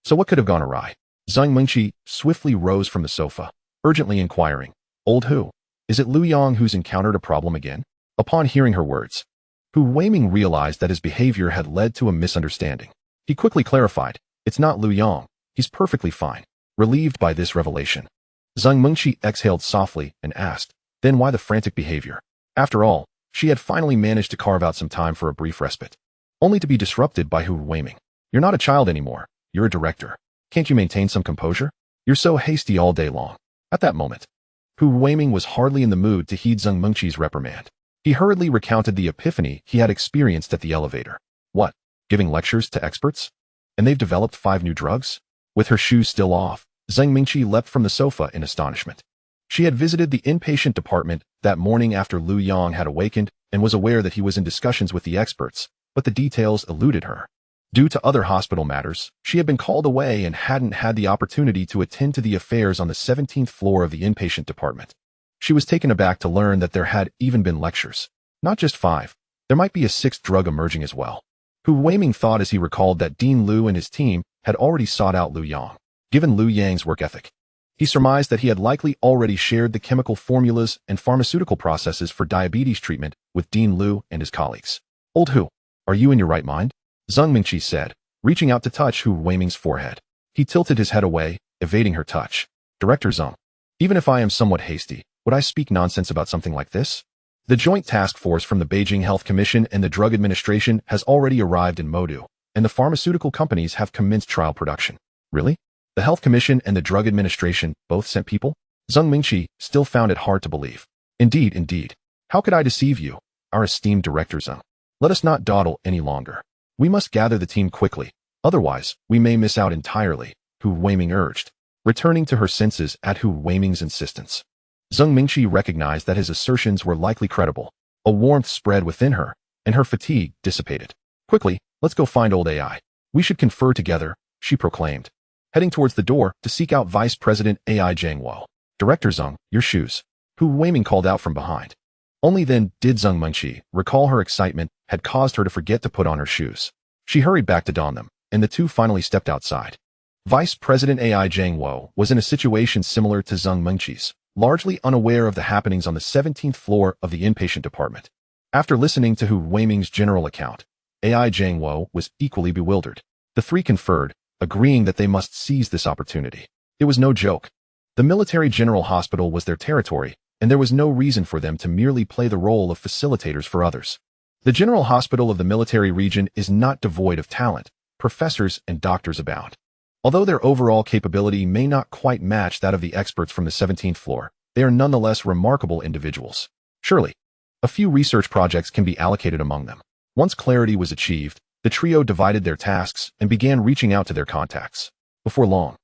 So what could have gone awry? Zhang Mengqi swiftly rose from the sofa, urgently inquiring, "Old who? Is it Liu Yang who's encountered a problem again?" Upon hearing her words, Hu Weiming realized that his behavior had led to a misunderstanding. He quickly clarified, "It's not Liu Yang. He's perfectly fine." Relieved by this revelation, Zhang Mengqi exhaled softly and asked, "Then why the frantic behavior?" After all, she had finally managed to carve out some time for a brief respite, only to be disrupted by Hu Weiming. "You're not a child anymore. You're a director. Can't you maintain some composure? You're so hasty all day long." At that moment, Hu Weiming was hardly in the mood to heed Zhang Mengqi's reprimand. He hurriedly recounted the epiphany he had experienced at the elevator. What? Giving lectures to experts? And they've developed 5 new drugs? With her shoes still off, Zhang Mengqi leapt from the sofa in astonishment. She had visited the inpatient department that morning after Liu Yang had awakened and was aware that he was in discussions with the experts, but the details eluded her. Due to other hospital matters, she had been called away and hadn't had the opportunity to attend to the affairs on the 17th floor of the inpatient department. She was taken aback to learn that there had even been lectures. Not just 5. There might be a 6th drug emerging as well. Hu Weiming thought as he recalled that Dean Liu and his team had already sought out Liu Yang. Given Liu Yang's work ethic, he surmised that he had likely already shared the chemical formulas and pharmaceutical processes for diabetes treatment with Dean Liu and his colleagues. "Old Hu, are you in your right mind?" Zhang Mengqi said, reaching out to touch Hu Weiming's forehead. He tilted his head away, evading her touch. "Director Zhang, even if I am somewhat hasty, would I speak nonsense about something like this? The joint task force from the Beijing Health Commission and the Drug Administration has already arrived in Modu, and the pharmaceutical companies have commenced trial production." "Really? The Health Commission and the Drug Administration both sent people?" Zhang Mengqi still found it hard to believe. Indeed. How could I deceive you, our esteemed Director Zhang? Let us not dawdle any longer. We must gather the team quickly, otherwise we may miss out entirely," Hu Weiming urged, returning to her senses at Hu Weiming's insistence. Zhang Mengqi recognized that his assertions were likely credible. A warmth spread within her, and her fatigue dissipated. "Quickly, let's go find old AI. We should confer together," she proclaimed, heading towards the door to seek out Vice President AI Zhang Wo. "Director Zhang, your shoes," Hu Weiming called out from behind. Only then did Zhang Mengqi recall her excitement had caused her to forget to put on her shoes. She hurried back to don them, and the two finally stepped outside. Vice President AI Zhang Wo was in a situation similar to Zhang Mengqi's, largely unaware of the happenings on the 17th floor of the inpatient department. After listening to Hu Weiming's general account, AI Zhang Wo was equally bewildered. The three conferred, agreeing that they must seize this opportunity. It was no joke. The military general hospital was their territory, and there was no reason for them to merely play the role of facilitators for others. The general hospital of the military region is not devoid of talent. Professors and doctors abound. Although their overall capability may not quite match that of the experts from the 17th floor, they are nonetheless remarkable individuals. Surely, a few research projects can be allocated among them. Once clarity was achieved, the trio divided their tasks and began reaching out to their contacts. Before long,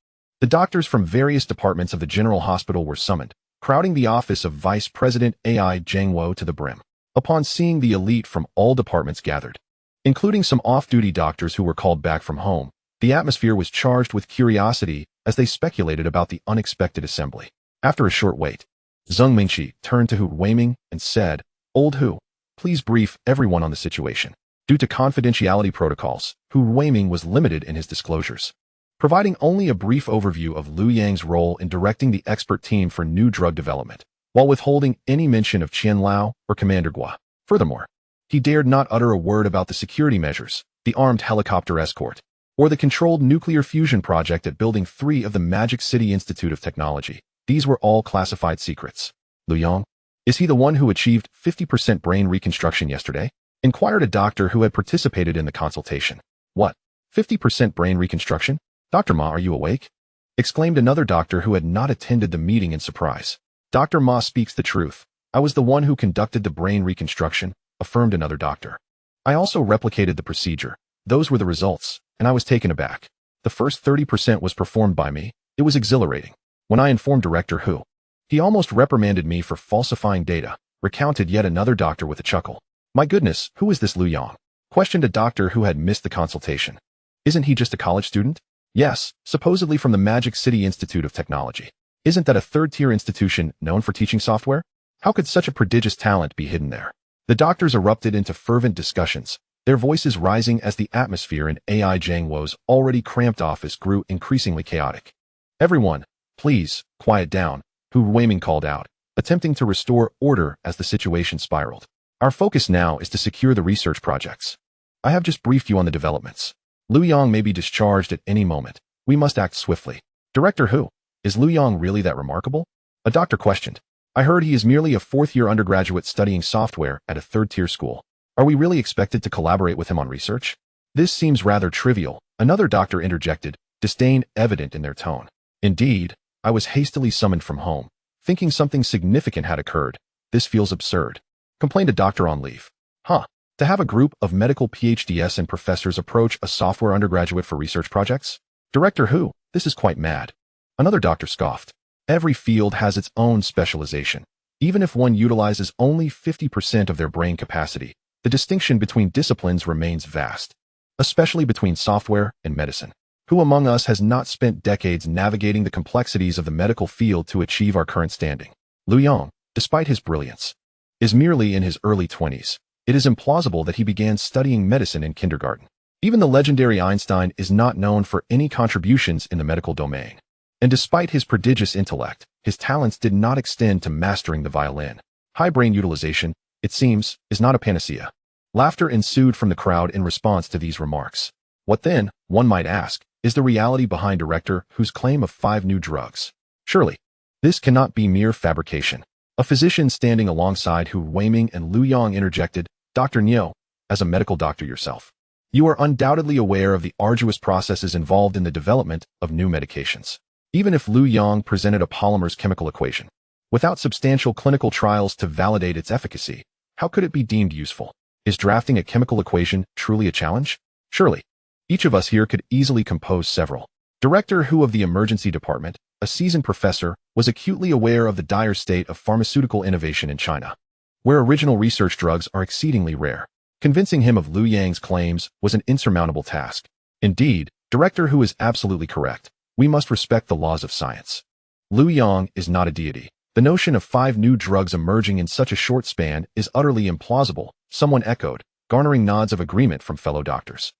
the doctors from various departments of the general hospital were summoned, crowding the office of Vice President AI Zhang Wo to the brim. Upon seeing the elite from all departments gathered, including some off-duty doctors who were called back from home, the atmosphere was charged with curiosity as they speculated about the unexpected assembly. After a short wait, Zhang Mengqi turned to Hu Weiming and said, "Old Hu, please brief everyone on the situation." Due to confidentiality protocols, Hu Weiming was limited in his disclosures, providing only a brief overview of Liu Yang's role in directing the expert team for new drug development, while withholding any mention of Qian Lao or Commander Gua. Furthermore, he dared not utter a word about the security measures, the armed helicopter escort, or the controlled nuclear fusion project at Building 3 of the Magic City Institute of Technology. These were all classified secrets. "Liu Yang? Is he the one who achieved 50% brain reconstruction yesterday?" inquired a doctor who had participated in the consultation. "What? 50% brain reconstruction? Dr. Ma, are you awake?" exclaimed another doctor who had not attended the meeting in surprise. "Dr. Ma speaks the truth. I was the one who conducted the brain reconstruction," affirmed another doctor. "I also replicated the procedure. Those were the results, and I was taken aback. The first 30% was performed by me. It was exhilarating. When I informed Director Hu, he almost reprimanded me for falsifying data," recounted yet another doctor with a chuckle. "My goodness, who is this Liu Yang?" questioned a doctor who had missed the consultation. "Isn't he just a college student?" "Yes, supposedly from the Magic City Institute of Technology. Isn't that a third-tier institution known for teaching software? How could such a prodigious talent be hidden there?" The doctors erupted into fervent discussions, their voices rising as the atmosphere in AI Zhangwo's already cramped office grew increasingly chaotic. "Everyone, please, quiet down," Hu Weiming called out, attempting to restore order as the situation spiraled. "Our focus now is to secure the research projects. I have just briefed you on the developments. Liu Yang may be discharged at any moment. We must act swiftly." "Director Hu, is Liu Yang really that remarkable?" a doctor questioned. "I heard he is merely a fourth-year undergraduate studying software at a third-tier school. Are we really expected to collaborate with him on research?" "This seems rather trivial," another doctor interjected, disdain evident in their tone. "Indeed, I was hastily summoned from home, thinking something significant had occurred. This feels absurd," complained a doctor on leave. "Huh. To have a group of medical PhDs and professors approach a software undergraduate for research projects? Director Hu, this is quite mad," another doctor scoffed. "Every field has its own specialization. Even if one utilizes only 50% of their brain capacity, the distinction between disciplines remains vast, especially between software and medicine. Who among us has not spent decades navigating the complexities of the medical field to achieve our current standing? Liu Yang, despite his brilliance, is merely in his early 20s. It is implausible that he began studying medicine in kindergarten. Even the legendary Einstein is not known for any contributions in the medical domain. And despite his prodigious intellect, his talents did not extend to mastering the violin. High brain utilization, it seems, is not a panacea." Laughter ensued from the crowd in response to these remarks. What then, one might ask, is the reality behind Director Hu's claim of 5 new drugs? Surely, this cannot be mere fabrication. A physician standing alongside Hu Weiming and Liu Yang interjected, "Dr. Niu, as a medical doctor yourself, you are undoubtedly aware of the arduous processes involved in the development of new medications. Even if Liu Yang presented a polymer's chemical equation, without substantial clinical trials to validate its efficacy, how could it be deemed useful? Is drafting a chemical equation truly a challenge? Surely, each of us here could easily compose several." Director Hu of the emergency department, a seasoned professor, was acutely aware of the dire state of pharmaceutical innovation in China, where original research drugs are exceedingly rare. Convincing him of Liu Yang's claims was an insurmountable task. Indeed, Director Hu is absolutely correct. We must respect the laws of science. Liu Yang is not a deity. The notion of 5 new drugs emerging in such a short span is utterly implausible, someone echoed, garnering nods of agreement from fellow doctors.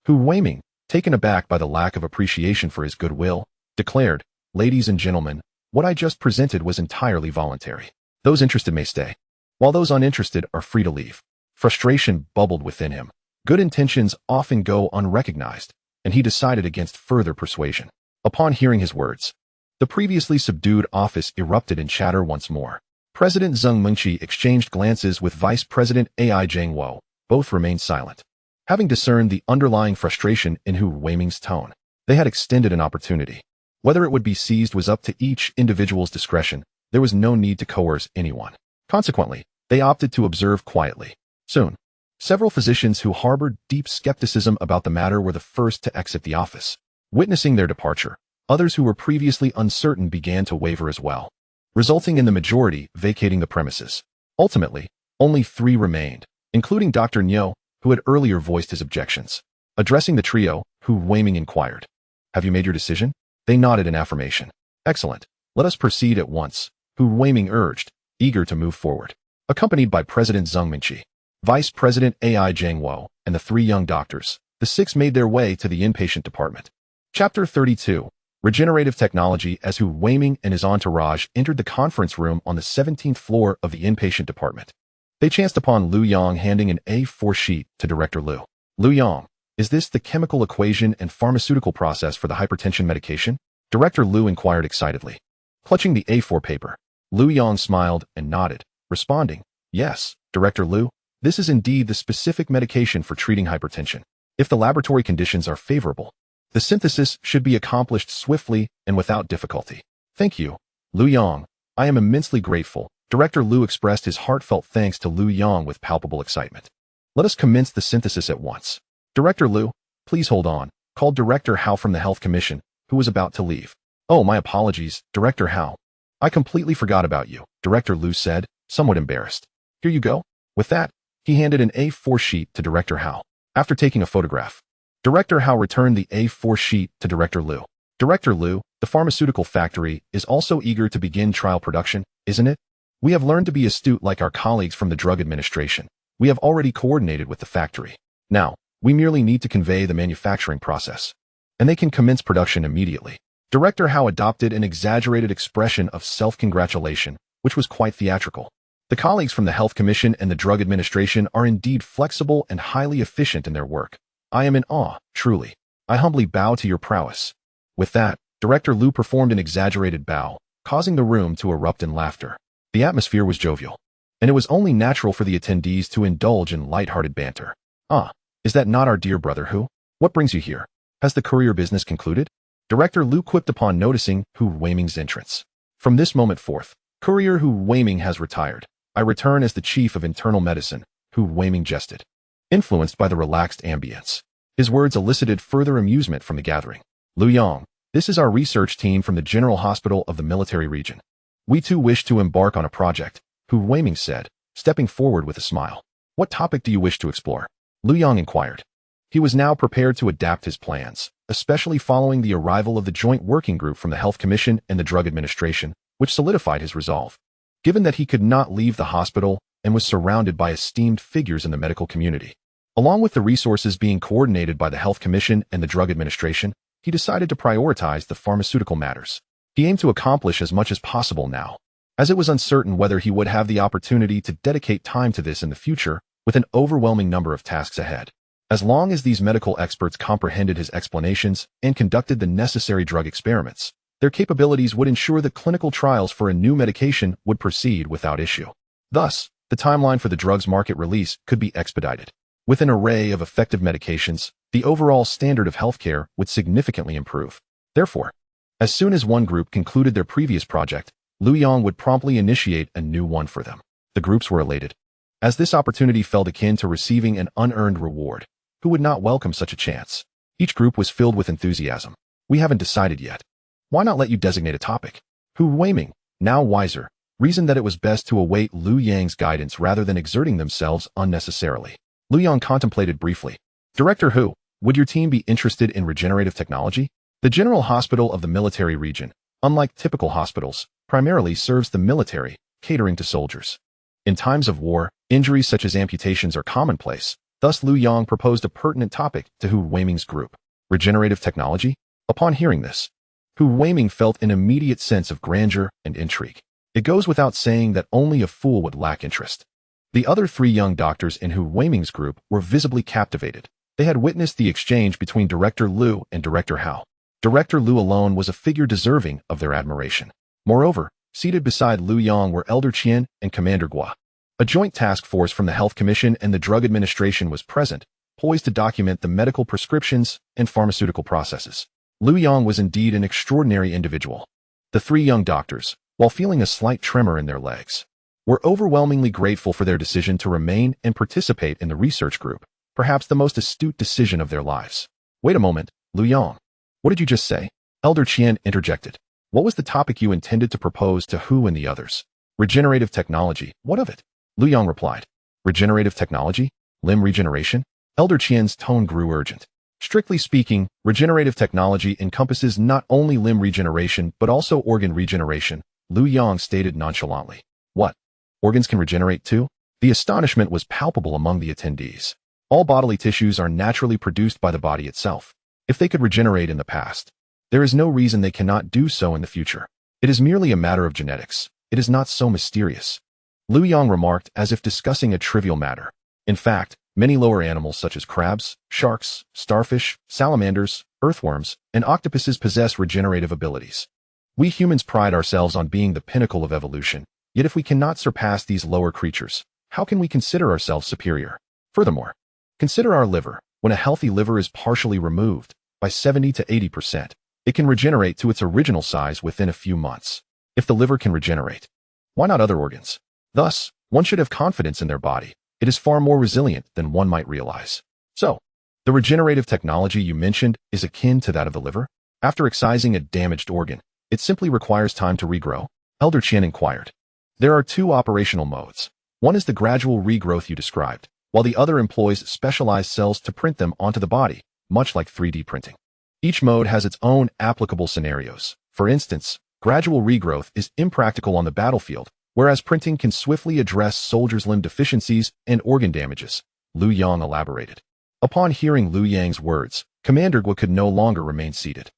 Hu Weiming, taken aback by the lack of appreciation for his goodwill, declared, "Ladies and gentlemen, what I just presented was entirely voluntary. Those interested may stay, while those uninterested are free to leave." Frustration bubbled within him. Good intentions often go unrecognized, and he decided against further persuasion. Upon hearing his words, the previously subdued office erupted in chatter once more. President Zheng Mengqi exchanged glances with Vice President AI Zhangwo. Both remained silent. Having discerned the underlying frustration in Hu Weiming's tone, they had extended an opportunity. Whether it would be seized was up to each individual's discretion. There was no need to coerce anyone. Consequently, they opted to observe quietly. Soon, several physicians who harbored deep skepticism about the matter were the first to exit the office. Witnessing their departure, others who were previously uncertain began to waver as well, resulting in the majority vacating the premises. Ultimately, only 3 remained, including Dr. Niu, who had earlier voiced his objections. Addressing the trio, Hu Weiming inquired, "Have you made your decision?" They nodded in affirmation. "Excellent. Let us proceed at once," Hu Weiming urged, eager to move forward. Accompanied by President Zheng Mengqi, Vice President AI Zhangwo, and the 3 young doctors, the 6 made their way to the inpatient department. Chapter 32. Regenerative Technology. As Hu Weiming and his entourage entered the conference room on the 17th floor of the inpatient department, they chanced upon Liu Yang handing an A4 sheet to Director Liu. "Liu Yang, is this the chemical equation and pharmaceutical process for the hypertension medication?" Director Liu inquired excitedly. Clutching the A4 paper, Liu Yang smiled and nodded, responding, "Yes, Director Liu, this is indeed the specific medication for treating hypertension. If the laboratory conditions are favorable, the synthesis should be accomplished swiftly and without difficulty." "Thank you, Liu Yang. I am immensely grateful." Director Liu expressed his heartfelt thanks to Liu Yang with palpable excitement. "Let us commence the synthesis at once." "Director Liu, please hold on," called Director Hao from the Health Commission, who was about to leave. "Oh, my apologies, Director Hao. I completely forgot about you," Director Liu said, somewhat embarrassed. "Here you go." With that, he handed an A4 sheet to Director Hao. After taking a photograph, Director Hao returned the A4 sheet to Director Liu. "Director Liu, the pharmaceutical factory is also eager to begin trial production, isn't it? We have learned to be astute like our colleagues from the Drug Administration. We have already coordinated with the factory. Now, we merely need to convey the manufacturing process, and they can commence production immediately. Director Hao adopted an exaggerated expression of self-congratulation, which was quite theatrical. The colleagues from the Health Commission and the Drug Administration are indeed flexible and highly efficient in their work. I am in awe, truly. I humbly bow to your prowess. With that, Director Liu performed an exaggerated bow, causing the room to erupt in laughter. The atmosphere was jovial, and it was only natural for the attendees to indulge in light-hearted banter. Ah, is that not our dear brother Hu? What brings you here? Has the courier business concluded? Director Liu quipped upon noticing Hu Weiming's entrance. From this moment forth, Courier Hu Weiming has retired. I return as the chief of internal medicine, Hu Weiming jested, influenced by the relaxed ambience. His words elicited further amusement from the gathering. Liu Yang, this is our research team from the General Hospital of the Military Region. We too wish to embark on a project, Hu Weiming said, stepping forward with a smile. What topic do you wish to explore? Liu Yang inquired. He was now prepared to adapt his plans, especially following the arrival of the joint working group from the Health Commission and the Drug Administration, which solidified his resolve. Given that he could not leave the hospital and was surrounded by esteemed figures in the medical community, along with the resources being coordinated by the Health Commission and the Drug Administration, he decided to prioritize the pharmaceutical matters. He aimed to accomplish as much as possible now, as it was uncertain whether he would have the opportunity to dedicate time to this in the future, with an overwhelming number of tasks ahead. As long as these medical experts comprehended his explanations and conducted the necessary drug experiments, their capabilities would ensure that clinical trials for a new medication would proceed without issue. Thus, the timeline for the drug's market release could be expedited. With an array of effective medications, the overall standard of healthcare would significantly improve. Therefore, as soon as one group concluded their previous project, Liu Yang would promptly initiate a new one for them. The groups were elated, as this opportunity felt akin to receiving an unearned reward. Who would not welcome such a chance? Each group was filled with enthusiasm. We haven't decided yet. Why not let you designate a topic? Hu Weiming, now wiser, reasoned that it was best to await Liu Yang's guidance rather than exerting themselves unnecessarily. Liu Yang contemplated briefly. Director Hu, would your team be interested in regenerative technology? The General Hospital of the Military Region, unlike typical hospitals, primarily serves the military, catering to soldiers. In times of war, injuries such as amputations are commonplace. Thus, Liu Yang proposed a pertinent topic to Hu Weiming's group. Regenerative technology? Upon hearing this, Hu Weiming felt an immediate sense of grandeur and intrigue. It goes without saying that only a fool would lack interest. The other three young doctors in Hu Weiming's group were visibly captivated. They had witnessed the exchange between Director Liu and Director Hao. Director Liu alone was a figure deserving of their admiration. Moreover, seated beside Liu Yang were Elder Qian and Commander Gua. A joint task force from the Health Commission and the Drug Administration was present, poised to document the medical prescriptions and pharmaceutical processes. Liu Yang was indeed an extraordinary individual. The three young doctors, while feeling a slight tremor in their legs, were overwhelmingly grateful for their decision to remain and participate in the research group, perhaps the most astute decision of their lives. Wait a moment, Liu Yang. What did you just say? Elder Qian interjected. What was the topic you intended to propose to Hu and the others? Regenerative technology, what of it? Liu Yang replied. Regenerative technology? Limb regeneration? Elder Qian's tone grew urgent. Strictly speaking, regenerative technology encompasses not only limb regeneration but also organ regeneration, Liu Yang stated nonchalantly. What? Organs can regenerate too? The astonishment was palpable among the attendees. All bodily tissues are naturally produced by the body itself. If they could regenerate in the past, there is no reason they cannot do so in the future. It is merely a matter of genetics. It is not so mysterious. Liu Yang remarked as if discussing a trivial matter. In fact, many lower animals such as crabs, sharks, starfish, salamanders, earthworms, and octopuses possess regenerative abilities. We humans pride ourselves on being the pinnacle of evolution, yet if we cannot surpass these lower creatures, how can we consider ourselves superior? Furthermore, consider our liver. When a healthy liver is partially removed, by 70 to 80%, it can regenerate to its original size within a few months. If the liver can regenerate, why not other organs? Thus, one should have confidence in their body. It is far more resilient than one might realize. So, the regenerative technology you mentioned is akin to that of the liver? After excising a damaged organ, it simply requires time to regrow? Elder Qian inquired. There are two operational modes. One is the gradual regrowth you described, while the other employs specialized cells to print them onto the body, much like 3D printing. Each mode has its own applicable scenarios. For instance, gradual regrowth is impractical on the battlefield, whereas printing can swiftly address soldiers' limb deficiencies and organ damages, Liu Yang elaborated. Upon hearing Liu Yang's words, Commander Guo could no longer remain seated.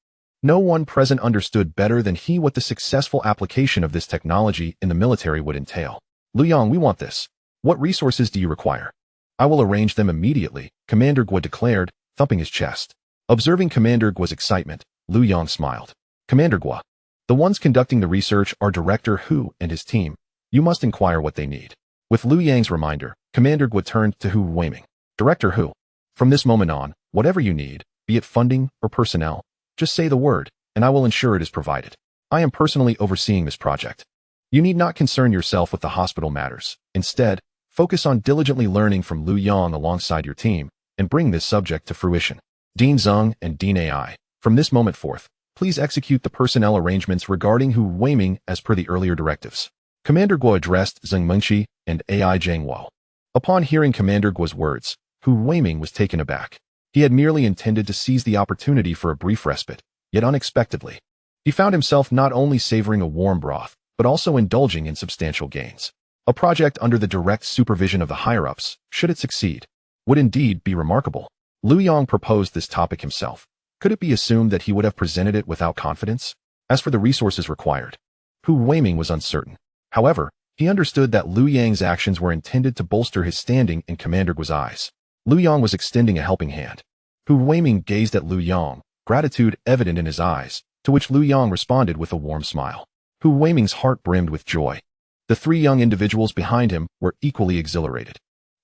No one present understood better than he what the successful application of this technology in the military would entail. Liu Yang, we want this. What resources do you require? I will arrange them immediately, Commander Guo declared, thumping his chest. Observing Commander Guo's excitement, Liu Yang smiled. Commander Guo, the ones conducting the research are Director Hu and his team. You must inquire what they need. With Liu Yang's reminder, Commander Guo turned to Hu Weiming. Director Hu, from this moment on, whatever you need, be it funding or personnel, just say the word, and I will ensure it is provided. I am personally overseeing this project. You need not concern yourself with the hospital matters. Instead, focus on diligently learning from Liu Yang alongside your team, and bring this subject to fruition. Dean Zeng and Dean AI, from this moment forth, please execute the personnel arrangements regarding Hu Weiming as per the earlier directives. Commander Guo addressed Zeng Mengqi and AI Zhang Wo. Upon hearing Commander Guo's words, Hu Weiming was taken aback. He had merely intended to seize the opportunity for a brief respite, yet unexpectedly, he found himself not only savoring a warm broth, but also indulging in substantial gains. A project under the direct supervision of the higher-ups, should it succeed, would indeed be remarkable. Liu Yang proposed this topic himself. Could it be assumed that he would have presented it without confidence? As for the resources required, Hu Weiming was uncertain. However, he understood that Liu Yang's actions were intended to bolster his standing in Commander Guo's eyes. Liu Yang was extending a helping hand. Hu Weiming gazed at Liu Yang, gratitude evident in his eyes, to which Liu Yang responded with a warm smile. Hu Weiming's heart brimmed with joy. The three young individuals behind him were equally exhilarated.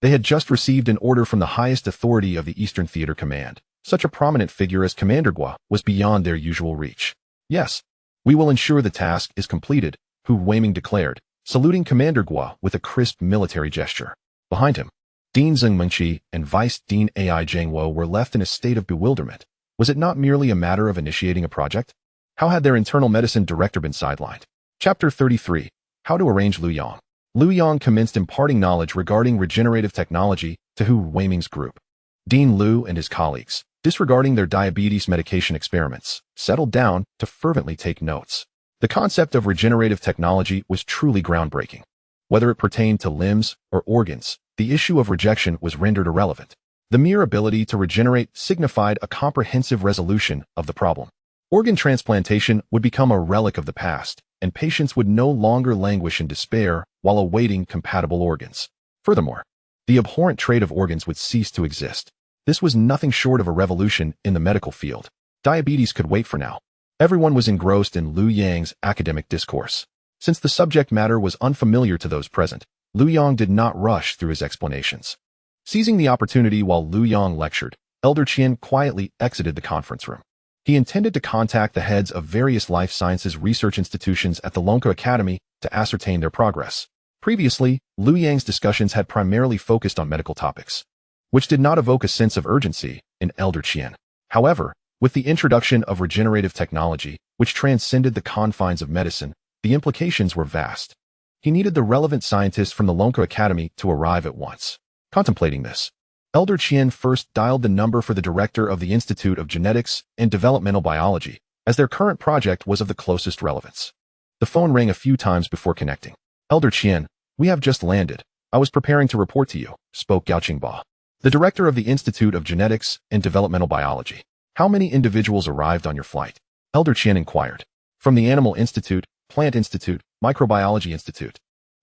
They had just received an order from the highest authority of the Eastern Theater Command. Such a prominent figure as Commander Guo was beyond their usual reach. Yes, we will ensure the task is completed, Hu Weiming declared, saluting Commander Guo with a crisp military gesture. Behind him, Dean Zeng Mengqi and Vice Dean AI Zhang Wo were left in a state of bewilderment. Was it not merely a matter of initiating a project? How had their internal medicine director been sidelined? Chapter 33. How to arrange Liu Yang. Liu Yang commenced imparting knowledge regarding regenerative technology to Hu Weiming's group. Dean Liu and his colleagues, disregarding their diabetes medication experiments, settled down to fervently take notes. The concept of regenerative technology was truly groundbreaking. Whether it pertained to limbs or organs, the issue of rejection was rendered irrelevant. The mere ability to regenerate signified a comprehensive resolution of the problem. Organ transplantation would become a relic of the past, and patients would no longer languish in despair while awaiting compatible organs. Furthermore, the abhorrent trade of organs would cease to exist. This was nothing short of a revolution in the medical field. Diabetes could wait for now. Everyone was engrossed in Liu Yang's academic discourse. Since the subject matter was unfamiliar to those present, Liu Yang did not rush through his explanations. Seizing the opportunity while Liu Yang lectured, Elder Qian quietly exited the conference room. He intended to contact the heads of various life sciences research institutions at the Lonko Academy to ascertain their progress. Previously, Liu Yang's discussions had primarily focused on medical topics, which did not evoke a sense of urgency in Elder Qian. However, with the introduction of regenerative technology, which transcended the confines of medicine, the implications were vast. He needed the relevant scientists from the Lonko Academy to arrive at once. Contemplating this, Elder Qian first dialed the number for the director of the Institute of Genetics and Developmental Biology, as their current project was of the closest relevance. The phone rang a few times before connecting. Elder Qian, we have just landed. I was preparing to report to you, spoke Gao Qingba, the director of the Institute of Genetics and Developmental Biology. How many individuals arrived on your flight? Elder Qian inquired. From the Animal Institute, Plant Institute, Microbiology Institute,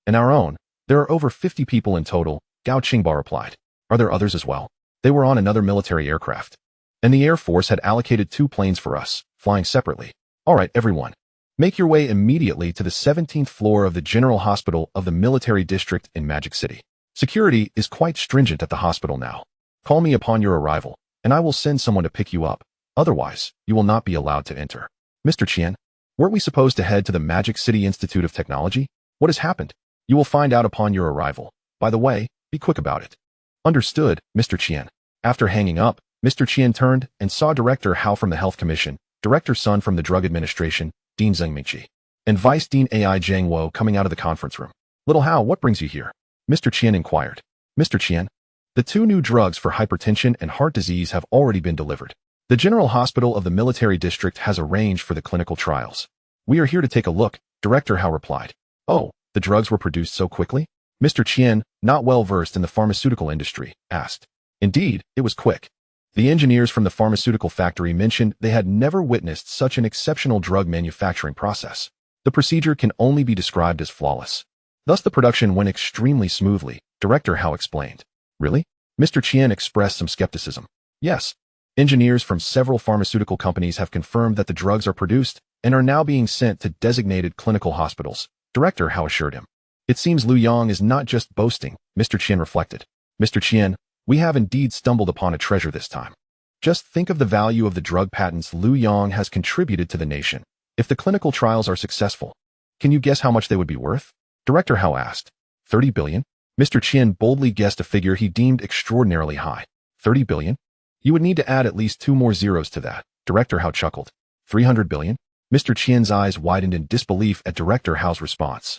and our own, there are over 50 people in total, Gao Qingba replied. Are there others as well? They were on another military aircraft. And the Air Force had allocated 2 planes for us, flying separately. All right, everyone. Make your way immediately to the 17th floor of the General Hospital of the Military District in Magic City. Security is quite stringent at the hospital now. Call me upon your arrival, and I will send someone to pick you up. Otherwise, you will not be allowed to enter. Mr. Qian, weren't we supposed to head to the Magic City Institute of Technology? What has happened? You will find out upon your arrival. By the way, be quick about it. Understood, Mr. Qian. After hanging up, Mr. Qian turned and saw Director Hao from the Health Commission, Director Sun from the Drug Administration, Dean Zeng Mengqi, and Vice Dean AI Zhang Wo coming out of the conference room. Little Hao, what brings you here? Mr. Qian inquired. Mr. Qian, the 2 new drugs for hypertension and heart disease have already been delivered. The General Hospital of the Military District has arranged for the clinical trials. We are here to take a look, Director Hao replied. Oh, the drugs were produced so quickly? Mr. Qian, not well versed in the pharmaceutical industry, asked. Indeed, it was quick. The engineers from the pharmaceutical factory mentioned they had never witnessed such an exceptional drug manufacturing process. The procedure can only be described as flawless. Thus the production went extremely smoothly, Director Hao explained. Really? Mr. Qian expressed some skepticism. Yes. Engineers from several pharmaceutical companies have confirmed that the drugs are produced and are now being sent to designated clinical hospitals, Director Hao assured him. It seems Liu Yang is not just boasting, Mr. Qian reflected. Mr. Qian, we have indeed stumbled upon a treasure this time. Just think of the value of the drug patents Liu Yang has contributed to the nation. If the clinical trials are successful, can you guess how much they would be worth? Director Hao asked. 30 billion? Mr. Qian boldly guessed a figure he deemed extraordinarily high. 30 billion? You would need to add at least 2 more zeros to that, Director Hao chuckled. 300 billion? Mr. Qian's eyes widened in disbelief at Director Hao's response.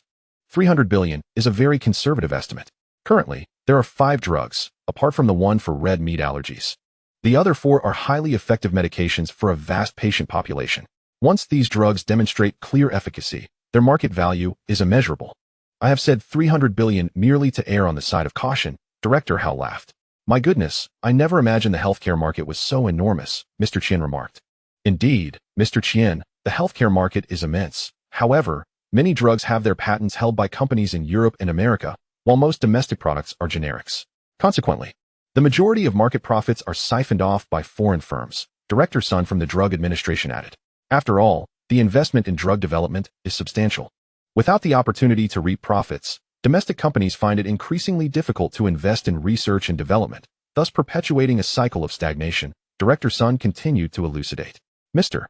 300 billion is a very conservative estimate. Currently, there are 5 drugs, apart from the one for red meat allergies. The other 4 are highly effective medications for a vast patient population. Once these drugs demonstrate clear efficacy, their market value is immeasurable. I have said 300 billion merely to err on the side of caution, Director Hao laughed. My goodness, I never imagined the healthcare market was so enormous, Mr. Qian remarked. Indeed, Mr. Qian, the healthcare market is immense. However, many drugs have their patents held by companies in Europe and America, while most domestic products are generics. Consequently, the majority of market profits are siphoned off by foreign firms, Director Sun from the Drug Administration added. After all, the investment in drug development is substantial. Without the opportunity to reap profits, domestic companies find it increasingly difficult to invest in research and development, thus perpetuating a cycle of stagnation, Director Sun continued to elucidate. Mr.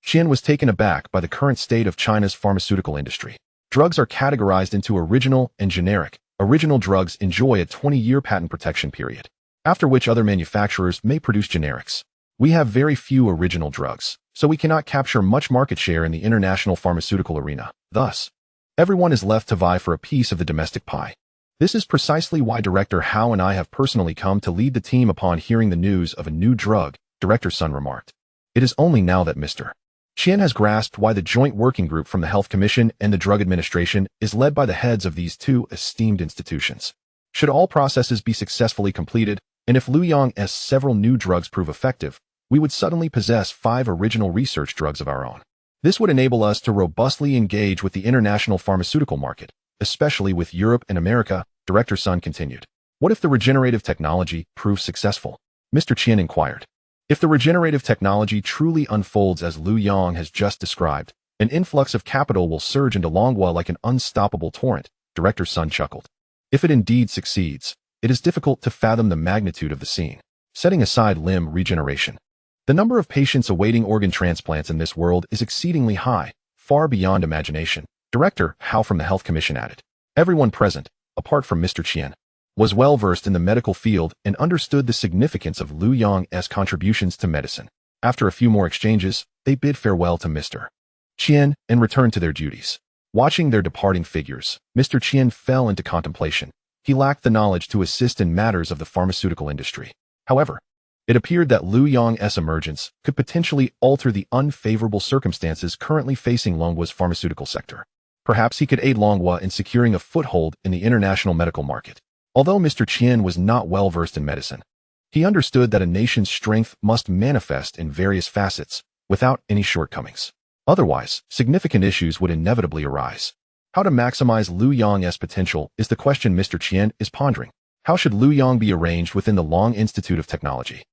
Qian was taken aback by the current state of China's pharmaceutical industry. Drugs are categorized into original and generic. Original drugs enjoy a 20-year patent protection period, after which other manufacturers may produce generics. We have very few original drugs, so we cannot capture much market share in the international pharmaceutical arena. Thus, everyone is left to vie for a piece of the domestic pie. This is precisely why Director Hao and I have personally come to lead the team upon hearing the news of a new drug, Director Sun remarked. It is only now that Mr. Qian has grasped why the joint working group from the Health Commission and the Drug Administration is led by the heads of these 2 esteemed institutions. Should all processes be successfully completed, and if Liu Yang's several new drugs prove effective, we would suddenly possess 5 original research drugs of our own. This would enable us to robustly engage with the international pharmaceutical market, especially with Europe and America, Director Sun continued. What if the regenerative technology proves successful? Mr. Qian inquired. If the regenerative technology truly unfolds as Liu Yang has just described, an influx of capital will surge into Longhua like an unstoppable torrent, Director Sun chuckled. If it indeed succeeds, it is difficult to fathom the magnitude of the scene. Setting aside limb regeneration, the number of patients awaiting organ transplants in this world is exceedingly high, far beyond imagination, Director Hao from the Health Commission added. Everyone present, apart from Mr. Qian, was well versed in the medical field and understood the significance of Liu Yang's contributions to medicine. After a few more exchanges, they bid farewell to Mr. Qian and returned to their duties. Watching their departing figures, Mr. Qian fell into contemplation. He lacked the knowledge to assist in matters of the pharmaceutical industry. However, it appeared that Liu Yang's emergence could potentially alter the unfavorable circumstances currently facing Longhua's pharmaceutical sector. Perhaps he could aid Longhua in securing a foothold in the international medical market. Although Mr. Qian was not well versed in medicine, he understood that a nation's strength must manifest in various facets without any shortcomings. Otherwise, significant issues would inevitably arise. How to maximize Liu Yang's potential is the question Mr. Qian is pondering. How should Liu Yang be arranged within the Long Institute of Technology?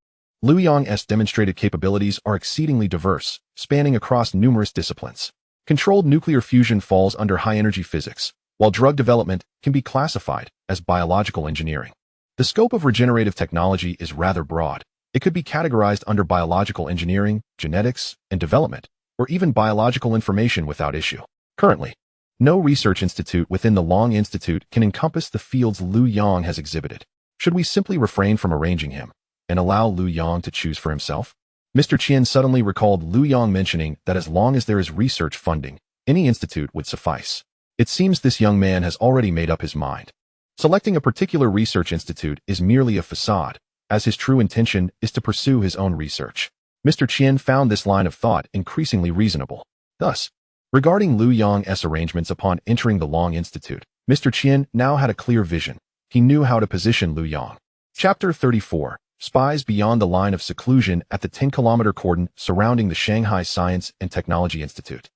Liu Yang's demonstrated capabilities are exceedingly diverse, spanning across numerous disciplines. Controlled nuclear fusion falls under high-energy physics, while drug development can be classified as biological engineering. The scope of regenerative technology is rather broad. It could be categorized under biological engineering, genetics, and development, or even biological information without issue. Currently, no research institute within the Long Institute can encompass the fields Liu Yang has exhibited. Should we simply refrain from arranging him and allow Liu Yang to choose for himself? Mr. Qian suddenly recalled Liu Yang mentioning that as long as there is research funding, any institute would suffice. It seems this young man has already made up his mind. Selecting a particular research institute is merely a facade, as his true intention is to pursue his own research. Mr. Qian found this line of thought increasingly reasonable. Thus, regarding Liu Yang's arrangements upon entering the Long Institute, Mr. Qian now had a clear vision. He knew how to position Liu Yang. Chapter 34. spies beyond the line of seclusion at the 10-kilometer cordon surrounding the Shanghai Science and Technology Institute.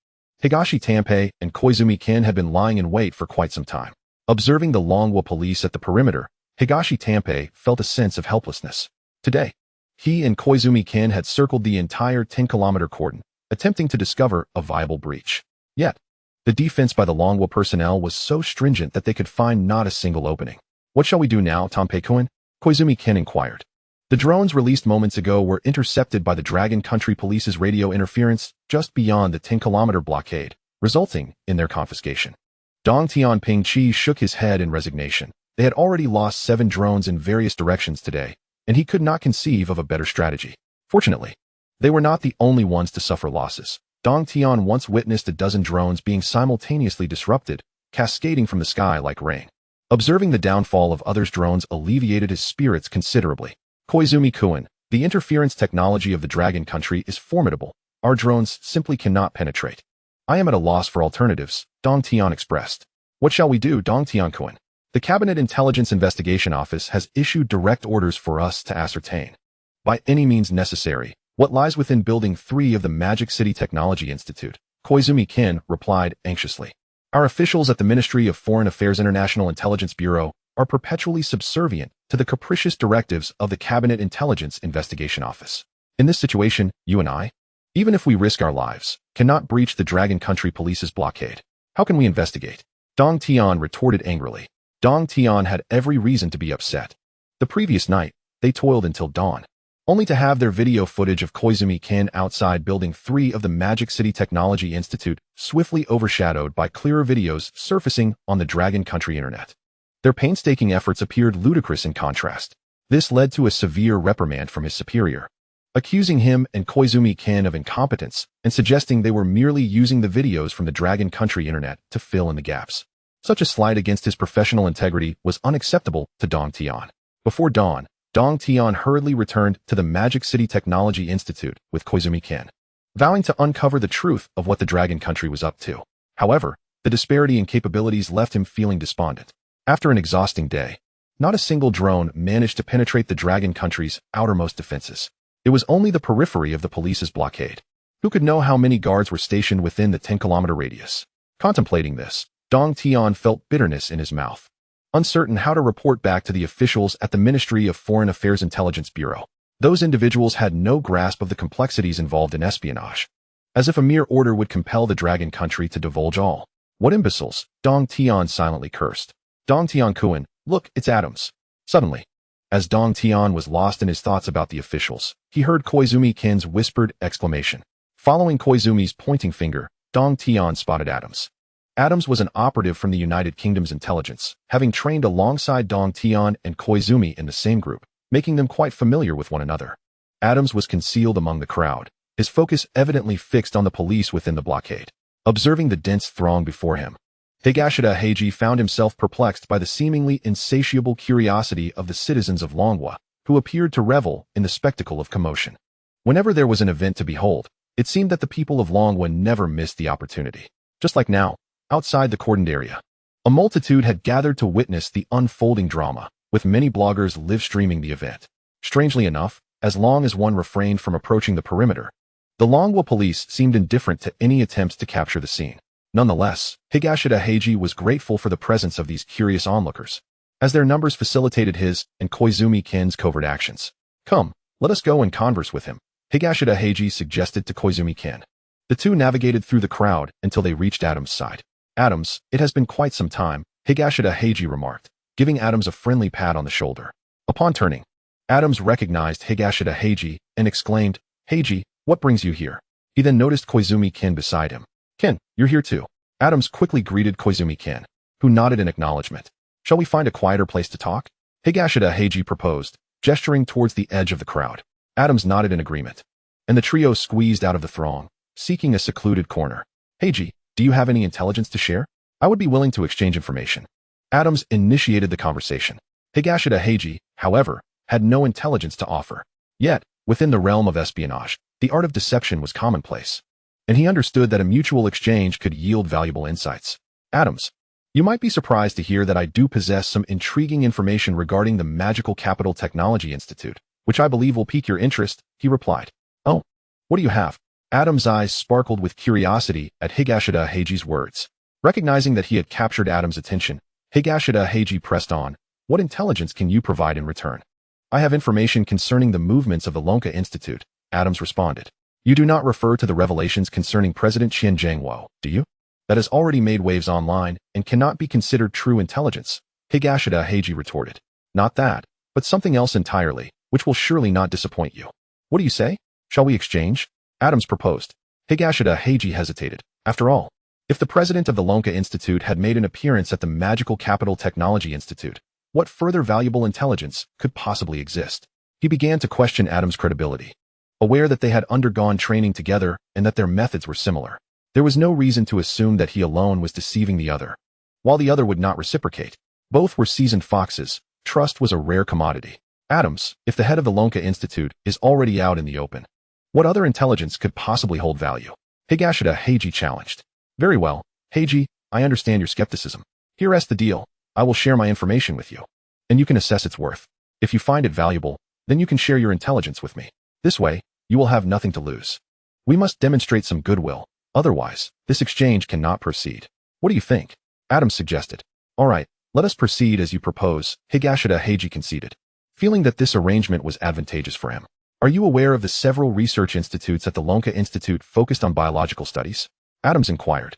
Higashi Tanpei and Koizumi Ken had been lying in wait for quite some time. Observing the Longhua police at the perimeter, Higashi Tanpei felt a sense of helplessness. Today, he and Koizumi Ken had circled the entire 10-kilometer cordon, attempting to discover a viable breach. Yet, the defense by the Longhua personnel was so stringent that they could find not a single opening. "What shall we do now, Tanpei-kun?" Koizumi Ken inquired. The drones released moments ago were intercepted by the Dragon Country Police's radio interference just beyond the 10-kilometer blockade, resulting in their confiscation. Dong Tianping Chi shook his head in resignation. They had already lost 7 drones in various directions today, and he could not conceive of a better strategy. Fortunately, they were not the only ones to suffer losses. Dong Tian once witnessed a dozen drones being simultaneously disrupted, cascading from the sky like rain. Observing the downfall of others' drones alleviated his spirits considerably. "Koizumi-kun, the interference technology of the Dragon Country is formidable. Our drones simply cannot penetrate. I am at a loss for alternatives," Dong Tian expressed. "What shall we do, Dong Tian-kun? The Cabinet Intelligence Investigation Office has issued direct orders for us to ascertain, by any means necessary, what lies within Building 3 of the Magic City Technology Institute," Koizumi Ken replied anxiously. "Our officials at the Ministry of Foreign Affairs International Intelligence Bureau are perpetually subservient to the capricious directives of the Cabinet Intelligence Investigation Office. In this situation, you and I, even if we risk our lives, cannot breach the Dragon Country Police's blockade. How can we investigate?" Dong Tian retorted angrily. Dong Tian had every reason to be upset. The previous night, they toiled until dawn, only to have their video footage of Koizumi Ken outside Building 3 of the Magic City Technology Institute swiftly overshadowed by clearer videos surfacing on the Dragon Country internet. Their painstaking efforts appeared ludicrous in contrast. This led to a severe reprimand from his superior, accusing him and Koizumi Ken of incompetence and suggesting they were merely using the videos from the Dragon Country internet to fill in the gaps. Such a slight against his professional integrity was unacceptable to Dong Tian. Before dawn, Dong Tian hurriedly returned to the Magic City Technology Institute with Koizumi Ken, vowing to uncover the truth of what the Dragon Country was up to. However, the disparity in capabilities left him feeling despondent. After an exhausting day, not a single drone managed to penetrate the Dragon Country's outermost defenses. It was only the periphery of the police's blockade. Who could know how many guards were stationed within the 10-kilometer radius? Contemplating this, Dong Tian felt bitterness in his mouth, uncertain how to report back to the officials at the Ministry of Foreign Affairs Intelligence Bureau. Those individuals had no grasp of the complexities involved in espionage, as if a mere order would compel the Dragon Country to divulge all. "What imbeciles!" Dong Tian silently cursed. "Dong Tian-kun, look, it's Adams." Suddenly, as Dong Tian was lost in his thoughts about the officials, he heard Koizumi Ken's whispered exclamation. Following Koizumi's pointing finger, Dong Tian spotted Adams. Adams was an operative from the United Kingdom's intelligence, having trained alongside Dong Tian and Koizumi in the same group, making them quite familiar with one another. Adams was concealed among the crowd, his focus evidently fixed on the police within the blockade. Observing the dense throng before him, Higashida Heiji found himself perplexed by the seemingly insatiable curiosity of the citizens of Longhua, who appeared to revel in the spectacle of commotion. Whenever there was an event to behold, it seemed that the people of Longhua never missed the opportunity. Just like now, outside the cordoned area, a multitude had gathered to witness the unfolding drama, with many bloggers live-streaming the event. Strangely enough, as long as one refrained from approaching the perimeter, the Longhua police seemed indifferent to any attempts to capture the scene. Nonetheless, Higashida Heiji was grateful for the presence of these curious onlookers, as their numbers facilitated his and Koizumi Ken's covert actions. "Come, let us go and converse with him," Higashida Heiji suggested to Koizumi Ken. The two navigated through the crowd until they reached Adams' side. "Adams, it has been quite some time," Higashida Heiji remarked, giving Adams a friendly pat on the shoulder. Upon turning, Adams recognized Higashida Heiji and exclaimed, "Heiji, what brings you here?" He then noticed Koizumi Ken beside him. "Ken, you're here too." Adams quickly greeted Koizumi Ken, who nodded in acknowledgement. "Shall we find a quieter place to talk?" Higashida Heiji proposed, gesturing towards the edge of the crowd. Adams nodded in agreement, and the trio squeezed out of the throng, seeking a secluded corner. "Heiji, do you have any intelligence to share? I would be willing to exchange information." Adams initiated the conversation. Higashida Heiji, however, had no intelligence to offer. Yet, within the realm of espionage, the art of deception was commonplace, and he understood that a mutual exchange could yield valuable insights. "Adams, you might be surprised to hear that I do possess some intriguing information regarding the Magical Capital Technology Institute, which I believe will pique your interest, he replied. Oh, what do you have? Adam's eyes sparkled with curiosity at Higashida Heiji's words. Recognizing that he had captured Adam's attention, Higashida Heiji pressed on. What intelligence can you provide in return? I have information concerning the movements of the Lonka Institute, Adams responded. You do not refer to the revelations concerning President Qian Zhangguo, do you? That has already made waves online and cannot be considered true intelligence, Higashida Heiji retorted. Not that, but something else entirely, which will surely not disappoint you. What do you say? Shall we exchange? Adams proposed. Higashida Heiji hesitated. After all, if the president of the Lonka Institute had made an appearance at the Magical Capital Technology Institute, what further valuable intelligence could possibly exist? He began to question Adam's credibility. Aware that they had undergone training together and that their methods were similar, there was no reason to assume that he alone was deceiving the other. While the other would not reciprocate, both were seasoned foxes. Trust was a rare commodity. Adams, if the head of the Lonka Institute is already out in the open, what other intelligence could possibly hold value? Higashida Heiji challenged. Very well, Heiji, I understand your skepticism. Here's the deal. I will share my information with you, and you can assess its worth. If you find it valuable, then you can share your intelligence with me. This way, you will have nothing to lose. We must demonstrate some goodwill. Otherwise, this exchange cannot proceed. What do you think? Adams suggested. All right, let us proceed as you propose, Higashida Heiji conceded, feeling that this arrangement was advantageous for him. Are you aware of the several research institutes at the Lonka Institute focused on biological studies? Adams inquired.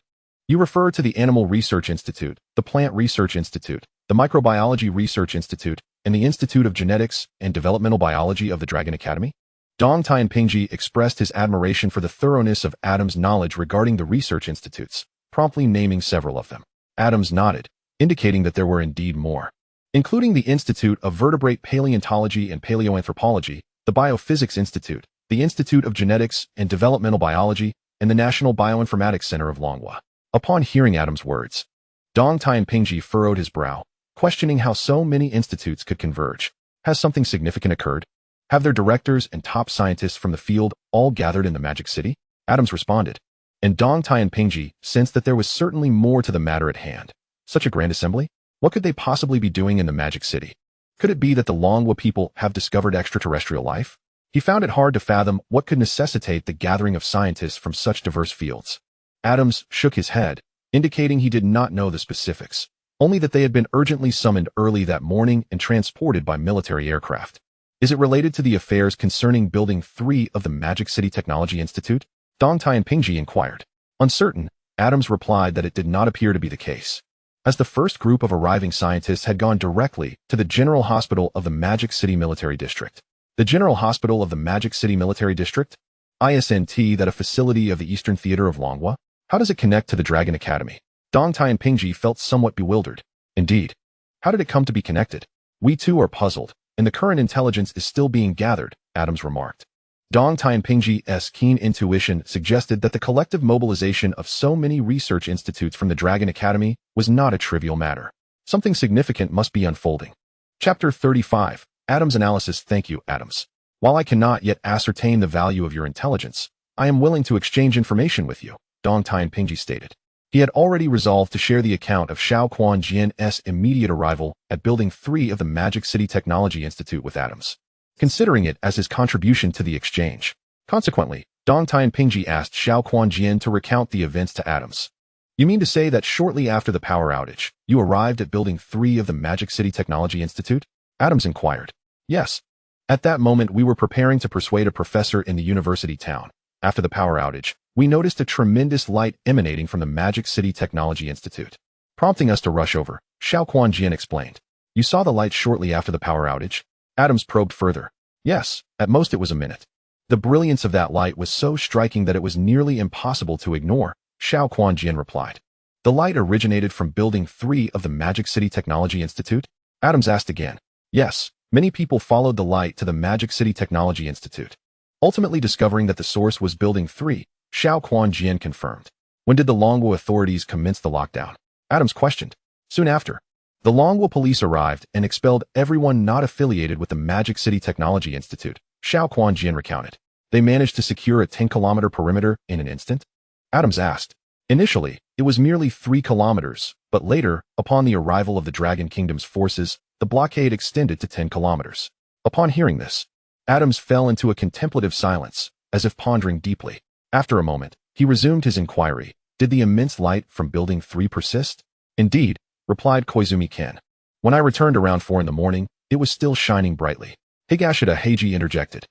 You refer to the Animal Research Institute, the Plant Research Institute, the Microbiology Research Institute, and the Institute of Genetics and Developmental Biology of the Dragon Academy? Dong Tianpingji expressed his admiration for the thoroughness of Adams' knowledge regarding the research institutes, promptly naming several of them. Adams nodded, indicating that there were indeed more, including the Institute of Vertebrate Paleontology and Paleoanthropology, the Biophysics Institute, the Institute of Genetics and Developmental Biology, and the National Bioinformatics Center of Longhua. Upon hearing Adams' words, Dong Tianpingji furrowed his brow, questioning how so many institutes could converge. Has something significant occurred? Have their directors and top scientists from the field all gathered in the Magic City? Adams responded, and Dong Tianpingji sensed that there was certainly more to the matter at hand. Such a grand assembly? What could they possibly be doing in the Magic City? Could it be that the Longhua people have discovered extraterrestrial life? He found it hard to fathom what could necessitate the gathering of scientists from such diverse fields. Adams shook his head, indicating he did not know the specifics, only that they had been urgently summoned early that morning and transported by military aircraft. Is it related to the affairs concerning Building 3 of the Magic City Technology Institute? Dong Tianpingji inquired. Uncertain, Adams replied that it did not appear to be the case, as the first group of arriving scientists had gone directly to the General Hospital of the Magic City Military District. The General Hospital of the Magic City Military District? ISNT, that a facility of the Eastern Theater of Longhua? How does it connect to the Dragon Academy? Dong Tianpingji felt somewhat bewildered. Indeed. How did it come to be connected? We too are puzzled, and the current intelligence is still being gathered, Adams remarked. Dong Tianpingji's keen intuition suggested that the collective mobilization of so many research institutes from the Dragon Academy was not a trivial matter. Something significant must be unfolding. Chapter 35. Adams' analysis. Thank you, Adams. While I cannot yet ascertain the value of your intelligence, I am willing to exchange information with you, Dong Tianpingji stated. He had already resolved to share the account of Xiao Quanjian's immediate arrival at Building 3 of the Magic City Technology Institute with Adams, considering it as his contribution to the exchange. Consequently, Dong Tianpingji asked Xiao Quanjian to recount the events to Adams. You mean to say that shortly after the power outage, you arrived at Building 3 of the Magic City Technology Institute? Adams inquired. Yes. At that moment we were preparing to persuade a professor in the university town. After the power outage, we noticed a tremendous light emanating from the Magic City Technology Institute, prompting us to rush over, Xiao Quanjian explained. You saw the light shortly after the power outage? Adams probed further. Yes, at most it was a minute. The brilliance of that light was so striking that it was nearly impossible to ignore, Xiao Quanjian replied. The light originated from Building 3 of the Magic City Technology Institute? Adams asked again. Yes, many people followed the light to the Magic City Technology Institute, ultimately discovering that the source was Building 3, Xiao Quanjian confirmed. When did the Longhua authorities commence the lockdown? Adams questioned. Soon after. The Longhua police arrived and expelled everyone not affiliated with the Magic City Technology Institute, Xiao Quanjian recounted. They managed to secure a 10-kilometer perimeter in an instant? Adams asked. Initially, it was merely 3 kilometers, but later, upon the arrival of the Dragon Kingdom's forces, the blockade extended to 10 kilometers. Upon hearing this, Adams fell into a contemplative silence, as if pondering deeply. After a moment, he resumed his inquiry. Did the immense light from Building 3 persist? Indeed, replied Koizumi-ken. When I returned around 4 in the morning, it was still shining brightly. Higashida Heiji interjected.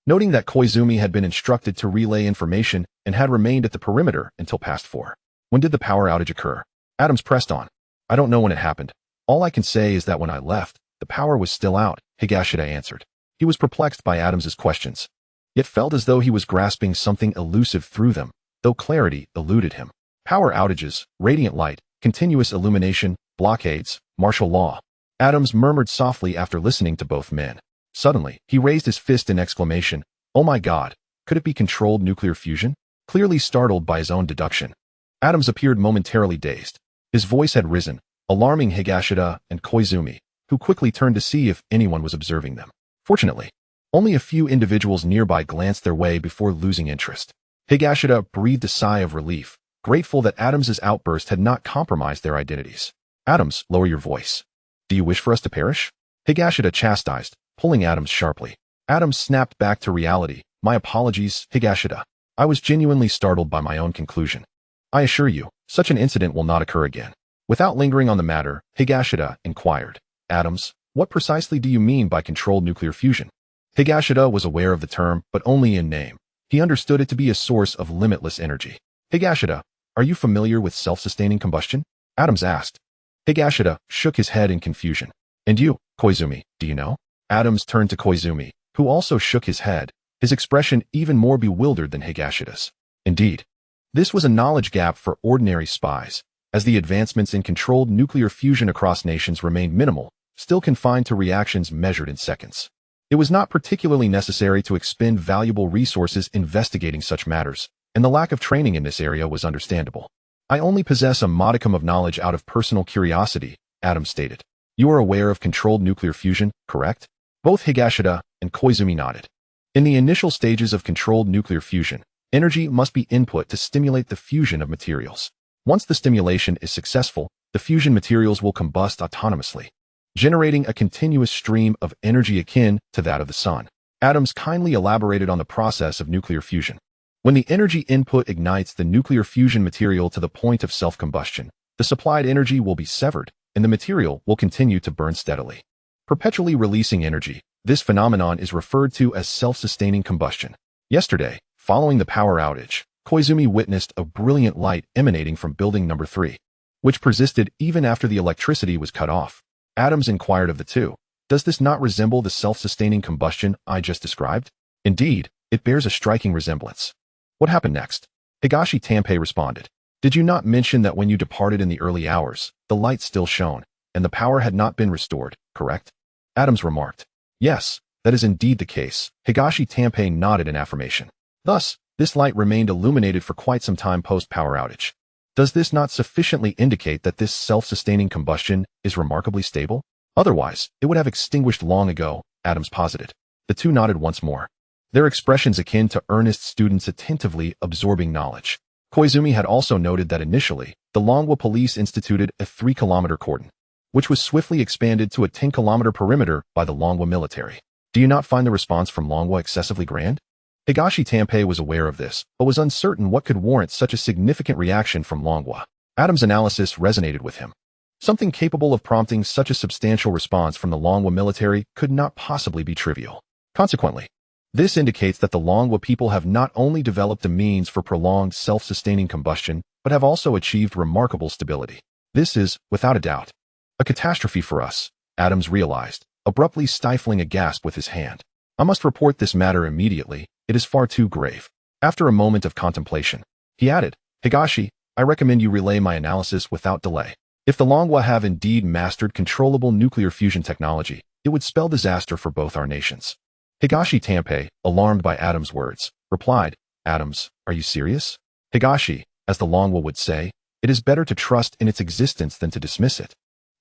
Noting that Koizumi had been instructed to relay information and had remained at the perimeter until past 4. When did the power outage occur? Adams pressed on. I don't know when it happened. All I can say is that when I left, the power was still out, Higashida answered. He was perplexed by Adams's questions. It felt as though he was grasping something elusive through them, though clarity eluded him. Power outages, radiant light, continuous illumination, blockades, martial law. Adams murmured softly after listening to both men. Suddenly, he raised his fist in exclamation. Oh my God, could it be controlled nuclear fusion? Clearly startled by his own deduction. Adams appeared momentarily dazed. His voice had risen, alarming Higashida and Koizumi, who quickly turned to see if anyone was observing them. Fortunately, only a few individuals nearby glanced their way before losing interest. Higashida breathed a sigh of relief, grateful that Adams's outburst had not compromised their identities. Adams, lower your voice. Do you wish for us to perish? Higashida chastised, pulling Adams sharply. Adams snapped back to reality. My apologies, Higashida. I was genuinely startled by my own conclusion. I assure you, such an incident will not occur again. Without lingering on the matter, Higashida inquired. Adams, what precisely do you mean by controlled nuclear fusion? Higashida was aware of the term, but only in name. He understood it to be a source of limitless energy. Higashida, are you familiar with self-sustaining combustion? Adams asked. Higashida shook his head in confusion. And you, Koizumi, do you know? Adams turned to Koizumi, who also shook his head, his expression even more bewildered than Higashida's. Indeed, this was a knowledge gap for ordinary spies, as the advancements in controlled nuclear fusion across nations remained minimal, still confined to reactions measured in seconds. It was not particularly necessary to expend valuable resources investigating such matters, and the lack of training in this area was understandable. I only possess a modicum of knowledge out of personal curiosity, Adams stated. You are aware of controlled nuclear fusion, correct? Both Higashida and Koizumi nodded. In the initial stages of controlled nuclear fusion, energy must be input to stimulate the fusion of materials. Once the stimulation is successful, the fusion materials will combust autonomously, generating a continuous stream of energy akin to that of the sun. Adams kindly elaborated on the process of nuclear fusion. When the energy input ignites the nuclear fusion material to the point of self-combustion, the supplied energy will be severed, and the material will continue to burn steadily, perpetually releasing energy. This phenomenon is referred to as self-sustaining combustion. Yesterday, following the power outage, Koizumi witnessed a brilliant light emanating from building number 3, which persisted even after the electricity was cut off. Adams inquired of the two, does this not resemble the self-sustaining combustion I just described? Indeed, it bears a striking resemblance. What happened next? Higashi Tanpei responded. Did you not mention that when you departed in the early hours, the light still shone, and the power had not been restored, correct? Adams remarked. Yes, that is indeed the case. Higashi Tanpei nodded in affirmation. Thus, this light remained illuminated for quite some time post-power outage. Does this not sufficiently indicate that this self-sustaining combustion is remarkably stable? Otherwise, it would have extinguished long ago, Adams posited. The two nodded once more, their expressions akin to earnest students attentively absorbing knowledge. Koizumi had also noted that initially, the Longwa police instituted a 3-kilometer cordon, which was swiftly expanded to a 10-kilometer perimeter by the Longwa military. Do you not find the response from Longwa excessively grand? Higashi Tanpei was aware of this, but was uncertain what could warrant such a significant reaction from Longwa. Adams' analysis resonated with him. Something capable of prompting such a substantial response from the Longwa military could not possibly be trivial. Consequently, this indicates that the Longwa people have not only developed a means for prolonged self-sustaining combustion, but have also achieved remarkable stability. This is, without a doubt, a catastrophe for us, Adams realized, abruptly stifling a gasp with his hand. I must report this matter immediately. It is far too grave. After a moment of contemplation, he added, Higashi, I recommend you relay my analysis without delay. If the Longwa have indeed mastered controllable nuclear fusion technology, it would spell disaster for both our nations. Higashi Tanpei, alarmed by Adams' words, replied, Adams, are you serious? Higashi, as the Longwa would say, it is better to trust in its existence than to dismiss it.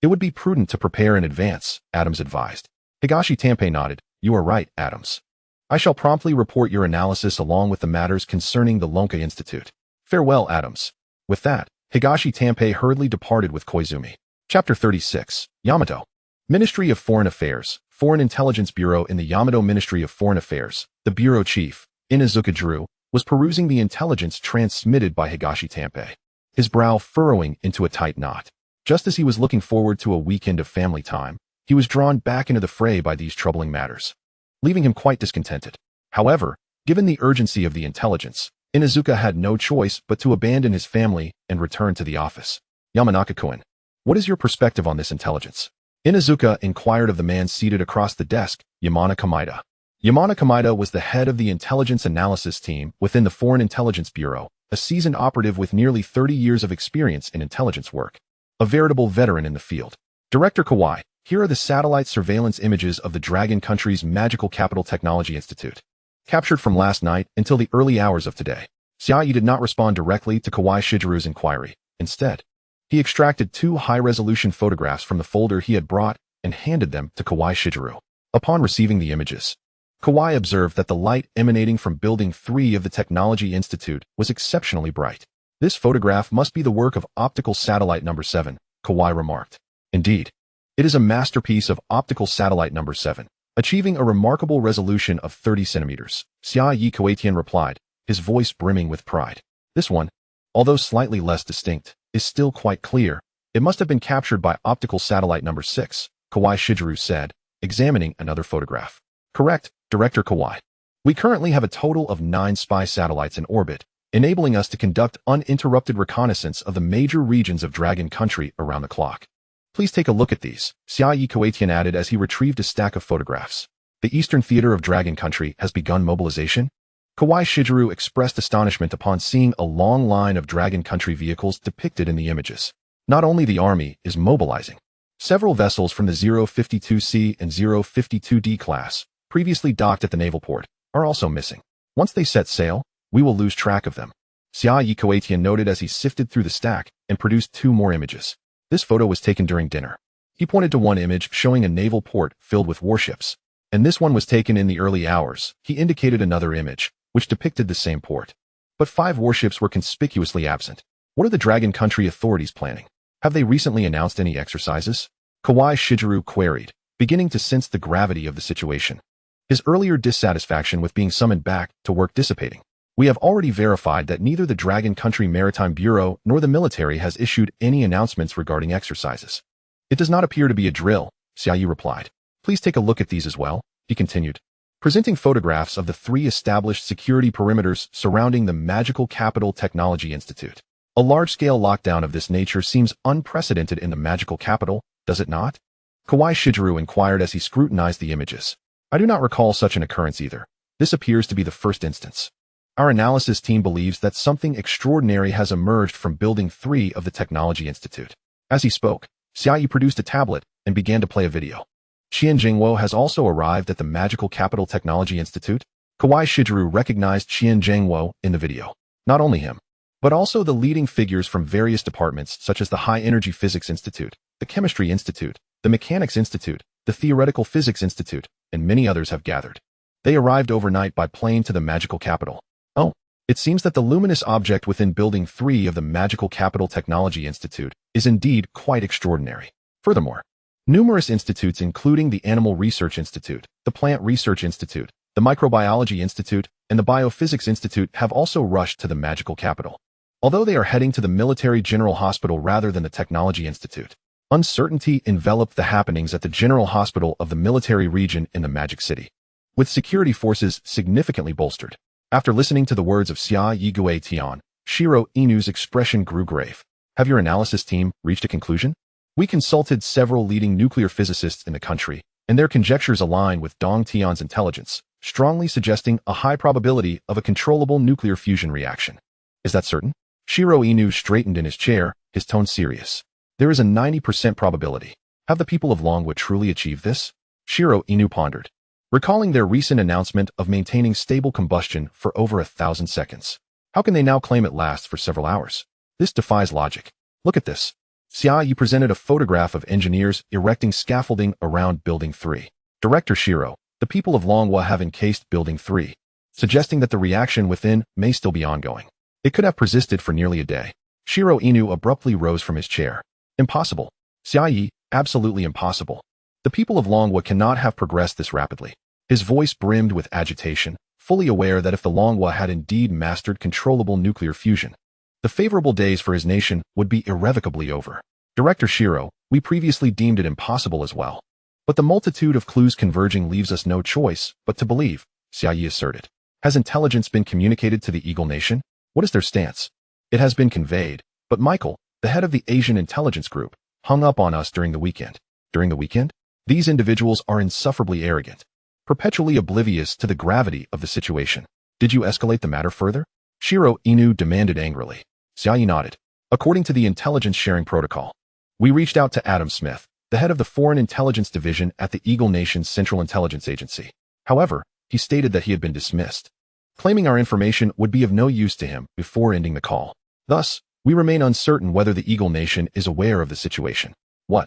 It would be prudent to prepare in advance, Adams advised. Higashi Tanpei nodded. You are right, Adams. I shall promptly report your analysis along with the matters concerning the Lonka Institute. Farewell, Adams. With that, Higashi Tanpei hurriedly departed with Koizumi. Chapter 36, Yamato. Ministry of Foreign Affairs, Foreign Intelligence Bureau in the Yamato Ministry of Foreign Affairs, the bureau chief, Inuzuka Drew, was perusing the intelligence transmitted by Higashi Tanpei, his brow furrowing into a tight knot. Just as he was looking forward to a weekend of family time, he was drawn back into the fray by these troubling matters, leaving him quite discontented. However, given the urgency of the intelligence, Inuzuka had no choice but to abandon his family and return to the office. Yamanaka-kun, what is your perspective on this intelligence? Inuzuka inquired of the man seated across the desk, Yamana Kamida. Yamana Kamida was the head of the intelligence analysis team within the Foreign Intelligence Bureau, a seasoned operative with nearly 30 years of experience in intelligence work. A veritable veteran in the field. Director Kawai, here are the satellite surveillance images of the Dragon Country's Magical Capital Technology Institute, captured from last night until the early hours of today. Xiaoyi did not respond directly to Kawai Shigeru's inquiry. Instead, he extracted 2 high-resolution photographs from the folder he had brought and handed them to Kawai Shigeru. Upon receiving the images, Kawai observed that the light emanating from Building 3 of the Technology Institute was exceptionally bright. This photograph must be the work of optical satellite number 7, Kawai remarked. Indeed, it is a masterpiece of optical satellite number 7, achieving a remarkable resolution of 30 centimeters. Xia Yi Kuaitian replied, his voice brimming with pride. This one, although slightly less distinct, is still quite clear. It must have been captured by optical satellite number 6, Kawai Shigeru said, examining another photograph. Correct, Director Kawai. We currently have a total of 9 spy satellites in orbit, enabling us to conduct uninterrupted reconnaissance of the major regions of Dragon Country around the clock. Please take a look at these, Xia Yi Kuaitian added as he retrieved a stack of photographs. The Eastern Theater of Dragon Country has begun mobilization? Kawai Shigeru expressed astonishment upon seeing a long line of Dragon Country vehicles depicted in the images. Not only the army is mobilizing. Several vessels from the 052C and 052D class, previously docked at the naval port, are also missing. Once they set sail, we will lose track of them. Xia Yi Kuaitian noted as he sifted through the stack and produced 2 more images. This photo was taken during dinner. He pointed to one image showing a naval port filled with warships, and this one was taken in the early hours. He indicated another image, which depicted the same port. But 5 warships were conspicuously absent. What are the Dragon Country authorities planning? Have they recently announced any exercises? Kawai Shigeru queried, beginning to sense the gravity of the situation. His earlier dissatisfaction with being summoned back to work dissipating. We have already verified that neither the Dragon Country Maritime Bureau nor the military has issued any announcements regarding exercises. It does not appear to be a drill, Xiaoyi replied. Please take a look at these as well, he continued, presenting photographs of the 3 established security perimeters surrounding the Magical Capital Technology Institute. A large-scale lockdown of this nature seems unprecedented in the Magical Capital, does it not? Kawai Shigeru inquired as he scrutinized the images. I do not recall such an occurrence either. This appears to be the first instance. Our analysis team believes that something extraordinary has emerged from Building 3 of the Technology Institute. As he spoke, Xiaoyi produced a tablet and began to play a video. Qian Jingwo has also arrived at the Magical Capital Technology Institute. Kawai Shigeru recognized Qian Jingwo in the video. Not only him, but also the leading figures from various departments such as the High Energy Physics Institute, the Chemistry Institute, the Mechanics Institute, the Theoretical Physics Institute, and many others have gathered. They arrived overnight by plane to the Magical Capital. Oh, it seems that the luminous object within Building 3 of the Magical Capital Technology Institute is indeed quite extraordinary. Furthermore, numerous institutes including the Animal Research Institute, the Plant Research Institute, the Microbiology Institute, and the Biophysics Institute have also rushed to the Magical Capital. Although they are heading to the Military General Hospital rather than the Technology Institute, uncertainty enveloped the happenings at the General Hospital of the military region in the Magic City, with security forces significantly bolstered. After listening to the words of Xia Yi Guetian, Shiro Inu's expression grew grave. Have your analysis team reached a conclusion? We consulted several leading nuclear physicists in the country, and their conjectures align with Dong Tian's intelligence, strongly suggesting a high probability of a controllable nuclear fusion reaction. Is that certain? Shiro Inu straightened in his chair, his tone serious. There is a 90% probability. Have the people of Longwood truly achieved this? Shiro Inu pondered, recalling their recent announcement of maintaining stable combustion for over 1,000 seconds. How can they now claim it lasts for several hours? This defies logic. Look at this. Xia Yi presented a photograph of engineers erecting scaffolding around Building 3. Director Shiro, the people of Longwa have encased Building 3, suggesting that the reaction within may still be ongoing. It could have persisted for nearly a day. Shiro Inu abruptly rose from his chair. Impossible. Xia Yi, absolutely impossible. The people of Longhua cannot have progressed this rapidly. His voice brimmed with agitation, fully aware that if the Longhua had indeed mastered controllable nuclear fusion, the favorable days for his nation would be irrevocably over. Director Shiro, we previously deemed it impossible as well. But the multitude of clues converging leaves us no choice but to believe, Xiaoyi asserted. Has intelligence been communicated to the Eagle Nation? What is their stance? It has been conveyed, but Michael, the head of the Asian intelligence group, hung up on us during the weekend. During the weekend? These individuals are insufferably arrogant, perpetually oblivious to the gravity of the situation. Did you escalate the matter further? Shiro Inu demanded angrily. Xiaoyi nodded. According to the intelligence sharing protocol, we reached out to Adam Smith, the head of the Foreign Intelligence Division at the Eagle Nation's Central Intelligence Agency. However, he stated that he had been dismissed, claiming our information would be of no use to him before ending the call. Thus, we remain uncertain whether the Eagle Nation is aware of the situation. What?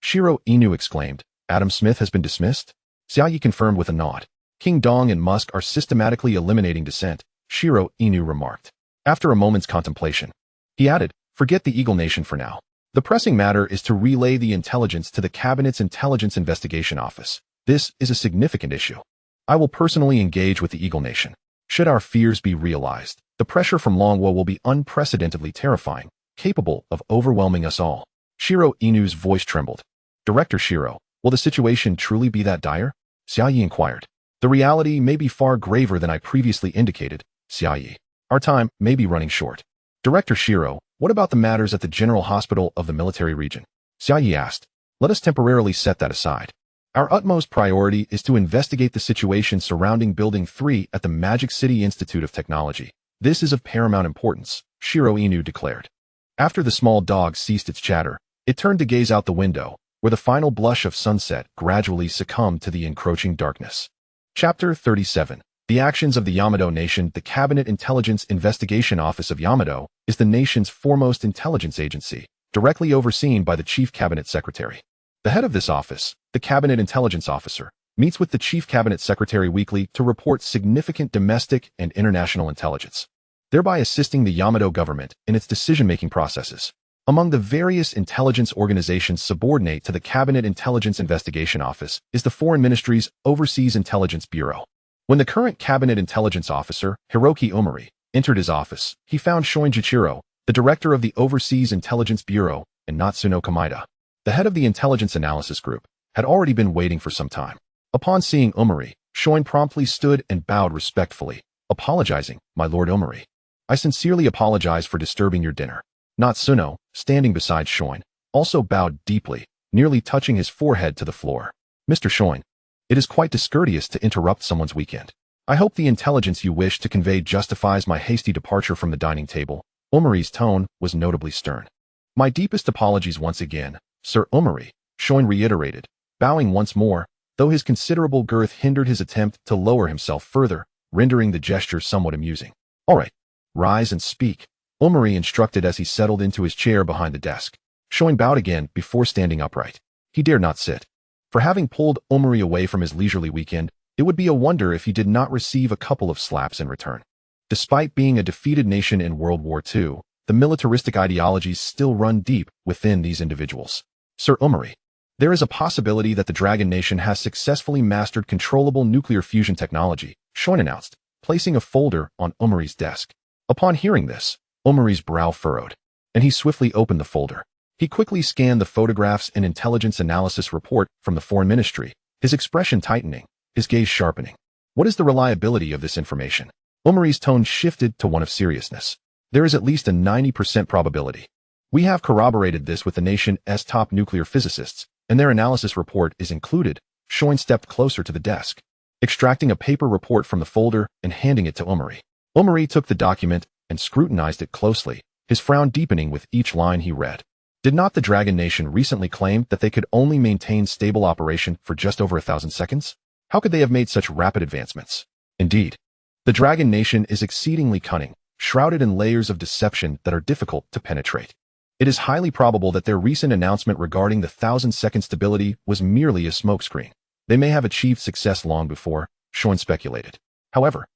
Shiro Inu exclaimed. Adam Smith has been dismissed? Xiaoyi confirmed with a nod. King Dong and Musk are systematically eliminating dissent, Shiro Inu remarked. After a moment's contemplation, he added, forget the Eagle Nation for now. The pressing matter is to relay the intelligence to the Cabinet's Intelligence Investigation Office. This is a significant issue. I will personally engage with the Eagle Nation. Should our fears be realized, the pressure from Longhua will be unprecedentedly terrifying, capable of overwhelming us all. Shiro Inu's voice trembled. Director Shiro, will the situation truly be that dire? Xiaoyi inquired. The reality may be far graver than I previously indicated, Xiaoyi. Our time may be running short. Director Shiro, what about the matters at the General Hospital of the Military Region? Xiaoyi asked. Let us temporarily set that aside. Our utmost priority is to investigate the situation surrounding Building 3 at the Magic City Institute of Technology. This is of paramount importance, Shiro Inu declared. After the small dog ceased its chatter, it turned to gaze out the window, where the final blush of sunset gradually succumbed to the encroaching darkness. Chapter 37. The actions of the Yamato Nation. The Cabinet Intelligence Investigation Office of Yamato is the nation's foremost intelligence agency, directly overseen by the Chief Cabinet Secretary. The head of this office, the Cabinet Intelligence Officer, meets with the Chief Cabinet Secretary weekly to report significant domestic and international intelligence, thereby assisting the Yamato government in its decision-making processes. Among the various intelligence organizations subordinate to the Cabinet Intelligence Investigation Office is the Foreign Ministry's Overseas Intelligence Bureau. When the current Cabinet Intelligence Officer, Hiroki Omori, entered his office, he found Shoin Jichiro, the director of the Overseas Intelligence Bureau, and Natsuno Kamida, the head of the Intelligence Analysis Group, had already been waiting for some time. Upon seeing Omori, Shoin promptly stood and bowed respectfully, apologizing, My Lord Omori. I sincerely apologize for disturbing your dinner. Natsuno, standing beside Shoin, also bowed deeply, nearly touching his forehead to the floor. Mr. Shoin, it is quite discourteous to interrupt someone's weekend. I hope the intelligence you wish to convey justifies my hasty departure from the dining table. Omori's tone was notably stern. My deepest apologies once again, Sir Omori, Shoin reiterated, bowing once more, though his considerable girth hindered his attempt to lower himself further, rendering the gesture somewhat amusing. All right, rise and speak, Omori instructed as he settled into his chair behind the desk. Shoin bowed again before standing upright. He dared not sit. For having pulled Omori away from his leisurely weekend, it would be a wonder if he did not receive a couple of slaps in return. Despite being a defeated nation in World War II, the militaristic ideologies still run deep within these individuals. Sir Omori, there is a possibility that the Dragon Nation has successfully mastered controllable nuclear fusion technology, Shoin announced, placing a folder on Omori's desk. Upon hearing this, Omori's brow furrowed, and he swiftly opened the folder. He quickly scanned the photographs and intelligence analysis report from the Foreign Ministry, his expression tightening, his gaze sharpening. What is the reliability of this information? Omori's tone shifted to one of seriousness. There is at least a 90% probability. We have corroborated this with the nation's top nuclear physicists, and their analysis report is included. Shoin stepped closer to the desk, extracting a paper report from the folder and handing it to Omori. Omori took the document and scrutinized it closely, his frown deepening with each line he read. Did not the Dragon Nation recently claim that they could only maintain stable operation for just over 1,000 seconds? How could they have made such rapid advancements? Indeed, the Dragon Nation is exceedingly cunning, shrouded in layers of deception that are difficult to penetrate. It is highly probable that their recent announcement regarding the 1,000-second stability was merely a smokescreen. They may have achieved success long before, Shoin speculated. However,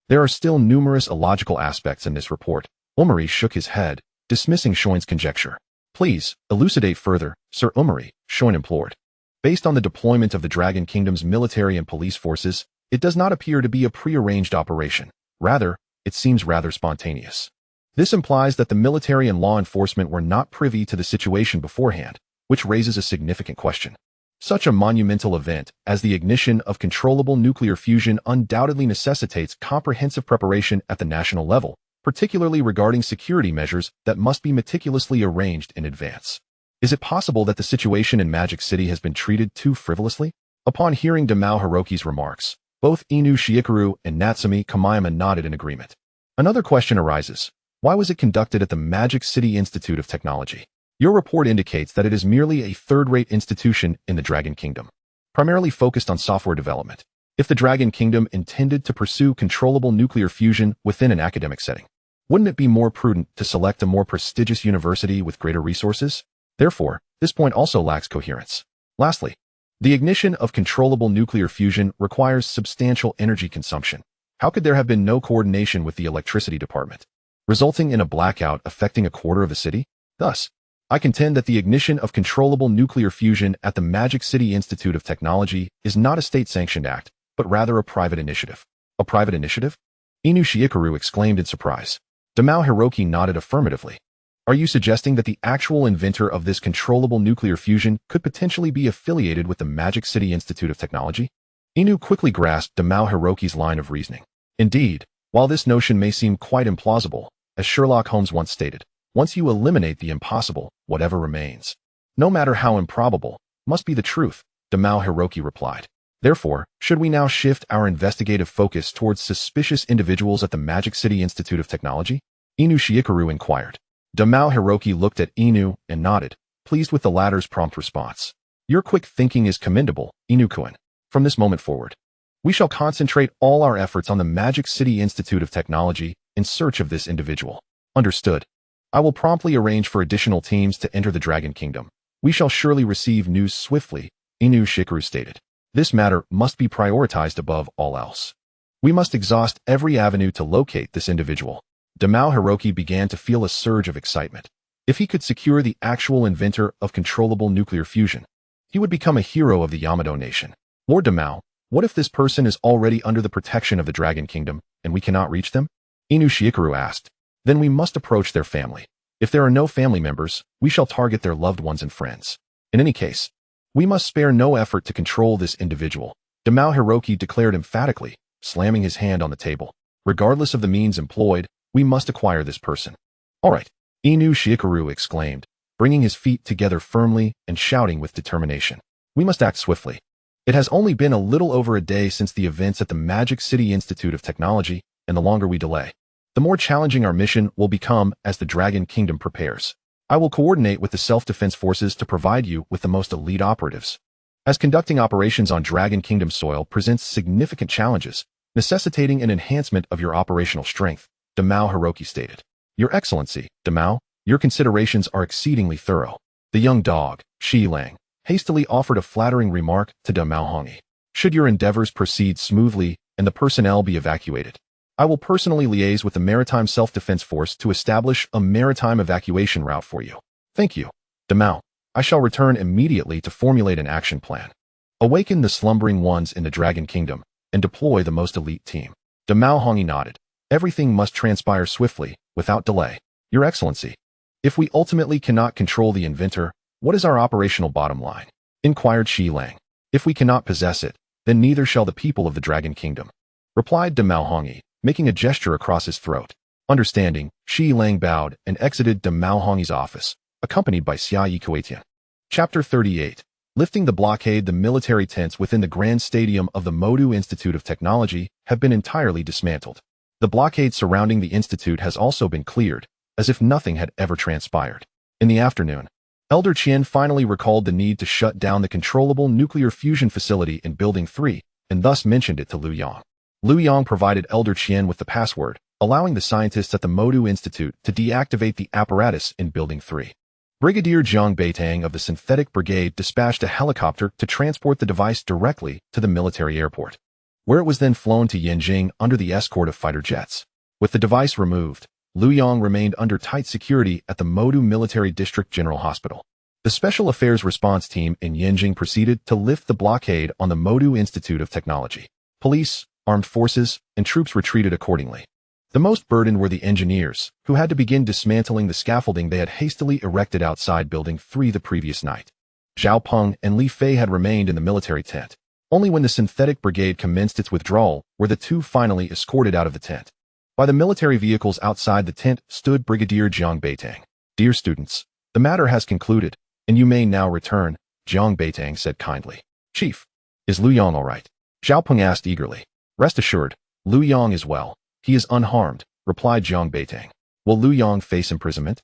there are still numerous illogical aspects in this report. Omori shook his head, dismissing Shoin's conjecture. Please, elucidate further, Sir Omori, Shoin implored. Based on the deployment of the Dragon Kingdom's military and police forces, it does not appear to be a prearranged operation. Rather, it seems rather spontaneous. This implies that the military and law enforcement were not privy to the situation beforehand, which raises a significant question. Such a monumental event as the ignition of controllable nuclear fusion undoubtedly necessitates comprehensive preparation at the national level, particularly regarding security measures that must be meticulously arranged in advance. Is it possible that the situation in Magic City has been treated too frivolously? Upon hearing Damao Hiroki's remarks, both Inu Shiikaru and Natsumi Kamiyama nodded in agreement. Another question arises. Why was it conducted at the Magic City Institute of Technology? Your report indicates that it is merely a third-rate institution in the Dragon Kingdom, primarily focused on software development. If the Dragon Kingdom intended to pursue controllable nuclear fusion within an academic setting, wouldn't it be more prudent to select a more prestigious university with greater resources? Therefore, this point also lacks coherence. Lastly, the ignition of controllable nuclear fusion requires substantial energy consumption. How could there have been no coordination with the electricity department, resulting in a blackout affecting a quarter of the city? Thus, I contend that the ignition of controllable nuclear fusion at the Magic City Institute of Technology is not a state-sanctioned act, but rather a private initiative. A private initiative? Inu Shiikaru exclaimed in surprise. Damao Hiroki nodded affirmatively. Are you suggesting that the actual inventor of this controllable nuclear fusion could potentially be affiliated with the Magic City Institute of Technology? Inu quickly grasped Damao Hiroki's line of reasoning. Indeed, while this notion may seem quite implausible, as Sherlock Holmes once stated, once you eliminate the impossible, whatever remains, no matter how improbable, must be the truth, Damao Hiroki replied. Therefore, should we now shift our investigative focus towards suspicious individuals at the Magic City Institute of Technology? Inu Shiikaru inquired. Damao Hiroki looked at Inu and nodded, pleased with the latter's prompt response. Your quick thinking is commendable, Inu-kun. From this moment forward, we shall concentrate all our efforts on the Magic City Institute of Technology in search of this individual. Understood. I will promptly arrange for additional teams to enter the Dragon Kingdom. We shall surely receive news swiftly, Inu Shiikaru stated. This matter must be prioritized above all else. We must exhaust every avenue to locate this individual. Damao Hiroki began to feel a surge of excitement. If he could secure the actual inventor of controllable nuclear fusion, he would become a hero of the Yamato nation. Lord Damao, what if this person is already under the protection of the Dragon Kingdom, and we cannot reach them? Inu Shiikaru asked. Then we must approach their family. If there are no family members, we shall target their loved ones and friends. In any case, we must spare no effort to control this individual, Damao Hiroki declared emphatically, slamming his hand on the table. Regardless of the means employed, we must acquire this person. All right, Inu Shiikaru exclaimed, bringing his feet together firmly and shouting with determination. We must act swiftly. It has only been a little over a day since the events at the Magic City Institute of Technology, and the longer we delay, the more challenging our mission will become as the Dragon Kingdom prepares. I will coordinate with the self-defense forces to provide you with the most elite operatives. As conducting operations on Dragon Kingdom soil presents significant challenges, necessitating an enhancement of your operational strength, Damao Hiroki stated. Your Excellency, Damao, your considerations are exceedingly thorough. The young dog, Shi Lang, hastily offered a flattering remark to Damao Hongi. Should your endeavors proceed smoothly and the personnel be evacuated, I will personally liaise with the Maritime Self-Defense Force to establish a maritime evacuation route for you. Thank you, Damao. I shall return immediately to formulate an action plan. Awaken the slumbering ones in the Dragon Kingdom and deploy the most elite team. Damao Hongi nodded. Everything must transpire swiftly, without delay. Your Excellency, if we ultimately cannot control the inventor, what is our operational bottom line? Inquired Shi Lang. If we cannot possess it, then neither shall the people of the Dragon Kingdom, replied Damao Hongi, making a gesture across his throat. Understanding, Shi Lang bowed and exited Damao Hongi's office, accompanied by Xia Yikuetian. Chapter 38. Lifting the blockade. The military tents within the Grand Stadium of the Modu Institute of Technology have been entirely dismantled. The blockade surrounding the institute has also been cleared, as if nothing had ever transpired. In the afternoon, Elder Qian finally recalled the need to shut down the controllable nuclear fusion facility in Building 3, and thus mentioned it to Liu Yang. Liu Yang provided Elder Qian with the password, allowing the scientists at the Modu Institute to deactivate the apparatus in Building 3. Brigadier Jiang Beitang of the Synthetic Brigade dispatched a helicopter to transport the device directly to the military airport, where it was then flown to Yanjing under the escort of fighter jets. With the device removed, Liu Yang remained under tight security at the Modu Military District General Hospital. The Special Affairs Response Team in Yanjing proceeded to lift the blockade on the Modu Institute of Technology. Police, armed forces, and troops retreated accordingly. The most burdened were the engineers, who had to begin dismantling the scaffolding they had hastily erected outside Building 3 the previous night. Zhao Peng and Li Fei had remained in the military tent. Only when the synthetic brigade commenced its withdrawal were the two finally escorted out of the tent. By the military vehicles outside the tent stood Brigadier Jiang Beitang. "Dear students, the matter has concluded, and you may now return," Jiang Beitang said kindly. "Chief, is Liu Yang all right?" Zhao Peng asked eagerly. "Rest assured, Liu Yang is well. He is unharmed," replied Jiang Beitang. "Will Liu Yang face imprisonment?"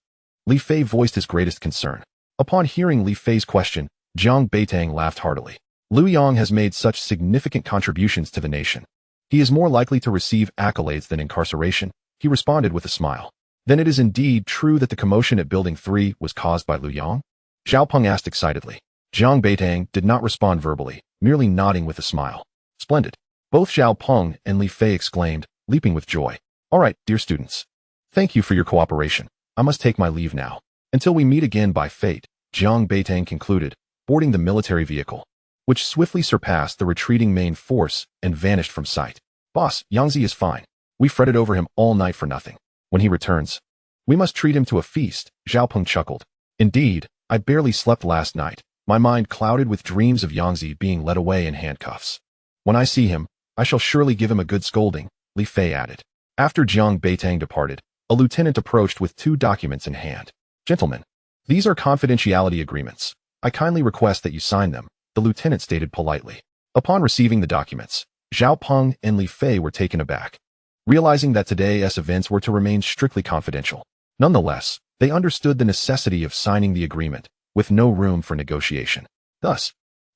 Li Fei voiced his greatest concern. Upon hearing Li Fei's question, Jiang Beitang laughed heartily. "Liu Yang has made such significant contributions to the nation. He is more likely to receive accolades than incarceration," he responded with a smile. "Then it is indeed true that the commotion at Building 3 was caused by Liu Yang?" Zhao Peng asked excitedly. Jiang Beitang did not respond verbally, merely nodding with a smile. "Splendid." Both Zhao Peng and Li Fei exclaimed, leaping with joy. "All right, dear students. Thank you for your cooperation. I must take my leave now. Until we meet again by fate," Jiang Beitang concluded, boarding the military vehicle, which swiftly surpassed the retreating main force and vanished from sight. "Boss, Yangzi is fine. We fretted over him all night for nothing. When he returns, we must treat him to a feast," Zhao Peng chuckled. "Indeed, I barely slept last night, my mind clouded with dreams of Yangzi being led away in handcuffs. When I see him, I shall surely give him a good scolding," Li Fei added. After Jiang Beitang departed, a lieutenant approached with 2 documents in hand. "Gentlemen, these are confidentiality agreements. I kindly request that you sign them," the lieutenant stated politely. Upon receiving the documents, Zhao Peng and Li Fei were taken aback, realizing that today's events were to remain strictly confidential. Nonetheless, they understood the necessity of signing the agreement, with no room for negotiation. Thus,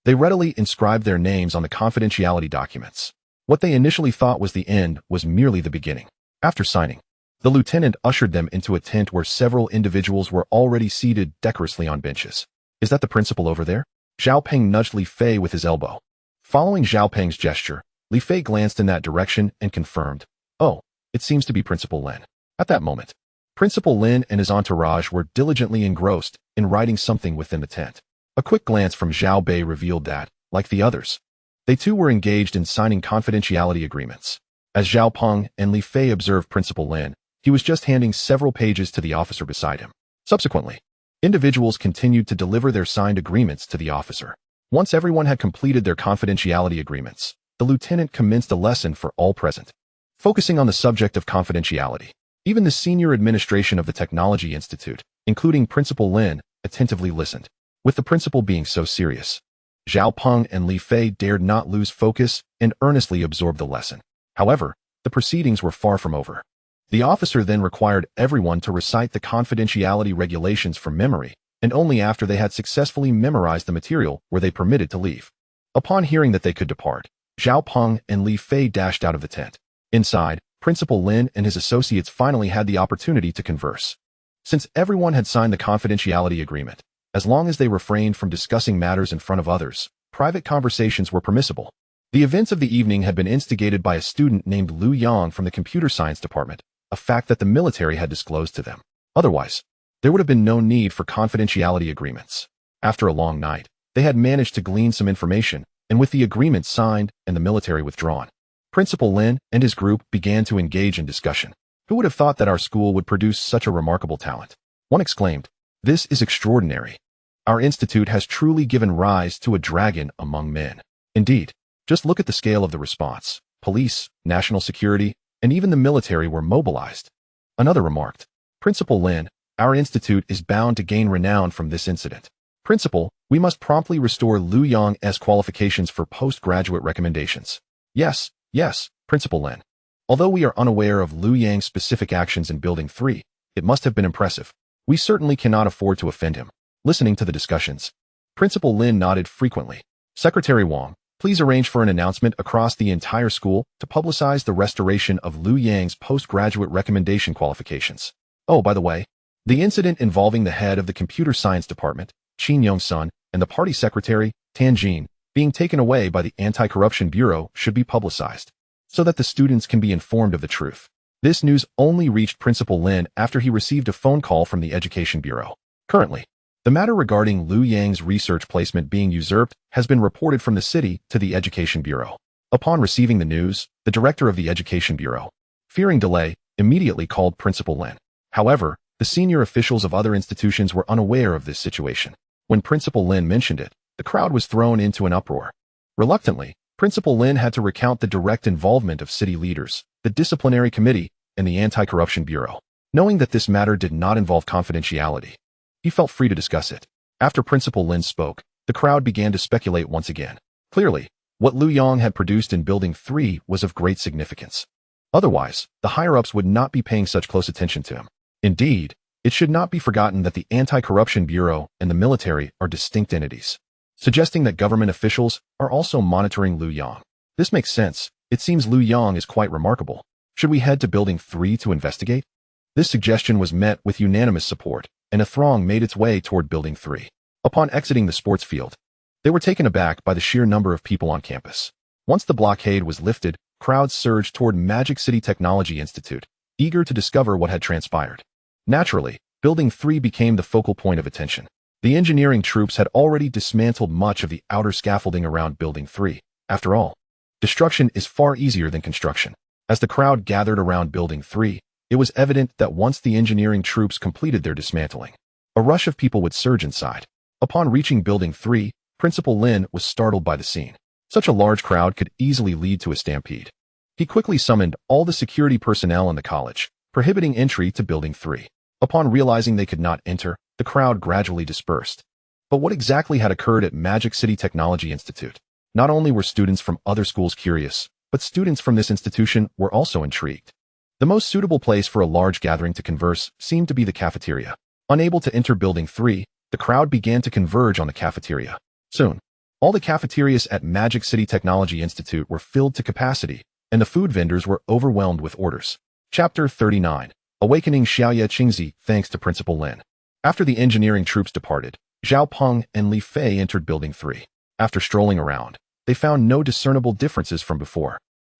they readily inscribed their names on the confidentiality documents. What they initially thought was the end was merely the beginning. After signing, the lieutenant ushered them into a tent where several individuals were already seated decorously on benches. "Is that the principal over there?" Zhao Peng nudged Li Fei with his elbow. Following Zhao Peng's gesture, Li Fei glanced in that direction and confirmed, "Oh, it seems to be Principal Lin." At that moment, Principal Lin and his entourage were diligently engrossed in writing something within the tent. A quick glance from Zhao Bei revealed that, like the others, they too were engaged in signing confidentiality agreements. As Zhao Peng and Li Fei observed Principal Lin, he was just handing several pages to the officer beside him. Subsequently, individuals continued to deliver their signed agreements to the officer. Once everyone had completed their confidentiality agreements, the lieutenant commenced a lesson for all present, focusing on the subject of confidentiality. Even the senior administration of the Technology Institute, including Principal Lin, attentively listened. With the principal being so serious, Zhao Peng and Li Fei dared not lose focus and earnestly absorb the lesson. However, the proceedings were far from over. The officer then required everyone to recite the confidentiality regulations from memory, and only after they had successfully memorized the material were they permitted to leave. Upon hearing that they could depart, Zhao Peng and Li Fei dashed out of the tent. Inside, Principal Lin and his associates finally had the opportunity to converse. Since everyone had signed the confidentiality agreement, as long as they refrained from discussing matters in front of others, private conversations were permissible. The events of the evening had been instigated by a student named Liu Yang from the computer science department, a fact that the military had disclosed to them. Otherwise, there would have been no need for confidentiality agreements. After a long night, they had managed to glean some information, and with the agreement signed and the military withdrawn, Principal Lin and his group began to engage in discussion. "Who would have thought that our school would produce such a remarkable talent?" one exclaimed. "This is extraordinary. Our institute has truly given rise to a dragon among men." Indeed, just look at the scale of the response. Police, national security, and even the military were mobilized. Another remarked, "Principal Lin, our institute is bound to gain renown from this incident. Principal, we must promptly restore Liu Yang's qualifications for postgraduate recommendations." Yes, Principal Lin. Although we are unaware of Liu Yang's specific actions in Building 3, it must have been impressive. We certainly cannot afford to offend him. Listening to the discussions, Principal Lin nodded frequently. "Secretary Wang, please arrange for an announcement across the entire school to publicize the restoration of Liu Yang's postgraduate recommendation qualifications. Oh, by the way, the incident involving the head of the computer science department, Qin Yongsun, and the party secretary, Tan Jin, being taken away by the Anti-Corruption Bureau should be publicized, so that the students can be informed of the truth." This news only reached Principal Lin after he received a phone call from the Education Bureau. Currently, The matter regarding Liu Yang's research placement being usurped has been reported from the city to the Education Bureau. Upon receiving the news, the director of the Education Bureau, fearing delay, immediately called Principal Lin. However, the senior officials of other institutions were unaware of this situation. When Principal Lin mentioned it, the crowd was thrown into an uproar. Reluctantly, Principal Lin had to recount the direct involvement of city leaders, the disciplinary committee, and the anti-corruption bureau. Knowing that this matter did not involve confidentiality, he felt free to discuss it. After Principal Lin spoke, the crowd began to speculate once again. Clearly, what Liu Yang had produced in Building 3 was of great significance. Otherwise, the higher-ups would not be paying such close attention to him. Indeed, it should not be forgotten that the Anti-Corruption Bureau and the military are distinct entities, suggesting that government officials are also monitoring Liu Yang. This makes sense. It seems Liu Yang is quite remarkable. Should we head to Building 3 to investigate? This suggestion was met with unanimous support, and a throng made its way toward Building 3. Upon exiting the sports field, they were taken aback by the sheer number of people on campus. Once the blockade was lifted, crowds surged toward Magic City Technology Institute, eager to discover what had transpired. Naturally, Building 3 became the focal point of attention. The engineering troops had already dismantled much of the outer scaffolding around Building 3. After all, destruction is far easier than construction. As the crowd gathered around Building 3, it was evident that once the engineering troops completed their dismantling, a rush of people would surge inside. Upon reaching Building 3, Principal Lin was startled by the scene. Such a large crowd could easily lead to a stampede. He quickly summoned all the security personnel in the college, prohibiting entry to Building 3. Upon realizing they could not enter, the crowd gradually dispersed. But what exactly had occurred at Magic City Technology Institute? Not only were students from other schools curious, but students from this institution were also intrigued. The most suitable place for a large gathering to converse seemed to be the cafeteria. Unable to enter Building 3, the crowd began to converge on the cafeteria. Soon, all the cafeterias at Magic City Technology Institute were filled to capacity, and the food vendors were overwhelmed with orders. Chapter 39. Awakening Xiaoye Qingzi thanks to Principal Lin. After the engineering troops departed, Zhao Peng and Li Fei entered Building 3. After strolling around, they found no discernible differences from before.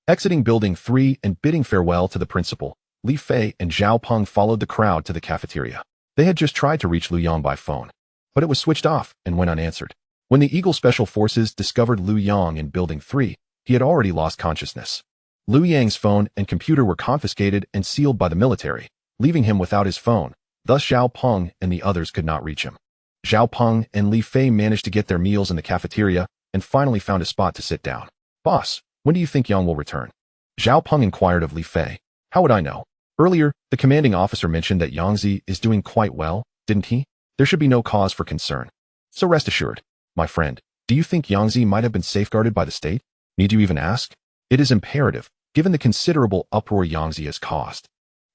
Exiting Building 3 and bidding farewell to the principal, Li Fei and Zhao Peng followed the crowd to the cafeteria. They had just tried to reach Liu Yang by phone, but it was switched off and went unanswered. When the Eagle Special Forces discovered Liu Yang in Building 3, he had already lost consciousness. Liu Yang's phone and computer were confiscated and sealed by the military, leaving him without his phone. Thus Zhao Peng and the others could not reach him. Zhao Peng and Li Fei managed to get their meals in the cafeteria and finally found a spot to sit down. Boss, when do you think Yang will return? Zhao Peng inquired of Li Fei. How would I know? Earlier, the commanding officer mentioned that Yangzi is doing quite well, didn't he? There should be no cause for concern. So rest assured, my friend, do you think Yangzi might have been safeguarded by the state? Need you even ask? It is imperative, given the considerable uproar Yangzi has caused.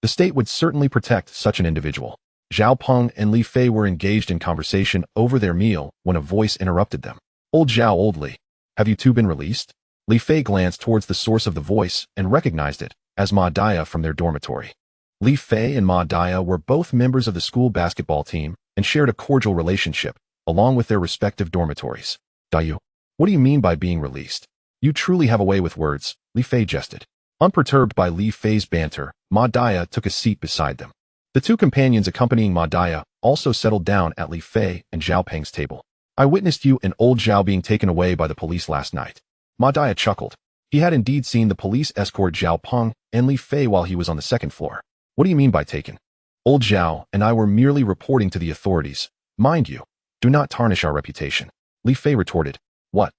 The state would certainly protect such an individual. Zhao Peng and Li Fei were engaged in conversation over their meal when a voice interrupted them. Old Zhao, old Li, have you two been released? Li Fei glanced towards the source of the voice and recognized it as Ma Dia from their dormitory. Li Fei and Ma Dia were both members of the school basketball team and shared a cordial relationship, along with their respective dormitories. Dayu, what do you mean by being released? You truly have a way with words, Li Fei jested. Unperturbed by Li Fei's banter, Ma Dia took a seat beside them. The two companions accompanying Ma Dia also settled down at Li Fei and Zhao Peng's table. I witnessed you and old Zhao being taken away by the police last night. Ma Dia chuckled. He had indeed seen the police escort Zhao Peng and Li Fei while he was on the second floor. What do you mean by taken? Old Zhao and I were merely reporting to the authorities. Mind you, do not tarnish our reputation. Li Fei retorted. What?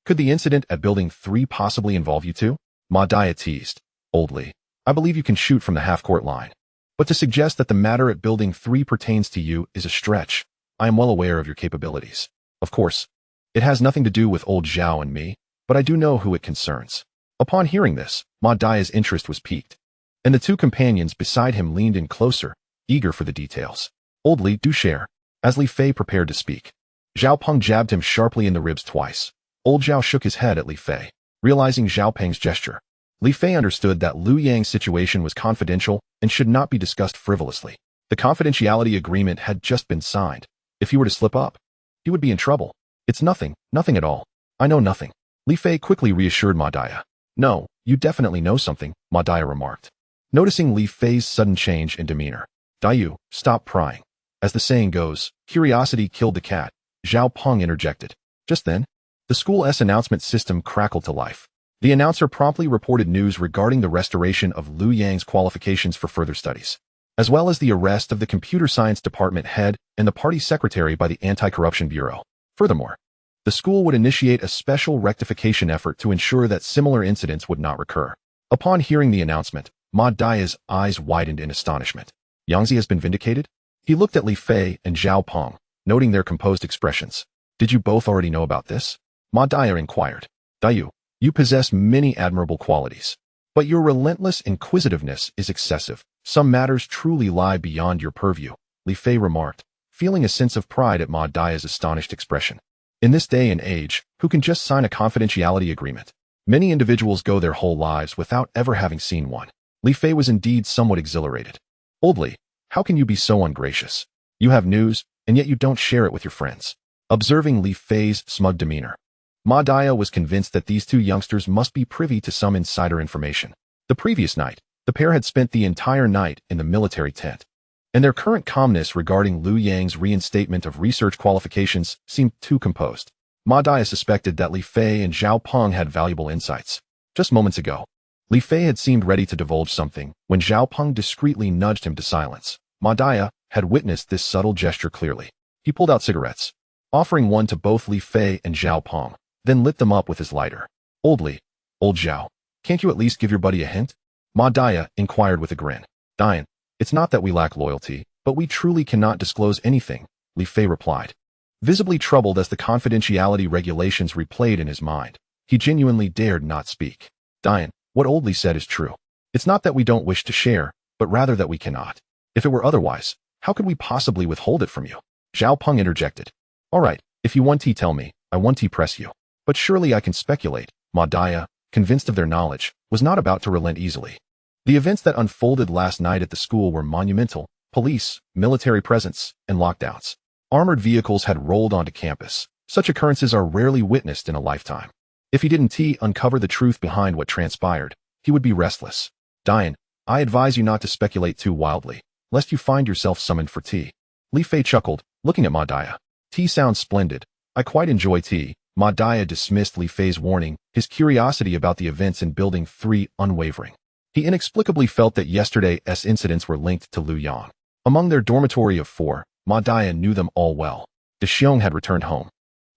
Could the incident at Building 3 possibly involve you two? Ma Dia teased. Old Li, I believe you can shoot from the half-court line. But to suggest that the matter at Building 3 pertains to you is a stretch. I am well aware of your capabilities. Of course, it has nothing to do with old Zhao and me, but I do know who it concerns. Upon hearing this, Ma Dia's interest was piqued, and the two companions beside him leaned in closer, eager for the details. Old Li, do share. As Li Fei prepared to speak, Zhao Peng jabbed him sharply in the ribs twice. Old Zhao shook his head at Li Fei. Realizing Zhao Peng's gesture, Li Fei understood that Liu Yang's situation was confidential and should not be discussed frivolously. The confidentiality agreement had just been signed. If he were to slip up, he would be in trouble. It's nothing at all. I know nothing. Li Fei quickly reassured Ma Dia. No, you definitely know something, Ma Dia remarked. Noticing Li Fei's sudden change in demeanor. Dayu, stop prying. As the saying goes, curiosity killed the cat, Zhao Peng interjected. Just then, the school's announcement system crackled to life. The announcer promptly reported news regarding the restoration of Liu Yang's qualifications for further studies, as well as the arrest of the computer science department head and the party secretary by the Anti-Corruption Bureau. Furthermore, the school would initiate a special rectification effort to ensure that similar incidents would not recur. Upon hearing the announcement, Ma Daya's eyes widened in astonishment. Yangzi has been vindicated? He looked at Li Fei and Zhao Peng, noting their composed expressions. Did you both already know about this? Ma Daya inquired. Dayu, you possess many admirable qualities, but your relentless inquisitiveness is excessive. Some matters truly lie beyond your purview, Li Fei remarked, feeling a sense of pride at Ma Daya's astonished expression. In this day and age, who can just sign a confidentiality agreement? Many individuals go their whole lives without ever having seen one. Li Fei was indeed somewhat exhilarated. Old Li, how can you be so ungracious? You have news, and yet you don't share it with your friends. Observing Li Fei's smug demeanor, Ma Daya was convinced that these two youngsters must be privy to some insider information. The previous night, the pair had spent the entire night in the military tent, and their current calmness regarding Liu Yang's reinstatement of research qualifications seemed too composed. Ma Daya suspected that Li Fei and Zhao Peng had valuable insights. Just moments ago, Li Fei had seemed ready to divulge something when Zhao Peng discreetly nudged him to silence. Ma Daya had witnessed this subtle gesture clearly. He pulled out cigarettes, offering one to both Li Fei and Zhao Peng, then lit them up with his lighter. Old Li, old Zhao, can't you at least give your buddy a hint? Ma Daya inquired with a grin. Dian, it's not that we lack loyalty, but we truly cannot disclose anything, Li Fei replied. Visibly troubled as the confidentiality regulations replayed in his mind, he genuinely dared not speak. Dian, what Old Li said is true. It's not that we don't wish to share, but rather that we cannot. If it were otherwise, how could we possibly withhold it from you? Zhao Peng interjected. All right, if you want to tell me, I want to press you. But surely I can speculate. Ma Daya, convinced of their knowledge, was not about to relent easily. The events that unfolded last night at the school were monumental. Police, military presence, and lockdowns. Armored vehicles had rolled onto campus. Such occurrences are rarely witnessed in a lifetime. If he didn't uncover the truth behind what transpired, he would be restless. Dian, I advise you not to speculate too wildly, lest you find yourself summoned for tea. Li Fei chuckled, looking at Ma Daya. Tea sounds splendid. I quite enjoy tea. Ma Daya dismissed Li Fei's warning, his curiosity about the events in Building 3 unwavering. He inexplicably felt that yesterday's incidents were linked to Liu Yang. Among their dormitory of 4, Ma Daya knew them all well. De Xiong had returned home,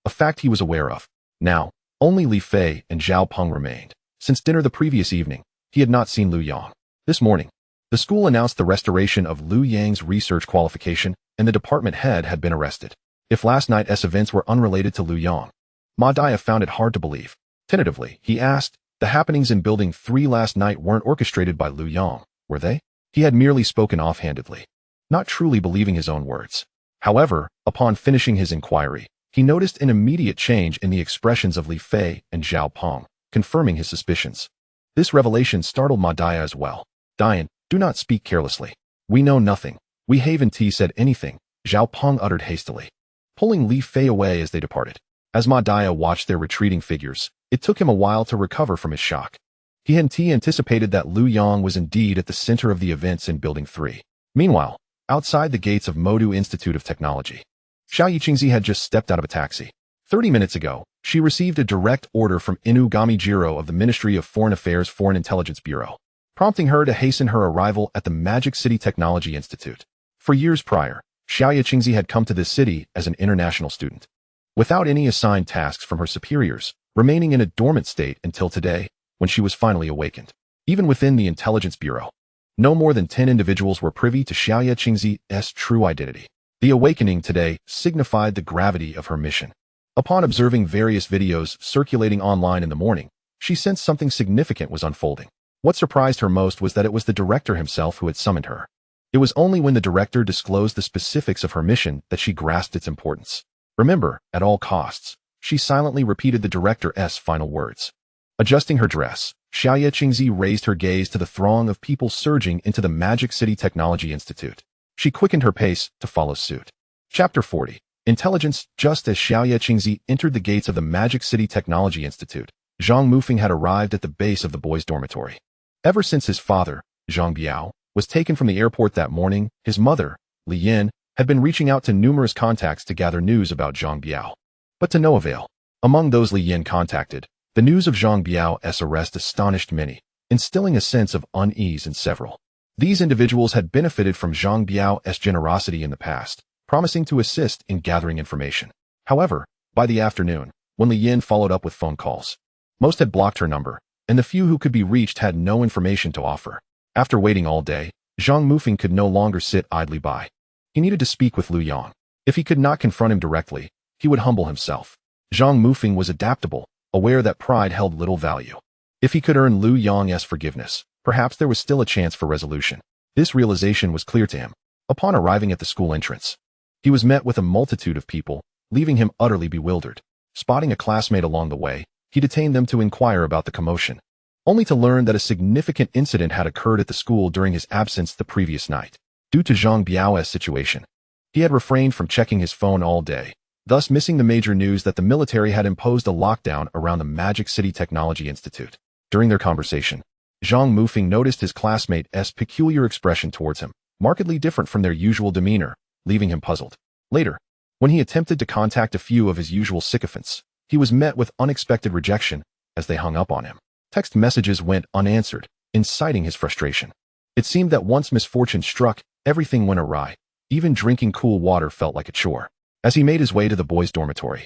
a fact he was aware of. Now, only Li Fei and Zhao Peng remained. Since dinner the previous evening, he had not seen Liu Yang. This morning, the school announced the restoration of Liu Yang's research qualification, and the department head had been arrested. If last night's events were unrelated to Liu Yang, Ma Daya found it hard to believe. Tentatively, he asked, the happenings in Building 3 last night weren't orchestrated by Liu Yang, were they? He had merely spoken offhandedly, not truly believing his own words. However, upon finishing his inquiry, he noticed an immediate change in the expressions of Li Fei and Zhao Peng, confirming his suspicions. This revelation startled Ma Daya as well. Dian, do not speak carelessly. We know nothing. We haven't said anything, Zhao Peng uttered hastily, pulling Li Fei away as they departed. As Ma Daya watched their retreating figures, it took him a while to recover from his shock. He hadn't anticipated that Liu Yang was indeed at the center of the events in Building 3. Meanwhile, outside the gates of Modu Institute of Technology, Xiao Yiqingzi had just stepped out of a taxi. 30 minutes ago, she received a direct order from Inugami Jiro of the Ministry of Foreign Affairs Foreign Intelligence Bureau, prompting her to hasten her arrival at the Magic City Technology Institute. For years prior, Xiao Yiqingzi had come to this city as an international student, without any assigned tasks from her superiors, remaining in a dormant state until today, when she was finally awakened. Even within the Intelligence Bureau, no more than 10 individuals were privy to Xiao Yiqingzi's true identity. The awakening today signified the gravity of her mission. Upon observing various videos circulating online in the morning, she sensed something significant was unfolding. What surprised her most was that it was the director himself who had summoned her. It was only when the director disclosed the specifics of her mission that she grasped its importance. Remember, at all costs, she silently repeated the director's final words. Adjusting her dress, Xiao Yiqingzi raised her gaze to the throng of people surging into the Magic City Technology Institute. She quickened her pace to follow suit. Chapter 40. Intelligence. Just as Xiao Yiqingzi entered the gates of the Magic City Technology Institute, Zhang Mufeng had arrived at the base of the boys' dormitory. Ever since his father, Zhang Biao, was taken from the airport that morning, his mother, Li Yin, had been reaching out to numerous contacts to gather news about Zhang Biao. But to no avail. Among those Liu Yang contacted, the news of Zhang Biao's arrest astonished many, instilling a sense of unease in several. These individuals had benefited from Zhang Biao's generosity in the past, promising to assist in gathering information. However, by the afternoon, when Liu Yang followed up with phone calls, most had blocked her number, and the few who could be reached had no information to offer. After waiting all day, Zhang Mufeng could no longer sit idly by. He needed to speak with Liu Yang. If he could not confront him directly, he would humble himself. Zhang Mufeng was adaptable, aware that pride held little value. If he could earn Liu Yang's forgiveness, perhaps there was still a chance for resolution. This realization was clear to him. Upon arriving at the school entrance, he was met with a multitude of people, leaving him utterly bewildered. Spotting a classmate along the way, he detained them to inquire about the commotion, only to learn that a significant incident had occurred at the school during his absence the previous night. Due to Zhang Biao's situation, he had refrained from checking his phone all day, thus missing the major news that the military had imposed a lockdown around the Magic City Technology Institute. During their conversation, Zhang Mufeng noticed his classmate's peculiar expression towards him, markedly different from their usual demeanor, leaving him puzzled. Later, when he attempted to contact a few of his usual sycophants, he was met with unexpected rejection as they hung up on him. Text messages went unanswered, inciting his frustration. It seemed that once misfortune struck, everything went awry. Even drinking cool water felt like a chore. As he made his way to the boys' dormitory,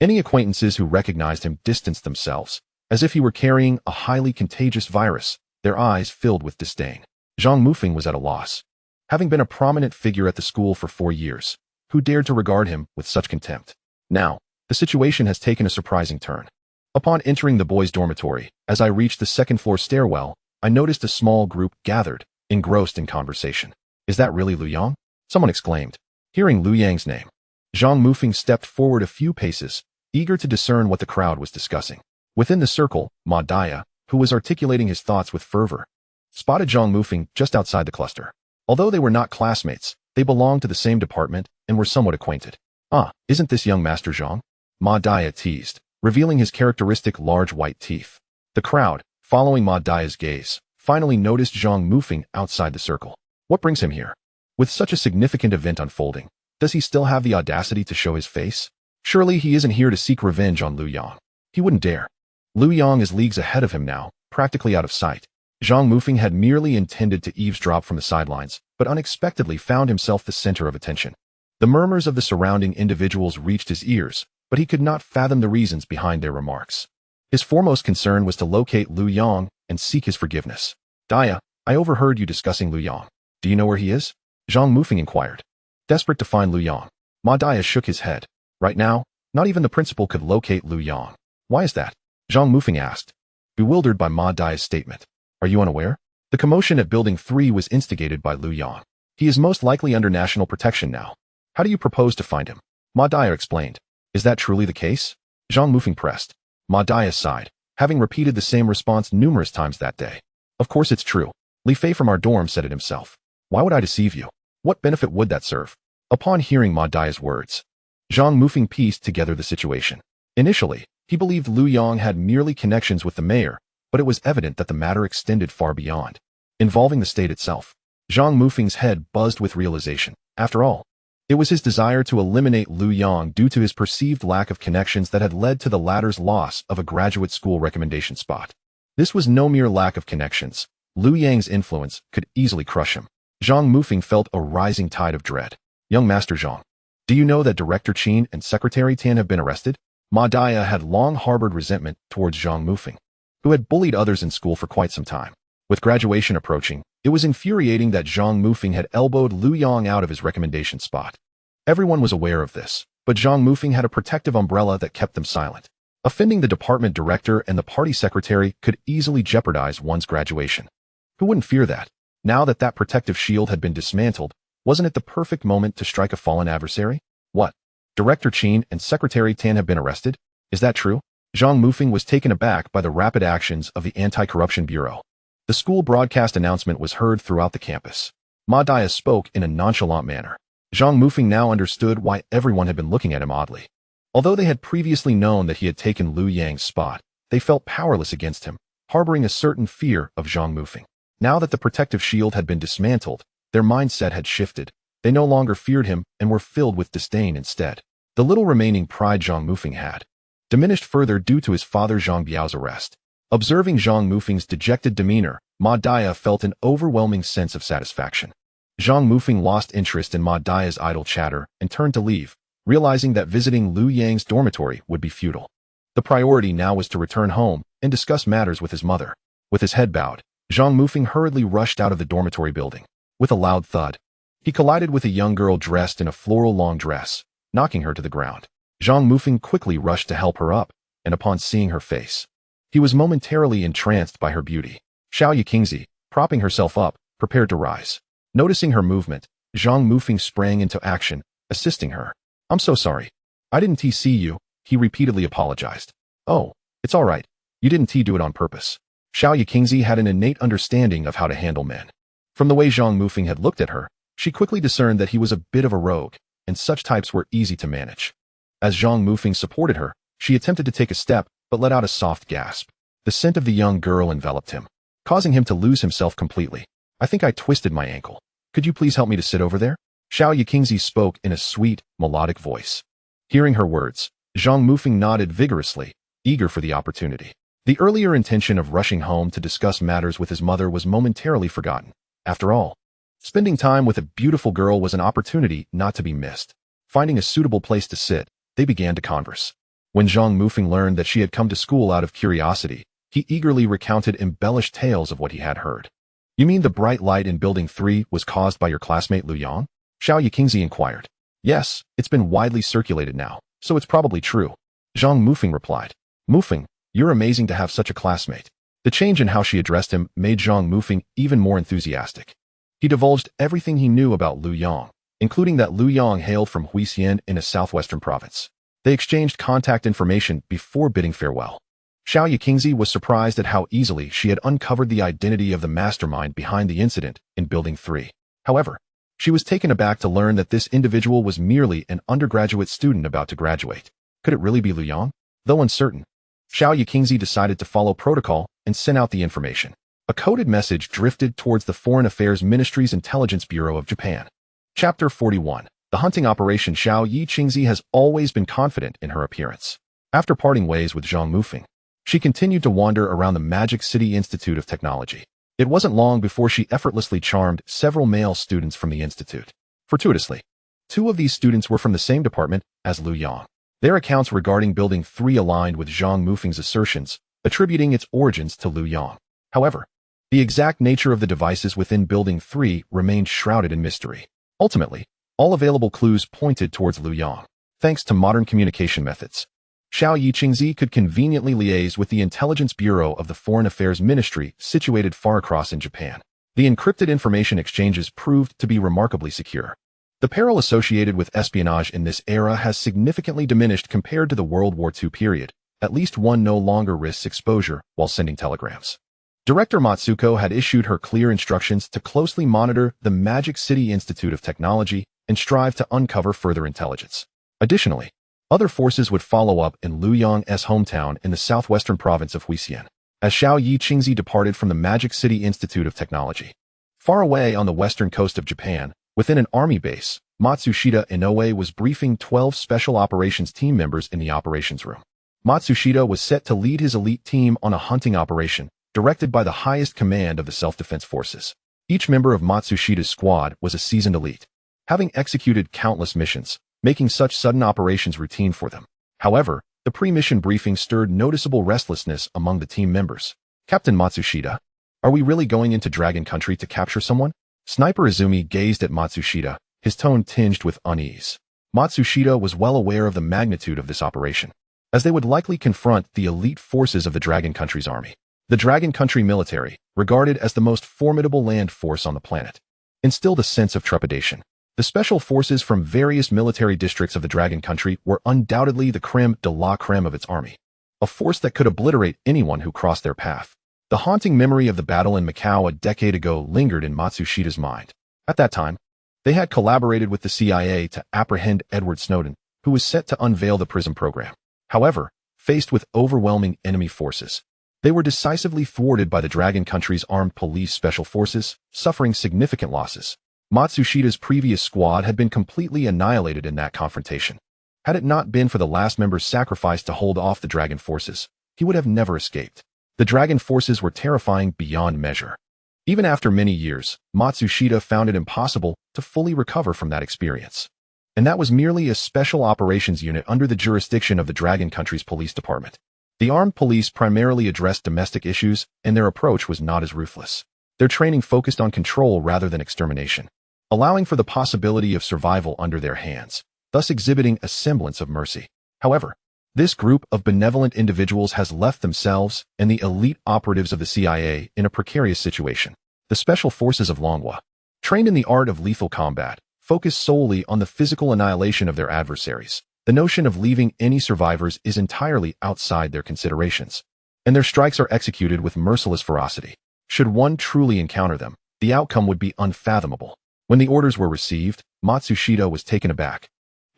any acquaintances who recognized him distanced themselves, as if he were carrying a highly contagious virus, their eyes filled with disdain. Zhang Mufeng was at a loss. Having been a prominent figure at the school for 4 years, who dared to regard him with such contempt? Now, the situation has taken a surprising turn. Upon entering the boys' dormitory, as I reached the second-floor stairwell, I noticed a small group gathered, engrossed in conversation. "Is that really Liu Yang?" someone exclaimed. Hearing Liu Yang's name, Zhang Mufeng stepped forward a few paces, eager to discern what the crowd was discussing. Within the circle, Ma Daya, who was articulating his thoughts with fervor, spotted Zhang Mufeng just outside the cluster. Although they were not classmates, they belonged to the same department and were somewhat acquainted. "Ah, isn't this young Master Zhang?" Ma Daya teased, revealing his characteristic large white teeth. The crowd, following Ma Daya's gaze, finally noticed Zhang Mufeng outside the circle. What brings him here? With such a significant event unfolding, does he still have the audacity to show his face? Surely he isn't here to seek revenge on Liu Yang. He wouldn't dare. Liu Yang is leagues ahead of him now, practically out of sight. Zhang Mufeng had merely intended to eavesdrop from the sidelines, but unexpectedly found himself the center of attention. The murmurs of the surrounding individuals reached his ears, but he could not fathom the reasons behind their remarks. His foremost concern was to locate Liu Yang and seek his forgiveness. "Daya, I overheard you discussing Liu Yang. Do you know where he is?" Zhang Mufeng inquired. Desperate to find Liu Yang, Ma Daya shook his head. Right now, not even the principal could locate Liu Yang. "Why is that?" Zhang Mufeng asked, bewildered by Ma Daya's statement. "Are you unaware? The commotion at Building 3 was instigated by Liu Yang. He is most likely under national protection now. How do you propose to find him?" Ma Daya explained. "Is that truly the case?" Zhang Mufeng pressed. Ma Daya sighed, having repeated the same response numerous times that day. "Of course it's true. Li Fei from our dorm said it himself. Why would I deceive you? What benefit would that serve?" Upon hearing Ma Daya's words, Zhang Mufeng pieced together the situation. Initially, he believed Liu Yang had merely connections with the mayor, but it was evident that the matter extended far beyond, involving the state itself. Zhang Mufeng's head buzzed with realization. After all, it was his desire to eliminate Liu Yang due to his perceived lack of connections that had led to the latter's loss of a graduate school recommendation spot. This was no mere lack of connections. Liu Yang's influence could easily crush him. Zhang Mufeng felt a rising tide of dread. "Young Master Zhang, do you know that Director Qin and Secretary Tan have been arrested?" Ma Daya had long harbored resentment towards Zhang Mufeng, who had bullied others in school for quite some time. With graduation approaching, it was infuriating that Zhang Mufeng had elbowed Liu Yang out of his recommendation spot. Everyone was aware of this, but Zhang Mufeng had a protective umbrella that kept them silent. Offending the department director and the party secretary could easily jeopardize one's graduation. Who wouldn't fear that? Now that that protective shield had been dismantled, wasn't it the perfect moment to strike a fallen adversary? What? Director Qin and Secretary Tan have been arrested? Is that true? Zhang Mufeng was taken aback by the rapid actions of the Anti-Corruption Bureau. The school broadcast announcement was heard throughout the campus. Ma Daya spoke in a nonchalant manner. Zhang Mufeng now understood why everyone had been looking at him oddly. Although they had previously known that he had taken Liu Yang's spot, they felt powerless against him, harboring a certain fear of Zhang Mufeng. Now that the protective shield had been dismantled, their mindset had shifted. They no longer feared him and were filled with disdain instead. The little remaining pride Zhang Mufeng had diminished further due to his father Zhang Biao's arrest. Observing Zhang Mufeng's dejected demeanor, Ma Dia felt an overwhelming sense of satisfaction. Zhang Mufeng lost interest in Ma Dia's idle chatter and turned to leave, realizing that visiting Liu Yang's dormitory would be futile. The priority now was to return home and discuss matters with his mother. With his head bowed, Zhang Mufeng hurriedly rushed out of the dormitory building. With a loud thud, he collided with a young girl dressed in a floral long dress, knocking her to the ground. Zhang Mufeng quickly rushed to help her up, and upon seeing her face, he was momentarily entranced by her beauty. Xiao Yaqingzi, propping herself up, prepared to rise. Noticing her movement, Zhang Mufeng sprang into action, assisting her. "I'm so sorry. I didn't see you," he repeatedly apologized. "Oh, it's all right. You didn't do it on purpose." Xiao Yaqingzi had an innate understanding of how to handle men. From the way Zhang Mufeng had looked at her, she quickly discerned that he was a bit of a rogue, and such types were easy to manage. As Zhang Mufeng supported her, she attempted to take a step, but let out a soft gasp. The scent of the young girl enveloped him, causing him to lose himself completely. "I think I twisted my ankle. Could you please help me to sit over there?" Xiao Yaqingzi spoke in a sweet, melodic voice. Hearing her words, Zhang Mufeng nodded vigorously, eager for the opportunity. The earlier intention of rushing home to discuss matters with his mother was momentarily forgotten. After all, spending time with a beautiful girl was an opportunity not to be missed. Finding a suitable place to sit, they began to converse. When Zhang Mufeng learned that she had come to school out of curiosity, he eagerly recounted embellished tales of what he had heard. "You mean the bright light in Building 3 was caused by your classmate Liu Yang?" Xiao Yaqingzi inquired. "Yes, it's been widely circulated now, so it's probably true," Zhang Mufeng replied. "Mufeng, you're amazing to have such a classmate." The change in how she addressed him made Zhang Mufeng even more enthusiastic. He divulged everything he knew about Liu Yang, including that Liu Yang hailed from Huixian in a southwestern province. They exchanged contact information before bidding farewell. Xiao Yaqingzi was surprised at how easily she had uncovered the identity of the mastermind behind the incident in Building 3. However, she was taken aback to learn that this individual was merely an undergraduate student about to graduate. Could it really be Liu Yang? Though uncertain, Xiao Yaqingzi decided to follow protocol and sent out the information. A coded message drifted towards the Foreign Affairs Ministry's Intelligence Bureau of Japan. Chapter 41. The hunting operation. Xiao Yaqingzi has always been confident in her appearance. After parting ways with Zhang Mufeng, she continued to wander around the Magic City Institute of Technology. It wasn't long before she effortlessly charmed several male students from the institute. Fortuitously, 2 of these students were from the same department as Liu Yang. Their accounts regarding Building 3 aligned with Zhang Mufeng's assertions, attributing its origins to Liu Yang. However, the exact nature of the devices within Building 3 remained shrouded in mystery. Ultimately, all available clues pointed towards Liu Yang. Thanks to modern communication methods, Xiao Yaqingzi could conveniently liaise with the Intelligence Bureau of the Foreign Affairs Ministry situated far across in Japan. The encrypted information exchanges proved to be remarkably secure. The peril associated with espionage in this era has significantly diminished compared to the World War II period. At least one no longer risks exposure while sending telegrams. Director Matsuko had issued her clear instructions to closely monitor the Magic City Institute of Technology and strive to uncover further intelligence. Additionally, other forces would follow up in Liu Yang's hometown in the southwestern province of Huixian. As Xiao Yaqingzi departed from the Magic City Institute of Technology, far away on the western coast of Japan, within an army base, Matsushita Inoue was briefing 12 Special Operations team members in the operations room. Matsushita was set to lead his elite team on a hunting operation, directed by the highest command of the self-defense forces. Each member of Matsushita's squad was a seasoned elite, having executed countless missions, making such sudden operations routine for them. However, the pre-mission briefing stirred noticeable restlessness among the team members. "Captain Matsushita, are we really going into Dragon Country to capture someone?" Sniper Izumi gazed at Matsushita, his tone tinged with unease. Matsushita was well aware of the magnitude of this operation, as they would likely confront the elite forces of the Dragon Country's army. The Dragon Country military, regarded as the most formidable land force on the planet, instilled a sense of trepidation. The special forces from various military districts of the Dragon Country were undoubtedly the creme de la creme of its army, a force that could obliterate anyone who crossed their path. The haunting memory of the battle in Macau a decade ago lingered in Matsushita's mind. At that time, they had collaborated with the CIA to apprehend Edward Snowden, who was set to unveil the PRISM program. However, faced with overwhelming enemy forces, they were decisively thwarted by the Dragon Country's armed police special forces, suffering significant losses. Matsushida's previous squad had been completely annihilated in that confrontation. Had it not been for the last member's sacrifice to hold off the dragon forces, he would have never escaped. The dragon forces were terrifying beyond measure. Even after many years, Matsushita found it impossible to fully recover from that experience. And that was merely a special operations unit under the jurisdiction of the Dragon Country's police department. The armed police primarily addressed domestic issues, and their approach was not as ruthless. Their training focused on control rather than extermination, allowing for the possibility of survival under their hands, thus exhibiting a semblance of mercy. However, this group of benevolent individuals has left themselves and the elite operatives of the CIA in a precarious situation. The Special Forces of Longwa, trained in the art of lethal combat, focus solely on the physical annihilation of their adversaries. The notion of leaving any survivors is entirely outside their considerations, and their strikes are executed with merciless ferocity. Should one truly encounter them, the outcome would be unfathomable. When the orders were received, Matsushita was taken aback,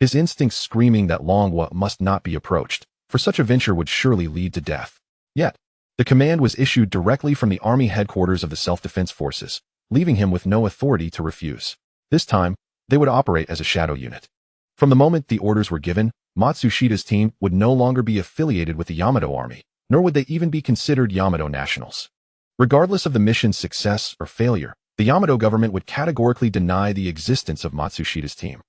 his instincts screaming that Longwa must not be approached, for such a venture would surely lead to death. Yet, the command was issued directly from the army headquarters of the self-defense forces, leaving him with no authority to refuse. This time, they would operate as a shadow unit. From the moment the orders were given, Matsushita's team would no longer be affiliated with the Yamato army, nor would they even be considered Yamato nationals. Regardless of the mission's success or failure, the Yamato government would categorically deny the existence of Matsushita's team.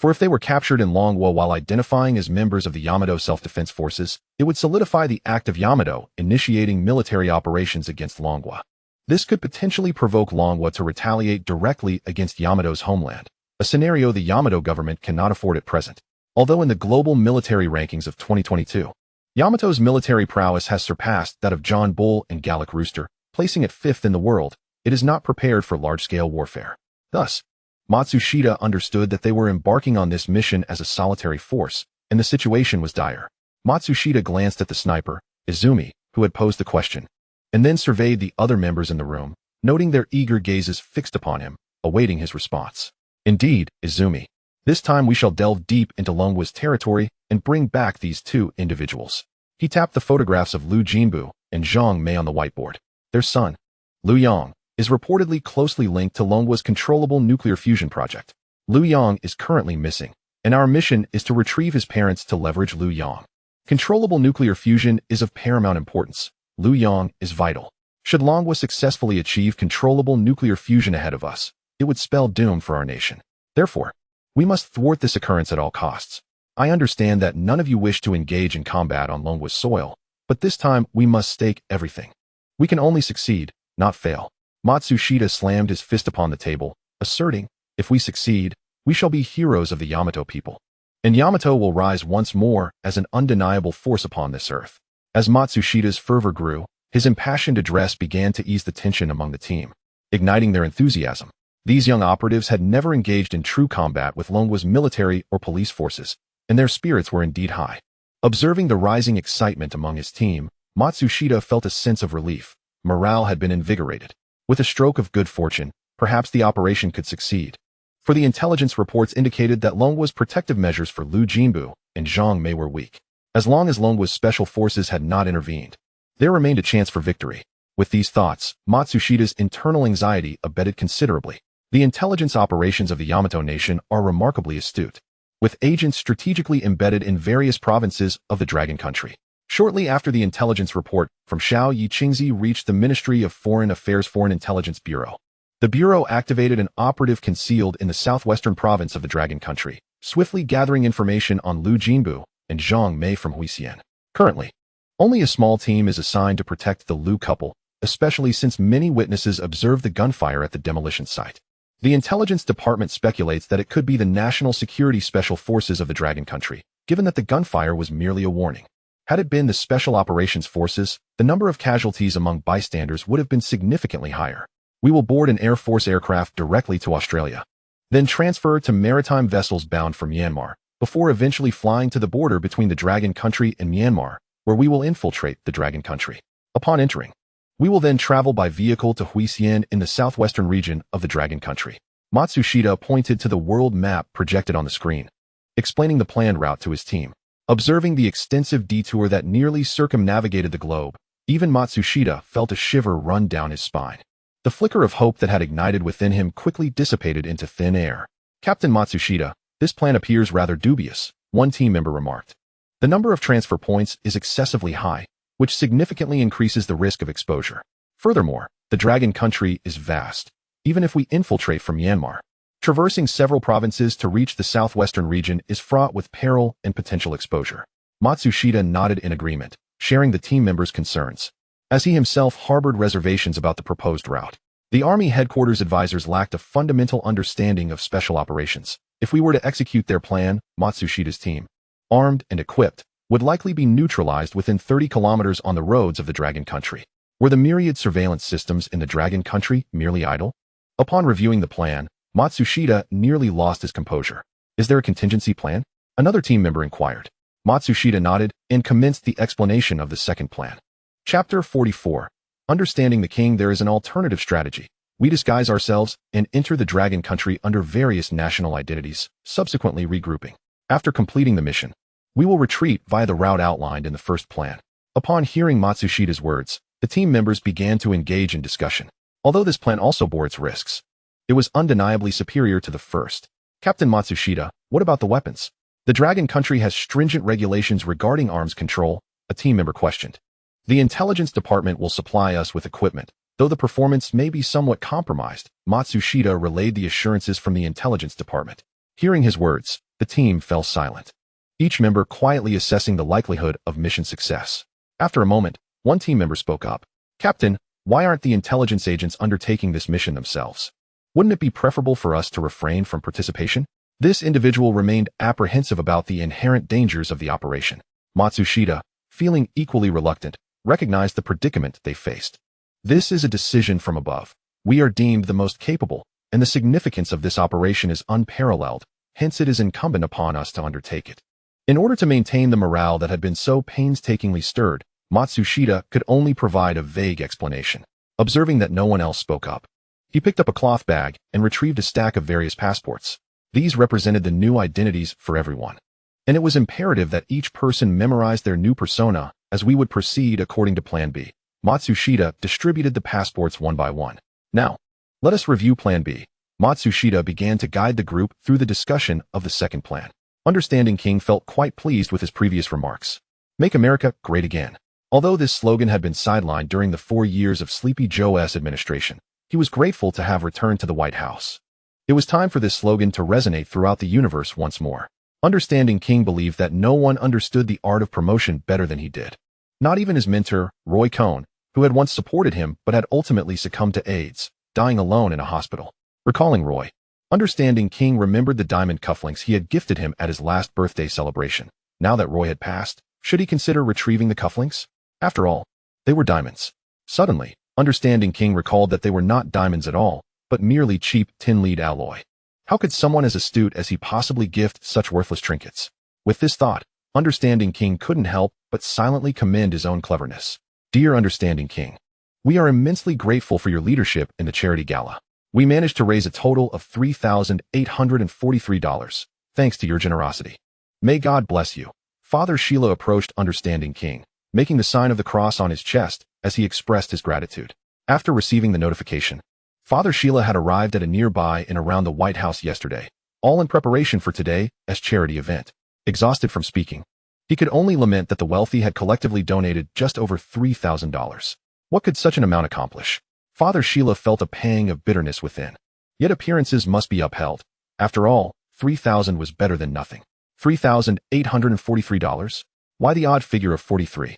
For if they were captured in Longwa while identifying as members of the Yamato self-defense forces, it would solidify the act of Yamato initiating military operations against Longwa. This could potentially provoke Longwa to retaliate directly against Yamato's homeland, a scenario the Yamato government cannot afford at present. Although in the global military rankings of 2022, Yamato's military prowess has surpassed that of John Bull and Gallic Rooster, placing it 5th in the world, it is not prepared for large-scale warfare. Thus, Matsushita understood that they were embarking on this mission as a solitary force, and the situation was dire. Matsushita glanced at the sniper, Izumi, who had posed the question, and then surveyed the other members in the room, noting their eager gazes fixed upon him, awaiting his response. Indeed, Izumi. This time we shall delve deep into Longwa's territory and bring back these two individuals. He tapped the photographs of Liu Jinbu and Zhang Mei on the whiteboard. Their son, Liu Yang, is reportedly closely linked to Longwa's controllable nuclear fusion project. Liu Yang is currently missing, and our mission is to retrieve his parents to leverage Liu Yang. Controllable nuclear fusion is of paramount importance. Liu Yang is vital. Should Longwa successfully achieve controllable nuclear fusion ahead of us, it would spell doom for our nation. Therefore, we must thwart this occurrence at all costs. I understand that none of you wish to engage in combat on Longwa's soil, but this time we must stake everything. We can only succeed, not fail. Matsushita slammed his fist upon the table, asserting, if we succeed, we shall be heroes of the Yamato people. And Yamato will rise once more as an undeniable force upon this earth. As Matsushita's fervor grew, his impassioned address began to ease the tension among the team, igniting their enthusiasm. These young operatives had never engaged in true combat with Longwa's military or police forces, and their spirits were indeed high. Observing the rising excitement among his team, Matsushita felt a sense of relief. Morale had been invigorated. With a stroke of good fortune, perhaps the operation could succeed. For the intelligence reports indicated that Longwa's protective measures for Liu Jinbu and Zhang Mei were weak. As long as Longwa's special forces had not intervened, there remained a chance for victory. With these thoughts, Matsushita's internal anxiety abated considerably. The intelligence operations of the Yamato nation are remarkably astute, with agents strategically embedded in various provinces of the Dragon Country. Shortly after the intelligence report from Xiao Yiqingzi reached the Ministry of Foreign Affairs Foreign Intelligence Bureau, the Bureau activated an operative concealed in the southwestern province of the Dragon Country, swiftly gathering information on Liu Jinbu and Zhang Mei from Huisien. Currently, only a small team is assigned to protect the Liu couple, especially since many witnesses observed the gunfire at the demolition site. The intelligence department speculates that it could be the National Security Special Forces of the Dragon Country, given that the gunfire was merely a warning. Had it been the Special Operations Forces, the number of casualties among bystanders would have been significantly higher. We will board an Air Force aircraft directly to Australia, then transfer to maritime vessels bound for Myanmar, before eventually flying to the border between the Dragon Country and Myanmar, where we will infiltrate the Dragon Country. Upon entering, we will then travel by vehicle to Huisien in the southwestern region of the Dragon Country. Matsushita pointed to the world map projected on the screen, explaining the planned route to his team. Observing the extensive detour that nearly circumnavigated the globe, even Matsushita felt a shiver run down his spine. The flicker of hope that had ignited within him quickly dissipated into thin air. Captain Matsushita, this plan appears rather dubious, one team member remarked. The number of transfer points is excessively high, which significantly increases the risk of exposure. Furthermore, the Dragon Country is vast. Even if we infiltrate from Myanmar, traversing several provinces to reach the southwestern region is fraught with peril and potential exposure. Matsushita nodded in agreement, sharing the team members' concerns, as he himself harbored reservations about the proposed route. The Army headquarters advisors lacked a fundamental understanding of special operations. If we were to execute their plan, Matsushita's team, armed and equipped, would likely be neutralized within 30 kilometers on the roads of the Dragon Country. Were the myriad surveillance systems in the Dragon Country merely idle? Upon reviewing the plan, Matsushita nearly lost his composure. Is there a contingency plan? Another team member inquired. Matsushita nodded and commenced the explanation of the second plan. Chapter 44. Understanding the king. There is an alternative strategy. We disguise ourselves and enter the Dragon Country under various national identities, subsequently regrouping. After completing the mission, we will retreat via the route outlined in the first plan. Upon hearing Matsushita's words, the team members began to engage in discussion. Although this plan also bore its risks, it was undeniably superior to the first. Captain Matsushita, what about the weapons? The Dragon Country has stringent regulations regarding arms control, a team member questioned. The intelligence department will supply us with equipment, though the performance may be somewhat compromised. Matsushita relayed the assurances from the intelligence department. Hearing his words, the team fell silent, each member quietly assessing the likelihood of mission success. After a moment, one team member spoke up. Captain, why aren't the intelligence agents undertaking this mission themselves? Wouldn't it be preferable for us to refrain from participation? This individual remained apprehensive about the inherent dangers of the operation. Matsushita, feeling equally reluctant, recognized the predicament they faced. This is a decision from above. We are deemed the most capable, and the significance of this operation is unparalleled, hence it is incumbent upon us to undertake it. In order to maintain the morale that had been so painstakingly stirred, Matsushita could only provide a vague explanation. Observing that no one else spoke up, he picked up a cloth bag and retrieved a stack of various passports. These represented the new identities for everyone, and it was imperative that each person memorize their new persona as we would proceed according to Plan B. Matsushita distributed the passports one by one. Now, let us review Plan B. Matsushita began to guide the group through the discussion of the second plan. Understanding King felt quite pleased with his previous remarks. Make America Great Again. Although this slogan had been sidelined during the 4 years of Sleepy Joe's administration, he was grateful to have returned to the White House. It was time for this slogan to resonate throughout the universe once more. Understanding King believed that no one understood the art of promotion better than he did. Not even his mentor, Roy Cohn, who had once supported him but had ultimately succumbed to AIDS, dying alone in a hospital. Recalling Roy, Understanding King remembered the diamond cufflinks he had gifted him at his last birthday celebration. Now that Roy had passed, should he consider retrieving the cufflinks? After all, they were diamonds. Suddenly, Understanding King recalled that they were not diamonds at all, but merely cheap tin-lead alloy. How could someone as astute as he possibly gift such worthless trinkets? With this thought, Understanding King couldn't help but silently commend his own cleverness. Dear Understanding King, we are immensely grateful for your leadership in the charity gala. We managed to raise a total of $3,843, thanks to your generosity. May God bless you. Father Sheila approached Understanding King, making the sign of the cross on his chest as he expressed his gratitude. After receiving the notification, Father Sheila had arrived at a nearby inn around the White House yesterday, all in preparation for today's charity event. Exhausted from speaking, he could only lament that the wealthy had collectively donated just over $3,000. What could such an amount accomplish? Father Sheila felt a pang of bitterness within. Yet appearances must be upheld. After all, $3,000 was better than nothing. $3,843? Why the odd figure of 43?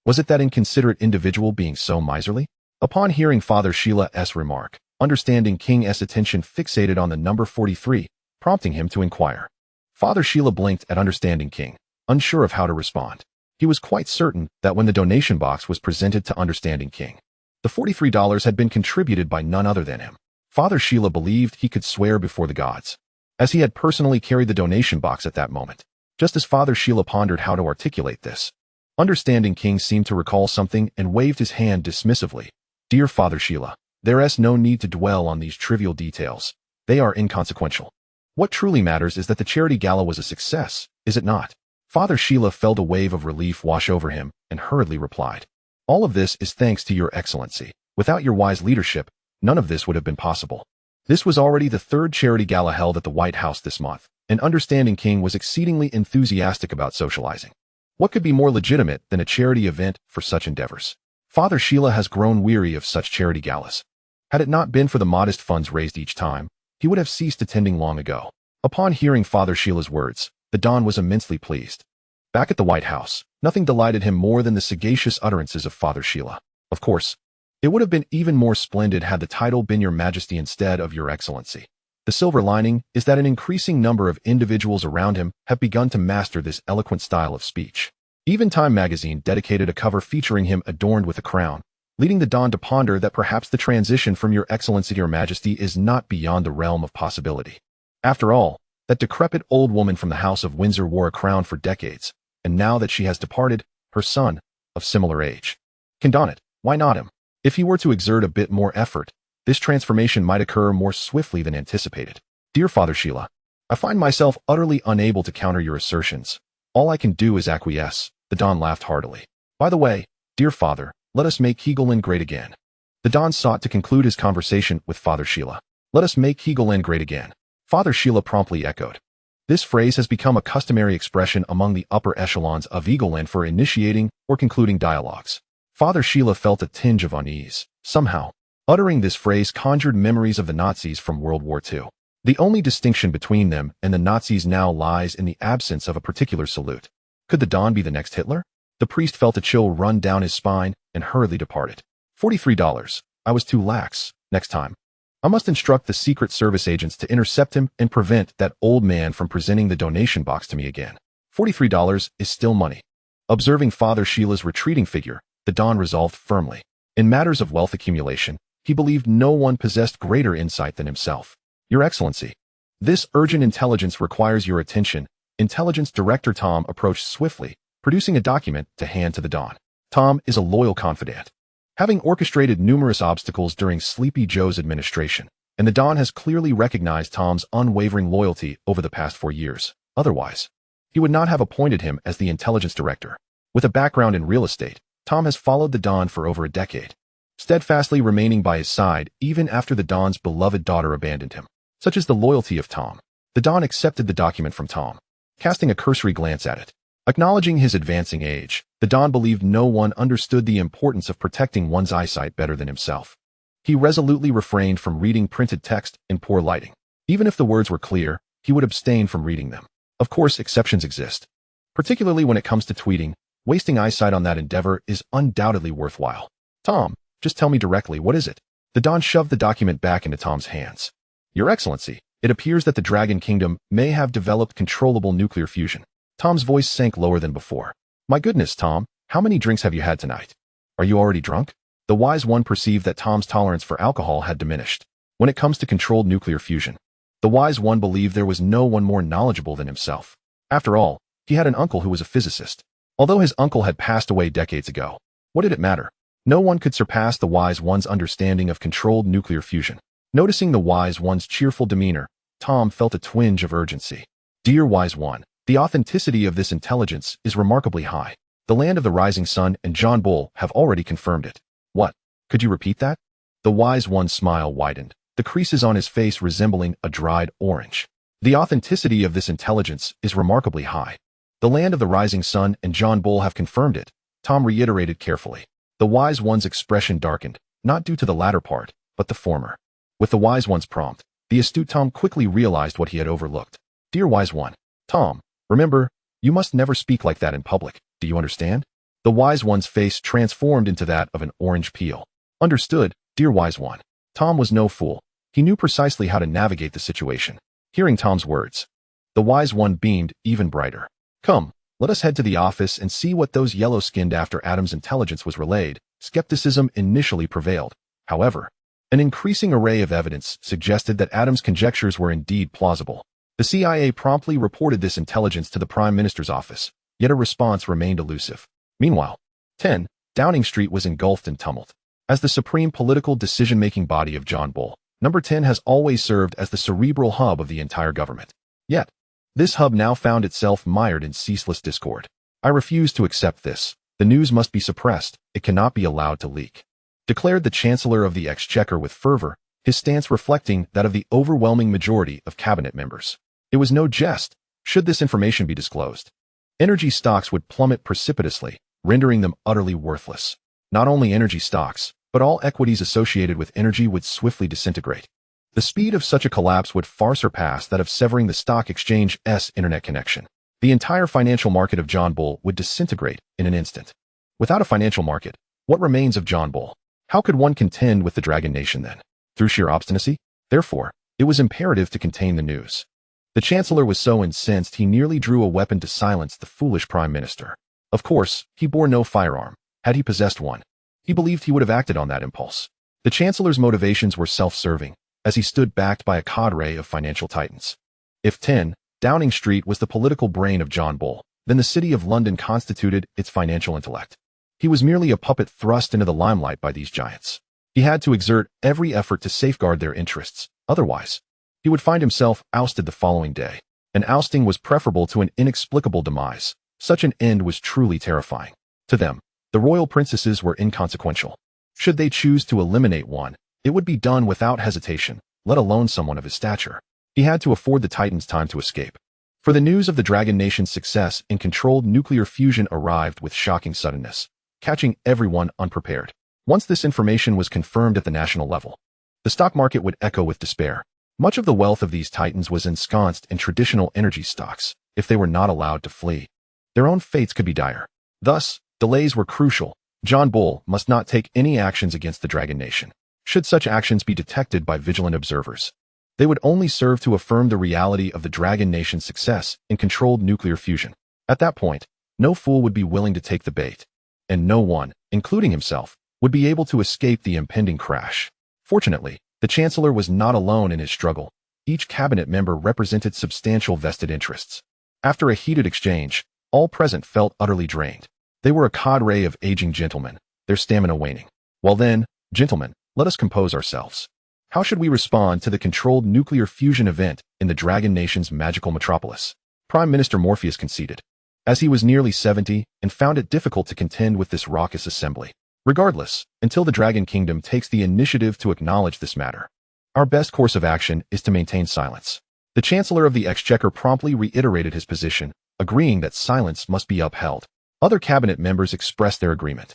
Was it that inconsiderate individual being so miserly? Upon hearing Father Sheila's remark, Understanding King's attention fixated on the number 43, prompting him to inquire. Father Sheila blinked at Understanding King, unsure of how to respond. He was quite certain that when the donation box was presented to Understanding King, the $43 had been contributed by none other than him. Father Sheila believed he could swear before the gods, as he had personally carried the donation box at that moment. Just as Father Sheila pondered how to articulate this, Understanding King seemed to recall something and waved his hand dismissively. Dear Father Sheila, there's no need to dwell on these trivial details. They are inconsequential. What truly matters is that the charity gala was a success, is it not? Father Sheila felt a wave of relief wash over him and hurriedly replied. All of this is thanks to your excellency. Without your wise leadership, none of this would have been possible. This was already the third charity gala held at the White House this month, and understanding King was exceedingly enthusiastic about socializing. What could be more legitimate than a charity event for such endeavors? Father Sheila has grown weary of such charity galas. Had it not been for the modest funds raised each time, he would have ceased attending long ago. Upon hearing Father Sheila's words, the Don was immensely pleased. Back at the White House, nothing delighted him more than the sagacious utterances of Father Sheila. Of course, it would have been even more splendid had the title been Your Majesty instead of Your Excellency. The silver lining is that an increasing number of individuals around him have begun to master this eloquent style of speech. Even Time magazine dedicated a cover featuring him adorned with a crown, leading the Don to ponder that perhaps the transition from Your Excellency to Your Majesty is not beyond the realm of possibility. After all, that decrepit old woman from the House of Windsor wore a crown for decades, and now that she has departed, her son, of similar age, can don it. Why not him? If he were to exert a bit more effort, this transformation might occur more swiftly than anticipated. Dear Father Sheila, I find myself utterly unable to counter your assertions. All I can do is acquiesce. The Don laughed heartily. By the way, dear Father, let us make Hegelin great again. The Don sought to conclude his conversation with Father Sheila. Let us make Hegelin great again. Father Sheila promptly echoed. This phrase has become a customary expression among the upper echelons of Hegelin for initiating or concluding dialogues. Father Sheila felt a tinge of unease. Somehow, uttering this phrase conjured memories of the Nazis from World War II. The only distinction between them and the Nazis now lies in the absence of a particular salute. Could the Don be the next Hitler? The priest felt a chill run down his spine and hurriedly departed. $43. I was too lax. Next time, I must instruct the Secret Service agents to intercept him and prevent that old man from presenting the donation box to me again. $43 is still money. Observing Father Sheila's retreating figure, the Don resolved firmly. In matters of wealth accumulation, he believed no one possessed greater insight than himself. Your Excellency, this urgent intelligence requires your attention. Intelligence Director Tom approached swiftly, producing a document to hand to the Don. Tom is a loyal confidant, having orchestrated numerous obstacles during Sleepy Joe's administration, and the Don has clearly recognized Tom's unwavering loyalty over the past 4 years. Otherwise, he would not have appointed him as the intelligence director. With a background in real estate, Tom has followed the Don for over a decade, steadfastly remaining by his side even after the Don's beloved daughter abandoned him. Such is the loyalty of Tom. The Don accepted the document from Tom, casting a cursory glance at it. Acknowledging his advancing age, the Don believed no one understood the importance of protecting one's eyesight better than himself. He resolutely refrained from reading printed text in poor lighting. Even if the words were clear, he would abstain from reading them. Of course, exceptions exist. Particularly when it comes to tweeting, wasting eyesight on that endeavor is undoubtedly worthwhile. Tom, just tell me directly, what is it? The Don shoved the document back into Tom's hands. Your Excellency, it appears that the Dragon Kingdom may have developed controllable nuclear fusion. Tom's voice sank lower than before. My goodness, Tom, how many drinks have you had tonight? Are you already drunk? The wise one perceived that Tom's tolerance for alcohol had diminished. When it comes to controlled nuclear fusion, the wise one believed there was no one more knowledgeable than himself. After all, he had an uncle who was a physicist. Although his uncle had passed away decades ago, what did it matter? No one could surpass the wise one's understanding of controlled nuclear fusion. Noticing the wise one's cheerful demeanor, Tom felt a twinge of urgency. Dear wise one, the authenticity of this intelligence is remarkably high. The Land of the Rising Sun and John Bull have already confirmed it. What? Could you repeat that? The wise one's smile widened, the creases on his face resembling a dried orange. The authenticity of this intelligence is remarkably high. The Land of the Rising Sun and John Bull have confirmed it, Tom reiterated carefully. The wise one's expression darkened, not due to the latter part, but the former. With the wise one's prompt, the astute Tom quickly realized what he had overlooked. Dear wise one, Tom, remember, you must never speak like that in public. Do you understand? The wise one's face transformed into that of an orange peel. Understood, dear wise one. Tom was no fool. He knew precisely how to navigate the situation. Hearing Tom's words, the wise one beamed even brighter. Come, let us head to the office and see what those yellow-skinned after Adam's intelligence was relayed. Skepticism initially prevailed. However, an increasing array of evidence suggested that Adam's conjectures were indeed plausible. The CIA promptly reported this intelligence to the Prime Minister's office, yet a response remained elusive. Meanwhile, 10 Downing Street was engulfed in tumult. As the supreme political decision-making body of John Bull, Number 10 has always served as the cerebral hub of the entire government. Yet, this hub now found itself mired in ceaseless discord. I refuse to accept this. The news must be suppressed. It cannot be allowed to leak. declared the Chancellor of the Exchequer with fervor, his stance reflecting that of the overwhelming majority of cabinet members. It was no jest, should this information be disclosed. Energy stocks would plummet precipitously, rendering them utterly worthless. Not only energy stocks, but all equities associated with energy would swiftly disintegrate. The speed of such a collapse would far surpass that of severing the stock exchange's internet connection. The entire financial market of John Bull would disintegrate in an instant. Without a financial market, what remains of John Bull? How could one contend with the Dragon Nation then? Through sheer obstinacy? Therefore, it was imperative to contain the news. The Chancellor was so incensed he nearly drew a weapon to silence the foolish Prime Minister. Of course, he bore no firearm. Had he possessed one, he believed he would have acted on that impulse. The Chancellor's motivations were self-serving, as he stood backed by a cadre of financial titans. If 10 Downing Street was the political brain of John Bull, then the City of London constituted its financial intellect. He was merely a puppet thrust into the limelight by these giants. He had to exert every effort to safeguard their interests, otherwise, he would find himself ousted the following day. An ousting was preferable to an inexplicable demise. Such an end was truly terrifying. To them, the royal princesses were inconsequential. Should they choose to eliminate one, it would be done without hesitation, let alone someone of his stature. He had to afford the Titans time to escape. For the news of the Dragon Nation's success in controlled nuclear fusion arrived with shocking suddenness, catching everyone unprepared. Once this information was confirmed at the national level, the stock market would echo with despair. Much of the wealth of these titans was ensconced in traditional energy stocks. If they were not allowed to flee, their own fates could be dire. Thus, delays were crucial. John Bull must not take any actions against the Dragon Nation. Should such actions be detected by vigilant observers, they would only serve to affirm the reality of the Dragon Nation's success in controlled nuclear fusion. At that point, no fool would be willing to take the bait, and no one, including himself, would be able to escape the impending crash. Fortunately, the Chancellor was not alone in his struggle. Each cabinet member represented substantial vested interests. After a heated exchange, all present felt utterly drained. They were a cadre of aging gentlemen, their stamina waning. Well then, gentlemen, let us compose ourselves. How should we respond to the controlled nuclear fusion event in the Dragon Nation's magical metropolis? Prime Minister Morpheus conceded, as he was nearly 70 and found it difficult to contend with this raucous assembly. Regardless, until the Dragon Kingdom takes the initiative to acknowledge this matter, our best course of action is to maintain silence. The Chancellor of the Exchequer promptly reiterated his position, agreeing that silence must be upheld. Other cabinet members expressed their agreement.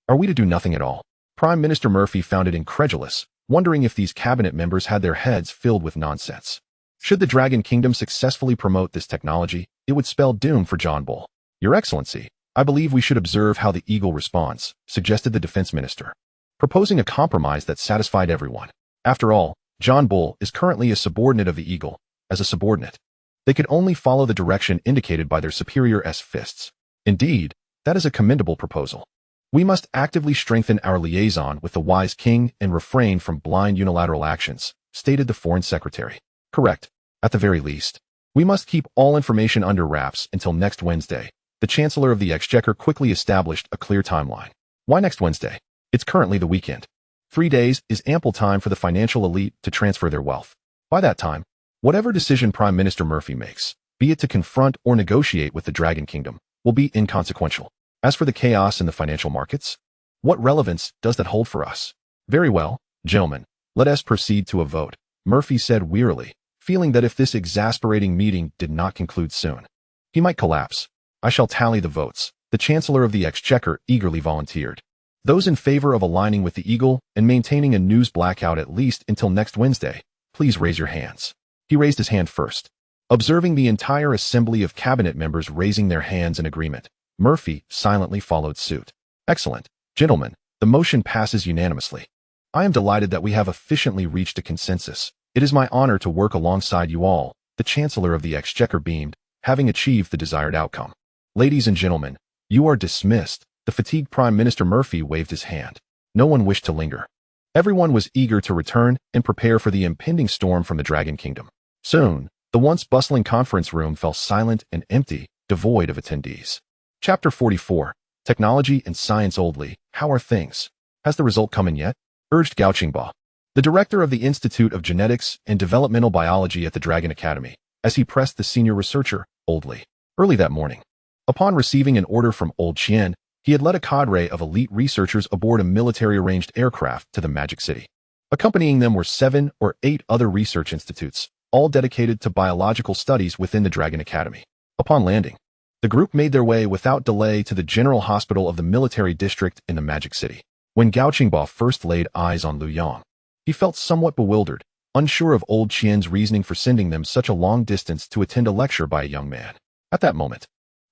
Are we to do nothing at all? Prime Minister Murphy found it incredulous, wondering if these cabinet members had their heads filled with nonsense. Should the Dragon Kingdom successfully promote this technology, it would spell doom for John Bull. Your Excellency, I believe we should observe how the Eagle responds, suggested the Defense Minister, proposing a compromise that satisfied everyone. After all, John Bull is currently a subordinate of the Eagle. As a subordinate, they could only follow the direction indicated by their superior's fists. Indeed, that is a commendable proposal. We must actively strengthen our liaison with the wise king and refrain from blind unilateral actions, stated the Foreign Secretary. Correct. At the very least, we must keep all information under wraps until next Wednesday. The Chancellor of the Exchequer quickly established a clear timeline. Why next Wednesday? It's currently the weekend. 3 days is ample time for the financial elite to transfer their wealth. By that time, whatever decision Prime Minister Murphy makes, be it to confront or negotiate with the Dragon Kingdom, will be inconsequential. As for the chaos in the financial markets, what relevance does that hold for us? Very well, gentlemen, let us proceed to a vote, Murphy said wearily, feeling that if this exasperating meeting did not conclude soon, he might collapse. I shall tally the votes, the Chancellor of the Exchequer eagerly volunteered. Those in favor of aligning with the Eagle and maintaining a news blackout at least until next Wednesday, please raise your hands. He raised his hand first. Observing the entire assembly of cabinet members raising their hands in agreement, Murphy silently followed suit. Excellent. Gentlemen, the motion passes unanimously. I am delighted that we have efficiently reached a consensus. It is my honor to work alongside you all, the Chancellor of the Exchequer beamed, having achieved the desired outcome. Ladies and gentlemen, you are dismissed. The fatigued Prime Minister Murphy waved his hand. No one wished to linger. Everyone was eager to return and prepare for the impending storm from the Dragon Kingdom. Soon, the once bustling conference room fell silent and empty, devoid of attendees. Chapter 44. Technology and Science Oldly, how are things? Has the result come in yet? Urged Gao Qingba, the director of the Institute of Genetics and Developmental Biology at the Dragon Academy, as he pressed the senior researcher, Oldly. Early that morning, upon receiving an order from Old Qian, He had led a cadre of elite researchers aboard a military-arranged aircraft to the Magic City. Accompanying them were 7 or 8 other research institutes, all dedicated to biological studies within the Dragon Academy. Upon landing, the group made their way without delay to the General Hospital of the military district in the Magic City. When Gao Qingba first laid eyes on Liu Yang, he felt somewhat bewildered, unsure of old Qian's reasoning for sending them such a long distance to attend a lecture by a young man. At that moment,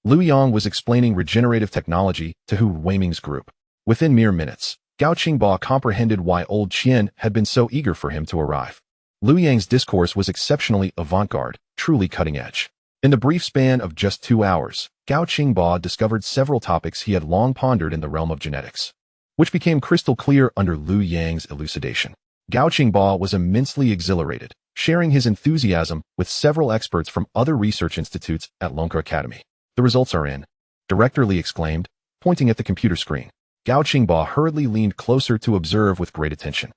Liu Yang was explaining regenerative technology to Hu Weiming's group. Within mere minutes, Gao Qingba comprehended why old Qian had been so eager for him to arrive. Liu Yang's discourse was exceptionally avant-garde, truly cutting-edge. In the brief span of just 2 hours, Gao Qingba discovered several topics he had long pondered in the realm of genetics, which became crystal clear under Liu Yang's elucidation. Gao Qingba was immensely exhilarated, sharing his enthusiasm with several experts from other research institutes at Lonka Academy. "The results are in," Director Li exclaimed, pointing at the computer screen. Gao Qingba hurriedly leaned closer to observe with great attention.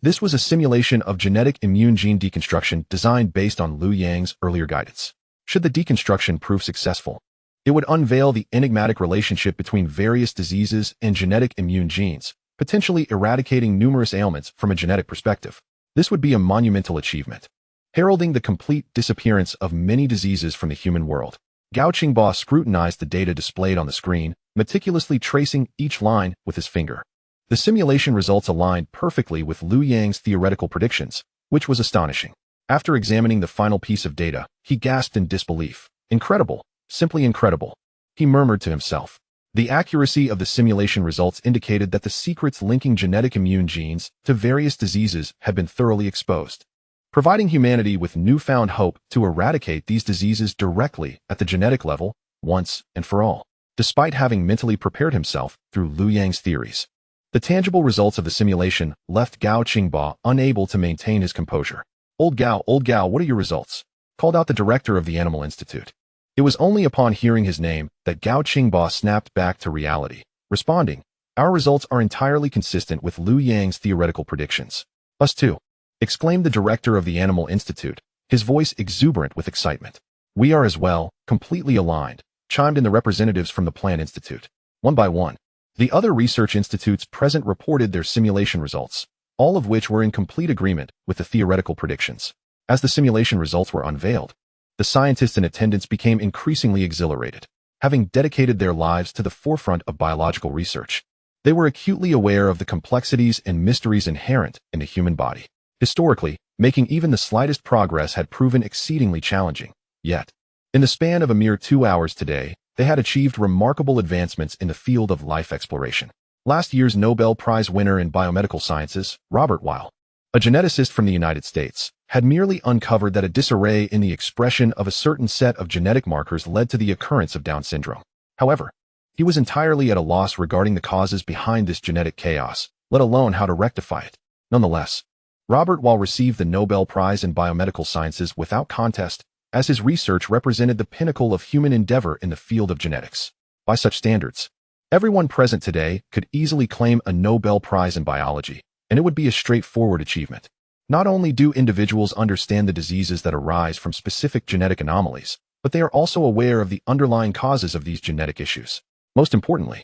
This was a simulation of genetic immune gene deconstruction designed based on Liu Yang's earlier guidance. Should the deconstruction prove successful, it would unveil the enigmatic relationship between various diseases and genetic immune genes, potentially eradicating numerous ailments from a genetic perspective. This would be a monumental achievement, heralding the complete disappearance of many diseases from the human world. Gao Qingba scrutinized the data displayed on the screen, meticulously tracing each line with his finger. The simulation results aligned perfectly with Liu Yang's theoretical predictions, which was astonishing. After examining the final piece of data, he gasped in disbelief. "Incredible, simply incredible," he murmured to himself. The accuracy of the simulation results indicated that the secrets linking genetic immune genes to various diseases had been thoroughly exposed, providing humanity with newfound hope to eradicate these diseases directly at the genetic level, once and for all. Despite having mentally prepared himself through Liu Yang's theories, the tangible results of the simulation left Gao Qingba unable to maintain his composure. Old Gao, what are your results?" called out the director of the Animal Institute. It was only upon hearing his name that Gao Qingba snapped back to reality, responding, "Our results are entirely consistent with Liu Yang's theoretical predictions." "Us too," exclaimed the director of the Animal Institute, his voice exuberant with excitement. "We are as well, completely aligned," chimed in the representatives from the Plant Institute. One by one, the other research institutes present reported their simulation results, all of which were in complete agreement with the theoretical predictions. As the simulation results were unveiled, the scientists in attendance became increasingly exhilarated. Having dedicated their lives to the forefront of biological research, they were acutely aware of the complexities and mysteries inherent in the human body. Historically, making even the slightest progress had proven exceedingly challenging. Yet, in the span of a mere 2 hours today, they had achieved remarkable advancements in the field of life exploration. Last year's Nobel Prize winner in biomedical sciences, Robert Weil, a geneticist from the United States, had merely uncovered that a disarray in the expression of a certain set of genetic markers led to the occurrence of Down syndrome. However, he was entirely at a loss regarding the causes behind this genetic chaos, let alone how to rectify it. Nonetheless, Robert Weil received the Nobel Prize in biomedical sciences without contest, as his research represented the pinnacle of human endeavor in the field of genetics. By such standards, everyone present today could easily claim a Nobel Prize in biology, and it would be a straightforward achievement. Not only do individuals understand the diseases that arise from specific genetic anomalies, but they are also aware of the underlying causes of these genetic issues. Most importantly,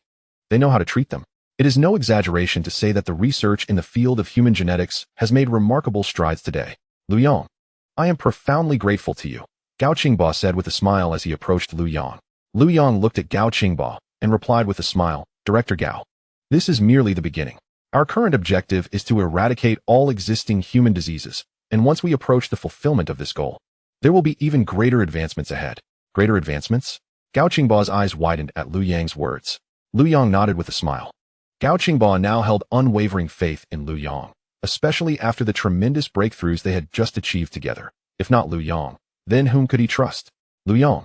they know how to treat them. It is no exaggeration to say that the research in the field of human genetics has made remarkable strides today. Liu Yang, I am profoundly grateful to you, Gao Qingba said with a smile as he approached Liu Yang. Liu Yang looked at Gao Qingba and replied with a smile, "Director Gao, this is merely the beginning. Our current objective is to eradicate all existing human diseases, and once we approach the fulfillment of this goal, there will be even greater advancements ahead." Greater advancements? Gao Qingba's eyes widened at Liu Yang's words. Liu Yang nodded with a smile. Gao Qingba now held unwavering faith in Liu Yang, especially after the tremendous breakthroughs they had just achieved together. If not Liu Yang, then whom could he trust? "Liu Yang,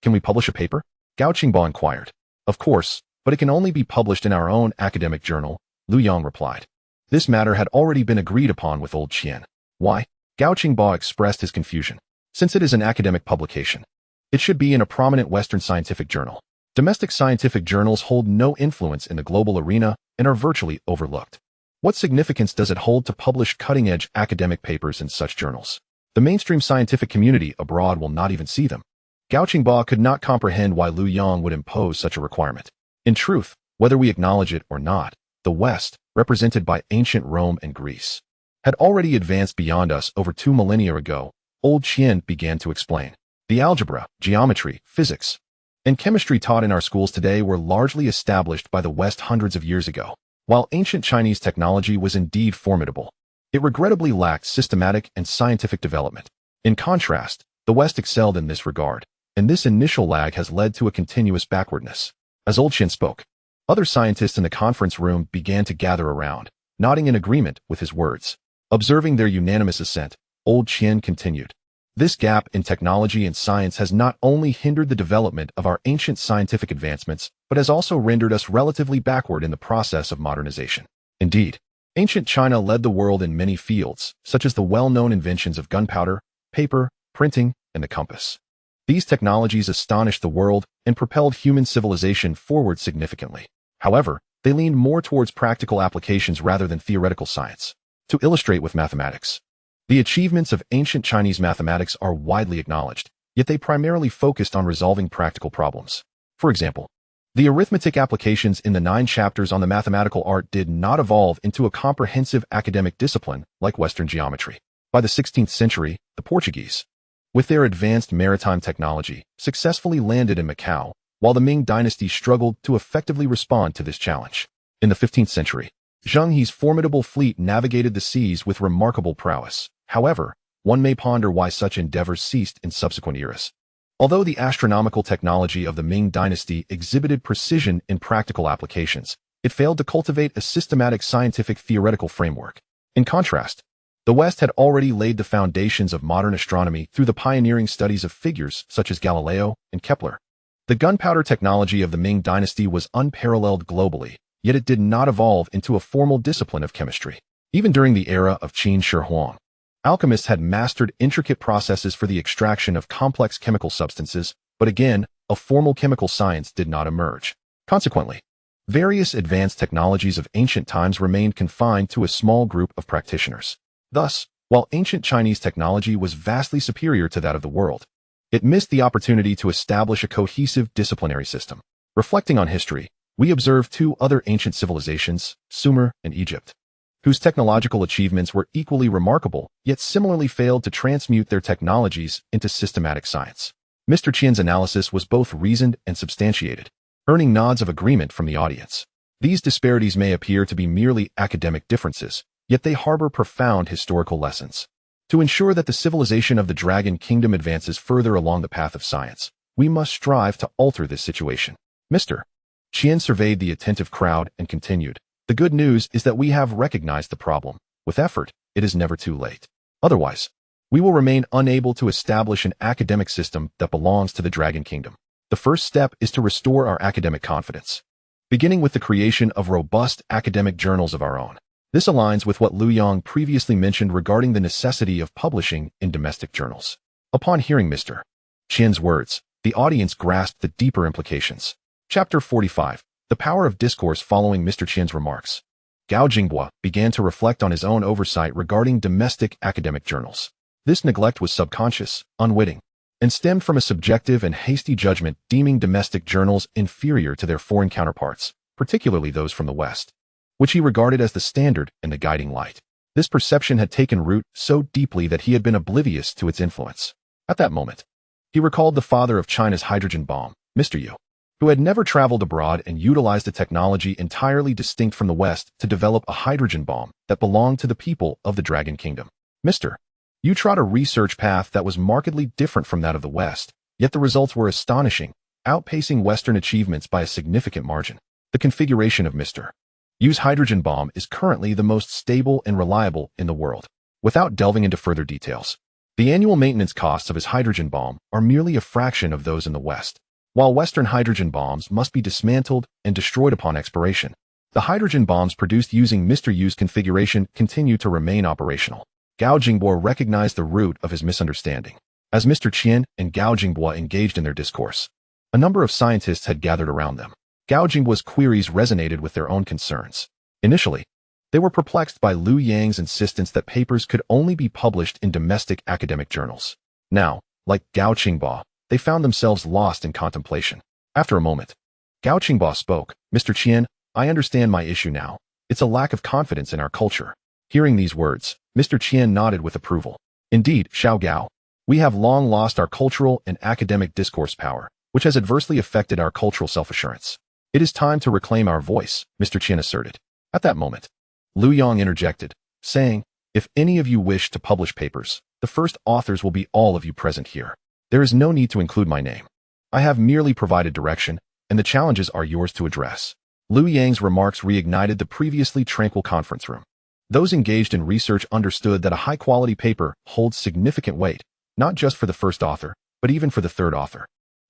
can we publish a paper?" Gao Qingba inquired. "Of course, but it can only be published in our own academic journal," Liu Yang replied. This matter had already been agreed upon with old Qian. "Why?" Gao Qingba expressed his confusion. "Since it is an academic publication, it should be in a prominent Western scientific journal. Domestic scientific journals hold no influence in the global arena and are virtually overlooked. What significance does it hold to publish cutting-edge academic papers in such journals? The mainstream scientific community abroad will not even see them." Gao Qingba could not comprehend why Liu Yang would impose such a requirement. In truth, Whether we acknowledge it or not, the West, represented by ancient Rome and Greece, had already advanced beyond us over 2 millennia ago. Old Qian began to explain. The algebra, geometry, physics, and chemistry taught in our schools today were largely established by the West hundreds of years ago. While ancient Chinese technology was indeed formidable, it regrettably lacked systematic and scientific development. In contrast, the West excelled in this regard, and this initial lag has led to a continuous backwardness. As Old Qian spoke, other scientists in the conference room began to gather around, nodding in agreement with his words. Observing their unanimous assent, Old Qian continued. This gap in technology and science has not only hindered the development of our ancient scientific advancements, but has also rendered us relatively backward in the process of modernization. Indeed, ancient China led the world in many fields, such as the well-known inventions of gunpowder, paper, printing, and the compass. These technologies astonished the world and propelled human civilization forward significantly. However, they leaned more towards practical applications rather than theoretical science. To illustrate with mathematics, the achievements of ancient Chinese mathematics are widely acknowledged, yet they primarily focused on resolving practical problems. For example, the arithmetic applications in the 9 chapters on the mathematical art did not evolve into a comprehensive academic discipline like Western geometry. By the 16th century, the Portuguese, with their advanced maritime technology, successfully landed in Macau, while the Ming dynasty struggled to effectively respond to this challenge. In the 15th century, Zheng He's formidable fleet navigated the seas with remarkable prowess. However, one may ponder why such endeavors ceased in subsequent eras. Although the astronomical technology of the Ming dynasty exhibited precision in practical applications, it failed to cultivate a systematic scientific theoretical framework. In contrast, the West had already laid the foundations of modern astronomy through the pioneering studies of figures such as Galileo and Kepler. The gunpowder technology of the Ming dynasty was unparalleled globally, yet it did not evolve into a formal discipline of chemistry. Even during the era of Qin Shi Huang, alchemists had mastered intricate processes for the extraction of complex chemical substances, but again, a formal chemical science did not emerge. Consequently, various advanced technologies of ancient times remained confined to a small group of practitioners. Thus, while ancient Chinese technology was vastly superior to that of the world, it missed the opportunity to establish a cohesive disciplinary system. Reflecting on history, we observe 2 other ancient civilizations, Sumer and Egypt, whose technological achievements were equally remarkable, yet similarly failed to transmute their technologies into systematic science. Mr. Qian's analysis was both reasoned and substantiated, earning nods of agreement from the audience. These disparities may appear to be merely academic differences, yet they harbor profound historical lessons. To ensure that the civilization of the Dragon Kingdom advances further along the path of science, we must strive to alter this situation. Mr. Qian surveyed the attentive crowd and continued. The good news is that we have recognized the problem. With effort, it is never too late. Otherwise, we will remain unable to establish an academic system that belongs to the Dragon Kingdom. The first step is to restore our academic confidence, beginning with the creation of robust academic journals of our own. This aligns with what Liu Yang previously mentioned regarding the necessity of publishing in domestic journals. Upon hearing Mr. Qian's words, the audience grasped the deeper implications. Chapter 45. The Power of Discourse. Following Mr. Qian's remarks, Gao Jinghua began to reflect on his own oversight regarding domestic academic journals. This neglect was subconscious, unwitting, and stemmed from a subjective and hasty judgment deeming domestic journals inferior to their foreign counterparts, particularly those from the West, which he regarded as the standard and the guiding light. This perception had taken root so deeply that he had been oblivious to its influence. At that moment, he recalled the father of China's hydrogen bomb, Mr. Yu, who had never traveled abroad and utilized a technology entirely distinct from the West to develop a hydrogen bomb that belonged to the people of the Dragon Kingdom. Mr. Yu trod a research path that was markedly different from that of the West, yet the results were astonishing, outpacing Western achievements by a significant margin. The configuration of Mr. Yu's hydrogen bomb is currently the most stable and reliable in the world. Without delving into further details, the annual maintenance costs of his hydrogen bomb are merely a fraction of those in the West. While Western hydrogen bombs must be dismantled and destroyed upon expiration, the hydrogen bombs produced using Mr. Yu's configuration continue to remain operational. Gao Jinghua recognized the root of his misunderstanding. As Mr. Qian and Gao Jinghua engaged in their discourse, a number of scientists had gathered around them. Gao Jinghua's queries resonated with their own concerns. Initially, they were perplexed by Liu Yang's insistence that papers could only be published in domestic academic journals. Now, like Gao Jinghua, they found themselves lost in contemplation. After a moment, Gao Qingba spoke. Mr. Qian, I understand my issue now. It's a lack of confidence in our culture. Hearing these words, Mr. Qian nodded with approval. Indeed, Xiao Gao. We have long lost our cultural and academic discourse power, which has adversely affected our cultural self-assurance. It is time to reclaim our voice, Mr. Qian asserted. At that moment, Liu Yang interjected, saying, if any of you wish to publish papers, the first authors will be all of you present here. There is no need to include my name. I have merely provided direction, and the challenges are yours to address. Liu Yang's remarks reignited the previously tranquil conference room. Those engaged in research understood that a high-quality paper holds significant weight, not just for the first author, but even for the third author.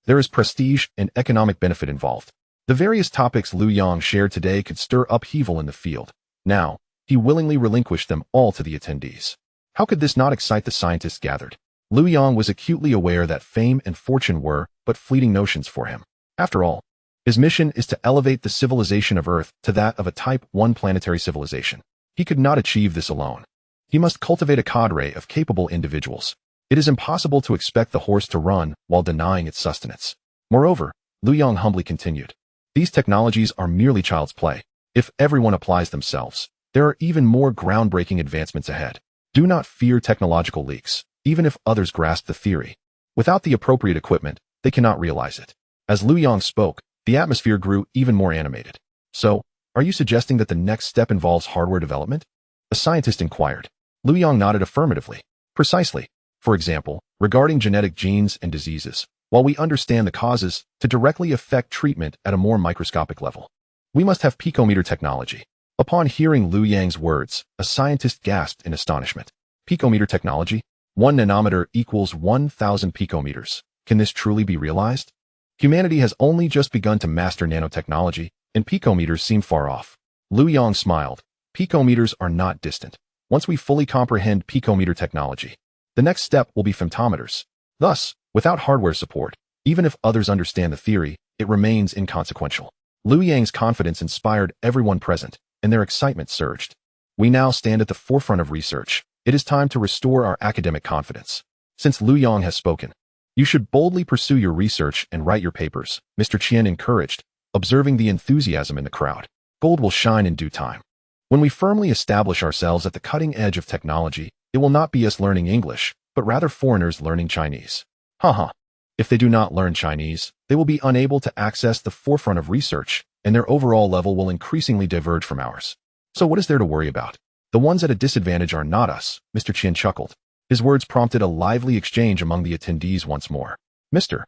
There is prestige and economic benefit involved. The various topics Liu Yang shared today could stir upheaval in the field. Now, he willingly relinquished them all to the attendees. How could this not excite the scientists gathered? Liu Yang was acutely aware that fame and fortune were but fleeting notions for him. After all, his mission is to elevate the civilization of Earth to that of a Type 1 planetary civilization. He could not achieve this alone. He must cultivate a cadre of capable individuals. It is impossible to expect the horse to run while denying its sustenance. Moreover, Liu Yang humbly continued, these technologies are merely child's play. If everyone applies themselves, there are even more groundbreaking advancements ahead. Do not fear technological leaks, even if others grasp the theory. Without the appropriate equipment, they cannot realize it. As Liu Yang spoke, the atmosphere grew even more animated. So, are you suggesting that the next step involves hardware development? A scientist inquired. Liu Yang nodded affirmatively. Precisely. For example, regarding genetic genes and diseases, while we understand the causes, to directly affect treatment at a more microscopic level, we must have picometer technology. Upon hearing Liu Yang's words, a scientist gasped in astonishment. Picometer technology? 1 nanometer equals 1,000 picometers. Can this truly be realized? Humanity has only just begun to master nanotechnology, and picometers seem far off. Liu Yang smiled. Picometers are not distant. Once we fully comprehend picometer technology, the next step will be femtometers. Thus, without hardware support, even if others understand the theory, it remains inconsequential. Liu Yang's confidence inspired everyone present, and their excitement surged. We now stand at the forefront of research. It is time to restore our academic confidence. Since Liu Yang has spoken, you should boldly pursue your research and write your papers, Mr. Qian encouraged, observing the enthusiasm in the crowd. Gold will shine in due time. When we firmly establish ourselves at the cutting edge of technology, it will not be us learning English, but rather foreigners learning Chinese. Haha. If they do not learn Chinese, they will be unable to access the forefront of research, and their overall level will increasingly diverge from ours. So what is there to worry about? The ones at a disadvantage are not us, Mr. Qian chuckled. His words prompted a lively exchange among the attendees once more. Mr.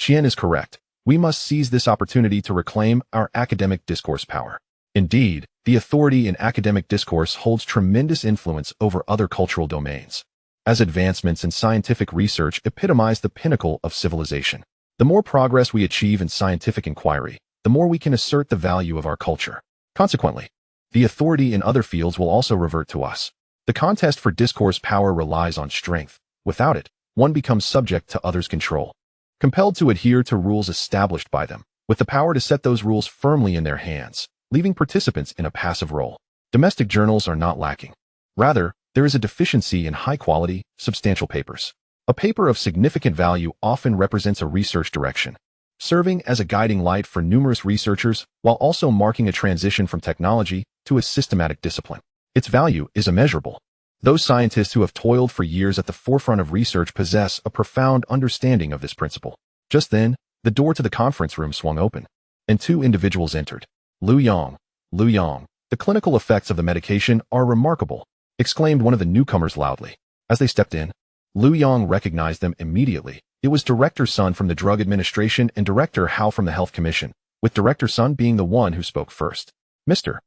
Qian is correct. We must seize this opportunity to reclaim our academic discourse power. Indeed, the authority in academic discourse holds tremendous influence over other cultural domains. As advancements in scientific research epitomize the pinnacle of civilization, the more progress we achieve in scientific inquiry, the more we can assert the value of our culture. Consequently, the authority in other fields will also revert to us. The contest for discourse power relies on strength. Without it, one becomes subject to others' control, compelled to adhere to rules established by them, with the power to set those rules firmly in their hands, leaving participants in a passive role. Domestic journals are not lacking. Rather, there is a deficiency in high-quality, substantial papers. A paper of significant value often represents a research direction, serving as a guiding light for numerous researchers while also marking a transition from technology to a systematic discipline. Its value is immeasurable. Those scientists who have toiled for years at the forefront of research possess a profound understanding of this principle. Just then, the door to the conference room swung open, and 2 individuals entered. Liu Yang, the clinical effects of the medication are remarkable, exclaimed one of the newcomers loudly. As they stepped in, Liu Yang recognized them immediately. It was Director Sun from the Drug Administration and Director Hao from the Health Commission, with Director Sun being the one who spoke first. Mr.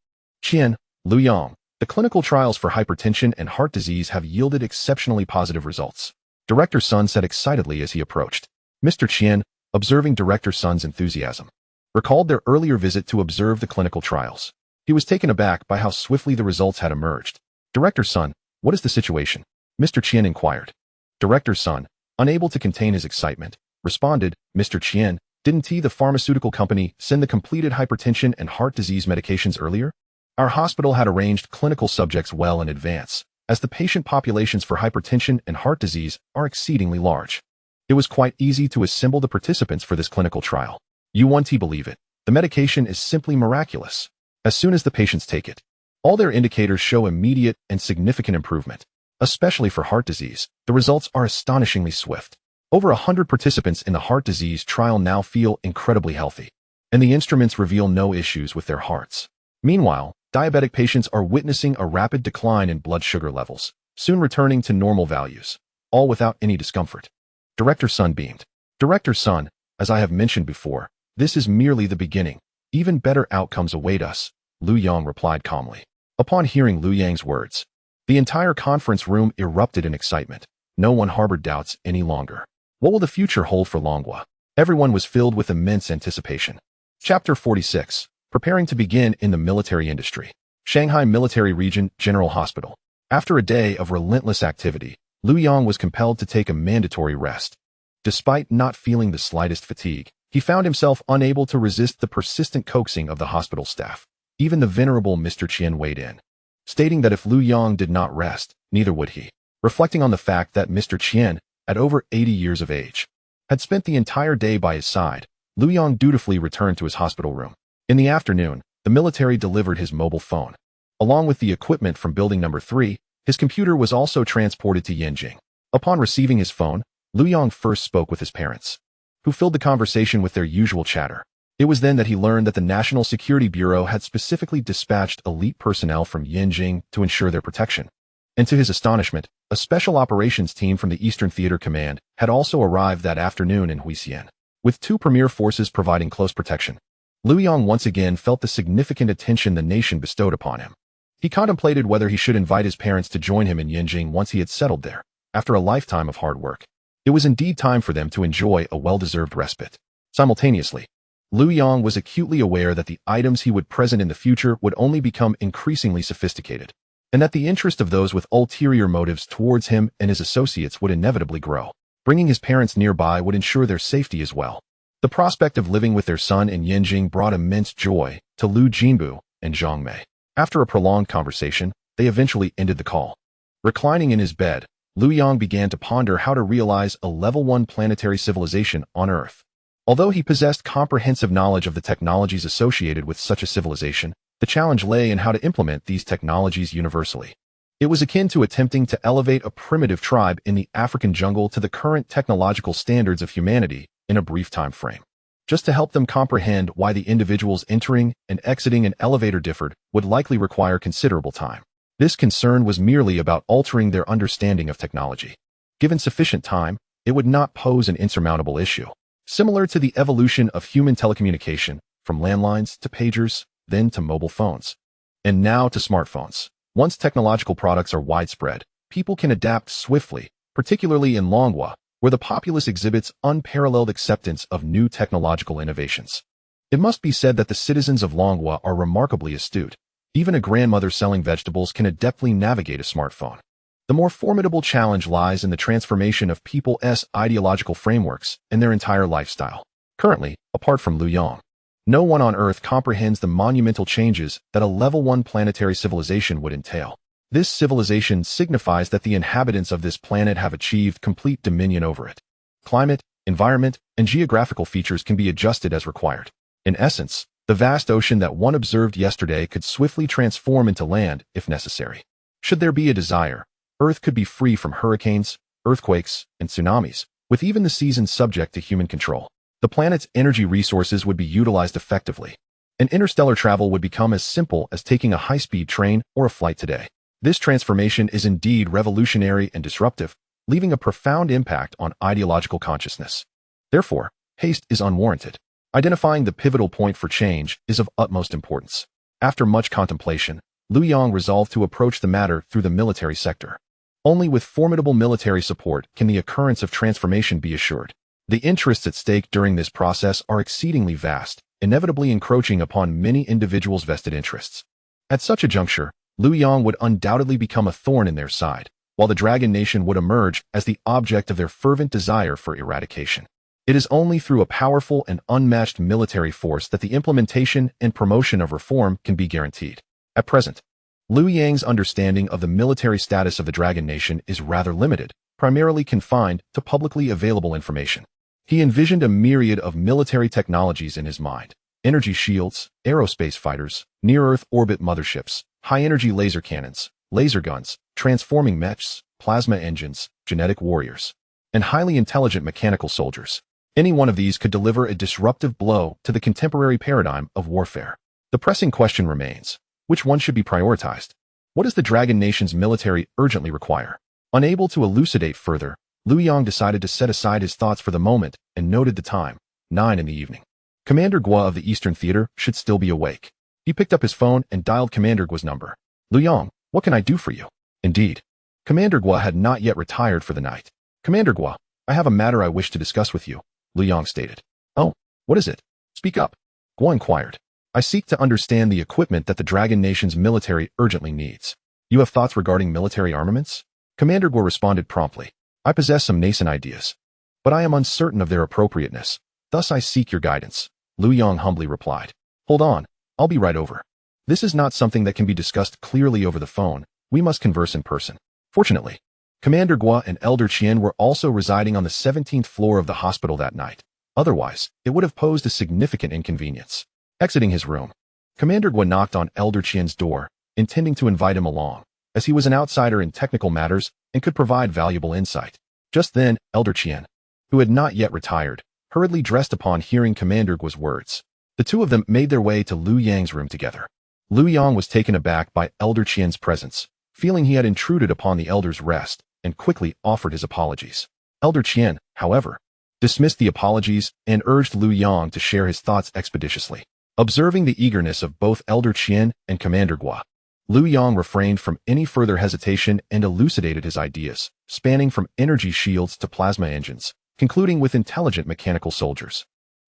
Qian, Liu Yang, the clinical trials for hypertension and heart disease have yielded exceptionally positive results, Director Sun said excitedly as he approached. Mr. Qian, observing Director Sun's enthusiasm, recalled their earlier visit to observe the clinical trials. He was taken aback by how swiftly the results had emerged. Director Sun, what is the situation? Mr. Qian inquired. Director Sun, unable to contain his excitement, responded, Mr. Qian, didn't the pharmaceutical company send the completed hypertension and heart disease medications earlier? Our hospital had arranged clinical subjects well in advance, as the patient populations for hypertension and heart disease are exceedingly large. It was quite easy to assemble the participants for this clinical trial. You won't believe it. The medication is simply miraculous. As soon as the patients take it, all their indicators show immediate and significant improvement. Especially for heart disease, the results are astonishingly swift. Over 100 participants in the heart disease trial now feel incredibly healthy, and the instruments reveal no issues with their hearts. Meanwhile, diabetic patients are witnessing a rapid decline in blood sugar levels, soon returning to normal values, all without any discomfort. Director Sun beamed. Director Sun, as I have mentioned before, this is merely the beginning. Even better outcomes await us, Liu Yang replied calmly. Upon hearing Liu Yang's words, the entire conference room erupted in excitement. No one harbored doubts any longer. What will the future hold for Longhua? Everyone was filled with immense anticipation. Chapter 46. Preparing to begin in the military industry. Shanghai Military Region General Hospital. After a day of relentless activity, Liu Yang was compelled to take a mandatory rest. Despite not feeling the slightest fatigue, he found himself unable to resist the persistent coaxing of the hospital staff. Even the venerable Mr. Qian weighed in, stating that if Liu Yang did not rest, neither would he. Reflecting on the fact that Mr. Qian, at over 80 years of age, had spent the entire day by his side, Liu Yang dutifully returned to his hospital room. In the afternoon, the military delivered his mobile phone. Along with the equipment from building number 3, his computer was also transported to Yanjing. Upon receiving his phone, Liu Yang first spoke with his parents, who filled the conversation with their usual chatter. It was then that he learned that the National Security Bureau had specifically dispatched elite personnel from Yanjing to ensure their protection. And to his astonishment, a special operations team from the Eastern Theater Command had also arrived that afternoon in Huixian, with 2 premier forces providing close protection. Liu Yang once again felt the significant attention the nation bestowed upon him. He contemplated whether he should invite his parents to join him in Yanjing once he had settled there. After a lifetime of hard work, it was indeed time for them to enjoy a well-deserved respite. Simultaneously, Liu Yang was acutely aware that the items he would present in the future would only become increasingly sophisticated, and that the interest of those with ulterior motives towards him and his associates would inevitably grow. Bringing his parents nearby would ensure their safety as well. The prospect of living with their son in Yanjing brought immense joy to Liu Jinbu and Zhang Mei. After a prolonged conversation, they eventually ended the call. Reclining in his bed, Liu Yang began to ponder how to realize a level 1 planetary civilization on Earth. Although he possessed comprehensive knowledge of the technologies associated with such a civilization, the challenge lay in how to implement these technologies universally. It was akin to attempting to elevate a primitive tribe in the African jungle to the current technological standards of humanity in a brief time frame. Just to help them comprehend why the individuals entering and exiting an elevator differed would likely require considerable time. This concern was merely about altering their understanding of technology. Given sufficient time, it would not pose an insurmountable issue. Similar to the evolution of human telecommunication, from landlines to pagers, then to mobile phones, and now to smartphones. Once technological products are widespread, people can adapt swiftly, particularly in Longhua, where the populace exhibits unparalleled acceptance of new technological innovations. It must be said that the citizens of Longhua are remarkably astute. Even a grandmother selling vegetables can adeptly navigate a smartphone. The more formidable challenge lies in the transformation of people's ideological frameworks and their entire lifestyle. Currently, apart from Liu Yang, no one on Earth comprehends the monumental changes that a level 1 planetary civilization would entail. This civilization signifies that the inhabitants of this planet have achieved complete dominion over it. Climate, environment, and geographical features can be adjusted as required. In essence, the vast ocean that one observed yesterday could swiftly transform into land if necessary. Should there be a desire, Earth could be free from hurricanes, earthquakes, and tsunamis, with even the seasons subject to human control. The planet's energy resources would be utilized effectively, and interstellar travel would become as simple as taking a high-speed train or a flight today. This transformation is indeed revolutionary and disruptive, leaving a profound impact on ideological consciousness. Therefore, haste is unwarranted. Identifying the pivotal point for change is of utmost importance. After much contemplation, Liu Yang resolved to approach the matter through the military sector. Only with formidable military support can the occurrence of transformation be assured. The interests at stake during this process are exceedingly vast, inevitably encroaching upon many individuals' vested interests. At such a juncture, Liu Yang would undoubtedly become a thorn in their side, while the Dragon Nation would emerge as the object of their fervent desire for eradication. It is only through a powerful and unmatched military force that the implementation and promotion of reform can be guaranteed. At present, Liu Yang's understanding of the military status of the Dragon Nation is rather limited, primarily confined to publicly available information. He envisioned a myriad of military technologies in his mind, energy shields, aerospace fighters, near-Earth orbit motherships, high-energy laser cannons, laser guns, transforming mechs, plasma engines, genetic warriors, and highly intelligent mechanical soldiers. Any one of these could deliver a disruptive blow to the contemporary paradigm of warfare. The pressing question remains, which one should be prioritized? What does the Dragon Nation's military urgently require? Unable to elucidate further, Liu Yang decided to set aside his thoughts for the moment and noted the time, 9 in the evening. Commander Guo of the Eastern Theater should still be awake. He picked up his phone and dialed Commander Guo's number. Liu Yang, what can I do for you? Indeed. Commander Guo had not yet retired for the night. Commander Guo, I have a matter I wish to discuss with you, Liu Yang stated. Oh, what is it? Speak up. Guo inquired. I seek to understand the equipment that the Dragon Nation's military urgently needs. You have thoughts regarding military armaments? Commander Guo responded promptly. I possess some nascent ideas, but I am uncertain of their appropriateness. Thus I seek your guidance, Liu Yang humbly replied. Hold on, I'll be right over. This is not something that can be discussed clearly over the phone. We must converse in person. Fortunately, Commander Guo and Elder Qian were also residing on the 17th floor of the hospital that night. Otherwise, it would have posed a significant inconvenience. Exiting his room, Commander Guo knocked on Elder Qian's door, intending to invite him along, as he was an outsider in technical matters and could provide valuable insight. Just then, Elder Qian, who had not yet retired, hurriedly dressed upon hearing Commander Guo's words. The two of them made their way to Liu Yang's room together. Liu Yang was taken aback by Elder Qian's presence, feeling he had intruded upon the elder's rest, and quickly offered his apologies. Elder Qian, however, dismissed the apologies and urged Liu Yang to share his thoughts expeditiously. Observing the eagerness of both Elder Qian and Commander Guo, Liu Yang refrained from any further hesitation and elucidated his ideas, spanning from energy shields to plasma engines, concluding with intelligent mechanical soldiers.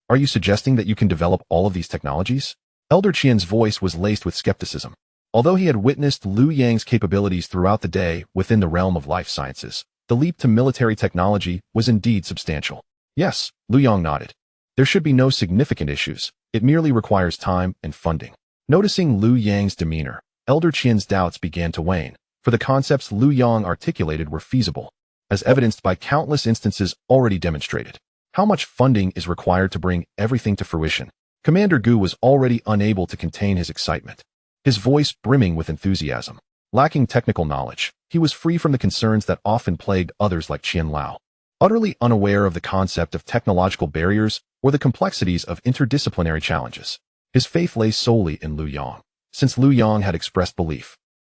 Are you suggesting that you can develop all of these technologies? Elder Qian's voice was laced with skepticism. Although he had witnessed Liu Yang's capabilities throughout the day within the realm of life sciences, the leap to military technology was indeed substantial. Yes, Liu Yang nodded. There should be no significant issues. It merely requires time and funding. Noticing Liu Yang's demeanor, Elder Qian's doubts began to wane, for the concepts Liu Yang articulated were feasible, as evidenced by countless instances already demonstrated. How much funding is required to bring everything to fruition? Commander Gu was already unable to contain his excitement, his voice brimming with enthusiasm. Lacking technical knowledge, he was free from the concerns that often plagued others like Qian Lao. Utterly unaware of the concept of technological barriers or the complexities of interdisciplinary challenges, his faith lay solely in Liu Yang. Since Liu Yang had expressed belief,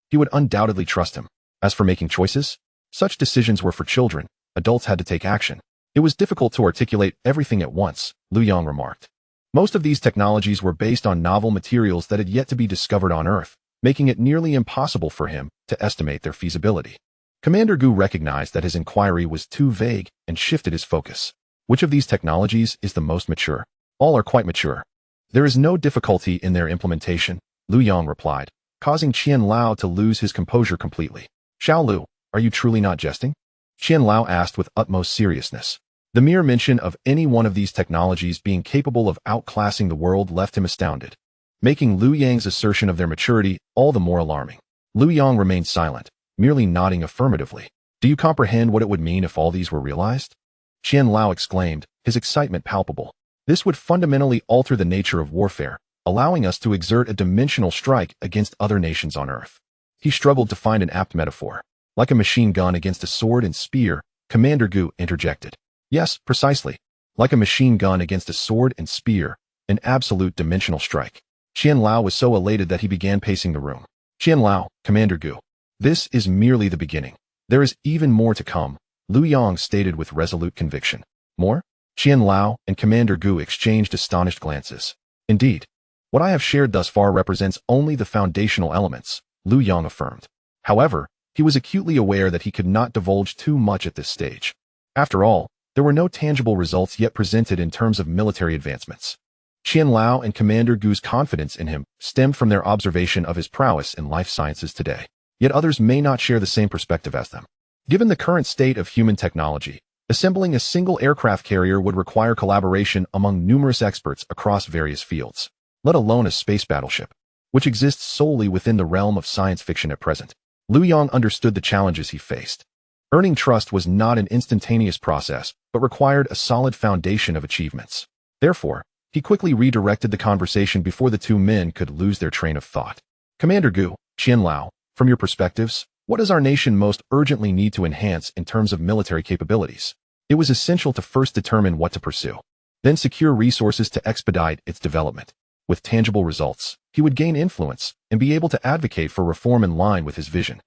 he would undoubtedly trust him. As for making choices, such decisions were for children. Adults had to take action. It was difficult to articulate everything at once, Liu Yang remarked. Most of these technologies were based on novel materials that had yet to be discovered on Earth, making it nearly impossible for him to estimate their feasibility. Commander Gu recognized that his inquiry was too vague and shifted his focus. Which of these technologies is the most mature? All are quite mature. There is no difficulty in their implementation, Liu Yang replied, causing Qian Lao to lose his composure completely. Xiao Lu, are you truly not jesting? Qian Lao asked with utmost seriousness. The mere mention of any one of these technologies being capable of outclassing the world left him astounded, making Liu Yang's assertion of their maturity all the more alarming. Liu Yang remained silent, merely nodding affirmatively. Do you comprehend what it would mean if all these were realized? Qian Lao exclaimed, his excitement palpable. This would fundamentally alter the nature of warfare, allowing us to exert a dimensional strike against other nations on Earth. He struggled to find an apt metaphor. Like a machine gun against a sword and spear, Commander Gu interjected. Yes, precisely. Like a machine gun against a sword and spear, an absolute dimensional strike. Qian Lao was so elated that he began pacing the room. Qian Lao, Commander Gu. This is merely the beginning. There is even more to come, Liu Yang stated with resolute conviction. More? Qian Lao and Commander Gu exchanged astonished glances. Indeed, what I have shared thus far represents only the foundational elements, Liu Yang affirmed. However, he was acutely aware that he could not divulge too much at this stage. After all, there were no tangible results yet presented in terms of military advancements. Qian Lao and Commander Gu's confidence in him stemmed from their observation of his prowess in life sciences today. Yet others may not share the same perspective as them. Given the current state of human technology, assembling a single aircraft carrier would require collaboration among numerous experts across various fields, let alone a space battleship, which exists solely within the realm of science fiction at present. Liu Yang understood the challenges he faced. Earning trust was not an instantaneous process, but required a solid foundation of achievements. Therefore, He quickly redirected the conversation before the two men could lose their train of thought. Commander Gu, Qianlao, from your perspectives, what does our nation most urgently need to enhance in terms of military capabilities? It was essential to first determine what to pursue, then secure resources to expedite its development. With tangible results, he would gain influence and be able to advocate for reform in line with his vision.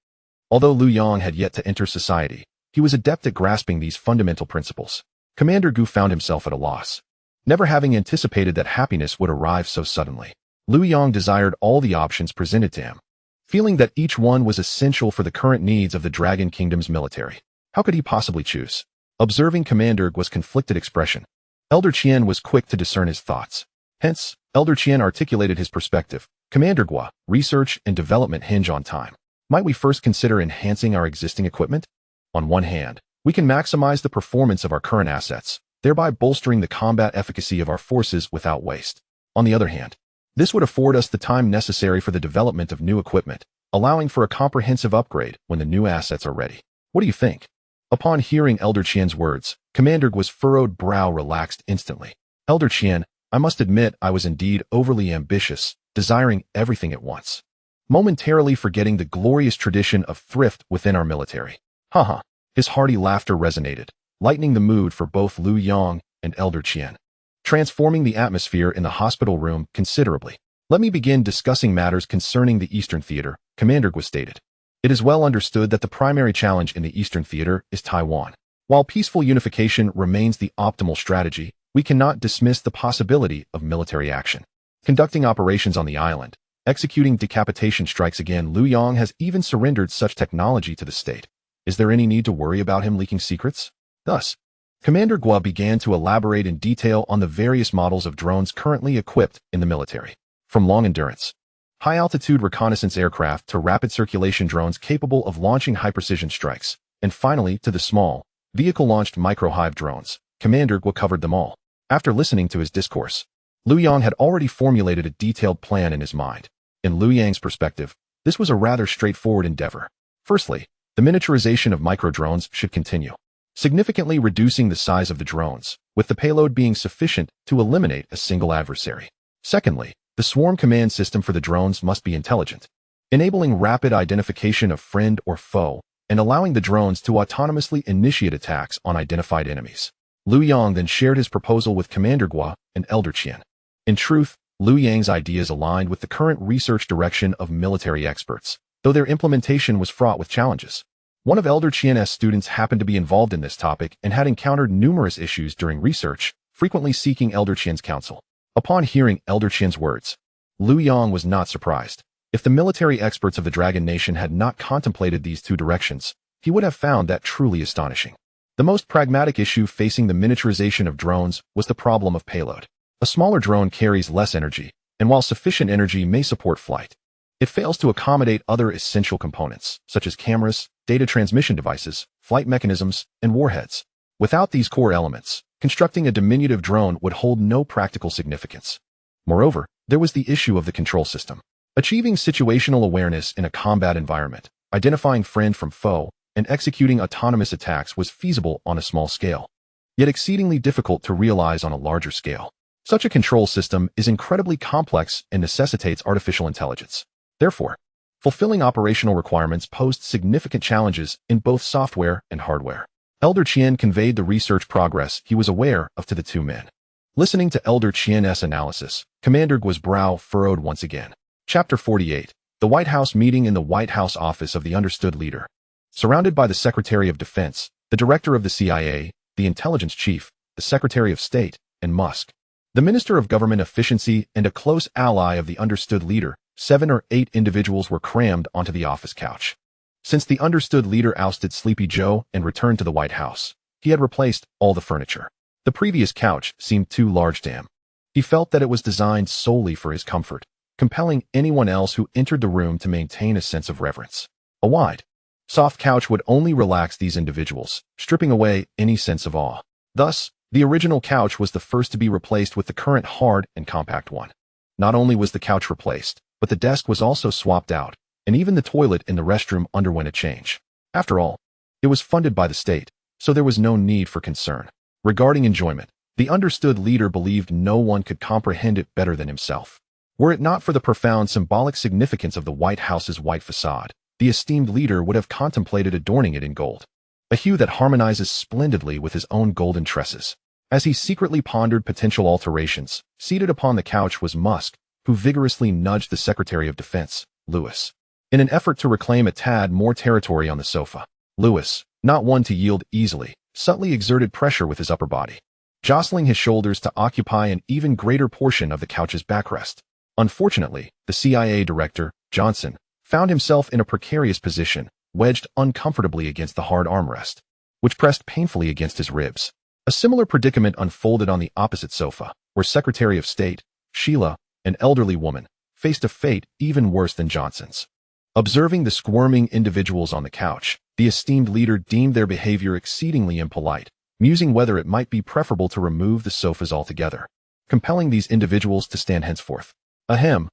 Although Liu Yang had yet to enter society, he was adept at grasping these fundamental principles. Commander Gu found himself at a loss, never having anticipated that happiness would arrive so suddenly. Liu Yang desired all the options presented to him, feeling that each one was essential for the current needs of the Dragon Kingdom's military. How could he possibly choose? Observing Commander Gu's conflicted expression, Elder Qian was quick to discern his thoughts. Hence, Elder Qian articulated his perspective. Commander Gu, research and development hinge on time. Might we first consider enhancing our existing equipment? On one hand, we can maximize the performance of our current assets, thereby bolstering the combat efficacy of our forces without waste. On the other hand, this would afford us the time necessary for the development of new equipment, allowing for a comprehensive upgrade when the new assets are ready. What do you think? Upon hearing Elder Qian's words, Commander Gu's furrowed brow relaxed instantly. Elder Qian, I must admit I was indeed overly ambitious, desiring everything at once, momentarily forgetting the glorious tradition of thrift within our military. Haha. His hearty laughter resonated, lightening the mood for both Liu Yang and Elder Qian, transforming the atmosphere in the hospital room considerably. Let me begin discussing matters concerning the Eastern Theater, Commander Gu stated. It is well understood that the primary challenge in the Eastern Theater is Taiwan. While peaceful unification remains the optimal strategy, we cannot dismiss the possibility of military action. Conducting operations on the island, executing decapitation strikes again. Liu Yang has even surrendered such technology to the state. Is there any need to worry about him leaking secrets? Thus, Commander Gu began to elaborate in detail on the various models of drones currently equipped in the military. From long-endurance, high-altitude reconnaissance aircraft to rapid circulation drones capable of launching high-precision strikes, and finally to the small, vehicle-launched micro-hive drones, Commander Gu covered them all. After listening to his discourse, Liu Yang had already formulated a detailed plan in his mind. In Liu Yang's perspective, this was a rather straightforward endeavor. Firstly, the miniaturization of micro-drones should continue, significantly reducing the size of the drones, with the payload being sufficient to eliminate a single adversary. Secondly, the swarm command system for the drones must be intelligent, enabling rapid identification of friend or foe, and allowing the drones to autonomously initiate attacks on identified enemies. Liu Yang then shared his proposal with Commander Gu and Elder Qian. In truth, Liu Yang's ideas aligned with the current research direction of military experts, though their implementation was fraught with challenges. One of Elder Qian's students happened to be involved in this topic and had encountered numerous issues during research, frequently seeking Elder Qian's counsel. Upon hearing Elder Qian's words, Liu Yang was not surprised. If the military experts of the Dragon Nation had not contemplated these two directions, he would have found that truly astonishing. The most pragmatic issue facing the miniaturization of drones was the problem of payload. A smaller drone carries less energy, and while sufficient energy may support flight, it fails to accommodate other essential components, such as cameras, data transmission devices, flight mechanisms, and warheads. Without these core elements, constructing a diminutive drone would hold no practical significance. Moreover, there was the issue of the control system. Achieving situational awareness in a combat environment, identifying friend from foe, and executing autonomous attacks was feasible on a small scale, yet exceedingly difficult to realize on a larger scale. Such a control system is incredibly complex and necessitates artificial intelligence. Therefore, fulfilling operational requirements posed significant challenges in both software and hardware. Elder Qian conveyed the research progress he was aware of to the two men. Listening to Elder Qian's analysis, Commander Gu's brow furrowed once again. Chapter 48. The White House meeting in the White House office of the understood leader. Surrounded by the Secretary of Defense, the Director of the CIA, the Intelligence Chief, the Secretary of State, and Musk, the Minister of Government Efficiency, and a close ally of the understood leader, 7 or 8 individuals were crammed onto the office couch. Since the understood leader ousted Sleepy Joe and returned to the White House, he had replaced all the furniture. The previous couch seemed too large to him. He felt that it was designed solely for his comfort, compelling anyone else who entered the room to maintain a sense of reverence. A wide, soft couch would only relax these individuals, stripping away any sense of awe. Thus, the original couch was the first to be replaced with the current hard and compact one. Not only was the couch replaced, but the desk was also swapped out, and even the toilet in the restroom underwent a change. After all, it was funded by the state, so there was no need for concern. Regarding enjoyment, The understood leader believed no one could comprehend it better than himself. Were it not for the profound symbolic significance of the White House's white facade, the esteemed leader would have contemplated adorning it in gold, a hue that harmonizes splendidly with his own golden tresses. As he secretly pondered potential alterations, seated upon the couch was Musk, who vigorously nudged the Secretary of Defense, Lewis, in an effort to reclaim a tad more territory on the sofa. Lewis, not one to yield easily, subtly exerted pressure with his upper body, jostling his shoulders to occupy an even greater portion of the couch's backrest. Unfortunately, the CIA director, Johnson, found himself in a precarious position, wedged uncomfortably against the hard armrest, which pressed painfully against his ribs. A similar predicament unfolded on the opposite sofa, where Secretary of State, Sheila, an elderly woman, faced a fate even worse than Johnson's. Observing the squirming individuals on the couch, the esteemed leader deemed their behavior exceedingly impolite, musing whether it might be preferable to remove the sofas altogether, compelling these individuals to stand henceforth. Ahem,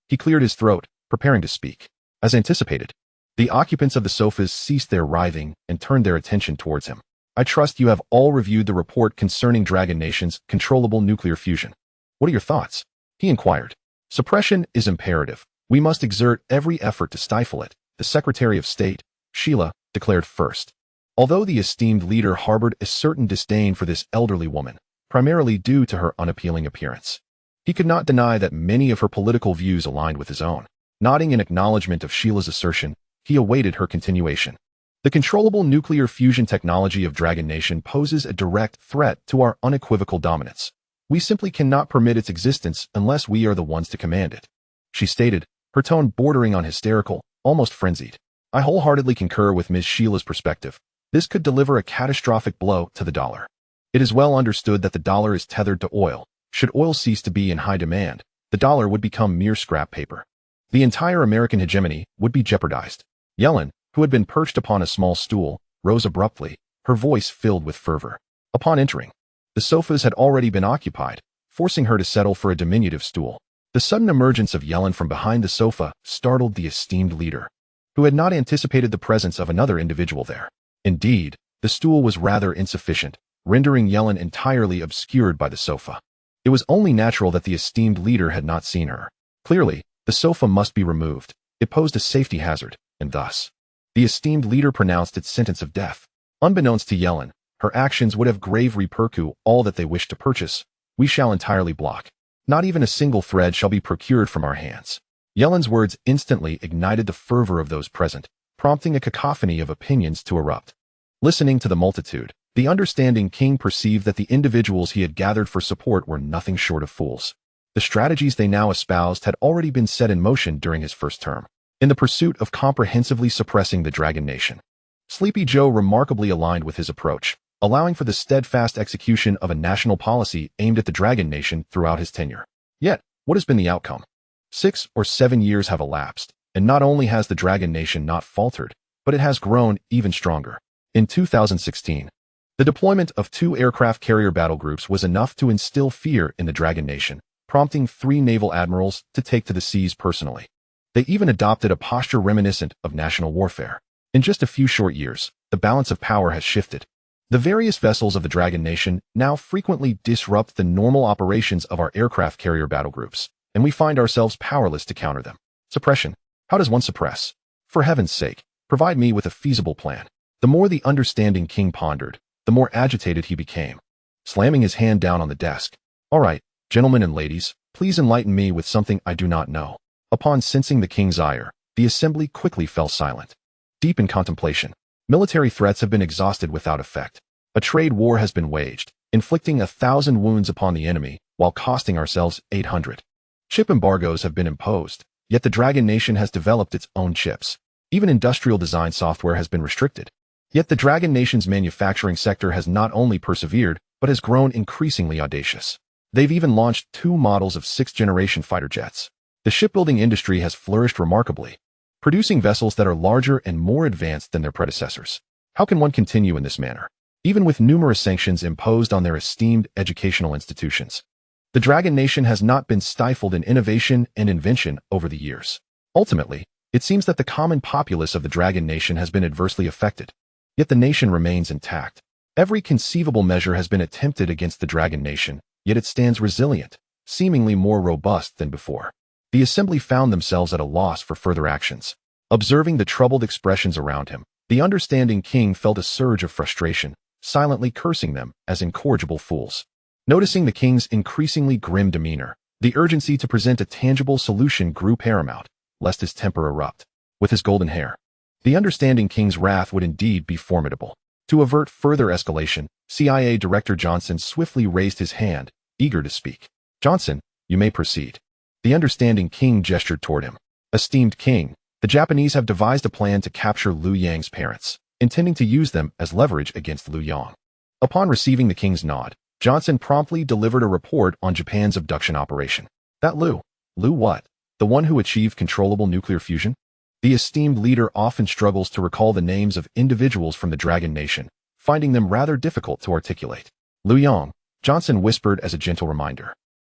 he cleared his throat, preparing to speak. As anticipated, the occupants of the sofas ceased their writhing and turned their attention towards him. I trust you have all reviewed the report concerning Dragon Nation's controllable nuclear fusion. What are your thoughts? He inquired. Suppression is imperative. We must exert every effort to stifle it, the Secretary of State, Sheila, declared first. Although the esteemed leader harbored a certain disdain for this elderly woman, primarily due to her unappealing appearance, he could not deny that many of her political views aligned with his own. Nodding in acknowledgement of Sheila's assertion, he awaited her continuation. The controllable nuclear fusion technology of Dragon Nation poses a direct threat to our unequivocal dominance. We simply cannot permit its existence unless we are the ones to command it, she stated, her tone bordering on hysterical, almost frenzied. I wholeheartedly concur with Ms. Sheila's perspective. This could deliver a catastrophic blow to the dollar. It is well understood that the dollar is tethered to oil. Should oil cease to be in high demand, the dollar would become mere scrap paper. The entire American hegemony would be jeopardized. Yellen, who had been perched upon a small stool, rose abruptly, her voice filled with fervor. Upon entering, the sofas had already been occupied, forcing her to settle for a diminutive stool. The sudden emergence of Yellen from behind the sofa startled the esteemed leader, who had not anticipated the presence of another individual there. Indeed, the stool was rather insufficient, rendering Yellen entirely obscured by the sofa. It was only natural that the esteemed leader had not seen her. Clearly, the sofa must be removed. It posed a safety hazard, and thus, the esteemed leader pronounced its sentence of death. Unbeknownst to Yellen, her actions would have grave repercussions. All that they wish to purchase, we shall entirely block. Not even a single thread shall be procured from our hands. Yellen's words instantly ignited the fervor of those present, prompting a cacophony of opinions to erupt. Listening to the multitude, the understanding king perceived that the individuals he had gathered for support were nothing short of fools. The strategies they now espoused had already been set in motion during his first term, in the pursuit of comprehensively suppressing the Dragon Nation. Sleepy Joe remarkably aligned with his approach, allowing for the steadfast execution of a national policy aimed at the Dragon Nation throughout his tenure. Yet, what has been the outcome? 6 or 7 years have elapsed, and not only has the Dragon Nation not faltered, but it has grown even stronger. In 2016, the deployment of 2 aircraft carrier battle groups was enough to instill fear in the Dragon Nation, prompting 3 naval admirals to take to the seas personally. They even adopted a posture reminiscent of national warfare. In just a few short years, the balance of power has shifted. The various vessels of the Dragon Nation now frequently disrupt the normal operations of our aircraft carrier battle groups, and we find ourselves powerless to counter them. Suppression. How does one suppress? For heaven's sake, provide me with a feasible plan. The more the understanding king pondered, the more agitated he became, slamming his hand down on the desk. All right, gentlemen and ladies, please enlighten me with something I do not know. Upon sensing the king's ire, the assembly quickly fell silent. Deep in contemplation, military threats have been exhausted without effect. A trade war has been waged, inflicting 1,000 wounds upon the enemy, while costing ourselves 800. Chip embargoes have been imposed, yet the Dragon Nation has developed its own chips. Even industrial design software has been restricted. Yet the Dragon Nation's manufacturing sector has not only persevered, but has grown increasingly audacious. They've even launched 2 models of 6th-generation fighter jets. The shipbuilding industry has flourished remarkably, producing vessels that are larger and more advanced than their predecessors. How can one continue in this manner, even with numerous sanctions imposed on their esteemed educational institutions? The Dragon Nation has not been stifled in innovation and invention over the years. Ultimately, it seems that the common populace of the Dragon Nation has been adversely affected. Yet the nation remains intact. Every conceivable measure has been attempted against the Dragon Nation, yet it stands resilient, seemingly more robust than before. The assembly found themselves at a loss for further actions. Observing the troubled expressions around him, the understanding king felt a surge of frustration, silently cursing them as incorrigible fools. Noticing the king's increasingly grim demeanor, the urgency to present a tangible solution grew paramount, lest his temper erupt. With his golden hair, the understanding king's wrath would indeed be formidable. To avert further escalation, CIA Director Johnson swiftly raised his hand, eager to speak. "Johnson, you may proceed." The understanding king gestured toward him. "Esteemed king, the Japanese have devised a plan to capture Liu Yang's parents, intending to use them as leverage against Liu Yang." Upon receiving the king's nod, Johnson promptly delivered a report on Japan's abduction operation. "That Liu what? The one who achieved controllable nuclear fusion?" The esteemed leader often struggles to recall the names of individuals from the Dragon Nation, finding them rather difficult to articulate. "Liu Yang," Johnson whispered as a gentle reminder.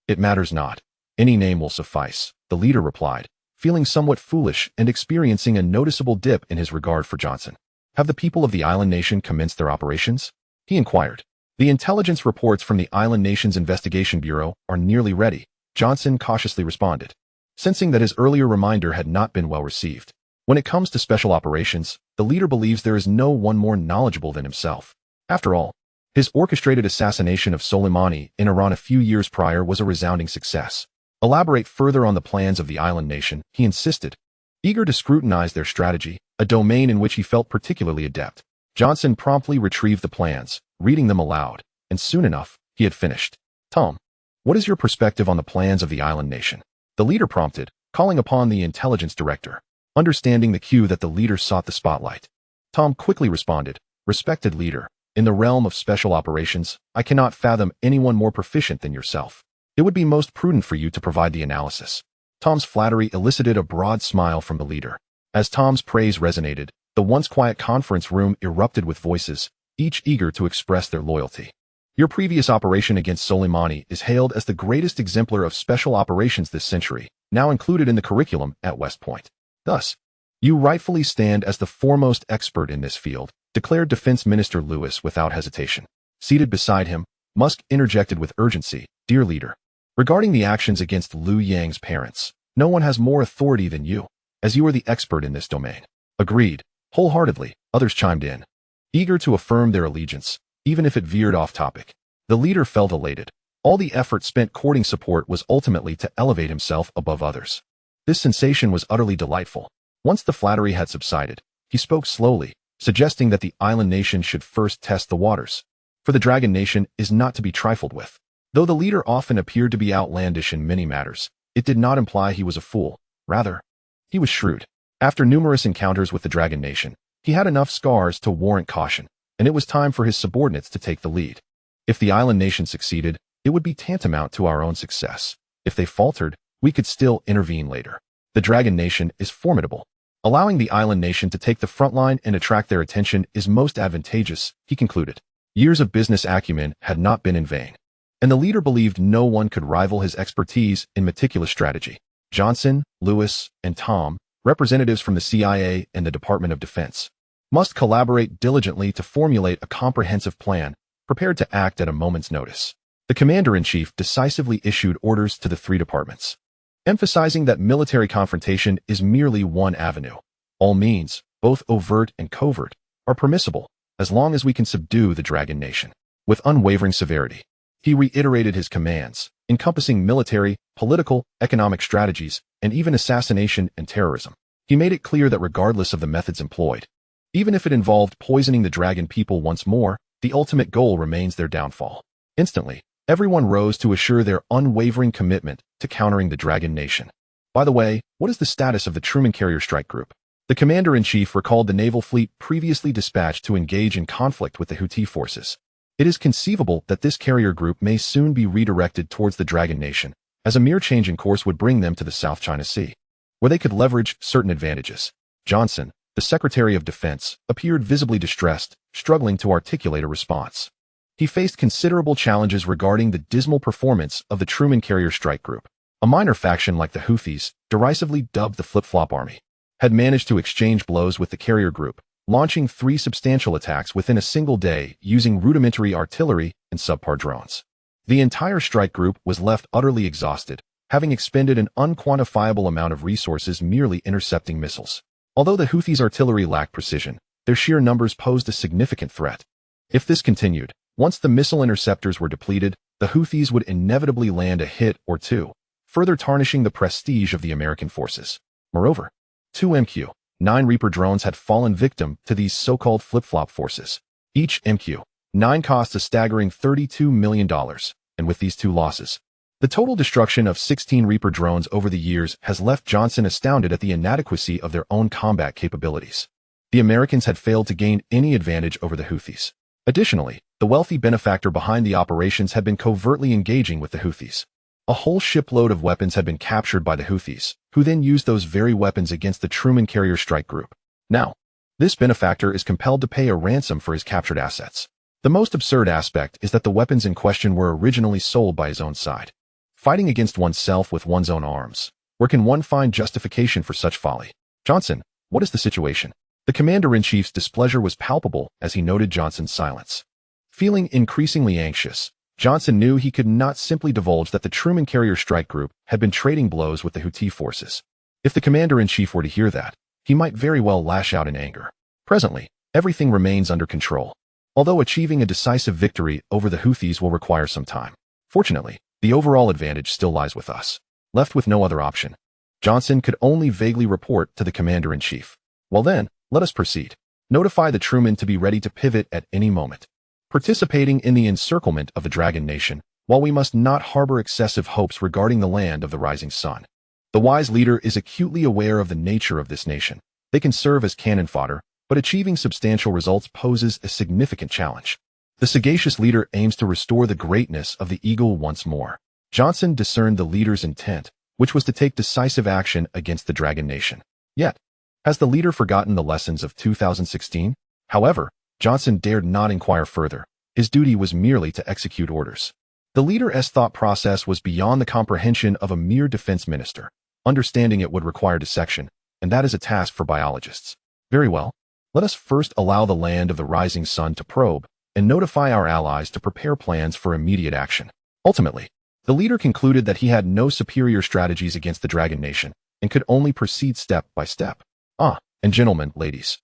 "It matters not. Any name will suffice," the leader replied, feeling somewhat foolish and experiencing a noticeable dip in his regard for Johnson. "Have the people of the island nation commenced their operations?" he inquired. "The intelligence reports from the island nation's investigation bureau are nearly ready," Johnson cautiously responded, sensing that his earlier reminder had not been well received. When it comes to special operations, the leader believes there is no one more knowledgeable than himself. After all, his orchestrated assassination of Soleimani in Iran a few years prior was a resounding success. "Elaborate further on the plans of the island nation," he insisted, eager to scrutinize their strategy, a domain in which he felt particularly adept. Johnson promptly retrieved the plans, reading them aloud, and soon enough, he had finished. "Tom, what is your perspective on the plans of the island nation?" the leader prompted, calling upon the intelligence director. Understanding the cue that the leader sought the spotlight, Tom quickly responded, "Respected leader, in the realm of special operations, I cannot fathom anyone more proficient than yourself. It would be most prudent for you to provide the analysis." Tom's flattery elicited a broad smile from the leader. As Tom's praise resonated, the once quiet conference room erupted with voices, each eager to express their loyalty. "Your previous operation against Soleimani is hailed as the greatest exemplar of special operations this century, now included in the curriculum at West Point. Thus, you rightfully stand as the foremost expert in this field," declared Defense Minister Lewis without hesitation. Seated beside him, Musk interjected with urgency, "Dear leader, regarding the actions against Liu Yang's parents, no one has more authority than you, as you are the expert in this domain." "Agreed," wholeheartedly, others chimed in, eager to affirm their allegiance, even if it veered off topic. The leader felt elated. All the effort spent courting support was ultimately to elevate himself above others. This sensation was utterly delightful. Once the flattery had subsided, he spoke slowly, suggesting that the island nation should first test the waters. For the Dragon Nation is not to be trifled with. Though the leader often appeared to be outlandish in many matters, it did not imply he was a fool. Rather, he was shrewd. After numerous encounters with the Dragon Nation, he had enough scars to warrant caution, and it was time for his subordinates to take the lead. If the island nation succeeded, it would be tantamount to our own success. If they faltered, we could still intervene later. The Dragon Nation is formidable. Allowing the island nation to take the front line and attract their attention is most advantageous, he concluded. Years of business acumen had not been in vain, and the leader believed no one could rival his expertise in meticulous strategy. Johnson, Lewis, and Tom, representatives from the CIA and the Department of Defense, must collaborate diligently to formulate a comprehensive plan, prepared to act at a moment's notice. The commander-in-chief decisively issued orders to the three departments, emphasizing that military confrontation is merely one avenue. All means, both overt and covert, are permissible, as long as we can subdue the Dragon Nation. With unwavering severity, he reiterated his commands, encompassing military, political, economic strategies, and even assassination and terrorism. He made it clear that regardless of the methods employed, even if it involved poisoning the Dragon people once more, the ultimate goal remains their downfall. Instantly, everyone rose to assure their unwavering commitment to countering the Dragon Nation. By the way, what is the status of the Truman Carrier Strike Group? The commander-in-chief recalled the naval fleet previously dispatched to engage in conflict with the Houthi forces. It is conceivable that this carrier group may soon be redirected towards the Dragon Nation, as a mere change in course would bring them to the South China Sea, where they could leverage certain advantages. Johnson, the Secretary of Defense, appeared visibly distressed, struggling to articulate a response. He faced considerable challenges regarding the dismal performance of the Truman Carrier Strike Group. A minor faction like the Houthis, derisively dubbed the Flip-Flop Army, had managed to exchange blows with the carrier group, launching 3 substantial attacks within a single day using rudimentary artillery and subpar drones. The entire strike group was left utterly exhausted, having expended an unquantifiable amount of resources merely intercepting missiles. Although the Houthis' artillery lacked precision, their sheer numbers posed a significant threat. If this continued, once the missile interceptors were depleted, the Houthis would inevitably land a hit or two, further tarnishing the prestige of the American forces. Moreover, 2 MQ-9 Reaper drones had fallen victim to these so-called flip-flop forces. Each MQ-9 costs a staggering $32 million, and with these 2 losses, the total destruction of 16 Reaper drones over the years has left Johnson astounded at the inadequacy of their own combat capabilities. The Americans had failed to gain any advantage over the Houthis. Additionally, the wealthy benefactor behind the operations had been covertly engaging with the Houthis. A whole shipload of weapons had been captured by the Houthis, who then used those very weapons against the Truman carrier strike group. Now, this benefactor is compelled to pay a ransom for his captured assets. The most absurd aspect is that the weapons in question were originally sold by his own side. Fighting against oneself with one's own arms. Where can one find justification for such folly? Johnson, what is the situation? The commander-in-chief's displeasure was palpable as he noted Johnson's silence. Feeling increasingly anxious, Johnson knew he could not simply divulge that the Truman carrier strike group had been trading blows with the Houthi forces. If the commander-in-chief were to hear that, he might very well lash out in anger. Presently, everything remains under control, although achieving a decisive victory over the Houthis will require some time. Fortunately, the overall advantage still lies with us. Left with no other option, Johnson could only vaguely report to the commander-in-chief. Well then, let us proceed. Notify the Truman to be ready to pivot at any moment. Participating in the encirclement of the Dragon Nation, while we must not harbor excessive hopes regarding the land of the rising sun. The wise leader is acutely aware of the nature of this nation. They can serve as cannon fodder, but achieving substantial results poses a significant challenge. The sagacious leader aims to restore the greatness of the eagle once more. Johnson discerned the leader's intent, which was to take decisive action against the Dragon Nation. Yet, has the leader forgotten the lessons of 2016? However, Johnson dared not inquire further. His duty was merely to execute orders. The leader's thought process was beyond the comprehension of a mere defense minister. Understanding it would require dissection, and that is a task for biologists. Very well. Let us first allow the land of the rising sun to probe, and notify our allies to prepare plans for immediate action. Ultimately, the leader concluded that he had no superior strategies against the Dragon Nation, and could only proceed step by step. And gentlemen, ladies,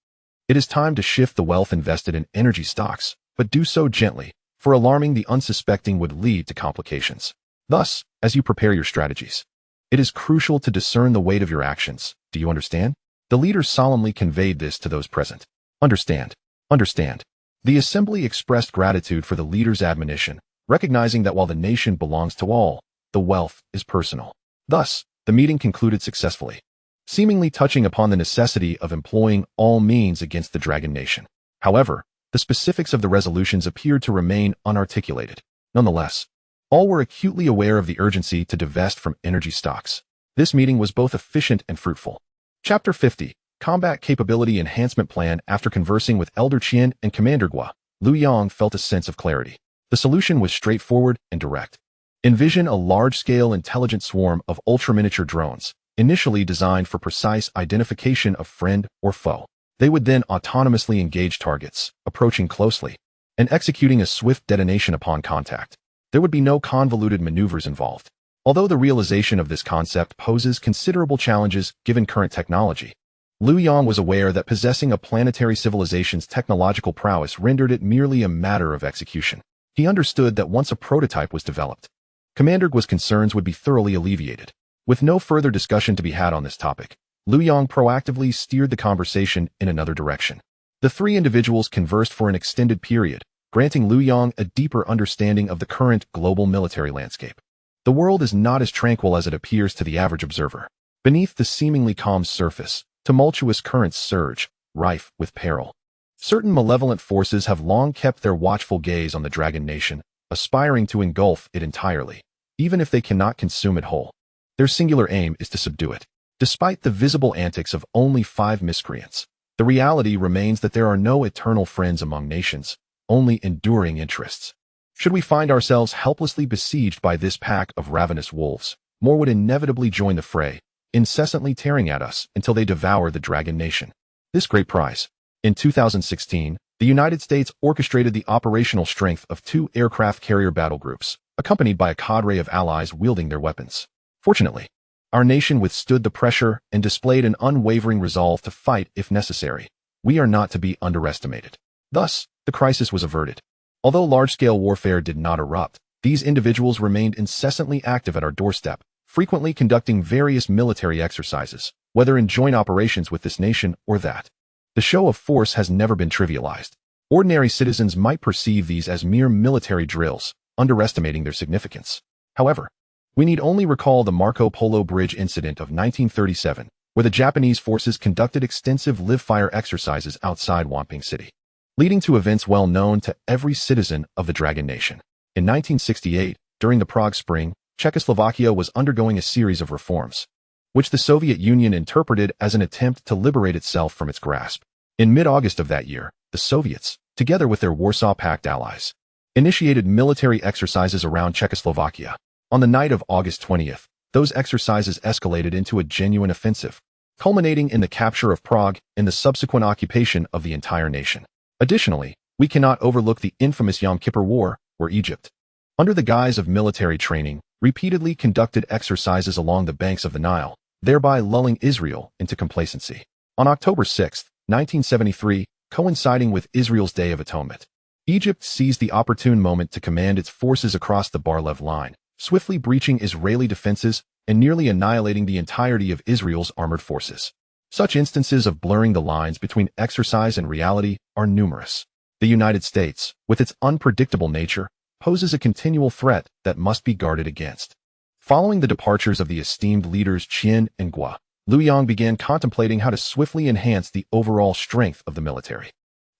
it is time to shift the wealth invested in energy stocks, but do so gently, for alarming the unsuspecting would lead to complications. Thus, as you prepare your strategies, it is crucial to discern the weight of your actions. Do you understand? The leader solemnly conveyed this to those present. Understand. Understand. The assembly expressed gratitude for the leader's admonition, recognizing that while the nation belongs to all, the wealth is personal. Thus, the meeting concluded successfully, seemingly touching upon the necessity of employing all means against the Dragon Nation. However, the specifics of the resolutions appeared to remain unarticulated. Nonetheless, all were acutely aware of the urgency to divest from energy stocks. This meeting was both efficient and fruitful. Chapter 50. Combat Capability Enhancement Plan. After conversing with Elder Qian and Commander Gua, Liu Yang felt a sense of clarity. The solution was straightforward and direct. Envision a large-scale intelligent swarm of ultra-miniature drones, initially designed for precise identification of friend or foe. They would then autonomously engage targets, approaching closely, and executing a swift detonation upon contact. There would be no convoluted maneuvers involved. Although the realization of this concept poses considerable challenges given current technology, Liu Yang was aware that possessing a planetary civilization's technological prowess rendered it merely a matter of execution. He understood that once a prototype was developed, Commander Gua's concerns would be thoroughly alleviated. With no further discussion to be had on this topic, Liu Yang proactively steered the conversation in another direction. The 3 individuals conversed for an extended period, granting Liu Yang a deeper understanding of the current global military landscape. The world is not as tranquil as it appears to the average observer. Beneath the seemingly calm surface, tumultuous currents surge, rife with peril. Certain malevolent forces have long kept their watchful gaze on the Dragon Nation, aspiring to engulf it entirely, even if they cannot consume it whole. Their singular aim is to subdue it. Despite the visible antics of only 5 miscreants, the reality remains that there are no eternal friends among nations, only enduring interests. Should we find ourselves helplessly besieged by this pack of ravenous wolves, more would inevitably join the fray, incessantly tearing at us until they devour the Dragon Nation. This great prize, In 2016, the United States orchestrated the operational strength of 2 aircraft carrier battle groups, accompanied by a cadre of allies wielding their weapons. Fortunately, our nation withstood the pressure and displayed an unwavering resolve to fight if necessary. We are not to be underestimated. Thus, the crisis was averted. Although large-scale warfare did not erupt, these individuals remained incessantly active at our doorstep, frequently conducting various military exercises, whether in joint operations with this nation or that. The show of force has never been trivialized. Ordinary citizens might perceive these as mere military drills, underestimating their significance. However, we need only recall the Marco Polo Bridge incident of 1937, where the Japanese forces conducted extensive live-fire exercises outside Wanping City, leading to events well known to every citizen of the Dragon Nation. In 1968, during the Prague Spring, Czechoslovakia was undergoing a series of reforms, which the Soviet Union interpreted as an attempt to liberate itself from its grasp. In mid-August of that year, the Soviets, together with their Warsaw Pact allies, initiated military exercises around Czechoslovakia. On the night of August 20th, those exercises escalated into a genuine offensive, culminating in the capture of Prague and the subsequent occupation of the entire nation. Additionally, we cannot overlook the infamous Yom Kippur War, where Egypt, under the guise of military training, repeatedly conducted exercises along the banks of the Nile, thereby lulling Israel into complacency. On October 6, 1973, coinciding with Israel's Day of Atonement, Egypt seized the opportune moment to command its forces across the Bar-Lev line, swiftly breaching Israeli defenses and nearly annihilating the entirety of Israel's armored forces. Such instances of blurring the lines between exercise and reality are numerous. The United States, with its unpredictable nature, poses a continual threat that must be guarded against. Following the departures of the esteemed leaders Qin and Gua, Liu Yang began contemplating how to swiftly enhance the overall strength of the military.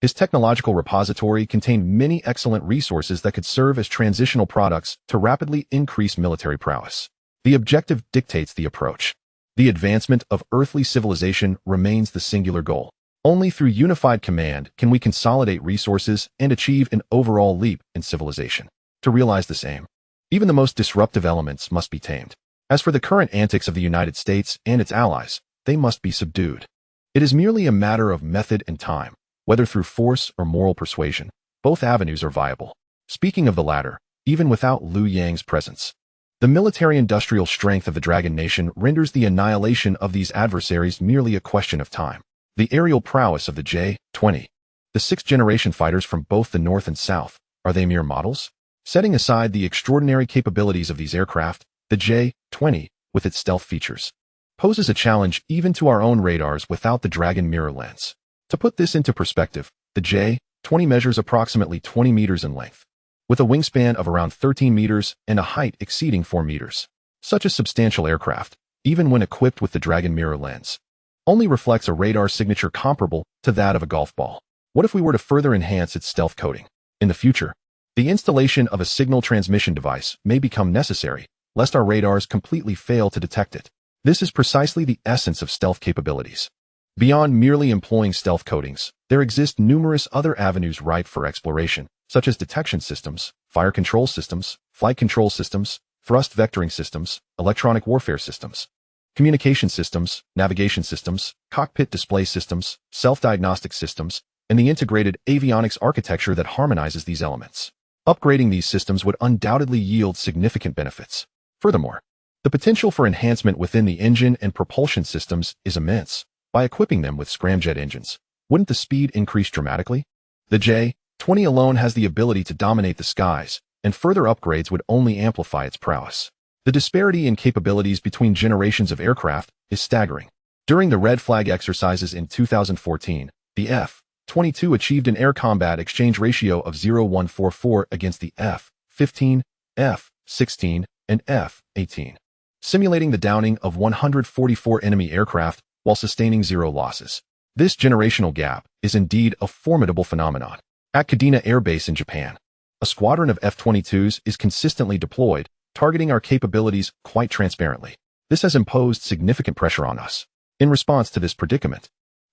His technological repository contained many excellent resources that could serve as transitional products to rapidly increase military prowess. The objective dictates the approach. The advancement of earthly civilization remains the singular goal. Only through unified command can we consolidate resources and achieve an overall leap in civilization. To realize this aim, even the most disruptive elements must be tamed. As for the current antics of the United States and its allies, they must be subdued. It is merely a matter of method and time, whether through force or moral persuasion. Both avenues are viable. Speaking of the latter, even without Liu Yang's presence, the military-industrial strength of the Dragon Nation renders the annihilation of these adversaries merely a question of time. The aerial prowess of the J-20, the sixth-generation fighters from both the North and South, are they mere models? Setting aside the extraordinary capabilities of these aircraft, the J-20, with its stealth features, poses a challenge even to our own radars without the Dragon mirror lens. To put this into perspective, the J-20 measures approximately 20 meters in length, with a wingspan of around 13 meters and a height exceeding 4 meters. Such a substantial aircraft, even when equipped with the Dragon mirror lens, only reflects a radar signature comparable to that of a golf ball. What if we were to further enhance its stealth coating? In the future, the installation of a signal transmission device may become necessary, lest our radars completely fail to detect it. This is precisely the essence of stealth capabilities. Beyond merely employing stealth coatings, there exist numerous other avenues ripe for exploration, such as detection systems, fire control systems, flight control systems, thrust vectoring systems, electronic warfare systems, communication systems, navigation systems, cockpit display systems, self-diagnostic systems, and the integrated avionics architecture that harmonizes these elements. Upgrading these systems would undoubtedly yield significant benefits. Furthermore, the potential for enhancement within the engine and propulsion systems is immense. By equipping them with scramjet engines, wouldn't the speed increase dramatically? The J-20 alone has the ability to dominate the skies, and further upgrades would only amplify its prowess. The disparity in capabilities between generations of aircraft is staggering. During the Red Flag exercises in 2014, the F-22 achieved an air combat exchange ratio of 0.144 against the F-15, F-16, and F-18, simulating the downing of 144 enemy aircraft while sustaining 0 losses. This generational gap is indeed a formidable phenomenon. At Kadena Air Base in Japan, a squadron of F-22s is consistently deployed, targeting our capabilities quite transparently. This has imposed significant pressure on us. In response to this predicament,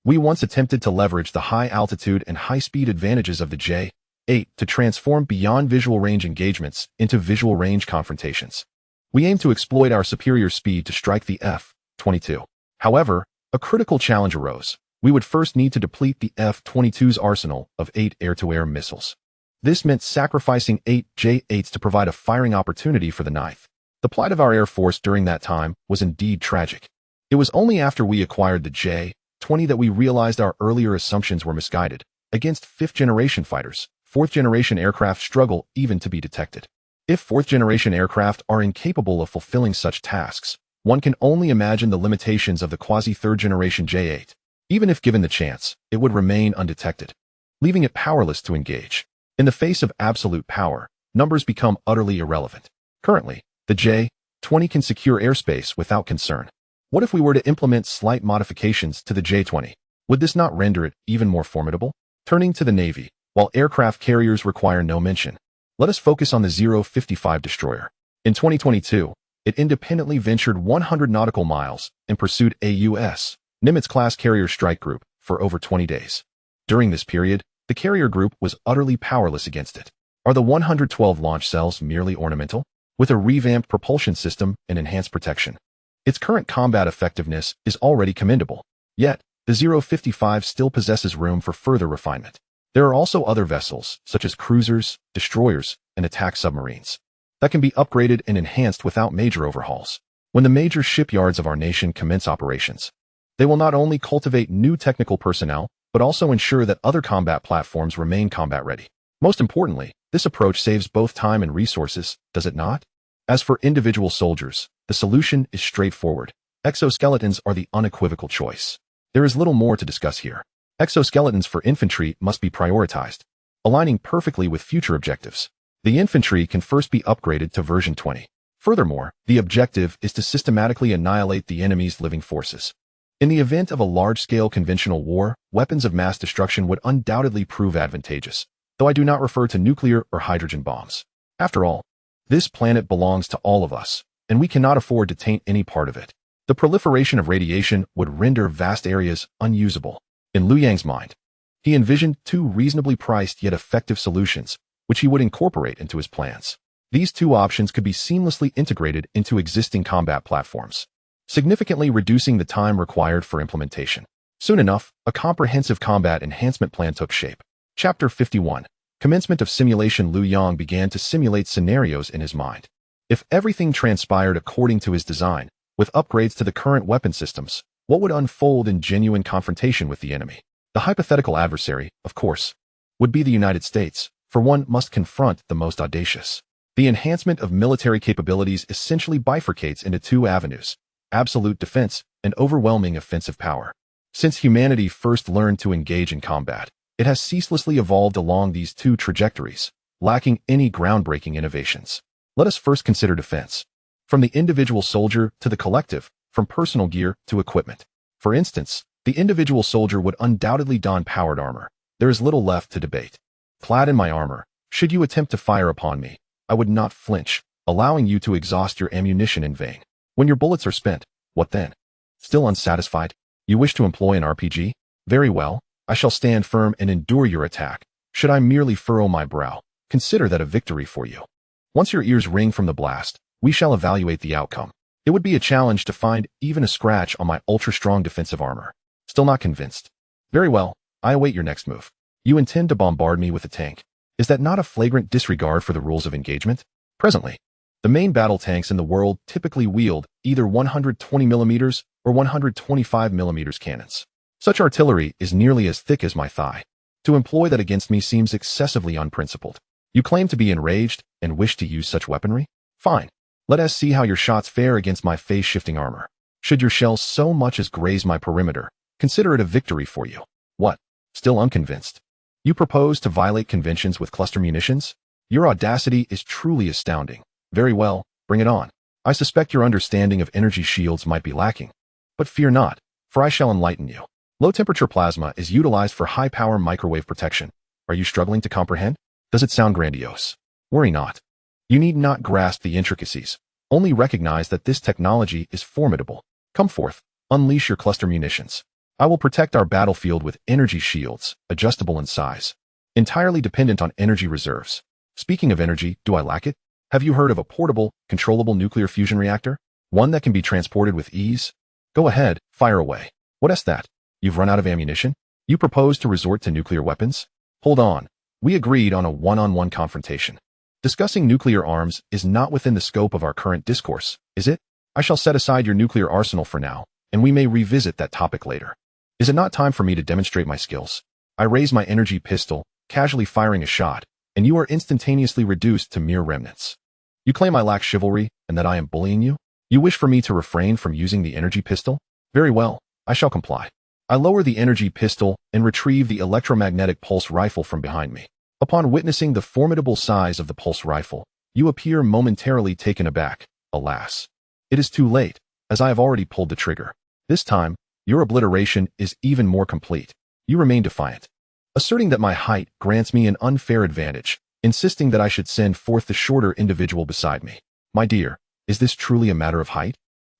we once attempted to leverage the high altitude and high-speed advantages of the J-8 to transform beyond visual range engagements into visual range confrontations. We aim to exploit our superior speed to strike the F-22. However, a critical challenge arose. we would first need to deplete the F-22's arsenal of 8 air-to-air missiles. This meant sacrificing 8 J-8s to provide a firing opportunity for the 9th. The plight of our Air Force during that time was indeed tragic. It was only after we acquired the J-20 that we realized our earlier assumptions were misguided. Against 5th-generation fighters, 4th-generation aircraft struggle even to be detected. If 4th-generation aircraft are incapable of fulfilling such tasks, one can only imagine the limitations of the quasi-3rd-generation J-8. Even if given the chance, it would remain undetected, leaving it powerless to engage. In the face of absolute power, numbers become utterly irrelevant. Currently, the J-20 can secure airspace without concern. What if we were to implement slight modifications to the J-20? Would this not render it even more formidable? Turning to the Navy, while aircraft carriers require no mention, let us focus on the 055 destroyer. In 2022, it independently ventured 100 nautical miles and pursued a U.S. Nimitz-class carrier strike group for over 20 days. During this period, the carrier group was utterly powerless against it. Are the 112 launch cells merely ornamental? With a revamped propulsion system and enhanced protection, its current combat effectiveness is already commendable. Yet, the 055 still possesses room for further refinement. There are also other vessels, such as cruisers, destroyers, and attack submarines, that can be upgraded and enhanced without major overhauls. When the major shipyards of our nation commence operations, they will not only cultivate new technical personnel, but also ensure that other combat platforms remain combat-ready. Most importantly, this approach saves both time and resources, does it not? As for individual soldiers, the solution is straightforward. Exoskeletons are the unequivocal choice. There is little more to discuss here. Exoskeletons for infantry must be prioritized, aligning perfectly with future objectives. The infantry can first be upgraded to version 20. Furthermore, the objective is to systematically annihilate the enemy's living forces. In the event of a large-scale conventional war, weapons of mass destruction would undoubtedly prove advantageous, though I do not refer to nuclear or hydrogen bombs. After all, this planet belongs to all of us, and we cannot afford to taint any part of it. The proliferation of radiation would render vast areas unusable. In Liu Yang's mind, he envisioned 2 reasonably priced yet effective solutions, which he would incorporate into his plans. These 2 options could be seamlessly integrated into existing combat platforms, significantly reducing the time required for implementation. Soon enough, a comprehensive combat enhancement plan took shape. Chapter 51. Commencement of Simulation. Liu Yang began to simulate scenarios in his mind. If everything transpired according to his design, with upgrades to the current weapon systems, what would unfold in genuine confrontation with the enemy? The hypothetical adversary, of course, would be the United States, for one must confront the most audacious. The enhancement of military capabilities essentially bifurcates into 2 avenues: absolute defense and overwhelming offensive power. Since humanity first learned to engage in combat, it has ceaselessly evolved along these 2 trajectories, lacking any groundbreaking innovations. Let us first consider defense. From the individual soldier to the collective, from personal gear to equipment. For instance, the individual soldier would undoubtedly don powered armor. There is little left to debate. Clad in my armor, should you attempt to fire upon me, I would not flinch, allowing you to exhaust your ammunition in vain. When your bullets are spent, what then? Still unsatisfied? You wish to employ an RPG? Very well, I shall stand firm and endure your attack. Should I merely furrow my brow, consider that a victory for you. Once your ears ring from the blast, we shall evaluate the outcome. It would be a challenge to find even a scratch on my ultra-strong defensive armor. Still not convinced? Very well, I await your next move. You intend to bombard me with a tank. Is that not a flagrant disregard for the rules of engagement? Presently, the main battle tanks in the world typically wield either 120mm or 125mm cannons. Such artillery is nearly as thick as my thigh. To employ that against me seems excessively unprincipled. You claim to be enraged and wish to use such weaponry? Fine. Let us see how your shots fare against my phase-shifting armor. Should your shells so much as graze my perimeter, consider it a victory for you. What? Still unconvinced? You propose to violate conventions with cluster munitions? Your audacity is truly astounding. Very well, bring it on. I suspect your understanding of energy shields might be lacking. But fear not, for I shall enlighten you. Low-temperature plasma is utilized for high-power microwave protection. Are you struggling to comprehend? Does it sound grandiose? Worry not. You need not grasp the intricacies. Only recognize that this technology is formidable. Come forth, unleash your cluster munitions. I will protect our battlefield with energy shields, adjustable in size, entirely dependent on energy reserves. Speaking of energy, do I lack it? Have you heard of a portable, controllable nuclear fusion reactor? One that can be transported with ease? Go ahead, fire away. What is that? You've run out of ammunition? You propose to resort to nuclear weapons? Hold on. We agreed on a one-on-one confrontation. Discussing nuclear arms is not within the scope of our current discourse, is it? I shall set aside your nuclear arsenal for now, and we may revisit that topic later. Is it not time for me to demonstrate my skills? I raise my energy pistol, casually firing a shot, and you are instantaneously reduced to mere remnants. You claim I lack chivalry and that I am bullying you? You wish for me to refrain from using the energy pistol? Very well, I shall comply. I lower the energy pistol and retrieve the electromagnetic pulse rifle from behind me. Upon witnessing the formidable size of the pulse rifle, you appear momentarily taken aback. Alas, it is too late, as I have already pulled the trigger. This time, your obliteration is even more complete. You remain defiant, asserting that my height grants me an unfair advantage, insisting that I should send forth the shorter individual beside me. My dear, is this truly a matter of height?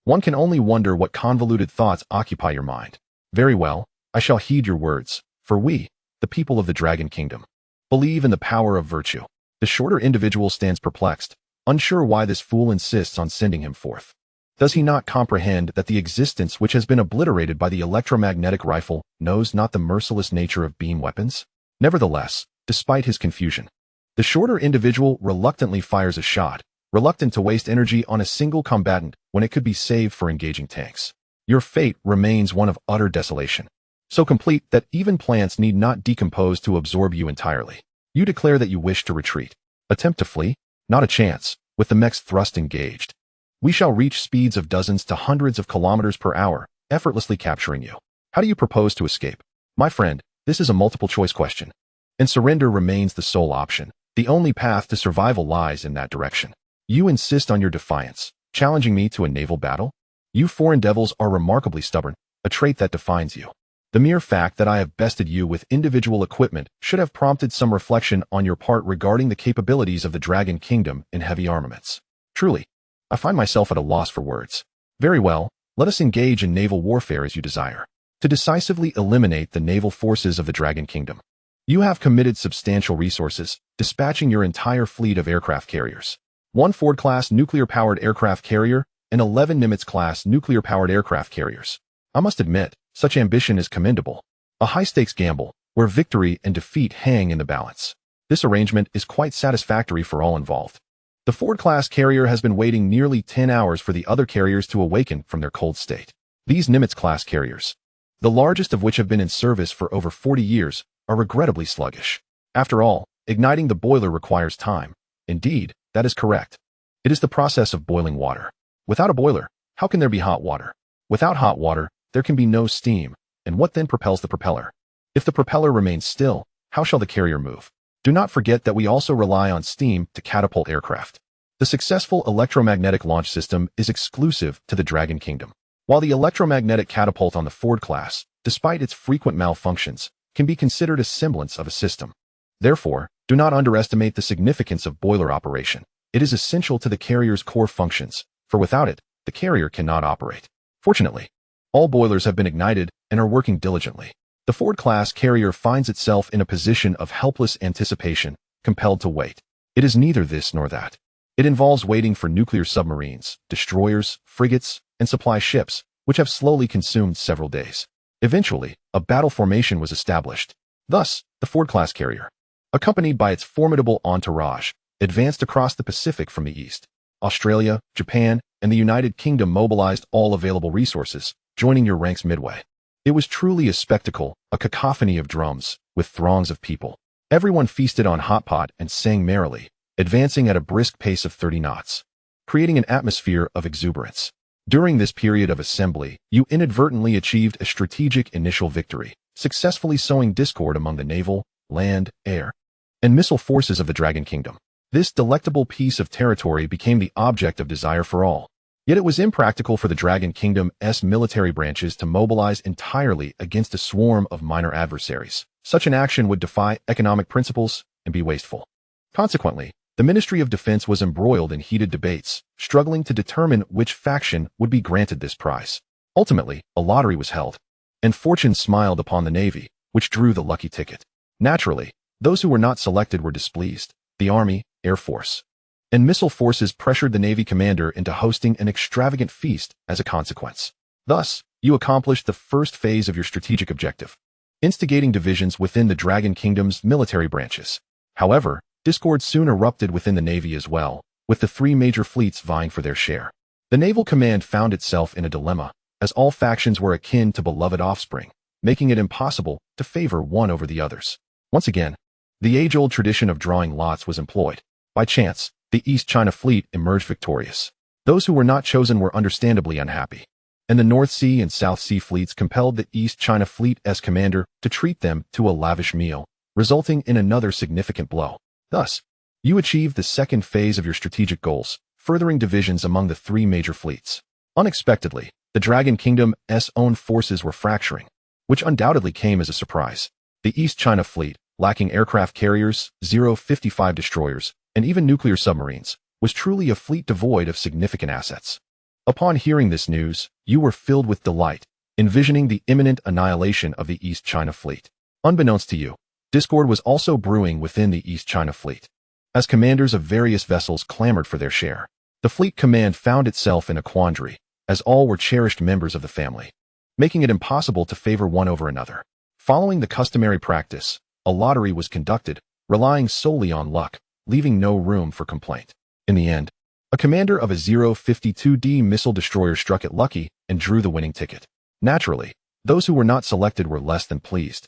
One can only wonder what convoluted thoughts occupy your mind. Very well, I shall heed your words, for we, the people of the Dragon Kingdom, believe in the power of virtue. The shorter individual stands perplexed, unsure why this fool insists on sending him forth. Does he not comprehend that the existence which has been obliterated by the electromagnetic rifle knows not the merciless nature of beam weapons? Nevertheless, despite his confusion, the shorter individual reluctantly fires a shot, reluctant to waste energy on a single combatant when it could be saved for engaging tanks. Your fate remains one of utter desolation, so complete that even plants need not decompose to absorb you entirely. You declare that you wish to retreat. Attempt to flee? Not a chance, with the mech's thrust engaged. We shall reach speeds of dozens to hundreds of kilometers per hour, effortlessly capturing you. How do you propose to escape? My friend, this is a multiple-choice question, and surrender remains the sole option. The only path to survival lies in that direction. You insist on your defiance, challenging me to a naval battle? You foreign devils are remarkably stubborn, a trait that defines you. The mere fact that I have bested you with individual equipment should have prompted some reflection on your part regarding the capabilities of the Dragon Kingdom in heavy armaments. Truly, I find myself at a loss for words. Very well, let us engage in naval warfare as you desire, to decisively eliminate the naval forces of the Dragon Kingdom. You have committed substantial resources, dispatching your entire fleet of aircraft carriers. 1 Ford-class nuclear-powered aircraft carrier and 11 Nimitz-class nuclear-powered aircraft carriers. I must admit, such ambition is commendable. A high-stakes gamble, where victory and defeat hang in the balance. This arrangement is quite satisfactory for all involved. The Ford-class carrier has been waiting nearly 10 hours for the other carriers to awaken from their cold state. These Nimitz-class carriers, the largest of which have been in service for over 40 years, are regrettably sluggish. After all, igniting the boiler requires time. Indeed, that is correct. It is the process of boiling water. Without a boiler, how can there be hot water? Without hot water, there can be no steam, and what then propels the propeller? If the propeller remains still, how shall the carrier move? Do not forget that we also rely on steam to catapult aircraft. The successful electromagnetic launch system is exclusive to the Dragon Kingdom, while the electromagnetic catapult on the Ford class, despite its frequent malfunctions, can be considered a semblance of a system. Therefore, do not underestimate the significance of boiler operation. It is essential to the carrier's core functions, for without it, the carrier cannot operate. Fortunately, all boilers have been ignited and are working diligently. The Ford-class carrier finds itself in a position of helpless anticipation, compelled to wait. It is neither this nor that. It involves waiting for nuclear submarines, destroyers, frigates, and supply ships, which have slowly consumed several days. Eventually, a battle formation was established. Thus, the Ford-class carrier, accompanied by its formidable entourage, advanced across the Pacific from the east. Australia, Japan, and the United Kingdom mobilized all available resources, joining your ranks midway. It was truly a spectacle, a cacophony of drums, with throngs of people. Everyone feasted on hot pot and sang merrily, advancing at a brisk pace of 30 knots, creating an atmosphere of exuberance. During this period of assembly, you inadvertently achieved a strategic initial victory, successfully sowing discord among the naval, land, air, and missile forces of the Dragon Kingdom. This delectable piece of territory became the object of desire for all. Yet it was impractical for the Dragon Kingdom's military branches to mobilize entirely against a swarm of minor adversaries. Such an action would defy economic principles and be wasteful. Consequently, the Ministry of Defense was embroiled in heated debates, struggling to determine which faction would be granted this prize. Ultimately, a lottery was held, and fortune smiled upon the Navy, which drew the lucky ticket. Naturally, those who were not selected were displeased. The Army, Air Force, and missile forces pressured the Navy commander into hosting an extravagant feast as a consequence. Thus, you accomplished the first phase of your strategic objective, instigating divisions within the Dragon Kingdom's military branches. However, discord soon erupted within the Navy as well, with the three major fleets vying for their share. The Naval Command found itself in a dilemma, as all factions were akin to beloved offspring, making it impossible to favor one over the others. Once again, the age-old tradition of drawing lots was employed. By chance, the East China Fleet emerged victorious. Those who were not chosen were understandably unhappy, and the North Sea and South Sea fleets compelled the East China Fleet's commander to treat them to a lavish meal, resulting in another significant blow. Thus, you achieved the second phase of your strategic goals, furthering divisions among the three major fleets. Unexpectedly, the Dragon Kingdom's own forces were fracturing, which undoubtedly came as a surprise. The East China Fleet, lacking aircraft carriers, 055 destroyers, and even nuclear submarines, was truly a fleet devoid of significant assets. Upon hearing this news, you were filled with delight, envisioning the imminent annihilation of the East China Fleet. Unbeknownst to you, discord was also brewing within the East China Fleet. As commanders of various vessels clamored for their share, the fleet command found itself in a quandary, as all were cherished members of the family, making it impossible to favor one over another. Following the customary practice, a lottery was conducted, relying solely on luck, leaving no room for complaint. In the end, a commander of a 052D missile destroyer struck it lucky and drew the winning ticket. Naturally, those who were not selected were less than pleased,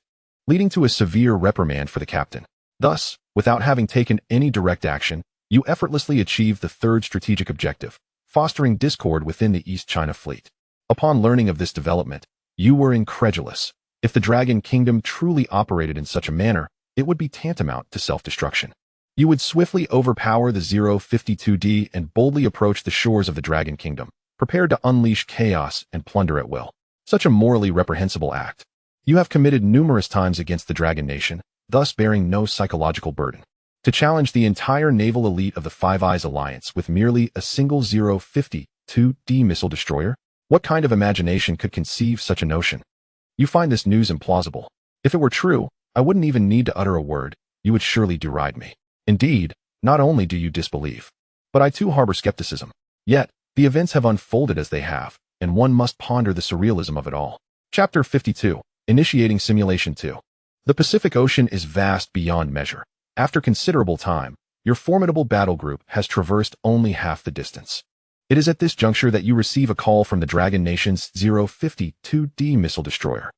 leading to a severe reprimand for the captain. Thus, without having taken any direct action, you effortlessly achieved the third strategic objective, fostering discord within the East China Fleet. Upon learning of this development, you were incredulous. If the Dragon Kingdom truly operated in such a manner, it would be tantamount to self-destruction. You would swiftly overpower the 052D and boldly approach the shores of the Dragon Kingdom, prepared to unleash chaos and plunder at will. Such a morally reprehensible act. You have committed numerous times against the Dragon Nation, thus bearing no psychological burden. To challenge the entire naval elite of the Five Eyes Alliance with merely a single 052D missile destroyer? What kind of imagination could conceive such a notion? You find this news implausible. If it were true, I wouldn't even need to utter a word. You would surely deride me. Indeed, not only do you disbelieve, but I too harbor skepticism. Yet, the events have unfolded as they have, and one must ponder the surrealism of it all. Chapter 52. Initiating Simulation 2. The Pacific Ocean is vast beyond measure. After considerable time, your formidable battle group has traversed only half the distance. It is at this juncture that you receive a call from the Dragon Nation's 052D missile destroyer.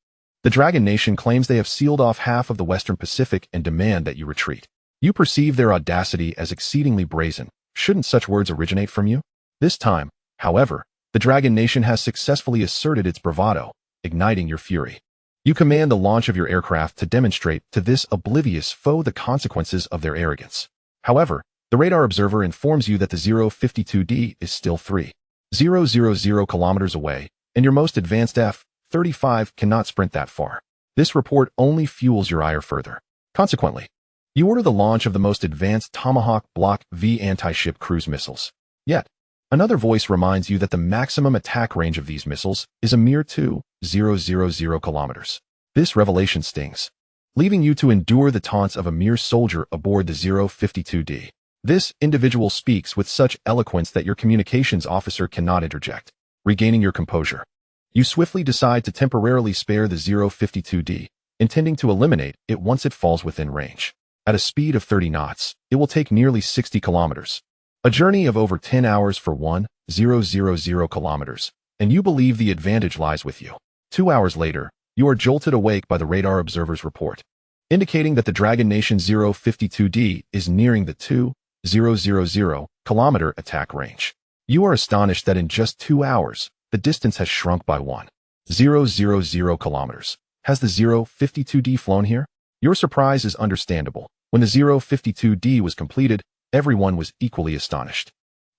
The Dragon Nation claims they have sealed off half of the Western Pacific and demand that you retreat. You perceive their audacity as exceedingly brazen. Shouldn't such words originate from you? This time, however, the Dragon Nation has successfully asserted its bravado, igniting your fury. You command the launch of your aircraft to demonstrate to this oblivious foe the consequences of their arrogance. However, the radar observer informs you that the 052D is still 3,000 kilometers away, and your most advanced F-35 cannot sprint that far. This report only fuels your ire further. Consequently, you order the launch of the most advanced Tomahawk Block V anti-ship cruise missiles. Yet, another voice reminds you that the maximum attack range of these missiles is a mere 2,000 kilometers. This revelation stings, leaving you to endure the taunts of a mere soldier aboard the 052D. This individual speaks with such eloquence that your communications officer cannot interject. Regaining your composure, you swiftly decide to temporarily spare the 052D, intending to eliminate it once it falls within range. At a speed of 30 knots, it will take nearly 60 kilometers. A journey of over 10 hours for 1,000 kilometers, and you believe the advantage lies with you. 2 hours later, you are jolted awake by the radar observer's report, indicating that the Dragon Nation 052D is nearing the 2,000 kilometer attack range. You are astonished that in just 2 hours, the distance has shrunk by 1,000 kilometers. Has the 052D flown here? Your surprise is understandable. When the 052D was completed, everyone was equally astonished.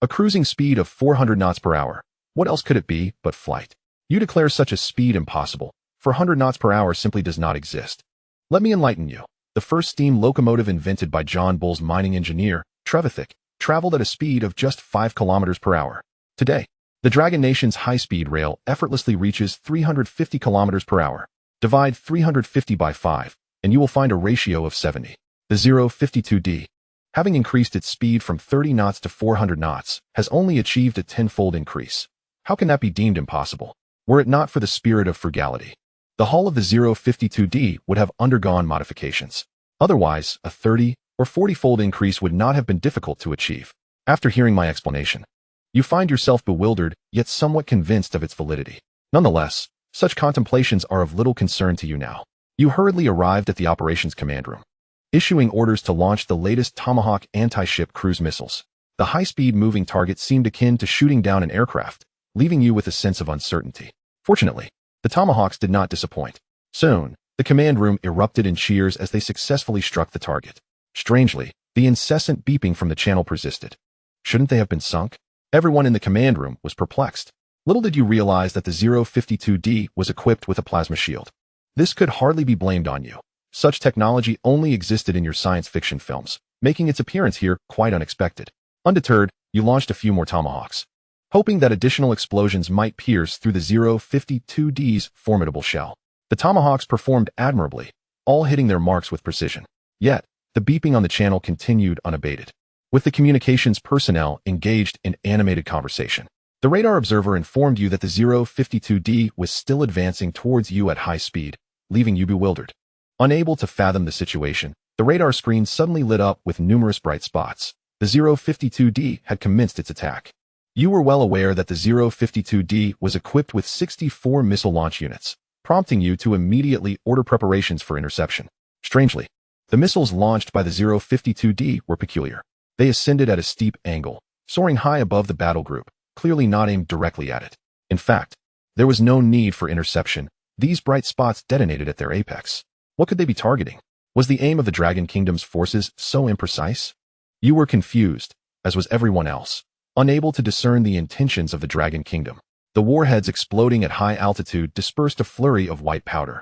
A cruising speed of 400 knots per hour. What else could it be but flight? You declare such a speed impossible, for 100 knots per hour simply does not exist. Let me enlighten you. The first steam locomotive invented by John Bull's mining engineer, Trevithick, traveled at a speed of just 5 kilometers per hour. Today, the Dragon Nation's high-speed rail effortlessly reaches 350 kilometers per hour. Divide 350 by 5, and you will find a ratio of 70. The 052D, having increased its speed from 30 knots to 400 knots, has only achieved a tenfold increase. How can that be deemed impossible? were it not for the spirit of frugality. The hull of the 052D would have undergone modifications. Otherwise, a 30 or 40-fold increase would not have been difficult to achieve. After hearing my explanation, you find yourself bewildered, yet somewhat convinced of its validity. Nonetheless, such contemplations are of little concern to you now. You hurriedly arrived at the operations command room, issuing orders to launch the latest Tomahawk anti-ship cruise missiles. The high-speed moving target seemed akin to shooting down an aircraft, leaving you with a sense of uncertainty. Fortunately, the Tomahawks did not disappoint. Soon, the command room erupted in cheers as they successfully struck the target. Strangely, the incessant beeping from the channel persisted. Shouldn't they have been sunk? Everyone in the command room was perplexed. Little did you realize that the 052D was equipped with a plasma shield. This could hardly be blamed on you. Such technology only existed in your science fiction films, making its appearance here quite unexpected. Undeterred, you launched a few more Tomahawks, hoping that additional explosions might pierce through the 052D's formidable shell. The Tomahawks performed admirably, all hitting their marks with precision. Yet, the beeping on the channel continued unabated, with the communications personnel engaged in animated conversation. The radar observer informed you that the 052D was still advancing towards you at high speed, leaving you bewildered. Unable to fathom the situation, the radar screen suddenly lit up with numerous bright spots. The 052D had commenced its attack. You were well aware that the 052D was equipped with 64 missile launch units, prompting you to immediately order preparations for interception. Strangely, the missiles launched by the 052D were peculiar. They ascended at a steep angle, soaring high above the battle group, clearly not aimed directly at it. In fact, there was no need for interception. These bright spots detonated at their apex. What could they be targeting? Was the aim of the Dragon Kingdom's forces so imprecise? You were confused, as was everyone else, unable to discern the intentions of the Dragon Kingdom. The warheads exploding at high altitude dispersed a flurry of white powder,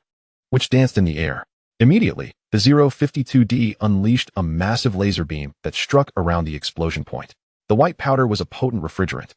which danced in the air. Immediately, the 052D unleashed a massive laser beam that struck around the explosion point. The white powder was a potent refrigerant,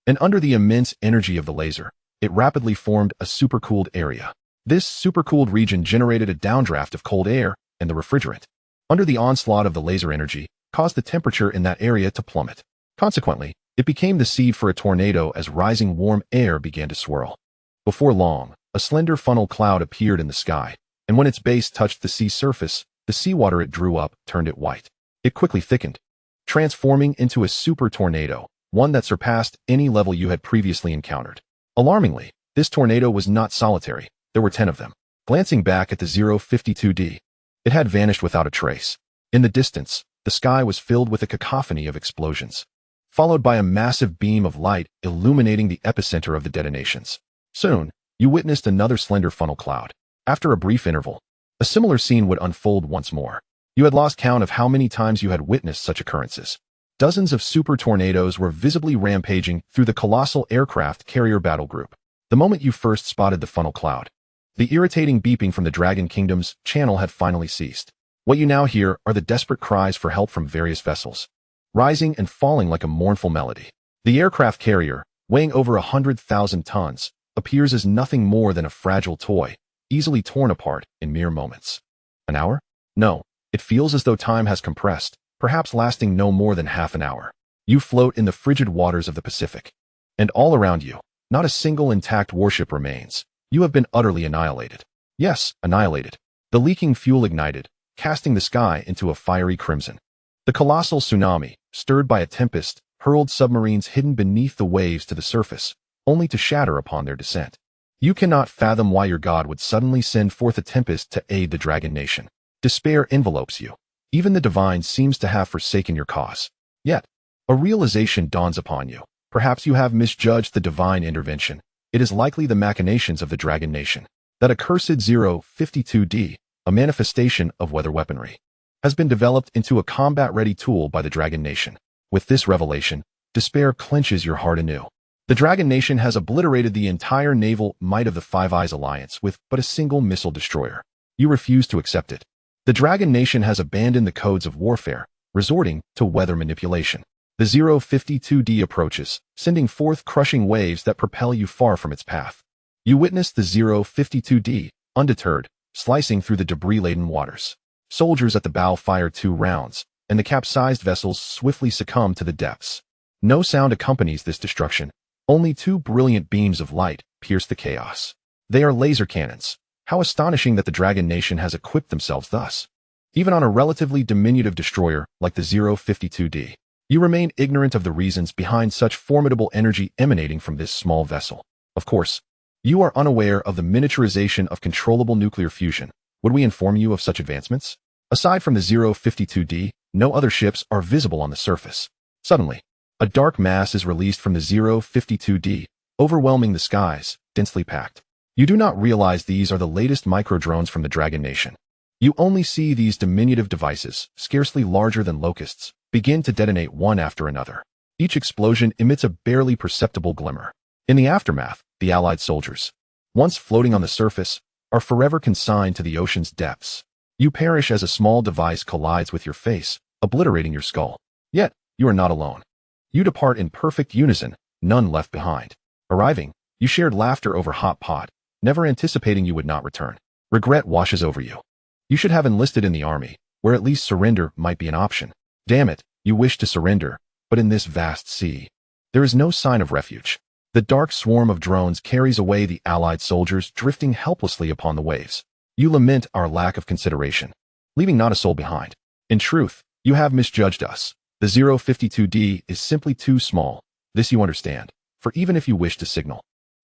and under the immense energy of the laser, it rapidly formed a supercooled area. This supercooled region generated a downdraft of cold air, and the refrigerant, under the onslaught of the laser energy, caused the temperature in that area to plummet. Consequently, it became the seed for a tornado as rising warm air began to swirl. Before long, a slender funnel cloud appeared in the sky, and when its base touched the sea surface, the seawater it drew up turned it white. It quickly thickened, transforming into a super tornado, one that surpassed any level you had previously encountered. Alarmingly, this tornado was not solitary. There were 10 of them. Glancing back at the 052D, it had vanished without a trace. In the distance, the sky was filled with a cacophony of explosions, followed by a massive beam of light illuminating the epicenter of the detonations. Soon, you witnessed another slender funnel cloud. After a brief interval, a similar scene would unfold once more. You had lost count of how many times you had witnessed such occurrences. Dozens of super tornadoes were visibly rampaging through the colossal aircraft carrier battle group. The moment you first spotted the funnel cloud, the irritating beeping from the Dragon Kingdom's channel had finally ceased. What you now hear are the desperate cries for help from various vessels, rising and falling like a mournful melody. The aircraft carrier, weighing over 100,000 tons, appears as nothing more than a fragile toy, easily torn apart in mere moments. An hour? No, it feels as though time has compressed, perhaps lasting no more than half an hour. You float in the frigid waters of the Pacific, and all around you, not a single intact warship remains. You have been utterly annihilated. Yes, annihilated. The leaking fuel ignited, casting the sky into a fiery crimson. The colossal tsunami, stirred by a tempest, hurled submarines hidden beneath the waves to the surface, only to shatter upon their descent. You cannot fathom why your god would suddenly send forth a tempest to aid the Dragon Nation. Despair envelopes you. Even the divine seems to have forsaken your cause. Yet, a realization dawns upon you. Perhaps you have misjudged the divine intervention. It is likely the machinations of the Dragon Nation. That accursed 052D, a manifestation of weather weaponry, has been developed into a combat-ready tool by the Dragon Nation. With this revelation, despair clenches your heart anew. The Dragon Nation has obliterated the entire naval might of the Five Eyes Alliance with but a single missile destroyer. You refuse to accept it. The Dragon Nation has abandoned the codes of warfare, resorting to weather manipulation. The 052D approaches, sending forth crushing waves that propel you far from its path. You witness the 052D, undeterred, slicing through the debris-laden waters. Soldiers at the bow fire 2 rounds, and the capsized vessels swiftly succumb to the depths. No sound accompanies this destruction, Only two brilliant beams of light pierce the chaos. They are laser cannons. How astonishing that the Dragon Nation has equipped themselves thus. Even on a relatively diminutive destroyer like the 052D, you remain ignorant of the reasons behind such formidable energy emanating from this small vessel. Of course, you are unaware of the miniaturization of controllable nuclear fusion. Would we inform you of such advancements? Aside from the 052D, no other ships are visible on the surface. Suddenly, a dark mass is released from the 052D, overwhelming the skies, densely packed. You do not realize these are the latest micro-drones from the Dragon Nation. You only see these diminutive devices, scarcely larger than locusts, begin to detonate one after another. Each explosion emits a barely perceptible glimmer. In the aftermath, the Allied soldiers, once floating on the surface, are forever consigned to the ocean's depths. You perish as a small device collides with your face, obliterating your skull. Yet, you are not alone. You depart in perfect unison, none left behind. Arriving, you shared laughter over hot pot, never anticipating you would not return. Regret washes over you. You should have enlisted in the army, where at least surrender might be an option. Damn it, you wish to surrender, but in this vast sea, there is no sign of refuge. The dark swarm of drones carries away the Allied soldiers drifting helplessly upon the waves. You lament our lack of consideration, leaving not a soul behind. In truth, you have misjudged us. The 052D is simply too small. This you understand, for even if you wish to signal,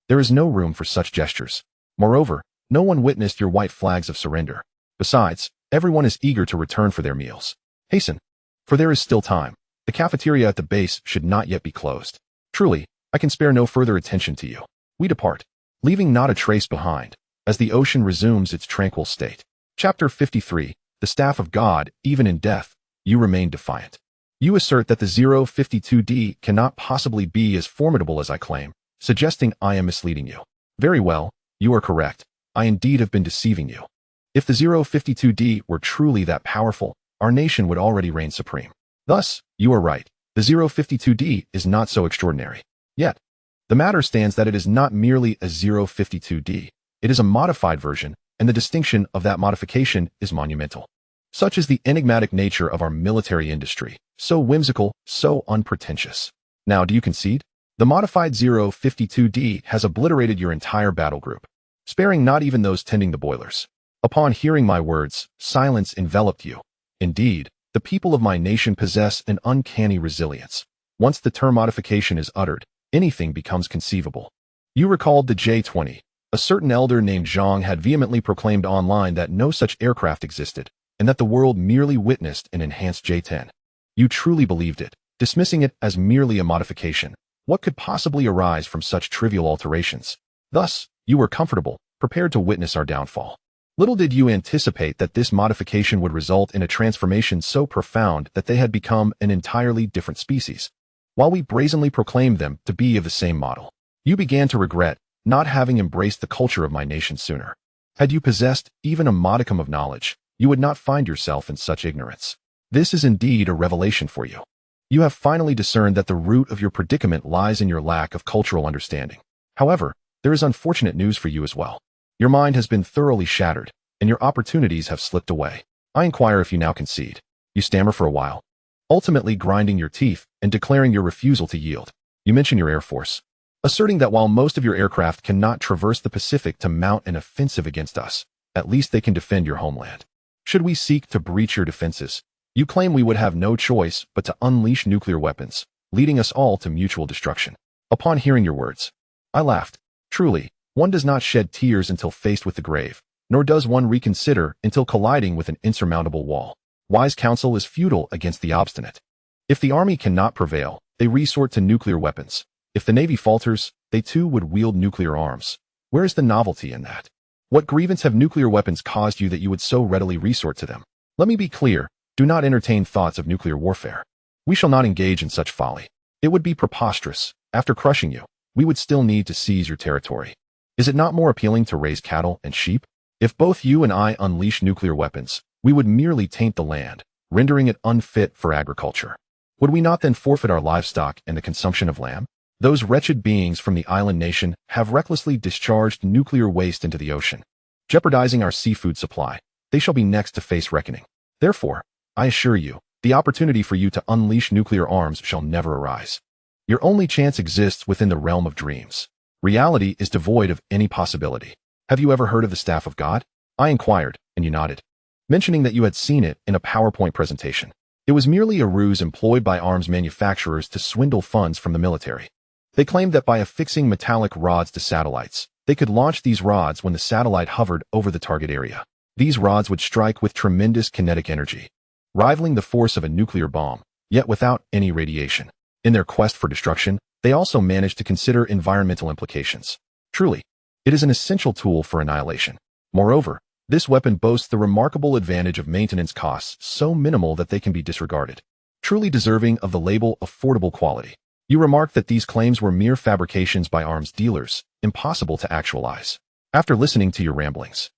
there is no room for such gestures. Moreover, no one witnessed your white flags of surrender. Besides, everyone is eager to return for their meals. Hasten, for there is still time. The cafeteria at the base should not yet be closed. Truly, I can spare no further attention to you. We depart, leaving not a trace behind, as the ocean resumes its tranquil state. Chapter 53, The Staff of God, even in death, you remain defiant. You assert that the 052D cannot possibly be as formidable as I claim, suggesting I am misleading you. Very well, you are correct. I indeed have been deceiving you. If the 052D were truly that powerful, our nation would already reign supreme. Thus, you are right. The 052D is not so extraordinary. Yet, the matter stands that it is not merely a 052D. It is a modified version, and the distinction of that modification is monumental. Such is the enigmatic nature of our military industry, so whimsical, so unpretentious. Now, do you concede? The modified 052D has obliterated your entire battle group, sparing not even those tending the boilers. Upon hearing my words, silence enveloped you. Indeed, the people of my nation possess an uncanny resilience. Once the term modification is uttered, anything becomes conceivable. You recalled the J-20. A certain elder named Zhang had vehemently proclaimed online that no such aircraft existed, and that the world merely witnessed an enhanced J-10. You truly believed it, dismissing it as merely a modification. What could possibly arise from such trivial alterations? Thus, you were comfortable, prepared to witness our downfall. Little did you anticipate that this modification would result in a transformation so profound that they had become an entirely different species. While we brazenly proclaimed them to be of the same model, you began to regret not having embraced the culture of my nation sooner. Had you possessed even a modicum of knowledge, you would not find yourself in such ignorance. This is indeed a revelation for you. You have finally discerned that the root of your predicament lies in your lack of cultural understanding. However, there is unfortunate news for you as well. Your mind has been thoroughly shattered, and your opportunities have slipped away. I inquire if you now concede. You stammer for a while, ultimately grinding your teeth and declaring your refusal to yield. You mention your Air Force, asserting that while most of your aircraft cannot traverse the Pacific to mount an offensive against us, at least they can defend your homeland. Should we seek to breach your defenses, you claim we would have no choice but to unleash nuclear weapons, leading us all to mutual destruction. Upon hearing your words, I laughed. Truly, one does not shed tears until faced with the grave, nor does one reconsider until colliding with an insurmountable wall. Wise counsel is futile against the obstinate. If the army cannot prevail, they resort to nuclear weapons. If the navy falters, they too would wield nuclear arms. Where is the novelty in that? What grievance have nuclear weapons caused you that you would so readily resort to them? Let me be clear, do not entertain thoughts of nuclear warfare. We shall not engage in such folly. It would be preposterous. After crushing you, we would still need to seize your territory. Is it not more appealing to raise cattle and sheep? If both you and I unleash nuclear weapons, we would merely taint the land, rendering it unfit for agriculture. Would we not then forfeit our livestock and the consumption of lamb? Those wretched beings from the island nation have recklessly discharged nuclear waste into the ocean, jeopardizing our seafood supply. They shall be next to face reckoning. Therefore, I assure you, the opportunity for you to unleash nuclear arms shall never arise. Your only chance exists within the realm of dreams. Reality is devoid of any possibility. Have you ever heard of the Staff of God? I inquired, and you nodded, mentioning that you had seen it in a PowerPoint presentation. It was merely a ruse employed by arms manufacturers to swindle funds from the military. They claimed that by affixing metallic rods to satellites, they could launch these rods when the satellite hovered over the target area. These rods would strike with tremendous kinetic energy, rivaling the force of a nuclear bomb, yet without any radiation. In their quest for destruction, they also managed to consider environmental implications. Truly, it is an essential tool for annihilation. Moreover, this weapon boasts the remarkable advantage of maintenance costs so minimal that they can be disregarded, truly deserving of the label affordable quality. You remarked that these claims were mere fabrications by arms dealers, impossible to actualize. After listening to your ramblings,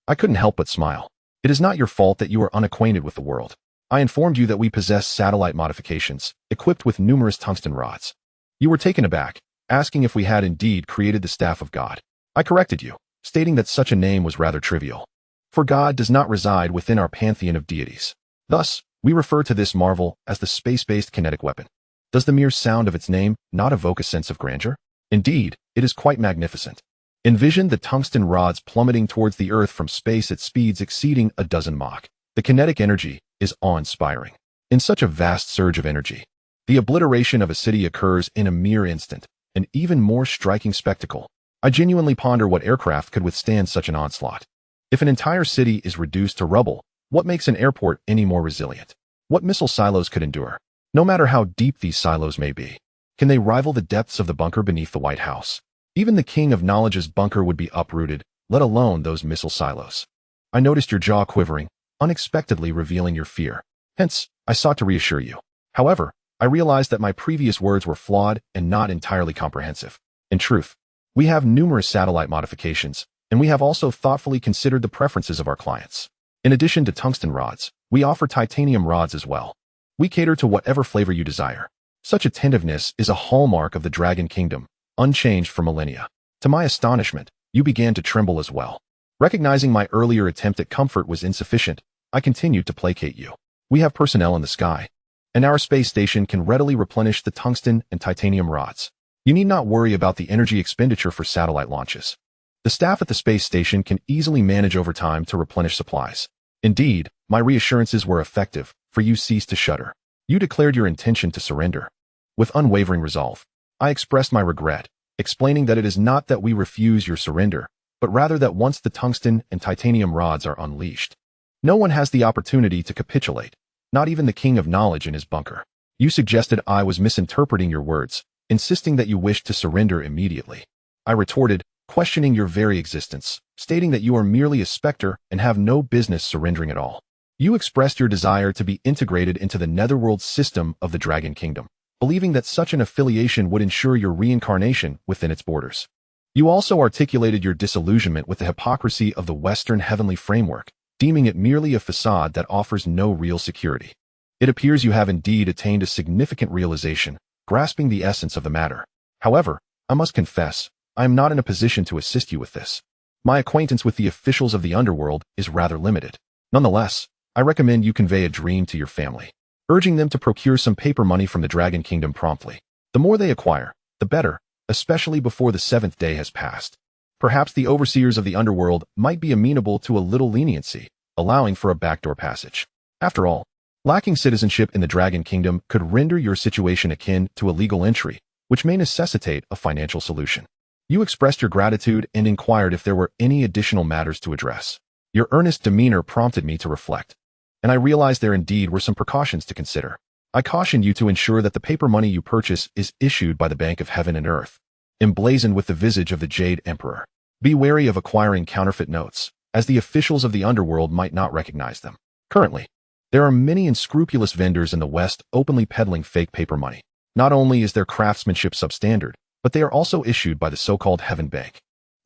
I couldn't help but smile. It is not your fault that you are unacquainted with the world. I informed you that we possess satellite modifications, equipped with numerous tungsten rods. You were taken aback, asking if we had indeed created the Staff of God. I corrected you, stating that such a name was rather trivial, for God does not reside within our pantheon of deities. Thus, we refer to this marvel as the space-based kinetic weapon. Does the mere sound of its name not evoke a sense of grandeur? Indeed, it is quite magnificent. Envision the tungsten rods plummeting towards the Earth from space at speeds exceeding a dozen Mach. The kinetic energy is awe-inspiring. In such a vast surge of energy, the obliteration of a city occurs in a mere instant, an even more striking spectacle. I genuinely ponder what aircraft could withstand such an onslaught. If an entire city is reduced to rubble, what makes an airport any more resilient? What missile silos could endure? No matter how deep these silos may be, can they rival the depths of the bunker beneath the White House? Even the King of Knowledge's bunker would be uprooted, let alone those missile silos. I noticed your jaw quivering, unexpectedly revealing your fear. Hence, I sought to reassure you. However, I realized that my previous words were flawed and not entirely comprehensive. In truth, we have numerous satellite modifications, and we have also thoughtfully considered the preferences of our clients. In addition to tungsten rods, we offer titanium rods as well. We cater to whatever flavor you desire. Such attentiveness is a hallmark of the Dragon Kingdom, unchanged for millennia. To my astonishment, you began to tremble as well. Recognizing my earlier attempt at comfort was insufficient, I continued to placate you. We have personnel in the sky, and our space station can readily replenish the tungsten and titanium rods. You need not worry about the energy expenditure for satellite launches. The staff at the space station can easily manage over time to replenish supplies. Indeed, my reassurances were effective, for you ceased to shudder. You declared your intention to surrender. With unwavering resolve, I expressed my regret, explaining that it is not that we refuse your surrender, but rather that once the tungsten and titanium rods are unleashed, no one has the opportunity to capitulate, not even the King of Knowledge in his bunker. You suggested I was misinterpreting your words, insisting that you wished to surrender immediately. I retorted, questioning your very existence, stating that you are merely a specter and have no business surrendering at all. You expressed your desire to be integrated into the netherworld system of the Dragon Kingdom, believing that such an affiliation would ensure your reincarnation within its borders. You also articulated your disillusionment with the hypocrisy of the Western heavenly framework, deeming it merely a facade that offers no real security. It appears you have indeed attained a significant realization, grasping the essence of the matter. However, I must confess, I am not in a position to assist you with this. My acquaintance with the officials of the underworld is rather limited. Nonetheless, I recommend you convey a dream to your family, urging them to procure some paper money from the Dragon Kingdom promptly. The more they acquire, the better, especially before the 7th day has passed. Perhaps the overseers of the underworld might be amenable to a little leniency, allowing for a backdoor passage. After all, lacking citizenship in the Dragon Kingdom could render your situation akin to a legal entry, which may necessitate a financial solution. You expressed your gratitude and inquired if there were any additional matters to address. Your earnest demeanor prompted me to reflect, and I realized there indeed were some precautions to consider. I cautioned you to ensure that the paper money you purchase is issued by the Bank of Heaven and Earth, emblazoned with the visage of the Jade Emperor. Be wary of acquiring counterfeit notes, as the officials of the underworld might not recognize them. Currently, there are many unscrupulous vendors in the West openly peddling fake paper money. Not only is their craftsmanship substandard, but they are also issued by the so-called Heaven Bank.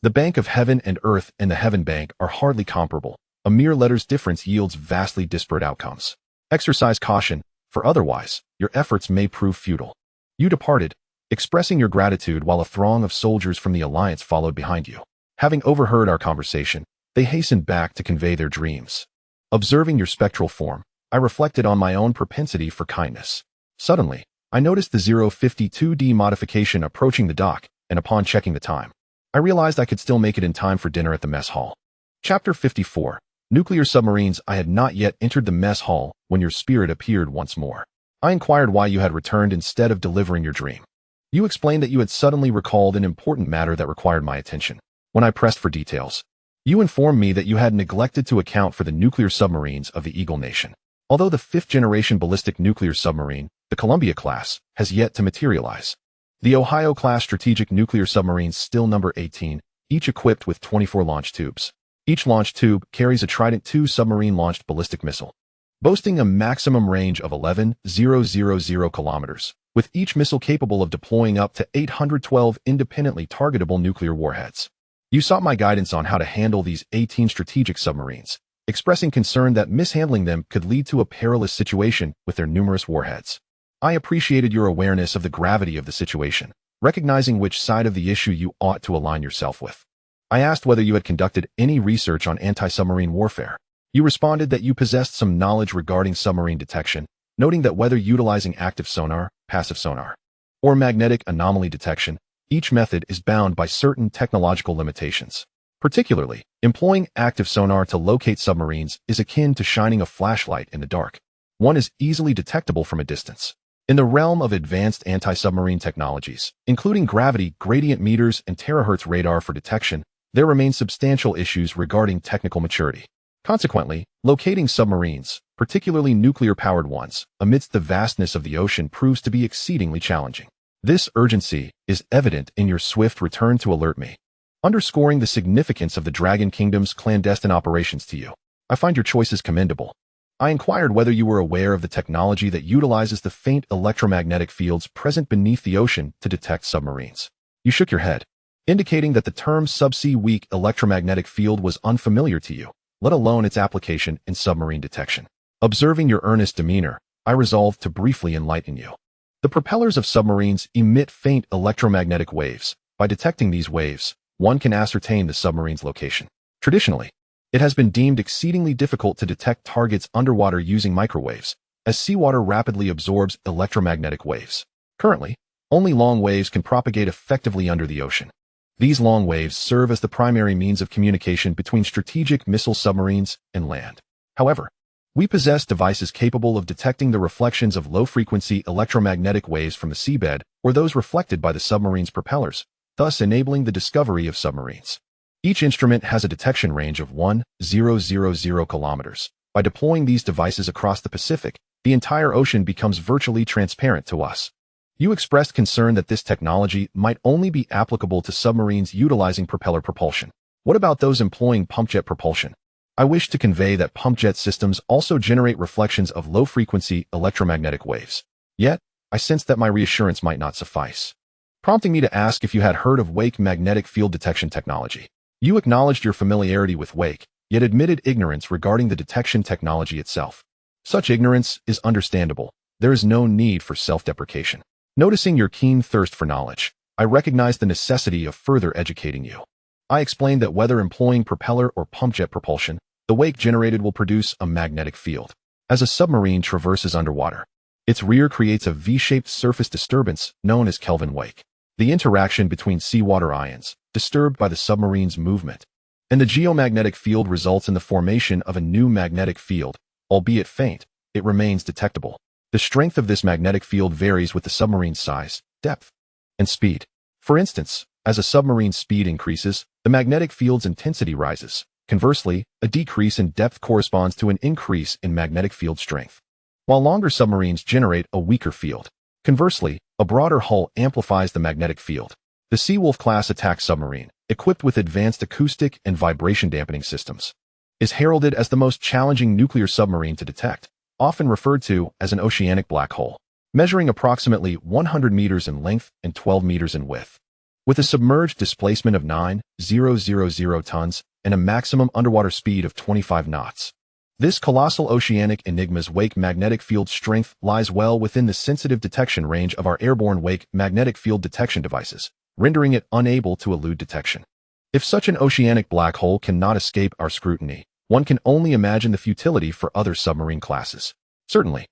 The Bank of Heaven and Earth and the Heaven Bank are hardly comparable. A mere letter's difference yields vastly disparate outcomes. Exercise caution, for otherwise, your efforts may prove futile. You departed, expressing your gratitude while a throng of soldiers from the Alliance followed behind you. Having overheard our conversation, they hastened back to convey their dreams. Observing your spectral form, I reflected on my own propensity for kindness. Suddenly, I noticed the 052D modification approaching the dock, and upon checking the time, I realized I could still make it in time for dinner at the mess hall. Chapter 54. Nuclear submarines. I had not yet entered the mess hall when your spirit appeared once more. I inquired why you had returned instead of delivering your dream. You explained that you had suddenly recalled an important matter that required my attention. When I pressed for details, you informed me that you had neglected to account for the nuclear submarines of the Eagle Nation. Although the fifth-generation ballistic nuclear submarine, the Columbia class, has yet to materialize. The Ohio-class strategic nuclear submarines still number 18, each equipped with 24 launch tubes. Each launch tube carries a Trident II submarine-launched ballistic missile, boasting a maximum range of 11,000 kilometers, with each missile capable of deploying up to 812 independently targetable nuclear warheads. You sought my guidance on how to handle these 18 strategic submarines, expressing concern that mishandling them could lead to a perilous situation with their numerous warheads. I appreciated your awareness of the gravity of the situation, recognizing which side of the issue you ought to align yourself with. I asked whether you had conducted any research on anti-submarine warfare. You responded that you possessed some knowledge regarding submarine detection, noting that whether utilizing active sonar, passive sonar, or magnetic anomaly detection, each method is bound by certain technological limitations. Particularly, employing active sonar to locate submarines is akin to shining a flashlight in the dark. One is easily detectable from a distance. In the realm of advanced anti-submarine technologies, including gravity, gradient meters, and terahertz radar for detection, there remain substantial issues regarding technical maturity. Consequently, locating submarines, particularly nuclear-powered ones, amidst the vastness of the ocean proves to be exceedingly challenging. This urgency is evident in your swift return to alert me, underscoring the significance of the Dragon Kingdom's clandestine operations to you. I find your choices commendable. I inquired whether you were aware of the technology that utilizes the faint electromagnetic fields present beneath the ocean to detect submarines. You shook your head, indicating that the term subsea weak electromagnetic field was unfamiliar to you, let alone its application in submarine detection. Observing your earnest demeanor, I resolved to briefly enlighten you. The propellers of submarines emit faint electromagnetic waves. By detecting these waves, one can ascertain the submarine's location. Traditionally, it has been deemed exceedingly difficult to detect targets underwater using microwaves, as seawater rapidly absorbs electromagnetic waves. Currently, only long waves can propagate effectively under the ocean. These long waves serve as the primary means of communication between strategic missile submarines and land. However, we possess devices capable of detecting the reflections of low-frequency electromagnetic waves from the seabed or those reflected by the submarine's propellers, thus enabling the discovery of submarines. Each instrument has a detection range of 1,000 kilometers. By deploying these devices across the Pacific, the entire ocean becomes virtually transparent to us. You expressed concern that this technology might only be applicable to submarines utilizing propeller propulsion. What about those employing pumpjet propulsion? I wish to convey that pumpjet systems also generate reflections of low-frequency electromagnetic waves. Yet, I sensed that my reassurance might not suffice, prompting me to ask if you had heard of wake magnetic field detection technology. You acknowledged your familiarity with wake, yet admitted ignorance regarding the detection technology itself. Such ignorance is understandable. There is no need for self-deprecation. Noticing your keen thirst for knowledge, I recognized the necessity of further educating you. I explained that whether employing propeller or pumpjet propulsion, the wake generated will produce a magnetic field. As a submarine traverses underwater, its rear creates a V-shaped surface disturbance known as Kelvin wake. The interaction between seawater ions, disturbed by the submarine's movement, and the geomagnetic field results in the formation of a new magnetic field. Albeit faint, it remains detectable. The strength of this magnetic field varies with the submarine's size, depth, and speed. For instance, as a submarine's speed increases, the magnetic field's intensity rises. Conversely, a decrease in depth corresponds to an increase in magnetic field strength. While longer submarines generate a weaker field. Conversely, a broader hull amplifies the magnetic field. The Seawolf-class attack submarine, equipped with advanced acoustic and vibration dampening systems, is heralded as the most challenging nuclear submarine to detect, often referred to as an oceanic black hole, measuring approximately 100 meters in length and 12 meters in width. With a submerged displacement of 9,000 tons and a maximum underwater speed of 25 knots. This colossal oceanic enigma's wake magnetic field strength lies well within the sensitive detection range of our airborne wake magnetic field detection devices, rendering it unable to elude detection. If such an oceanic black hole cannot escape our scrutiny, one can only imagine the futility for other submarine classes. Certainly,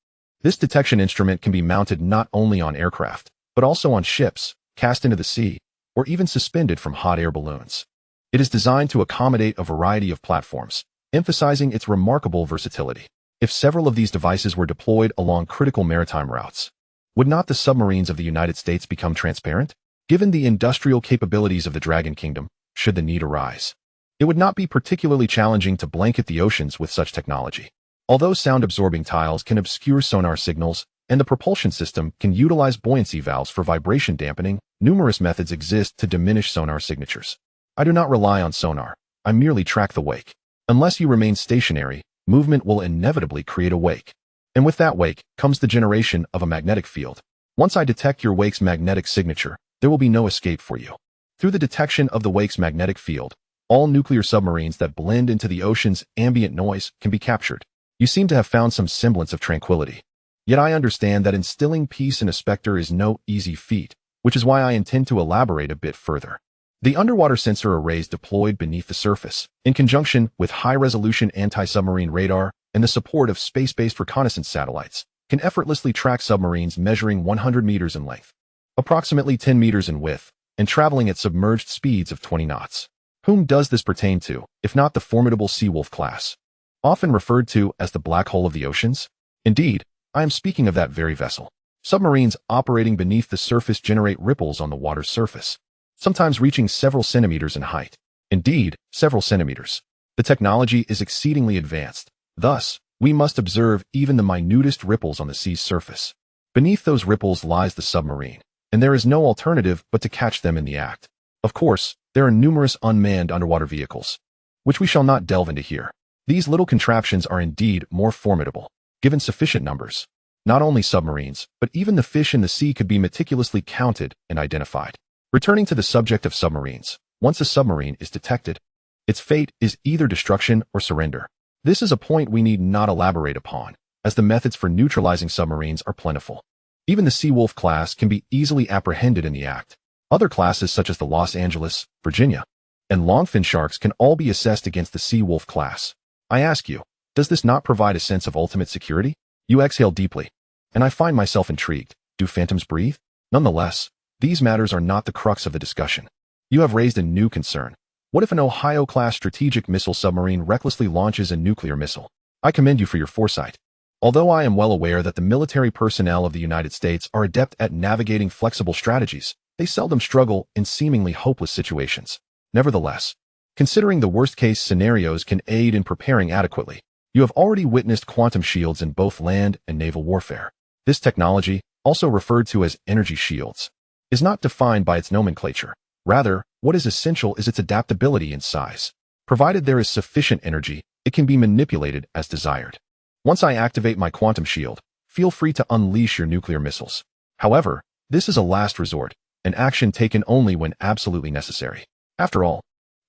This detection instrument can be mounted not only on aircraft, but also on ships, cast into the sea, or even suspended from hot air balloons. It is designed to accommodate a variety of platforms, emphasizing its remarkable versatility. If several of these devices were deployed along critical maritime routes, would not the submarines of the United States become transparent? Given the industrial capabilities of the Dragon Kingdom, should the need arise, it would not be particularly challenging to blanket the oceans with such technology. Although sound-absorbing tiles can obscure sonar signals, and the propulsion system can utilize buoyancy valves for vibration dampening, numerous methods exist to diminish sonar signatures. I do not rely on sonar, I merely track the wake. Unless you remain stationary, movement will inevitably create a wake. And with that wake comes the generation of a magnetic field. Once I detect your wake's magnetic signature, there will be no escape for you. Through the detection of the wake's magnetic field, all nuclear submarines that blend into the ocean's ambient noise can be captured. You seem to have found some semblance of tranquility. Yet I understand that instilling peace in a Spectre is no easy feat, which is why I intend to elaborate a bit further. The underwater sensor arrays deployed beneath the surface, in conjunction with high-resolution anti-submarine radar and the support of space-based reconnaissance satellites, can effortlessly track submarines measuring 100 meters in length, approximately 10 meters in width, and traveling at submerged speeds of 20 knots. Whom does this pertain to, if not the formidable Seawolf class, often referred to as the black hole of the oceans? Indeed, I am speaking of that very vessel. Submarines operating beneath the surface generate ripples on the water's surface, sometimes reaching several centimeters in height. Indeed, several centimeters. The technology is exceedingly advanced. Thus, we must observe even the minutest ripples on the sea's surface. Beneath those ripples lies the submarine, and there is no alternative but to catch them in the act. Of course, there are numerous unmanned underwater vehicles, which we shall not delve into here. These little contraptions are indeed more formidable, given sufficient numbers. Not only submarines, but even the fish in the sea could be meticulously counted and identified. Returning to the subject of submarines, once a submarine is detected, its fate is either destruction or surrender. This is a point we need not elaborate upon, as the methods for neutralizing submarines are plentiful. Even the Seawolf class can be easily apprehended in the act. Other classes such as the Los Angeles, Virginia, and longfin sharks can all be assessed against the Seawolf class. I ask you, does this not provide a sense of ultimate security? You exhale deeply, and I find myself intrigued. Do phantoms breathe? Nonetheless, these matters are not the crux of the discussion. You have raised a new concern. What if an Ohio-class strategic missile submarine recklessly launches a nuclear missile? I commend you for your foresight. Although I am well aware that the military personnel of the United States are adept at navigating flexible strategies, they seldom struggle in seemingly hopeless situations. Nevertheless, considering the worst-case scenarios can aid in preparing adequately, you have already witnessed quantum shields in both land and naval warfare. This technology, also referred to as energy shields, is not defined by its nomenclature. Rather, what is essential is its adaptability in size. Provided there is sufficient energy, it can be manipulated as desired. Once I activate my quantum shield, feel free to unleash your nuclear missiles. However, this is a last resort, an action taken only when absolutely necessary. After all,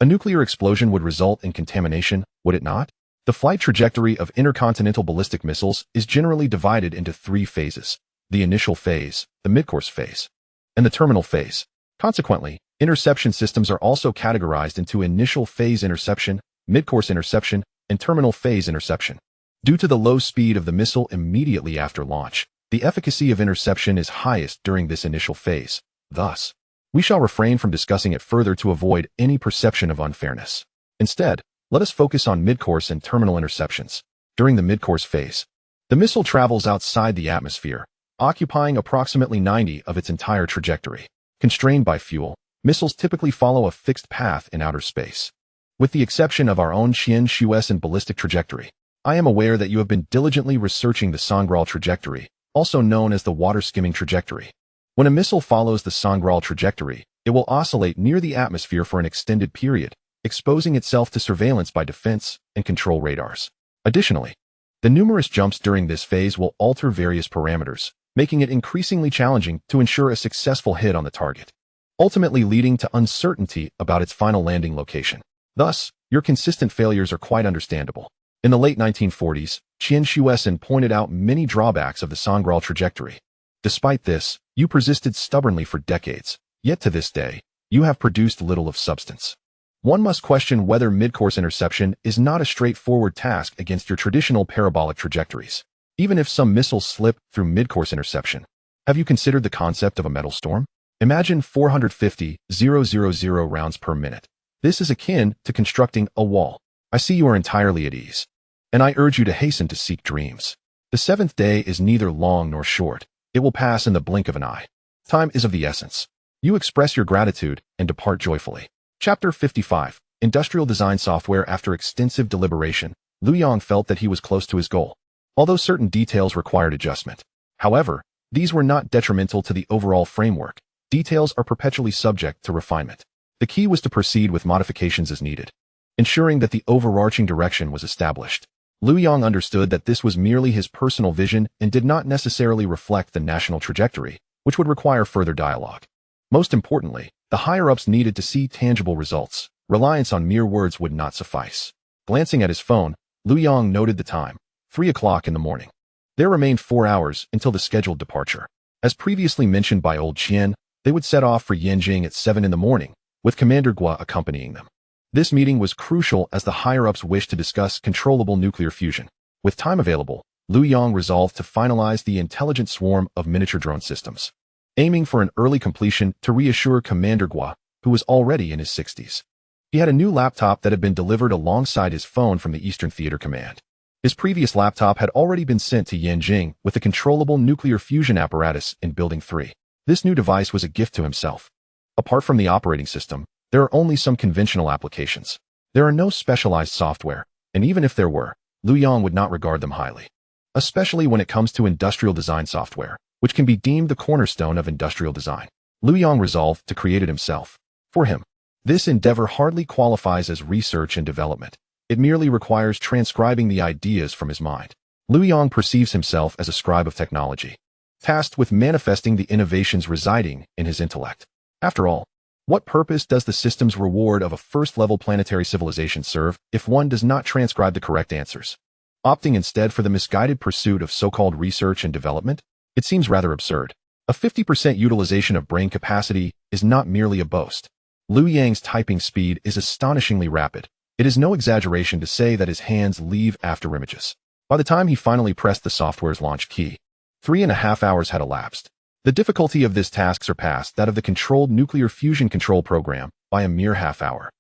a nuclear explosion would result in contamination, would it not? The flight trajectory of intercontinental ballistic missiles is generally divided into 3 phases: the initial phase, the midcourse phase, and the terminal phase. Consequently, interception systems are also categorized into initial phase interception, midcourse interception, and terminal phase interception. Due to the low speed of the missile immediately after launch, the efficacy of interception is highest during this initial phase. Thus, we shall refrain from discussing it further to avoid any perception of unfairness. Instead, let us focus on midcourse and terminal interceptions. During the midcourse phase, the missile travels outside the atmosphere, occupying approximately 90% of its entire trajectory. Constrained by fuel, missiles typically follow a fixed path in outer space. With the exception of our own Qian-Shuesan ballistic trajectory, I am aware that you have been diligently researching the Sangral trajectory, also known as the water-skimming trajectory. When a missile follows the Sangral trajectory, it will oscillate near the atmosphere for an extended period, exposing itself to surveillance by defense and control radars. Additionally, the numerous jumps during this phase will alter various parameters, making it increasingly challenging to ensure a successful hit on the target, ultimately leading to uncertainty about its final landing location. Thus, your consistent failures are quite understandable. In the late 1940s, Qian-Shuesan pointed out many drawbacks of the Sangral trajectory. Despite this, you persisted stubbornly for decades, yet to this day, you have produced little of substance. One must question whether midcourse interception is not a straightforward task against your traditional parabolic trajectories. even if some missiles slip through mid-course interception. Have you considered the concept of a metal storm? Imagine 450,000 rounds per minute. This is akin to constructing a wall. I see you are entirely at ease, and I urge you to hasten to seek dreams. The seventh day is neither long nor short. It will pass in the blink of an eye. Time is of the essence. You express your gratitude and depart joyfully. Chapter 55. Industrial Design Software. After extensive deliberation, Liu Yang felt that he was close to his goal, although certain details required adjustment. However, these were not detrimental to the overall framework. Details are perpetually subject to refinement. The key was to proceed with modifications as needed, ensuring that the overarching direction was established. Liu Yang understood that this was merely his personal vision and did not necessarily reflect the national trajectory, which would require further dialogue. Most importantly, the higher-ups needed to see tangible results. Reliance on mere words would not suffice. Glancing at his phone, Liu Yang noted the time, 3 o'clock in the morning. There remained 4 hours until the scheduled departure. As previously mentioned by Old Qian, they would set off for Yanjing at 7 in the morning, with Commander Gua accompanying them. This meeting was crucial as the higher-ups wished to discuss controllable nuclear fusion. With time available, Liu Yang resolved to finalize the intelligent swarm of miniature drone systems, aiming for an early completion to reassure Commander Gua, who was already in his 60s. He had a new laptop that had been delivered alongside his phone from the Eastern Theater Command. His previous laptop had already been sent to Yanjing with a controllable nuclear fusion apparatus in Building 3. This new device was a gift to himself. Apart from the operating system, there are only some conventional applications. There are no specialized software, and even if there were, Liu Yang would not regard them highly. Especially when it comes to industrial design software, which can be deemed the cornerstone of industrial design. Liu Yang resolved to create it himself. For him, this endeavor hardly qualifies as research and development. It merely requires transcribing the ideas from his mind. Liu Yang perceives himself as a scribe of technology, tasked with manifesting the innovations residing in his intellect. After all, what purpose does the system's reward of a first-level planetary civilization serve if one does not transcribe the correct answers? Opting instead for the misguided pursuit of so-called research and development? It seems rather absurd. A 50% utilization of brain capacity is not merely a boast. Liu Yang's typing speed is astonishingly rapid. It is no exaggeration to say that his hands leave after images. By the time he finally pressed the software's launch key, 3.5 hours had elapsed. The difficulty of this task surpassed that of the controlled nuclear fusion control program by a mere half hour.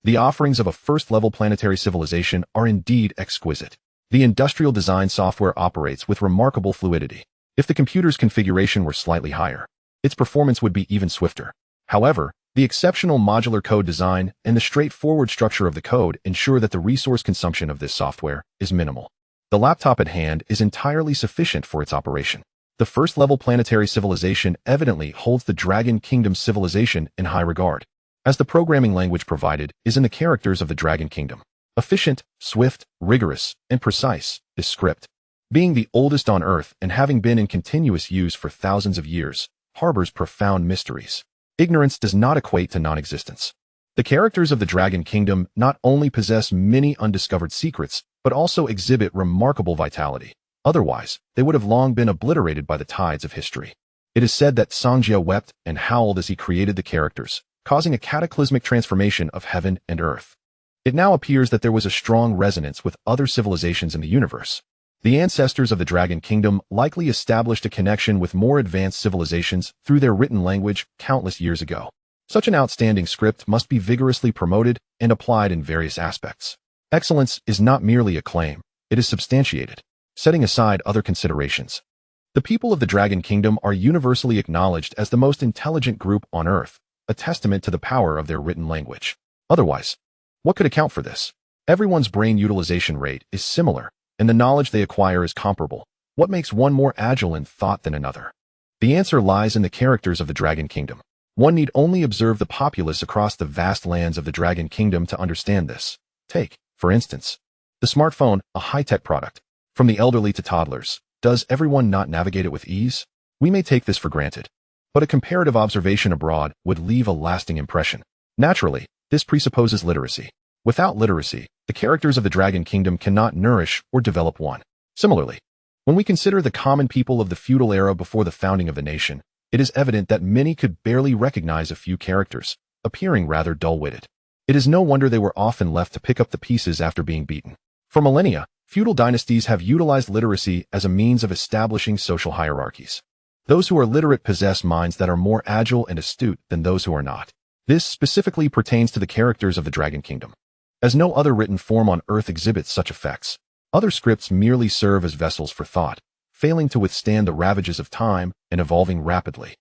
The offerings of a first-level planetary civilization are indeed exquisite. The industrial design software operates with remarkable fluidity. If the computer's configuration were slightly higher, its performance would be even swifter. However, the exceptional modular code design and the straightforward structure of the code ensure that the resource consumption of this software is minimal. The laptop at hand is entirely sufficient for its operation. The first-level planetary civilization evidently holds the Dragon Kingdom's civilization in high regard, as the programming language provided is in the characters of the Dragon Kingdom. Efficient, swift, rigorous, and precise, this script, being the oldest on Earth and having been in continuous use for thousands of years, harbors profound mysteries. Ignorance does not equate to non-existence. The characters of the Dragon Kingdom not only possess many undiscovered secrets, but also exhibit remarkable vitality. Otherwise, they would have long been obliterated by the tides of history. It is said that Songjia wept and howled as he created the characters, causing a cataclysmic transformation of heaven and earth. It now appears that there was a strong resonance with other civilizations in the universe. The ancestors of the Dragon Kingdom likely established a connection with more advanced civilizations through their written language countless years ago. Such an outstanding script must be vigorously promoted and applied in various aspects. Excellence is not merely a claim, it is substantiated, setting aside other considerations. The people of the Dragon Kingdom are universally acknowledged as the most intelligent group on Earth, a testament to the power of their written language. Otherwise, what could account for this? Everyone's brain utilization rate is similar, and the knowledge they acquire is comparable. What makes one more agile in thought than another? The answer lies in the characters of the Dragon Kingdom. One need only observe the populace across the vast lands of the Dragon Kingdom to understand this. Take, for instance, the smartphone, a high-tech product. From the elderly to toddlers, does everyone not navigate it with ease? We may take this for granted, but a comparative observation abroad would leave a lasting impression. Naturally, this presupposes literacy. Without literacy, the characters of the Dragon Kingdom cannot nourish or develop one. Similarly, when we consider the common people of the feudal era before the founding of the nation, it is evident that many could barely recognize a few characters, appearing rather dull-witted. It is no wonder they were often left to pick up the pieces after being beaten. For millennia, Feudal dynasties have utilized literacy as a means of establishing social hierarchies. Those who are literate possess minds that are more agile and astute than those who are not. This specifically pertains to the characters of the Dragon Kingdom. As no other written form on Earth exhibits such effects, other scripts merely serve as vessels for thought, failing to withstand the ravages of time and evolving rapidly,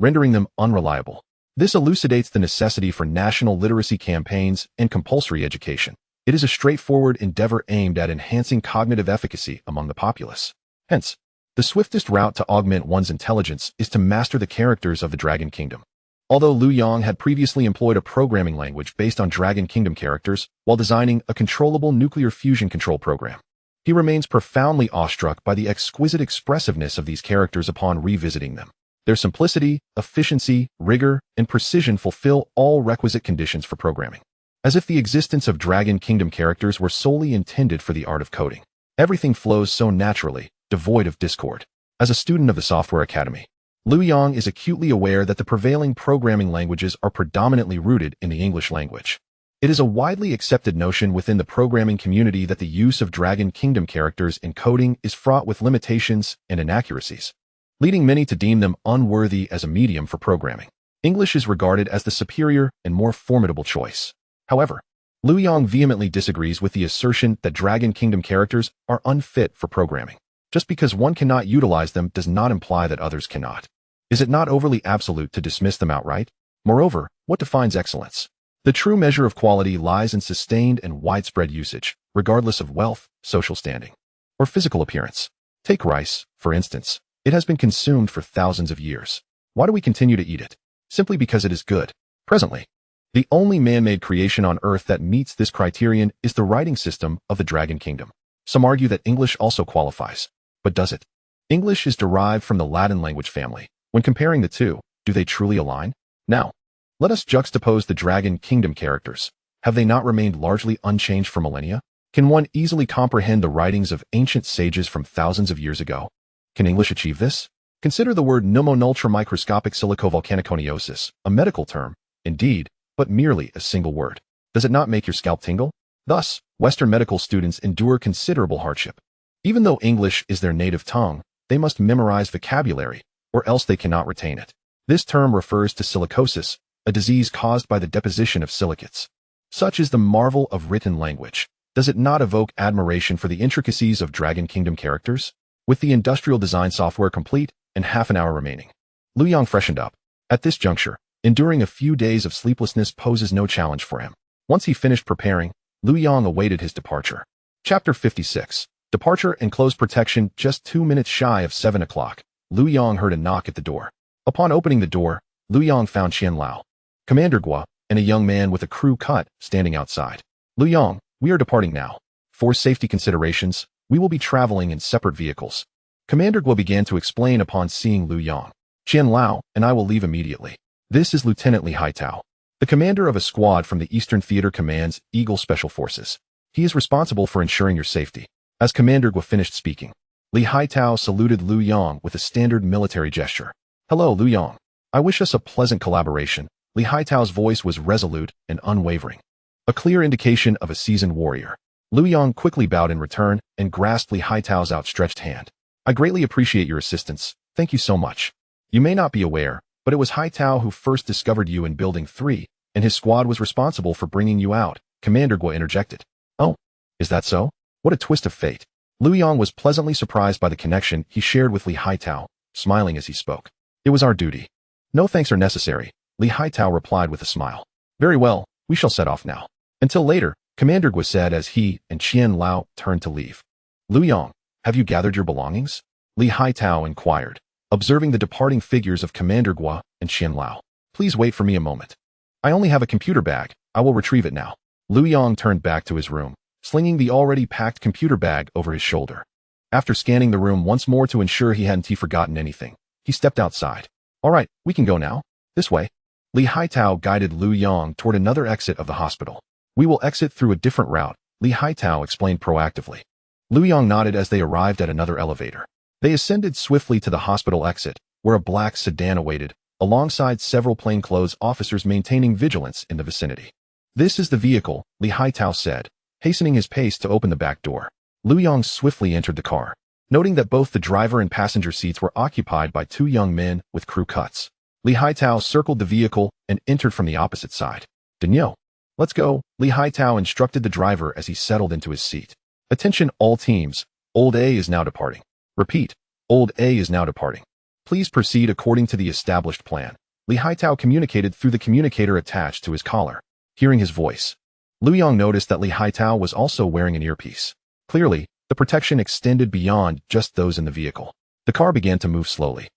rendering them unreliable. This elucidates the necessity for national literacy campaigns and compulsory education. It is a straightforward endeavor aimed at enhancing cognitive efficacy among the populace. Hence, the swiftest route to augment one's intelligence is to master the characters of the Dragon Kingdom. Although Liu Yang had previously employed a programming language based on Dragon Kingdom characters while designing a controllable nuclear fusion control program, he remains profoundly awestruck by the exquisite expressiveness of these characters upon revisiting them. Their simplicity, efficiency, rigor, and precision fulfill all requisite conditions for programming, as if the existence of Dragon Kingdom characters were solely intended for the art of coding. Everything flows so naturally, devoid of discord. As a student of the Software Academy, Liu Yang is acutely aware that the prevailing programming languages are predominantly rooted in the English language. It is a widely accepted notion within the programming community that the use of Dragon Kingdom characters in coding is fraught with limitations and inaccuracies, leading many to deem them unworthy as a medium for programming. English is regarded as the superior and more formidable choice. However, Liu Yang vehemently disagrees with the assertion that Dragon Kingdom characters are unfit for programming. Just because one cannot utilize them does not imply that others cannot. Is it not overly absolute to dismiss them outright? Moreover, what defines excellence? The true measure of quality lies in sustained and widespread usage, regardless of wealth, social standing, or physical appearance. Take rice, for instance. It has been consumed for thousands of years. Why do we continue to eat it? Simply because it is good. Presently, the only man-made creation on Earth that meets this criterion is the writing system of the Dragon Kingdom. Some argue that English also qualifies. But does it? English is derived from the Latin language family. When comparing the two, do they truly align? Now, let us juxtapose the Dragon Kingdom characters. Have they not remained largely unchanged for millennia? Can one easily comprehend the writings of ancient sages from thousands of years ago? Can English achieve this? Consider the word pneumonultramicroscopic silicovolcaniconiosis, a medical term, indeed, but merely a single word. Does it not make your scalp tingle? Thus, Western medical students endure considerable hardship. Even though English is their native tongue, they must memorize vocabulary, or else they cannot retain it. This term refers to silicosis, a disease caused by the deposition of silicates. Such is the marvel of written language. Does it not evoke admiration for the intricacies of Dragon Kingdom characters? With the industrial design software complete and half an hour remaining, Liu Yang freshened up. At this juncture, enduring a few days of sleeplessness poses no challenge for him. Once he finished preparing, Liu Yang awaited his departure. Chapter 56. Departure and close protection. Just 2 minutes shy of 7 o'clock, Liu Yang heard a knock at the door. Upon opening the door, Liu Yang found Qian Lao, Commander Gua, and a young man with a crew cut standing outside. Liu Yang, we are departing now. For safety considerations, we will be traveling in separate vehicles. Commander Gua began to explain upon seeing Liu Yang. Qian Lao and I will leave immediately. This is Lieutenant Li Haitao, the commander of a squad from the Eastern Theater Command's Eagle Special Forces. He is responsible for ensuring your safety. As Commander Gua finished speaking, Li Haitao saluted Liu Yang with a standard military gesture. Hello, Liu Yang. I wish us a pleasant collaboration. Li Haitao's voice was resolute and unwavering, a clear indication of a seasoned warrior. Liu Yang quickly bowed in return and grasped Li Haitao's outstretched hand. I greatly appreciate your assistance. Thank you so much. You may not be aware, but it was Haitao who first discovered you in Building 3, and his squad was responsible for bringing you out, Commander Gua interjected. Oh, is that so? What a twist of fate. Liu Yang was pleasantly surprised by the connection he shared with Li Haitao, smiling as he spoke. It was our duty. No thanks are necessary, Li Haitao replied with a smile. Very well, we shall set off now. Until later, Commander Gua said as he and Qian Lao turned to leave. Liu Yang, have you gathered your belongings? Li Haitao inquired, observing the departing figures of Commander Gua and Qian Lao. Please wait for me a moment. I only have a computer bag. I will retrieve it now. Liu Yang turned back to his room, slinging the already packed computer bag over his shoulder. After scanning the room once more to ensure he hadn't forgotten anything, he stepped outside. All right, we can go now. This way. Li Haitao guided Liu Yang toward another exit of the hospital. We will exit through a different route, Li Haitao explained proactively. Liu Yang nodded as they arrived at another elevator. They ascended swiftly to the hospital exit, where a black sedan awaited, alongside several plainclothes officers maintaining vigilance in the vicinity. This is the vehicle, Li Haitao said, hastening his pace to open the back door. Liu Yang swiftly entered the car, noting that both the driver and passenger seats were occupied by two young men with crew cuts. Li Haitao circled the vehicle and entered from the opposite side. "Daniel, let's go," Li Haitao instructed the driver as he settled into his seat. "Attention all teams, Old A is now departing. Repeat, Old A is now departing. Please proceed according to the established plan," Li Haitao communicated through the communicator attached to his collar. Hearing his voice, Liu Yang noticed that Li Haitao was also wearing an earpiece. Clearly, the protection extended beyond just those in the vehicle. The car began to move slowly,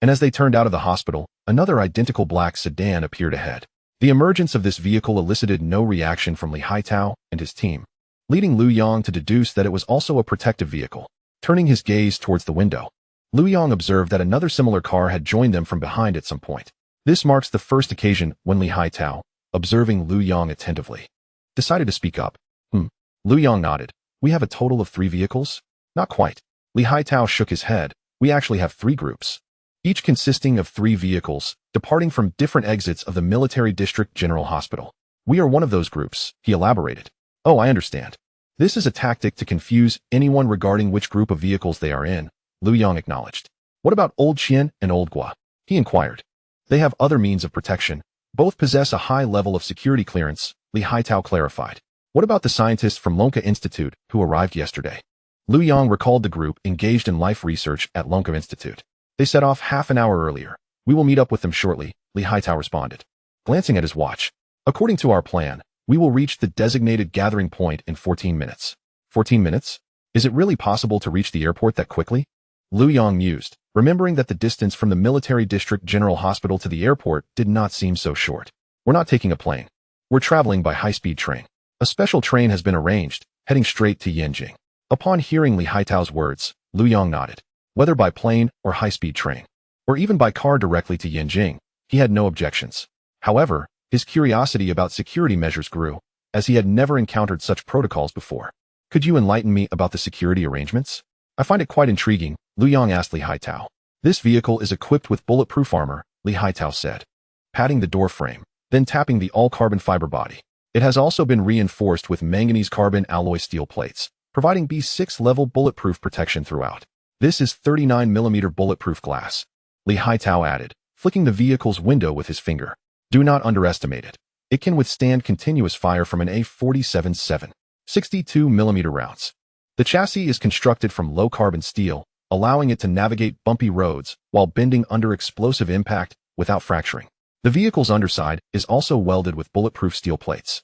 and as they turned out of the hospital, another identical black sedan appeared ahead. The emergence of this vehicle elicited no reaction from Li Haitao and his team, leading Liu Yang to deduce that it was also a protective vehicle. Turning his gaze towards the window, Liu Yang observed that another similar car had joined them from behind at some point. This marks the first occasion when Li Haitao, observing Liu Yang attentively, decided to speak up. Liu Yang nodded. "We have a total of 3 vehicles?" "Not quite." Li Haitao shook his head. "We actually have 3 groups, each consisting of 3 vehicles, departing from different exits of the Military District General Hospital. We are one of those groups," he elaborated. "Oh, I understand. This is a tactic to confuse anyone regarding which group of vehicles they are in," Liu Yang acknowledged. "What about Old Qian and Old Gua?" he inquired. "They have other means of protection. Both possess a high level of security clearance," Li Haitao clarified. "What about the scientists from Lonka Institute who arrived yesterday?" Liu Yang recalled the group engaged in life research at Lonka Institute. "They set off half an hour earlier. We will meet up with them shortly," Li Haitao responded. Glancing at his watch, "According to our plan, we will reach the designated gathering point in 14 minutes. 14 minutes? Is it really possible to reach the airport that quickly?" Liu Yang mused, remembering that the distance from the Military District General Hospital to the airport did not seem so short. "We're not taking a plane. We're traveling by high-speed train. A special train has been arranged, heading straight to Yanjing." Upon hearing Li Haitao's words, Liu Yang nodded. Whether by plane or high-speed train, or even by car directly to Yanjing, he had no objections. However, his curiosity about security measures grew, as he had never encountered such protocols before. "Could you enlighten me about the security arrangements?" "I find it quite intriguing," Liu Yang asked Li Haitao. "This vehicle is equipped with bulletproof armor," Li Haitao said, patting the door frame, then tapping the all-carbon fiber body. "It has also been reinforced with manganese carbon alloy steel plates, providing B6 level bulletproof protection throughout. This is 39mm bulletproof glass," Li Haitao added, flicking the vehicle's window with his finger. "Do not underestimate it. It can withstand continuous fire from an A-47-7, 62mm rounds. The chassis is constructed from low-carbon steel, allowing it to navigate bumpy roads while bending under explosive impact without fracturing. The vehicle's underside is also welded with bulletproof steel plates,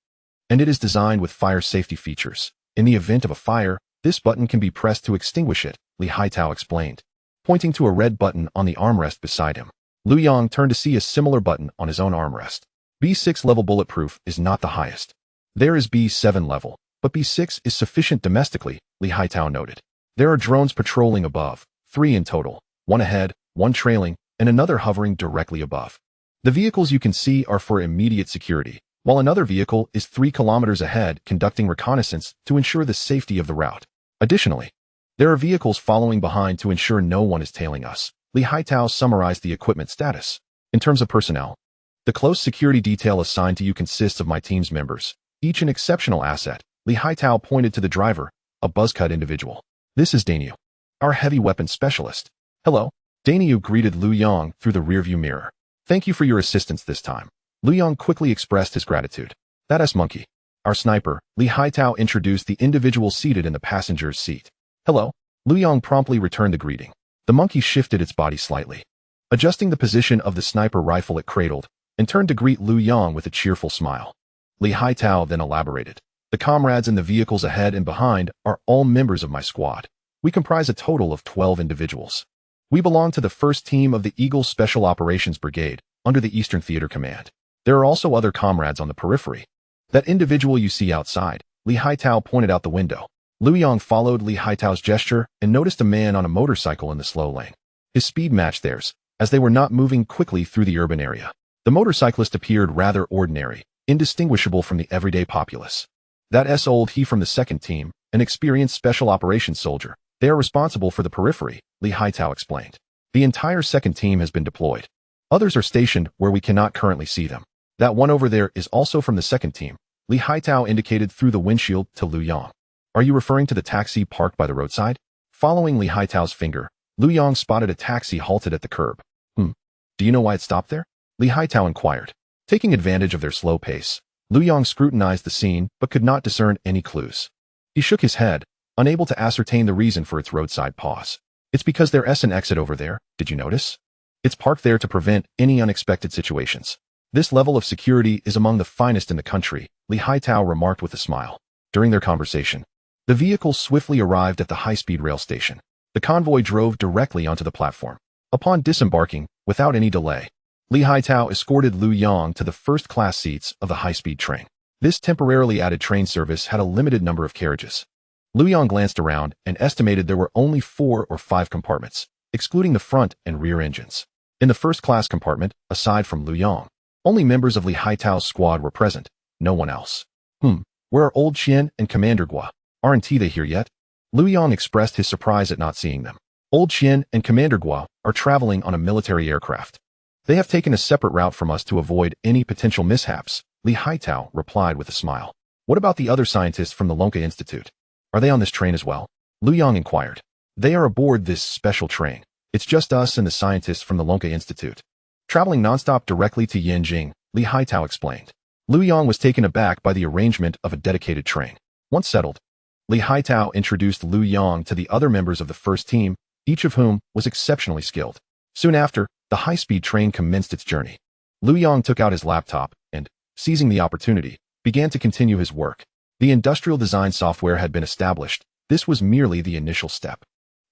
and it is designed with fire safety features. In the event of a fire, this button can be pressed to extinguish it," Li Haitao explained, pointing to a red button on the armrest beside him. Liu Yang turned to see a similar button on his own armrest. "B6 level bulletproof is not the highest. There is B7 level, but B6 is sufficient domestically," Li Haitao noted. "There are drones patrolling above, 3 in total, 1 ahead, 1 trailing, and another hovering directly above. The vehicles you can see are for immediate security, while another vehicle is 3 kilometers ahead conducting reconnaissance to ensure the safety of the route. Additionally, there are vehicles following behind to ensure no one is tailing us." Li Haitao summarized the equipment status. "In terms of personnel, the close security detail assigned to you consists of my team's members, each an exceptional asset." Li Haitao pointed to the driver, a buzzcut individual. "This is Daniel, our heavy weapons specialist." "Hello." Daniel greeted Liu Yang through the rearview mirror. "Thank you for your assistance this time." Liu Yang quickly expressed his gratitude. "That's Monkey, our sniper." Li Haitao introduced the individual seated in the passenger's seat. "Hello." Liu Yang promptly returned the greeting. The monkey shifted its body slightly, adjusting the position of the sniper rifle it cradled, and turned to greet Liu Yang with a cheerful smile. Li Haitao then elaborated. "The comrades in the vehicles ahead and behind are all members of my squad. We comprise a total of 12 individuals. We belong to the first team of the Eagle Special Operations Brigade, under the Eastern Theater Command. There are also other comrades on the periphery. That individual you see outside," Li Haitao pointed out the window. Liu Yang followed Li Haitao's gesture and noticed a man on a motorcycle in the slow lane. His speed matched theirs, as they were not moving quickly through the urban area. The motorcyclist appeared rather ordinary, indistinguishable from the everyday populace. "That's old he from the second team, an experienced special operations soldier. They are responsible for the periphery," Li Haitao explained. "The entire second team has been deployed. Others are stationed where we cannot currently see them. That one over there is also from the second team," Li Haitao indicated through the windshield to Liu Yang. Are you referring to the taxi parked by the roadside? Following Li Haitao's finger, Liu Yang spotted a taxi halted at the curb. Do you know why it stopped there? Li Haitao inquired. Taking advantage of their slow pace, Liu Yang scrutinized the scene but could not discern any clues. He shook his head, unable to ascertain the reason for its roadside pause. It's because there's an exit over there, did you notice? It's parked there to prevent any unexpected situations. This level of security is among the finest in the country, Li Haitao remarked with a smile. During their conversation, the vehicle swiftly arrived at the high-speed rail station. The convoy drove directly onto the platform. Upon disembarking, without any delay, Li Haitao escorted Liu Yang to the first-class seats of the high-speed train. This temporarily added train service had a limited number of carriages. Liu Yang glanced around and estimated there were only 4 or 5 compartments, excluding the front and rear engines. In the first-class compartment, aside from Liu Yang, only members of Li Haitao's squad were present, no one else. Where are Old Qian and Commander Gua? Aren't they here yet? Liu Yang expressed his surprise at not seeing them. Old Qian and Commander Gua are traveling on a military aircraft. They have taken a separate route from us to avoid any potential mishaps, Li Haitao replied with a smile. What about the other scientists from the Lonka Institute? Are they on this train as well? Liu Yang inquired. They are aboard this special train. It's just us and the scientists from the Lonka Institute. Traveling nonstop directly to Yanjing, Li Haitao explained. Liu Yang was taken aback by the arrangement of a dedicated train. Once settled, Li Haitao introduced Liu Yang to the other members of the first team, each of whom was exceptionally skilled. Soon after, the high-speed train commenced its journey. Liu Yang took out his laptop and, seizing the opportunity, began to continue his work. The industrial design software had been established. This was merely the initial step.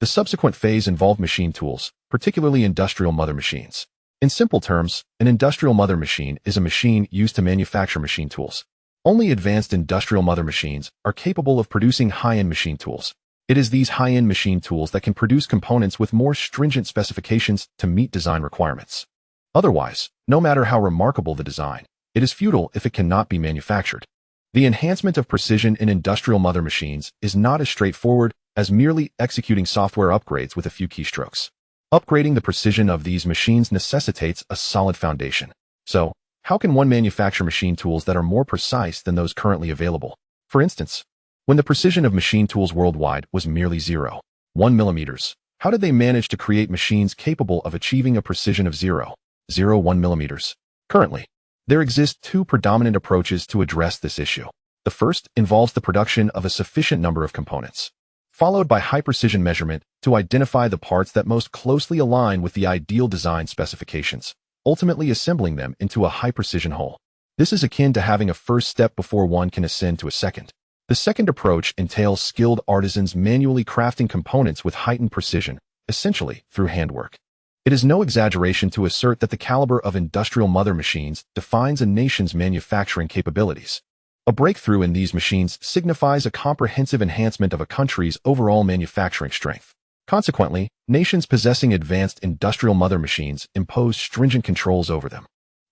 The subsequent phase involved machine tools, particularly industrial mother machines. In simple terms, an industrial mother machine is a machine used to manufacture machine tools. Only advanced industrial mother machines are capable of producing high-end machine tools. It is these high-end machine tools that can produce components with more stringent specifications to meet design requirements. Otherwise, no matter how remarkable the design, it is futile if it cannot be manufactured. The enhancement of precision in industrial mother machines is not as straightforward as merely executing software upgrades with a few keystrokes. Upgrading the precision of these machines necessitates a solid foundation. So, how can one manufacture machine tools that are more precise than those currently available? For instance, when the precision of machine tools worldwide was merely 0.1 millimeters, how did they manage to create machines capable of achieving a precision of 0.01 millimeters? Currently, there exist 2 predominant approaches to address this issue. The first involves the production of a sufficient number of components, followed by high-precision measurement to identify the parts that most closely align with the ideal design specifications, ultimately assembling them into a high-precision whole. This is akin to having a first step before one can ascend to a second. The second approach entails skilled artisans manually crafting components with heightened precision, essentially through handwork. It is no exaggeration to assert that the caliber of industrial mother machines defines a nation's manufacturing capabilities. A breakthrough in these machines signifies a comprehensive enhancement of a country's overall manufacturing strength. Consequently, nations possessing advanced industrial mother machines impose stringent controls over them.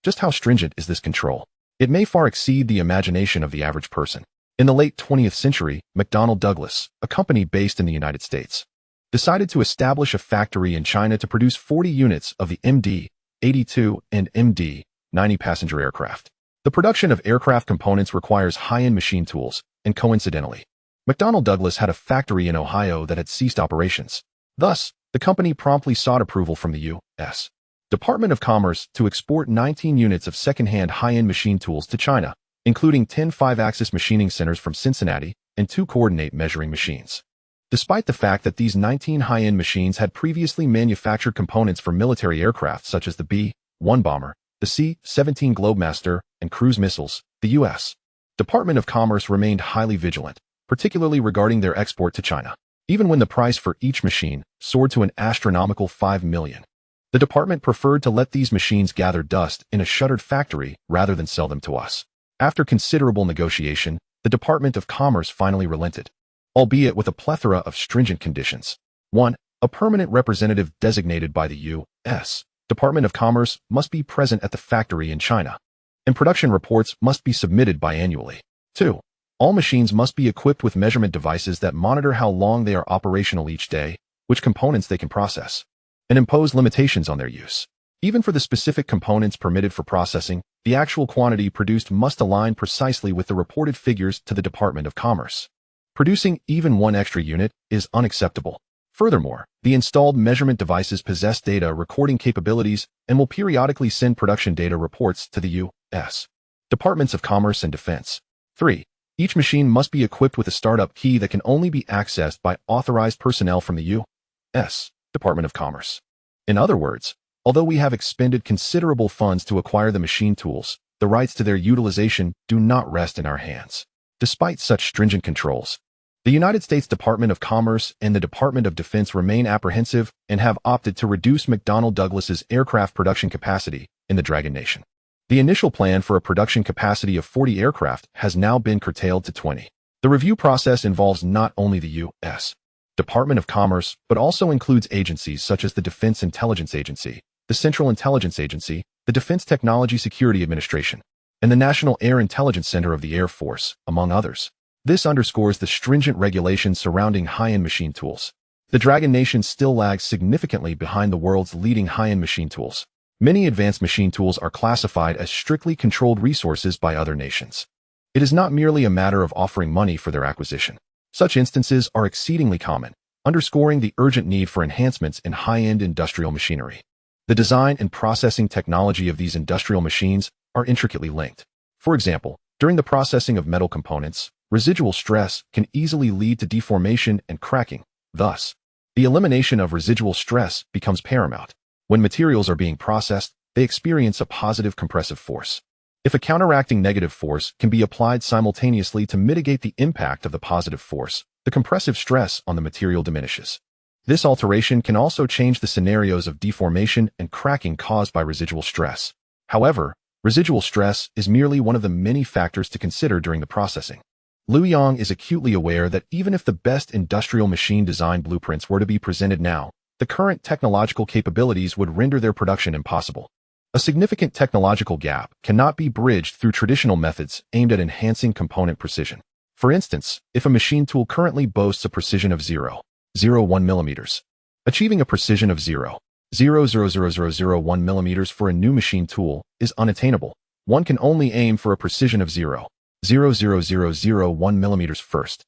Just how stringent is this control? It may far exceed the imagination of the average person. In the late 20th century, McDonnell Douglas, a company based in the United States, decided to establish a factory in China to produce 40 units of the MD-82 and MD-90 passenger aircraft. The production of aircraft components requires high-end machine tools, and coincidentally, McDonnell Douglas had a factory in Ohio that had ceased operations. Thus, the company promptly sought approval from the U.S. Department of Commerce to export 19 units of second-hand high-end machine tools to China, including 10 5-axis machining centers from Cincinnati and 2 coordinate measuring machines. Despite the fact that these 19 high-end machines had previously manufactured components for military aircraft such as the B-1 bomber, the C-17 Globemaster, and cruise missiles, the U.S. Department of Commerce remained highly vigilant, particularly regarding their export to China. Even when the price for each machine soared to an astronomical $5 million, the department preferred to let these machines gather dust in a shuttered factory rather than sell them to us. After considerable negotiation, the Department of Commerce finally relented, albeit with a plethora of stringent conditions. 1. A permanent representative designated by the U.S. Department of Commerce must be present at the factory in China, and production reports must be submitted biannually. 2. All machines must be equipped with measurement devices that monitor how long they are operational each day, which components they can process, and impose limitations on their use. Even for the specific components permitted for processing, the actual quantity produced must align precisely with the reported figures to the Department of Commerce. Producing even one extra unit is unacceptable. Furthermore, the installed measurement devices possess data recording capabilities and will periodically send production data reports to the U.S. Departments of Commerce and Defense. 3. Each machine must be equipped with a startup key that can only be accessed by authorized personnel from the U.S. Department of Commerce. In other words, although we have expended considerable funds to acquire the machine tools, the rights to their utilization do not rest in our hands. Despite such stringent controls, the United States Department of Commerce and the Department of Defense remain apprehensive and have opted to reduce McDonnell Douglas's aircraft production capacity in the Dragon Nation. The initial plan for a production capacity of 40 aircraft has now been curtailed to 20. The review process involves not only the U.S. Department of Commerce, but also includes agencies such as the Defense Intelligence Agency, the Central Intelligence Agency, the Defense Technology Security Administration, and the National Air Intelligence Center of the Air Force, among others. This underscores the stringent regulations surrounding high-end machine tools. The Dragon Nation still lags significantly behind the world's leading high-end machine tools. Many advanced machine tools are classified as strictly controlled resources by other nations. It is not merely a matter of offering money for their acquisition. Such instances are exceedingly common, underscoring the urgent need for enhancements in high-end industrial machinery. The design and processing technology of these industrial machines are intricately linked. For example, during the processing of metal components, residual stress can easily lead to deformation and cracking. Thus, the elimination of residual stress becomes paramount. When materials are being processed, they experience a positive compressive force. If a counteracting negative force can be applied simultaneously to mitigate the impact of the positive force, the compressive stress on the material diminishes. This alteration can also change the scenarios of deformation and cracking caused by residual stress. However, residual stress is merely one of the many factors to consider during the processing. Liu Yang is acutely aware that even if the best industrial machine design blueprints were to be presented now, the current technological capabilities would render their production impossible. A significant technological gap cannot be bridged through traditional methods aimed at enhancing component precision. For instance, if a machine tool currently boasts a precision of 0.01 mm, achieving a precision of 0.00001 millimeters for a new machine tool is unattainable. One can only aim for a precision of 0.00001 millimeters first.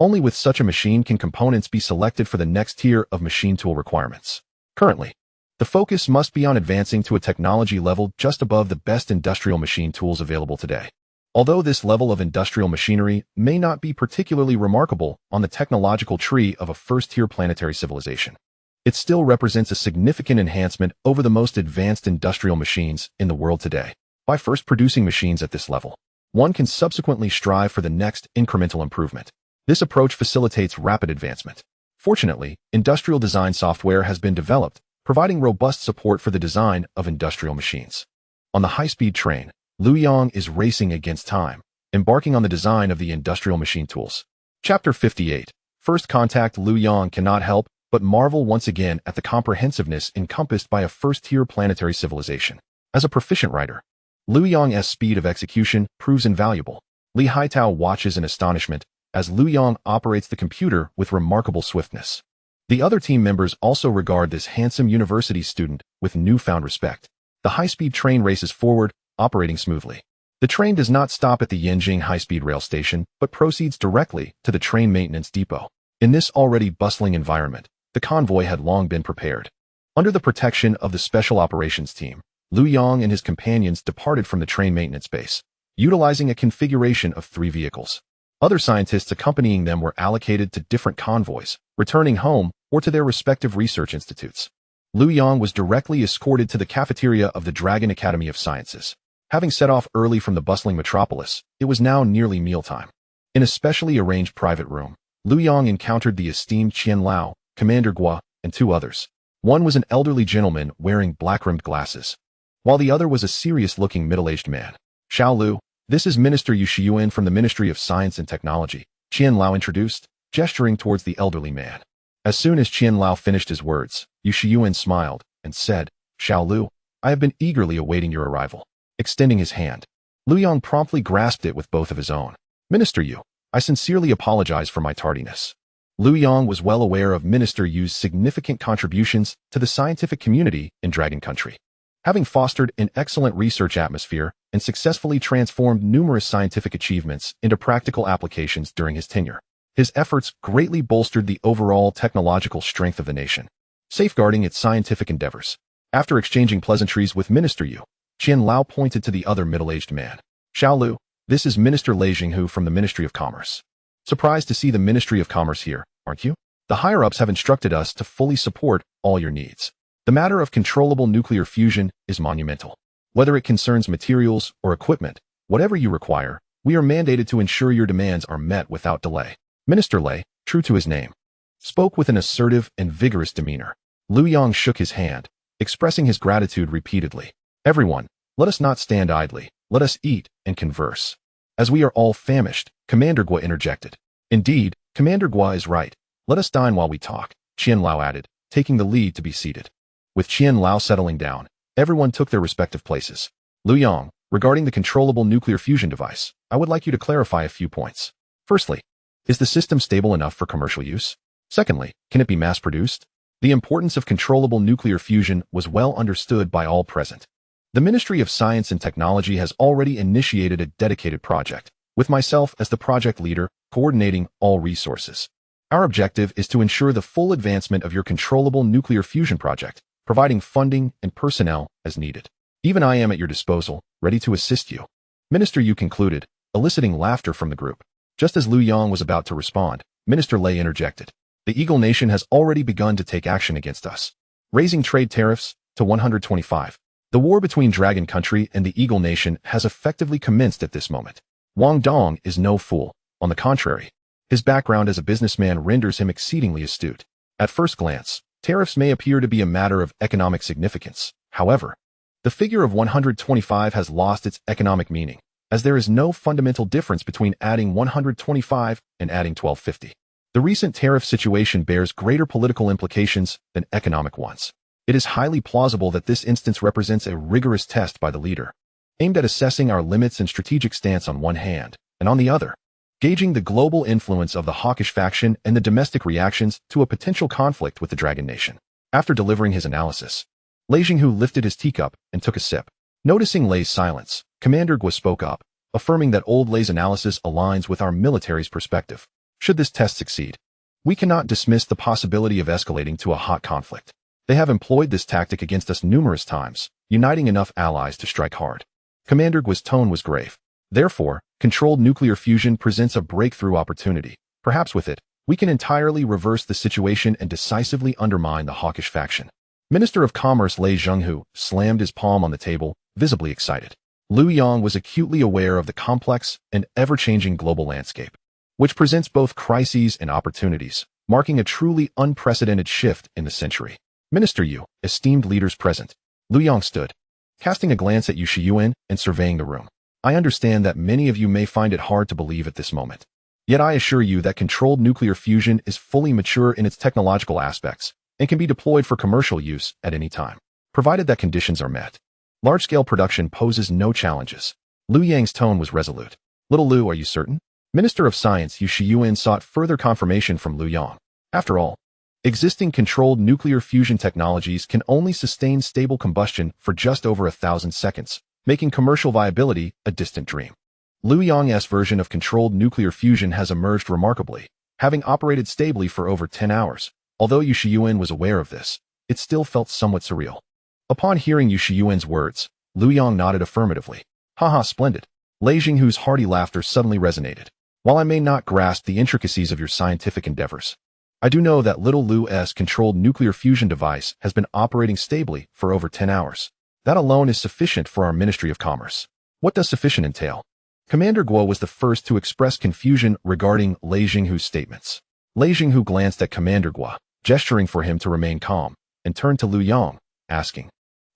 Only with such a machine can components be selected for the next tier of machine tool requirements. Currently, the focus must be on advancing to a technology level just above the best industrial machine tools available today. Although this level of industrial machinery may not be particularly remarkable on the technological tree of a first-tier planetary civilization, it still represents a significant enhancement over the most advanced industrial machines in the world today. By first producing machines at this level, one can subsequently strive for the next incremental improvement. This approach facilitates rapid advancement. Fortunately, industrial design software has been developed, providing robust support for the design of industrial machines. On the high-speed train, Liu Yang is racing against time, embarking on the design of the industrial machine tools. Chapter 58. First contact. Liu Yang cannot help but marvel once again at the comprehensiveness encompassed by a first-tier planetary civilization. As a proficient writer, Liu Yang's speed of execution proves invaluable. Li Haitao watches in astonishment as Liu Yang operates the computer with remarkable swiftness. The other team members also regard this handsome university student with newfound respect. The high-speed train races forward, operating smoothly. The train does not stop at the Yanjing high-speed rail station, but proceeds directly to the train maintenance depot. In this already bustling environment, the convoy had long been prepared. Under the protection of the Special Operations Team, Liu Yang and his companions departed from the train maintenance base, utilizing a configuration of 3 vehicles. Other scientists accompanying them were allocated to different convoys, returning home or to their respective research institutes. Liu Yang was directly escorted to the cafeteria of the Dragon Academy of Sciences. Having set off early from the bustling metropolis, it was now nearly mealtime. In a specially arranged private room, Liu Yang encountered the esteemed Qian Lao, Commander Gua, and 2 others. One was an elderly gentleman wearing black-rimmed glasses, while the other was a serious-looking middle-aged man. Xiao Lu, this is Minister Yu Shiyuan from the Ministry of Science and Technology, Qian Lao introduced, gesturing towards the elderly man. As soon as Qian Lao finished his words, Yu Shiyuan smiled and said, Xiao Lu, I have been eagerly awaiting your arrival. Extending his hand, Liu Yang promptly grasped it with both of his own. Minister Yu, I sincerely apologize for my tardiness. Liu Yang was well aware of Minister Yu's significant contributions to the scientific community in Dragon Country. Having fostered an excellent research atmosphere and successfully transformed numerous scientific achievements into practical applications during his tenure, His efforts greatly bolstered the overall technological strength of the nation, safeguarding its scientific endeavors. After exchanging pleasantries with Minister Yu, Qian Lao pointed to the other middle-aged man. Xiao Lu, this is Minister Lei Jinghu from the Ministry of Commerce. Surprised to see the Ministry of Commerce here, aren't you? The higher-ups have instructed us to fully support all your needs. The matter of controllable nuclear fusion is monumental. Whether it concerns materials or equipment, whatever you require, we are mandated to ensure your demands are met without delay. Minister Lei, true to his name, spoke with an assertive and vigorous demeanor. Liu Yang shook his hand, expressing his gratitude repeatedly. Everyone, let us not stand idly. Let us eat and converse. As we are all famished, Commander Gua interjected. Indeed, Commander Gua is right. Let us dine while we talk, Qian Lao added, taking the lead to be seated. With Qian Lao settling down, everyone took their respective places. Liu Yang, regarding the controllable nuclear fusion device, I would like you to clarify a few points. Firstly, is the system stable enough for commercial use? Secondly, can it be mass-produced? The importance of controllable nuclear fusion was well understood by all present. The Ministry of Science and Technology has already initiated a dedicated project, with myself as the project leader, coordinating all resources. Our objective is to ensure the full advancement of your controllable nuclear fusion project, providing funding and personnel as needed. Even I am at your disposal, ready to assist you. Minister Yu concluded, eliciting laughter from the group. Just as Liu Yang was about to respond, Minister Lei interjected. The Eagle Nation has already begun to take action against us, raising trade tariffs to 125. The war between Dragon Country and the Eagle Nation has effectively commenced at this moment. Wang Dong is no fool. On the contrary, his background as a businessman renders him exceedingly astute. At first glance, tariffs may appear to be a matter of economic significance. However, the figure of 125 has lost its economic meaning, as there is no fundamental difference between adding 125 and adding 1250. The recent tariff situation bears greater political implications than economic ones. It is highly plausible that this instance represents a rigorous test by the leader, aimed at assessing our limits and strategic stance on one hand, and on the other, gauging the global influence of the hawkish faction and the domestic reactions to a potential conflict with the Dragon Nation. After delivering his analysis, Lei Jinghu lifted his teacup and took a sip. Noticing Lei's silence, Commander Gua spoke up, affirming that old Lei's analysis aligns with our military's perspective. Should this test succeed, we cannot dismiss the possibility of escalating to a hot conflict. They have employed this tactic against us numerous times, uniting enough allies to strike hard. Commander Gua's tone was grave. Therefore, controlled nuclear fusion presents a breakthrough opportunity. Perhaps with it, we can entirely reverse the situation and decisively undermine the hawkish faction. Minister of Commerce Lei Jinghu slammed his palm on the table, visibly excited. Liu Yang was acutely aware of the complex and ever-changing global landscape, which presents both crises and opportunities, marking a truly unprecedented shift in the century. Minister Yu, esteemed leaders present. Liu Yang stood, casting a glance at Yu Shiyuan and surveying the room. I understand that many of you may find it hard to believe at this moment. Yet I assure you that controlled nuclear fusion is fully mature in its technological aspects and can be deployed for commercial use at any time, provided that conditions are met. Large-scale production poses no challenges. Liu Yang's tone was resolute. Little Liu, are you certain? Minister of Science Yu Shiyuan sought further confirmation from Liu Yang. After all, existing controlled nuclear fusion technologies can only sustain stable combustion for just over 1,000 seconds, making commercial viability a distant dream. Liu Yang's version of controlled nuclear fusion has emerged remarkably, having operated stably for over 10 hours. Although Yu Shiyuan was aware of this, it still felt somewhat surreal. Upon hearing Yu Shiyuan's words, Liu Yang nodded affirmatively. Haha, splendid. Lei Jinghu's hearty laughter suddenly resonated. While I may not grasp the intricacies of your scientific endeavors, I do know that little Liu's controlled nuclear fusion device has been operating stably for over 10 hours. That alone is sufficient for our Ministry of Commerce. What does sufficient entail? Commander Gua was the first to express confusion regarding Lei Jinghu's statements. Lei Jinghu glanced at Commander Gua, gesturing for him to remain calm, and turned to Liu Yang, asking,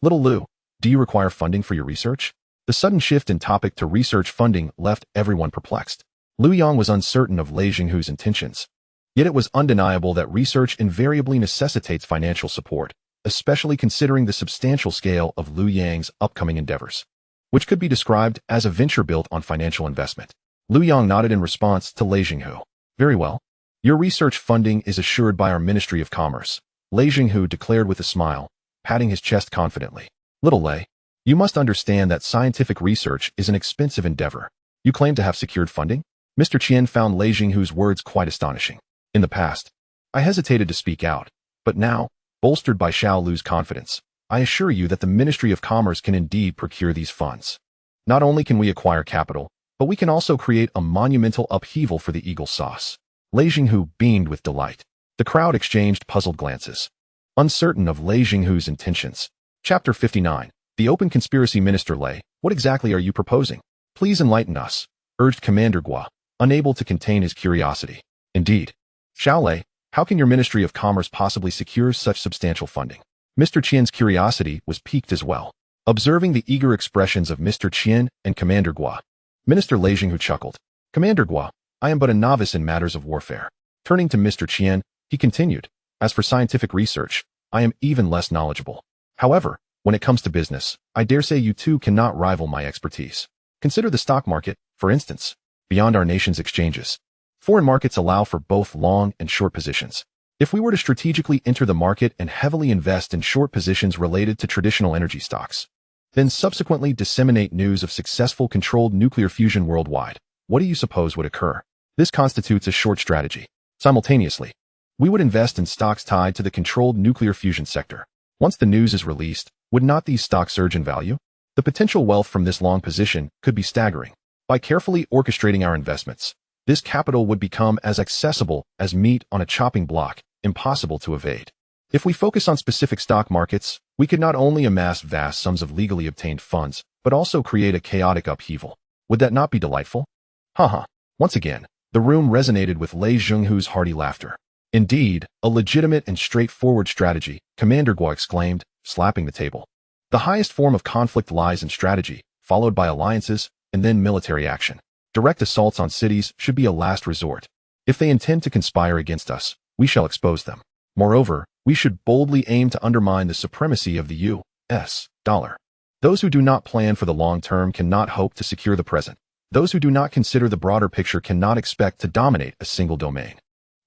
Little Liu, do you require funding for your research? The sudden shift in topic to research funding left everyone perplexed. Liu Yang was uncertain of Lei Jinghu's intentions. Yet it was undeniable that research invariably necessitates financial support, especially considering the substantial scale of Liu Yang's upcoming endeavors, which could be described as a venture built on financial investment. Liu Yang nodded in response to Lei Jinghu. Very well. Your research funding is assured by our Ministry of Commerce, Lei Jinghu declared with a smile, patting his chest confidently. Little Lei, you must understand that scientific research is an expensive endeavor. You claim to have secured funding? Mr. Qian found Lei Jinghu's words quite astonishing. In the past, I hesitated to speak out, but now, bolstered by Xiao Lu's confidence, I assure you that the Ministry of Commerce can indeed procure these funds. Not only can we acquire capital, but we can also create a monumental upheaval for the Eagle sauce. Lei Jinghu beamed with delight. The crowd exchanged puzzled glances, uncertain of Lei Jinghu's intentions. Chapter 59. The Open Conspiracy. Minister Lei, what exactly are you proposing? Please enlighten us, urged Commander Guo, unable to contain his curiosity. Indeed. Xiao Lei, how can your Ministry of Commerce possibly secure such substantial funding? Mr. Qian's curiosity was piqued as well. Observing the eager expressions of Mr. Qian and Commander Guo, Minister Lei Jinghu chuckled. Commander Guo, I am but a novice in matters of warfare. Turning to Mr. Qian, he continued, as for scientific research, I am even less knowledgeable. However, when it comes to business, I dare say you too cannot rival my expertise. Consider the stock market, for instance. Beyond our nation's exchanges, foreign markets allow for both long and short positions. If we were to strategically enter the market and heavily invest in short positions related to traditional energy stocks, then subsequently disseminate news of successful controlled nuclear fusion worldwide, what do you suppose would occur? This constitutes a short strategy. Simultaneously, we would invest in stocks tied to the controlled nuclear fusion sector. Once the news is released, would not these stocks surge in value? The potential wealth from this long position could be staggering. By carefully orchestrating our investments, this capital would become as accessible as meat on a chopping block, impossible to evade. If we focus on specific stock markets, we could not only amass vast sums of legally obtained funds, but also create a chaotic upheaval. Would that not be delightful? Haha. Once again, the room resonated with Lei Jinghu's hearty laughter. Indeed, a legitimate and straightforward strategy, Commander Guo exclaimed, slapping the table. The highest form of conflict lies in strategy, followed by alliances, and then military action. Direct assaults on cities should be a last resort. If they intend to conspire against us, we shall expose them. Moreover, we should boldly aim to undermine the supremacy of the U.S. dollar. Those who do not plan for the long term cannot hope to secure the present. Those who do not consider the broader picture cannot expect to dominate a single domain.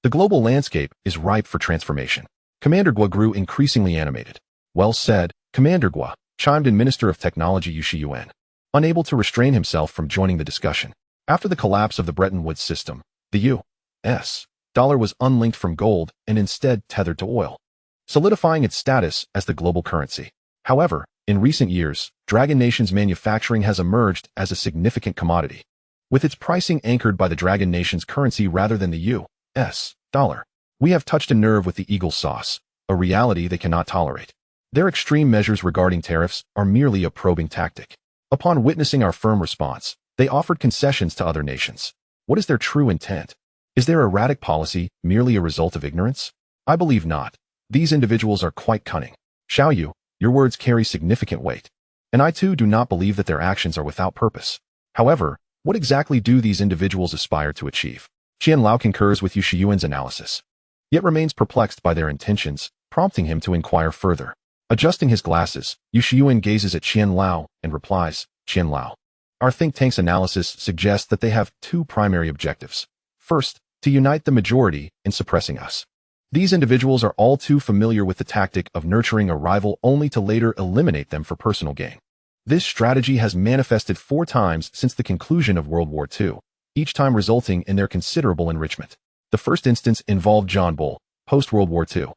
The global landscape is ripe for transformation. Commander Guo grew increasingly animated. Well said, Commander Guo, chimed in Minister of Technology Yu Shiyuan, unable to restrain himself from joining the discussion. After the collapse of the Bretton Woods system, the U.S. dollar was unlinked from gold and instead tethered to oil, solidifying its status as the global currency. However, in recent years, Dragon Nation's manufacturing has emerged as a significant commodity, with its pricing anchored by the Dragon Nation's currency rather than the U.S. dollar. We have touched a nerve with the Eagle sauce, a reality they cannot tolerate. Their extreme measures regarding tariffs are merely a probing tactic. Upon witnessing our firm response, they offered concessions to other nations. What is their true intent? Is their erratic policy merely a result of ignorance? I believe not. These individuals are quite cunning. Xiao Yu, your words carry significant weight. And I too do not believe that their actions are without purpose. However, what exactly do these individuals aspire to achieve? Qian Lao concurs with Yu Shiyuan's analysis, yet remains perplexed by their intentions, prompting him to inquire further. Adjusting his glasses, Yu Shiyuan gazes at Qian Lao and replies, Qian Lao, our think tank's analysis suggests that they have two primary objectives. First, to unite the majority in suppressing us. These individuals are all too familiar with the tactic of nurturing a rival only to later eliminate them for personal gain. This strategy has manifested 4 times since the conclusion of World War II, each time resulting in their considerable enrichment. The first instance involved John Bull, post-World War II.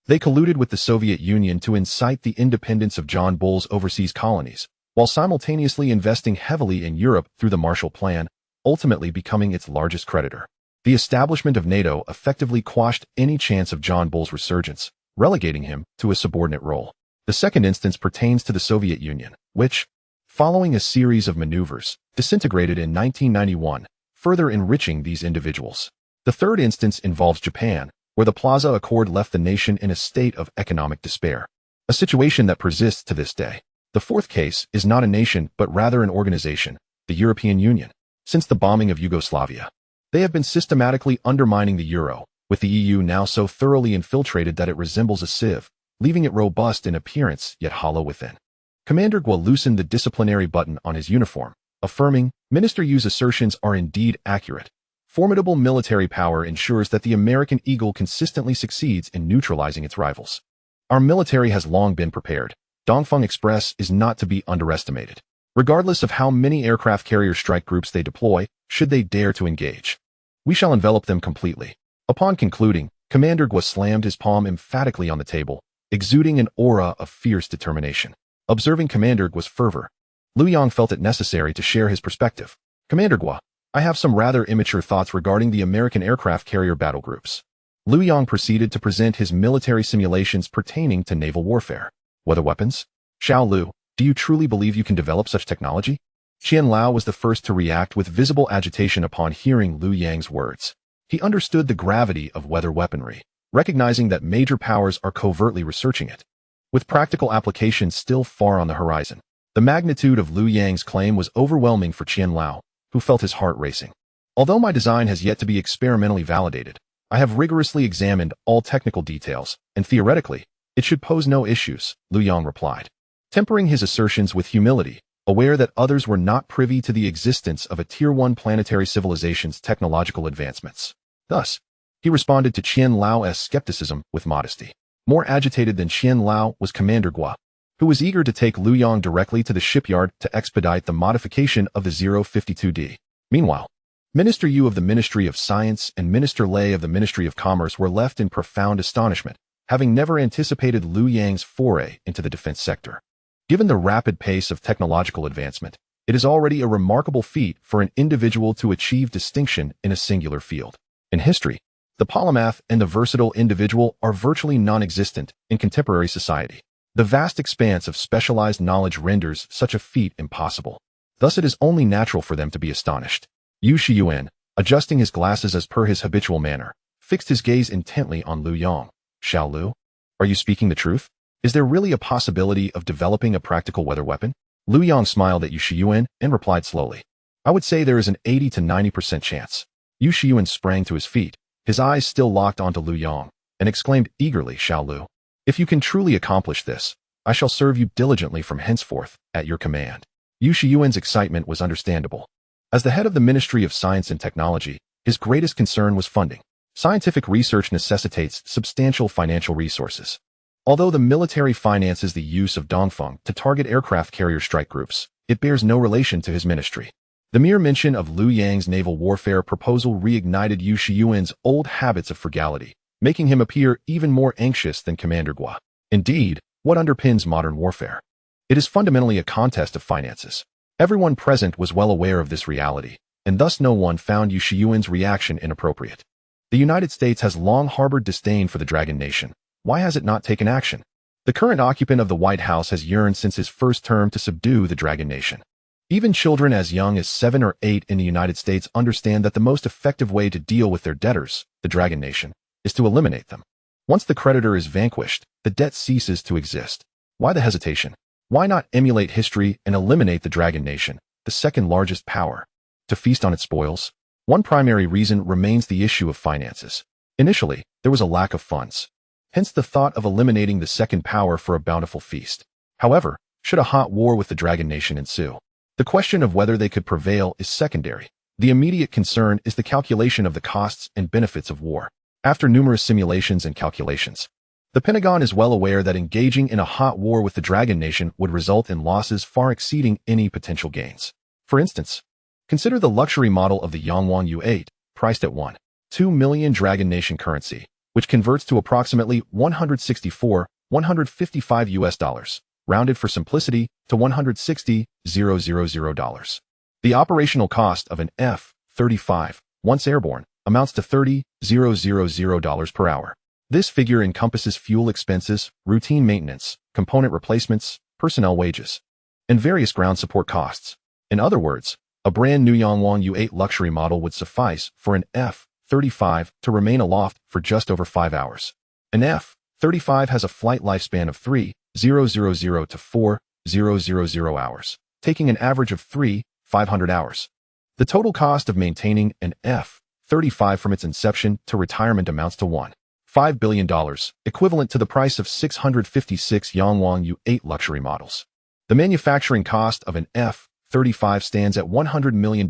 They colluded with the Soviet Union to incite the independence of John Bull's overseas colonies, while simultaneously investing heavily in Europe through the Marshall Plan, ultimately becoming its largest creditor. The establishment of NATO effectively quashed any chance of John Bull's resurgence, relegating him to a subordinate role. The second instance pertains to the Soviet Union, which, following a series of maneuvers, disintegrated in 1991, further enriching these individuals. The third instance involves Japan, where the Plaza Accord left the nation in a state of economic despair, a situation that persists to this day. The fourth case is not a nation but rather an organization, the European Union. Since the bombing of Yugoslavia, they have been systematically undermining the euro, with the EU now so thoroughly infiltrated that it resembles a sieve, leaving it robust in appearance yet hollow within. Commander Guo loosened the disciplinary button on his uniform, affirming, Minister Yu's assertions are indeed accurate. Formidable military power ensures that the American Eagle consistently succeeds in neutralizing its rivals. Our military has long been prepared. Dongfeng Express is not to be underestimated. Regardless of how many aircraft carrier strike groups they deploy, should they dare to engage. We shall envelop them completely. Upon concluding, Commander Gua slammed his palm emphatically on the table, exuding an aura of fierce determination. Observing Commander Gua's fervor, Liu Yang felt it necessary to share his perspective. Commander Gua, I have some rather immature thoughts regarding the American aircraft carrier battle groups. Liu Yang proceeded to present his military simulations pertaining to naval warfare. Weather weapons? Xiao Lu, do you truly believe you can develop such technology? Qian Lao was the first to react with visible agitation upon hearing Liu Yang's words. He understood the gravity of weather weaponry, recognizing that major powers are covertly researching it. With practical applications still far on the horizon, the magnitude of Liu Yang's claim was overwhelming for Qian Lao, who felt his heart racing. Although my design has yet to be experimentally validated, I have rigorously examined all technical details, and theoretically, it should pose no issues, Liu Yang replied, tempering his assertions with humility, aware that others were not privy to the existence of a Tier 1 planetary civilization's technological advancements. Thus, he responded to Qian Lao's skepticism with modesty. More agitated than Qian Lao was Commander Gua, who was eager to take Liu Yang directly to the shipyard to expedite the modification of the 052D. Meanwhile, Minister Yu of the Ministry of Science and Minister Lei of the Ministry of Commerce were left in profound astonishment, having never anticipated Liu Yang's foray into the defense sector. Given the rapid pace of technological advancement, it is already a remarkable feat for an individual to achieve distinction in a singular field. In history, the polymath and the versatile individual are virtually non-existent in contemporary society. The vast expanse of specialized knowledge renders such a feat impossible. Thus it is only natural for them to be astonished. Yu Shiyuan, adjusting his glasses as per his habitual manner, fixed his gaze intently on Liu Yang. Xiao Lu, are you speaking the truth? Is there really a possibility of developing a practical weather weapon? Liu Yang smiled at Yu Shiyuan and replied slowly. I would say there is an 80 to 90% chance. Yu Shiyuan sprang to his feet, his eyes still locked onto Liu Yang, and exclaimed eagerly, Xiao Lu, if you can truly accomplish this, I shall serve you diligently from henceforth, at your command. Yu Shiyuan's excitement was understandable. As the head of the Ministry of Science and Technology, his greatest concern was funding. Scientific research necessitates substantial financial resources. Although the military finances the use of Dongfeng to target aircraft carrier strike groups, it bears no relation to his ministry. The mere mention of Liu Yang's naval warfare proposal reignited Yu Shiyuan's old habits of frugality, making him appear even more anxious than Commander Gua. Indeed, what underpins modern warfare? It is fundamentally a contest of finances. Everyone present was well aware of this reality, and thus no one found Yu Shiyuan's reaction inappropriate. The United States has long harbored disdain for the Dragon Nation. Why has it not taken action? The current occupant of the White House has yearned since his first term to subdue the Dragon Nation. Even children as young as 7 or 8 in the United States understand that the most effective way to deal with their debtors, the Dragon Nation, is to eliminate them. Once the creditor is vanquished, the debt ceases to exist. Why the hesitation? Why not emulate history and eliminate the Dragon Nation, the second largest power, to feast on its spoils? One primary reason remains the issue of finances. Initially, there was a lack of funds. Hence the thought of eliminating the second power for a bountiful feast. However, should a hot war with the Dragon Nation ensue, the question of whether they could prevail is secondary. The immediate concern is the calculation of the costs and benefits of war. After numerous simulations and calculations, the Pentagon is well aware that engaging in a hot war with the Dragon Nation would result in losses far exceeding any potential gains. For instance, consider the luxury model of the Yangwang U-8, priced at 1.2 million Dragon Nation currency, which converts to approximately 164,155 US dollars, rounded for simplicity to $160,000. The operational cost of an F-35, once airborne, amounts to $30,000 per hour. This figure encompasses fuel expenses, routine maintenance, component replacements, personnel wages, and various ground support costs. In other words, a brand new Yangwang U-8 luxury model would suffice for an F-35 to remain aloft for just over 5 hours. An F-35 has a flight lifespan of 3,000 to 4,000 hours, taking an average of 3,500 hours. The total cost of maintaining an F-35 from its inception to retirement amounts to $1.5 billion, equivalent to the price of 656 Yangwang U-8 luxury models. The manufacturing cost of an F-35 stands at $100 million,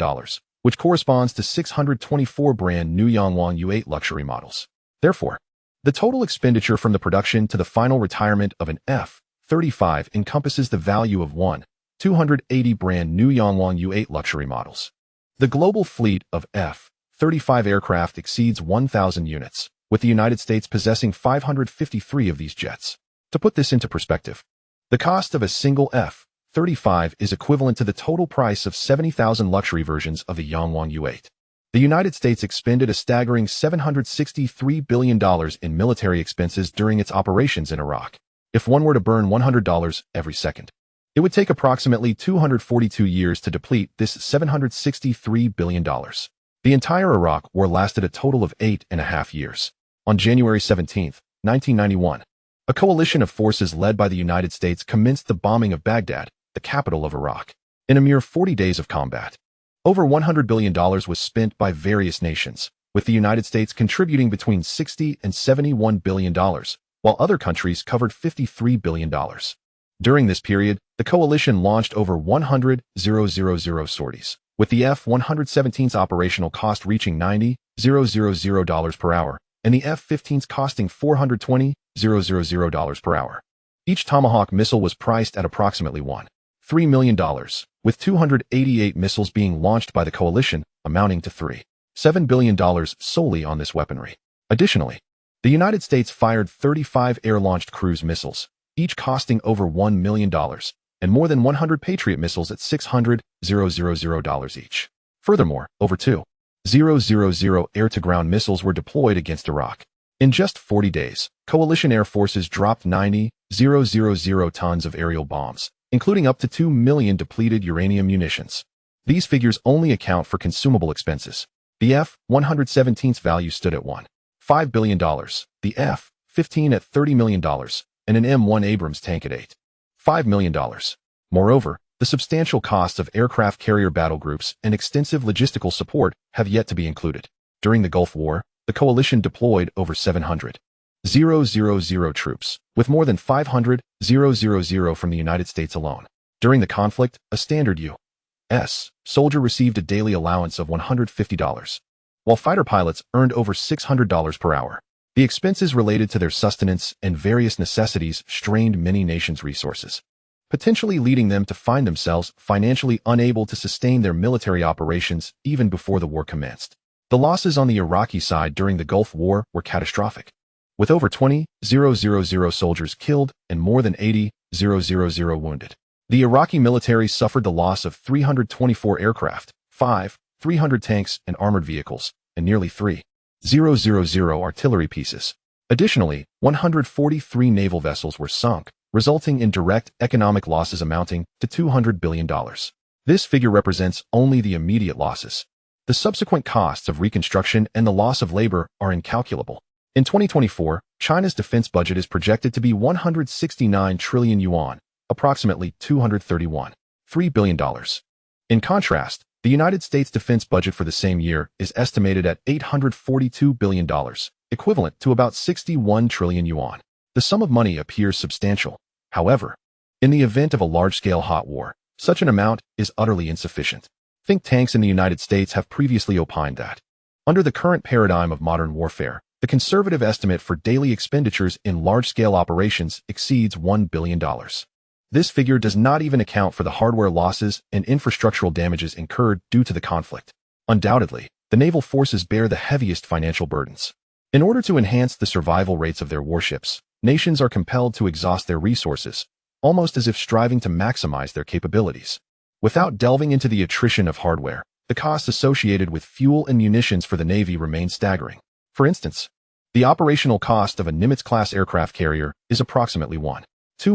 which corresponds to 624 brand new Yangwang U-8 luxury models. Therefore, the total expenditure from the production to the final retirement of an F-35 encompasses the value of 280 brand new Yangwang U-8 luxury models. The global fleet of F-35 aircraft exceeds 1,000 units, with the United States possessing 553 of these jets. To put this into perspective, the cost of a single F-35 is equivalent to the total price of 70,000 luxury versions of the Yangwang U-8. The United States expended a staggering $763 billion in military expenses during its operations in Iraq. If one were to burn $100 every second, it would take approximately 242 years to deplete this $763 billion. The entire Iraq War lasted a total of 8.5 years. On January 17, 1991, a coalition of forces led by the United States commenced the bombing of Baghdad, the capital of Iraq. In a mere 40 days of combat, over $100 billion was spent by various nations, with the United States contributing between $60 and $71 billion, while other countries covered $53 billion. During this period, the coalition launched over 100,000 sorties, with the F-117's operational cost reaching $90,000 per hour, and the F-15's costing $420,000 per hour. Each Tomahawk missile was priced at approximately $3 million, with 288 missiles being launched by the coalition, amounting to $7 billion solely on this weaponry. Additionally, the United States fired 35 air-launched cruise missiles, each costing over $1 million, and more than 100 Patriot missiles at $600,000 each. Furthermore, over 2,000 air-to-ground missiles were deployed against Iraq. In just 40 days, coalition air forces dropped 90,000 tons of aerial bombs, including up to 2 million depleted uranium munitions. These figures only account for consumable expenses. The F-117's value stood at $5 billion, the F-15 at $30 million, and an M1 Abrams tank at $5 million. Moreover, the substantial costs of aircraft carrier battle groups and extensive logistical support have yet to be included. During the Gulf War, the coalition deployed over 700,000 troops, with more than 500,000 from the United States alone. During the conflict, a standard U.S. soldier received a daily allowance of $150, while fighter pilots earned over $600 per hour. The expenses related to their sustenance and various necessities strained many nations' resources, potentially leading them to find themselves financially unable to sustain their military operations even before the war commenced. The losses on the Iraqi side during the Gulf War were catastrophic, with over 20,000 soldiers killed and more than 80,000 wounded. The Iraqi military suffered the loss of 324 aircraft, 300 tanks and armored vehicles, and nearly 3,000 artillery pieces. Additionally, 143 naval vessels were sunk, resulting in direct economic losses amounting to $200 billion. This figure represents only the immediate losses. The subsequent costs of reconstruction and the loss of labor are incalculable. In 2024, China's defense budget is projected to be 169 trillion yuan, approximately $231.3 billion. In contrast, the United States defense budget for the same year is estimated at $842 billion, equivalent to about 61 trillion yuan. The sum of money appears substantial. However, in the event of a large-scale hot war, such an amount is utterly insufficient. Think tanks in the United States have previously opined that, under the current paradigm of modern warfare, the conservative estimate for daily expenditures in large-scale operations exceeds $1 billion. This figure does not even account for the hardware losses and infrastructural damages incurred due to the conflict. Undoubtedly, the naval forces bear the heaviest financial burdens. In order to enhance the survival rates of their warships, nations are compelled to exhaust their resources, almost as if striving to maximize their capabilities. Without delving into the attrition of hardware, the costs associated with fuel and munitions for the Navy remain staggering. For instance, the operational cost of a Nimitz-class aircraft carrier is approximately $2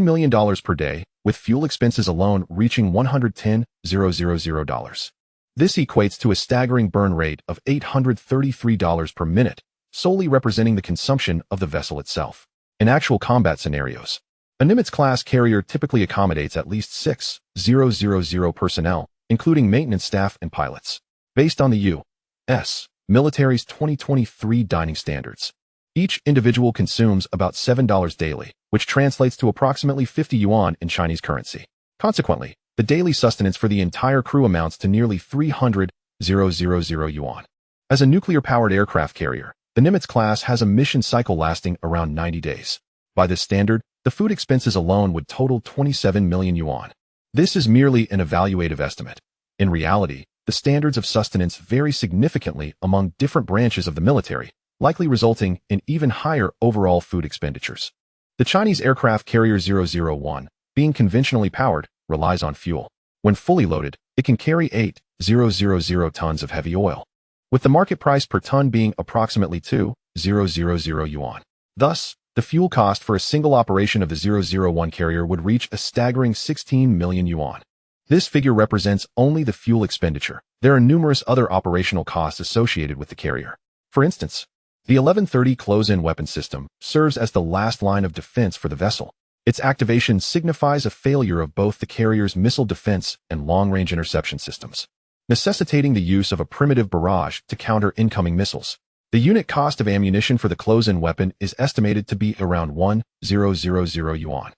million per day, with fuel expenses alone reaching $110,000. This equates to a staggering burn rate of $833 per minute, solely representing the consumption of the vessel itself. In actual combat scenarios, a Nimitz-class carrier typically accommodates at least 6,000 personnel, including maintenance staff and pilots. Based on the U.S. military's 2023 dining standards, each individual consumes about $7 daily, which translates to approximately 50 yuan in Chinese currency. Consequently, the daily sustenance for the entire crew amounts to nearly 300,000 yuan. As a nuclear-powered aircraft carrier, the Nimitz class has a mission cycle lasting around 90 days. By this standard, the food expenses alone would total 27 million yuan. This is merely an evaluative estimate. In reality, the standards of sustenance vary significantly among different branches of the military, likely resulting in even higher overall food expenditures. The Chinese aircraft carrier 001, being conventionally powered, relies on fuel. When fully loaded, it can carry 8,000 tons of heavy oil, with the market price per ton being approximately 2,000 yuan. Thus, the fuel cost for a single operation of the 001 carrier would reach a staggering 16 million yuan. This figure represents only the fuel expenditure. There are numerous other operational costs associated with the carrier. For instance, the 1130 close-in weapon system serves as the last line of defense for the vessel. Its activation signifies a failure of both the carrier's missile defense and long-range interception systems, necessitating the use of a primitive barrage to counter incoming missiles. The unit cost of ammunition for the close-in weapon is estimated to be around 1,000 yuan,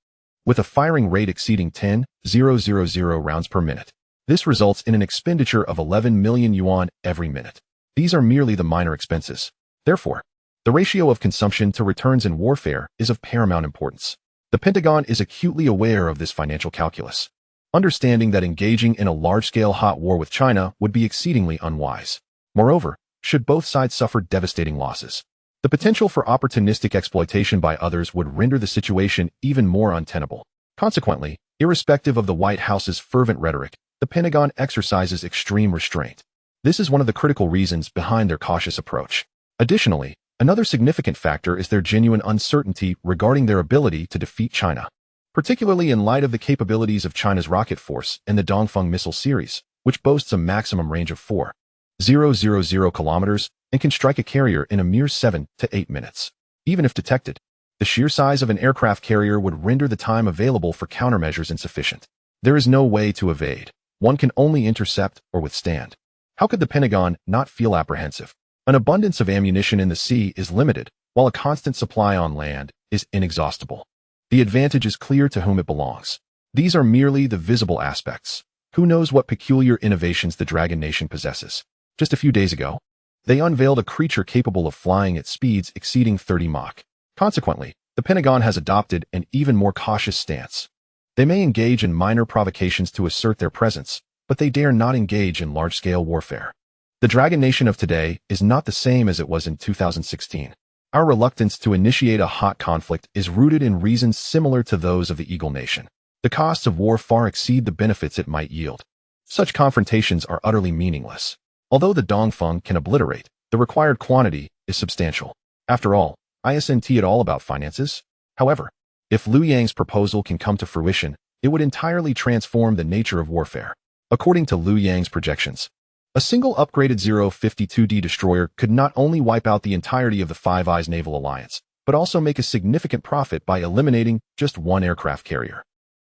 with a firing rate exceeding 10,000 rounds per minute. This results in an expenditure of 11 million yuan every minute. These are merely the minor expenses. Therefore, the ratio of consumption to returns in warfare is of paramount importance. The Pentagon is acutely aware of this financial calculus, understanding that engaging in a large-scale hot war with China would be exceedingly unwise. Moreover, should both sides suffer devastating losses, the potential for opportunistic exploitation by others would render the situation even more untenable. Consequently, irrespective of the White House's fervent rhetoric, the Pentagon exercises extreme restraint. This is one of the critical reasons behind their cautious approach. Additionally, another significant factor is their genuine uncertainty regarding their ability to defeat China, particularly in light of the capabilities of China's rocket force and the Dongfeng missile series, which boasts a maximum range of 4,000 kilometers and can strike a carrier in a mere 7 to 8 minutes. Even if detected, the sheer size of an aircraft carrier would render the time available for countermeasures insufficient. There is no way to evade. One can only intercept or withstand. How could the Pentagon not feel apprehensive? An abundance of ammunition in the sea is limited, while a constant supply on land is inexhaustible. The advantage is clear to whom it belongs. These are merely the visible aspects. Who knows what peculiar innovations the Dragon Nation possesses? Just a few days ago, they unveiled a creature capable of flying at speeds exceeding 30 Mach. Consequently, the Pentagon has adopted an even more cautious stance. They may engage in minor provocations to assert their presence, but they dare not engage in large-scale warfare. The Dragon Nation of today is not the same as it was in 2016. Our reluctance to initiate a hot conflict is rooted in reasons similar to those of the Eagle Nation. The costs of war far exceed the benefits it might yield. Such confrontations are utterly meaningless. Although the Dongfeng can obliterate, the required quantity is substantial. After all, isn't it all about finances? However, if Liu Yang's proposal can come to fruition, it would entirely transform the nature of warfare. According to Liu Yang's projections, a single upgraded 052D destroyer could not only wipe out the entirety of the Five Eyes naval alliance, but also make a significant profit by eliminating just one aircraft carrier.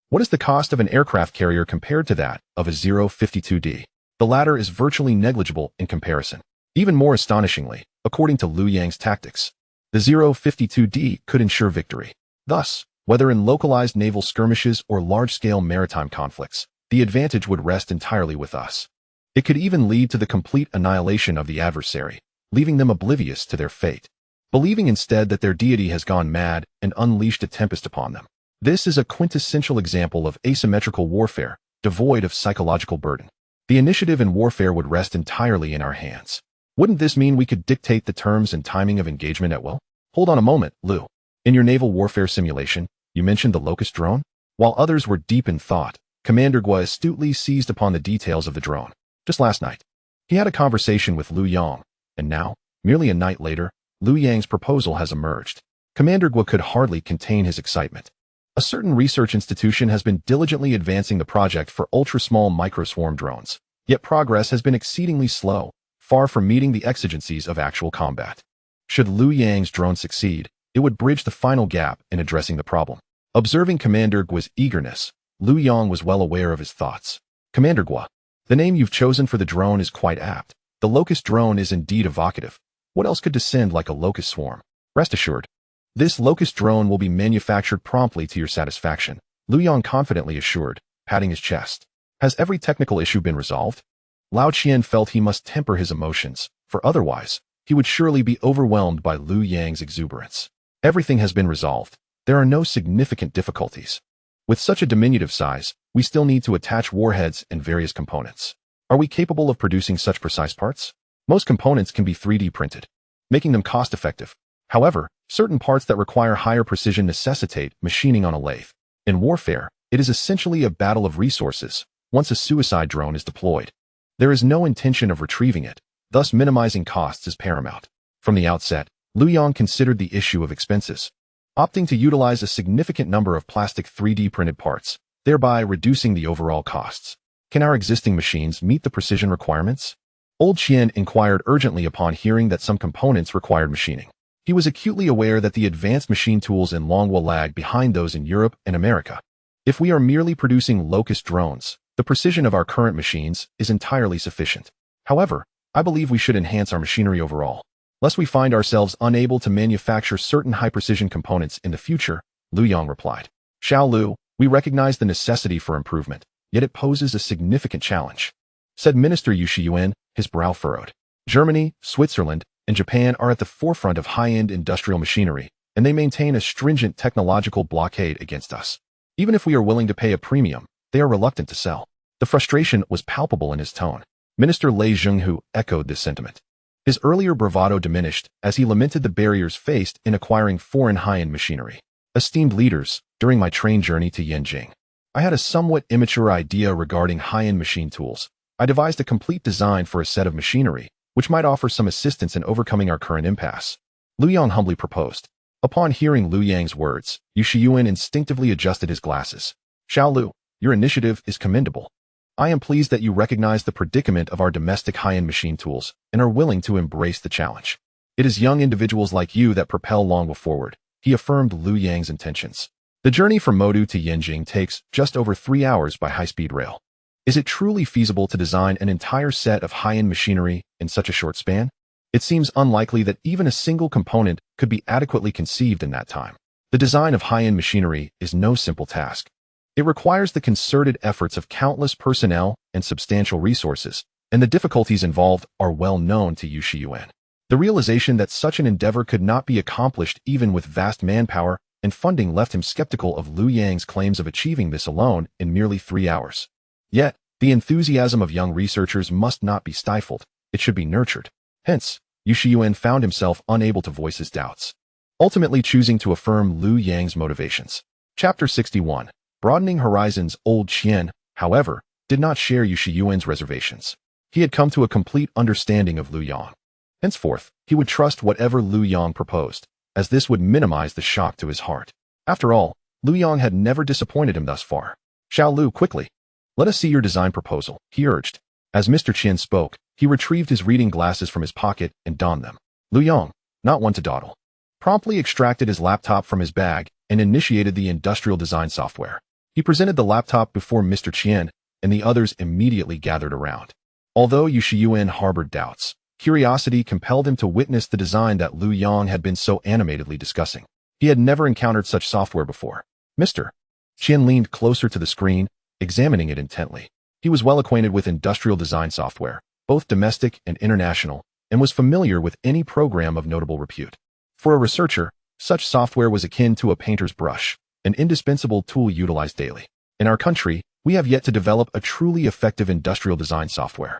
What is the cost of an aircraft carrier compared to that of a 052D? The latter is virtually negligible in comparison. Even more astonishingly, according to Liu Yang's tactics, the 052D could ensure victory. Thus, whether in localized naval skirmishes or large-scale maritime conflicts, the advantage would rest entirely with us. It could even lead to the complete annihilation of the adversary, leaving them oblivious to their fate, believing instead that their deity has gone mad and unleashed a tempest upon them. This is a quintessential example of asymmetrical warfare, devoid of psychological burden. The initiative in warfare would rest entirely in our hands. Wouldn't this mean we could dictate the terms and timing of engagement at will? Hold on a moment, Liu. In your naval warfare simulation, you mentioned the locust drone? While others were deep in thought, Commander Gua astutely seized upon the details of the drone. Just last night, he had a conversation with Liu Yang, and now, merely a night later, Liu Yang's proposal has emerged. Commander Gua could hardly contain his excitement. A certain research institution has been diligently advancing the project for ultra-small microswarm drones, yet progress has been exceedingly slow, far from meeting the exigencies of actual combat. Should Liu Yang's drone succeed, it would bridge the final gap in addressing the problem. Observing Commander Gua's eagerness, Liu Yang was well aware of his thoughts. Commander Gua, the name you've chosen for the drone is quite apt. The locust drone is indeed evocative. What else could descend like a locust swarm? Rest assured, this locust drone will be manufactured promptly to your satisfaction, Liu Yang confidently assured, patting his chest. Has every technical issue been resolved? Lao Qian felt he must temper his emotions, for otherwise, he would surely be overwhelmed by Liu Yang's exuberance. Everything has been resolved. There are no significant difficulties. With such a diminutive size, we still need to attach warheads and various components. Are we capable of producing such precise parts? Most components can be 3D printed, making them cost-effective. However, certain parts that require higher precision necessitate machining on a lathe. In warfare, it is essentially a battle of resources once a suicide drone is deployed. There is no intention of retrieving it, thus minimizing costs is paramount. From the outset, Liu Yang considered the issue of expenses, opting to utilize a significant number of plastic 3D printed parts, thereby reducing the overall costs. Can our existing machines meet the precision requirements? Old Qian inquired urgently upon hearing that some components required machining. He was acutely aware that the advanced machine tools in Long will lag behind those in Europe and America. If we are merely producing locust drones, the precision of our current machines is entirely sufficient. However, I believe we should enhance our machinery overall, lest we find ourselves unable to manufacture certain high-precision components in the future, Liu Yang replied. Xiao Lu, we recognize the necessity for improvement, yet it poses a significant challenge, said Minister Yu Shiyuan, his brow furrowed. Germany, Switzerland, and Japan are at the forefront of high-end industrial machinery, and they maintain a stringent technological blockade against us. Even if we are willing to pay a premium, they are reluctant to sell. The frustration was palpable in his tone. Minister Lei Zhenghu echoed this sentiment. His earlier bravado diminished as he lamented the barriers faced in acquiring foreign high-end machinery. Esteemed leaders, during my train journey to Yanjing, I had a somewhat immature idea regarding high-end machine tools. I devised a complete design for a set of machinery, which might offer some assistance in overcoming our current impasse. Liu Yang humbly proposed. Upon hearing Liu Yang's words, Yu Shiyuan instinctively adjusted his glasses. Xiao Lu, your initiative is commendable. I am pleased that you recognize the predicament of our domestic high-end machine tools and are willing to embrace the challenge. It is young individuals like you that propel Longwa forward, he affirmed Liu Yang's intentions. The journey from Modu to Yanjing takes just over 3 hours by high-speed rail. Is it truly feasible to design an entire set of high-end machinery in such a short span? It seems unlikely that even a single component could be adequately conceived in that time. The design of high-end machinery is no simple task. It requires the concerted efforts of countless personnel and substantial resources, and the difficulties involved are well known to Yu Shiyuan. The realization that such an endeavor could not be accomplished even with vast manpower and funding left him skeptical of Liu Yang's claims of achieving this alone in merely 3 hours. Yet, the enthusiasm of young researchers must not be stifled, it should be nurtured. Hence, Yu Shiyuan found himself unable to voice his doubts, ultimately choosing to affirm Liu Yang's motivations. Chapter 61. Broadening Horizons. Old Qian, however, did not share Yu Shiyuan's reservations. He had come to a complete understanding of Liu Yang. Henceforth, he would trust whatever Liu Yang proposed, as this would minimize the shock to his heart. After all, Liu Yang had never disappointed him thus far. Xiao Lu, quickly. Let us see your design proposal, he urged. As Mr. Qian spoke, he retrieved his reading glasses from his pocket and donned them. Liu Yang, not one to dawdle, promptly extracted his laptop from his bag and initiated the industrial design software. He presented the laptop before Mr. Qian, and the others immediately gathered around. Although Yu Shiyuan harbored doubts, curiosity compelled him to witness the design that Liu Yang had been so animatedly discussing. He had never encountered such software before. Mr. Qian leaned closer to the screen, examining it intently. He was well acquainted with industrial design software, both domestic and international, and was familiar with any program of notable repute. For a researcher, such software was akin to a painter's brush, an indispensable tool utilized daily. In our country, we have yet to develop a truly effective industrial design software.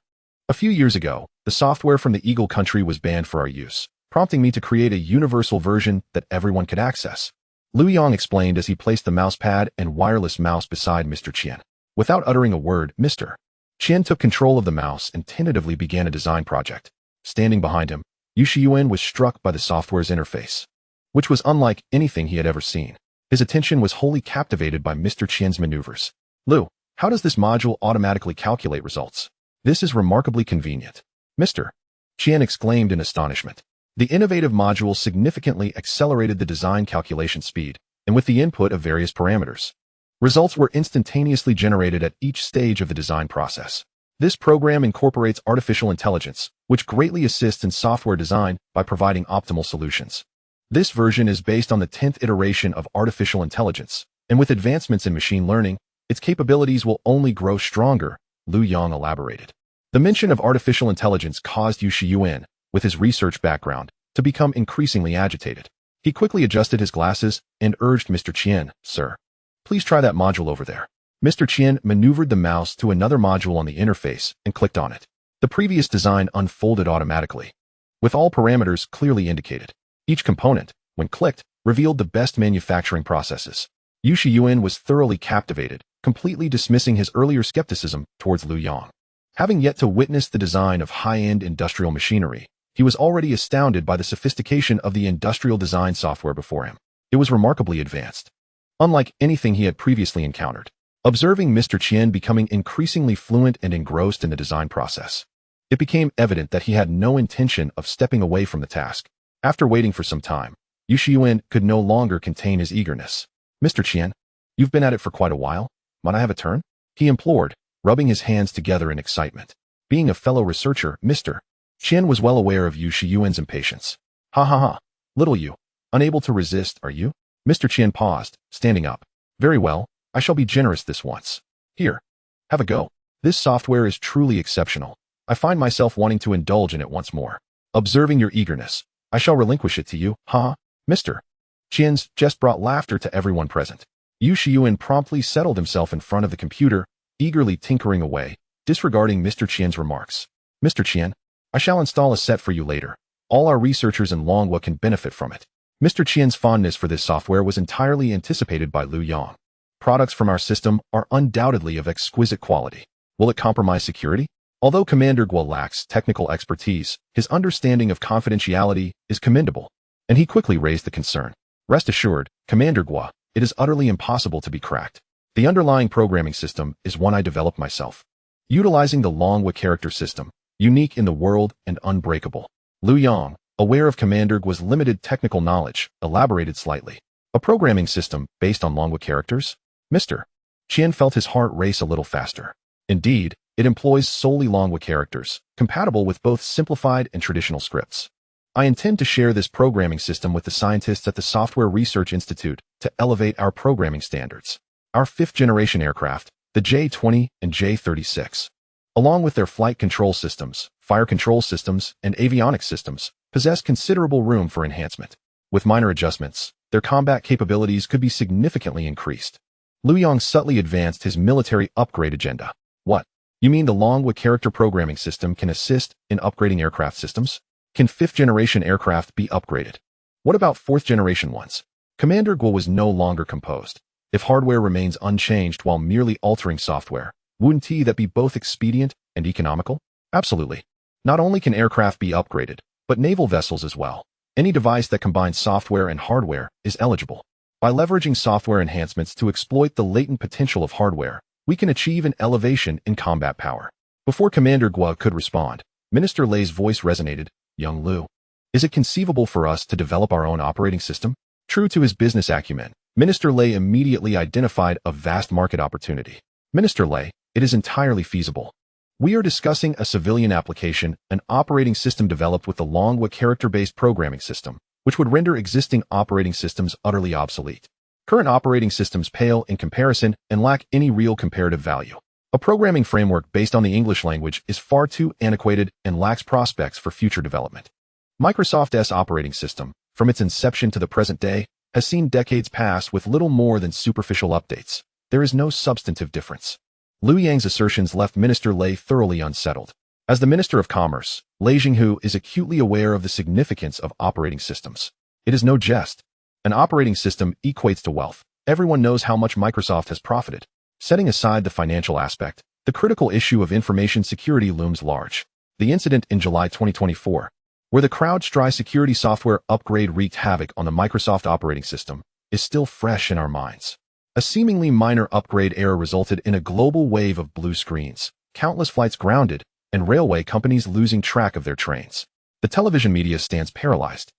A few years ago, the software from the Eagle country was banned for our use, prompting me to create a universal version that everyone could access. Liu Yang explained as he placed the mousepad and wireless mouse beside Mr. Qian. Without uttering a word, Mr. Qian took control of the mouse and tentatively began a design project. Standing behind him, Yu Shiyuan was struck by the software's interface, which was unlike anything he had ever seen. His attention was wholly captivated by Mr. Qian's maneuvers. Liu, how does this module automatically calculate results? This is remarkably convenient. Mr. Qian exclaimed in astonishment. The innovative module significantly accelerated the design calculation speed, and with the input of various parameters, results were instantaneously generated at each stage of the design process. This program incorporates artificial intelligence, which greatly assists in software design by providing optimal solutions. This version is based on the 10th iteration of artificial intelligence, and with advancements in machine learning, its capabilities will only grow stronger, Liu Yang elaborated. The mention of artificial intelligence caused Yu Shiyuan, with his research background, to become increasingly agitated. He quickly adjusted his glasses and urged Mr. Qian, Sir, please try that module over there. Mr. Qian maneuvered the mouse to another module on the interface and clicked on it. The previous design unfolded automatically, with all parameters clearly indicated. Each component, when clicked, revealed the best manufacturing processes. Yu Shiyuan was thoroughly captivated, completely dismissing his earlier skepticism towards Liu Yang. Having yet to witness the design of high-end industrial machinery, he was already astounded by the sophistication of the industrial design software before him. It was remarkably advanced, unlike anything he had previously encountered. Observing Mr. Qian becoming increasingly fluent and engrossed in the design process, it became evident that he had no intention of stepping away from the task. After waiting for some time, Yu Shiyuan could no longer contain his eagerness. Mr. Qian, you've been at it for quite a while. Might I have a turn? He implored, rubbing his hands together in excitement. Being a fellow researcher, Mr. Qian was well aware of Yu Shiyuan's impatience. Ha ha ha. Little you. Unable to resist, are you? Mr. Qian paused, standing up. Very well, I shall be generous this once. Here. Have a go. This software is truly exceptional. I find myself wanting to indulge in it once more. Observing your eagerness, I shall relinquish it to you, ha. Mr. Qian's jest brought laughter to everyone present. Yu Shiyuan promptly settled himself in front of the computer, eagerly tinkering away, disregarding Mr. Qian's remarks. Mr. Qian, I shall install a set for you later. All our researchers in Longhua can benefit from it. Mr. Qian's fondness for this software was entirely anticipated by Liu Yang. Products from our system are undoubtedly of exquisite quality. Will it compromise security? Although Commander Guo lacks technical expertise, his understanding of confidentiality is commendable, and he quickly raised the concern. Rest assured, Commander Guo, it is utterly impossible to be cracked. The underlying programming system is one I developed myself, utilizing the Longhua character system, unique in the world and unbreakable. Liu Yang, aware of Commander Guo's limited technical knowledge, elaborated slightly. A programming system based on Longhua characters? Mr. Qian felt his heart race a little faster. Indeed, it employs solely Longhua characters, compatible with both simplified and traditional scripts. I intend to share this programming system with the scientists at the Software Research Institute to elevate our programming standards. Our fifth-generation aircraft, the J-20 and J-36, along with their flight control systems, fire control systems, and avionics systems, possess considerable room for enhancement. With minor adjustments, their combat capabilities could be significantly increased. Liu Yang subtly advanced his military upgrade agenda. What? You mean the Longhua character programming system can assist in upgrading aircraft systems? Can fifth-generation aircraft be upgraded? What about fourth-generation ones? Commander Guo was no longer composed. If hardware remains unchanged while merely altering software, wouldn't that be both expedient and economical? Absolutely. Not only can aircraft be upgraded, but naval vessels as well. Any device that combines software and hardware is eligible. By leveraging software enhancements to exploit the latent potential of hardware, we can achieve an elevation in combat power. Before Commander Guo could respond, Minister Lei's voice resonated. Young Liu, is it conceivable for us to develop our own operating system? True to his business acumen, Minister Lei immediately identified a vast market opportunity. Minister Lei, it is entirely feasible. We are discussing a civilian application, an operating system developed with the Longhua character-based programming system, which would render existing operating systems utterly obsolete. Current operating systems pale in comparison and lack any real comparative value. A programming framework based on the English language is far too antiquated and lacks prospects for future development. Microsoft's operating system, from its inception to the present day, has seen decades pass with little more than superficial updates. There is no substantive difference. Liu Yang's assertions left Minister Lei thoroughly unsettled. As the Minister of Commerce, Lei Jinghu is acutely aware of the significance of operating systems. It is no jest. An operating system equates to wealth. Everyone knows how much Microsoft has profited. Setting aside the financial aspect, the critical issue of information security looms large. The incident in July 2024, where the CrowdStrike security software upgrade wreaked havoc on the Microsoft operating system, is still fresh in our minds. A seemingly minor upgrade error resulted in a global wave of blue screens, countless flights grounded, and railway companies losing track of their trains. The television media stands paralyzed,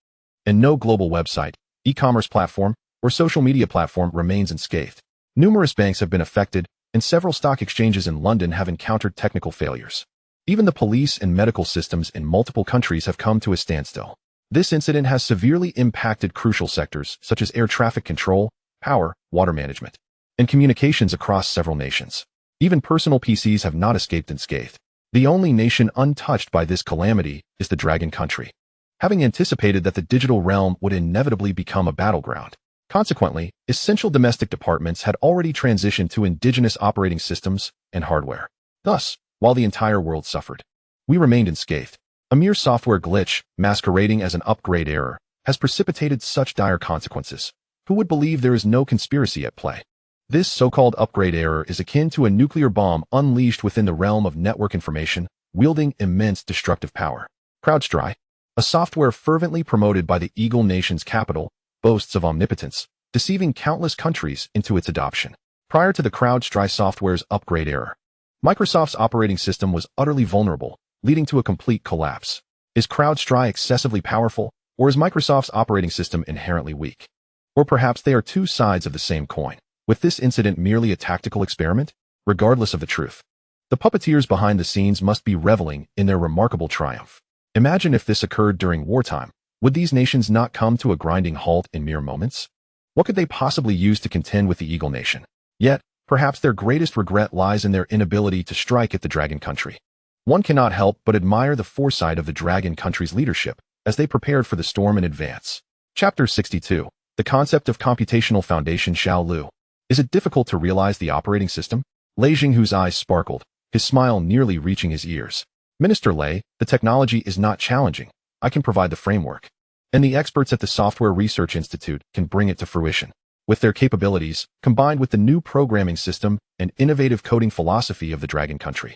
and no global website, e-commerce platform, or social media platform remains unscathed. Numerous banks have been affected, and several stock exchanges in London have encountered technical failures. Even the police and medical systems in multiple countries have come to a standstill. This incident has severely impacted crucial sectors such as air traffic control, power, water management, and communications across several nations. Even personal PCs have not escaped unscathed. The only nation untouched by this calamity is the Dragon Country. Having anticipated that the digital realm would inevitably become a battleground, Consequently, essential domestic departments had already transitioned to indigenous operating systems and hardware. Thus, while the entire world suffered, we remained unscathed. A mere software glitch, masquerading as an upgrade error, has precipitated such dire consequences. Who would believe there is no conspiracy at play? This so-called upgrade error is akin to a nuclear bomb unleashed within the realm of network information, wielding immense destructive power. CrowdStrike, a software fervently promoted by the Eagle Nation's capital, boasts of omnipotence, deceiving countless countries into its adoption. Prior to the CrowdStrike software's upgrade error, Microsoft's operating system was utterly vulnerable, leading to a complete collapse. Is CrowdStrike excessively powerful, or is Microsoft's operating system inherently weak? Or perhaps they are two sides of the same coin. With this incident merely a tactical experiment? Regardless of the truth, the puppeteers behind the scenes must be reveling in their remarkable triumph. Imagine if this occurred during wartime. Would these nations not come to a grinding halt in mere moments? What could they possibly use to contend with the Eagle Nation? Yet, perhaps their greatest regret lies in their inability to strike at the Dragon Country. One cannot help but admire the foresight of the Dragon Country's leadership as they prepared for the storm in advance. Chapter 62. The Concept of Computational Foundation. Xiao Lu. Is it difficult to realize the operating system? Lei Jing, whose eyes sparkled, his smile nearly reaching his ears. Minister Lei, the technology is not challenging. I can provide the framework. And the experts at the Software Research Institute can bring it to fruition. With their capabilities, combined with the new programming system and innovative coding philosophy of the Dragon Country,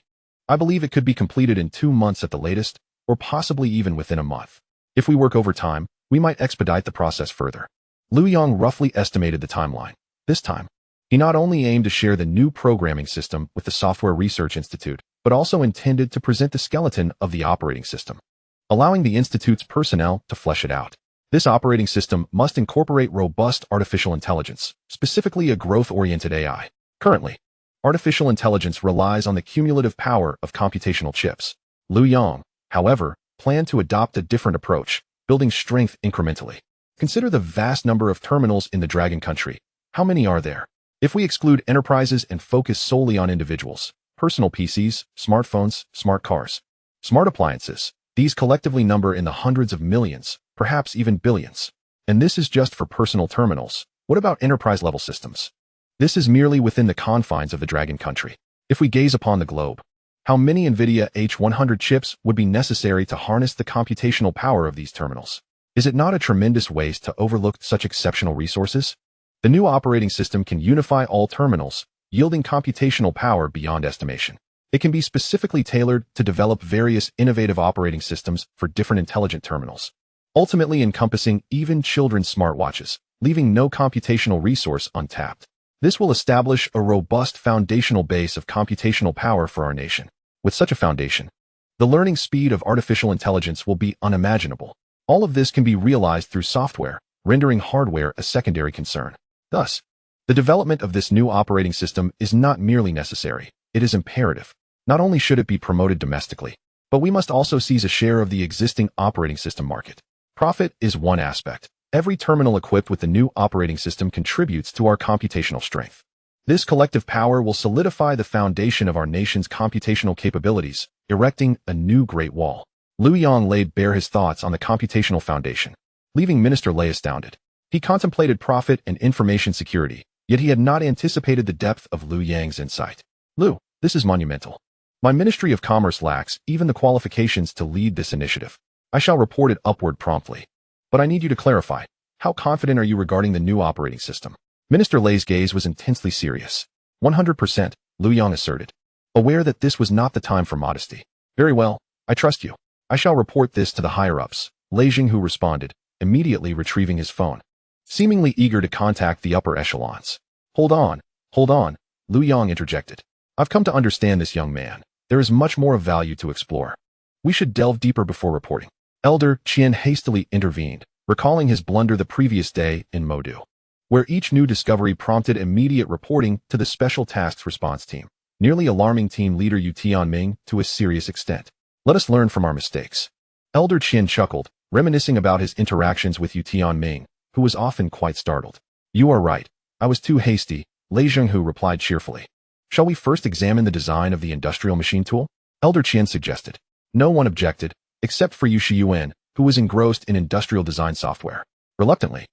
I believe it could be completed in 2 months at the latest, or possibly even within a month. If we work overtime, we might expedite the process further. Liu Yang roughly estimated the timeline. This time, he not only aimed to share the new programming system with the Software Research Institute, but also intended to present the skeleton of the operating system, allowing the Institute's personnel to flesh it out. This operating system must incorporate robust artificial intelligence, specifically a growth-oriented AI. Currently, artificial intelligence relies on the cumulative power of computational chips. Liu Yang, however, planned to adopt a different approach, building strength incrementally. Consider the vast number of terminals in the Dragon Country. How many are there? If we exclude enterprises and focus solely on individuals, personal PCs, smartphones, smart cars, smart appliances, these collectively number in the hundreds of millions, perhaps even billions. And this is just for personal terminals. What about enterprise-level systems? This is merely within the confines of the Dragon Country. If we gaze upon the globe, how many NVIDIA H100 chips would be necessary to harness the computational power of these terminals? Is it not a tremendous waste to overlook such exceptional resources? The new operating system can unify all terminals, yielding computational power beyond estimation. It can be specifically tailored to develop various innovative operating systems for different intelligent terminals, ultimately encompassing even children's smartwatches, leaving no computational resource untapped. This will establish a robust foundational base of computational power for our nation. With such a foundation, the learning speed of artificial intelligence will be unimaginable. All of this can be realized through software, rendering hardware a secondary concern. Thus, the development of this new operating system is not merely necessary, it is imperative. Not only should it be promoted domestically, but we must also seize a share of the existing operating system market. Profit is one aspect. Every terminal equipped with the new operating system contributes to our computational strength. This collective power will solidify the foundation of our nation's computational capabilities, erecting a new Great Wall. Liu Yang laid bare his thoughts on the computational foundation, leaving Minister Lei astounded. He contemplated profit and information security, yet he had not anticipated the depth of Liu Yang's insight. Liu, this is monumental. My Ministry of Commerce lacks even the qualifications to lead this initiative. I shall report it upward promptly. But I need you to clarify. How confident are you regarding the new operating system? Minister Lei's gaze was intensely serious. 100%, Liu Yang asserted, aware that this was not the time for modesty. Very well, I trust you. I shall report this to the higher-ups, Lei Jing, who responded, immediately retrieving his phone, seemingly eager to contact the upper echelons. Hold on, Liu Yang interjected. I've come to understand this young man. There is much more of value to explore. We should delve deeper before reporting. Elder Qian hastily intervened, recalling his blunder the previous day in Modu, where each new discovery prompted immediate reporting to the Special Tasks Response Team, nearly alarming team leader Yu Tianming to a serious extent. Let us learn from our mistakes. Elder Qian chuckled, reminiscing about his interactions with Yu Tianming, who was often quite startled. You are right. I was too hasty, Lei Zhenghu replied cheerfully. Shall we first examine the design of the industrial machine tool? Elder Qian suggested. No one objected, except for Yu Shiyuan, who was engrossed in industrial design software. Reluctantly,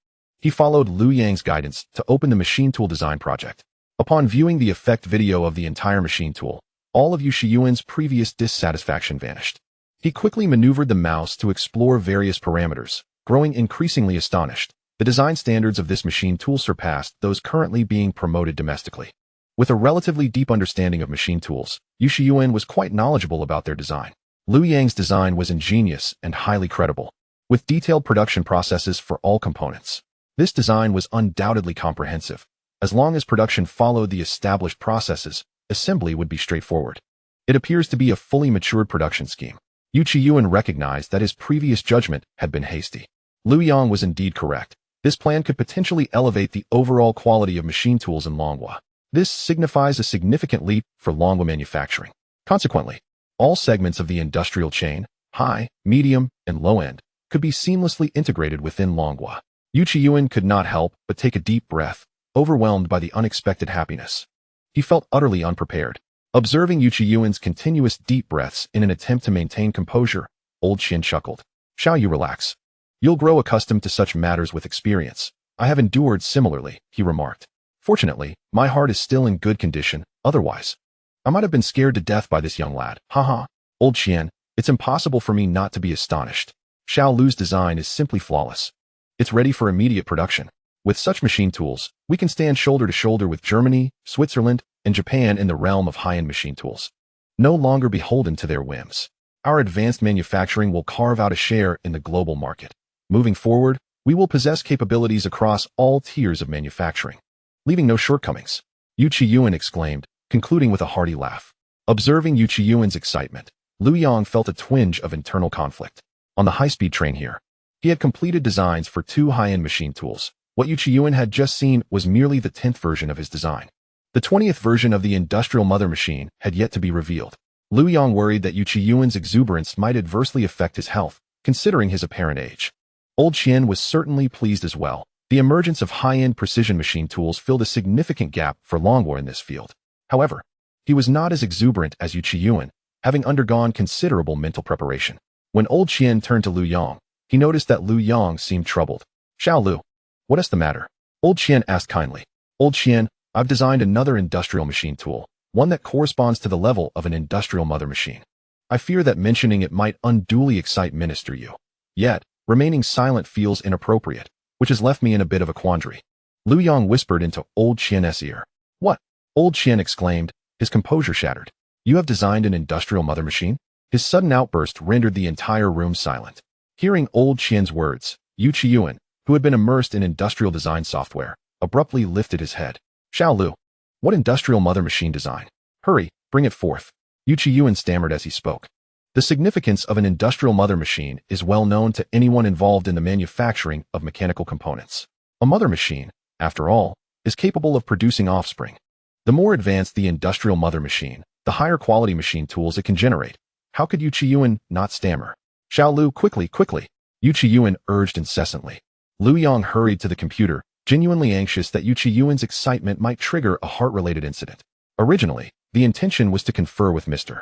He followed Liu Yang's guidance to open the machine tool design project. Upon viewing the effect video of the entire machine tool, all of Yu Shiyuan's previous dissatisfaction vanished. He quickly maneuvered the mouse to explore various parameters, growing increasingly astonished. The design standards of this machine tool surpassed those currently being promoted domestically. With a relatively deep understanding of machine tools, Yu Shiyuan was quite knowledgeable about their design. Liu Yang's design was ingenious and highly credible, with detailed production processes for all components. This design was undoubtedly comprehensive. As long as production followed the established processes, assembly would be straightforward. It appears to be a fully matured production scheme. Yu Shiyuan recognized that his previous judgment had been hasty. Liu Yang was indeed correct. This plan could potentially elevate the overall quality of machine tools in Longhua. This signifies a significant leap for Longhua manufacturing. Consequently, all segments of the industrial chain, high, medium, and low end, could be seamlessly integrated within Longhua. Yu Shiyuan could not help but take a deep breath, overwhelmed by the unexpected happiness. He felt utterly unprepared. Observing Yu Shiyuan's continuous deep breaths in an attempt to maintain composure, old Qian chuckled. Shall you relax? You'll grow accustomed to such matters with experience. I have endured similarly, he remarked. Fortunately, my heart is still in good condition, otherwise I might have been scared to death by this young lad. Haha. Old Qian, it's impossible for me not to be astonished. Xiao Lu's design is simply flawless. It's ready for immediate production. With such machine tools, we can stand shoulder to shoulder with Germany, Switzerland, and Japan in the realm of high-end machine tools. No longer beholden to their whims. Our advanced manufacturing will carve out a share in the global market. Moving forward, we will possess capabilities across all tiers of manufacturing, leaving no shortcomings. Yu Shiyuan exclaimed, concluding with a hearty laugh. Observing Yu Shiyuan's excitement, Liu Yang felt a twinge of internal conflict. On the high-speed train here, he had completed designs for 2 high-end machine tools. What Yu Shiyuan had just seen was merely the 10th version of his design. The 20th version of the industrial mother machine had yet to be revealed. Liu Yang worried that Yu Shiyuan's exuberance might adversely affect his health, considering his apparent age. Old Qian was certainly pleased as well. The emergence of high-end precision machine tools filled a significant gap for Longhua in this field. However, he was not as exuberant as Yu Shiyuan, having undergone considerable mental preparation. When Old Qian turned to Liu Yang, he noticed that Liu Yang seemed troubled. Xiao Lu, what is the matter? Old Qian asked kindly. Old Qian, I've designed another industrial machine tool, one that corresponds to the level of an industrial mother machine. I fear that mentioning it might unduly excite Minister Yu. Yet, remaining silent feels inappropriate, which has left me in a bit of a quandary. Liu Yang whispered into Old Qian's ear. What? Old Qian exclaimed, his composure shattered. You have designed an industrial mother machine? His sudden outburst rendered the entire room silent. Hearing Old Qian's words, Yu Shiyuan, who had been immersed in industrial design software, abruptly lifted his head. Xiao Lu, what industrial mother machine design? Hurry, bring it forth. Yu Shiyuan stammered as he spoke. The significance of an industrial mother machine is well known to anyone involved in the manufacturing of mechanical components. A mother machine, after all, is capable of producing offspring. The more advanced the industrial mother machine, the higher quality machine tools it can generate. How could Yu Shiyuan not stammer? Xiao Lu, quickly, quickly, Yu Shiyuan urged incessantly. Liu Yang hurried to the computer, genuinely anxious that Yu Shiyuan's excitement might trigger a heart-related incident. Originally, the intention was to confer with Mr.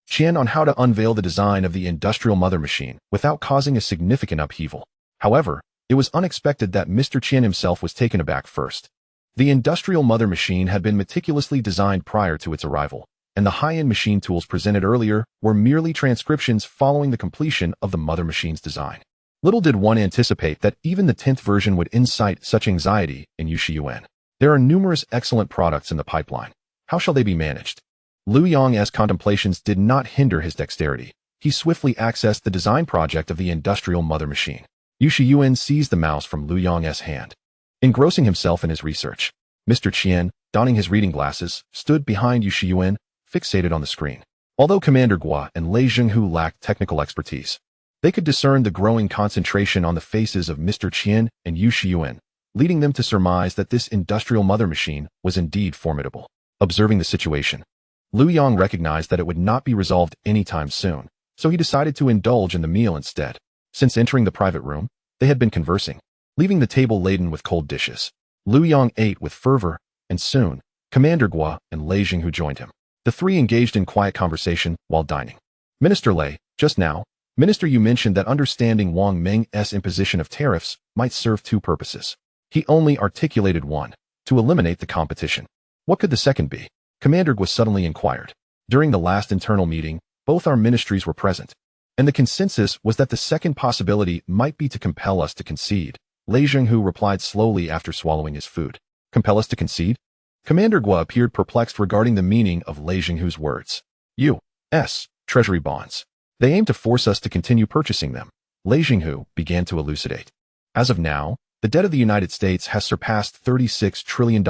Qian on how to unveil the design of the industrial mother machine without causing a significant upheaval. However, it was unexpected that Mr. Qian himself was taken aback first. The industrial mother machine had been meticulously designed prior to its arrival, and the high-end machine tools presented earlier were merely transcriptions following the completion of the mother machine's design. Little did one anticipate that even the 10th version would incite such anxiety in Yu Shiyuan. There are numerous excellent products in the pipeline. How shall they be managed? Liu Yang's contemplations did not hinder his dexterity. He swiftly accessed the design project of the industrial mother machine. Yu Shiyuan seized the mouse from Liu Yang's hand. Engrossing himself in his research, Mr. Qian, donning his reading glasses, stood behind Yu Shiyuan, fixated on the screen. Although Commander Gua and Lei Zhenghu lacked technical expertise, they could discern the growing concentration on the faces of Mr. Qian and Yu Shiyuan, leading them to surmise that this industrial mother machine was indeed formidable. Observing the situation, Liu Yang recognized that it would not be resolved anytime soon, so he decided to indulge in the meal instead. Since entering the private room, they had been conversing, leaving the table laden with cold dishes. Liu Yang ate with fervor, and soon, Commander Gua and Lei Zhenghu joined him. The three engaged in quiet conversation while dining. Minister Lei, just now, Minister Yu mentioned that understanding Wang Meng's imposition of tariffs might serve 2 purposes. He only articulated one: to eliminate the competition. What could the second be? Commander Gua suddenly inquired. During the last internal meeting, both our ministries were present, and the consensus was that the second possibility might be to compel us to concede. Lei Zhenghu replied slowly after swallowing his food. Compel us to concede? Commander Gua appeared perplexed regarding the meaning of Lei Zhenghu's words. U.S. Treasury bonds. They aim to force us to continue purchasing them. Lei Zhenghu began to elucidate. As of now, the debt of the United States has surpassed $36 trillion,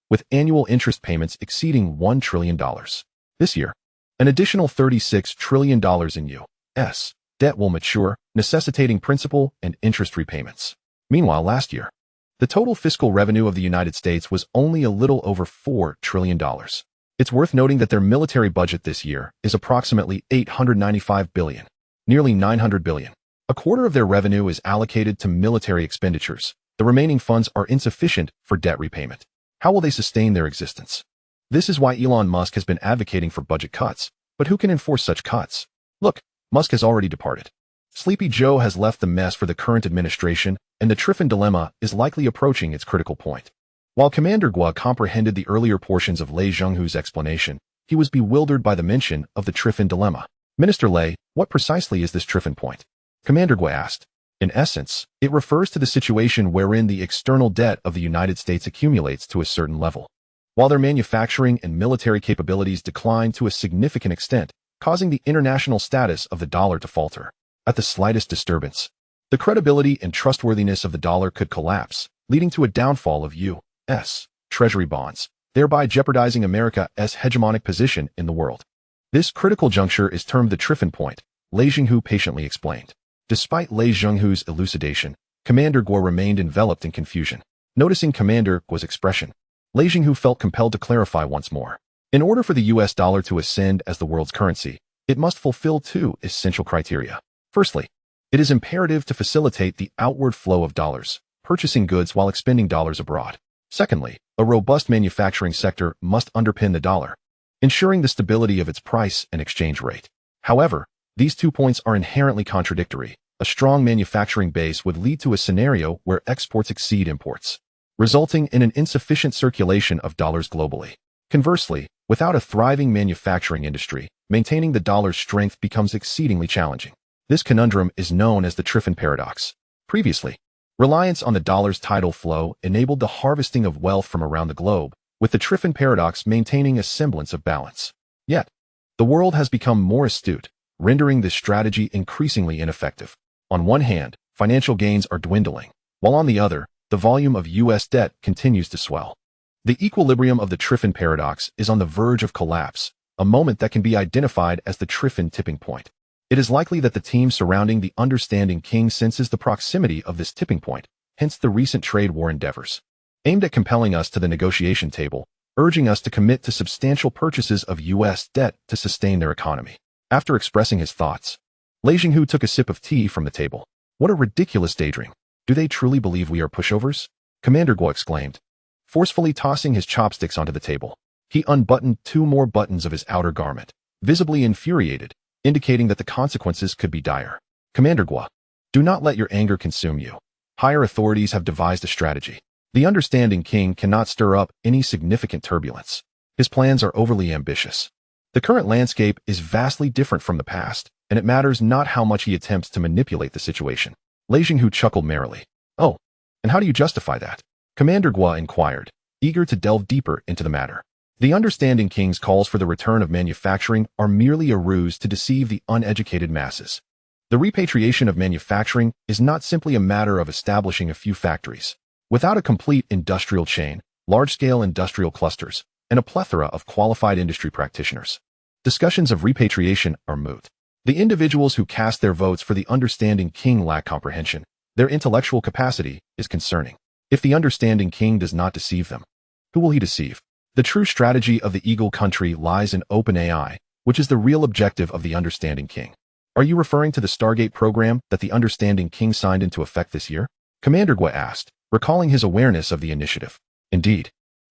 with annual interest payments exceeding $1 trillion. This year, an additional $36 trillion in U.S. debt will mature, necessitating principal and interest repayments. Meanwhile, last year, the total fiscal revenue of the United States was only a little over $4 trillion. It's worth noting that their military budget this year is approximately $895 billion, nearly $900 billion. A quarter of their revenue is allocated to military expenditures. The remaining funds are insufficient for debt repayment. How will they sustain their existence? This is why Elon Musk has been advocating for budget cuts. But who can enforce such cuts? Look, Musk has already departed. Sleepy Joe has left the mess for the current administration, and the Triffin dilemma is likely approaching its critical point. While Commander Gua comprehended the earlier portions of Lei Zhenghu's explanation, he was bewildered by the mention of the Triffin dilemma. Minister Lei, what precisely is this Triffin point? Commander Gua asked. In essence, it refers to the situation wherein the external debt of the United States accumulates to a certain level, while their manufacturing and military capabilities decline to a significant extent, causing the international status of the dollar to falter. At the slightest disturbance, the credibility and trustworthiness of the dollar could collapse, leading to a downfall of U.S. Treasury bonds, thereby jeopardizing America's hegemonic position in the world. This critical juncture is termed the Triffin point, Lei Zhenghu patiently explained. Despite Lei Zhenghu's elucidation, Commander Gua remained enveloped in confusion. Noticing Commander Gua's expression, Lei Zhenghu felt compelled to clarify once more. In order for the U.S. dollar to ascend as the world's currency, it must fulfill two essential criteria. Firstly, it is imperative to facilitate the outward flow of dollars, purchasing goods while expending dollars abroad. Secondly, a robust manufacturing sector must underpin the dollar, ensuring the stability of its price and exchange rate. However, these 2 points are inherently contradictory. A strong manufacturing base would lead to a scenario where exports exceed imports, resulting in an insufficient circulation of dollars globally. Conversely, without a thriving manufacturing industry, maintaining the dollar's strength becomes exceedingly challenging. This conundrum is known as the Triffin paradox. Previously, reliance on the dollar's tidal flow enabled the harvesting of wealth from around the globe, with the Triffin paradox maintaining a semblance of balance. Yet, the world has become more astute, rendering this strategy increasingly ineffective. On one hand, financial gains are dwindling, while on the other, the volume of U.S. debt continues to swell. The equilibrium of the Triffin paradox is on the verge of collapse, a moment that can be identified as the Triffin tipping point. It is likely that the team surrounding the understanding king senses the proximity of this tipping point, hence the recent trade war endeavors, aimed at compelling us to the negotiation table, urging us to commit to substantial purchases of U.S. debt to sustain their economy. After expressing his thoughts, Lei Zhenghu took a sip of tea from the table. What a ridiculous daydream. Do they truly believe we are pushovers? Commander Gua exclaimed, forcefully tossing his chopsticks onto the table. He unbuttoned 2 more buttons of his outer garment, visibly infuriated, indicating that the consequences could be dire. Commander Gua, do not let your anger consume you. Higher authorities have devised a strategy. The understanding king cannot stir up any significant turbulence. His plans are overly ambitious. The current landscape is vastly different from the past, and it matters not how much he attempts to manipulate the situation. Lei Zhenghu chuckled merrily. Oh, and how do you justify that? Commander Gua inquired, eager to delve deeper into the matter. The understanding king's calls for the return of manufacturing are merely a ruse to deceive the uneducated masses. The repatriation of manufacturing is not simply a matter of establishing a few factories. Without a complete industrial chain, large-scale industrial clusters, and a plethora of qualified industry practitioners, discussions of repatriation are moot. The individuals who cast their votes for the understanding king lack comprehension. Their intellectual capacity is concerning. If the understanding king does not deceive them, who will he deceive? The true strategy of the Eagle country lies in open AI, which is the real objective of the understanding king. Are you referring to the Stargate program that the understanding king signed into effect this year? Commander Gua asked, recalling his awareness of the initiative. Indeed.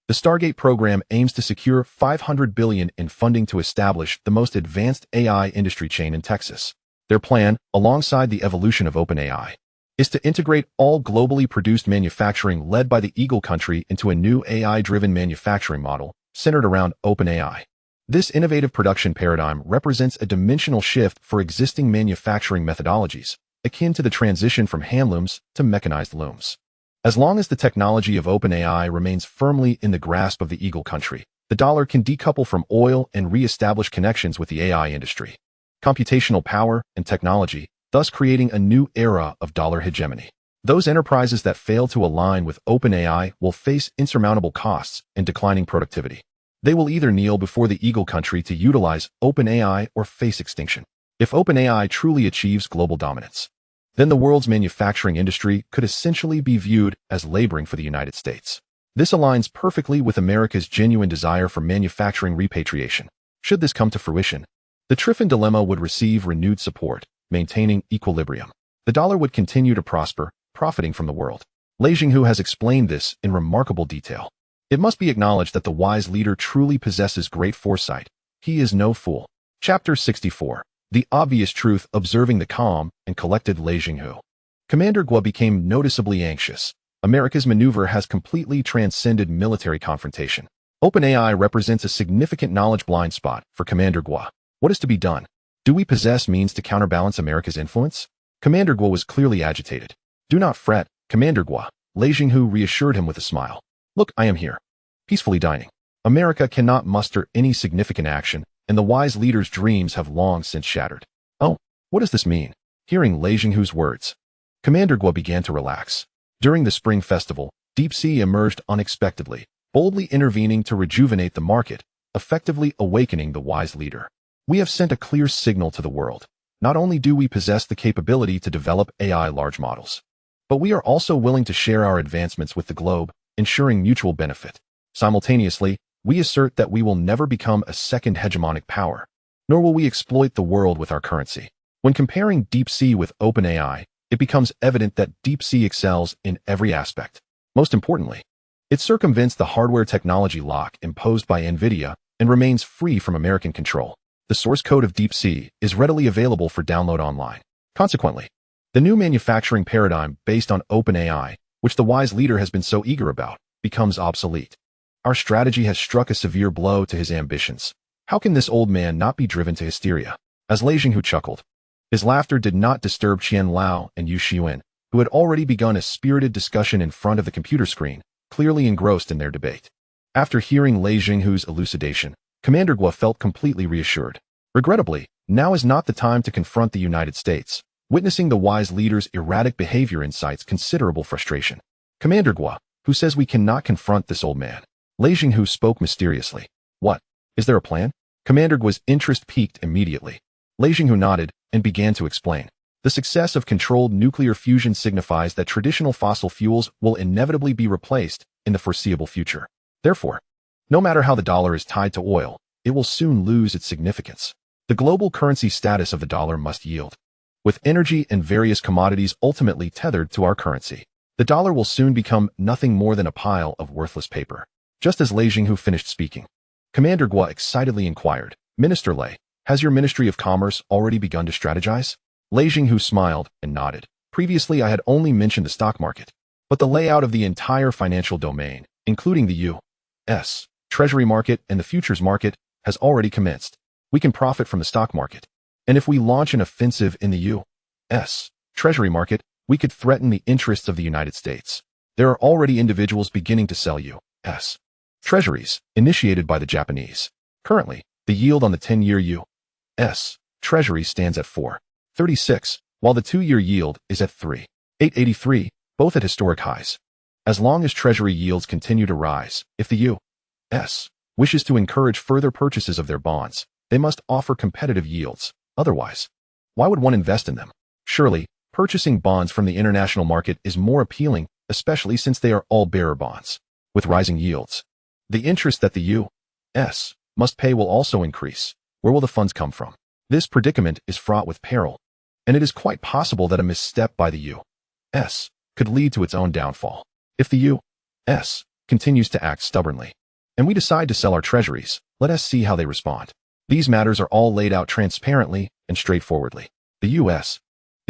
The Stargate program aims to secure $500 billion in funding to establish the most advanced AI industry chain in Texas. Their plan, alongside the evolution of OpenAI, is to integrate all globally produced manufacturing led by the Eagle country into a new AI-driven manufacturing model centered around OpenAI. This innovative production paradigm represents a dimensional shift for existing manufacturing methodologies, akin to the transition from handlooms to mechanized looms. As long as the technology of OpenAI remains firmly in the grasp of the Eagle country, the dollar can decouple from oil and re-establish connections with the AI industry, computational power, and technology, thus creating a new era of dollar hegemony. Those enterprises that fail to align with OpenAI will face insurmountable costs and declining productivity. They will either kneel before the Eagle country to utilize OpenAI or face extinction. If OpenAI truly achieves global dominance, then the world's manufacturing industry could essentially be viewed as laboring for the United States. This aligns perfectly with America's genuine desire for manufacturing repatriation. Should this come to fruition, the Triffin dilemma would receive renewed support, maintaining equilibrium. The dollar would continue to prosper, profiting from the world. Liu Yang has explained this in remarkable detail. It must be acknowledged that the wise leader truly possesses great foresight. He is no fool. Chapter 64. The obvious truth observing the calm and collected Liu Yang. Commander Guo became noticeably anxious. America's maneuver has completely transcended military confrontation. OpenAI represents a significant knowledge blind spot for Commander Guo. What is to be done? Do we possess means to counterbalance America's influence? Commander Guo was clearly agitated. Do not fret, Commander Guo. Liu Yang reassured him with a smile. Look, I am here, peacefully dining. America cannot muster any significant action, and the wise leader's dreams have long since shattered. Oh, what does this mean? Hearing Liu Yang's words, Commander Guo began to relax. During the Spring Festival, Deep Sea emerged unexpectedly, boldly intervening to rejuvenate the market, effectively awakening the wise leader. We have sent a clear signal to the world. Not only do we possess the capability to develop AI large models, but we are also willing to share our advancements with the globe, ensuring mutual benefit. Simultaneously, we assert that we will never become a second hegemonic power, nor will we exploit the world with our currency. When comparing Deep Sea with OpenAI, it becomes evident that Deep Sea excels in every aspect. Most importantly, it circumvents the hardware technology lock imposed by NVIDIA and remains free from American control. The source code of Deep Sea is readily available for download online. Consequently, the new manufacturing paradigm based on OpenAI, which the wise leader has been so eager about, becomes obsolete. Our strategy has struck a severe blow to his ambitions. How can this old man not be driven to hysteria? As Liu Yang chuckled, his laughter did not disturb Qian Lao and Yu Xiwen, who had already begun a spirited discussion in front of the computer screen, clearly engrossed in their debate. After hearing Liu Yang's elucidation, Commander Guo felt completely reassured. Regrettably, now is not the time to confront the United States. Witnessing the wise leader's erratic behavior incites considerable frustration. Commander Guo, who says we cannot confront this old man? Liu Yang spoke mysteriously. What? Is there a plan? Commander Guo's interest peaked immediately. Liu Yang nodded and began to explain. The success of controlled nuclear fusion signifies that traditional fossil fuels will inevitably be replaced in the foreseeable future. Therefore, no matter how the dollar is tied to oil, it will soon lose its significance. The global currency status of the dollar must yield. With energy and various commodities ultimately tethered to our currency, the dollar will soon become nothing more than a pile of worthless paper. Just as Liu Yang finished speaking, Commander Guo excitedly inquired, Minister Lei, has your Ministry of Commerce already begun to strategize? Liu Yang smiled and nodded. Previously, I had only mentioned the stock market, but the layout of the entire financial domain, including the U.S. Treasury market and the futures market, has already commenced. We can profit from the stock market. And if we launch an offensive in the U.S. Treasury market, we could threaten the interests of the United States. There are already individuals beginning to sell U.S. Treasuries, initiated by the Japanese. Currently, the yield on the 10-year U.S. Treasury stands at 4.36, while the 2-year yield is at 3.883, both at historic highs. As long as Treasury yields continue to rise, if the U.S. wishes to encourage further purchases of their bonds, they must offer competitive yields. Otherwise, why would one invest in them? Surely, purchasing bonds from the international market is more appealing, especially since they are all bearer bonds. With rising yields, the interest that the U.S. must pay will also increase. Where will the funds come from? This predicament is fraught with peril, and it is quite possible that a misstep by the U.S. could lead to its own downfall. If the U.S. continues to act stubbornly, and we decide to sell our treasuries, let us see how they respond. These matters are all laid out transparently and straightforwardly. The U.S.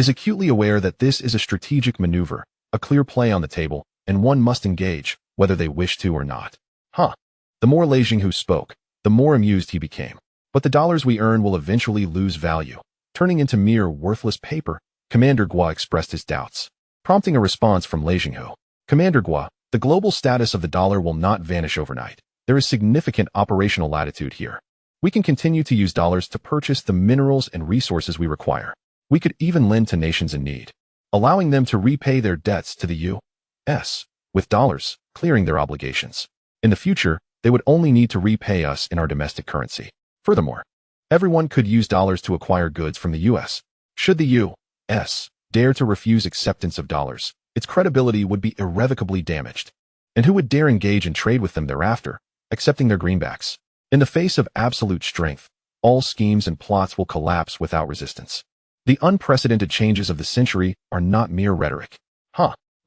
is acutely aware that this is a strategic maneuver, a clear play on the table, and one must engage, whether they wish to or not. The more Liu Yang spoke, the more amused he became. But the dollars we earn will eventually lose value, turning into mere worthless paper. Commander Gua expressed his doubts, prompting a response from Liu Yang. Commander Gua, the global status of the dollar will not vanish overnight. There is significant operational latitude here. We can continue to use dollars to purchase the minerals and resources we require. We could even lend to nations in need, allowing them to repay their debts to the U.S. with dollars, clearing their obligations. In the future, they would only need to repay us in our domestic currency. Furthermore, everyone could use dollars to acquire goods from the U.S. Should the U.S. dare to refuse acceptance of dollars, its credibility would be irrevocably damaged. And who would dare engage in trade with them thereafter, accepting their greenbacks? In the face of absolute strength, all schemes and plots will collapse without resistance. The unprecedented changes of the century are not mere rhetoric.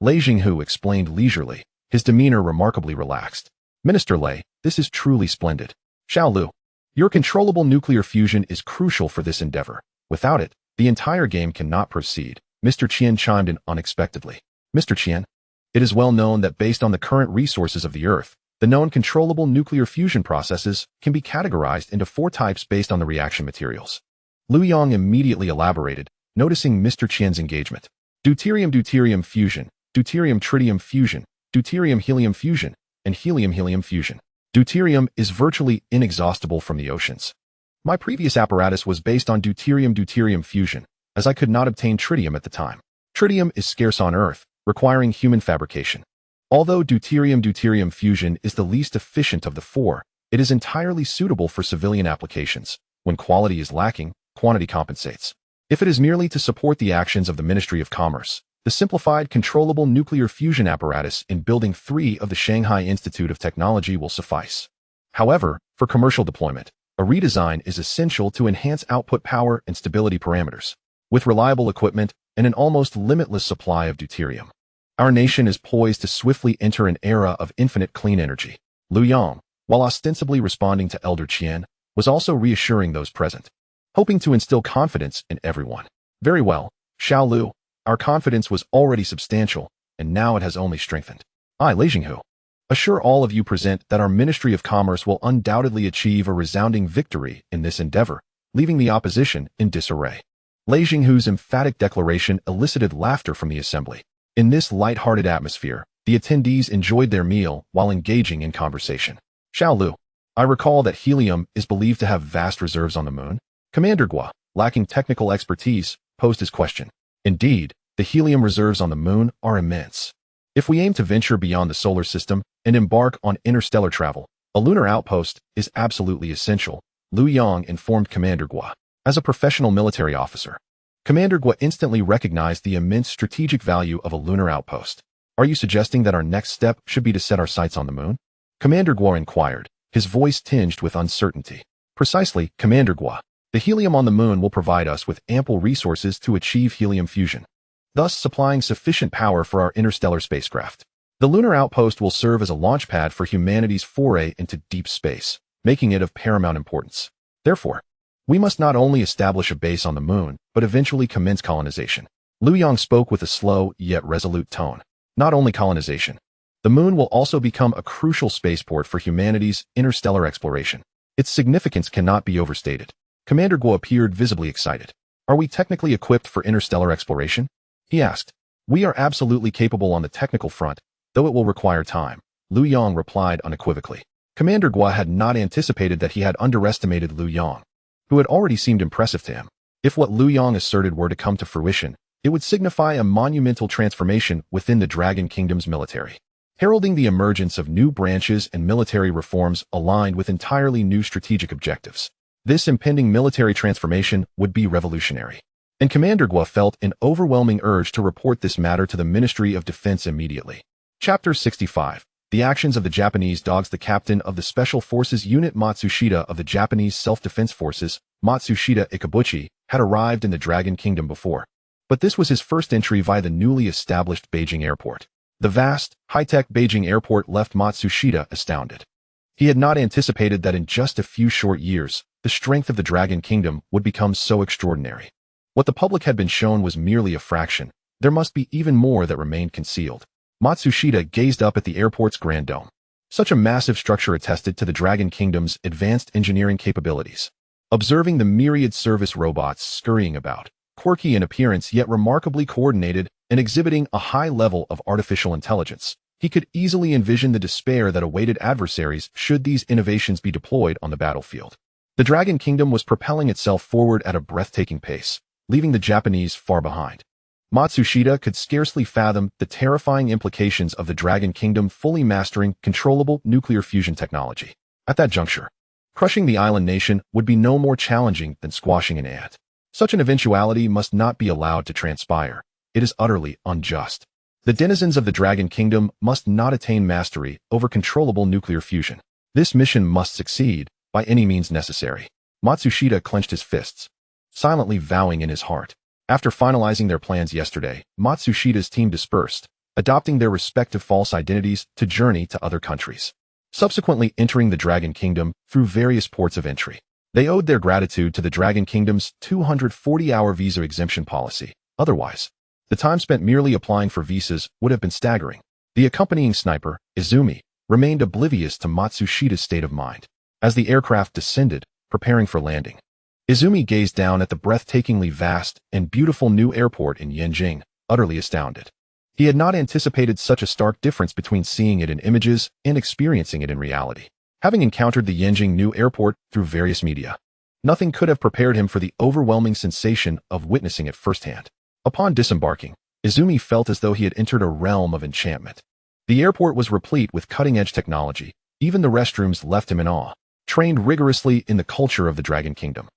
Liu Yang explained leisurely, his demeanor remarkably relaxed. Minister Lei, this is truly splendid. Xiao Lu, your controllable nuclear fusion is crucial for this endeavor. Without it, the entire game cannot proceed. Mr. Qian chimed in unexpectedly. Mr. Qian, it is well known that based on the current resources of the Earth, the known controllable nuclear fusion processes can be categorized into 4 types based on the reaction materials. Liu Yang immediately elaborated, noticing Mr. Qian's engagement. Deuterium-deuterium fusion, deuterium-tritium fusion, deuterium-helium fusion, and helium-helium fusion. Deuterium is virtually inexhaustible from the oceans. My previous apparatus was based on deuterium-deuterium fusion, as I could not obtain tritium at the time. Tritium is scarce on Earth, requiring human fabrication. Although deuterium-deuterium fusion is the least efficient of the 4, it is entirely suitable for civilian applications. When quality is lacking, quantity compensates. If it is merely to support the actions of the Ministry of Commerce, the simplified controllable nuclear fusion apparatus in Building 3 of the Shanghai Institute of Technology will suffice. However, for commercial deployment, a redesign is essential to enhance output power and stability parameters. With reliable equipment and an almost limitless supply of deuterium, our nation is poised to swiftly enter an era of infinite clean energy. Liu Yang, while ostensibly responding to Elder Qian, was also reassuring those present, hoping to instill confidence in everyone. Very well, Xiao Lu, our confidence was already substantial, and now it has only strengthened. I, Liu Yang, assure all of you present that our Ministry of Commerce will undoubtedly achieve a resounding victory in this endeavor, leaving the opposition in disarray. Liu Yang's emphatic declaration elicited laughter from the assembly. In this light-hearted atmosphere, the attendees enjoyed their meal while engaging in conversation. Xiao Lu, I recall that helium is believed to have vast reserves on the moon. Commander Gua, lacking technical expertise, posed his question. Indeed, the helium reserves on the moon are immense. If we aim to venture beyond the solar system and embark on interstellar travel, a lunar outpost is absolutely essential, Liu Yang informed Commander Gua. As a professional military officer, Commander Gua instantly recognized the immense strategic value of a lunar outpost. Are you suggesting that our next step should be to set our sights on the moon? Commander Gua inquired, his voice tinged with uncertainty. Precisely, Commander Gua. The helium on the moon will provide us with ample resources to achieve helium fusion, thus supplying sufficient power for our interstellar spacecraft. The lunar outpost will serve as a launchpad for humanity's foray into deep space, making it of paramount importance. Therefore, we must not only establish a base on the moon, but eventually commence colonization. Liu Yang spoke with a slow yet resolute tone. Not only colonization. The moon will also become a crucial spaceport for humanity's interstellar exploration. Its significance cannot be overstated. Commander Guo appeared visibly excited. Are we technically equipped for interstellar exploration? He asked. We are absolutely capable on the technical front, though it will require time, Liu Yang replied unequivocally. Commander Guo had not anticipated that he had underestimated Liu Yang, who had already seemed impressive to him. If what Liu Yang asserted were to come to fruition, it would signify a monumental transformation within the Dragon Kingdom's military, heralding the emergence of new branches and military reforms aligned with entirely new strategic objectives. This impending military transformation would be revolutionary, and Commander Guo felt an overwhelming urge to report this matter to the Ministry of Defense immediately. Chapter 65. The actions of the Japanese dogs. The captain of the Special Forces Unit Matsushita of the Japanese Self-Defense Forces, Matsushita Ikabuchi, had arrived in the Dragon Kingdom before, but this was his first entry via the newly established Beijing airport. The vast, high-tech Beijing airport left Matsushita astounded. He had not anticipated that in just a few short years, the strength of the Dragon Kingdom would become so extraordinary. What the public had been shown was merely a fraction. There must be even more that remained concealed. Matsushita gazed up at the airport's grand dome. Such a massive structure attested to the Dragon Kingdom's advanced engineering capabilities. Observing the myriad service robots scurrying about, quirky in appearance yet remarkably coordinated and exhibiting a high level of artificial intelligence, he could easily envision the despair that awaited adversaries should these innovations be deployed on the battlefield. The Dragon Kingdom was propelling itself forward at a breathtaking pace, leaving the Japanese far behind. Matsushita could scarcely fathom the terrifying implications of the Dragon Kingdom fully mastering controllable nuclear fusion technology. At that juncture, crushing the island nation would be no more challenging than squashing an ant. Such an eventuality must not be allowed to transpire. It is utterly unjust. The denizens of the Dragon Kingdom must not attain mastery over controllable nuclear fusion. This mission must succeed by any means necessary. Matsushita clenched his fists, silently vowing in his heart. After finalizing their plans yesterday, Matsushita's team dispersed, adopting their respective false identities to journey to other countries, subsequently entering the Dragon Kingdom through various ports of entry. They owed their gratitude to the Dragon Kingdom's 240-hour visa exemption policy. Otherwise, the time spent merely applying for visas would have been staggering. The accompanying sniper, Izumi, remained oblivious to Matsushita's state of mind. As the aircraft descended, preparing for landing, Izumi gazed down at the breathtakingly vast and beautiful new airport in Yanjing, utterly astounded. He had not anticipated such a stark difference between seeing it in images and experiencing it in reality. Having encountered the Yanjing new airport through various media, nothing could have prepared him for the overwhelming sensation of witnessing it firsthand. Upon disembarking, Izumi felt as though he had entered a realm of enchantment. The airport was replete with cutting-edge technology. Even the restrooms left him in awe. Trained rigorously in the culture of the Dragon Kingdom,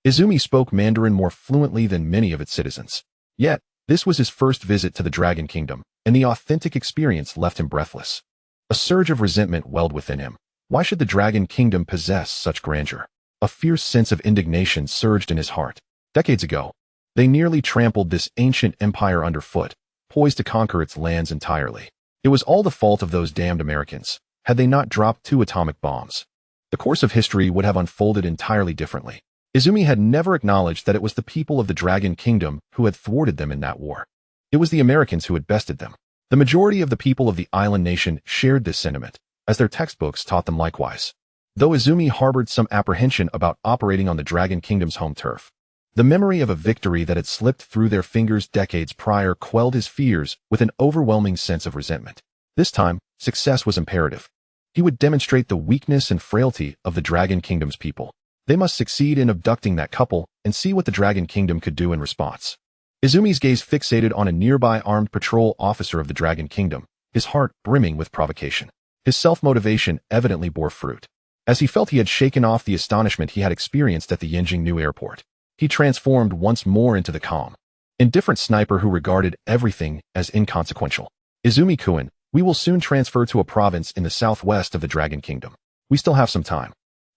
Izumi spoke Mandarin more fluently than many of its citizens. Yet, this was his first visit to the Dragon Kingdom, and the authentic experience left him breathless. A surge of resentment welled within him. Why should the Dragon Kingdom possess such grandeur? A fierce sense of indignation surged in his heart. Decades ago, they nearly trampled this ancient empire underfoot, poised to conquer its lands entirely. It was all the fault of those damned Americans. Had they not dropped 2 atomic bombs, the course of history would have unfolded entirely differently. Izumi had never acknowledged that it was the people of the Dragon Kingdom who had thwarted them in that war. It was the Americans who had bested them. The majority of the people of the island nation shared this sentiment, as their textbooks taught them likewise. Though Izumi harbored some apprehension about operating on the Dragon Kingdom's home turf, the memory of a victory that had slipped through their fingers decades prior quelled his fears with an overwhelming sense of resentment. This time, success was imperative. He would demonstrate the weakness and frailty of the Dragon Kingdom's people. They must succeed in abducting that couple and see what the Dragon Kingdom could do in response. Izumi's gaze fixated on a nearby armed patrol officer of the Dragon Kingdom, his heart brimming with provocation. His self-motivation evidently bore fruit. As he felt he had shaken off the astonishment he had experienced at the Yanjing new airport, he transformed once more into the calm, indifferent sniper who regarded everything as inconsequential. Izumi-kun, we will soon transfer to a province in the southwest of the Dragon Kingdom. We still have some time.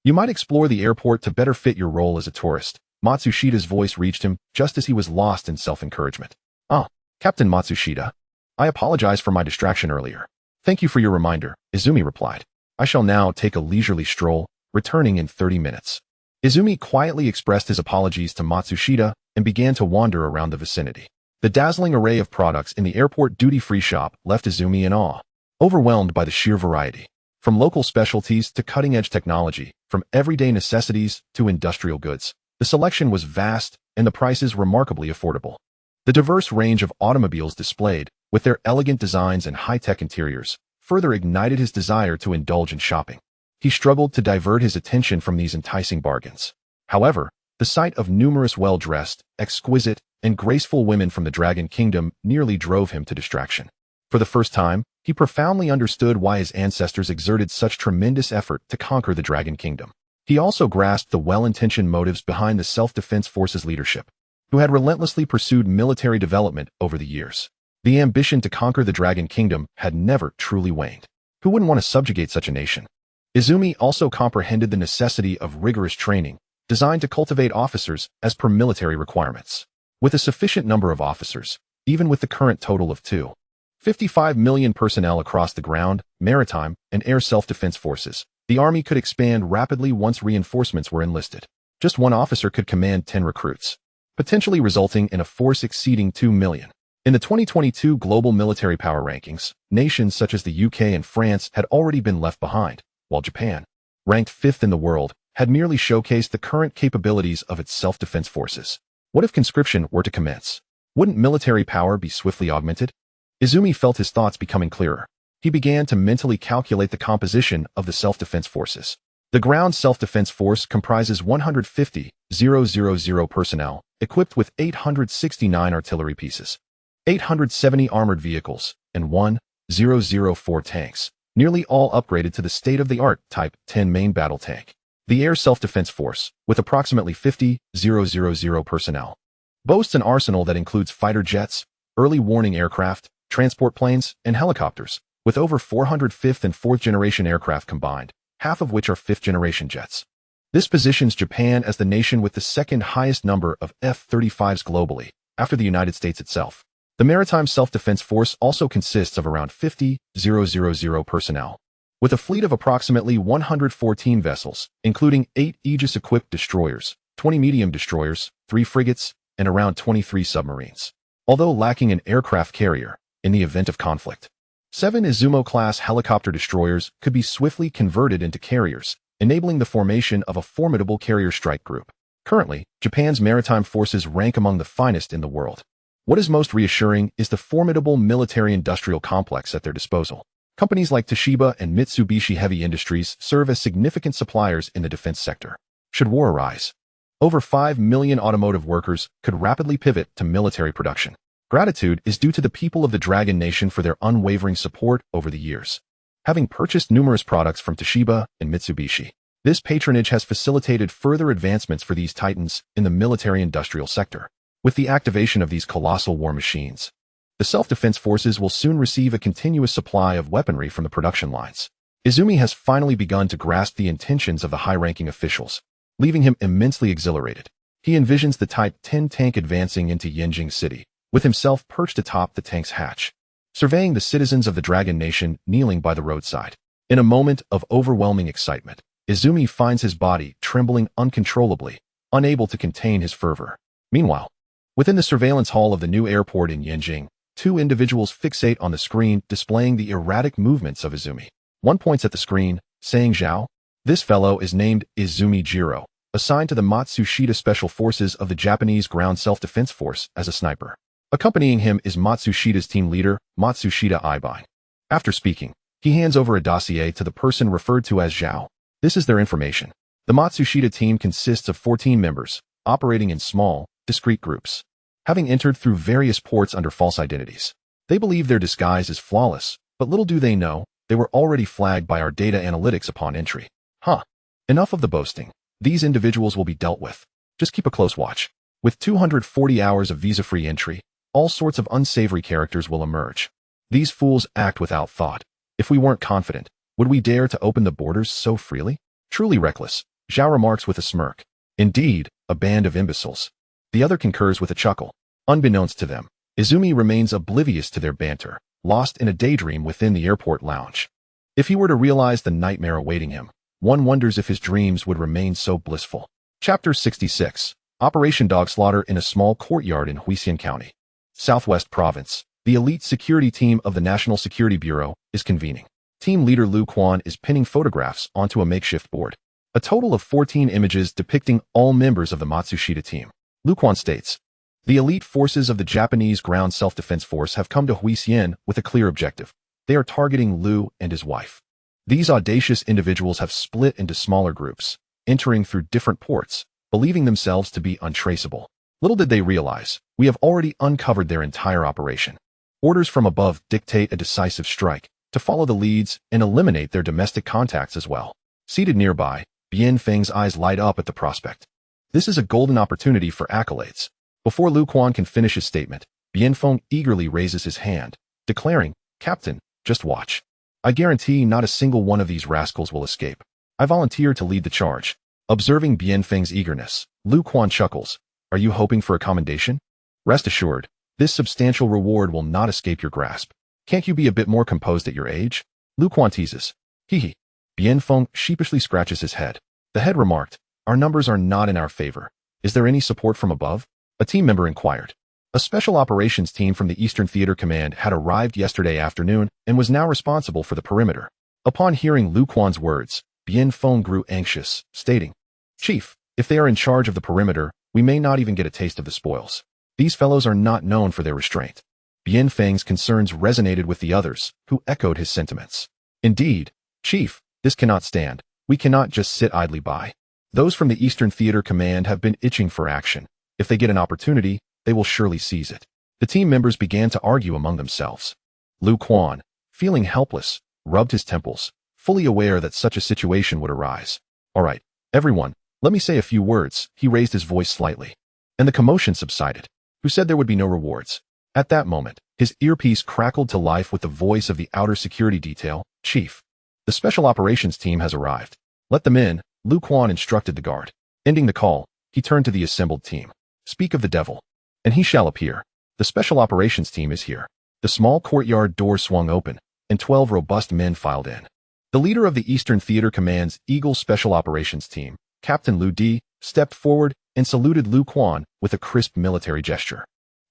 You might explore the airport to better fit your role as a tourist. Matsushita's voice reached him just as he was lost in self-encouragement. Ah, Captain Matsushita. I apologize for my distraction earlier. Thank you for your reminder, Izumi replied. I shall now take a leisurely stroll, returning in 30 minutes. Izumi quietly expressed his apologies to Matsushita and began to wander around the vicinity. The dazzling array of products in the airport duty-free shop left Izumi in awe, overwhelmed by the sheer variety. From local specialties to cutting-edge technology, from everyday necessities to industrial goods, the selection was vast and the prices remarkably affordable. The diverse range of automobiles displayed, with their elegant designs and high-tech interiors, further ignited his desire to indulge in shopping. He struggled to divert his attention from these enticing bargains. However, the sight of numerous well-dressed, exquisite, and graceful women from the Dragon Kingdom nearly drove him to distraction. For the first time, he profoundly understood why his ancestors exerted such tremendous effort to conquer the Dragon Kingdom. He also grasped the well-intentioned motives behind the Self-Defense Forces leadership, who had relentlessly pursued military development over the years. The ambition to conquer the Dragon Kingdom had never truly waned. Who wouldn't want to subjugate such a nation? Izumi also comprehended the necessity of rigorous training, designed to cultivate officers as per military requirements. With a sufficient number of officers, even with the current total of 55 million personnel across the ground, maritime, and air self-defense forces, the army could expand rapidly once reinforcements were enlisted. Just one officer could command 10 recruits. potentially resulting in a force exceeding 2 million. In the 2022 global military power rankings, nations such as the UK and France had already been left behind, while Japan, ranked 5th in the world, had merely showcased the current capabilities of its self-defense forces. What if conscription were to commence? Wouldn't military power be swiftly augmented? Izumi felt his thoughts becoming clearer. He began to mentally calculate the composition of the self-defense forces. The ground self-defense force comprises 150,000 personnel, equipped with 869 artillery pieces, 870 armored vehicles, and 1,004 tanks, nearly all upgraded to the state-of-the-art Type 10 main battle tank. The air self-defense force, with approximately 50,000 personnel, boasts an arsenal that includes fighter jets, early warning aircraft, transport planes, and helicopters, with over 400 5th and 4th generation aircraft combined, half of which are 5th generation jets. This positions Japan as the nation with the second highest number of F-35s globally, after the United States itself. The Maritime Self-Defense Force also consists of around 50,000 personnel, with a fleet of approximately 114 vessels, including 8 Aegis-equipped destroyers, 20 medium destroyers, 3 frigates, and around 23 submarines. Although lacking an aircraft carrier, in the event of conflict, 7 Izumo-class helicopter destroyers could be swiftly converted into carriers, enabling the formation of a formidable carrier strike group. Currently, Japan's maritime forces rank among the finest in the world. What is most reassuring is the formidable military-industrial complex at their disposal. Companies like Toshiba and Mitsubishi Heavy Industries serve as significant suppliers in the defense sector. Should war arise, over 5 million automotive workers could rapidly pivot to military production. Gratitude is due to the people of the Dragon Nation for their unwavering support over the years. Having purchased numerous products from Toshiba and Mitsubishi, this patronage has facilitated further advancements for these titans in the military-industrial sector. With the activation of these colossal war machines, the self-defense forces will soon receive a continuous supply of weaponry from the production lines. Izumi has finally begun to grasp the intentions of the high-ranking officials, leaving him immensely exhilarated. He envisions the Type 10 tank advancing into Yenjing City, with himself perched atop the tank's hatch, surveying the citizens of the Dragon Nation kneeling by the roadside. In a moment of overwhelming excitement, Izumi finds his body trembling uncontrollably, unable to contain his fervor. Meanwhile, within the surveillance hall of the new airport in Yenjing, 2 individuals fixate on the screen displaying the erratic movements of Izumi. One points at the screen, saying Zhao. This fellow is named Izumi Jiro, assigned to the Matsushita Special Forces of the Japanese Ground Self-Defense Force as a sniper. Accompanying him is Matsushita's team leader, Matsushita Ibine. After speaking, he hands over a dossier to the person referred to as Zhao. This is their information. The Matsushita team consists of 14 members, operating in small, discrete groups, having entered through various ports under false identities. They believe their disguise is flawless, but little do they know, they were already flagged by our data analytics upon entry. Enough of the boasting. These individuals will be dealt with. Just keep a close watch. With 240 hours of visa-free entry, all sorts of unsavory characters will emerge. These fools act without thought. If we weren't confident, would we dare to open the borders so freely? Truly reckless, Zhao remarks with a smirk. Indeed, a band of imbeciles. The other concurs with a chuckle. Unbeknownst to them, Izumi remains oblivious to their banter, lost in a daydream within the airport lounge. If he were to realize the nightmare awaiting him, one wonders if his dreams would remain so blissful. Chapter 66. Operation Dog Slaughter in a small courtyard in Huishan County, Southwest Province. The elite security team of the National Security Bureau is convening. Team leader Liu Quan is pinning photographs onto a makeshift board. A total of 14 images depicting all members of the Matsushita team. Liu Quan states, the elite forces of the Japanese Ground Self-Defense Force have come to Huishan with a clear objective. They are targeting Liu and his wife. These audacious individuals have split into smaller groups, entering through different ports, believing themselves to be untraceable. Little did they realize, we have already uncovered their entire operation. Orders from above dictate a decisive strike, to follow the leads and eliminate their domestic contacts as well. Seated nearby, Bian Feng's eyes light up at the prospect. This is a golden opportunity for accolades. Before Liu Quan can finish his statement, Bian Feng eagerly raises his hand, declaring, Captain, just watch. I guarantee not a single one of these rascals will escape. I volunteer to lead the charge. Observing Bian Feng's eagerness, Liu Quan chuckles. Are you hoping for a commendation? Rest assured, this substantial reward will not escape your grasp. Can't you be a bit more composed at your age? Liu Quan teases. Hee. Bian Feng sheepishly scratches his head. The head remarked, our numbers are not in our favor. Is there any support from above? A team member inquired. A special operations team from the Eastern Theater Command had arrived yesterday afternoon and was now responsible for the perimeter. Upon hearing Lu Quan's words, Bien Feng grew anxious, stating, "Chief, if they are in charge of the perimeter, we may not even get a taste of the spoils. These fellows are not known for their restraint." Bien Feng's concerns resonated with the others, who echoed his sentiments. "Indeed, Chief, this cannot stand. We cannot just sit idly by. Those from the Eastern Theater Command have been itching for action. If they get an opportunity, they will surely seize it." The team members began to argue among themselves. Lu Quan, feeling helpless, rubbed his temples, fully aware that such a situation would arise. "All right, everyone, let me say a few words." He raised his voice slightly. And the commotion subsided. Who said there would be no rewards? At that moment, his earpiece crackled to life with the voice of the outer security detail. "Chief, the special operations team has arrived. Let them in," Lu Quan instructed the guard. Ending the call, he turned to the assembled team. "Speak of the devil, and he shall appear. The special operations team is here." The small courtyard door swung open, and 12 robust men filed in. The leader of the Eastern Theater Command's Eagle Special Operations Team, Captain Liu Di, stepped forward and saluted Lu Quan with a crisp military gesture.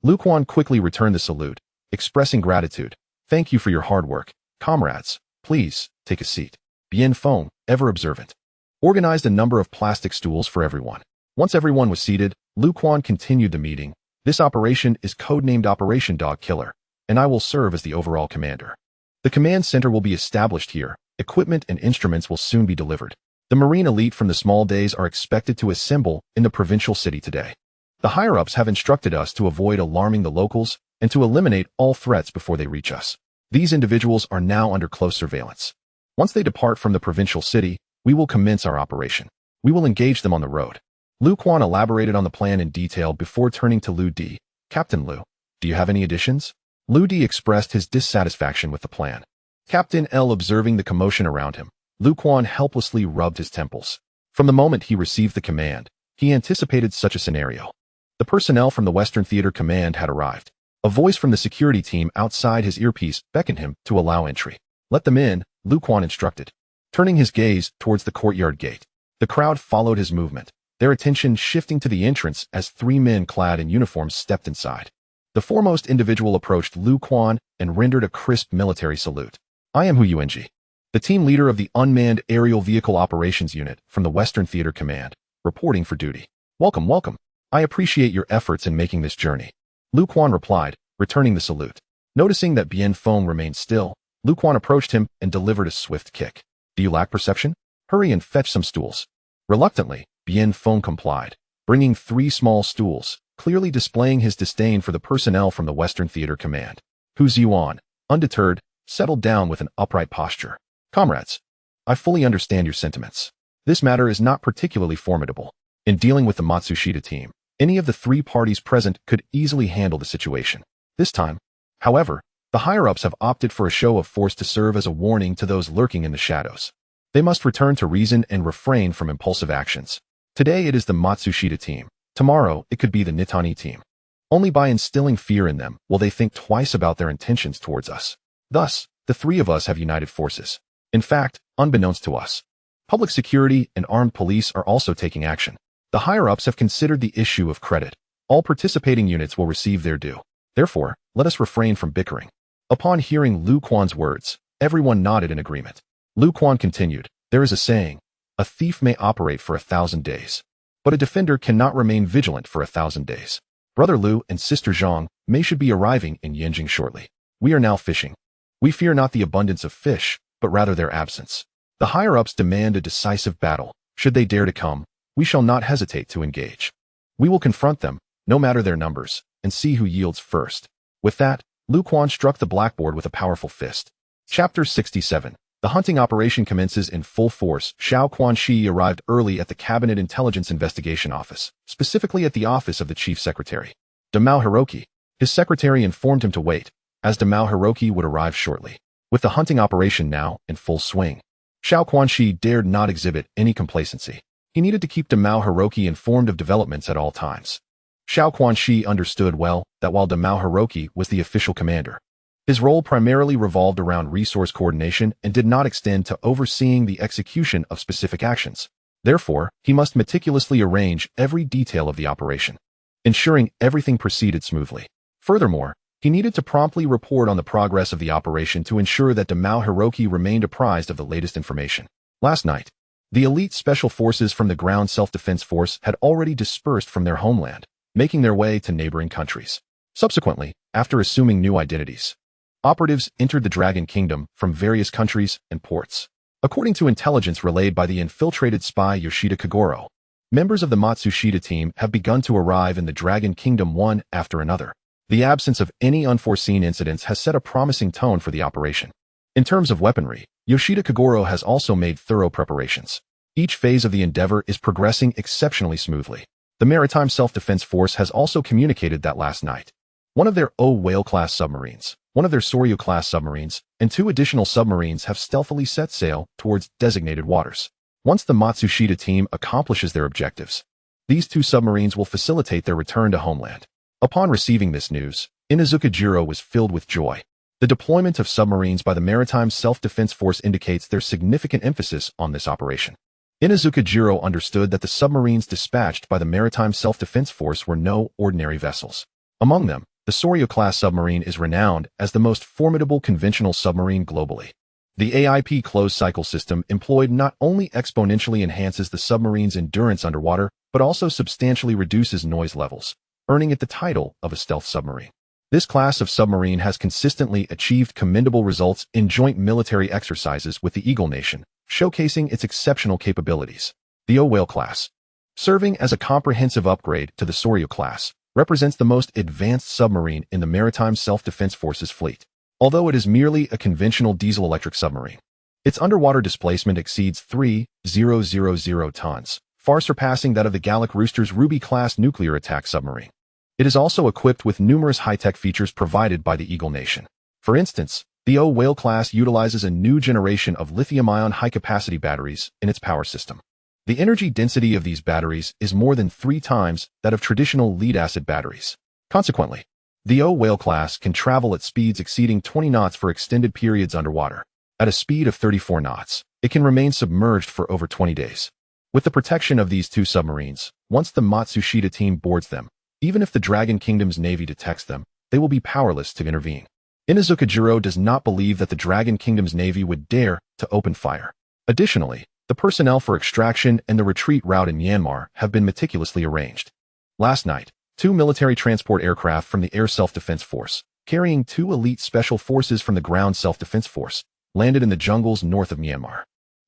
Lu Quan quickly returned the salute, expressing gratitude. "Thank you for your hard work, comrades. Please, take a seat." Bien Feng, ever observant, organized a number of plastic stools for everyone. Once everyone was seated, Lu Quan continued the meeting. "This operation is codenamed Operation Dog Killer, and I will serve as the overall commander. The command center will be established here. Equipment and instruments will soon be delivered. The Marine elite from the small days are expected to assemble in the provincial city today. The higher-ups have instructed us to avoid alarming the locals and to eliminate all threats before they reach us. These individuals are now under close surveillance. Once they depart from the provincial city, we will commence our operation. We will engage them on the road." Lu Quan elaborated on the plan in detail before turning to Liu Di. "Captain Liu, do you have any additions?" Liu Di expressed his dissatisfaction with the plan. Captain L observing the commotion around him, Lu Quan helplessly rubbed his temples. From the moment he received the command, he anticipated such a scenario. The personnel from the Western Theater Command had arrived. A voice from the security team outside his earpiece beckoned him to allow entry. "Let them in," Lu Quan instructed, turning his gaze towards the courtyard gate. The crowd followed his movement, their attention shifting to the entrance as 3 men clad in uniforms stepped inside. The foremost individual approached Lu Quan and rendered a crisp military salute. "I am Hu Yuanji, the team leader of the Unmanned Aerial Vehicle Operations Unit from the Western Theater Command, reporting for duty." "Welcome, welcome. I appreciate your efforts in making this journey," Lu Quan replied, returning the salute. Noticing that Bien Feng remained still, Lu Quan approached him and delivered a swift kick. "Do you lack perception? Hurry and fetch some stools." Reluctantly, Bien Feng complied, bringing 3 small stools, clearly displaying his disdain for the personnel from the Western Theater Command. Hu Ziyuan, undeterred, settled down with an upright posture. "Comrades, I fully understand your sentiments. This matter is not particularly formidable. In dealing with the Matsushita team, any of the 3 parties present could easily handle the situation. This time, however, the higher-ups have opted for a show of force to serve as a warning to those lurking in the shadows. They must return to reason and refrain from impulsive actions. Today it is the Matsushita team. Tomorrow it could be the Nitani team. Only by instilling fear in them will they think twice about their intentions towards us. Thus, the 3 of us have united forces. In fact, unbeknownst to us, public security and armed police are also taking action. The higher-ups have considered the issue of credit. All participating units will receive their due. Therefore, let us refrain from bickering." Upon hearing Lu Quan's words, everyone nodded in agreement. Lu Quan continued, "There is a saying, a thief may operate for 1,000 days, but a defender cannot remain vigilant for 1,000 days. Brother Liu and Sister Zhang should be arriving in Yanjing shortly. We are now fishing. We fear not the abundance of fish, but rather their absence. The higher-ups demand a decisive battle. Should they dare to come, we shall not hesitate to engage. We will confront them, no matter their numbers, and see who yields first." With that, Lu Quan struck the blackboard with a powerful fist. Chapter 67. The hunting operation commences in full force. Xiao Quanxi arrived early at the Cabinet Intelligence Investigation Office, specifically at the office of the Chief Secretary, Damao Hiroki. His secretary informed him to wait, as Damao Hiroki would arrive shortly. With the hunting operation now in full swing, Xiao Quanxi dared not exhibit any complacency. He needed to keep Damao Hiroki informed of developments at all times. Xiao Quanxi understood well that while Damao Hiroki was the official commander, his role primarily revolved around resource coordination and did not extend to overseeing the execution of specific actions. Therefore, he must meticulously arrange every detail of the operation. ensuring everything proceeded smoothly. Furthermore, he needed to promptly report on the progress of the operation to ensure that Damao Hiroki remained apprised of the latest information. Last night, the elite special forces from the Ground Self-Defense Force had already dispersed from their homeland, making their way to neighboring countries. Subsequently, after assuming new identities, operatives entered the Dragon Kingdom from various countries and ports. According to intelligence relayed by the infiltrated spy Yoshida Kagoro, members of the Matsushita team have begun to arrive in the Dragon Kingdom one after another. The absence of any unforeseen incidents has set a promising tone for the operation. In terms of weaponry, Yoshida Kagoro has also made thorough preparations. Each phase of the endeavor is progressing exceptionally smoothly. The Maritime Self-Defense Force has also communicated that last night, one of their whale-class submarines, one of their Soryu-class submarines, and 2 additional submarines have stealthily set sail towards designated waters. Once the Matsushita team accomplishes their objectives, these 2 submarines will facilitate their return to homeland. Upon receiving this news, Inazukajiro was filled with joy. The deployment of submarines by the Maritime Self-Defense Force indicates their significant emphasis on this operation. Inazukajiro understood that the submarines dispatched by the Maritime Self-Defense Force were no ordinary vessels. Among them, the Soryu-class submarine is renowned as the most formidable conventional submarine globally. The AIP closed-cycle system employed not only exponentially enhances the submarine's endurance underwater, but also substantially reduces noise levels, earning it the title of a stealth submarine. This class of submarine has consistently achieved commendable results in joint military exercises with the Eagle Nation, showcasing its exceptional capabilities. The whale class, serving as a comprehensive upgrade to the Soryu class, represents the most advanced submarine in the Maritime Self-Defense Force's fleet. Although it is merely a conventional diesel-electric submarine, its underwater displacement exceeds 3,000 tons, far surpassing that of the Gallic Rooster's Ruby-class nuclear attack submarine. It is also equipped with numerous high-tech features provided by the Eagle Nation. For instance, the whale class utilizes a new generation of lithium-ion high-capacity batteries in its power system. The energy density of these batteries is more than 3 times that of traditional lead-acid batteries. Consequently, the whale class can travel at speeds exceeding 20 knots for extended periods underwater. At a speed of 34 knots, it can remain submerged for over 20 days. With the protection of these 2 submarines, once the Matsushita team boards them, even if the Dragon Kingdom's navy detects them, they will be powerless to intervene. Inazukajiro does not believe that the Dragon Kingdom's navy would dare to open fire. Additionally, the personnel for extraction and the retreat route in Myanmar have been meticulously arranged. Last night, 2 military transport aircraft from the Air Self-Defense Force, carrying 2 elite special forces from the Ground Self-Defense Force, landed in the jungles north of Myanmar.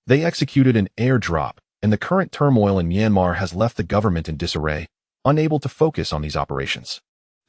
They executed an air drop, and the current turmoil in Myanmar has left the government in disarray, unable to focus on these operations.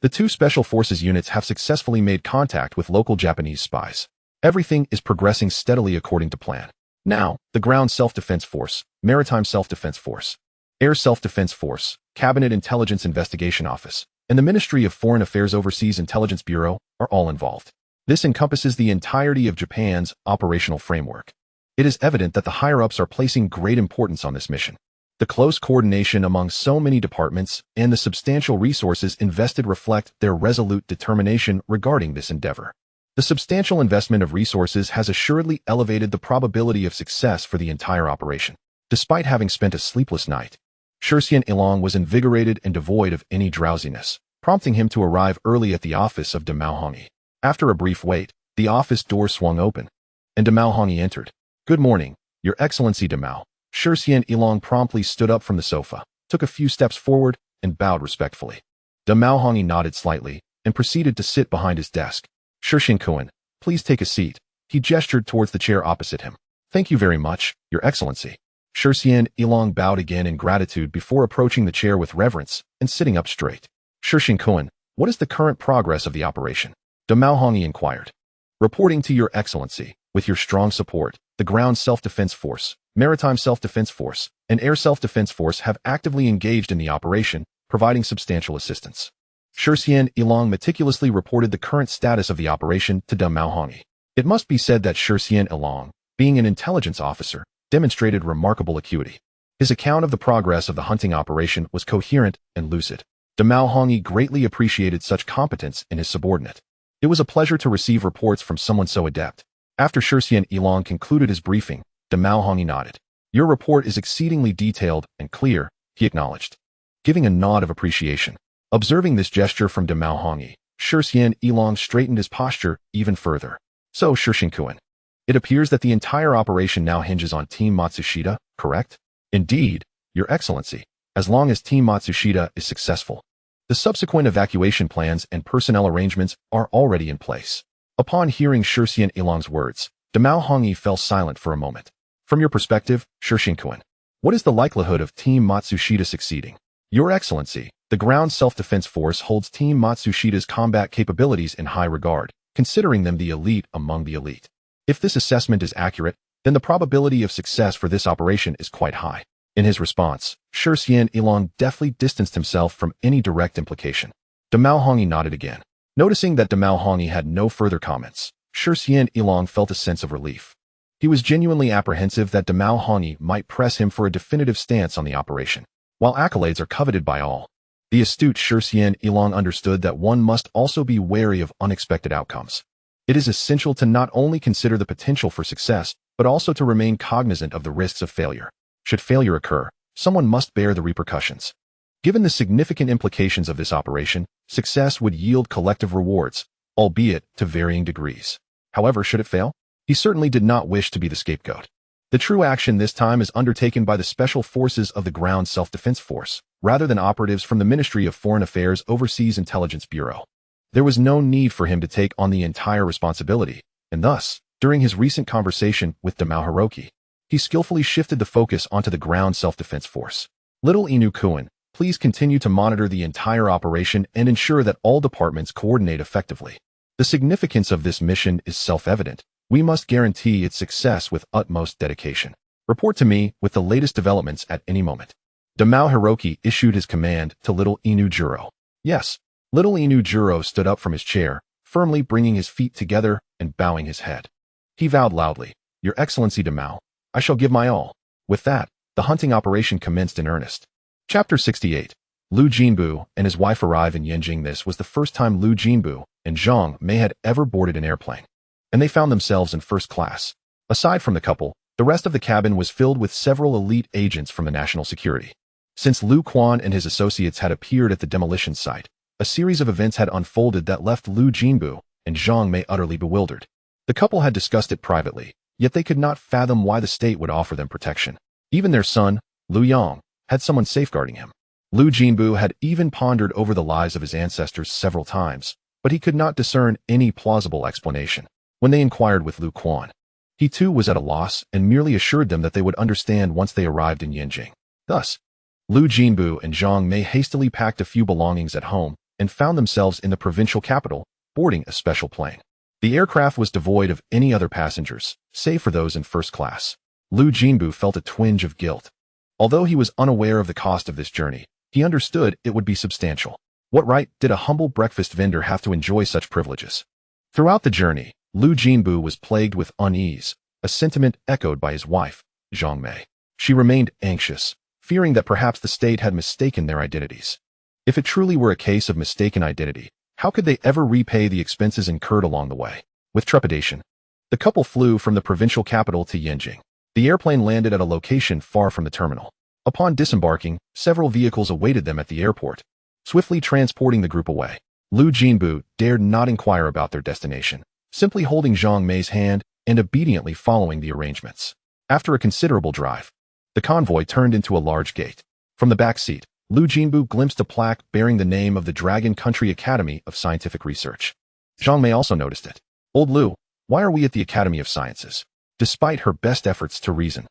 The 2 special forces units have successfully made contact with local Japanese spies. Everything is progressing steadily according to plan. Now, the Ground Self-Defense Force, Maritime Self-Defense Force, Air Self-Defense Force, Cabinet Intelligence Investigation Office, and the Ministry of Foreign Affairs Overseas Intelligence Bureau are all involved. This encompasses the entirety of Japan's operational framework. It is evident that the higher-ups are placing great importance on this mission. The close coordination among so many departments and the substantial resources invested reflect their resolute determination regarding this endeavor. The substantial investment of resources has assuredly elevated the probability of success for the entire operation. Despite having spent a sleepless night, Shursian Ilong was invigorated and devoid of any drowsiness, prompting him to arrive early at the office of Damao Hongi. After a brief wait, the office door swung open, and Damao Hongi entered. "Good morning, Your Excellency Damao." Shursian Ilong promptly stood up from the sofa, took a few steps forward, and bowed respectfully. Damao Hongi nodded slightly and proceeded to sit behind his desk. "Shursian-kun, please take a seat." He gestured towards the chair opposite him. "Thank you very much, Your Excellency." Shursian Ilong bowed again in gratitude before approaching the chair with reverence and sitting up straight. "Shursian-kun, what is the current progress of the operation?" Damao Hongi inquired. "Reporting to Your Excellency, with your strong support, the Ground Self-Defense Force, Maritime Self-Defense Force, and Air Self-Defense Force have actively engaged in the operation, providing substantial assistance." Shursian Ilong meticulously reported the current status of the operation to Damao Hongi. It must be said that Shursian Ilong, being an intelligence officer, demonstrated remarkable acuity. His account of the progress of the hunting operation was coherent and lucid. Damao Hongi greatly appreciated such competence in his subordinate. It was a pleasure to receive reports from someone so adept. After Shursian Ilong concluded his briefing, Damao Hongi nodded. "Your report is exceedingly detailed and clear," he acknowledged, giving a nod of appreciation. Observing this gesture from Dama Hongyi, Shixian Elong straightened his posture even further. So, Shixian, it appears that the entire operation now hinges on Team Matsushita, correct? Indeed, Your Excellency, as long as Team Matsushita is successful. The subsequent evacuation plans and personnel arrangements are already in place. Upon hearing Shixian Elong's words, Dama Hongyi fell silent for a moment. From your perspective, Shixian, what is the likelihood of Team Matsushita succeeding? Your Excellency, the ground self-defense force holds Team Matsushita's combat capabilities in high regard, considering them the elite among the elite. If this assessment is accurate, then the probability of success for this operation is quite high. In his response, Shixian Elong deftly distanced himself from any direct implication. Dama Hongyi nodded again. Noticing that Dama Hongyi had no further comments, Shixian Elong felt a sense of relief. He was genuinely apprehensive that Dama Hongyi might press him for a definitive stance on the operation. While accolades are coveted by all, the astute Shixian Elong understood that one must also be wary of unexpected outcomes. It is essential to not only consider the potential for success, but also to remain cognizant of the risks of failure. Should failure occur, someone must bear the repercussions. Given the significant implications of this operation, success would yield collective rewards, albeit to varying degrees. However, should it fail? He certainly did not wish to be the scapegoat. The true action this time is undertaken by the Special Forces of the Ground Self-Defense Force, rather than operatives from the Ministry of Foreign Affairs Overseas Intelligence Bureau. There was no need for him to take on the entire responsibility, and thus, during his recent conversation with Dama Hiroki, he skillfully shifted the focus onto the Ground Self-Defense Force. Little Inu-kun, please continue to monitor the entire operation and ensure that all departments coordinate effectively. The significance of this mission is self-evident. We must guarantee its success with utmost dedication. Report to me with the latest developments at any moment. Dama Hiroki issued his command to Little Inu Juro. Yes. Little Inu Juro stood up from his chair, firmly bringing his feet together and bowing his head. He vowed loudly, Your Excellency Dama, I shall give my all. With that, the hunting operation commenced in earnest. Chapter 68. Liu Jinbu and his wife arrive in Yanjing. This was the first time Liu Jinbu and Zhang Mei had ever boarded an airplane, and they found themselves in first class. Aside from the couple, the rest of the cabin was filled with several elite agents from the national security. Since Liu Quan and his associates had appeared at the demolition site, a series of events had unfolded that left Liu Jinbu and Zhang Mei utterly bewildered. The couple had discussed it privately, yet they could not fathom why the state would offer them protection. Even their son, Liu Yang, had someone safeguarding him. Liu Jinbu had even pondered over the lives of his ancestors several times, but he could not discern any plausible explanation. When they inquired with Liu Quan, he too was at a loss and merely assured them that they would understand once they arrived in Yanjing. Thus, Liu Jinbu and Zhang Mei hastily packed a few belongings at home and found themselves in the provincial capital, boarding a special plane. The aircraft was devoid of any other passengers, save for those in first class. Liu Jinbu felt a twinge of guilt. Although he was unaware of the cost of this journey, he understood it would be substantial. What right did a humble breakfast vendor have to enjoy such privileges? Throughout the journey, Liu Jinbu was plagued with unease, a sentiment echoed by his wife, Zhang Mei. She remained anxious, fearing that perhaps the state had mistaken their identities. If it truly were a case of mistaken identity, how could they ever repay the expenses incurred along the way? With trepidation, the couple flew from the provincial capital to Yanjing. The airplane landed at a location far from the terminal. Upon disembarking, several vehicles awaited them at the airport, swiftly transporting the group away. Liu Jinbu dared not inquire about their destination, simply holding Zhang Mei's hand and obediently following the arrangements. After a considerable drive, the convoy turned into a large gate. From the back seat, Liu Jinbu glimpsed a plaque bearing the name of the Dragon Country Academy of Scientific Research. Zhang Mei also noticed it. Old Liu, why are we at the Academy of Sciences? Despite her best efforts to reason,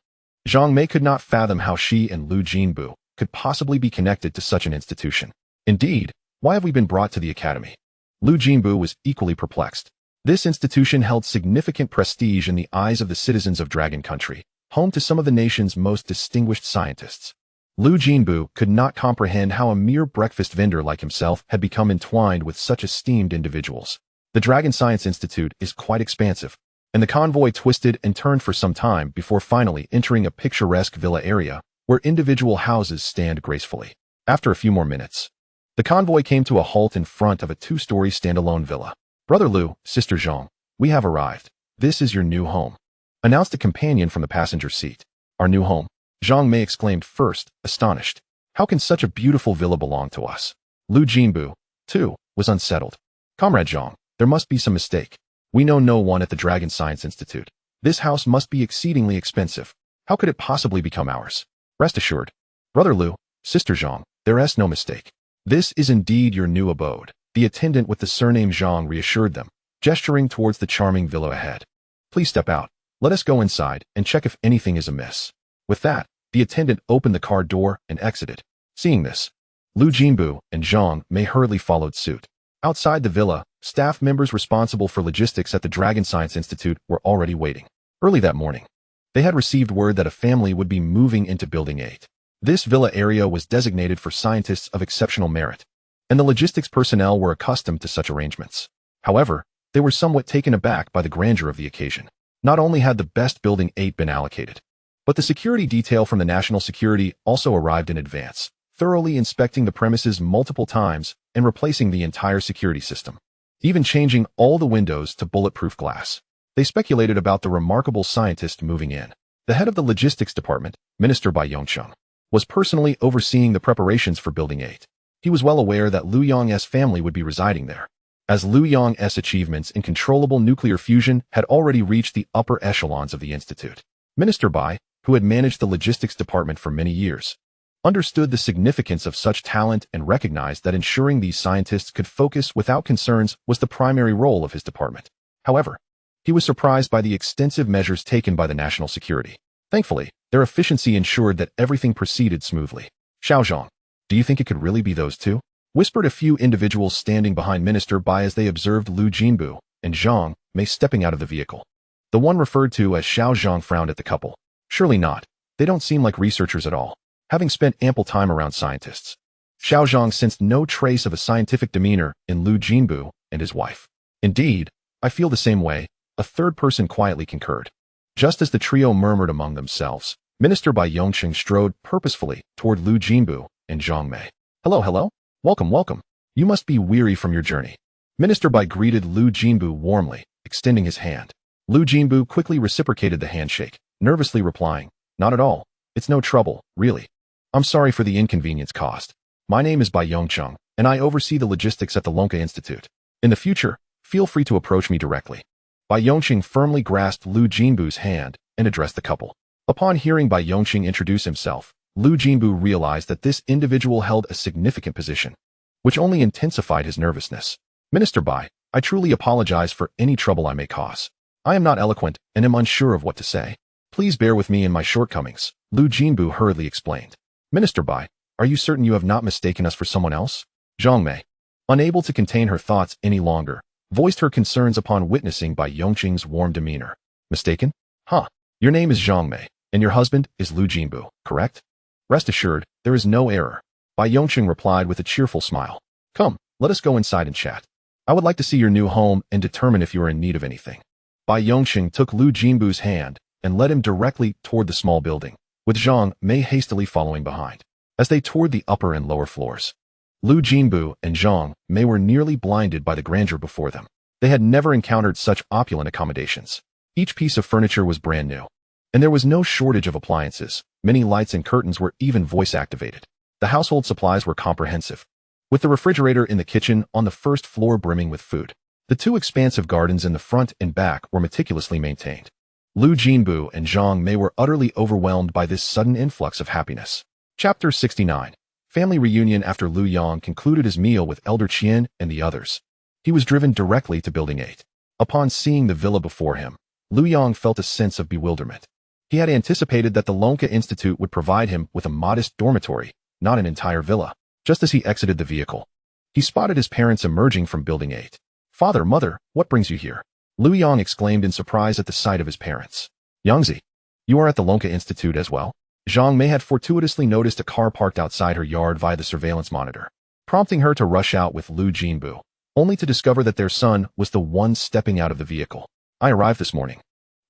Zhang Mei could not fathom how she and Liu Jinbu could possibly be connected to such an institution. Indeed, why have we been brought to the Academy? Liu Jinbu was equally perplexed. This institution held significant prestige in the eyes of the citizens of Dragon Country, home to some of the nation's most distinguished scientists. Liu Jinbu could not comprehend how a mere breakfast vendor like himself had become entwined with such esteemed individuals. The Dragon Science Institute is quite expansive, and the convoy twisted and turned for some time before finally entering a picturesque villa area where individual houses stand gracefully. After a few more minutes, the convoy came to a halt in front of a two-story standalone villa. Brother Liu, Sister Zhang, we have arrived. This is your new home, announced a companion from the passenger seat. Our new home? Zhang Mei exclaimed first, astonished. How can such a beautiful villa belong to us? Liu Jinbu, too, was unsettled. Comrade Zhang, there must be some mistake. We know no one at the Dragon Science Institute. This house must be exceedingly expensive. How could it possibly become ours? Rest assured, Brother Liu, Sister Zhang, there is no mistake. This is indeed your new abode. The attendant with the surname Zhang reassured them, gesturing towards the charming villa ahead. Please step out. Let us go inside and check if anything is amiss. With that, the attendant opened the car door and exited. Seeing this, Liu Jinbu and Zhang Mei hurriedly followed suit. Outside the villa, staff members responsible for logistics at the Dragon Science Institute were already waiting. Early that morning, they had received word that a family would be moving into Building 8. This villa area was designated for scientists of exceptional merit, and the logistics personnel were accustomed to such arrangements. However, they were somewhat taken aback by the grandeur of the occasion. Not only had the best Building 8 been allocated, but the security detail from the National Security also arrived in advance, thoroughly inspecting the premises multiple times and replacing the entire security system, even changing all the windows to bulletproof glass. They speculated about the remarkable scientist moving in. The head of the logistics department, Minister Bai Yongcheng, was personally overseeing the preparations for Building 8. He was well aware that Liu Yang's family would be residing there, as Liu Yang's achievements in controllable nuclear fusion had already reached the upper echelons of the institute. Minister Bai, who had managed the logistics department for many years, understood the significance of such talent and recognized that ensuring these scientists could focus without concerns was the primary role of his department. However, he was surprised by the extensive measures taken by the national security. Thankfully, their efficiency ensured that everything proceeded smoothly. Xiaozhang, do you think it could really be those two? Whispered a few individuals standing behind Minister Bai as they observed Liu Jinbu and Zhang Mei stepping out of the vehicle. The one referred to as Xiaozhang frowned at the couple. Surely not. They don't seem like researchers at all, having spent ample time around scientists. Xiaozhang sensed no trace of a scientific demeanor in Liu Jinbu and his wife. Indeed, I feel the same way, a third person quietly concurred. Just as the trio murmured among themselves, Minister Bai Yongcheng strode purposefully toward Liu Jinbu and Zhang Mei. Hello. Welcome, welcome. You must be weary from your journey. Minister Bai greeted Liu Jinbu warmly, extending his hand. Liu Jinbu quickly reciprocated the handshake, nervously replying, Not at all. It's no trouble, really. I'm sorry for the inconvenience caused. My name is Bai Yongcheng, and I oversee the logistics at the Lonka Institute. In the future, feel free to approach me directly. Bai Yongcheng firmly grasped Liu Jinbu's hand and addressed the couple. Upon hearing Bai Yongcheng introduce himself, Liu Jinbu realized that this individual held a significant position, which only intensified his nervousness. Minister Bai, I truly apologize for any trouble I may cause. I am not eloquent and am unsure of what to say. Please bear with me in my shortcomings, Liu Jinbu hurriedly explained. Minister Bai, are you certain you have not mistaken us for someone else? Zhang Mei, unable to contain her thoughts any longer, voiced her concerns upon witnessing Bai Yongcheng's warm demeanor. Mistaken? Huh. Your name is Zhang Mei, and your husband is Liu Jinbu, correct? Rest assured, there is no error. Bai Yongcheng replied with a cheerful smile. Come, let us go inside and chat. I would like to see your new home and determine if you are in need of anything. Bai Yongcheng took Liu Jinbu's hand and led him directly toward the small building, with Zhang Mei hastily following behind. As they toured the upper and lower floors, Liu Jinbu and Zhang Mei were nearly blinded by the grandeur before them. They had never encountered such opulent accommodations. Each piece of furniture was brand new, and there was no shortage of appliances. Many lights and curtains were even voice-activated. The household supplies were comprehensive, with the refrigerator in the kitchen on the first floor brimming with food. The two expansive gardens in the front and back were meticulously maintained. Liu Jinbu and Zhang Mei were utterly overwhelmed by this sudden influx of happiness. Chapter 69. Family reunion. After Liu Yang concluded his meal with Elder Qian and the others, he was driven directly to Building 8. Upon seeing the villa before him, Liu Yang felt a sense of bewilderment. He had anticipated that the Lonka Institute would provide him with a modest dormitory, not an entire villa. Just as he exited the vehicle, he spotted his parents emerging from Building 8. Father, mother, what brings you here? Liu Yang exclaimed in surprise at the sight of his parents. Yangzi, you are at the Lonka Institute as well? Zhang Mei had fortuitously noticed a car parked outside her yard via the surveillance monitor, prompting her to rush out with Liu Jinbu, only to discover that their son was the one stepping out of the vehicle. I arrived this morning,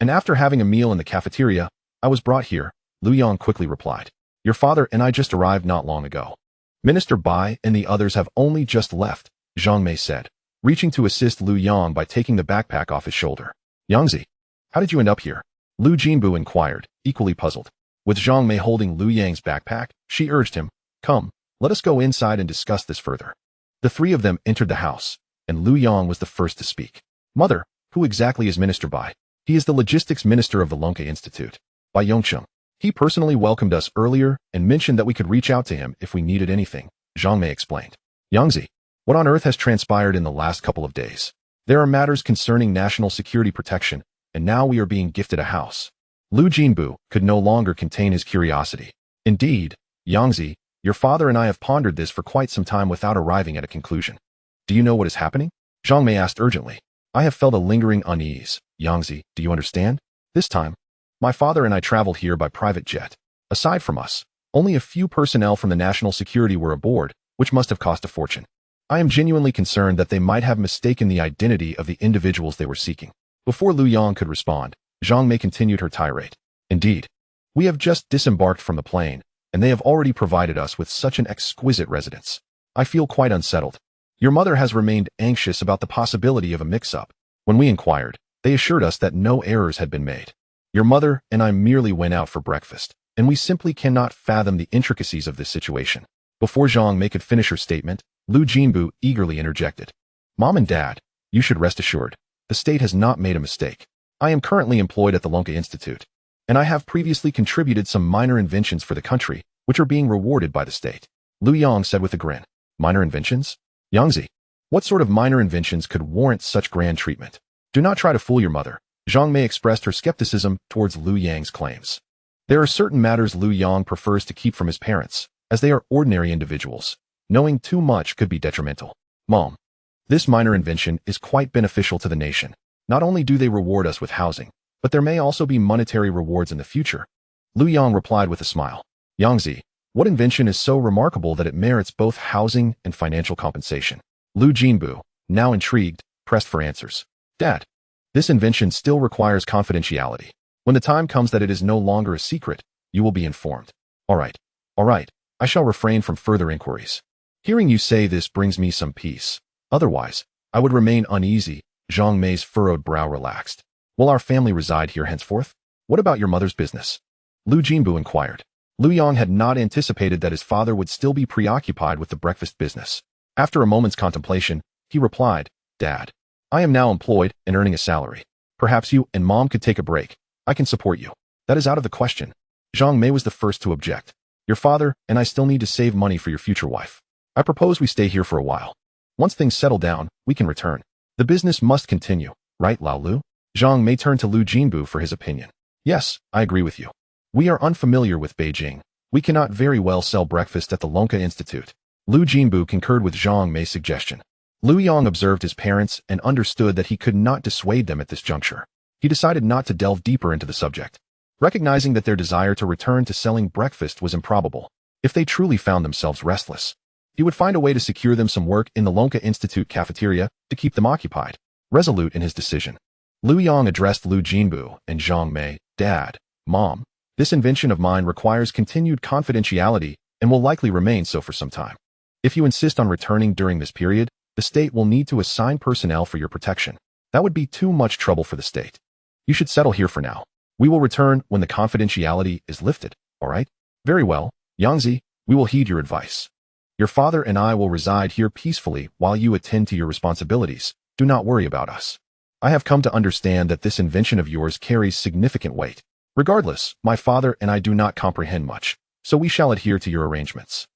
and after having a meal in the cafeteria, I was brought here, Liu Yang quickly replied. Your father and I just arrived not long ago. Minister Bai and the others have only just left, Zhang Mei said, reaching to assist Liu Yang by taking the backpack off his shoulder. Yangzi, how did you end up here? Liu Jinbu inquired, equally puzzled. With Zhang Mei holding Liu Yang's backpack, she urged him, Come, let us go inside and discuss this further. The three of them entered the house, and Liu Yang was the first to speak. Mother, who exactly is Minister Bai? He is the logistics minister of the Lonka Institute. By Yongcheng. He personally welcomed us earlier and mentioned that we could reach out to him if we needed anything, Zhang Mei explained. Yangzi, what on earth has transpired in the last couple of days? There are matters concerning national security protection, and now we are being gifted a house. Lu Jinbu could no longer contain his curiosity. Indeed, Yangzi, your father and I have pondered this for quite some time without arriving at a conclusion. Do you know what is happening? Zhang Mei asked urgently. I have felt a lingering unease. Yangzi, do you understand? This time, my father and I traveled here by private jet. Aside from us, only a few personnel from the national security were aboard, which must have cost a fortune. I am genuinely concerned that they might have mistaken the identity of the individuals they were seeking. Before Liu Yang could respond, Zhang Mei continued her tirade. Indeed, we have just disembarked from the plane, and they have already provided us with such an exquisite residence. I feel quite unsettled. Your mother has remained anxious about the possibility of a mix-up. When we inquired, they assured us that no errors had been made. Your mother and I merely went out for breakfast, and we simply cannot fathom the intricacies of this situation. Before Zhang Mei could finish her statement, Lu Jinbu eagerly interjected. Mom and Dad, you should rest assured, the state has not made a mistake. I am currently employed at the Lonka Institute, and I have previously contributed some minor inventions for the country, which are being rewarded by the state. Liu Yang said with a grin. Minor inventions? Yangzi, what sort of minor inventions could warrant such grand treatment? Do not try to fool your mother. Zhang Mei expressed her skepticism towards Liu Yang's claims. There are certain matters Liu Yang prefers to keep from his parents, as they are ordinary individuals. Knowing too much could be detrimental. Mom, this minor invention is quite beneficial to the nation. Not only do they reward us with housing, but there may also be monetary rewards in the future. Liu Yang replied with a smile. Yangzi, what invention is so remarkable that it merits both housing and financial compensation? Lu Jinbu, now intrigued, pressed for answers. Dad, this invention still requires confidentiality. When the time comes that it is no longer a secret, you will be informed. All right, I shall refrain from further inquiries. Hearing you say this brings me some peace. Otherwise, I would remain uneasy. Zhang Mei's furrowed brow relaxed. Will our family reside here henceforth? What about your mother's business? Lu Jinbu inquired. Liu Yang had not anticipated that his father would still be preoccupied with the breakfast business. After a moment's contemplation, he replied, Dad, I am now employed and earning a salary. Perhaps you and Mom could take a break. I can support you. That is out of the question. Zhang Mei was the first to object. Your father and I still need to save money for your future wife. I propose we stay here for a while. Once things settle down, we can return. The business must continue, right, Lao Lu? Zhang Mei turned to Lu Jinbu for his opinion. Yes, I agree with you. We are unfamiliar with Beijing. We cannot very well sell breakfast at the Lonka Institute. Lu Jinbu concurred with Zhang Mei's suggestion. Liu Yang observed his parents and understood that he could not dissuade them at this juncture. He decided not to delve deeper into the subject. Recognizing that their desire to return to selling breakfast was improbable, if they truly found themselves restless, he would find a way to secure them some work in the Lonka Institute cafeteria to keep them occupied. Resolute in his decision, Liu Yang addressed Lu Jinbu and Zhang Mei. Dad, Mom, this invention of mine requires continued confidentiality and will likely remain so for some time. If you insist on returning during this period, the state will need to assign personnel for your protection. That would be too much trouble for the state. You should settle here for now. We will return when the confidentiality is lifted, all right? Very well, Yangzi, we will heed your advice. Your father and I will reside here peacefully while you attend to your responsibilities. Do not worry about us. I have come to understand that this invention of yours carries significant weight. Regardless, my father and I do not comprehend much, so we shall adhere to your arrangements.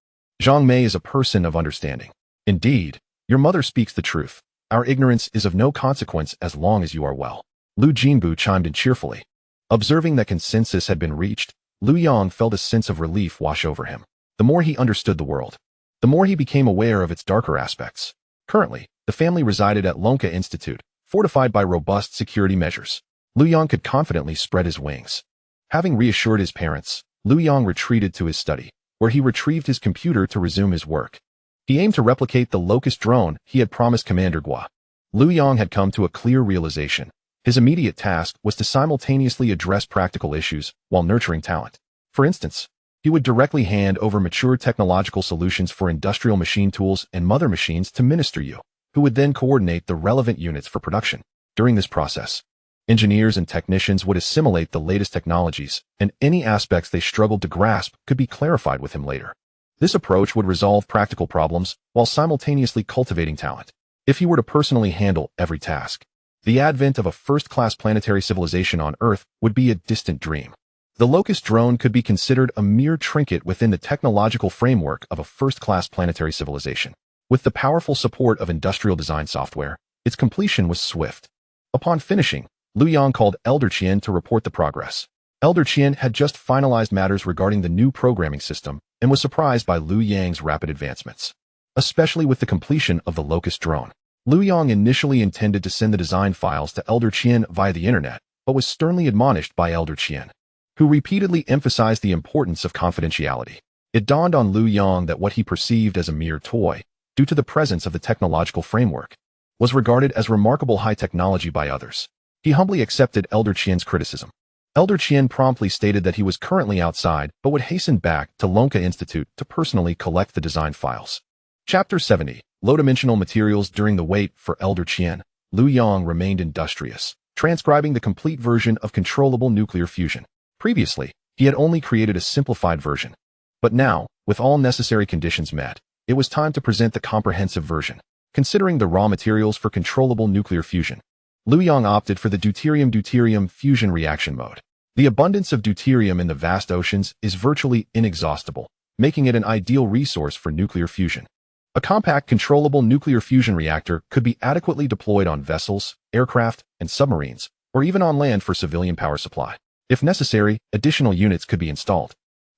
Zhang Mei is a person of understanding. Indeed, your mother speaks the truth. Our ignorance is of no consequence as long as you are well. Lu Jinbu chimed in cheerfully. Observing that consensus had been reached, Liu Yang felt a sense of relief wash over him. The more he understood the world, the more he became aware of its darker aspects. Currently, the family resided at Lonka Institute, fortified by robust security measures. Liu Yang could confidently spread his wings. Having reassured his parents, Liu Yang retreated to his study, where he retrieved his computer to resume his work. He aimed to replicate the locust drone he had promised Commander Gua. Liu Yang had come to a clear realization. His immediate task was to simultaneously address practical issues while nurturing talent. For instance, he would directly hand over mature technological solutions for industrial machine tools and mother machines to Minister Yu, who would then coordinate the relevant units for production. During this process, engineers and technicians would assimilate the latest technologies, and any aspects they struggled to grasp could be clarified with him later. This approach would resolve practical problems while simultaneously cultivating talent. If he were to personally handle every task, the advent of a first-class planetary civilization on Earth would be a distant dream. The Locust drone could be considered a mere trinket within the technological framework of a first-class planetary civilization. With the powerful support of industrial design software, its completion was swift. Upon finishing, Liu Yang called Elder Qian to report the progress. Elder Qian had just finalized matters regarding the new programming system and was surprised by Liu Yang's rapid advancements, especially with the completion of the Locust drone. Liu Yang initially intended to send the design files to Elder Qian via the internet, but was sternly admonished by Elder Qian, who repeatedly emphasized the importance of confidentiality. It dawned on Liu Yang that what he perceived as a mere toy, due to the presence of the technological framework, was regarded as remarkable high technology by others. He humbly accepted Elder Qian's criticism. Elder Qian promptly stated that he was currently outside but would hasten back to Lonka Institute to personally collect the design files. Chapter 70. Low-dimensional materials. During the wait for Elder Qian, Liu Yang remained industrious, transcribing the complete version of controllable nuclear fusion. Previously, he had only created a simplified version. But now, with all necessary conditions met, it was time to present the comprehensive version. Considering the raw materials for controllable nuclear fusion, Liu Yang opted for the deuterium-deuterium fusion reaction mode. The abundance of deuterium in the vast oceans is virtually inexhaustible, making it an ideal resource for nuclear fusion. A compact controllable nuclear fusion reactor could be adequately deployed on vessels, aircraft, and submarines, or even on land for civilian power supply. If necessary, additional units could be installed.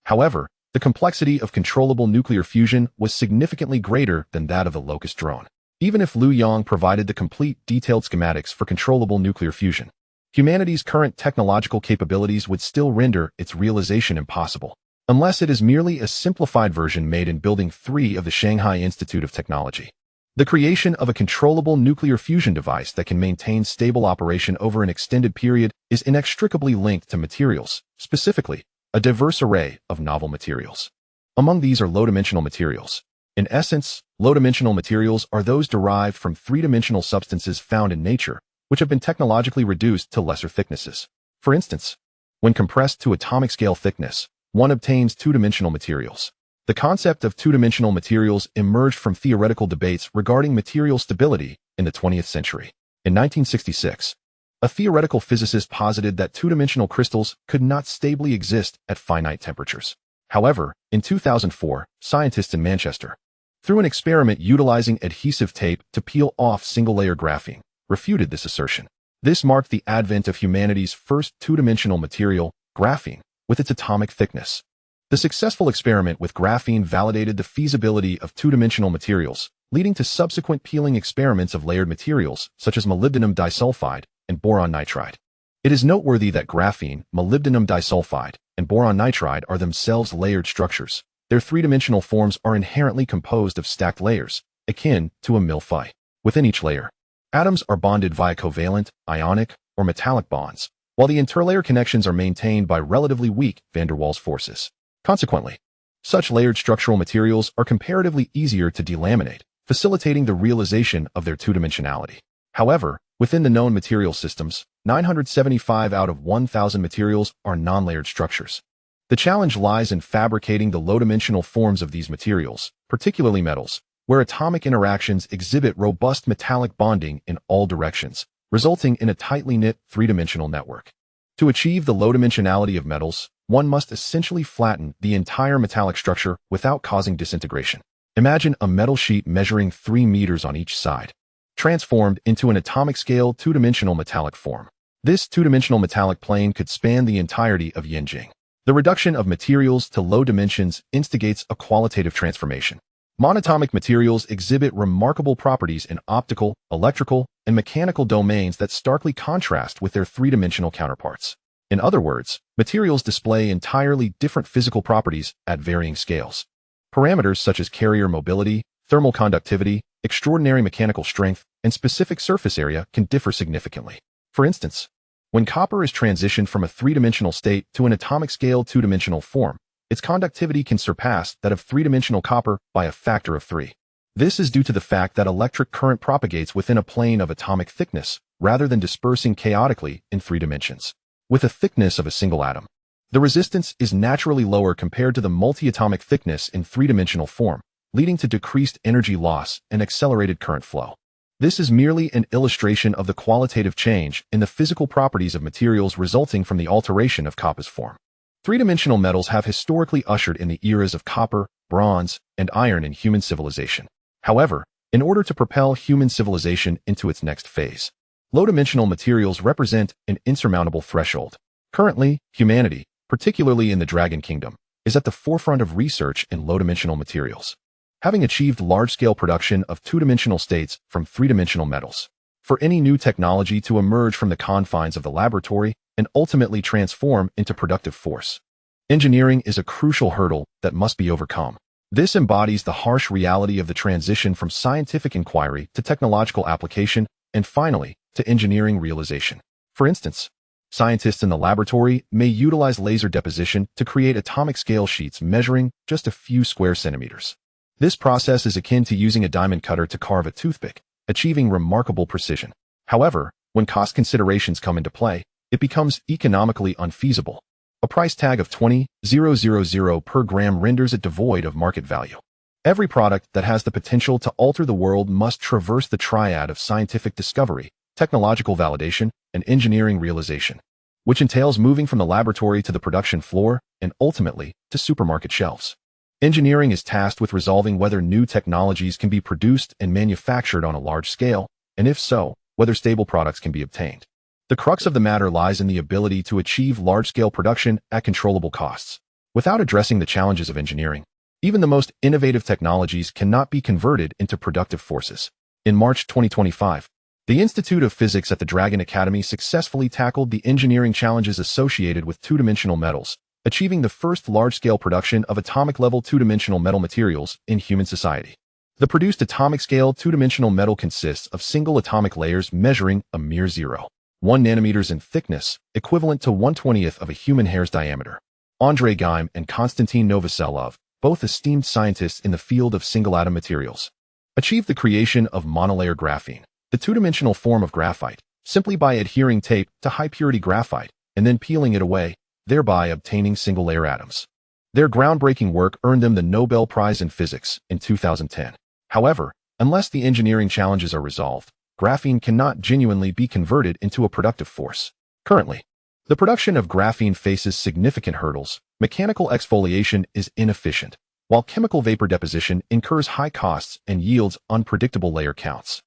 However, the complexity of controllable nuclear fusion was significantly greater than that of the Locust drone. Even if Liu Yang provided the complete detailed schematics for controllable nuclear fusion, humanity's current technological capabilities would still render its realization impossible, unless it is merely a simplified version made in Building 3 of the Shanghai Institute of Technology. The creation of a controllable nuclear fusion device that can maintain stable operation over an extended period is inextricably linked to materials, specifically, a diverse array of novel materials. Among these are low-dimensional materials. In essence, low-dimensional materials are those derived from three-dimensional substances found in nature, which have been technologically reduced to lesser thicknesses. For instance, when compressed to atomic scale thickness, one obtains two-dimensional materials. The concept of two-dimensional materials emerged from theoretical debates regarding material stability in the 20th century. In 1966, a theoretical physicist posited that two-dimensional crystals could not stably exist at finite temperatures. However, in 2004, scientists in Manchester, through an experiment utilizing adhesive tape to peel off single-layer graphene, refuted this assertion. This marked the advent of humanity's first two-dimensional material, graphene, with its atomic thickness. The successful experiment with graphene validated the feasibility of two-dimensional materials, leading to subsequent peeling experiments of layered materials such as molybdenum disulfide and boron nitride. It is noteworthy that graphene, molybdenum disulfide, and boron nitride are themselves layered structures. Their three-dimensional forms are inherently composed of stacked layers, akin to a millefeuille. Within each layer, atoms are bonded via covalent, ionic, or metallic bonds, while the interlayer connections are maintained by relatively weak van der Waals forces. Consequently, such layered structural materials are comparatively easier to delaminate, facilitating the realization of their two-dimensionality. However, within the known material systems, 975 out of 1,000 materials are non-layered structures. The challenge lies in fabricating the low-dimensional forms of these materials, particularly metals, where atomic interactions exhibit robust metallic bonding in all directions, resulting in a tightly knit three-dimensional network. To achieve the low dimensionality of metals, one must essentially flatten the entire metallic structure without causing disintegration. Imagine a metal sheet measuring 3 meters on each side, transformed into an atomic-scale two-dimensional metallic form. This two-dimensional metallic plane could span the entirety of Yanjing. The reduction of materials to low dimensions instigates a qualitative transformation. Monatomic materials exhibit remarkable properties in optical, electrical, and mechanical domains that starkly contrast with their three-dimensional counterparts. In other words, materials display entirely different physical properties at varying scales. Parameters such as carrier mobility, thermal conductivity, extraordinary mechanical strength, and specific surface area can differ significantly. For instance, when copper is transitioned from a three-dimensional state to an atomic-scale two-dimensional form, its conductivity can surpass that of three-dimensional copper by a factor of 3. This is due to the fact that electric current propagates within a plane of atomic thickness, rather than dispersing chaotically in 3 dimensions. With a thickness of a single atom, The resistance is naturally lower compared to the multi-atomic thickness in three-dimensional form, leading to decreased energy loss and accelerated current flow. This is merely an illustration of the qualitative change in the physical properties of materials resulting from the alteration of copper's form. Three-dimensional metals have historically ushered in the eras of copper, bronze, and iron in human civilization. However, in order to propel human civilization into its next phase, low-dimensional materials represent an insurmountable threshold. Currently, humanity, particularly in the Dragon Kingdom, is at the forefront of research in low-dimensional materials, having achieved large-scale production of two-dimensional states from three-dimensional metals. For any new technology to emerge from the confines of the laboratory and ultimately transform into productive force, engineering is a crucial hurdle that must be overcome. This embodies the harsh reality of the transition from scientific inquiry to technological application and finally to engineering realization. For instance, scientists in the laboratory may utilize laser deposition to create atomic-scale sheets measuring just a few square centimeters. This process is akin to using a diamond cutter to carve a toothpick, achieving remarkable precision. However, when cost considerations come into play, it becomes economically unfeasible. A price tag of $20,000 per gram renders it devoid of market value. Every product that has the potential to alter the world must traverse the triad of scientific discovery, technological validation, and engineering realization, which entails moving from the laboratory to the production floor and ultimately to supermarket shelves. Engineering is tasked with resolving whether new technologies can be produced and manufactured on a large scale, and if so, whether stable products can be obtained. The crux of the matter lies in the ability to achieve large-scale production at controllable costs. Without addressing the challenges of engineering, even the most innovative technologies cannot be converted into productive forces. In March 2025, the Institute of Physics at the Dragon Academy successfully tackled the engineering challenges associated with two-dimensional metals, achieving the first large-scale production of atomic-level two-dimensional metal materials in human society. The produced atomic-scale two-dimensional metal consists of single atomic layers measuring a mere 0.1 nanometers in thickness, equivalent to 1/20th of a human hair's diameter. Andrei Geim and Konstantin Novoselov, both esteemed scientists in the field of single-atom materials, achieved the creation of monolayer graphene, the two-dimensional form of graphite, simply by adhering tape to high-purity graphite and then peeling it away, thereby obtaining single-layer atoms. Their groundbreaking work earned them the Nobel Prize in Physics in 2010. However, unless the engineering challenges are resolved, graphene cannot genuinely be converted into a productive force. Currently, the production of graphene faces significant hurdles. Mechanical exfoliation is inefficient, while chemical vapor deposition incurs high costs and yields unpredictable layer counts.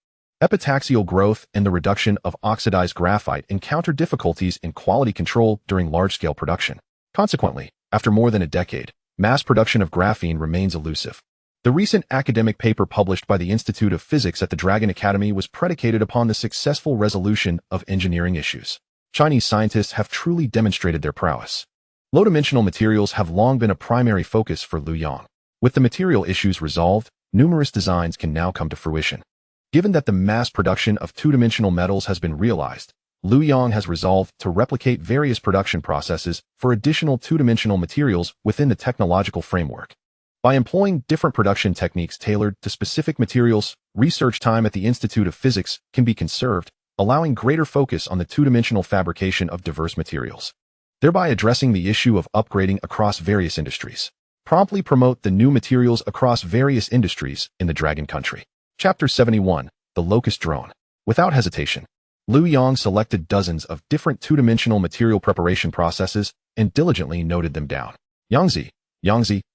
Epitaxial growth and the reduction of oxidized graphite encounter difficulties in quality control during large-scale production. Consequently, after more than a decade, mass production of graphene remains elusive. The recent academic paper published by the Institute of Physics at the Dragon Academy was predicated upon the successful resolution of engineering issues. Chinese scientists have truly demonstrated their prowess. Low-dimensional materials have long been a primary focus for Liu Yang. With the material issues resolved, numerous designs can now come to fruition. Given that the mass production of two-dimensional metals has been realized, Liu Yang has resolved to replicate various production processes for additional two-dimensional materials within the technological framework. By employing different production techniques tailored to specific materials, research time at the Institute of Physics can be conserved, allowing greater focus on the two-dimensional fabrication of diverse materials, thereby addressing the issue of upgrading across various industries. Promptly promote the new materials across various industries in the Dragon Country. Chapter 71, The Locust Drone. Without hesitation, Liu Yang selected dozens of different two-dimensional material preparation processes and diligently noted them down. Yangzi,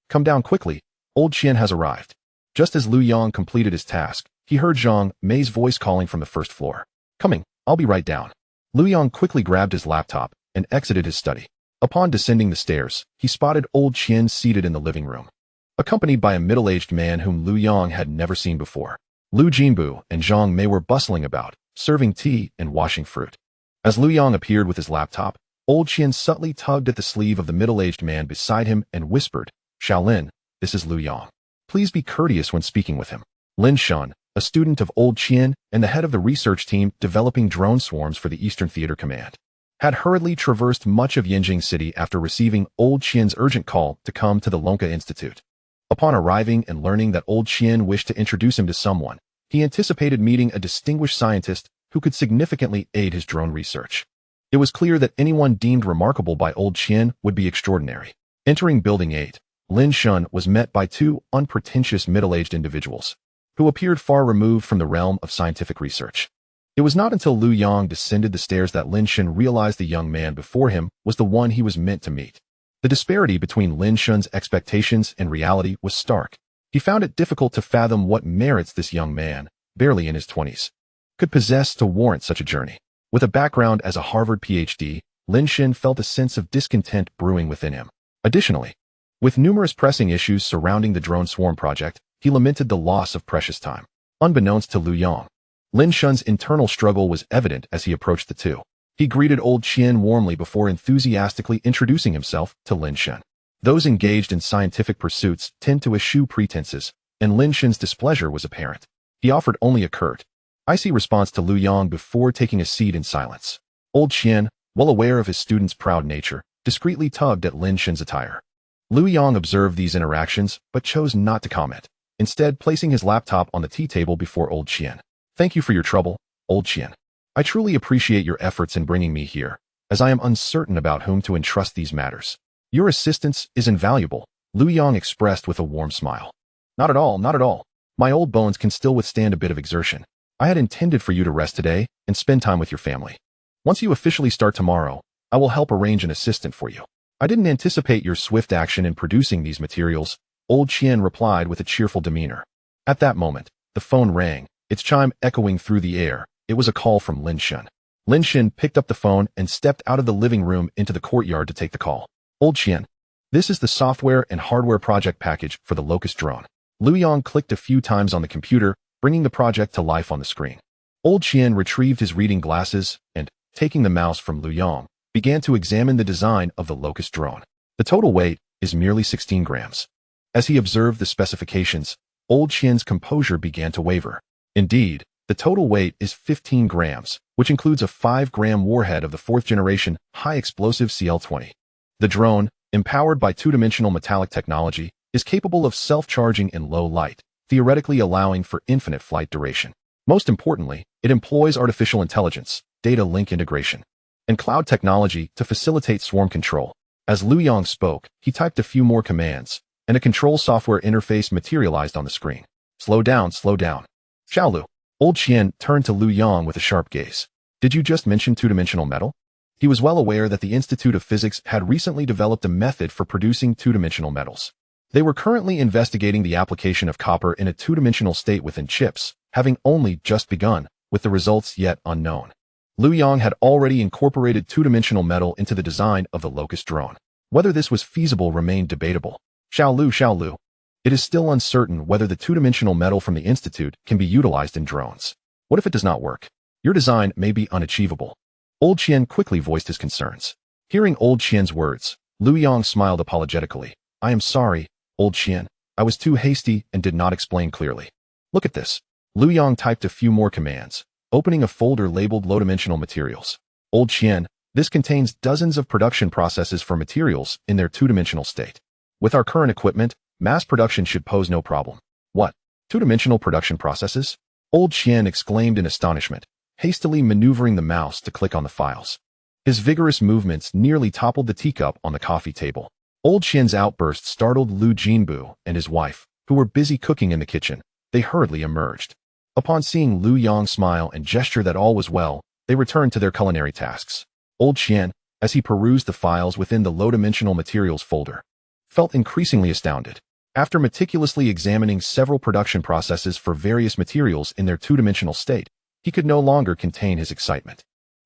come down quickly, old Qian has arrived. Just as Liu Yang completed his task, he heard Zhang Mei's voice calling from the first floor. Coming, I'll be right down. Liu Yang quickly grabbed his laptop and exited his study. Upon descending the stairs, he spotted old Qian seated in the living room, accompanied by a middle-aged man whom Liu Yang had never seen before. Liu Jinbu and Zhang Mei were bustling about, serving tea and washing fruit. As Liu Yang appeared with his laptop, old Qian subtly tugged at the sleeve of the middle-aged man beside him and whispered, Shaolin, this is Liu Yang. Please be courteous when speaking with him. Lin Shun, a student of old Qian and the head of the research team developing drone swarms for the Eastern Theater Command, had hurriedly traversed much of Yanjing City after receiving old Qian's urgent call to come to the Lonka Institute. Upon arriving and learning that old Qian wished to introduce him to someone, he anticipated meeting a distinguished scientist who could significantly aid his drone research. It was clear that anyone deemed remarkable by old Qian would be extraordinary. Entering Building 8, Lin Shun was met by two unpretentious middle-aged individuals who appeared far removed from the realm of scientific research. It was not until Liu Yang descended the stairs that Lin Shun realized the young man before him was the one he was meant to meet. The disparity between Lin Shun's expectations and reality was stark. He found it difficult to fathom what merits this young man, barely in his 20s, could possess to warrant such a journey. With a background as a Harvard PhD, Lin Shun felt a sense of discontent brewing within him. Additionally, with numerous pressing issues surrounding the drone swarm project, he lamented the loss of precious time. Unbeknownst to Liu Yang, Lin Shun's internal struggle was evident as he approached the two. He greeted old Qian warmly before enthusiastically introducing himself to Lin Shun. Those engaged in scientific pursuits tend to eschew pretenses, and Lin Shun's displeasure was apparent. He offered only a curt, icy response to Liu Yang before taking a seat in silence. Old Qian, well aware of his student's proud nature, discreetly tugged at Lin Shun's attire. Liu Yang observed these interactions, but chose not to comment, instead placing his laptop on the tea table before old Qian. Thank you for your trouble, old Qian. I truly appreciate your efforts in bringing me here, as I am uncertain about whom to entrust these matters. Your assistance is invaluable, Liu Yang expressed with a warm smile. Not at all, not at all. My old bones can still withstand a bit of exertion. I had intended for you to rest today and spend time with your family. Once you officially start tomorrow, I will help arrange an assistant for you. I didn't anticipate your swift action in producing these materials, old Qian replied with a cheerful demeanor. At that moment, the phone rang, its chime echoing through the air. It was a call from Lin Shun. Lin Shun picked up the phone and stepped out of the living room into the courtyard to take the call. Old Qian, this is the software and hardware project package for the Locust drone. Liu Yang clicked a few times on the computer, bringing the project to life on the screen. Old Qian retrieved his reading glasses and, taking the mouse from Liu Yang, began to examine the design of the Locust drone. The total weight is merely 16 grams. As he observed the specifications, old Qian's composure began to waver. Indeed, the total weight is 15 grams, which includes a 5-gram warhead of the 4th-generation high-explosive CL-20. The drone, empowered by two-dimensional metallic technology, is capable of self-charging in low light, theoretically allowing for infinite flight duration. Most importantly, it employs artificial intelligence, data link integration, and cloud technology to facilitate swarm control. As Liu Yang spoke, he typed a few more commands, and a control software interface materialized on the screen. Slow down, slow down. Xiaolu. Old Qian turned to Liu Yang with a sharp gaze. Did you just mention two-dimensional metal? He was well aware that the Institute of Physics had recently developed a method for producing two-dimensional metals. They were currently investigating the application of copper in a two-dimensional state within chips, having only just begun, with the results yet unknown. Liu Yang had already incorporated two-dimensional metal into the design of the Locust drone. Whether this was feasible remained debatable. Xiaolu. It is still uncertain whether the two-dimensional metal from the Institute can be utilized in drones. What if it does not work? Your design may be unachievable. Old Qian quickly voiced his concerns. Hearing Old Qian's words, Liu Yang smiled apologetically. I am sorry, Old Qian. I was too hasty and did not explain clearly. Look at this. Liu Yang typed a few more commands, opening a folder labeled low-dimensional materials. Old Qian, this contains dozens of production processes for materials in their two-dimensional state. With our current equipment, mass production should pose no problem. What? Two-dimensional production processes? Old Qian exclaimed in astonishment, hastily maneuvering the mouse to click on the files. His vigorous movements nearly toppled the teacup on the coffee table. Old Qian's outburst startled Lu Jinbu and his wife, who were busy cooking in the kitchen. They hurriedly emerged. Upon seeing Liu Yang smile and gesture that all was well, they returned to their culinary tasks. Old Qian, as he perused the files within the low-dimensional materials folder, felt increasingly astounded. After meticulously examining several production processes for various materials in their two-dimensional state, he could no longer contain his excitement.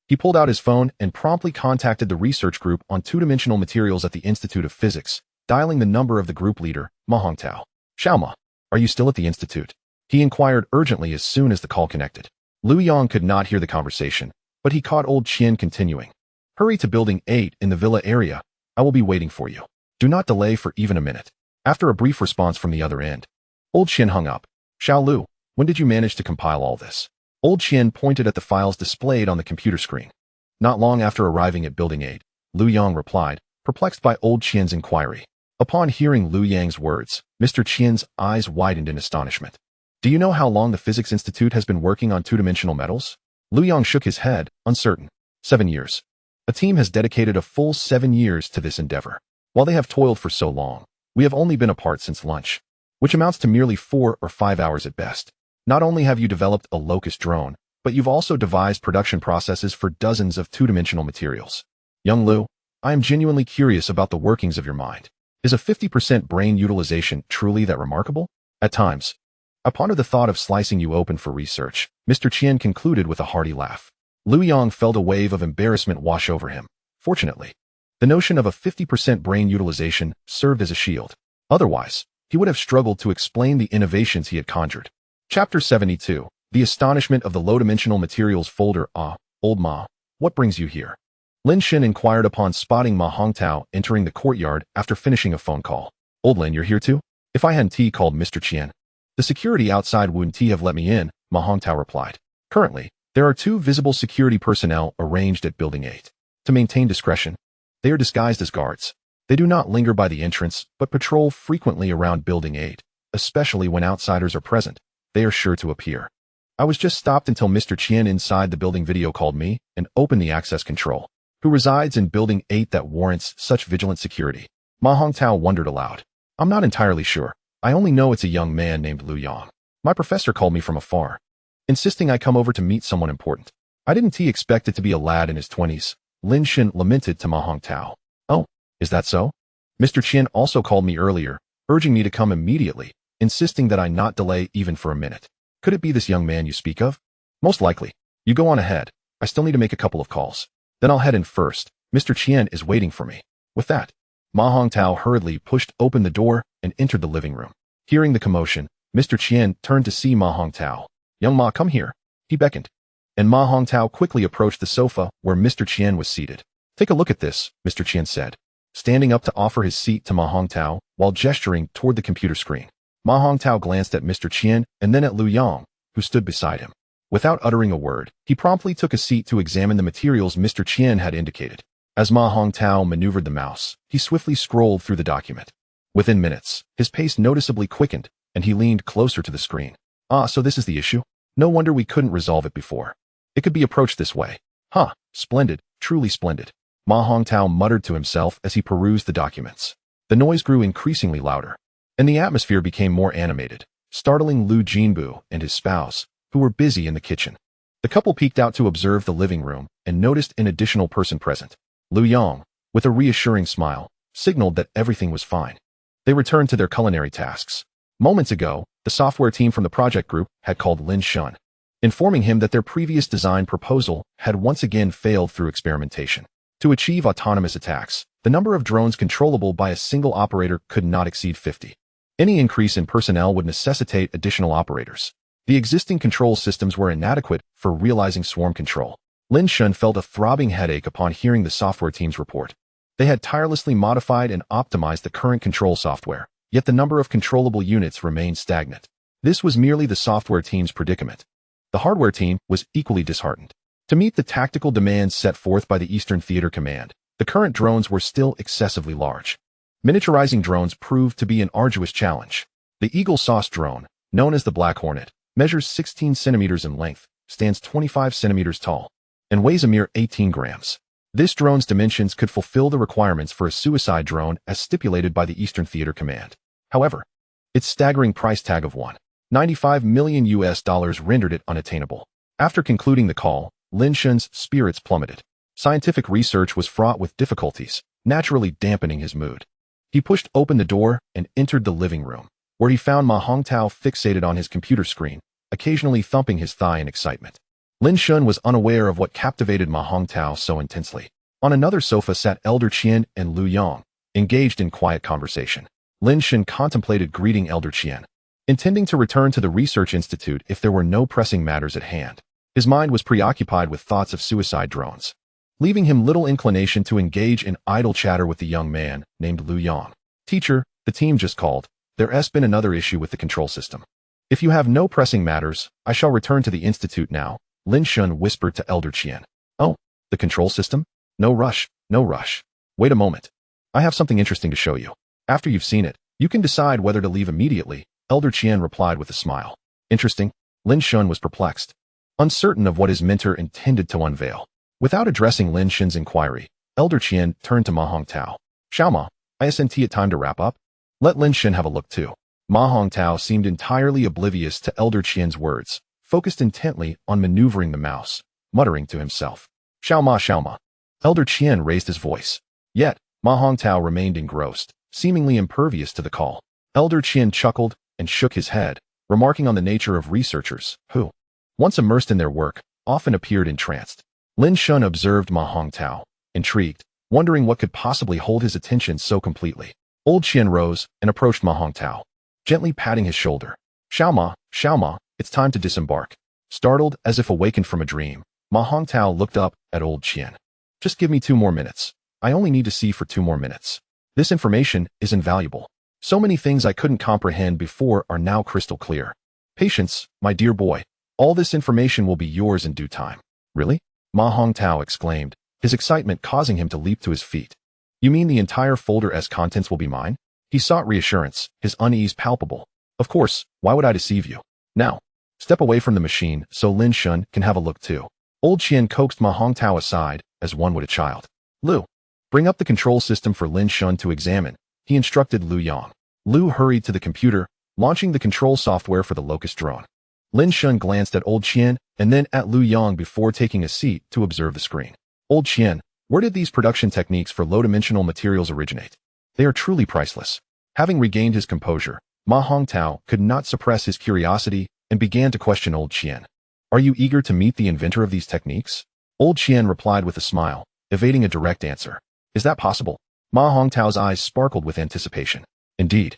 He pulled out his phone and promptly contacted the research group on two-dimensional materials at the Institute of Physics, dialing the number of the group leader, Ma Hongtao. Xiaoma, are you still at the institute? He inquired urgently as soon as the call connected. Liu Yang could not hear the conversation, but he caught Old Qian continuing. Hurry to Building 8 in the villa area. I will be waiting for you. Do not delay for even a minute. After a brief response from the other end, Old Qian hung up. Xiaolu, when did you manage to compile all this? Old Qian pointed at the files displayed on the computer screen. Not long after arriving at Building 8, Liu Yang replied, perplexed by Old Qian's inquiry. Upon hearing Liu Yang's words, Mr. Qian's eyes widened in astonishment. Do you know how long the Physics Institute has been working on two-dimensional metals? Liu Yang shook his head, uncertain. 7 years. A team has dedicated a full 7 years to this endeavor. While they have toiled for so long, we have only been apart since lunch, which amounts to merely 4 or 5 hours at best. Not only have you developed a locust drone, but you've also devised production processes for dozens of two-dimensional materials. Young Liu, I am genuinely curious about the workings of your mind. Is a 50% brain utilization truly that remarkable? At times, I ponder the thought of slicing you open for research, Mr. Qian concluded with a hearty laugh. Liu Yang felt a wave of embarrassment wash over him. Fortunately, the notion of a 50% brain utilization served as a shield. Otherwise, he would have struggled to explain the innovations he had conjured. Chapter 72. The Astonishment of the Low-Dimensional Materials Folder. Old Ma, what brings you here? Lin Shen inquired upon spotting Ma Hongtao entering the courtyard after finishing a phone call. Old Lin, you're here too? If I hadn't called Mr. Qian. The security outside wouldn't have let me in, Ma Hongtao replied. Currently, there are 2 visible security personnel arranged at Building 8. To maintain discretion, they are disguised as guards. They do not linger by the entrance, but patrol frequently around Building 8, especially when outsiders are present. They are sure to appear. I was just stopped until Mr. Qian inside the building video called me and opened the access control. Who resides in Building 8 that warrants such vigilant security? Ma Hongtao wondered aloud. I'm not entirely sure. I only know it's a young man named Liu Yang. My professor called me from afar, insisting I come over to meet someone important. I didn't expect it to be a lad in his 20s, Lin Shen lamented to Ma Hongtao. Oh, is that so? Mr. Qian also called me earlier, urging me to come immediately, insisting that I not delay even for a minute. Could it be this young man you speak of? Most likely. You go on ahead. I still need to make a couple of calls. Then I'll head in first. Mr. Qian is waiting for me. With that, Ma Hongtao hurriedly pushed open the door and entered the living room. Hearing the commotion, Mr. Qian turned to see Ma Hongtao. Young Ma, come here. He beckoned. And Ma Hongtao quickly approached the sofa where Mr. Qian was seated. Take a look at this, Mr. Qian said, standing up to offer his seat to Ma Hongtao while gesturing toward the computer screen. Ma Hongtao glanced at Mr. Qian and then at Liu Yang, who stood beside him. Without uttering a word, he promptly took a seat to examine the materials Mr. Qian had indicated. As Ma Hongtao maneuvered the mouse, he swiftly scrolled through the document. Within minutes, his pace noticeably quickened, and he leaned closer to the screen. So this is the issue? No wonder we couldn't resolve it before. It could be approached this way. Splendid, truly splendid. Ma Hongtao muttered to himself as he perused the documents. The noise grew increasingly louder, and the atmosphere became more animated, startling Liu Jinbu and his spouse, who were busy in the kitchen. The couple peeked out to observe the living room and noticed an additional person present. Liu Yang, with a reassuring smile, signaled that everything was fine. They returned to their culinary tasks. Moments ago, the software team from the project group had called Lin Shen, informing him that their previous design proposal had once again failed through experimentation. To achieve autonomous attacks, the number of drones controllable by a single operator could not exceed 50. Any increase in personnel would necessitate additional operators. The existing control systems were inadequate for realizing swarm control. Lin Shen felt a throbbing headache upon hearing the software team's report. They had tirelessly modified and optimized the current control software, yet the number of controllable units remained stagnant. This was merely the software team's predicament. The hardware team was equally disheartened. To meet the tactical demands set forth by the Eastern Theater Command, the current drones were still excessively large. Miniaturizing drones proved to be an arduous challenge. The Eagle Sauce drone, known as the Black Hornet, measures 16 centimeters in length, stands 25 centimeters tall, and weighs a mere 18 grams. This drone's dimensions could fulfill the requirements for a suicide drone as stipulated by the Eastern Theater Command. However, its staggering price tag of $1.95 million rendered it unattainable. After concluding the call, Lin Shen's spirits plummeted. Scientific research was fraught with difficulties, naturally dampening his mood. He pushed open the door and entered the living room, where he found Ma Hongtao fixated on his computer screen, occasionally thumping his thigh in excitement. Lin Shen was unaware of what captivated Ma Hongtao so intensely. On another sofa sat Elder Qian and Liu Yang, engaged in quiet conversation. Lin Shen contemplated greeting Elder Qian, intending to return to the research institute if there were no pressing matters at hand. His mind was preoccupied with thoughts of suicide drones, leaving him little inclination to engage in idle chatter with the young man named Liu Yang. Teacher, the team just called. There's been another issue with the control system. If you have no pressing matters, I shall return to the institute now, Lin Shen whispered to Elder Qian. Oh, the control system? No rush, no rush. Wait a moment. I have something interesting to show you. After you've seen it, you can decide whether to leave immediately, Elder Qian replied with a smile. Interesting? Lin Shen was perplexed, uncertain of what his mentor intended to unveil. Without addressing Lin Shan's inquiry, Elder Qian turned to Ma Hongtao. Xiaoma, isn't it time to wrap up? Let Lin Shan have a look too. Ma Hongtao seemed entirely oblivious to Elder Qian's words, focused intently on maneuvering the mouse, muttering to himself. Xiaoma, Xiaoma. Elder Qian raised his voice. Yet, Ma Hongtao remained engrossed, seemingly impervious to the call. Elder Qian chuckled and shook his head, remarking on the nature of researchers who, once immersed in their work, often appeared entranced. Lin Shan observed Ma Hongtao, intrigued, wondering what could possibly hold his attention so completely. Old Qian rose and approached Ma Hongtao, gently patting his shoulder. Xiaoma, Xiaoma, it's time to disembark. Startled as if awakened from a dream, Ma Hongtao looked up at Old Qian. Just give me 2 more minutes. I only need to see for 2 more minutes. This information is invaluable. So many things I couldn't comprehend before are now crystal clear. Patience, my dear boy. All this information will be yours in due time. Really? Ma Hongtao exclaimed, his excitement causing him to leap to his feet. You mean the entire folder's contents will be mine? He sought reassurance, his unease palpable. Of course, why would I deceive you? Now, step away from the machine so Lin Shan can have a look too. Old Qian coaxed Ma Hongtao aside, as one would a child. Liu, bring up the control system for Lin Shan to examine, he instructed Liu Yang. Liu hurried to the computer, launching the control software for the locust drone. Lin Shan glanced at Old Qian and then at Liu Yang before taking a seat to observe the screen. Old Qian, where did these production techniques for low-dimensional materials originate? They are truly priceless. Having regained his composure, Ma Hongtao could not suppress his curiosity and began to question Old Qian. Are you eager to meet the inventor of these techniques? Old Qian replied with a smile, evading a direct answer. Is that possible? Ma Hongtao's eyes sparkled with anticipation. Indeed.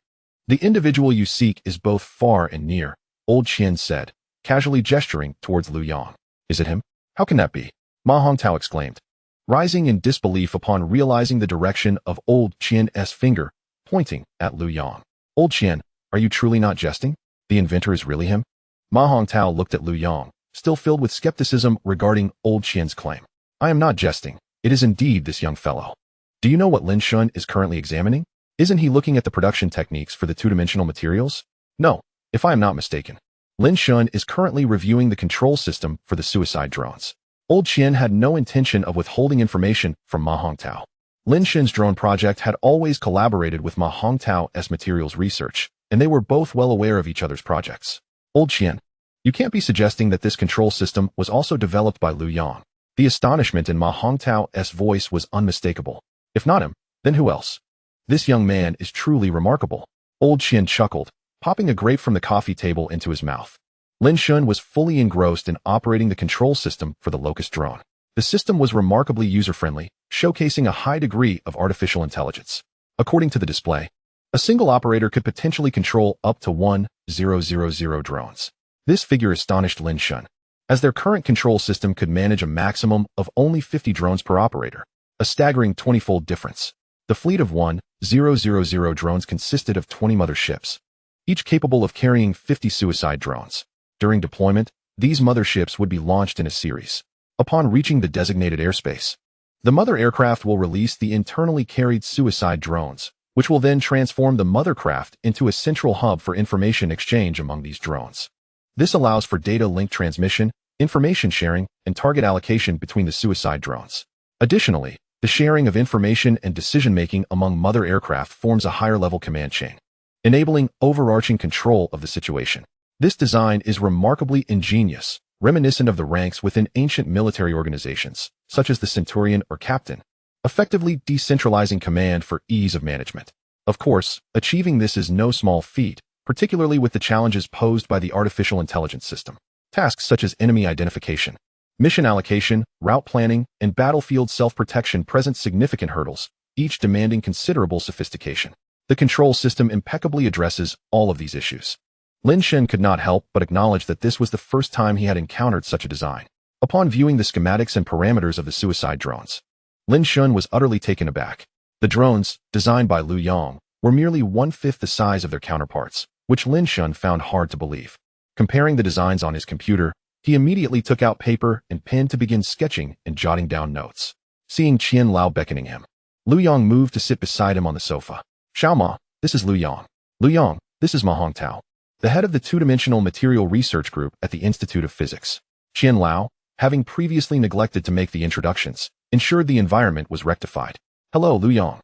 The individual you seek is both far and near, Old Qian said, casually gesturing towards Liu Yang. Is it him? How can that be? Ma Hongtao exclaimed, rising in disbelief upon realizing the direction of Old Qian's finger, pointing at Liu Yang. Old Qian, are you truly not jesting? The inventor is really him? Ma Hongtao looked at Liu Yang, still filled with skepticism regarding Old Qian's claim. I am not jesting. It is indeed this young fellow. Do you know what Lin Shan is currently examining? Isn't he looking at the production techniques for the two-dimensional materials? No, if I am not mistaken. Lin Shan is currently reviewing the control system for the suicide drones. Old Qian had no intention of withholding information from Ma Hongtao. Lin Shan's drone project had always collaborated with Ma Hongtao's materials research, and they were both well aware of each other's projects. Old Qian, you can't be suggesting that this control system was also developed by Liu Yang. The astonishment in Ma Hongtao's voice was unmistakable. If not him, then who else? This young man is truly remarkable. Old Qian chuckled, popping a grape from the coffee table into his mouth. Lin Shan was fully engrossed in operating the control system for the locust drone. The system was remarkably user-friendly, showcasing a high degree of artificial intelligence. According to the display, a single operator could potentially control up to 1,000 drones. This figure astonished Lin Shan, as their current control system could manage a maximum of only 50 drones per operator, a staggering 20-fold difference. The fleet of 1,000 drones consisted of 20 mother ships, each capable of carrying 50 suicide drones. During deployment, these mother ships would be launched in a series. Upon reaching the designated airspace, the mother aircraft will release the internally carried suicide drones, which will then transform the mother craft into a central hub for information exchange among these drones. This allows for data link transmission, information sharing, and target allocation between the suicide drones. Additionally, the sharing of information and decision-making among mother aircraft forms a higher-level command chain, enabling overarching control of the situation. This design is remarkably ingenious, reminiscent of the ranks within ancient military organizations, such as the centurion or captain, effectively decentralizing command for ease of management. Of course, achieving this is no small feat, particularly with the challenges posed by the artificial intelligence system. Tasks such as enemy identification, mission allocation, route planning, and battlefield self-protection present significant hurdles, each demanding considerable sophistication. The control system impeccably addresses all of these issues. Lin Shan could not help but acknowledge that this was the first time he had encountered such a design. Upon viewing the schematics and parameters of the suicide drones, Lin Shan was utterly taken aback. The drones, designed by Liu Yang, were merely 1/5 the size of their counterparts, which Lin Shan found hard to believe. Comparing the designs on his computer, he immediately took out paper and pen to begin sketching and jotting down notes. Seeing Qian Lao beckoning him, Liu Yang moved to sit beside him on the sofa. Xiaoma, this is Liu Yang. Liu Yang, this is Ma Hongtao, the head of the two-dimensional material research group at the Institute of Physics. Qian Lao, having previously neglected to make the introductions, ensured the environment was rectified. Hello, Liu Yang.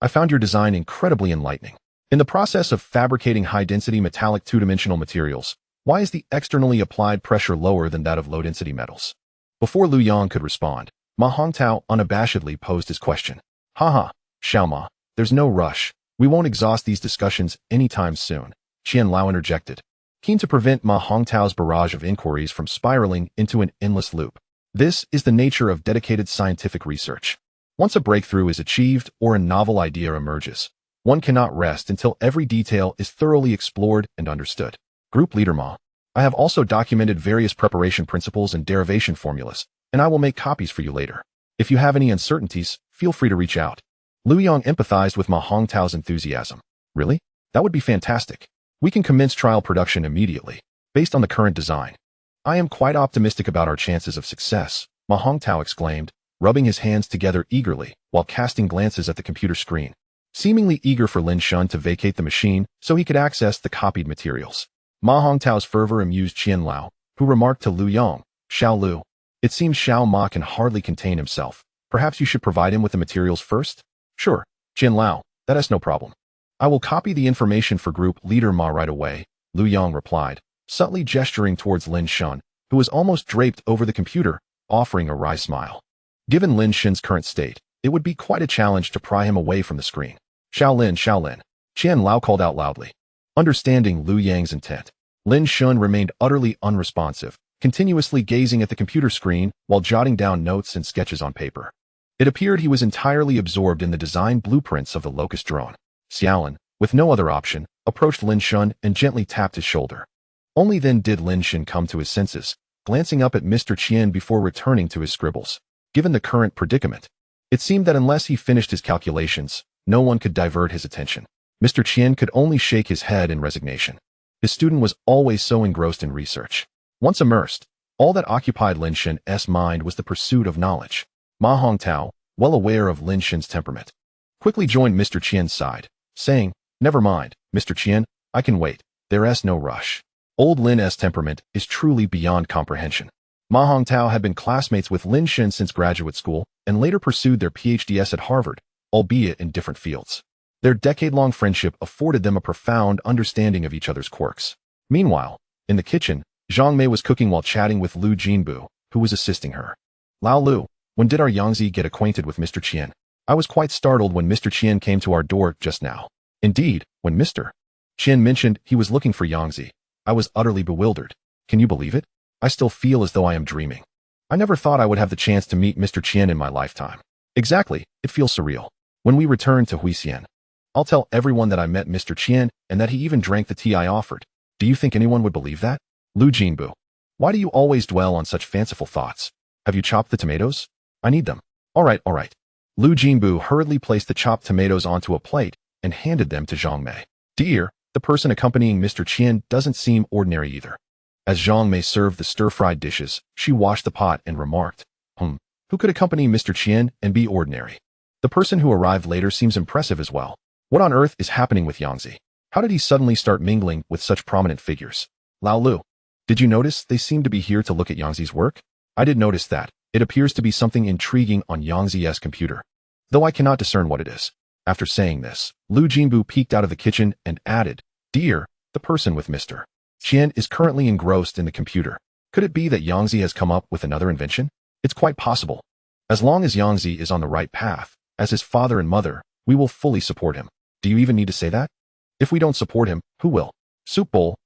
I found your design incredibly enlightening. In the process of fabricating high-density metallic two-dimensional materials, why is the externally applied pressure lower than that of low-density metals? Before Liu Yang could respond, Ma Hongtao unabashedly posed his question. Haha, Xiaoma, there's no rush. We won't exhaust these discussions anytime soon, Qian Lao interjected, keen to prevent Ma Hongtao's barrage of inquiries from spiraling into an endless loop. This is the nature of dedicated scientific research. Once a breakthrough is achieved or a novel idea emerges, one cannot rest until every detail is thoroughly explored and understood. Group Leader Ma, I have also documented various preparation principles and derivation formulas, and I will make copies for you later. If you have any uncertainties, feel free to reach out. Liu Yang empathized with Ma Hongtao's enthusiasm. Really? That would be fantastic. We can commence trial production immediately, based on the current design. I am quite optimistic about our chances of success, Ma Hongtao exclaimed, rubbing his hands together eagerly while casting glances at the computer screen, seemingly eager for Lin Shun to vacate the machine so he could access the copied materials. Ma Hongtao's fervor amused Qian Lao, who remarked to Liu Yang, Xiao Lu, it seems Xiao Ma can hardly contain himself. Perhaps you should provide him with the materials first? Sure, Qian Lao, that is no problem. I will copy the information for Group Leader Ma right away, Liu Yang replied, subtly gesturing towards Lin Shun, who was almost draped over the computer, offering a wry smile. Given Lin Shun's current state, it would be quite a challenge to pry him away from the screen. Shaolin, Qian Lao called out loudly. Understanding Liu Yang's intent, Lin Shun remained utterly unresponsive, continuously gazing at the computer screen while jotting down notes and sketches on paper. It appeared he was entirely absorbed in the design blueprints of the locust drone. Xiaolin, with no other option, approached Lin Shun and gently tapped his shoulder. Only then did Lin Shun come to his senses, glancing up at Mr. Qian before returning to his scribbles. Given the current predicament, it seemed that unless he finished his calculations, no one could divert his attention. Mr. Qian could only shake his head in resignation. His student was always so engrossed in research. Once immersed, all that occupied Lin Shun's mind was the pursuit of knowledge. Ma Hongtao, well aware of Lin Shun's temperament, quickly joined Mr. Qian's side, saying, Never mind, Mr. Qian, I can wait, there's no rush. Old Lin's temperament is truly beyond comprehension. Ma Hongtao had been classmates with Lin Shun since graduate school and later pursued their PhDs at Harvard, albeit in different fields. Their decade-long friendship afforded them a profound understanding of each other's quirks. Meanwhile, in the kitchen, Zhang Mei was cooking while chatting with Liu Jinbu, who was assisting her. Lao Lu, when did our Yangzi get acquainted with Mr. Qian? I was quite startled when Mr. Qian came to our door just now. Indeed, when Mr. Qian mentioned he was looking for Yangzi, I was utterly bewildered. Can you believe it? I still feel as though I am dreaming. I never thought I would have the chance to meet Mr. Qian in my lifetime. Exactly, it feels surreal. When we return to Huixian, I'll tell everyone that I met Mr. Qian and that he even drank the tea I offered. Do you think anyone would believe that? Liu Jinbu, why do you always dwell on such fanciful thoughts? Have you chopped the tomatoes? I need them. All right. Liu Jinbu hurriedly placed the chopped tomatoes onto a plate and handed them to Zhang Mei. Dear, the person accompanying Mr. Qian doesn't seem ordinary either. As Zhang Mei served the stir-fried dishes, she washed the pot and remarked, who could accompany Mr. Qian and be ordinary? The person who arrived later seems impressive as well. What on earth is happening with Yangzi? How did he suddenly start mingling with such prominent figures? Lao Lu, did you notice they seem to be here to look at Yangzi's work? I did notice that. It appears to be something intriguing on Yangzi's computer, though I cannot discern what it is. After saying this, Liu Jinbu peeked out of the kitchen and added, Dear, the person with Mr. Qian is currently engrossed in the computer. Could it be that Yangzi has come up with another invention? It's quite possible. As long as Yangzi is on the right path, as his father and mother, we will fully support him. Do you even need to say that? If we don't support him, who will? Soup bowl,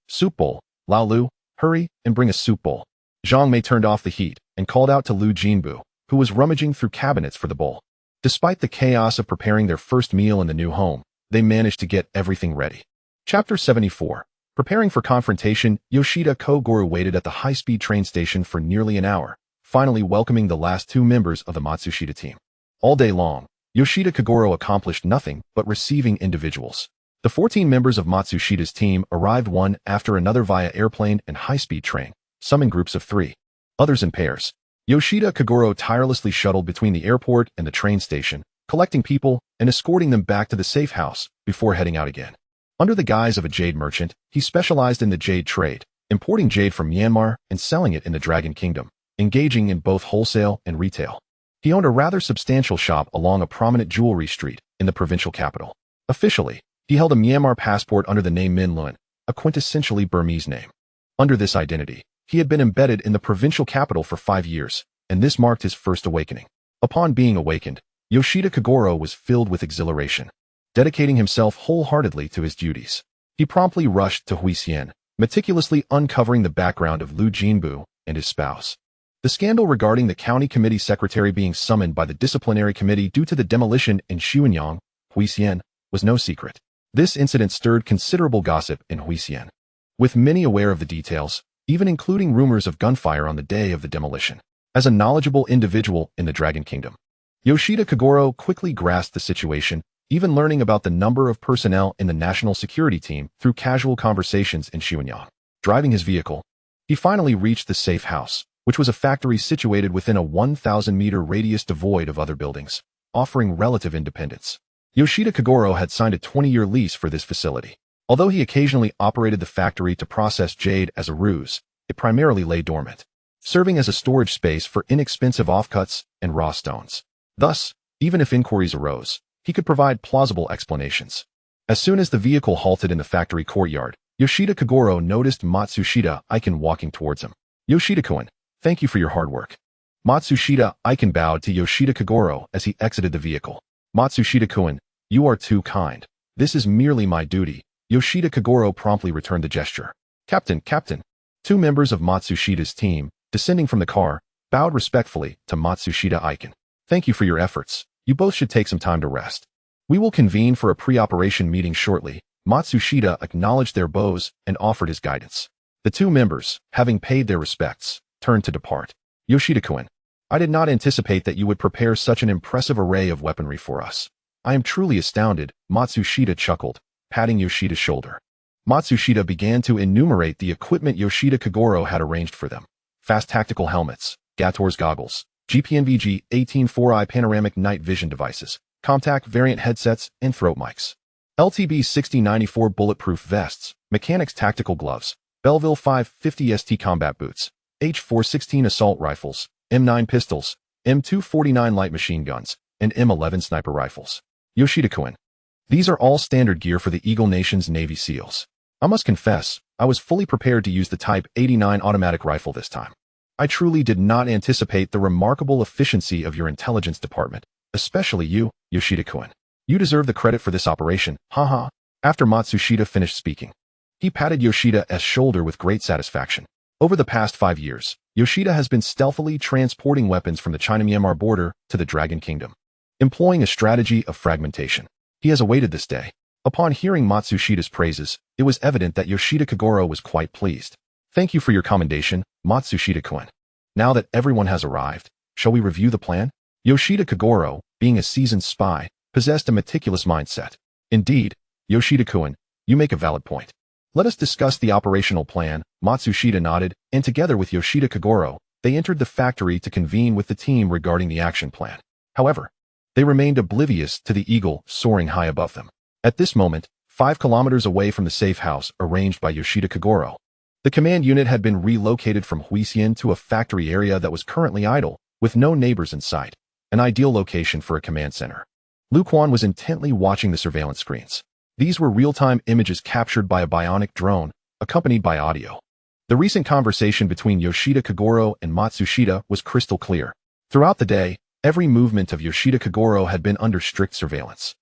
Lao Lu, hurry and bring a soup bowl. Zhang Mei turned off the heat and called out to Liu Jinbu, who was rummaging through cabinets for the bowl. Despite the chaos of preparing their first meal in the new home, they managed to get everything ready. Chapter 74. Preparing for confrontation, Yoshida Kogoro waited at the high-speed train station for nearly an hour, finally welcoming the last two members of the Matsushita team. All day long, Yoshida Kogoro accomplished nothing but receiving individuals. The 14 members of Matsushita's team arrived one after another via airplane and high-speed train, some in groups of 3, others in pairs. Yoshida Kogoro tirelessly shuttled between the airport and the train station, collecting people and escorting them back to the safe house before heading out again. Under the guise of a jade merchant, he specialized in the jade trade, importing jade from Myanmar and selling it in the Dragon Kingdom, engaging in both wholesale and retail. He owned a rather substantial shop along a prominent jewelry street in the provincial capital. Officially, he held a Myanmar passport under the name Min Luan, a quintessentially Burmese name. Under this identity, he had been embedded in the provincial capital for 5 years, and this marked his first awakening. Upon being awakened, Yoshida Kagoro was filled with exhilaration. Dedicating himself wholeheartedly to his duties, he promptly rushed to Huisien, meticulously uncovering the background of Liu Jinbu and his spouse. The scandal regarding the county committee secretary being summoned by the disciplinary committee due to the demolition in Xuanyang, Huisien, was no secret. This incident stirred considerable gossip in Huisien, with many aware of the details, even including rumors of gunfire on the day of the demolition. As a knowledgeable individual in the Dragon Kingdom, Yoshida Kagoro quickly grasped the situation, even learning about the number of personnel in the national security team through casual conversations in Xuanyang. Driving his vehicle, he finally reached the safe house, which was a factory situated within a 1,000-meter radius devoid of other buildings, offering relative independence. Yoshida Kagoro had signed a 20-year lease for this facility. Although he occasionally operated the factory to process jade as a ruse, it primarily lay dormant, serving as a storage space for inexpensive offcuts and raw stones. Thus, even if inquiries arose, he could provide plausible explanations. As soon as the vehicle halted in the factory courtyard, Yoshida Kagoro noticed Matsushita Aiken walking towards him. Yoshida-kun, thank you for your hard work. Matsushita Aiken bowed to Yoshida Kagoro as he exited the vehicle. Matsushita-kun, you are too kind. This is merely my duty. Yoshida Kagoro promptly returned the gesture. Captain. Two members of Matsushita's team, descending from the car, bowed respectfully to Matsushita Aiken. Thank you for your efforts. You both should take some time to rest. We will convene for a pre-operation meeting shortly. Matsushita acknowledged their bows and offered his guidance. The two members, having paid their respects, turned to depart. Yoshida-kun, I did not anticipate that you would prepare such an impressive array of weaponry for us. I am truly astounded, Matsushita chuckled, patting Yoshida's shoulder. Matsushita began to enumerate the equipment Yoshida Kagoro had arranged for them. Fast tactical helmets, Gator's goggles, GPNVG 18-4i panoramic night vision devices, Comtac variant headsets, and throat mics. LTB 6094 bulletproof vests, Mechanics tactical gloves, Belleville 550 ST combat boots, H416 assault rifles, M9 pistols, M249 light machine guns, and M11 sniper rifles. Yoshida-kun, these are all standard gear for the Eagle Nation's Navy SEALs. I must confess, I was fully prepared to use the Type 89 automatic rifle this time. I truly did not anticipate the remarkable efficiency of your intelligence department, especially you, Yoshida-kun. You deserve the credit for this operation, haha. After Matsushita finished speaking, he patted Yoshida's shoulder with great satisfaction. Over the past 5 years, Yoshida has been stealthily transporting weapons from the China-Myanmar border to the Dragon Kingdom, employing a strategy of fragmentation. He has awaited this day. Upon hearing Matsushita's praises, it was evident that Yoshida Kagoro was quite pleased. Thank you for your commendation, Matsushita-kun. Now that everyone has arrived, shall we review the plan? Yoshida Kagoro, being a seasoned spy, possessed a meticulous mindset. Indeed, Yoshida-kun, you make a valid point. Let us discuss the operational plan. Matsushita nodded, and together with Yoshida Kagoro, they entered the factory to convene with the team regarding the action plan. However, they remained oblivious to the eagle soaring high above them. At this moment, 5 kilometers away from the safe house arranged by Yoshida Kagoro, the command unit had been relocated from Huisien to a factory area that was currently idle, with no neighbors in sight, an ideal location for a command center. Lu Quan was intently watching the surveillance screens. These were real-time images captured by a bionic drone, accompanied by audio. The recent conversation between Yoshida Kagoro and Matsushita was crystal clear. Throughout the day, every movement of Yoshida Kagoro had been under strict surveillance,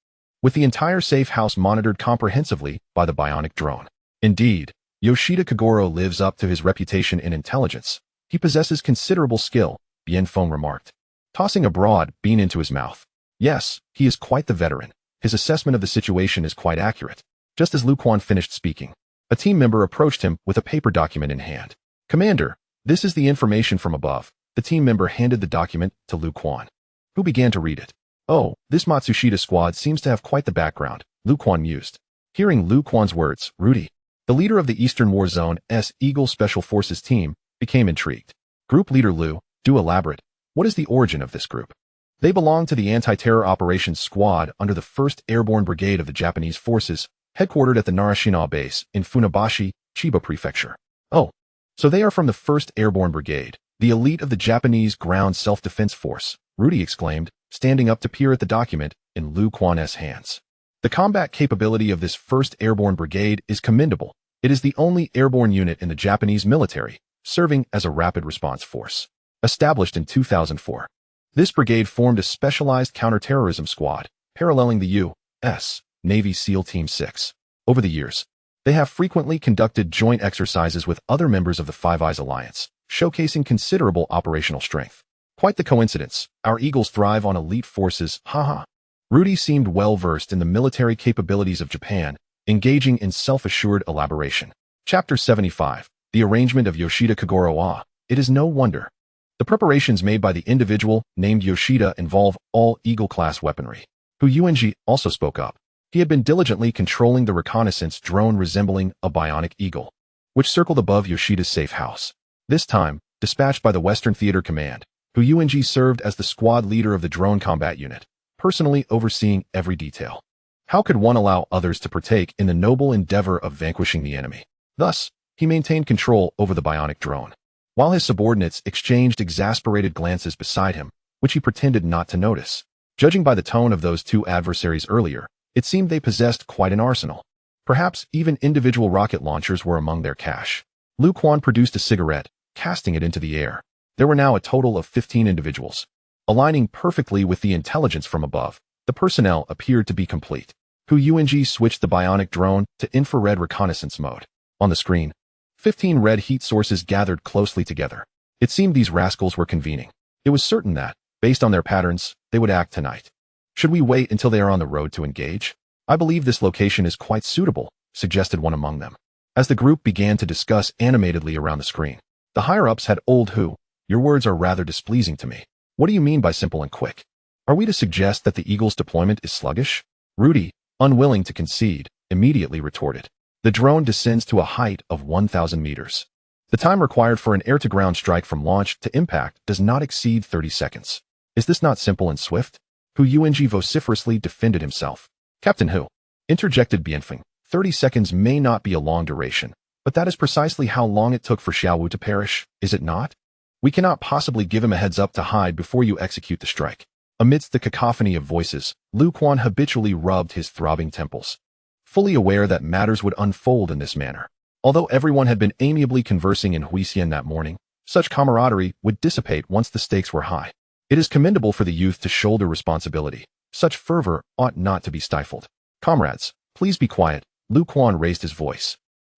with the entire safe house monitored comprehensively by the bionic drone. Indeed, Yoshida Kagoro lives up to his reputation in intelligence. He possesses considerable skill, Bien Feng remarked, tossing a broad bean into his mouth. Yes, he is quite the veteran. His assessment of the situation is quite accurate. Just as Lu Quan finished speaking, a team member approached him with a paper document in hand. Commander, this is the information from above. The team member handed the document to Lu Quan, who began to read it. Oh, this Matsushita squad seems to have quite the background, Lu Quan mused. Hearing Lu Quan's words, Rudy, the leader of the Eastern War Zone's Eagle Special Forces team, became intrigued. Group leader Lu, do elaborate. What is the origin of this group? They belong to the Anti-Terror Operations Squad under the 1st Airborne Brigade of the Japanese Forces, headquartered at the Narashina Base in Funabashi, Chiba Prefecture. Oh, so they are from the 1st Airborne Brigade, The elite of the Japanese Ground Self-Defense Force, Rudy exclaimed, standing up to peer at the document in Liu Yang's hands. The combat capability of this 1st Airborne Brigade is commendable. It is the only airborne unit in the Japanese military, serving as a rapid response force. Established in 2004. This brigade formed a specialized counterterrorism squad, paralleling the U.S. Navy SEAL Team 6. Over the years, they have frequently conducted joint exercises with other members of the Five Eyes Alliance, showcasing considerable operational strength. Quite the coincidence. Our Eagles thrive on elite forces, haha. Rudy seemed well-versed in the military capabilities of Japan, engaging in self-assured elaboration. Chapter 75. The arrangement of Yoshida Kagoro. It is no wonder. The preparations made by the individual named Yoshida involve all Eagle-class weaponry. Liu Yang also spoke up. He had been diligently controlling the reconnaissance drone resembling a bionic eagle, which circled above Yoshida's safe house. This time, dispatched by the Western Theater Command, Liu Yang served as the squad leader of the drone combat unit, personally overseeing every detail. How could one allow others to partake in the noble endeavor of vanquishing the enemy? Thus, he maintained control over the bionic drone, while his subordinates exchanged exasperated glances beside him, which he pretended not to notice. Judging by the tone of those two adversaries earlier, it seemed they possessed quite an arsenal. Perhaps even individual rocket launchers were among their cache. Liu Yang produced a cigarette, casting it into the air. There were now a total of 15 individuals. Aligning perfectly with the intelligence from above, the personnel appeared to be complete. Liu Yang switched the bionic drone to infrared reconnaissance mode. On the screen, 15 red heat sources gathered closely together. It seemed these rascals were convening. It was certain that, based on their patterns, they would act tonight. Should we wait until they are on the road to engage? I believe this location is quite suitable, suggested one among them. As the group began to discuss animatedly around the screen, the higher-ups had old who, your words are rather displeasing to me. What do you mean by simple and quick? Are we to suggest that the Eagle's deployment is sluggish? Rudy, unwilling to concede, immediately retorted. The drone descends to a height of 1,000 meters. The time required for an air-to-ground strike from launch to impact does not exceed 30 seconds. Is this not simple and swift? Liu Yang vociferously defended himself. Captain Hu, interjected Bianfeng, 30 seconds may not be a long duration, but that is precisely how long it took for Xiaowu to perish, is it not? We cannot possibly give him a heads-up to hide before you execute the strike. Amidst the cacophony of voices, Liu Yang habitually rubbed his throbbing temples, fully aware that matters would unfold in this manner. Although everyone had been amiably conversing in Huisien that morning, such camaraderie would dissipate once the stakes were high. It is commendable for the youth to shoulder responsibility. Such fervor ought not to be stifled. Comrades, please be quiet. Liu Yang raised his voice,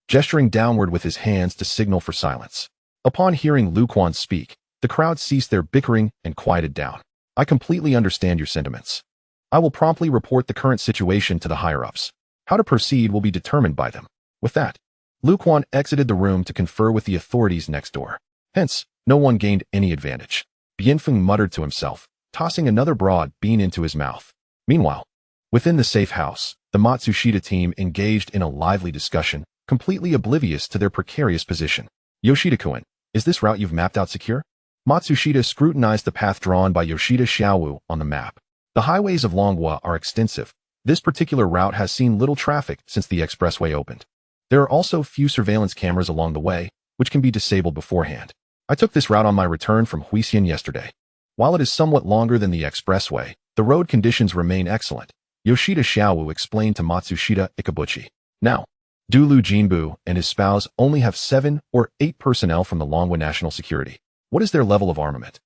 gesturing downward with his hands to signal for silence. Upon hearing Liu Yang speak, the crowd ceased their bickering and quieted down. I completely understand your sentiments. I will promptly report the current situation to the higher-ups. How to proceed will be determined by them. With that, Liu Yang exited the room to confer with the authorities next door. Hence, no one gained any advantage. Bianfeng muttered to himself, tossing another broad bean into his mouth. Meanwhile, within the safe house, the Matsushita team engaged in a lively discussion, completely oblivious to their precarious position. Yoshida-kun, is this route you've mapped out secure? Matsushita scrutinized the path drawn by Yoshida Xiaowu on the map. The highways of Longhua are extensive. This particular route has seen little traffic since the expressway opened. There are also few surveillance cameras along the way, which can be disabled beforehand. I took this route on my return from Huisien yesterday. While it is somewhat longer than the expressway, the road conditions remain excellent, Yoshida Xiaowu explained to Matsushita Ikabuchi. Now, Dulu Jinbu and his spouse only have 7 or 8 personnel from the Longhua National Security. What is their level of armament?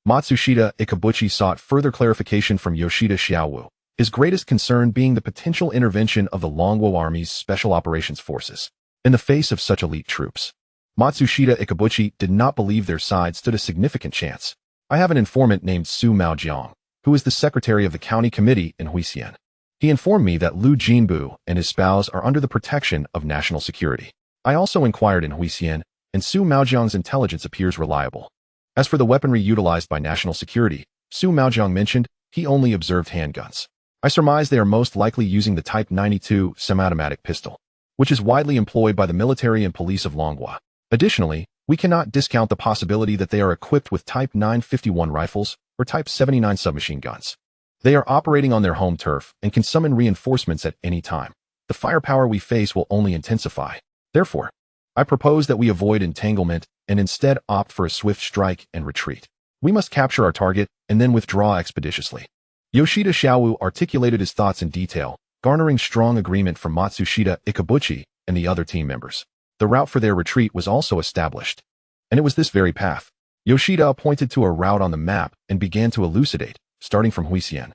Matsushita Ikabuchi sought further clarification from Yoshida Xiaowu, his greatest concern being the potential intervention of the Longhua Army's Special Operations Forces. In the face of such elite troops, Matsushita Ikabuchi did not believe their side stood a significant chance. I have an informant named Su Maojiang, who is the secretary of the county committee in Huisien. He informed me that Liu Jinbu and his spouse are under the protection of national security. I also inquired in Huisien, and Su Maojiang's intelligence appears reliable. As for the weaponry utilized by national security, Su Maojiang mentioned he only observed handguns. I surmise they are most likely using the Type 92 semi-automatic pistol, which is widely employed by the military and police of Longhua. Additionally, we cannot discount the possibility that they are equipped with Type 951 rifles or Type 79 submachine guns. They are operating on their home turf and can summon reinforcements at any time. The firepower we face will only intensify. Therefore, I propose that we avoid entanglement and instead opt for a swift strike and retreat. We must capture our target and then withdraw expeditiously. Yoshida Xiaowu articulated his thoughts in detail, garnering strong agreement from Matsushita Ikabuchi and the other team members. The route for their retreat was also established, and it was this very path. Yoshida pointed to a route on the map and began to elucidate, starting from Huisian.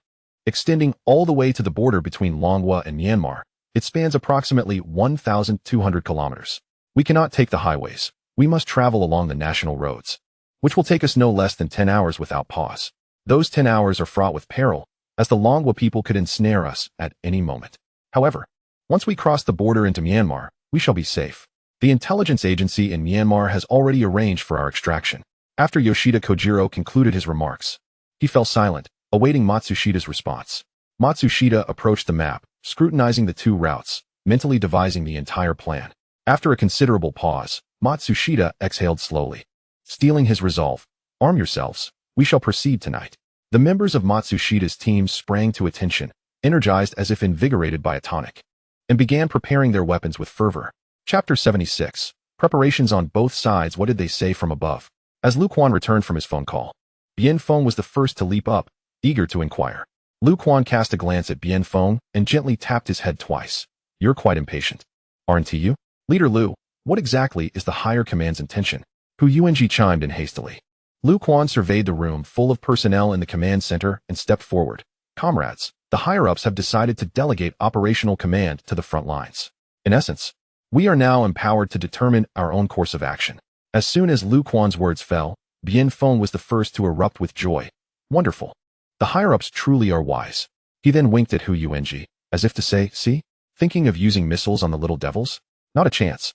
Extending all the way to the border between Longhua and Myanmar, it spans approximately 1,200 kilometers. We cannot take the highways. We must travel along the national roads, which will take us no less than 10 hours without pause. Those 10 hours are fraught with peril, as the Longhua people could ensnare us at any moment. However, once we cross the border into Myanmar, we shall be safe. The intelligence agency in Myanmar has already arranged for our extraction. After Yoshida Kojiro concluded his remarks, he fell silent, awaiting Matsushita's response. Matsushita approached the map, scrutinizing the two routes, mentally devising the entire plan. After a considerable pause, Matsushita exhaled slowly, steeling his resolve. Arm yourselves. We shall proceed tonight. The members of Matsushita's team sprang to attention, energized as if invigorated by a tonic, and began preparing their weapons with fervor. Chapter 76. Preparations on both sides. What did they say from above? As Lu Quan returned from his phone call, Bien Feng was the first to leap up, eager to inquire. Lu Quan cast a glance at Bien Feng and gently tapped his head twice. You're quite impatient, aren't you? Leader Lu, what exactly is the higher command's intention? Hu Yuanji chimed in hastily. Lu Quan surveyed the room full of personnel in the command center and stepped forward. Comrades, the higher-ups have decided to delegate operational command to the front lines. In essence, we are now empowered to determine our own course of action. As soon as Lu Quan's words fell, Bien Feng was the first to erupt with joy. Wonderful. The higher-ups truly are wise. He then winked at Hu Yuanji, as if to say, see? Thinking of using missiles on the little devils? Not a chance.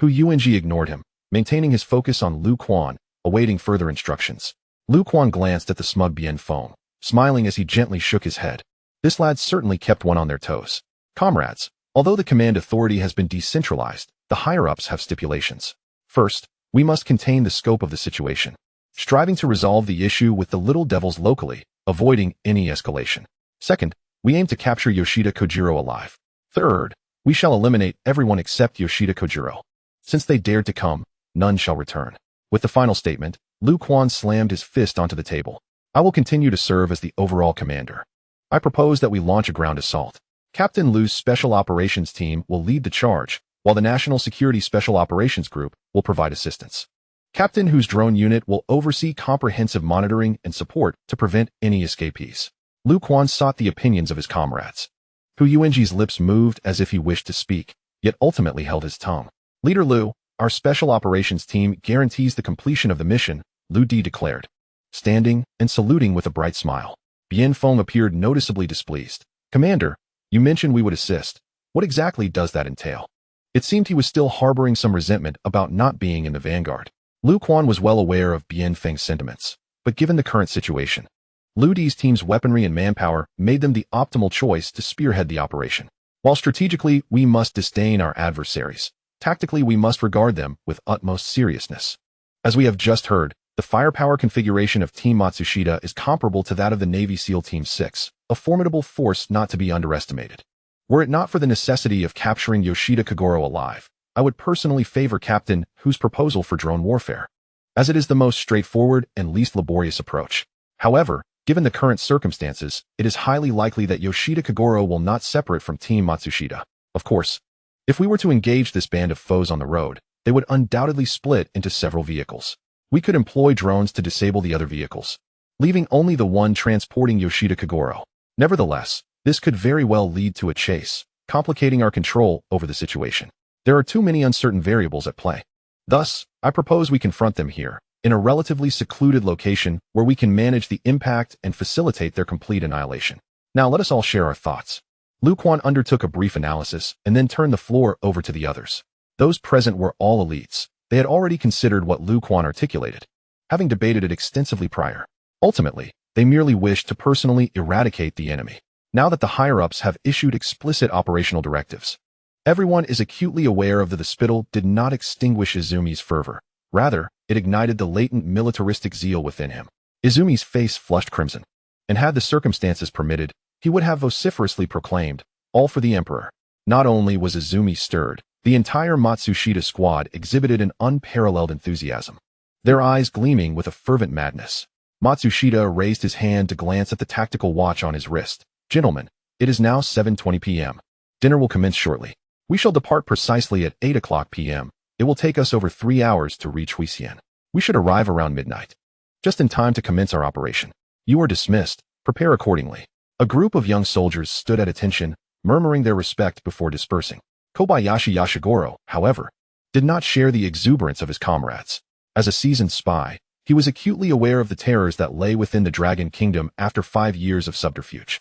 Hu Yuanji ignored him, maintaining his focus on Lu Quan, awaiting further instructions. Lu Quan glanced at the smug Bien Feng, smiling as he gently shook his head. This lad certainly kept one on their toes. Comrades, although the command authority has been decentralized, the higher-ups have stipulations. First, we must contain the scope of the situation, striving to resolve the issue with the little devils locally, avoiding any escalation. Second, we aim to capture Yoshida Kojiro alive. Third, we shall eliminate everyone except Yoshida Kojiro. Since they dared to come, none shall return. With the final statement, Lu Quan slammed his fist onto the table. I will continue to serve as the overall commander. I propose that we launch a ground assault. Captain Lu's Special Operations Team will lead the charge, while the National Security Special Operations Group will provide assistance. Captain Hu's drone unit will oversee comprehensive monitoring and support to prevent any escapees. Lu Quan sought the opinions of his comrades. Hu Yuanji's lips moved as if he wished to speak, yet ultimately held his tongue. Leader Lu, our Special Operations Team guarantees the completion of the mission, Lu Di declared. Standing and saluting with a bright smile, Bien Feng appeared noticeably displeased. Commander, you mentioned we would assist. What exactly does that entail? It seemed he was still harboring some resentment about not being in the vanguard. Lu Quan was well aware of Bien Feng's sentiments, but given the current situation, Lu Di's team's weaponry and manpower made them the optimal choice to spearhead the operation. While strategically we must disdain our adversaries, tactically we must regard them with utmost seriousness. As we have just heard, the firepower configuration of Team Matsushita is comparable to that of the Navy SEAL Team 6, a formidable force not to be underestimated. Were it not for the necessity of capturing Yoshida Kogoro alive, I would personally favor Captain Hu's proposal for drone warfare, as it is the most straightforward and least laborious approach. However, given the current circumstances, it is highly likely that Yoshida Kogoro will not separate from Team Matsushita. Of course, if we were to engage this band of foes on the road, they would undoubtedly split into several vehicles. We could employ drones to disable the other vehicles, leaving only the one transporting Yoshida Kogoro. Nevertheless, this could very well lead to a chase, complicating our control over the situation. There are too many uncertain variables at play. Thus, I propose we confront them here, in a relatively secluded location where we can manage the impact and facilitate their complete annihilation. Now let us all share our thoughts. Lu Quan undertook a brief analysis and then turned the floor over to the others. Those present were all elites. They had already considered what Lu Quan articulated, having debated it extensively prior. Ultimately, they merely wished to personally eradicate the enemy. Now that the higher-ups have issued explicit operational directives, everyone is acutely aware of the spittle did not extinguish Izumi's fervor. Rather, it ignited the latent militaristic zeal within him. Izumi's face flushed crimson, and had the circumstances permitted, he would have vociferously proclaimed, all for the emperor. Not only was Izumi stirred, The entire Matsushita squad exhibited an unparalleled enthusiasm, their eyes gleaming with a fervent madness. Matsushita raised his hand to glance at the tactical watch on his wrist. Gentlemen, it is now 7:20 p.m. Dinner will commence shortly. We shall depart precisely at 8 o'clock p.m. It will take us over 3 hours to reach Huisien. We should arrive around midnight, just in time to commence our operation. You are dismissed. Prepare accordingly. A group of young soldiers stood at attention, murmuring their respect before dispersing. Kobayashi Yashigoro, however, did not share the exuberance of his comrades. As a seasoned spy, he was acutely aware of the terrors that lay within the Dragon Kingdom after 5 years of subterfuge.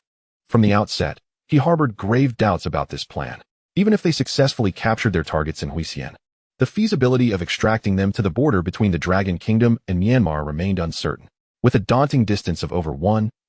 From the outset, he harbored grave doubts about this plan. Even if they successfully captured their targets in Huisien, the feasibility of extracting them to the border between the Dragon Kingdom and Myanmar remained uncertain. With a daunting distance of over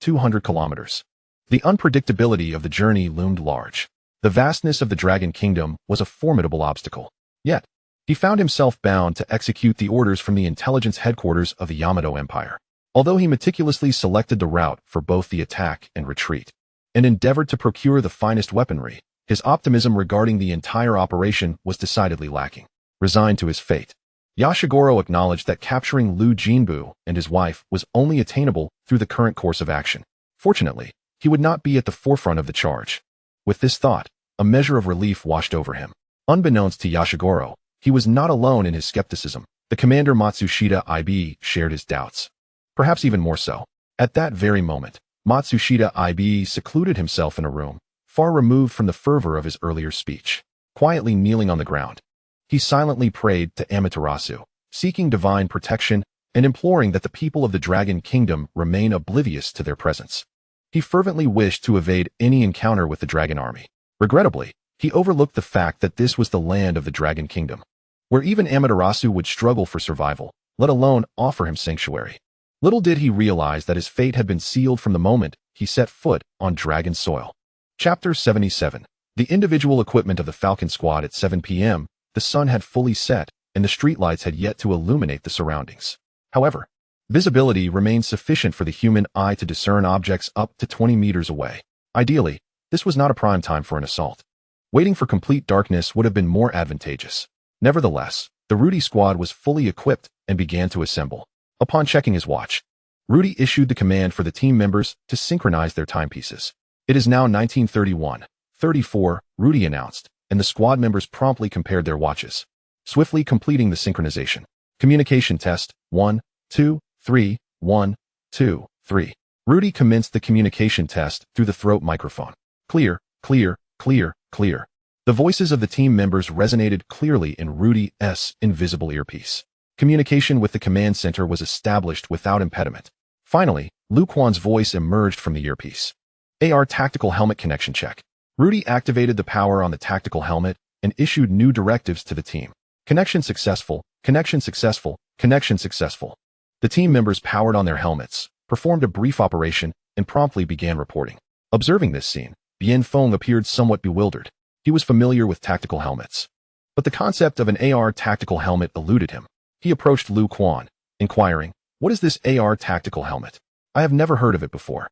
200 kilometers, the unpredictability of the journey loomed large. The vastness of the Dragon Kingdom was a formidable obstacle. Yet, he found himself bound to execute the orders from the intelligence headquarters of the Yamato Empire. Although he meticulously selected the route for both the attack and retreat, and endeavored to procure the finest weaponry, his optimism regarding the entire operation was decidedly lacking. Resigned to his fate, Yashigoro acknowledged that capturing Liu Jinbu and his wife was only attainable through the current course of action. Fortunately, he would not be at the forefront of the charge. With this thought, a measure of relief washed over him. Unbeknownst to Yashigoro, he was not alone in his skepticism. The commander Matsushita IB shared his doubts. Perhaps even more so. At that very moment, Matsushita IB secluded himself in a room, far removed from the fervor of his earlier speech. Quietly kneeling on the ground, he silently prayed to Amaterasu, seeking divine protection and imploring that the people of the Dragon Kingdom remain oblivious to their presence. He fervently wished to evade any encounter with the Dragon Army. Regrettably, he overlooked the fact that this was the land of the Dragon Kingdom, where even Amaterasu would struggle for survival, let alone offer him sanctuary. Little did he realize that his fate had been sealed from the moment he set foot on Dragon soil. Chapter 77. The individual equipment of the Falcon Squad at 7 p.m., the sun had fully set, and the streetlights had yet to illuminate the surroundings. However, visibility remained sufficient for the human eye to discern objects up to 20 meters away. Ideally, this was not a prime time for an assault. Waiting for complete darkness would have been more advantageous. Nevertheless, the Rudy squad was fully equipped and began to assemble. Upon checking his watch, Rudy issued the command for the team members to synchronize their timepieces. It is now 19:31:34, Rudy announced, and the squad members promptly compared their watches, swiftly completing the synchronization. Communication test, 1, 2, 3, 1, 2, 3. Rudy commenced the communication test through the throat microphone. Clear, clear, clear, clear. The voices of the team members resonated clearly in Rudy's invisible earpiece. Communication with the command center was established without impediment. Finally, Lu Quan's voice emerged from the earpiece. AR tactical helmet connection check. Rudy activated the power on the tactical helmet and issued new directives to the team. Connection successful, connection successful, connection successful. The team members powered on their helmets, performed a brief operation, and promptly began reporting. Observing this scene, Bien Feng appeared somewhat bewildered. He was familiar with tactical helmets, but the concept of an AR tactical helmet eluded him. He approached Lu Quan, inquiring, "What is this AR tactical helmet? I have never heard of it before."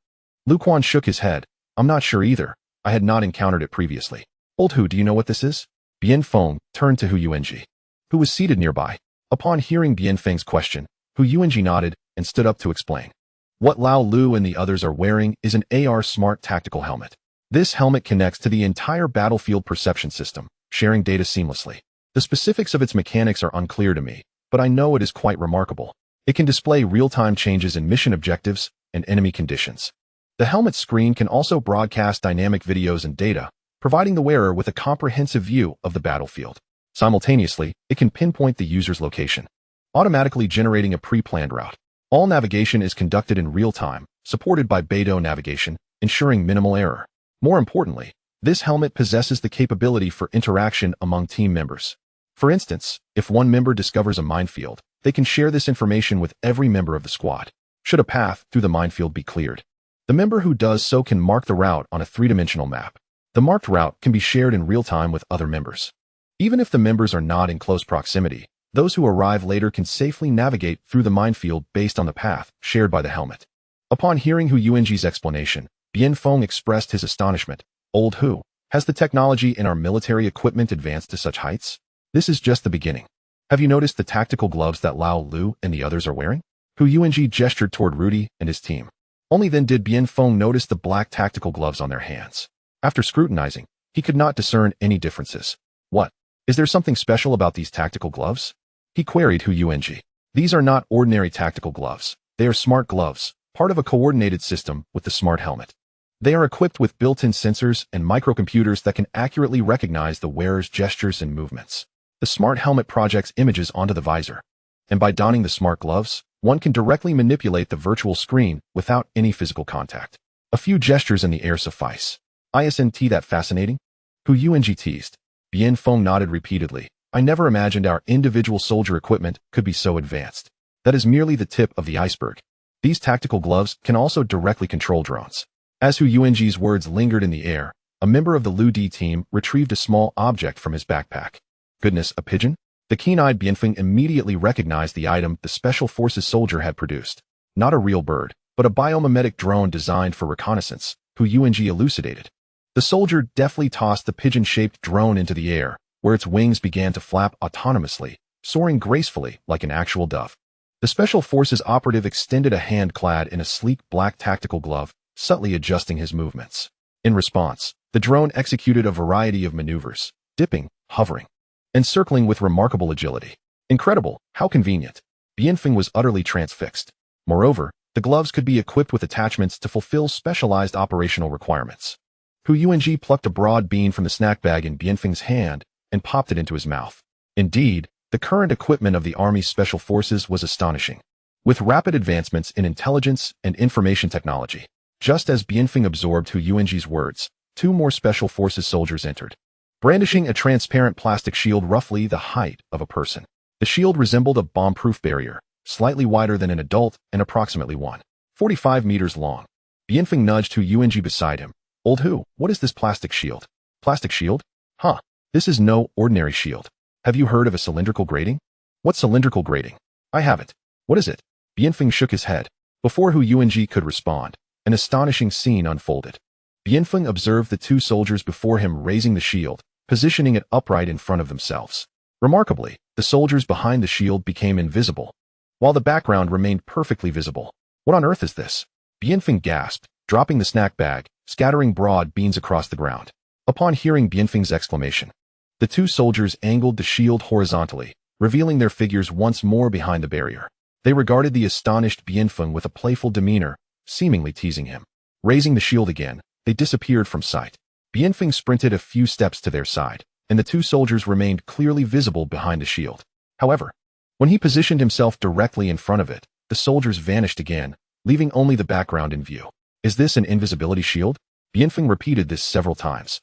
Lu Quan shook his head. "I'm not sure either. I had not encountered it previously." "Old Hu, do you know what this is?" Bien Feng turned to Hu Yuanji, who was seated nearby. Upon hearing Bien Feng's question, Hu Yuanji nodded and stood up to explain. "What Lao Lu and the others are wearing is an AR Smart Tactical Helmet. This helmet connects to the entire battlefield perception system, sharing data seamlessly. The specifics of its mechanics are unclear to me, but I know it is quite remarkable. It can display real-time changes in mission objectives and enemy conditions. The helmet screen can also broadcast dynamic videos and data, providing the wearer with a comprehensive view of the battlefield. Simultaneously, it can pinpoint the user's location, automatically generating a pre-planned route. All navigation is conducted in real time, supported by Beidou navigation, ensuring minimal error. More importantly, this helmet possesses the capability for interaction among team members. For instance, if one member discovers a minefield, they can share this information with every member of the squad. Should a path through the minefield be cleared, the member who does so can mark the route on a three-dimensional map. The marked route can be shared in real time with other members. Even if the members are not in close proximity, those who arrive later can safely navigate through the minefield based on the path shared by the helmet." Upon hearing Hu Yuanji's explanation, Bien Feng expressed his astonishment. "Old Hu, Has the technology in our military equipment advanced to such heights? This is just the beginning. Have you noticed the tactical gloves that Lao Lu and the others are wearing? Hu Yuanji gestured toward Rudy and his team. Only then did Bianfeng notice the black tactical gloves on their hands. After scrutinizing, he could not discern any differences. What? Is there something special about these tactical gloves? He queried Hu Yuanji. These are not ordinary tactical gloves. They are smart gloves, part of a coordinated system with the smart helmet. They are equipped with built-in sensors and microcomputers that can accurately recognize the wearer's gestures and movements. The smart helmet projects images onto the visor, and by donning the smart gloves, one can directly manipulate the virtual screen without any physical contact. A few gestures in the air suffice. Isn't that fascinating? Hu Yuanji teased. Bianfeng nodded repeatedly. I never imagined our individual soldier equipment could be so advanced. That is merely the tip of the iceberg. These tactical gloves can also directly control drones. As Hu Yuanji's words lingered in the air, a member of the Lu Di team retrieved a small object from his backpack. Goodness, a pigeon? The keen-eyed Bianfeng immediately recognized the item the Special Forces soldier had produced. Not a real bird, but a biomimetic drone designed for reconnaissance, Hu Yuanji elucidated. The soldier deftly tossed the pigeon-shaped drone into the air, where its wings began to flap autonomously, soaring gracefully like an actual dove. The Special Forces operative extended a hand clad in a sleek black tactical glove, subtly adjusting his movements. In response, the drone executed a variety of maneuvers, dipping, hovering, and circling with remarkable agility. Incredible, how convenient. Bianfeng was utterly transfixed. Moreover, the gloves could be equipped with attachments to fulfill specialized operational requirements. Hu Yuanji plucked a broad bean from the snack bag in Bianfeng's hand and popped it into his mouth. Indeed, the current equipment of the Army's Special Forces was astonishing. With rapid advancements in intelligence and information technology, just as Bianfeng absorbed Hu Yuanji's words, two more Special Forces soldiers entered, brandishing a transparent plastic shield roughly the height of a person. The shield resembled a bomb-proof barrier, slightly wider than an adult and approximately 1.45 meters long. Bianfeng nudged Hu Yuanji beside him. Old Hu, what is this plastic shield? Plastic shield? Huh. This is no ordinary shield. Have you heard of a cylindrical grating? What cylindrical grating? I haven't. What is it? Bianfeng shook his head. Before Hu Yuanji could respond, an astonishing scene unfolded. Bianfeng observed the two soldiers before him raising the shield, positioning it upright in front of themselves. Remarkably, the soldiers behind the shield became invisible, while the background remained perfectly visible. What on earth is this? Bianfeng gasped, dropping the snack bag, scattering broad beans across the ground. Upon hearing Bianfeng's exclamation, the two soldiers angled the shield horizontally, revealing their figures once more behind the barrier. They regarded the astonished Bianfeng with a playful demeanor, seemingly teasing him. Raising the shield again, they disappeared from sight. Bianfeng sprinted a few steps to their side, and the two soldiers remained clearly visible behind the shield. However, when he positioned himself directly in front of it, the soldiers vanished again, leaving only the background in view. Is this an invisibility shield? Bianfeng repeated this several times,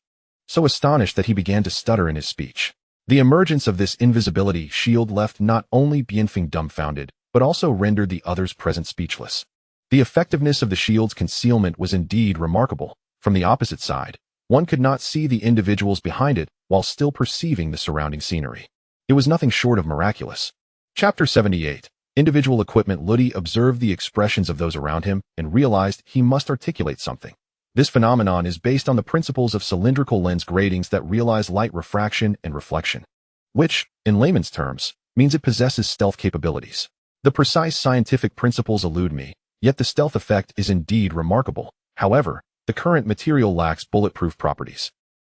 so astonished that he began to stutter in his speech. The emergence of this invisibility shield left not only Bianfeng dumbfounded, but also rendered the others present speechless. The effectiveness of the shield's concealment was indeed remarkable. From the opposite side, one could not see the individuals behind it while still perceiving the surrounding scenery. It was nothing short of miraculous. Chapter 78. Individual equipment. Ludi observed the expressions of those around him and realized he must articulate something. This phenomenon is based on the principles of cylindrical lens gratings that realize light refraction and reflection, which, in layman's terms, means it possesses stealth capabilities. The precise scientific principles elude me, yet the stealth effect is indeed remarkable. However, the current material lacks bulletproof properties.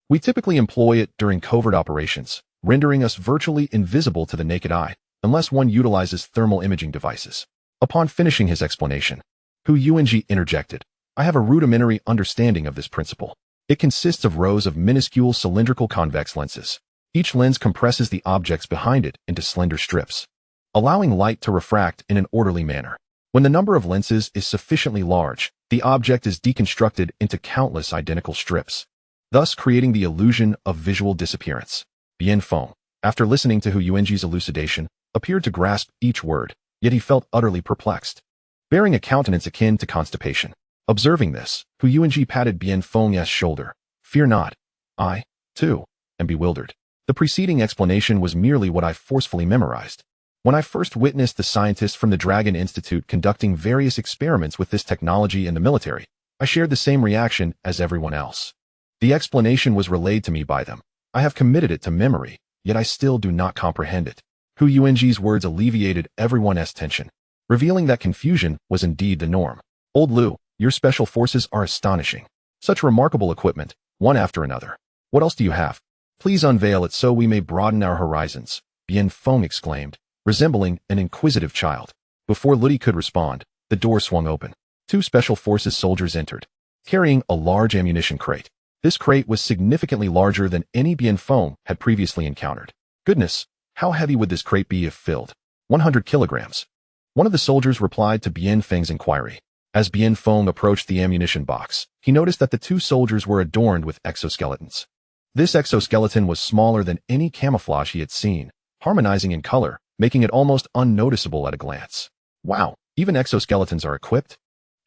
We typically employ it during covert operations, rendering us virtually invisible to the naked eye, unless one utilizes thermal imaging devices. Upon finishing his explanation, Hu Yuanji interjected, I have a rudimentary understanding of this principle. It consists of rows of minuscule cylindrical convex lenses. Each lens compresses the objects behind it into slender strips, allowing light to refract in an orderly manner. When the number of lenses is sufficiently large, the object is deconstructed into countless identical strips, thus creating the illusion of visual disappearance. Bianfeng, after listening to Hu Yuanji's elucidation, appeared to grasp each word, yet he felt utterly perplexed, bearing a countenance akin to constipation. Observing this, Hu Yuanji patted Bianfeng's shoulder. Fear not. I, too, am bewildered. The preceding explanation was merely what I forcefully memorized. When I first witnessed the scientists from the Dragon Institute conducting various experiments with this technology in the military, I shared the same reaction as everyone else. The explanation was relayed to me by them. I have committed it to memory, yet I still do not comprehend it. Hu Yuanji's words alleviated everyone's tension, revealing that confusion was indeed the norm. Old Liu, your special forces are astonishing. Such remarkable equipment, one after another. What else do you have? Please unveil it so we may broaden our horizons, Bian Feng exclaimed, resembling an inquisitive child. Before Ludi could respond, the door swung open. Two special forces soldiers entered, carrying a large ammunition crate. This crate was significantly larger than any Bian Feng had previously encountered. Goodness, how heavy would this crate be if filled? 100 kilograms. One of the soldiers replied to Bian Feng's inquiry. As Bian Feng approached the ammunition box, he noticed that the two soldiers were adorned with exoskeletons. This exoskeleton was smaller than any camouflage he had seen, harmonizing in color, making it almost unnoticeable at a glance. Wow, even exoskeletons are equipped?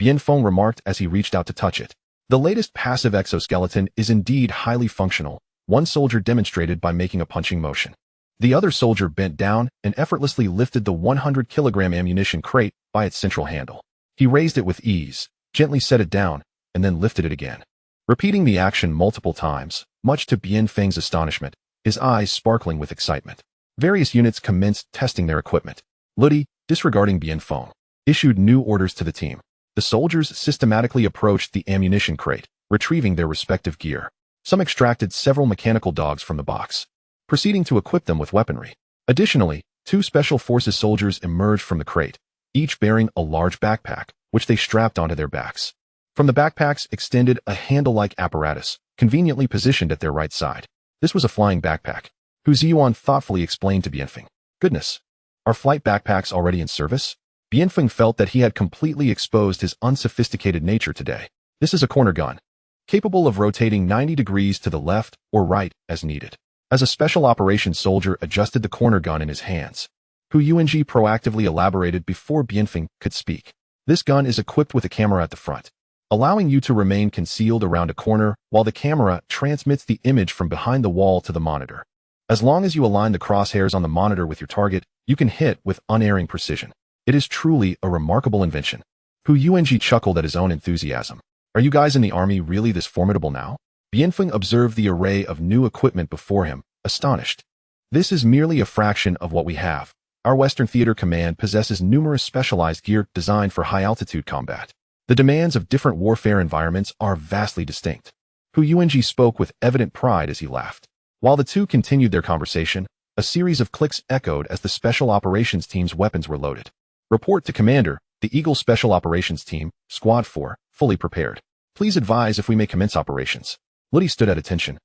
Bian Feng remarked as he reached out to touch it. The latest passive exoskeleton is indeed highly functional, one soldier demonstrated by making a punching motion. The other soldier bent down and effortlessly lifted the 100-kilogram ammunition crate by its central handle. He raised it with ease, gently set it down, and then lifted it again. Repeating the action multiple times, much to Bian Feng's astonishment, his eyes sparkling with excitement. Various units commenced testing their equipment. Ludi, disregarding Bian Feng, issued new orders to the team. The soldiers systematically approached the ammunition crate, retrieving their respective gear. Some extracted several mechanical dogs from the box, proceeding to equip them with weaponry. Additionally, two special forces soldiers emerged from the crate, each bearing a large backpack, which they strapped onto their backs. From the backpacks extended a handle-like apparatus, conveniently positioned at their right side. This was a flying backpack. Hu Ziyuan thoughtfully explained to Bian Feng. Goodness, are flight backpacks already in service? Bian Feng felt that he had completely exposed his unsophisticated nature today. This is a corner gun, capable of rotating 90 degrees to the left or right as needed. As a special operations soldier adjusted the corner gun in his hands, Hu Yuanji proactively elaborated before Bian Feng could speak. This gun is equipped with a camera at the front, allowing you to remain concealed around a corner while the camera transmits the image from behind the wall to the monitor. As long as you align the crosshairs on the monitor with your target, you can hit with unerring precision. It is truly a remarkable invention. Hu Yuanji chuckled at his own enthusiasm. Are you guys in the army really this formidable now? Bian Feng observed the array of new equipment before him, astonished. This is merely a fraction of what we have. Our Western Theater Command possesses numerous specialized gear designed for high-altitude combat. The demands of different warfare environments are vastly distinct. Hu Yuanji spoke with evident pride as he laughed. While the two continued their conversation, a series of clicks echoed as the Special Operations Team's weapons were loaded. Report to Commander, the Eagle Special Operations Team, Squad 4, fully prepared. Please advise if we may commence operations. Ludi stood at attention,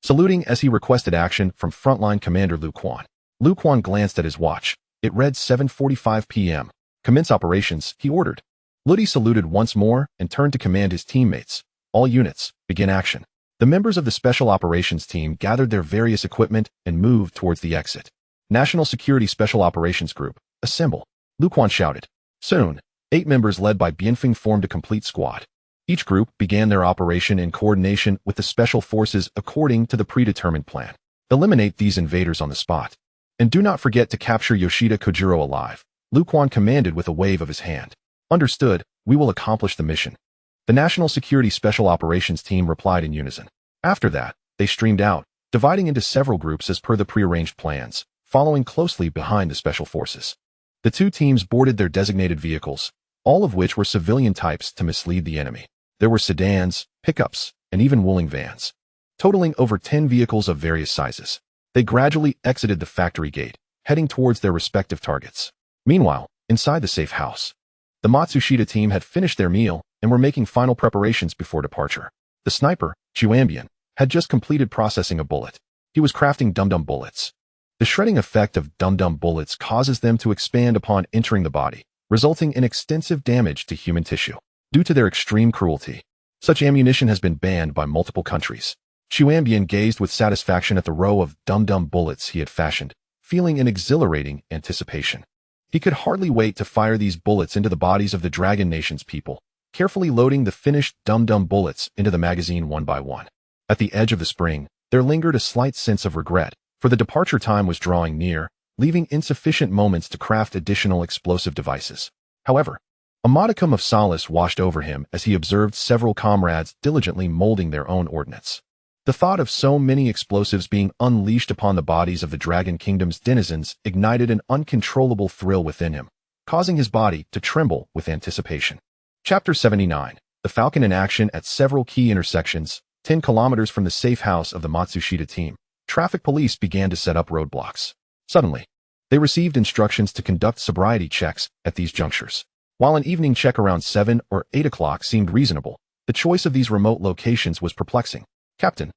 saluting as he requested action from frontline Commander Liu Quan. Liu Quan glanced at his watch. It read 7:45 p.m. Commence operations, he ordered. Ludi saluted once more and turned to command his teammates. All units, begin action. The members of the Special Operations Team gathered their various equipment and moved towards the exit. National Security Special Operations Group, assemble. Liu Quan shouted. Soon, 8 members led by Bian Feng formed a complete squad. Each group began their operation in coordination with the special forces according to the predetermined plan. Eliminate these invaders on the spot. And do not forget to capture Yoshida Kojiro alive, Liu Quan commanded with a wave of his hand. Understood, we will accomplish the mission. The National Security Special Operations Team replied in unison. After that, they streamed out, dividing into several groups as per the prearranged plans, following closely behind the special forces. The two teams boarded their designated vehicles, all of which were civilian types to mislead the enemy. There were sedans, pickups, and even wooling vans, totaling over 10 vehicles of various sizes. They gradually exited the factory gate, heading towards their respective targets. Meanwhile, inside the safe house, the Matsushita team had finished their meal and were making final preparations before departure. The sniper, Chuanbian, had just completed processing a bullet. He was crafting dum-dum bullets. The shredding effect of dum-dum bullets causes them to expand upon entering the body, resulting in extensive damage to human tissue. Due to their extreme cruelty, such ammunition has been banned by multiple countries. Chuanbian gazed with satisfaction at the row of dum-dum bullets he had fashioned, feeling an exhilarating anticipation. He could hardly wait to fire these bullets into the bodies of the Dragon Nation's people, carefully loading the finished dum-dum bullets into the magazine one by one. At the edge of the spring, there lingered a slight sense of regret, for the departure time was drawing near, leaving insufficient moments to craft additional explosive devices. However, a modicum of solace washed over him as he observed several comrades diligently molding their own ordnance. The thought of so many explosives being unleashed upon the bodies of the Dragon Kingdom's denizens ignited an uncontrollable thrill within him, causing his body to tremble with anticipation. Chapter 79. The Falcon in action at several key intersections, 10 kilometers from the safe house of the Matsushita team. Traffic police began to set up roadblocks. Suddenly, they received instructions to conduct sobriety checks at these junctures. While an evening check around 7 or 8 o'clock seemed reasonable, the choice of these remote locations was perplexing. Captain,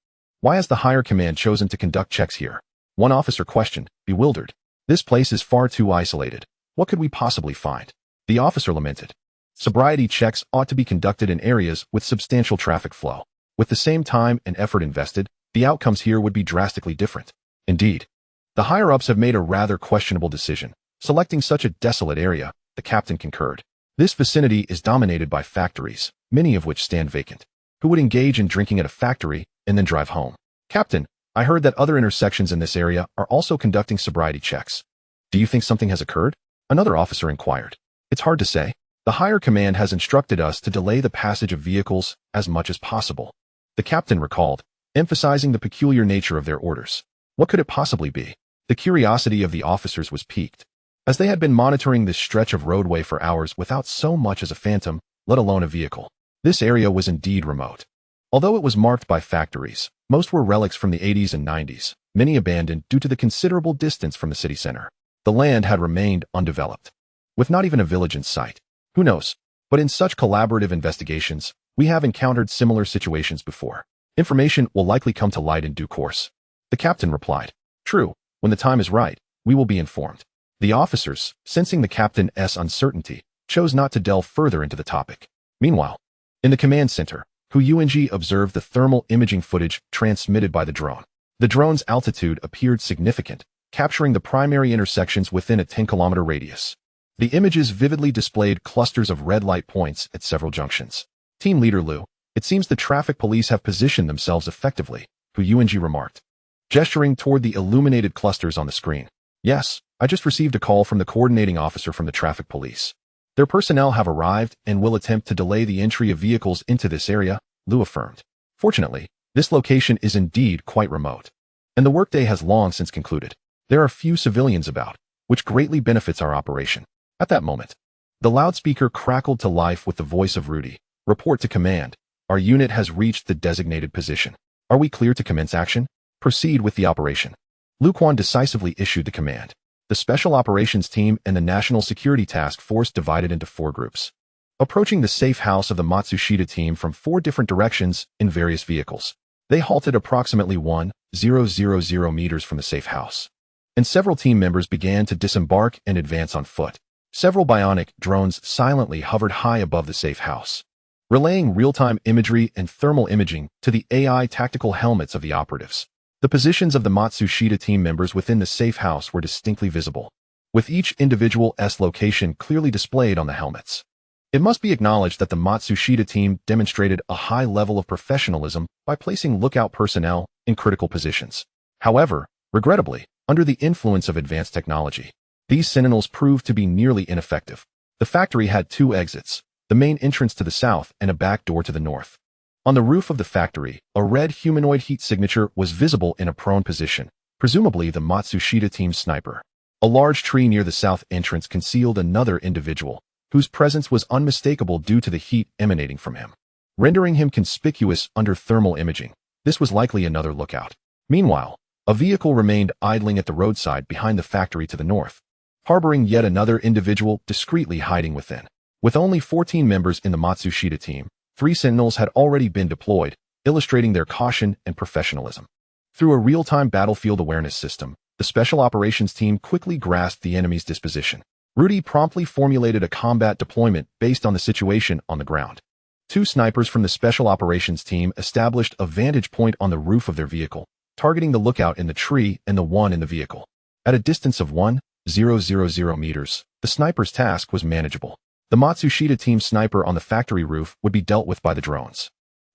why has the higher command chosen to conduct checks here? One officer questioned, bewildered. This place is far too isolated. What could we possibly find? The officer lamented. Sobriety checks ought to be conducted in areas with substantial traffic flow. With the same time and effort invested, the outcomes here would be drastically different. Indeed, the higher-ups have made a rather questionable decision, selecting such a desolate area, the captain concurred. This vicinity is dominated by factories, many of which stand vacant. Who would engage in drinking at a factory and then drive home? Captain, I heard that other intersections in this area are also conducting sobriety checks. Do you think something has occurred? Another officer inquired. It's hard to say. The higher command has instructed us to delay the passage of vehicles as much as possible. The captain recalled, emphasizing the peculiar nature of their orders. What could it possibly be? The curiosity of the officers was piqued, as they had been monitoring this stretch of roadway for hours without so much as a phantom, let alone a vehicle. This area was indeed remote. Although it was marked by factories, most were relics from the 80s and 90s, many abandoned due to the considerable distance from the city center. The land had remained undeveloped, with not even a village in sight. Who knows? But in such collaborative investigations, we have encountered similar situations before. Information will likely come to light in due course. The captain replied. True, when the time is right, we will be informed. The officers, sensing the captain's uncertainty, chose not to delve further into the topic. Meanwhile, in the command center, Liu Yang observed the thermal imaging footage transmitted by the drone. The drone's altitude appeared significant, capturing the primary intersections within a 10-kilometer radius. The images vividly displayed clusters of red light points at several junctions. Team leader Liu, it seems the traffic police have positioned themselves effectively, Liu Yang remarked, gesturing toward the illuminated clusters on the screen. Yes, I just received a call from the coordinating officer from the traffic police. Their personnel have arrived and will attempt to delay the entry of vehicles into this area, Liu affirmed. Fortunately, this location is indeed quite remote, and the workday has long since concluded. There are few civilians about, which greatly benefits our operation. At that moment, the loudspeaker crackled to life with the voice of Rudy. Report to command. Our unit has reached the designated position. Are we clear to commence action? Proceed with the operation. Liu Quan decisively issued the command. The Special Operations Team and the National Security Task Force divided into 4 groups, approaching the safe house of the Matsushita team from 4 different directions in various vehicles. They halted approximately 1,000 meters from the safe house, and several team members began to disembark and advance on foot. Several bionic drones silently hovered high above the safe house, relaying real-time imagery and thermal imaging to the AI tactical helmets of the operatives. The positions of the Matsushita team members within the safe house were distinctly visible, with each individual's location clearly displayed on the helmets. It must be acknowledged that the Matsushita team demonstrated a high level of professionalism by placing lookout personnel in critical positions. However, regrettably, under the influence of advanced technology, these sentinels proved to be nearly ineffective. The factory had 2 exits, the main entrance to the south and a back door to the north. On the roof of the factory, a red humanoid heat signature was visible in a prone position, presumably the Matsushita team's sniper. A large tree near the south entrance concealed another individual, whose presence was unmistakable due to the heat emanating from him, rendering him conspicuous under thermal imaging. This was likely another lookout. Meanwhile, a vehicle remained idling at the roadside behind the factory to the north, harboring yet another individual discreetly hiding within. With only 14 members in the Matsushita team, 3 sentinels had already been deployed, illustrating their caution and professionalism. Through a real-time battlefield awareness system, the Special Operations Team quickly grasped the enemy's disposition. Rudy promptly formulated a combat deployment based on the situation on the ground. 2 snipers from the Special Operations Team established a vantage point on the roof of their vehicle, targeting the lookout in the tree and the one in the vehicle. At a distance of 1,000 meters, the sniper's task was manageable. The Matsushita team sniper on the factory roof would be dealt with by the drones.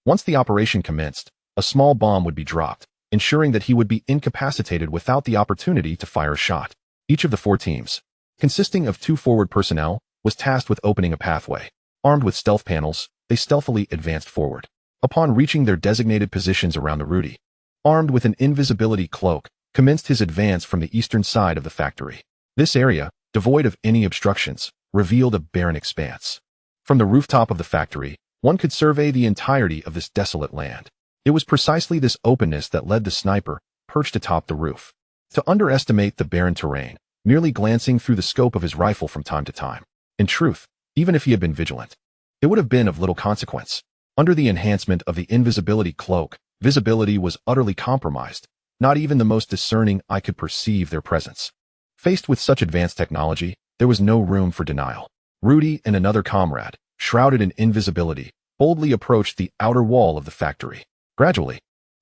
Once the operation commenced, a small bomb would be dropped, ensuring that he would be incapacitated without the opportunity to fire a shot. Each of the 4 teams, consisting of 2 forward personnel, was tasked with opening a pathway. Armed with stealth panels, they stealthily advanced forward. Upon reaching their designated positions around the Rudy, armed with an invisibility cloak, commenced his advance from the eastern side of the factory. This area, devoid of any obstructions, revealed a barren expanse. From the rooftop of the factory, one could survey the entirety of this desolate land. It was precisely this openness that led the sniper, perched atop the roof, to underestimate the barren terrain, merely glancing through the scope of his rifle from time to time. In truth, even if he had been vigilant, it would have been of little consequence. Under the enhancement of the invisibility cloak, visibility was utterly compromised. Not even the most discerning eye could perceive their presence. Faced with such advanced technology, there was no room for denial. Rudy and another comrade, shrouded in invisibility, boldly approached the outer wall of the factory. Gradually,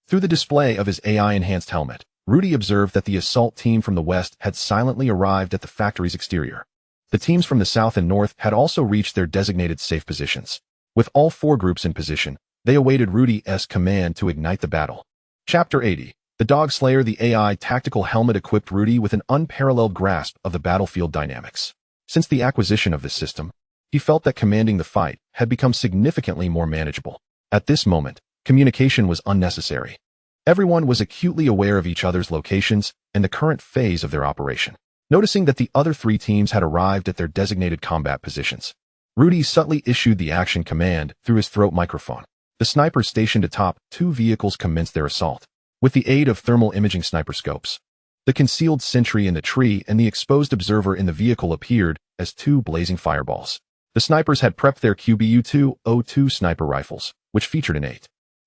through the display of his AI-enhanced helmet, Rudy observed that the assault team from the west had silently arrived at the factory's exterior. The teams from the south and north had also reached their designated safe positions. With all four groups in position, they awaited Rudy's command to ignite the battle. Chapter 80. The Dog Slayer. The AI tactical helmet equipped Rudy with an unparalleled grasp of the battlefield dynamics. Since the acquisition of this system, he felt that commanding the fight had become significantly more manageable. At this moment, communication was unnecessary. Everyone was acutely aware of each other's locations and the current phase of their operation. Noticing that the other three teams had arrived at their designated combat positions, Rudy subtly issued the action command through his throat microphone. The snipers stationed atop two vehicles commenced their assault. With the aid of thermal imaging sniper scopes, the concealed sentry in the tree and the exposed observer in the vehicle appeared as two blazing fireballs. The snipers had prepped their QBU-202 sniper rifles, which featured an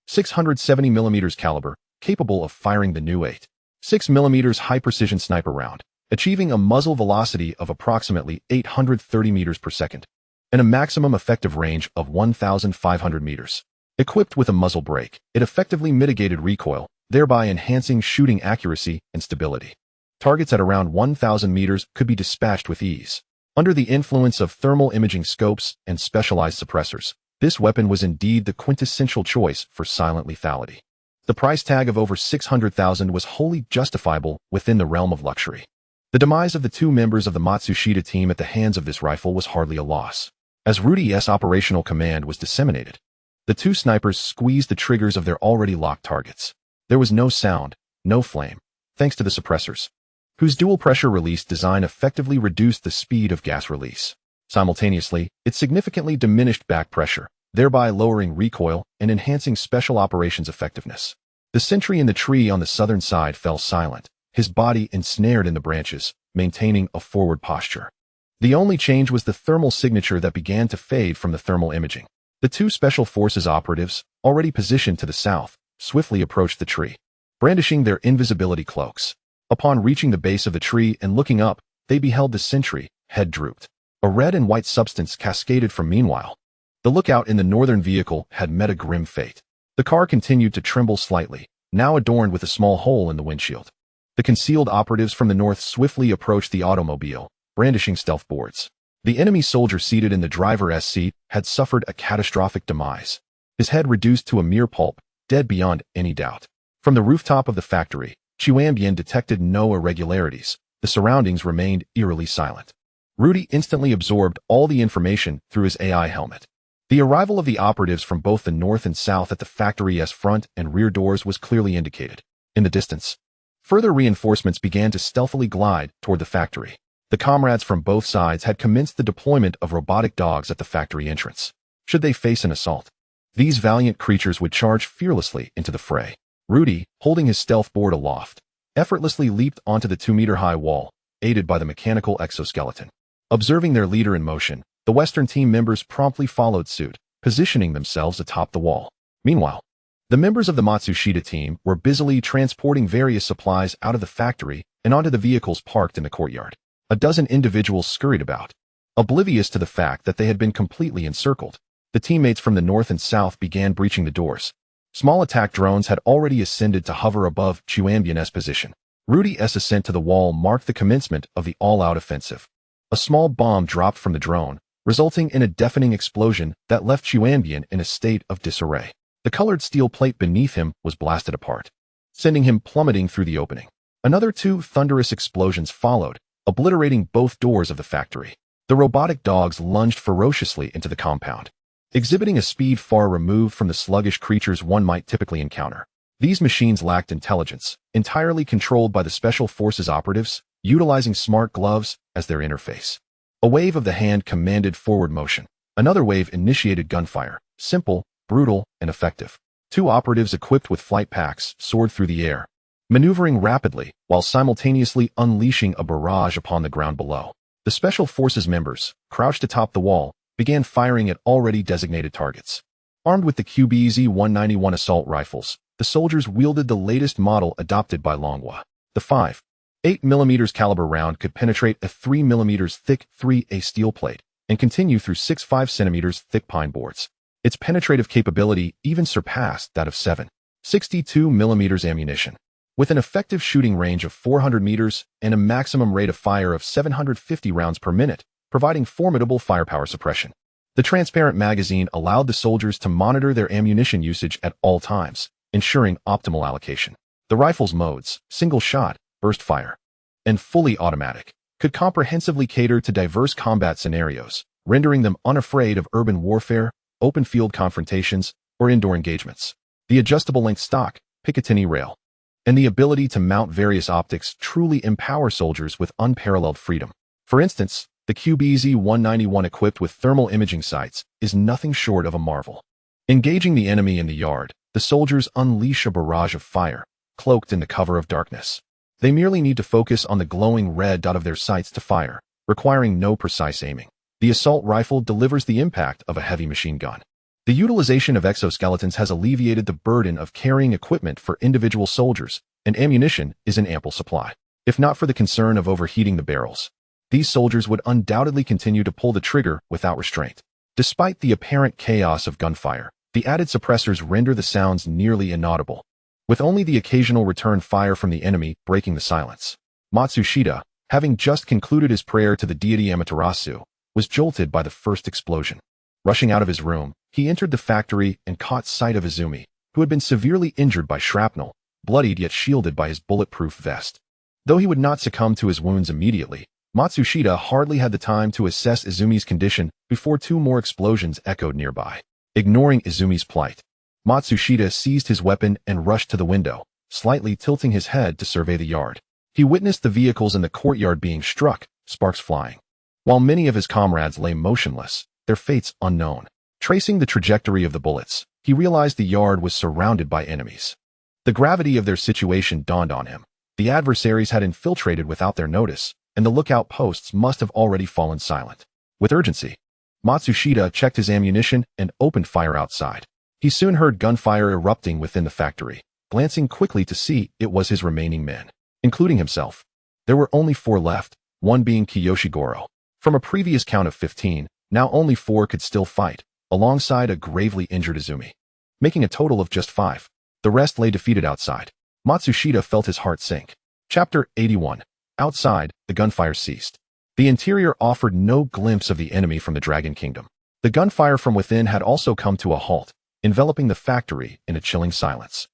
670mm caliber, capable of firing the new 6mm high-precision sniper round, achieving a muzzle velocity of approximately 830 meters per second, and a maximum effective range of 1,500 meters. Equipped with a muzzle brake, it effectively mitigated recoil, thereby enhancing shooting accuracy and stability. Targets at around 1,000 meters could be dispatched with ease. Under the influence of thermal imaging scopes and specialized suppressors, this weapon was indeed the quintessential choice for silent lethality. The price tag of over $600,000 was wholly justifiable within the realm of luxury. The demise of the two members of the Matsushita team at the hands of this rifle was hardly a loss. As Rudy's operational command was disseminated, the two snipers squeezed the triggers of their already locked targets. There was no sound, no flame, thanks to the suppressors, whose dual-pressure release design effectively reduced the speed of gas release. Simultaneously, it significantly diminished back pressure, thereby lowering recoil and enhancing special operations effectiveness. The sentry in the tree on the southern side fell silent, his body ensnared in the branches, maintaining a forward posture. The only change was the thermal signature that began to fade from the thermal imaging. The two Special Forces operatives, already positioned to the south, swiftly approached the tree, brandishing their invisibility cloaks. Upon reaching the base of the tree and looking up, they beheld the sentry, head drooped. A red and white substance cascaded from meanwhile. The lookout in the northern vehicle had met a grim fate. The car continued to tremble slightly, now adorned with a small hole in the windshield. The concealed operatives from the north swiftly approached the automobile, brandishing stealth boards. The enemy soldier seated in the driver's seat had suffered a catastrophic demise. His head reduced to a mere pulp, dead beyond any doubt. From the rooftop of the factory, Chuanbian detected no irregularities. The surroundings remained eerily silent. Rudy instantly absorbed all the information through his AI helmet. The arrival of the operatives from both the north and south at the factory's front and rear doors was clearly indicated. In the distance, further reinforcements began to stealthily glide toward the factory. The comrades from both sides had commenced the deployment of robotic dogs at the factory entrance. Should they face an assault, these valiant creatures would charge fearlessly into the fray. Rudy, holding his stealth board aloft, effortlessly leaped onto the 2-meter-high wall, aided by the mechanical exoskeleton. Observing their leader in motion, the Western team members promptly followed suit, positioning themselves atop the wall. Meanwhile, the members of the Matsushita team were busily transporting various supplies out of the factory and onto the vehicles parked in the courtyard. A dozen individuals scurried about, oblivious to the fact that they had been completely encircled. The teammates from the north and south began breaching the doors. Small attack drones had already ascended to hover above Chuanbian's position. Rudy's ascent to the wall marked the commencement of the all-out offensive. A small bomb dropped from the drone, resulting in a deafening explosion that left Chuanbian in a state of disarray. The colored steel plate beneath him was blasted apart, sending him plummeting through the opening. Another two thunderous explosions followed, obliterating both doors of the factory. The robotic dogs lunged ferociously into the compound, exhibiting a speed far removed from the sluggish creatures one might typically encounter. These machines lacked intelligence, entirely controlled by the special forces operatives, utilizing smart gloves as their interface. A wave of the hand commanded forward motion. Another wave initiated gunfire, simple, brutal, and effective. Two operatives equipped with flight packs soared through the air, maneuvering rapidly while simultaneously unleashing a barrage upon the ground below. The Special Forces members, crouched atop the wall, began firing at already designated targets. Armed with the QBZ-191 assault rifles, the soldiers wielded the latest model adopted by Longhua. The 5.8mm caliber round could penetrate a 3mm thick 3A steel plate and continue through 6.5cm thick pine boards. Its penetrative capability even surpassed that of 7.62mm ammunition. With an effective shooting range of 400 meters and a maximum rate of fire of 750 rounds per minute, providing formidable firepower suppression. The transparent magazine allowed the soldiers to monitor their ammunition usage at all times, ensuring optimal allocation. The rifle's modes, single shot, burst fire, and fully automatic, could comprehensively cater to diverse combat scenarios, rendering them unafraid of urban warfare, open field confrontations, or indoor engagements. The adjustable length stock, Picatinny rail, and the ability to mount various optics truly empower soldiers with unparalleled freedom. For instance, the QBZ-191 equipped with thermal imaging sights is nothing short of a marvel. Engaging the enemy in the yard, the soldiers unleash a barrage of fire, cloaked in the cover of darkness. They merely need to focus on the glowing red dot of their sights to fire, requiring no precise aiming. The assault rifle delivers the impact of a heavy machine gun. The utilization of exoskeletons has alleviated the burden of carrying equipment for individual soldiers, and ammunition is in ample supply. If not for the concern of overheating the barrels, these soldiers would undoubtedly continue to pull the trigger without restraint. Despite the apparent chaos of gunfire, the added suppressors render the sounds nearly inaudible, with only the occasional return fire from the enemy breaking the silence. Matsushita, having just concluded his prayer to the deity Amaterasu, was jolted by the first explosion. Rushing out of his room, he entered the factory and caught sight of Izumi, who had been severely injured by shrapnel, bloodied yet shielded by his bulletproof vest. Though he would not succumb to his wounds immediately, Matsushita hardly had the time to assess Izumi's condition before two more explosions echoed nearby. Ignoring Izumi's plight, Matsushita seized his weapon and rushed to the window, slightly tilting his head to survey the yard. He witnessed the vehicles in the courtyard being struck, sparks flying, while many of his comrades lay motionless, their fates unknown. Tracing the trajectory of the bullets, he realized the yard was surrounded by enemies. The gravity of their situation dawned on him. The adversaries had infiltrated without their notice, and the lookout posts must have already fallen silent. With urgency, Matsushita checked his ammunition and opened fire outside. He soon heard gunfire erupting within the factory. Glancing quickly to see, it was his remaining men, including himself. There were only 4 left, one being Kiyoshi Goro. From a previous count of 15, now only 4 could still fight, alongside a gravely injured Izumi, making a total of just 5. The rest lay defeated outside. Matsushita felt his heart sink. Chapter 81. Outside, the gunfire ceased. The interior offered no glimpse of the enemy from the Dragon Kingdom. The gunfire from within had also come to a halt, enveloping the factory in a chilling silence.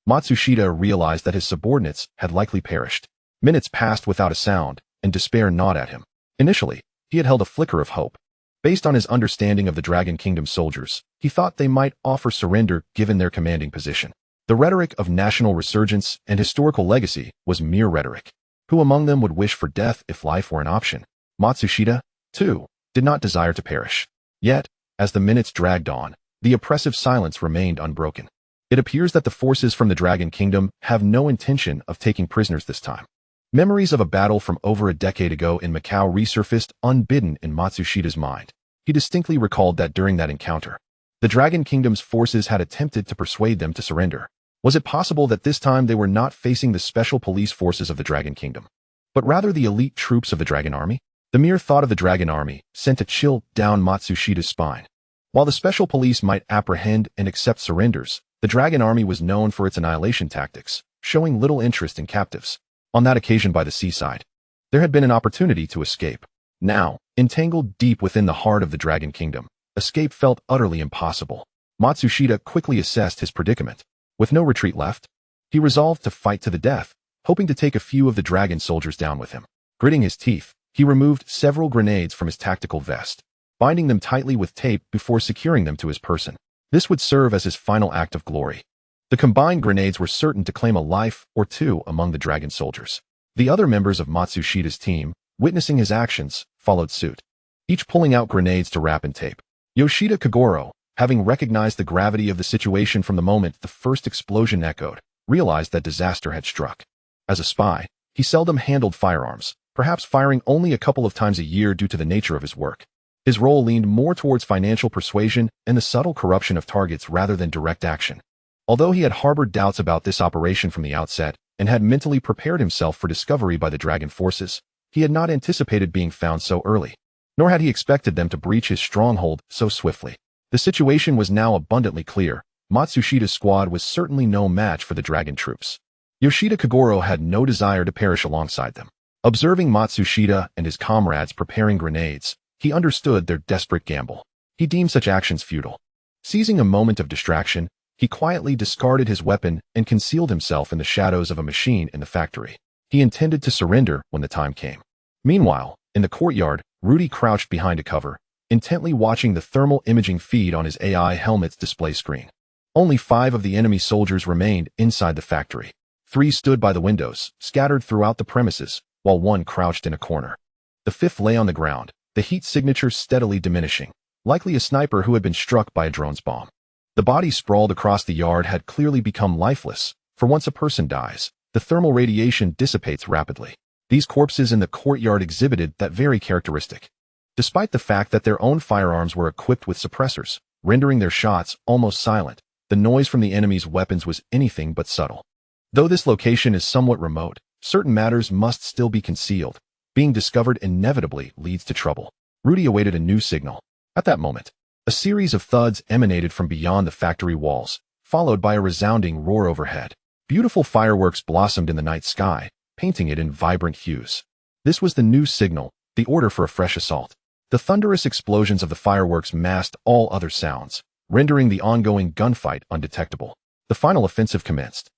Matsushita realized that his subordinates had likely perished. Minutes passed without a sound, and despair gnawed at him. Initially, he had held a flicker of hope. Based on his understanding of the Dragon Kingdom soldiers, he thought they might offer surrender given their commanding position. The rhetoric of national resurgence and historical legacy was mere rhetoric. Who among them would wish for death if life were an option? Matsushita, too, did not desire to perish. Yet, as the minutes dragged on, the oppressive silence remained unbroken. It appears that the forces from the Dragon Kingdom have no intention of taking prisoners this time. Memories of a battle from over a decade ago in Macau resurfaced unbidden in Matsushita's mind. He distinctly recalled that during that encounter, the Dragon Kingdom's forces had attempted to persuade them to surrender. Was it possible that this time they were not facing the special police forces of the Dragon Kingdom, but rather the elite troops of the Dragon Army? The mere thought of the Dragon Army sent a chill down Matsushita's spine. While the special police might apprehend and accept surrenders, the Dragon Army was known for its annihilation tactics, showing little interest in captives. On that occasion by the seaside, there had been an opportunity to escape. Now, entangled deep within the heart of the Dragon Kingdom, escape felt utterly impossible. Matsushita quickly assessed his predicament. With no retreat left, he resolved to fight to the death, hoping to take a few of the dragon soldiers down with him. Gritting his teeth, he removed several grenades from his tactical vest, binding them tightly with tape before securing them to his person. This would serve as his final act of glory. The combined grenades were certain to claim a life or two among the dragon soldiers. The other members of Matsushida's team, witnessing his actions, followed suit, each pulling out grenades to wrap in tape. Yoshida Kagoro, having recognized the gravity of the situation from the moment the first explosion echoed, realized that disaster had struck. As a spy, he seldom handled firearms, perhaps firing only a couple of times a year due to the nature of his work. His role leaned more towards financial persuasion and the subtle corruption of targets rather than direct action. Although he had harbored doubts about this operation from the outset and had mentally prepared himself for discovery by the dragon forces, he had not anticipated being found so early, nor had he expected them to breach his stronghold so swiftly. The situation was now abundantly clear. Matsushida's squad was certainly no match for the dragon troops. Yoshida Kagoro had no desire to perish alongside them. Observing Matsushida and his comrades preparing grenades, he understood their desperate gamble. He deemed such actions futile. Seizing a moment of distraction, he quietly discarded his weapon and concealed himself in the shadows of a machine in the factory. He intended to surrender when the time came. Meanwhile, in the courtyard, Rudy crouched behind a cover, intently watching the thermal imaging feed on his AI helmet's display screen. Only 5 of the enemy soldiers remained inside the factory. 3 stood by the windows, scattered throughout the premises, while 1 crouched in a corner. The 5th lay on the ground, the heat signature steadily diminishing, likely a sniper who had been struck by a drone's bomb. The body sprawled across the yard had clearly become lifeless, for once a person dies, the thermal radiation dissipates rapidly. These corpses in the courtyard exhibited that very characteristic. Despite the fact that their own firearms were equipped with suppressors, rendering their shots almost silent, the noise from the enemy's weapons was anything but subtle. Though this location is somewhat remote, certain matters must still be concealed. Being discovered inevitably leads to trouble. Rudy awaited a new signal. At that moment, a series of thuds emanated from beyond the factory walls, followed by a resounding roar overhead. Beautiful fireworks blossomed in the night sky, painting it in vibrant hues. This was the new signal, the order for a fresh assault. The thunderous explosions of the fireworks masked all other sounds, rendering the ongoing gunfight undetectable. The final offensive commenced.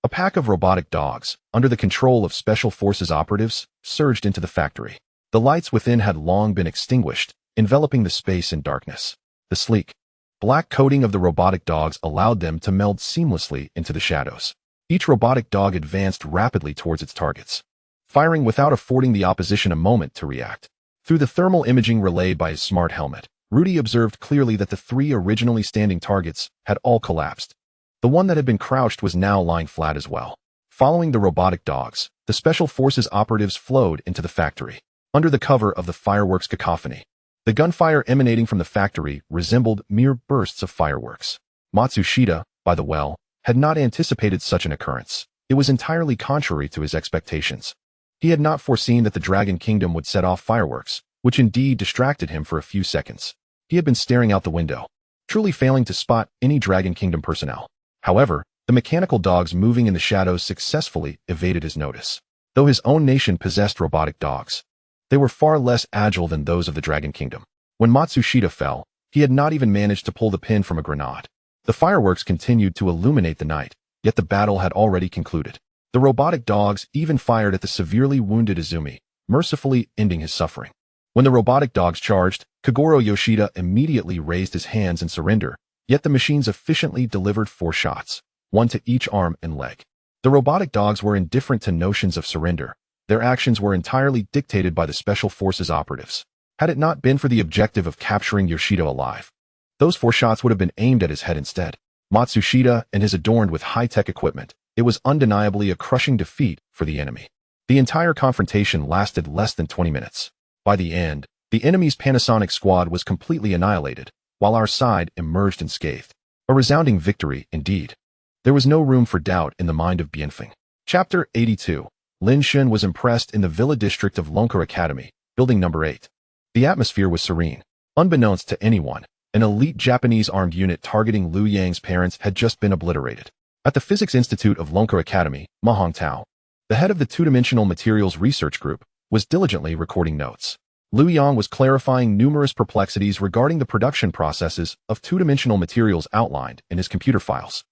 A pack of robotic dogs, under the control of Special Forces operatives, surged into the factory. The lights within had long been extinguished, enveloping the space in darkness. The sleek, black coating of the robotic dogs allowed them to meld seamlessly into the shadows. Each robotic dog advanced rapidly towards its targets, firing without affording the opposition a moment to react. Through the thermal imaging relayed by his smart helmet, Rudy observed clearly that the 3 originally standing targets had all collapsed. The one that had been crouched was now lying flat as well. Following the robotic dogs, the Special Forces operatives flowed into the factory. Under the cover of the fireworks cacophony, the gunfire emanating from the factory resembled mere bursts of fireworks. Matsushida, by the well, had not anticipated such an occurrence. It was entirely contrary to his expectations. He had not foreseen that the Dragon Kingdom would set off fireworks, which indeed distracted him for a few seconds. He had been staring out the window, truly failing to spot any Dragon Kingdom personnel. However, the mechanical dogs moving in the shadows successfully evaded his notice. Though his own nation possessed robotic dogs, they were far less agile than those of the Dragon Kingdom. When Matsushida fell, he had not even managed to pull the pin from a grenade. The fireworks continued to illuminate the night, yet the battle had already concluded. The robotic dogs even fired at the severely wounded Izumi, mercifully ending his suffering. When the robotic dogs charged, Kagoro Yoshida immediately raised his hands in surrender, yet the machines efficiently delivered 4 shots, 1 to each arm and leg. The robotic dogs were indifferent to notions of surrender. Their actions were entirely dictated by the Special Forces operatives. Had it not been for the objective of capturing Yoshida alive, those 4 shots would have been aimed at his head instead. Matsushida and his adorned with high-tech equipment, it was undeniably a crushing defeat for the enemy. The entire confrontation lasted less than 20 minutes. By the end, the enemy's Panasonic squad was completely annihilated, while our side emerged unscathed. A resounding victory, indeed. There was no room for doubt in the mind of Bianfeng. Chapter 82. Lin Shun was impressed in the Villa district of Lonker Academy, building number 8. The atmosphere was serene. Unbeknownst to anyone, an elite Japanese armed unit targeting Liu Yang's parents had just been obliterated. At the Physics Institute of Lonker Academy, Ma Hongtao, the head of the two-dimensional materials research group, was diligently recording notes. Liu Yang was clarifying numerous perplexities regarding the production processes of two-dimensional materials outlined in his computer files.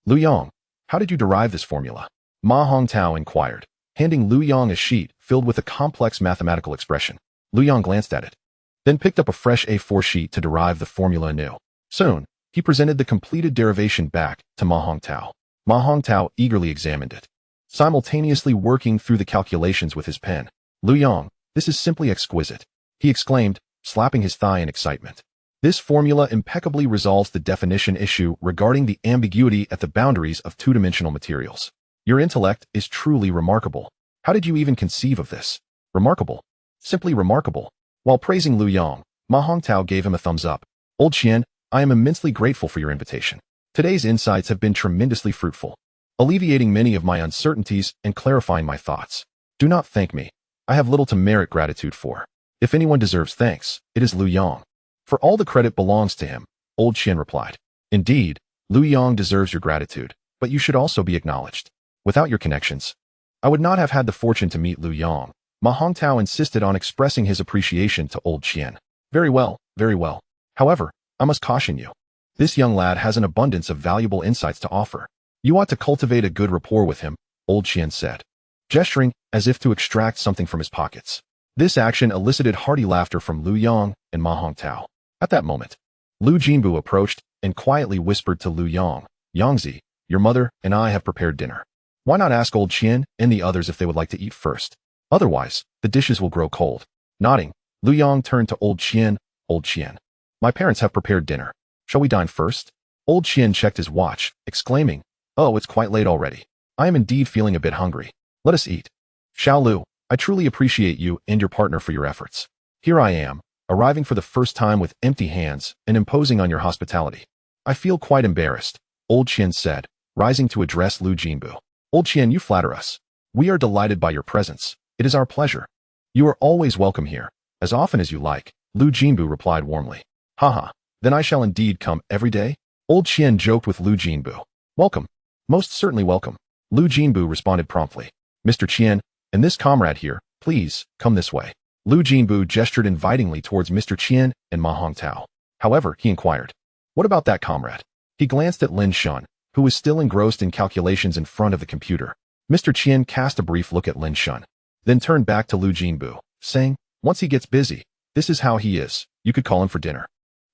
Liu Yang, how did you derive this formula? Ma Hongtao inquired, handing Liu Yang a sheet filled with a complex mathematical expression. Liu Yang glanced at it, then picked up a fresh A4 sheet to derive the formula anew. Soon, he presented the completed derivation back to Ma Hongtao. Ma Hongtao eagerly examined it, simultaneously working through the calculations with his pen. Liu Yang, this is simply exquisite, he exclaimed, slapping his thigh in excitement. This formula impeccably resolves the definition issue regarding the ambiguity at the boundaries of two-dimensional materials. Your intellect is truly remarkable. How did you even conceive of this? Remarkable. Simply remarkable. While praising Liu Yang, Ma Hongtao gave him a thumbs up. Old Qian, I am immensely grateful for your invitation. Today's insights have been tremendously fruitful, alleviating many of my uncertainties and clarifying my thoughts. Do not thank me. I have little to merit gratitude for. If anyone deserves thanks, it is Liu Yang. For all the credit belongs to him, Old Qian replied. Indeed, Liu Yang deserves your gratitude, but you should also be acknowledged. Without your connections, I would not have had the fortune to meet Liu Yang. Ma Hongtao insisted on expressing his appreciation to Old Qian. Very well, very well. However, I must caution you. This young lad has an abundance of valuable insights to offer. You ought to cultivate a good rapport with him, Old Qian said, gesturing as if to extract something from his pockets. This action elicited hearty laughter from Liu Yang and Ma Hongtao. At that moment, Liu Jinbu approached and quietly whispered to Liu Yang, Yangzi, your mother and I have prepared dinner. Why not ask Old Qian and the others if they would like to eat first? Otherwise, the dishes will grow cold. Nodding, Liu Yang turned to Old Qian. Old Qian, my parents have prepared dinner. Shall we dine first? Old Qian checked his watch, exclaiming, oh, it's quite late already. I am indeed feeling a bit hungry. Let us eat. Xiao Lu, I truly appreciate you and your partner for your efforts. Here I am, arriving for the first time with empty hands and imposing on your hospitality. I feel quite embarrassed, Old Qian said, rising to address Liu Jinbu. Old Qian, you flatter us. We are delighted by your presence. It is our pleasure. You are always welcome here, as often as you like, Liu Jinbu replied warmly. Haha, then I shall indeed come every day? Old Qian joked with Liu Jinbu. Welcome. Most certainly welcome. Liu Jinbu responded promptly. Mr. Qian, and this comrade here, please, come this way. Liu Jinbu gestured invitingly towards Mr. Qian and Ma Hongtao. However, he inquired, what about that comrade? He glanced at Lin Shun, who was still engrossed in calculations in front of the computer. Mr. Qian cast a brief look at Lin Shun, then turned back to Liu Jinbu, saying, once he gets busy, this is how he is, you could call him for dinner.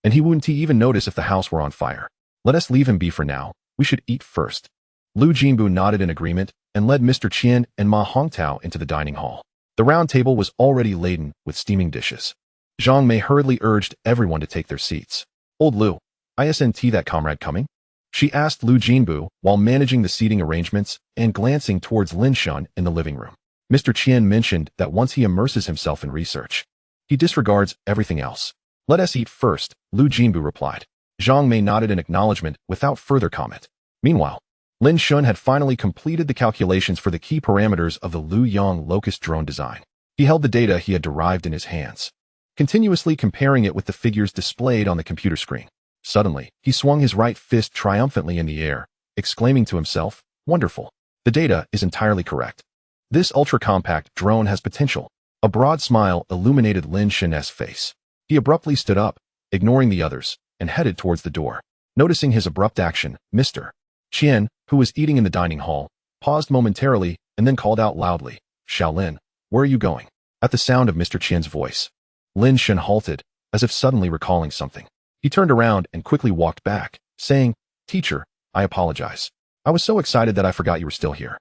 And he wouldn't even notice if the house were on fire. Let us leave him be for now, we should eat first. Liu Jinbu nodded in agreement and led Mr. Qian and Ma Hongtao into the dining hall. The round table was already laden with steaming dishes. Zhang Mei hurriedly urged everyone to take their seats. Old Liu, isn't that comrade coming? She asked Liu Jinbu while managing the seating arrangements and glancing towards Lin Shun in the living room. Mr. Qian mentioned that once he immerses himself in research, he disregards everything else. Let us eat first, Liu Jinbu replied. Zhang Mei nodded in acknowledgement without further comment. Meanwhile, Lin Shun had finally completed the calculations for the key parameters of the Liu Yang locust drone design. He held the data he had derived in his hands, continuously comparing it with the figures displayed on the computer screen. Suddenly, he swung his right fist triumphantly in the air, exclaiming to himself, wonderful. The data is entirely correct. This ultra-compact drone has potential. A broad smile illuminated Lin Shun's face. He abruptly stood up, ignoring the others, and headed towards the door. Noticing his abrupt action, Mr. Qian, who was eating in the dining hall, paused momentarily and then called out loudly, Shaolin, where are you going? At the sound of Mr. Qian's voice, Lin Shun halted, as if suddenly recalling something. He turned around and quickly walked back, saying, Teacher, I apologize. I was so excited that I forgot you were still here.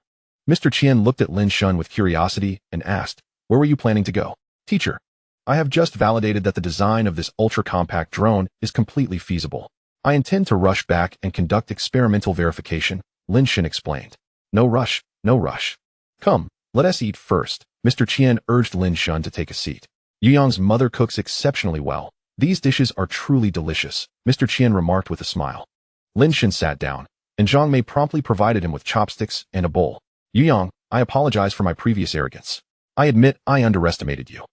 Mr. Qian looked at Lin Shun with curiosity and asked, where were you planning to go? Teacher, I have just validated that the design of this ultra-compact drone is completely feasible. I intend to rush back and conduct experimental verification, Lin Shun explained. No rush, no rush. Come, let us eat first, Mr. Qian urged Lin Shun to take a seat. Yu Yang's mother cooks exceptionally well. These dishes are truly delicious, Mr. Qian remarked with a smile. Lin Shun sat down, and Zhang Mei promptly provided him with chopsticks and a bowl. Yu Yang, I apologize for my previous arrogance. I admit I underestimated you.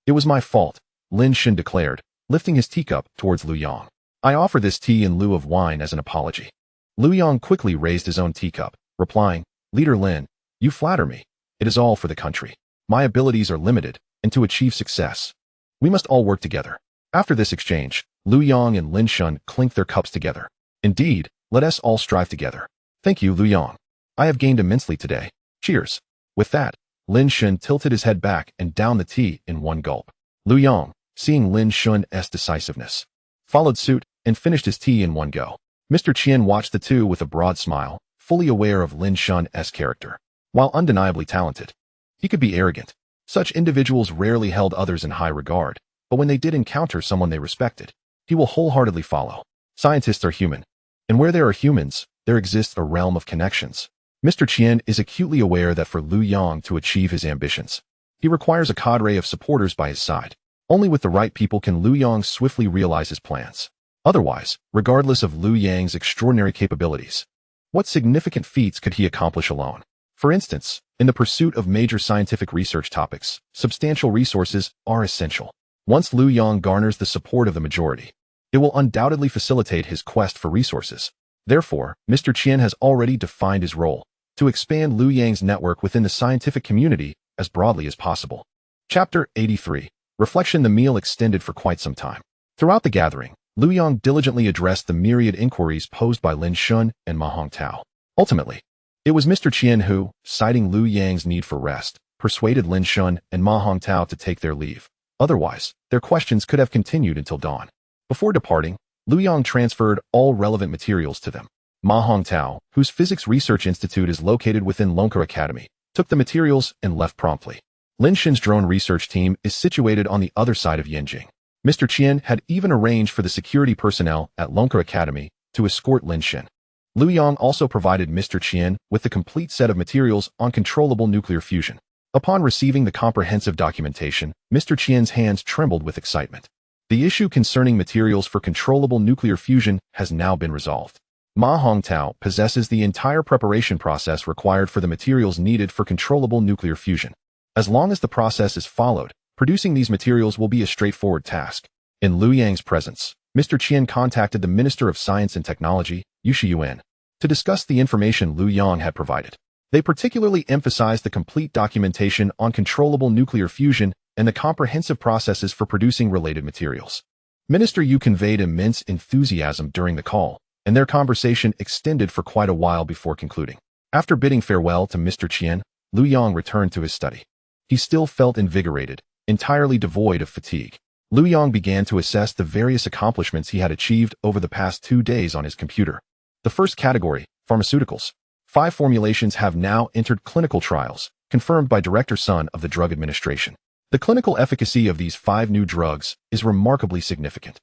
It was my fault, Lin Shun declared, lifting his teacup towards Liu Yang. I offer this tea in lieu of wine as an apology. Liu Yang quickly raised his own teacup, replying, Leader Lin, you flatter me. It is all for the country. My abilities are limited, and to achieve success, we must all work together. After this exchange, Liu Yang and Lin Shun clinked their cups together. Indeed, let us all strive together. Thank you, Liu Yang. I have gained immensely today. Cheers. With that, Lin Shun tilted his head back and downed the tea in one gulp. Liu Yang, seeing Lin Shun's decisiveness, followed suit and finished his tea in one go. Mr. Qian watched the two with a broad smile, fully aware of Lin Shun's character. While undeniably talented, he could be arrogant. Such individuals rarely held others in high regard, but when they did encounter someone they respected, he will wholeheartedly follow. Scientists are human, and where there are humans, there exists a realm of connections. Mr. Qian is acutely aware that for Liu Yang to achieve his ambitions, he requires a cadre of supporters by his side. Only with the right people can Liu Yang swiftly realize his plans. Otherwise, regardless of Liu Yang's extraordinary capabilities, what significant feats could he accomplish alone? For instance, in the pursuit of major scientific research topics, substantial resources are essential. Once Liu Yang garners the support of the majority, it will undoubtedly facilitate his quest for resources. Therefore, Mr. Qian has already defined his role to expand Liu Yang's network within the scientific community as broadly as possible. Chapter 83. Reflection. The meal extended for quite some time. Throughout the gathering, Liu Yang diligently addressed the myriad inquiries posed by Lin Shun and Ma Hongtao. Ultimately, it was Mr. Qian who, citing Liu Yang's need for rest, persuaded Lin Shun and Ma Hongtao to take their leave. Otherwise, their questions could have continued until dawn. Before departing, Liu Yang transferred all relevant materials to them. Ma Hongtao, whose physics research institute is located within Lonker Academy, took the materials and left promptly. Lin Shin's drone research team is situated on the other side of Yanjing. Mr. Qian had even arranged for the security personnel at Lonker Academy to escort Lin Shin. Liu Yang also provided Mr. Qian with the complete set of materials on controllable nuclear fusion. Upon receiving the comprehensive documentation, Mr. Qian's hands trembled with excitement. The issue concerning materials for controllable nuclear fusion has now been resolved. Ma Hongtao possesses the entire preparation process required for the materials needed for controllable nuclear fusion. As long as the process is followed, producing these materials will be a straightforward task. In Liu Yang's presence, Mr. Qian contacted the Minister of Science and Technology, Yu Shiyuan, to discuss the information Liu Yang had provided. They particularly emphasized the complete documentation on controllable nuclear fusion and the comprehensive processes for producing related materials. Minister Yu conveyed immense enthusiasm during the call, and their conversation extended for quite a while before concluding. After bidding farewell to Mr. Qian, Liu Yang returned to his study. He still felt invigorated, entirely devoid of fatigue. Liu Yang began to assess the various accomplishments he had achieved over the past 2 days on his computer. The first category, pharmaceuticals. 5 formulations have now entered clinical trials, confirmed by Director Sun of the Drug Administration. The clinical efficacy of these 5 new drugs is remarkably significant.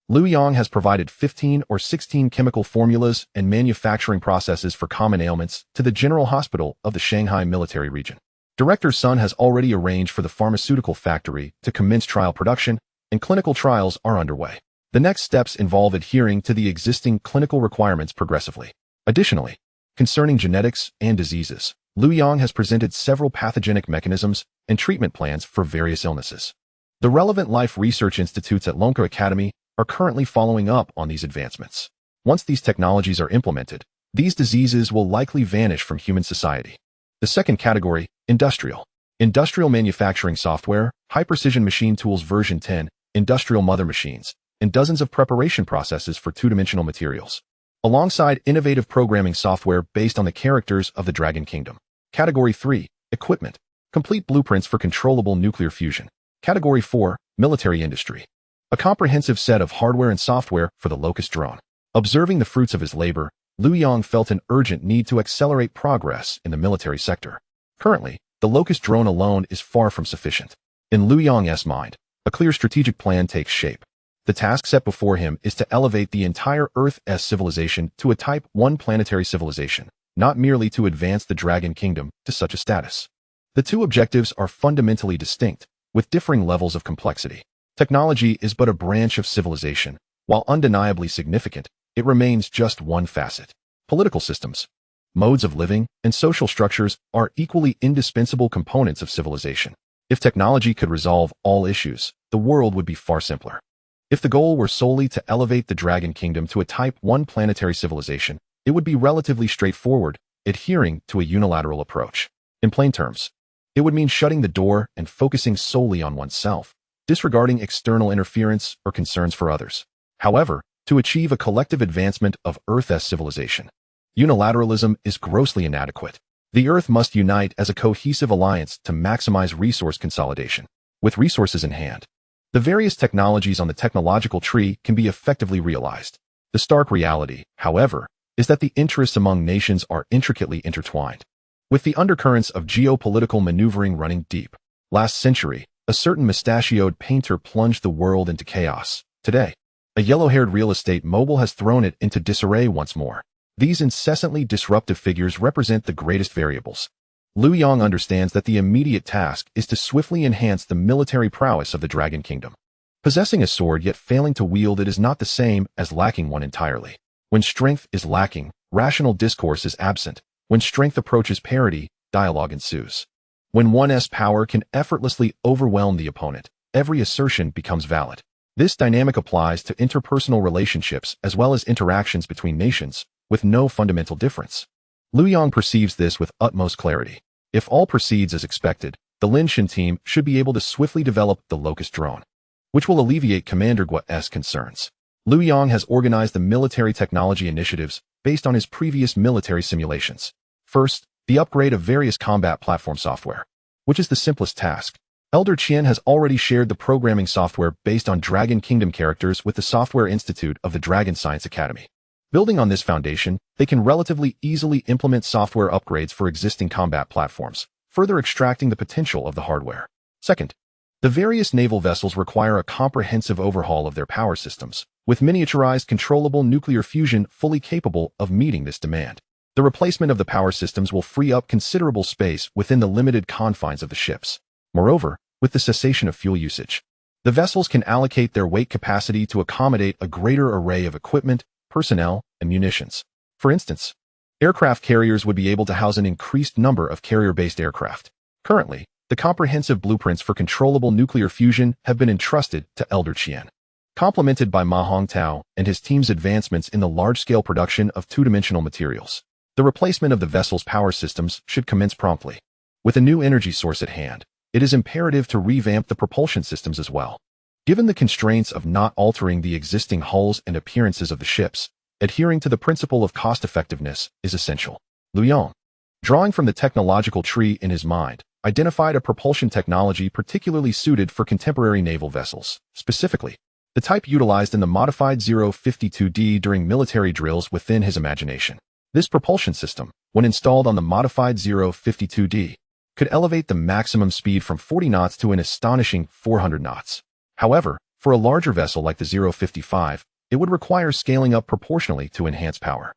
Liu Yang has provided 15 or 16 chemical formulas and manufacturing processes for common ailments to the General Hospital of the Shanghai military region. Director Sun has already arranged for the pharmaceutical factory to commence trial production, and clinical trials are underway. The next steps involve adhering to the existing clinical requirements progressively. Additionally, concerning genetics and diseases, Liu Yang has presented several pathogenic mechanisms and treatment plans for various illnesses. The relevant life research institutes at Lonker Academy are currently following up on these advancements. Once these technologies are implemented, these diseases will likely vanish from human society. The second category, industrial. Industrial manufacturing software, high-precision machine tools version 10, industrial mother machines, and dozens of preparation processes for 2-dimensional materials, alongside innovative programming software based on the characters of the Dragon Kingdom. Category 3, equipment. Complete blueprints for controllable nuclear fusion. Category 4, military industry. A comprehensive set of hardware and software for the Locust drone. Observing the fruits of his labor, Liu Yang felt an urgent need to accelerate progress in the military sector. Currently, the Locust drone alone is far from sufficient. In Liu Yang's mind, a clear strategic plan takes shape. The task set before him is to elevate the entire Earth's civilization to a Type 1 planetary civilization, not merely to advance the Dragon Kingdom to such a status. The two objectives are fundamentally distinct, with differing levels of complexity. Technology is but a branch of civilization. While undeniably significant, it remains just one facet. Political systems, modes of living, and social structures are equally indispensable components of civilization. If technology could resolve all issues, the world would be far simpler. If the goal were solely to elevate the Dragon Kingdom to a Type 1 planetary civilization, it would be relatively straightforward, adhering to a unilateral approach. In plain terms, it would mean shutting the door and focusing solely on oneself, disregarding external interference or concerns for others. However, to achieve a collective advancement of Earth's civilization, unilateralism is grossly inadequate. The Earth must unite as a cohesive alliance to maximize resource consolidation. With resources in hand, the various technologies on the technological tree can be effectively realized. The stark reality, however, is that the interests among nations are intricately intertwined, with the undercurrents of geopolitical maneuvering running deep. Last century, a certain mustachioed painter plunged the world into chaos. Today, a yellow-haired real estate mogul has thrown it into disarray once more. These incessantly disruptive figures represent the greatest variables. Liu Yang understands that the immediate task is to swiftly enhance the military prowess of the Dragon Kingdom. Possessing a sword yet failing to wield it is not the same as lacking one entirely. When strength is lacking, rational discourse is absent. When strength approaches parity, dialogue ensues. When one's power can effortlessly overwhelm the opponent, every assertion becomes valid. This dynamic applies to interpersonal relationships as well as interactions between nations, with no fundamental difference. Liu Yang perceives this with utmost clarity. If all proceeds as expected, the Linshan team should be able to swiftly develop the Locust drone, which will alleviate Commander Gua's concerns. Liu Yang has organized the military technology initiatives based on his previous military simulations. First, the upgrade of various combat platform software, which is the simplest task. Elder Qian has already shared the programming software based on Dragon Kingdom characters with the Software Institute of the Dragon Science Academy. Building on this foundation, they can relatively easily implement software upgrades for existing combat platforms, further extracting the potential of the hardware. Second, the various naval vessels require a comprehensive overhaul of their power systems, with miniaturized controllable nuclear fusion fully capable of meeting this demand. The replacement of the power systems will free up considerable space within the limited confines of the ships. Moreover, with the cessation of fuel usage, the vessels can allocate their weight capacity to accommodate a greater array of equipment, personnel, and munitions. For instance, aircraft carriers would be able to house an increased number of carrier-based aircraft. Currently, the comprehensive blueprints for controllable nuclear fusion have been entrusted to Elder Qian. Complemented by Ma Hongtao and his team's advancements in the large-scale production of two-dimensional materials, the replacement of the vessel's power systems should commence promptly. With a new energy source at hand, it is imperative to revamp the propulsion systems as well. Given the constraints of not altering the existing hulls and appearances of the ships, adhering to the principle of cost-effectiveness is essential. Liu Yang, drawing from the technological tree in his mind, identified a propulsion technology particularly suited for contemporary naval vessels, specifically, the type utilized in the modified 052D during military drills within his imagination. This propulsion system, when installed on the modified 052D, could elevate the maximum speed from 40 knots to an astonishing 400 knots. However, for a larger vessel like the 055, it would require scaling up proportionally to enhance power,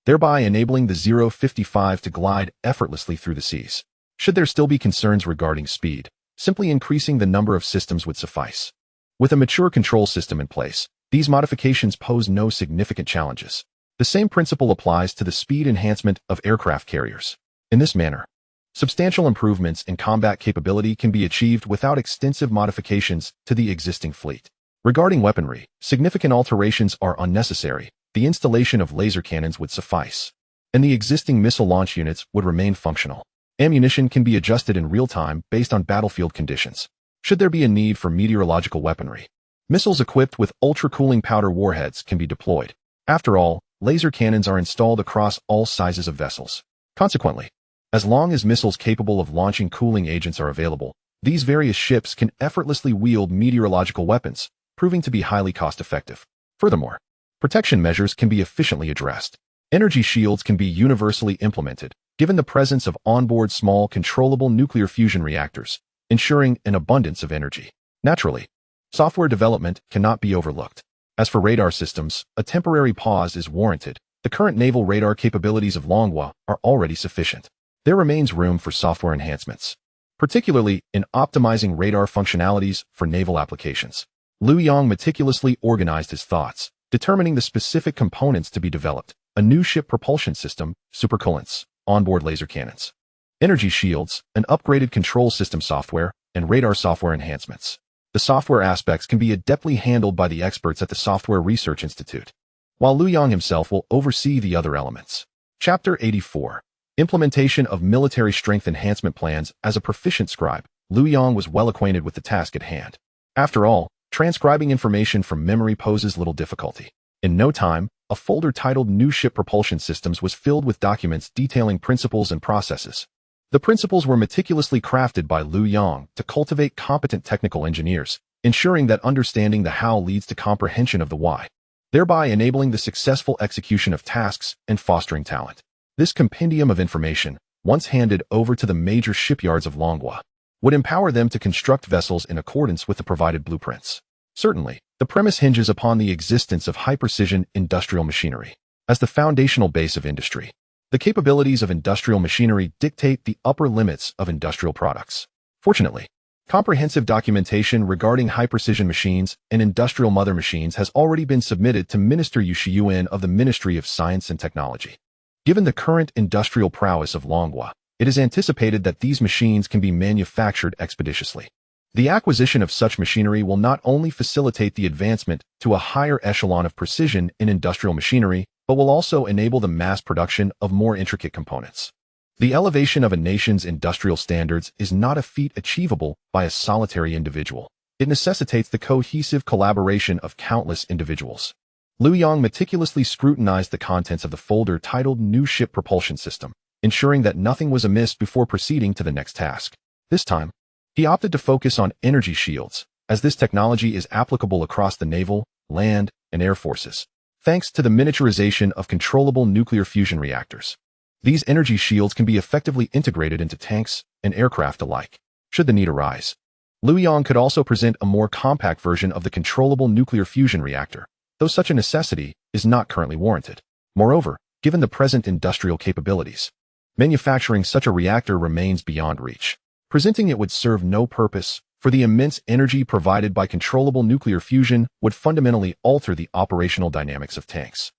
thereby enabling the 055 to glide effortlessly through the seas. Should there still be concerns regarding speed, simply increasing the number of systems would suffice. With a mature control system in place, these modifications pose no significant challenges. The same principle applies to the speed enhancement of aircraft carriers. In this manner, substantial improvements in combat capability can be achieved without extensive modifications to the existing fleet. Regarding weaponry, significant alterations are unnecessary. The installation of laser cannons would suffice, and the existing missile launch units would remain functional. Ammunition can be adjusted in real time based on battlefield conditions. Should there be a need for meteorological weaponry, missiles equipped with ultra-cooling powder warheads can be deployed. After all, laser cannons are installed across all sizes of vessels. Consequently, as long as missiles capable of launching cooling agents are available, these various ships can effortlessly wield meteorological weapons, proving to be highly cost-effective. Furthermore, protection measures can be efficiently addressed. Energy shields can be universally implemented, given the presence of onboard small controllable nuclear fusion reactors, ensuring an abundance of energy. Naturally, software development cannot be overlooked. As for radar systems, a temporary pause is warranted. The current naval radar capabilities of Longhua are already sufficient. There remains room for software enhancements, particularly in optimizing radar functionalities for naval applications. Liu Yang meticulously organized his thoughts, determining the specific components to be developed: a new ship propulsion system, supercoolants, onboard laser cannons, energy shields, an upgraded control system software, and radar software enhancements. The software aspects can be adeptly handled by the experts at the Software Research Institute, while Liu Yang himself will oversee the other elements. Chapter 84. Implementation of military strength enhancement plans. As a proficient scribe, Liu Yang was well acquainted with the task at hand. After all, transcribing information from memory poses little difficulty. In no time, a folder titled New Ship Propulsion Systems was filled with documents detailing principles and processes. The principles were meticulously crafted by Liu Yang to cultivate competent technical engineers, ensuring that understanding the how leads to comprehension of the why. thereby enabling the successful execution of tasks and fostering talent. This compendium of information, once handed over to the major shipyards of Longhua, would empower them to construct vessels in accordance with the provided blueprints. Certainly, the premise hinges upon the existence of high-precision industrial machinery as the foundational base of industry. The capabilities of industrial machinery dictate the upper limits of industrial products. Fortunately, comprehensive documentation regarding high-precision machines and industrial mother machines has already been submitted to Minister Yu Shiyuan of the Ministry of Science and Technology. Given the current industrial prowess of Longhua, it is anticipated that these machines can be manufactured expeditiously. The acquisition of such machinery will not only facilitate the advancement to a higher echelon of precision in industrial machinery, but will also enable the mass production of more intricate components. The elevation of a nation's industrial standards is not a feat achievable by a solitary individual. It necessitates the cohesive collaboration of countless individuals. Liu Yang meticulously scrutinized the contents of the folder titled New Ship Propulsion System, ensuring that nothing was amiss before proceeding to the next task. This time, he opted to focus on energy shields, as this technology is applicable across the naval, land, and air forces, thanks to the miniaturization of controllable nuclear fusion reactors. These energy shields can be effectively integrated into tanks and aircraft alike, should the need arise. Liu Yang could also present a more compact version of the controllable nuclear fusion reactor, though such a necessity is not currently warranted. Moreover, given the present industrial capabilities, manufacturing such a reactor remains beyond reach. Presenting it would serve no purpose, for the immense energy provided by controllable nuclear fusion would fundamentally alter the operational dynamics of tanks.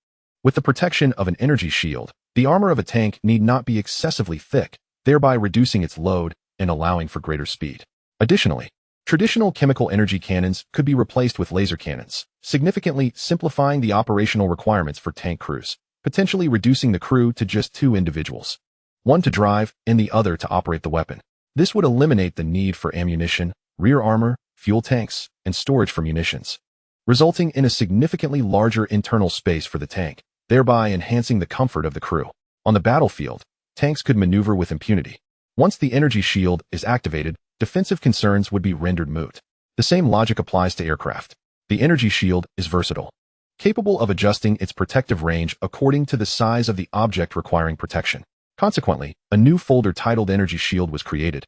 With the protection of an energy shield, the armor of a tank need not be excessively thick, thereby reducing its load and allowing for greater speed. Additionally, traditional chemical energy cannons could be replaced with laser cannons, significantly simplifying the operational requirements for tank crews, potentially reducing the crew to just 2 individuals, one to drive and the other to operate the weapon. This would eliminate the need for ammunition, rear armor, fuel tanks, and storage for munitions, resulting in a significantly larger internal space for the tank, thereby enhancing the comfort of the crew. On the battlefield, tanks could maneuver with impunity. Once the energy shield is activated, defensive concerns would be rendered moot. The same logic applies to aircraft. The energy shield is versatile, capable of adjusting its protective range according to the size of the object requiring protection. Consequently, a new folder titled Energy Shield was created,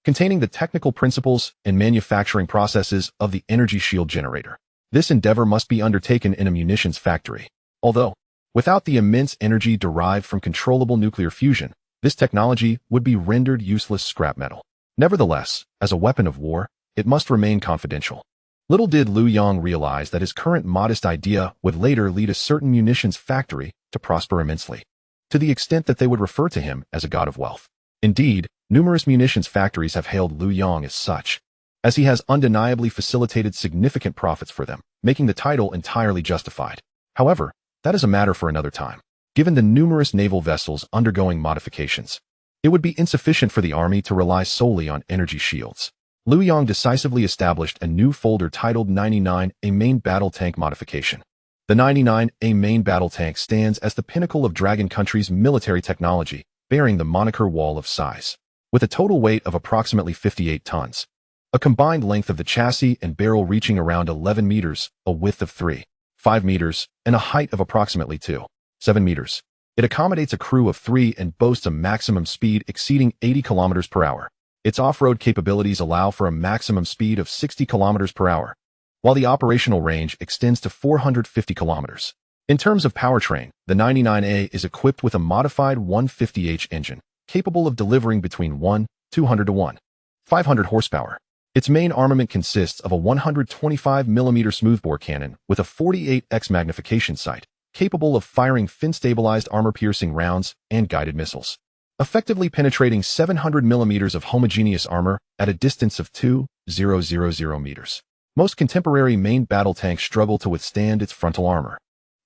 containing the technical principles and manufacturing processes of the energy shield generator. This endeavor must be undertaken in a munitions factory. Although, without the immense energy derived from controllable nuclear fusion, this technology would be rendered useless scrap metal. Nevertheless, as a weapon of war, it must remain confidential. Little did Liu Yang realize that his current modest idea would later lead a certain munitions factory to prosper immensely, to the extent that they would refer to him as a god of wealth. Indeed, numerous munitions factories have hailed Liu Yang as such, as he has undeniably facilitated significant profits for them, making the title entirely justified. However, that is a matter for another time. Given the numerous naval vessels undergoing modifications, it would be insufficient for the army to rely solely on energy shields. Liu Yang decisively established a new folder titled 99A Main Battle Tank Modification. The 99A Main Battle Tank stands as the pinnacle of Dragon Country's military technology, bearing the moniker Wall of Size. With a total weight of approximately 58 tons, a combined length of the chassis and barrel reaching around 11 meters, a width of 3.5 meters, and a height of approximately 2.7 meters. It accommodates a crew of 3 and boasts a maximum speed exceeding 80 kilometers per hour. Its off-road capabilities allow for a maximum speed of 60 kilometers per hour, while the operational range extends to 450 kilometers. In terms of powertrain, the 99A is equipped with a modified 150H engine, capable of delivering between 200 to 500 horsepower. Its main armament consists of a 125mm smoothbore cannon with a 48x magnification sight, capable of firing fin-stabilized armor-piercing rounds and guided missiles, effectively penetrating 700mm of homogeneous armor at a distance of 2,000 meters. Most contemporary main battle tanks struggle to withstand its frontal armor.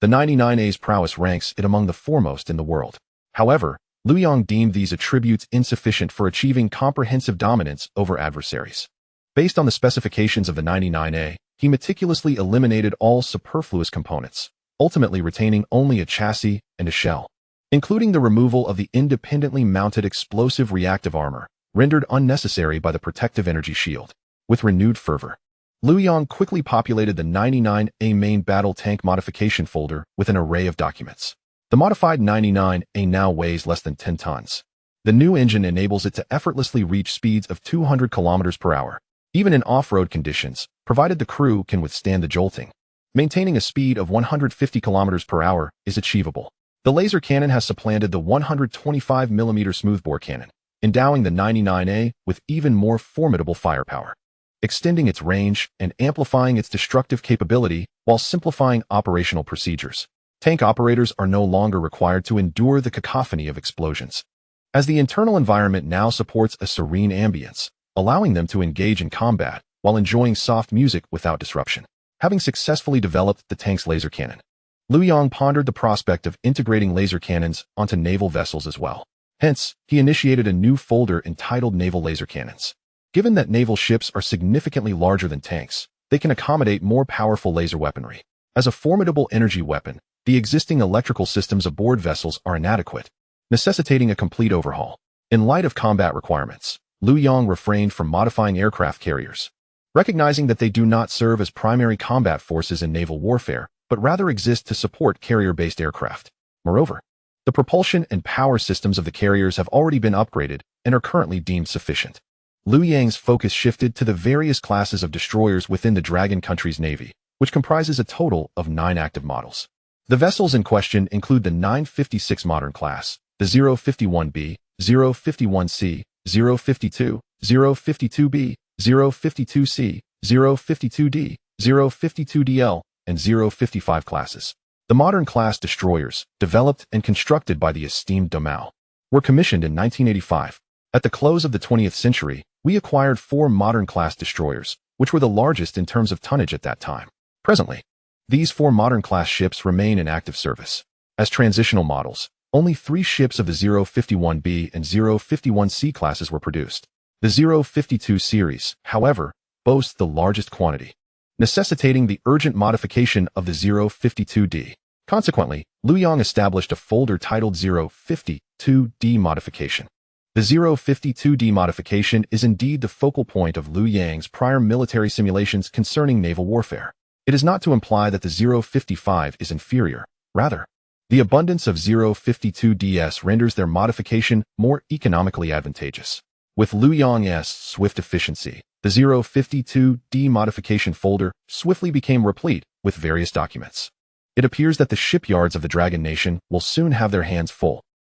The 99A's prowess ranks it among the foremost in the world. However, Liu Yang deemed these attributes insufficient for achieving comprehensive dominance over adversaries. Based on the specifications of the 99A, he meticulously eliminated all superfluous components, ultimately retaining only a chassis and a shell, including the removal of the independently mounted explosive reactive armor, rendered unnecessary by the protective energy shield. With renewed fervor, Liu Yang quickly populated the 99A main battle tank modification folder with an array of documents. The modified 99A now weighs less than 10 tons. The new engine enables it to effortlessly reach speeds of 200 kilometers per hour, even in off-road conditions, provided the crew can withstand the jolting. Maintaining a speed of 150 kilometers per hour is achievable. The laser cannon has supplanted the 125mm smoothbore cannon, endowing the 99A with even more formidable firepower, extending its range and amplifying its destructive capability while simplifying operational procedures. Tank operators are no longer required to endure the cacophony of explosions, as the internal environment now supports a serene ambience, allowing them to engage in combat while enjoying soft music without disruption. Having successfully developed the tank's laser cannon, Liu Yang pondered the prospect of integrating laser cannons onto naval vessels as well. Hence, he initiated a new folder entitled Naval Laser Cannons. Given that naval ships are significantly larger than tanks, they can accommodate more powerful laser weaponry. As a formidable energy weapon, the existing electrical systems aboard vessels are inadequate, necessitating a complete overhaul. In light of combat requirements, Liu Yang refrained from modifying aircraft carriers, recognizing that they do not serve as primary combat forces in naval warfare, but rather exist to support carrier-based aircraft. Moreover, the propulsion and power systems of the carriers have already been upgraded and are currently deemed sufficient. Liu Yang's focus shifted to the various classes of destroyers within the Dragon country's navy, which comprises a total of 9 active models. The vessels in question include the 956 Modern class, the 051B, 051C, 052, 052B, 052C, 052D, 052DL, and 055 classes. The Modern class destroyers, developed and constructed by the esteemed Domao, were commissioned in 1985. At the close of the 20th century, we acquired 4 Modern class destroyers, which were the largest in terms of tonnage at that time. Presently, these 4 Modern class ships remain in active service. As transitional models, only 3 ships of the 051B and 051C classes were produced. The 052 series, however, boasts the largest quantity, necessitating the urgent modification of the 052D. Consequently, Liu Yang established a folder titled 052D modification. The 052D modification is indeed the focal point of Liu Yang's prior military simulations concerning naval warfare. It is not to imply that the 055 is inferior. Rather, the abundance of 052DS renders their modification more economically advantageous. With Liu Yang's swift efficiency, the 052D modification folder swiftly became replete with various documents. It appears that the shipyards of the Dragon Nation will soon have their hands full